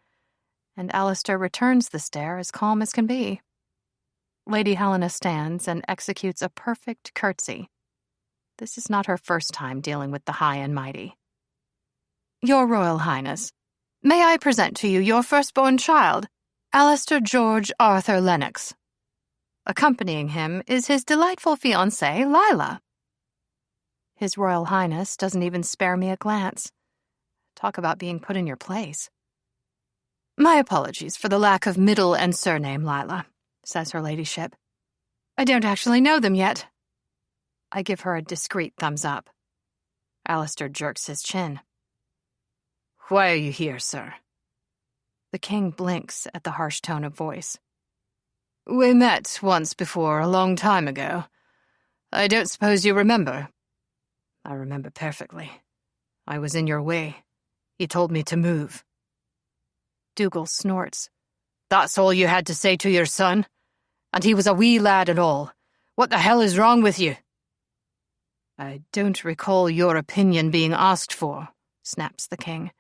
and Alistair returns the stare as calm as can be. Lady Helena stands and executes a perfect curtsy. This is not her first time dealing with the high and mighty. Your Royal Highness, may I present to you your firstborn child, Alistair George Arthur Lennox. Accompanying him is his delightful fiancée, Lila. His Royal Highness doesn't even spare me a glance. Talk about being put in your place. My apologies for the lack of middle and surname, Lila, says her ladyship. I don't actually know them yet. I give her a discreet thumbs up. Alistair jerks his chin. Why are you here, sir? The king blinks at the harsh tone of voice. We met once before, a long time ago. I don't suppose you remember. I remember perfectly. I was in your way. You told me to move. Dougal snorts. That's all you had to say to your son? And he was a wee lad and all. What the hell is wrong with you? I don't recall your opinion being asked for, snaps the king.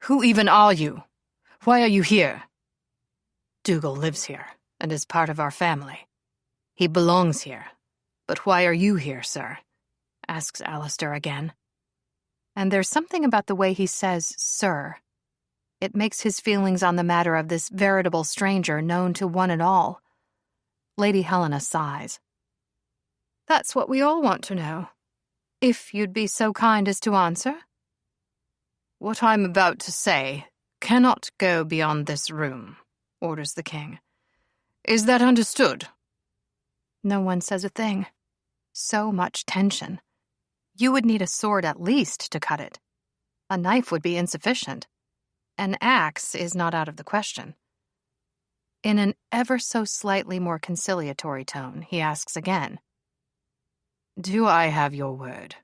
Who even are you? Why are you here? Dougal lives here and is part of our family. He belongs here. But why are you here, sir? Asks Alistair again. And there's something about the way he says, sir. It makes his feelings on the matter of this veritable stranger known to one and all. Lady Helena sighs. That's what we all want to know. If you'd be so kind as to answer. What I'm about to say cannot go beyond this room, orders the king. Is that understood? No one says a thing. So much tension. You would need a sword at least to cut it. A knife would be insufficient. An axe is not out of the question. In an ever so slightly more conciliatory tone, he asks again. Do I have your word?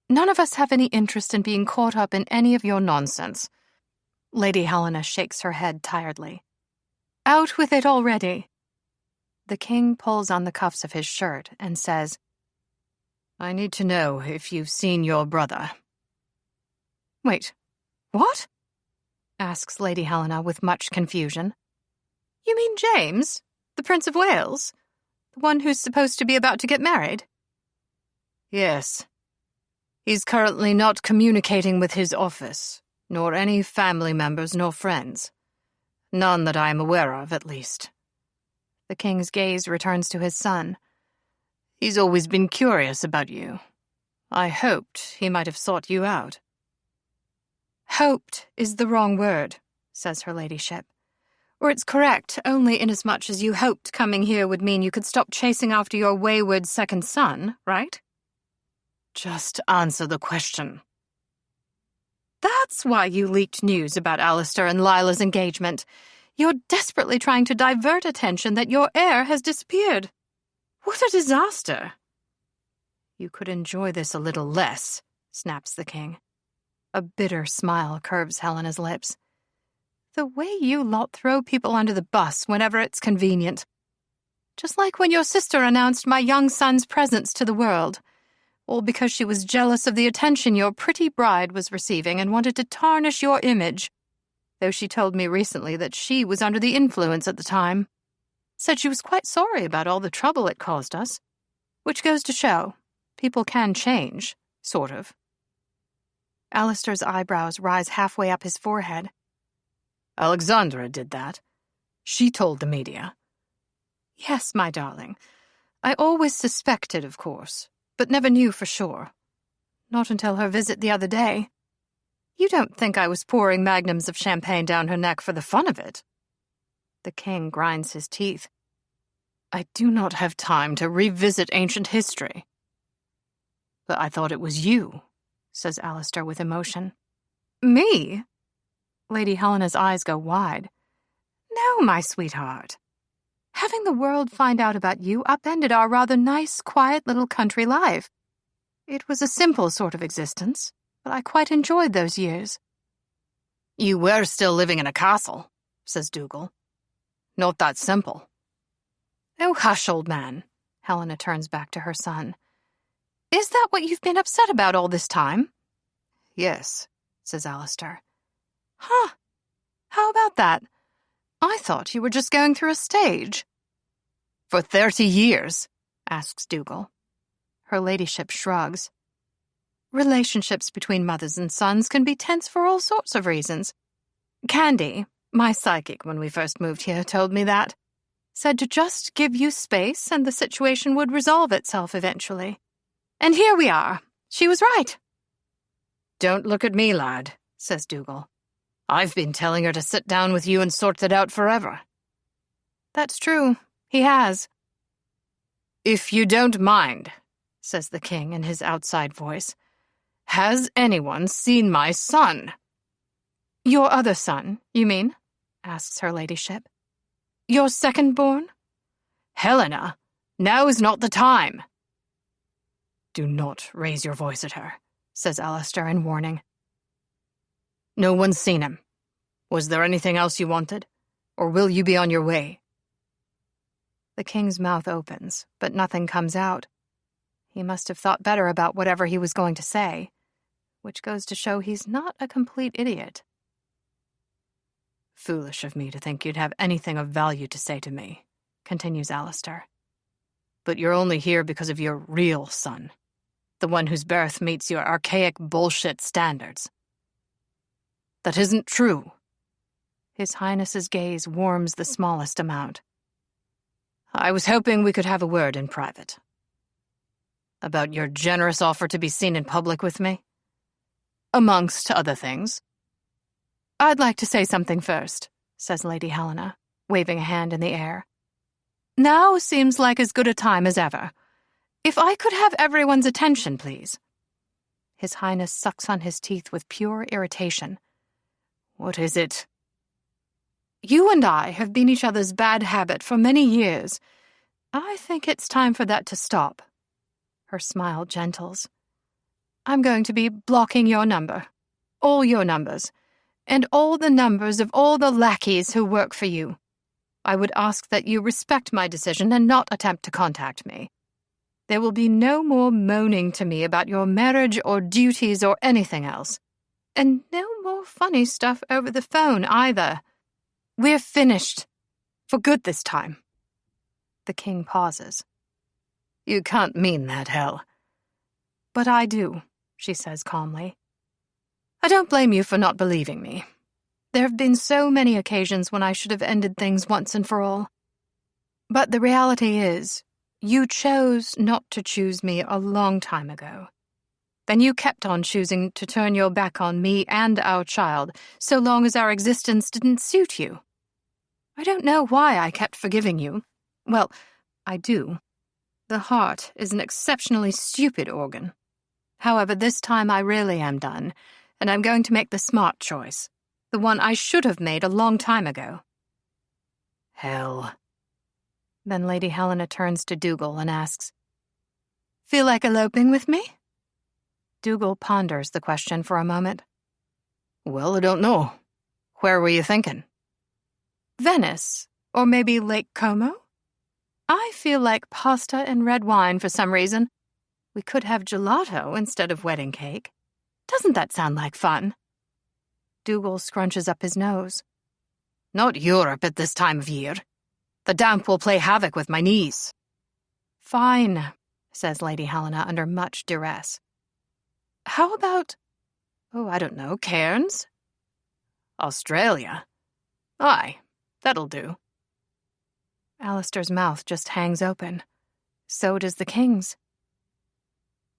None of us have any interest in being caught up in any of your nonsense. Lady Helena shakes her head tiredly. Out with it already. The king pulls on the cuffs of his shirt and says, I need to know if you've seen your brother. Wait, what? Asks Lady Helena with much confusion. You mean James, the Prince of Wales? The one who's supposed to be about to get married? Yes. He's currently not communicating with his office, nor any family members nor friends. None that I am aware of, at least. The king's gaze returns to his son. He's always been curious about you. I hoped he might have sought you out. Hoped is the wrong word, says her ladyship. Or it's correct only inasmuch as you hoped coming here would mean you could stop chasing after your wayward second son, right? Just answer the question. That's why you leaked news about Alistair and Lila's engagement. You're desperately trying to divert attention that your heir has disappeared. What a disaster! You could enjoy this a little less, snaps the king. A bitter smile curves Helena's lips. The way you lot throw people under the bus whenever it's convenient. Just like when your sister announced my young son's presence to the world. All because she was jealous of the attention your pretty bride was receiving and wanted to tarnish your image. though she told me recently that she was under the influence at the time. Said she was quite sorry about all the trouble it caused us, which goes to show people can change, sort of. Alistair's eyebrows rise halfway up his forehead. Alexandra did that. She told the media. Yes, my darling. I always suspected, of course, but never knew for sure. Not until her visit the other day. You don't think I was pouring magnums of champagne down her neck for the fun of it? The king grinds his teeth. I do not have time to revisit ancient history. But I thought it was you, says Alistair with emotion. Me? Lady Helena's eyes go wide. No, my sweetheart. Having the world find out about you upended our rather nice, quiet little country life. It was a simple sort of existence, but I quite enjoyed those years. You were still living in a castle, says Dougal. Not that simple. Oh, hush, old man. Helena turns back to her son. Is that what you've been upset about all this time? Yes, says Alistair. Huh. How about that? I thought you were just going through a stage. For 30 years, asks Dougal. Her ladyship shrugs. Relationships between mothers and sons can be tense for all sorts of reasons. Candy, my psychic when we first moved here, told me that. Said to just give you space and the situation would resolve itself eventually. And here we are. She was right. Don't look at me, lad, says Dougal. I've been telling her to sit down with you and sort it out forever. That's true. He has. If you don't mind, says the king in his outside voice, has anyone seen my son? Your other son, you mean? Asks her ladyship. Your second-born? Helena, now is not the time. Do not raise your voice at her, says Alistair in warning. No one's seen him. Was there anything else you wanted? Or will you be on your way? The king's mouth opens, but nothing comes out. He must have thought better about whatever he was going to say, which goes to show he's not a complete idiot. Foolish of me to think you'd have anything of value to say to me, continues Alistair. But you're only here because of your real son, the one whose birth meets your archaic bullshit standards. That isn't true. His Highness's gaze warms the smallest amount. I was hoping we could have a word in private. About your generous offer to be seen in public with me? Amongst other things. I'd like to say something first, says Lady Helena, waving a hand in the air. Now seems like as good a time as ever. If I could have everyone's attention, please. His Highness sucks on his teeth with pure irritation. What is it? You and I have been each other's bad habit for many years. I think it's time for that to stop. Her smile gentles. I'm going to be blocking your number, all your numbers, and all the numbers of all the lackeys who work for you. I would ask that you respect my decision and not attempt to contact me. There will be no more moaning to me about your marriage or duties or anything else. And no more funny stuff over the phone either. We're finished. For good this time. The king pauses. You can't mean that, Hel. But I do, she says calmly. I don't blame you for not believing me. There have been so many occasions when I should have ended things once and for all. But the reality is, you chose not to choose me a long time ago. Then you kept on choosing to turn your back on me and our child, so long as our existence didn't suit you. I don't know why I kept forgiving you. Well, I do. The heart is an exceptionally stupid organ. However, this time I really am done, and I'm going to make the smart choice, the one I should have made a long time ago. Hell. Then Lady Helena turns to Dougal and asks, Feel like eloping with me? Dougal ponders the question for a moment. Well, I don't know. Where were you thinking? Venice, or maybe Lake Como? I feel like pasta and red wine for some reason. We could have gelato instead of wedding cake. Doesn't that sound like fun? Dougal scrunches up his nose. Not Europe at this time of year. The damp will play havoc with my knees. Fine, says Lady Helena under much duress. How about, I don't know, Cairns? Australia? Aye, that'll do. Alistair's mouth just hangs open. So does the king's.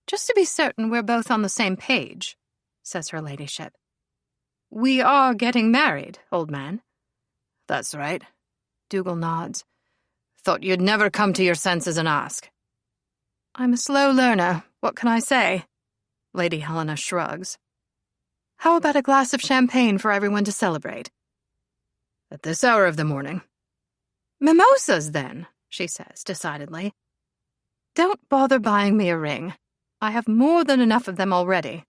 Just to be certain we're both on the same page, says her ladyship. We are getting married, old man. That's right. Dougal nods. Thought you'd never come to your senses and ask. I'm a slow learner, what can I say? Lady Helena shrugs. How about a glass of champagne for everyone to celebrate? At this hour of the morning? Mimosas, then, she says decidedly. Don't bother buying me a ring. I have more than enough of them already.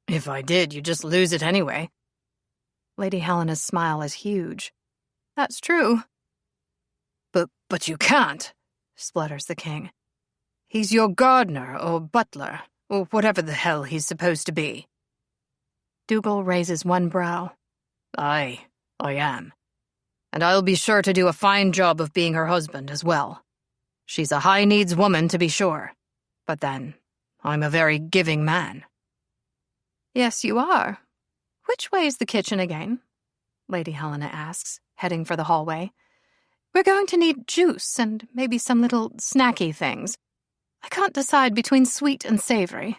If I did, you'd just lose it anyway. Lady Helena's smile is huge. That's true. But you can't, splutters the king. He's your gardener or butler, or whatever the hell he's supposed to be. Dougal raises one brow. Aye, I am. And I'll be sure to do a fine job of being her husband as well. She's a high-needs woman, to be sure. But then, I'm a very giving man. Yes, you are. Which way is the kitchen again? Lady Helena asks, heading for the hallway. We're going to need juice and maybe some little snacky things. I can't decide between sweet and savory.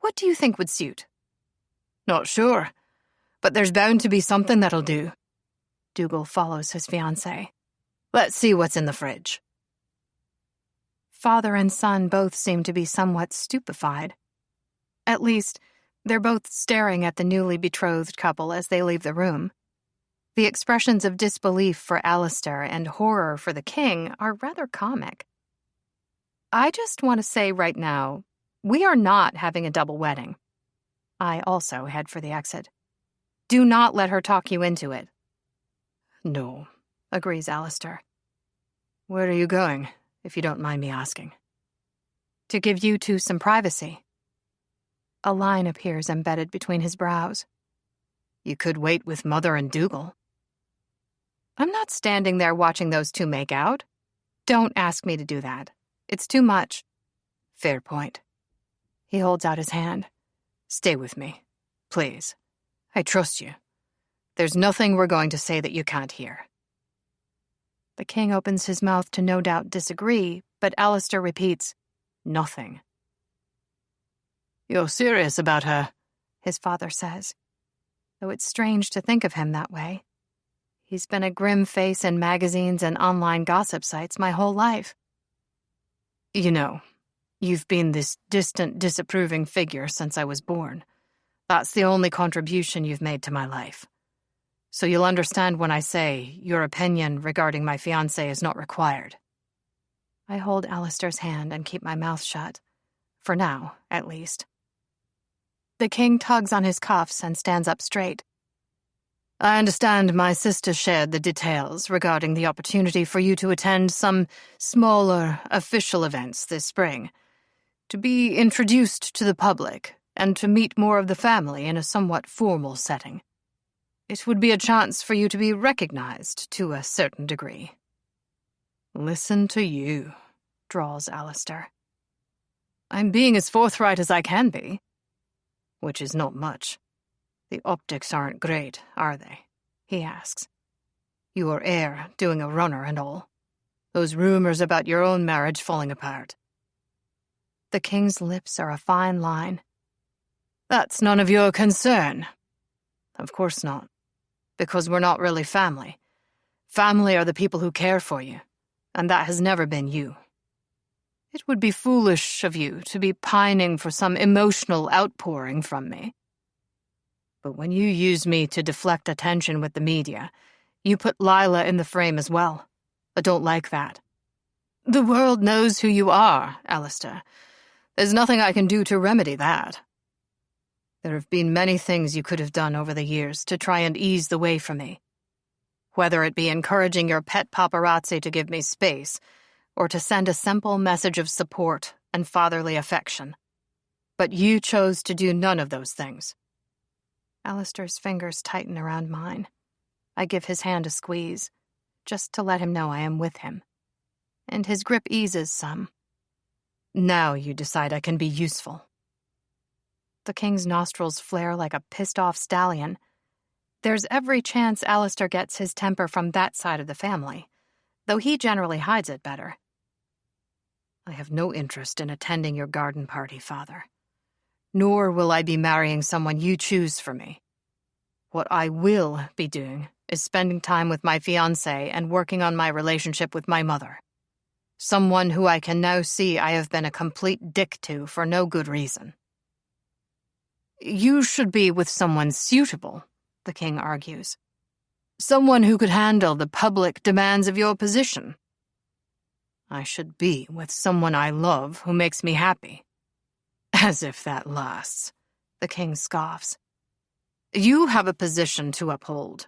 What do you think would suit? Not sure, but there's bound to be something that'll do. Dougal follows his fiancée. Let's see what's in the fridge. Father and son both seem to be somewhat stupefied. At least, they're both staring at the newly betrothed couple as they leave the room. The expressions of disbelief for Alistair and horror for the king are rather comic. I just want to say right now, we are not having a double wedding. I also head for the exit. Do not let her talk you into it. No, agrees Alistair. Where are you going, if you don't mind me asking? To give you two some privacy. A line appears embedded between his brows. You could wait with Mother and Dougal. I'm not standing there watching those two make out. Don't ask me to do that. It's too much. Fair point. He holds out his hand. Stay with me, please. I trust you. There's nothing we're going to say that you can't hear. The king opens his mouth to no doubt disagree, but Alistair repeats, nothing. You're serious about her, his father says. Though it's strange to think of him that way. He's been a grim face in magazines and online gossip sites my whole life. You know, you've been this distant, disapproving figure since I was born. That's the only contribution you've made to my life. So you'll understand when I say your opinion regarding my fiancé is not required. I hold Alistair's hand and keep my mouth shut. For now, at least. The king tugs on his cuffs and stands up straight. I understand my sister shared the details regarding the opportunity for you to attend some smaller official events this spring, to be introduced to the public, and to meet more of the family in a somewhat formal setting. It would be a chance for you to be recognized to a certain degree. Listen to you, drawls Alistair. I'm being as forthright as I can be, which is not much. The optics aren't great, are they? He asks. Your heir doing a runner and all. Those rumors about your own marriage falling apart. The king's lips are a fine line. That's none of your concern. Of course not. Because we're not really family. Family are the people who care for you, and that has never been you. It would be foolish of you to be pining for some emotional outpouring from me. But when you use me to deflect attention with the media, you put Lila in the frame as well. I don't like that. The world knows who you are, Alistair. There's nothing I can do to remedy that. There have been many things you could have done over the years to try and ease the way for me. Whether it be encouraging your pet paparazzi to give me space, or to send a simple message of support and fatherly affection. But you chose to do none of those things. Alistair's fingers tighten around mine. I give his hand a squeeze, just to let him know I am with him. And his grip eases some. Now you decide I can be useful. The king's nostrils flare like a pissed-off stallion. There's every chance Alistair gets his temper from that side of the family, though he generally hides it better. I have no interest in attending your garden party, Father. Nor will I be marrying someone you choose for me. What I will be doing is spending time with my fiancé and working on my relationship with my mother. Someone who I can now see I have been a complete dick to for no good reason. You should be with someone suitable, the king argues. Someone who could handle the public demands of your position. I should be with someone I love who makes me happy. As if that lasts, the king scoffs. You have a position to uphold.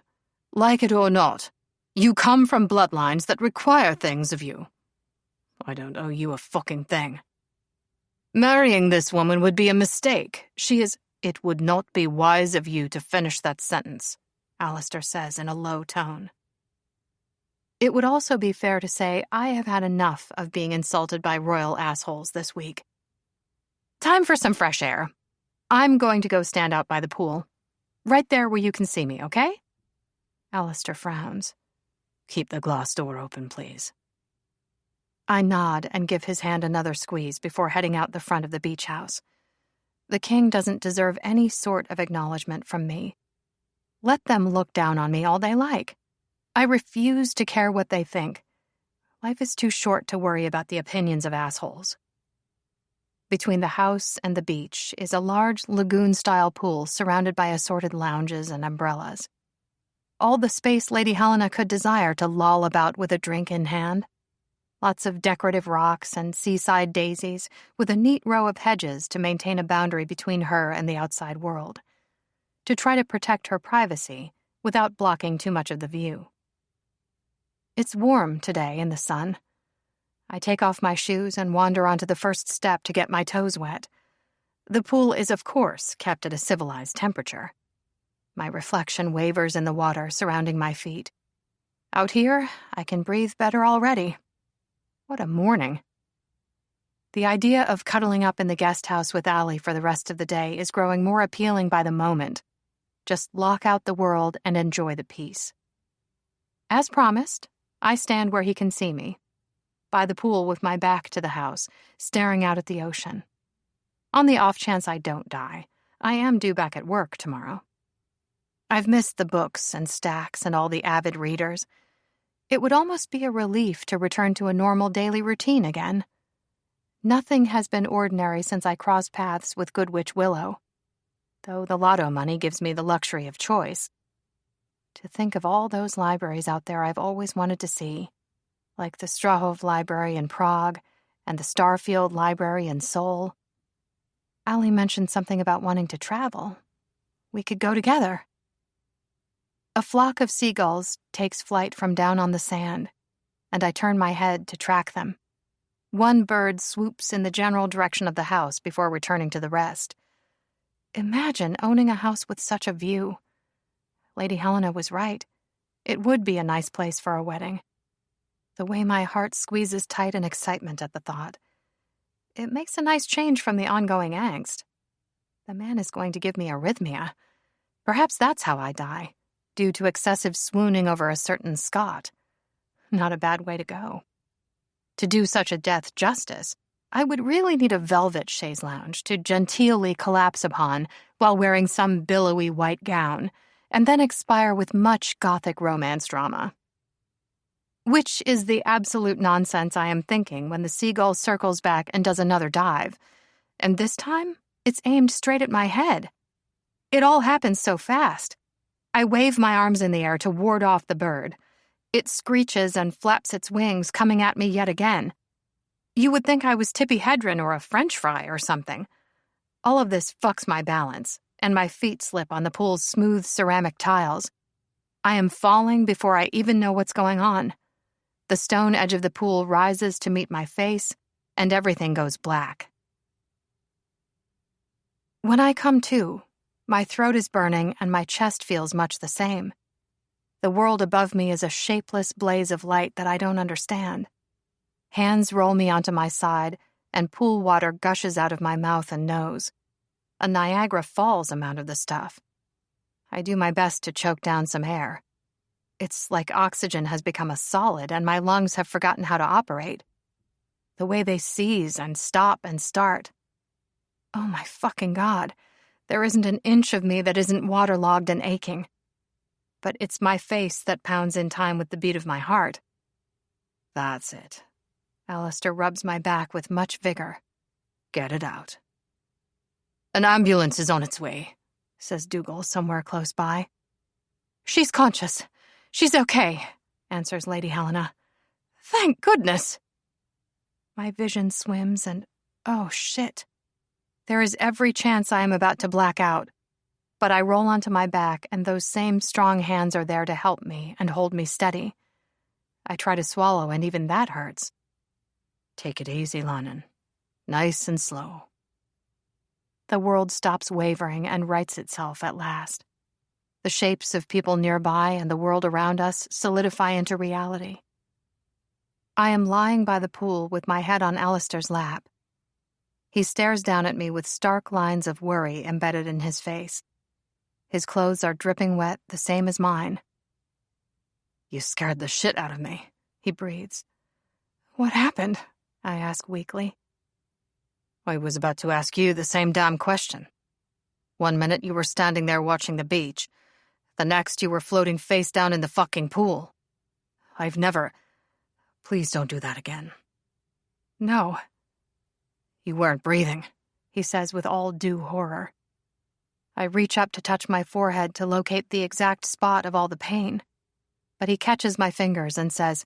Like it or not, you come from bloodlines that require things of you. I don't owe you a fucking thing. Marrying this woman would be a mistake. She is... It would not be wise of you to finish that sentence, Alistair says in a low tone. It would also be fair to say I have had enough of being insulted by royal assholes this week. Time for some fresh air. I'm going to go stand out by the pool. Right there where you can see me, okay? Alistair frowns. Keep the glass door open, please. I nod and give his hand another squeeze before heading out the front of the beach house. The king doesn't deserve any sort of acknowledgement from me. Let them look down on me all they like. I refuse to care what they think. Life is too short to worry about the opinions of assholes. Between the house and the beach is a large lagoon-style pool surrounded by assorted lounges and umbrellas. All the space Lady Helena could desire to loll about with a drink in hand. Lots of decorative rocks and seaside daisies, with a neat row of hedges to maintain a boundary between her and the outside world, to try to protect her privacy without blocking too much of the view. It's warm today in the sun. I take off my shoes and wander onto the first step to get my toes wet. The pool is, of course, kept at a civilized temperature. My reflection wavers in the water surrounding my feet. Out here, I can breathe better already. What a morning. The idea of cuddling up in the guest house with Allie for the rest of the day is growing more appealing by the moment. Just lock out the world and enjoy the peace. As promised, I stand where he can see me, by the pool with my back to the house, staring out at the ocean. On the off chance I don't die, I am due back at work tomorrow. I've missed the books and stacks and all the avid readers. It would almost be a relief to return to a normal daily routine again. Nothing has been ordinary since I crossed paths with Good Witch Willow, though the lotto money gives me the luxury of choice. To think of all those libraries out there I've always wanted to see, like the Strahov Library in Prague and the Starfield Library in Seoul. Allie mentioned something about wanting to travel. We could go together. A flock of seagulls takes flight from down on the sand, and I turn my head to track them. One bird swoops in the general direction of the house before returning to the rest. Imagine owning a house with such a view. Lady Helena was right. It would be a nice place for a wedding. The way my heart squeezes tight in excitement at the thought. It makes a nice change from the ongoing angst. The man is going to give me arrhythmia. Perhaps that's how I die, due to excessive swooning over a certain Scot. Not a bad way to go. To do such a death justice, I would really need a velvet chaise lounge to genteelly collapse upon while wearing some billowy white gown, and then expire with much gothic romance drama. Which is the absolute nonsense I am thinking when the seagull circles back and does another dive. And this time, it's aimed straight at my head. It all happens so fast. I wave my arms in the air to ward off the bird. It screeches and flaps its wings, coming at me yet again. You would think I was Tippi Hedren or a French fry or something. All of this fucks my balance, and my feet slip on the pool's smooth ceramic tiles. I am falling before I even know what's going on. The stone edge of the pool rises to meet my face, and everything goes black. When I come to, My throat is burning and my chest feels much the same. The world above me is a shapeless blaze of light that I don't understand. Hands roll me onto my side, and pool water gushes out of my mouth and nose. A Niagara Falls amount of the stuff. I do my best to choke down some air. It's like oxygen has become a solid and my lungs have forgotten how to operate. The way they seize and stop and start. Oh my fucking God, there isn't an inch of me that isn't waterlogged and aching. But it's my face that pounds in time with the beat of my heart. That's it. Alistair rubs my back with much vigor. Get it out. An ambulance is on its way, says Dougal somewhere close by. She's conscious. She's okay, answers Lady Helena. Thank goodness. My vision swims and, oh shit. There is every chance I am about to black out. But I roll onto my back and those same strong hands are there to help me and hold me steady. I try to swallow and even that hurts. Take it easy, Lannan. Nice and slow. The world stops wavering and rights itself at last. The shapes of people nearby and the world around us solidify into reality. I am lying by the pool with my head on Alistair's lap. He stares down at me with stark lines of worry embedded in his face. His clothes are dripping wet, the same as mine. You scared the shit out of me, he breathes. What happened? I ask weakly. I was about to ask you the same damn question. 1 minute you were standing there watching the beach. The next you were floating face down in the fucking pool. I've never... Please don't do that again. No. You weren't breathing, he says with all due horror. I reach up to touch my forehead to locate the exact spot of all the pain. But he catches my fingers and says,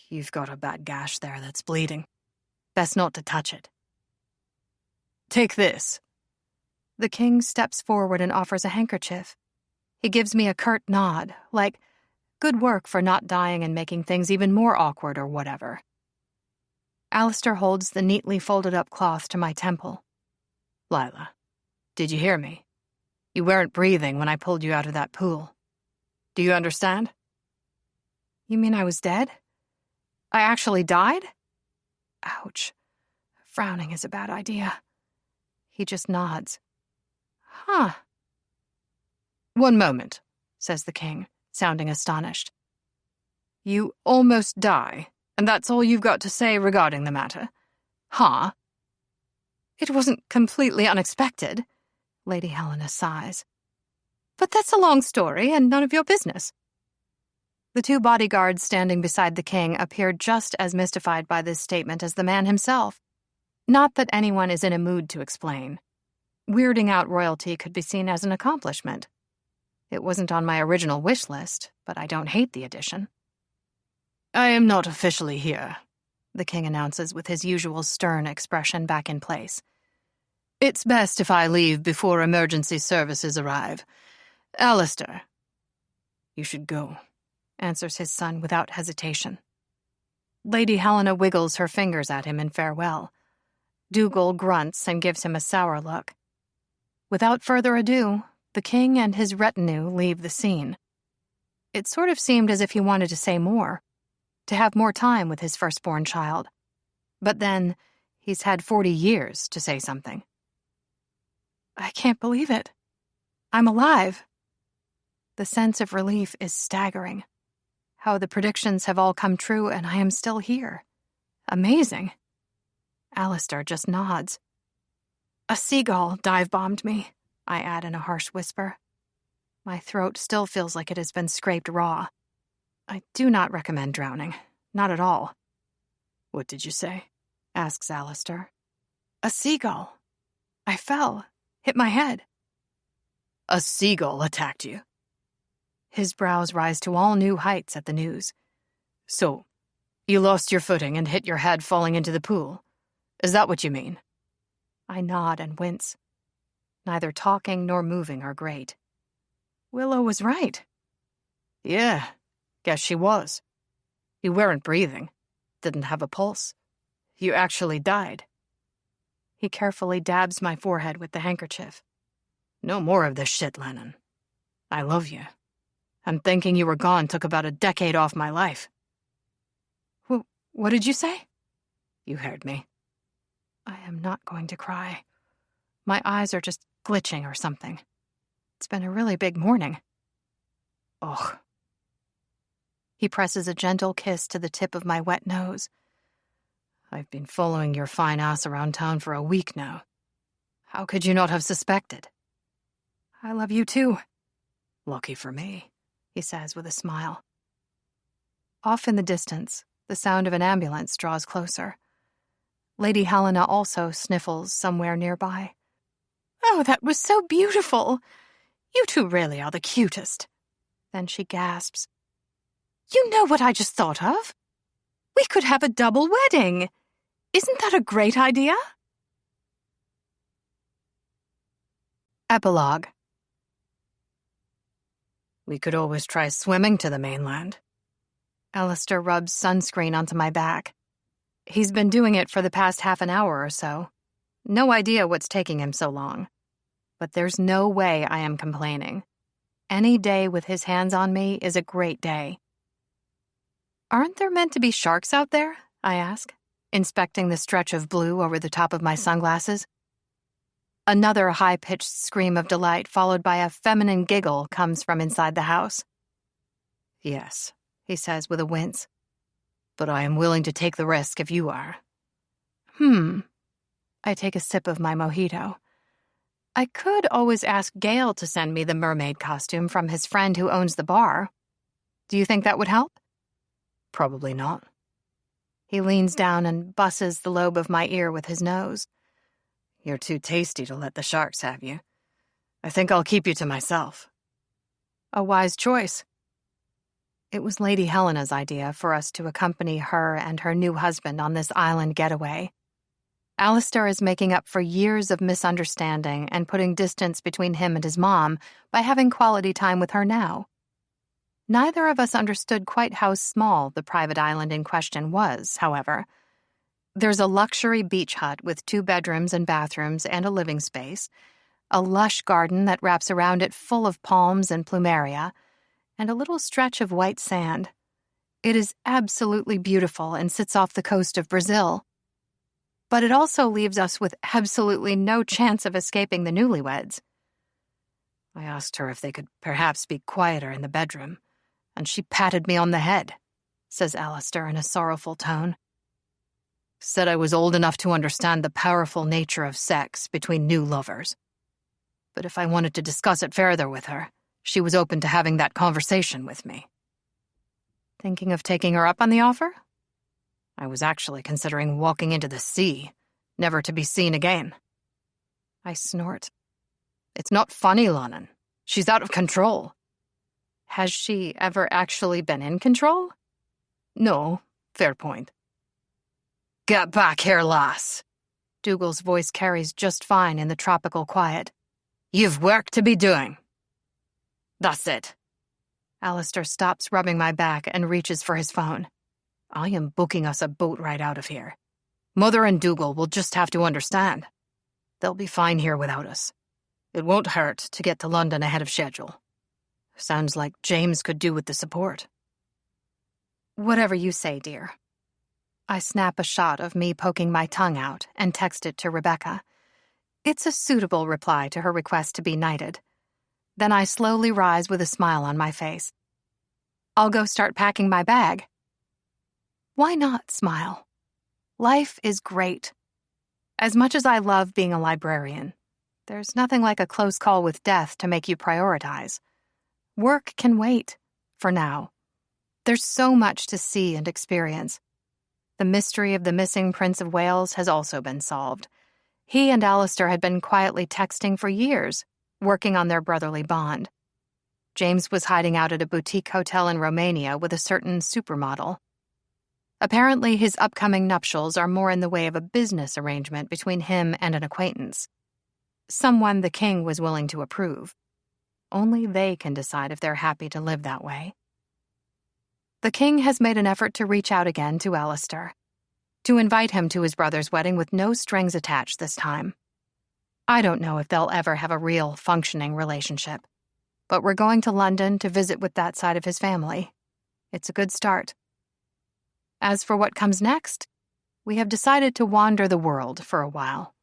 You've got a bad gash there that's bleeding. Best not to touch it. Take this. The king steps forward and offers a handkerchief. He gives me a curt nod, like, good work for not dying and making things even more awkward or whatever. Alistair holds the neatly folded up cloth to my temple. Lila, did you hear me? You weren't breathing when I pulled you out of that pool. Do you understand? You mean I was dead? I actually died? Ouch. Frowning is a bad idea. He just nods. Huh. 1 moment, says the king, sounding astonished. You almost die, and that's all you've got to say regarding the matter? Huh? It wasn't completely unexpected, Lady Helena sighs. But that's a long story and none of your business. The 2 bodyguards standing beside the king appear just as mystified by this statement as the man himself. Not that anyone is in a mood to explain. Weirding out royalty could be seen as an accomplishment. It wasn't on my original wish list, but I don't hate the addition. I am not officially here, the king announces with his usual stern expression back in place. It's best if I leave before emergency services arrive. Alistair. You should go, answers his son without hesitation. Lady Helena wiggles her fingers at him in farewell. Dougal grunts and gives him a sour look. Without further ado, the king and his retinue leave the scene. It sort of seemed as if he wanted to say more, to have more time with his firstborn child. But then, he's had 40 years to say something. I can't believe it. I'm alive. The sense of relief is staggering. How the predictions have all come true and I am still here. Amazing. Alistair just nods. A seagull dive-bombed me, I add in a harsh whisper. My throat still feels like it has been scraped raw. I do not recommend drowning. Not at all. What did you say? Asks Alistair. A seagull. I fell. Hit my head. A seagull attacked you? His brows rise to all new heights at the news. So, you lost your footing and hit your head falling into the pool? Is that what you mean? I nod and wince. Neither talking nor moving are great. Willow was right. Yeah, guess she was. You weren't breathing. Didn't have a pulse. You actually died. He carefully dabs my forehead with the handkerchief. No more of this shit, Lennon. I love you. And thinking you were gone took about a decade off my life. What did you say? You heard me. I am not going to cry. My eyes are just glitching or something. It's been a really big morning. Ugh. He presses a gentle kiss to the tip of my wet nose. I've been following your fine ass around town for a week now. How could you not have suspected? I love you too. Lucky for me, he says with a smile. Off in the distance, the sound of an ambulance draws closer. Lady Helena also sniffles somewhere nearby. Oh, that was so beautiful! You two really are the cutest. Then she gasps. You know what I just thought of? We could have a double wedding. Isn't that a great idea? Epilogue. We could always try swimming to the mainland. Alistair rubs sunscreen onto my back. He's been doing it for the past half an hour or so. No idea what's taking him so long. But there's no way I am complaining. Any day with his hands on me is a great day. Aren't there meant to be sharks out there? I ask, inspecting the stretch of blue over the top of my sunglasses. Another high-pitched scream of delight followed by a feminine giggle comes from inside the house. Yes, he says with a wince. But I am willing to take the risk if you are. I take a sip of my mojito. I could always ask Gale to send me the mermaid costume from his friend who owns the bar. Do you think that would help? Probably not. He leans down and busses the lobe of my ear with his nose. You're too tasty to let the sharks have you. I think I'll keep you to myself. A wise choice. It was Lady Helena's idea for us to accompany her and her new husband on this island getaway. Alistair is making up for years of misunderstanding and putting distance between him and his mom by having quality time with her now. Neither of us understood quite how small the private island in question was, however. There's a luxury beach hut with 2 bedrooms and bathrooms and a living space, a lush garden that wraps around it full of palms and plumeria, and a little stretch of white sand. It is absolutely beautiful and sits off the coast of Brazil. But it also leaves us with absolutely no chance of escaping the newlyweds. I asked her if they could perhaps be quieter in the bedroom, and she patted me on the head, says Alistair in a sorrowful tone. Said I was old enough to understand the powerful nature of sex between new lovers. But if I wanted to discuss it further with her, she was open to having that conversation with me. Thinking of taking her up on the offer? I was actually considering walking into the sea, never to be seen again. I snort. It's not funny, Lennon. She's out of control. Has she ever actually been in control? No, fair point. Get back here, lass. Dougal's voice carries just fine in the tropical quiet. You've work to be doing. That's it. Alistair stops rubbing my back and reaches for his phone. I am booking us a boat ride out of here. Mother and Dougal will just have to understand. They'll be fine here without us. It won't hurt to get to London ahead of schedule. Sounds like James could do with the support. Whatever you say, dear. I snap a shot of me poking my tongue out and text it to Rebecca. It's a suitable reply to her request to be knighted. Then I slowly rise with a smile on my face. I'll go start packing my bag. Why not smile? Life is great. As much as I love being a librarian, there's nothing like a close call with death to make you prioritize. Work can wait, for now. There's so much to see and experience. The mystery of the missing Prince of Wales has also been solved. He and Alistair had been quietly texting for years, working on their brotherly bond. James was hiding out at a boutique hotel in Romania with a certain supermodel. Apparently, his upcoming nuptials are more in the way of a business arrangement between him and an acquaintance. Someone the king was willing to approve. Only they can decide if they're happy to live that way. The king has made an effort to reach out again to Alistair, to invite him to his brother's wedding with no strings attached this time. I don't know if they'll ever have a real, functioning relationship, but we're going to London to visit with that side of his family. It's a good start. As for what comes next, we have decided to wander the world for a while,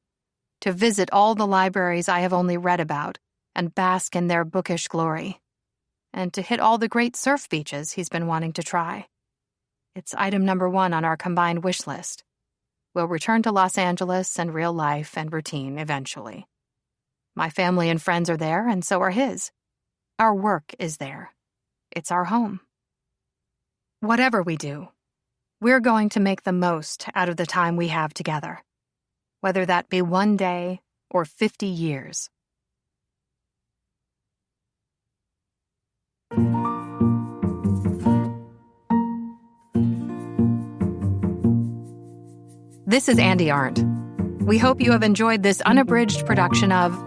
to visit all the libraries I have only read about and bask in their bookish glory, and to hit all the great surf beaches he's been wanting to try. It's item number 1 on our combined wish list. We'll return to Los Angeles and real life and routine eventually. My family and friends are there, and so are his. Our work is there. It's our home. Whatever we do, we're going to make the most out of the time we have together, whether that be 1 day or 50 years. This is Andy Arndt. We hope you have enjoyed this unabridged production of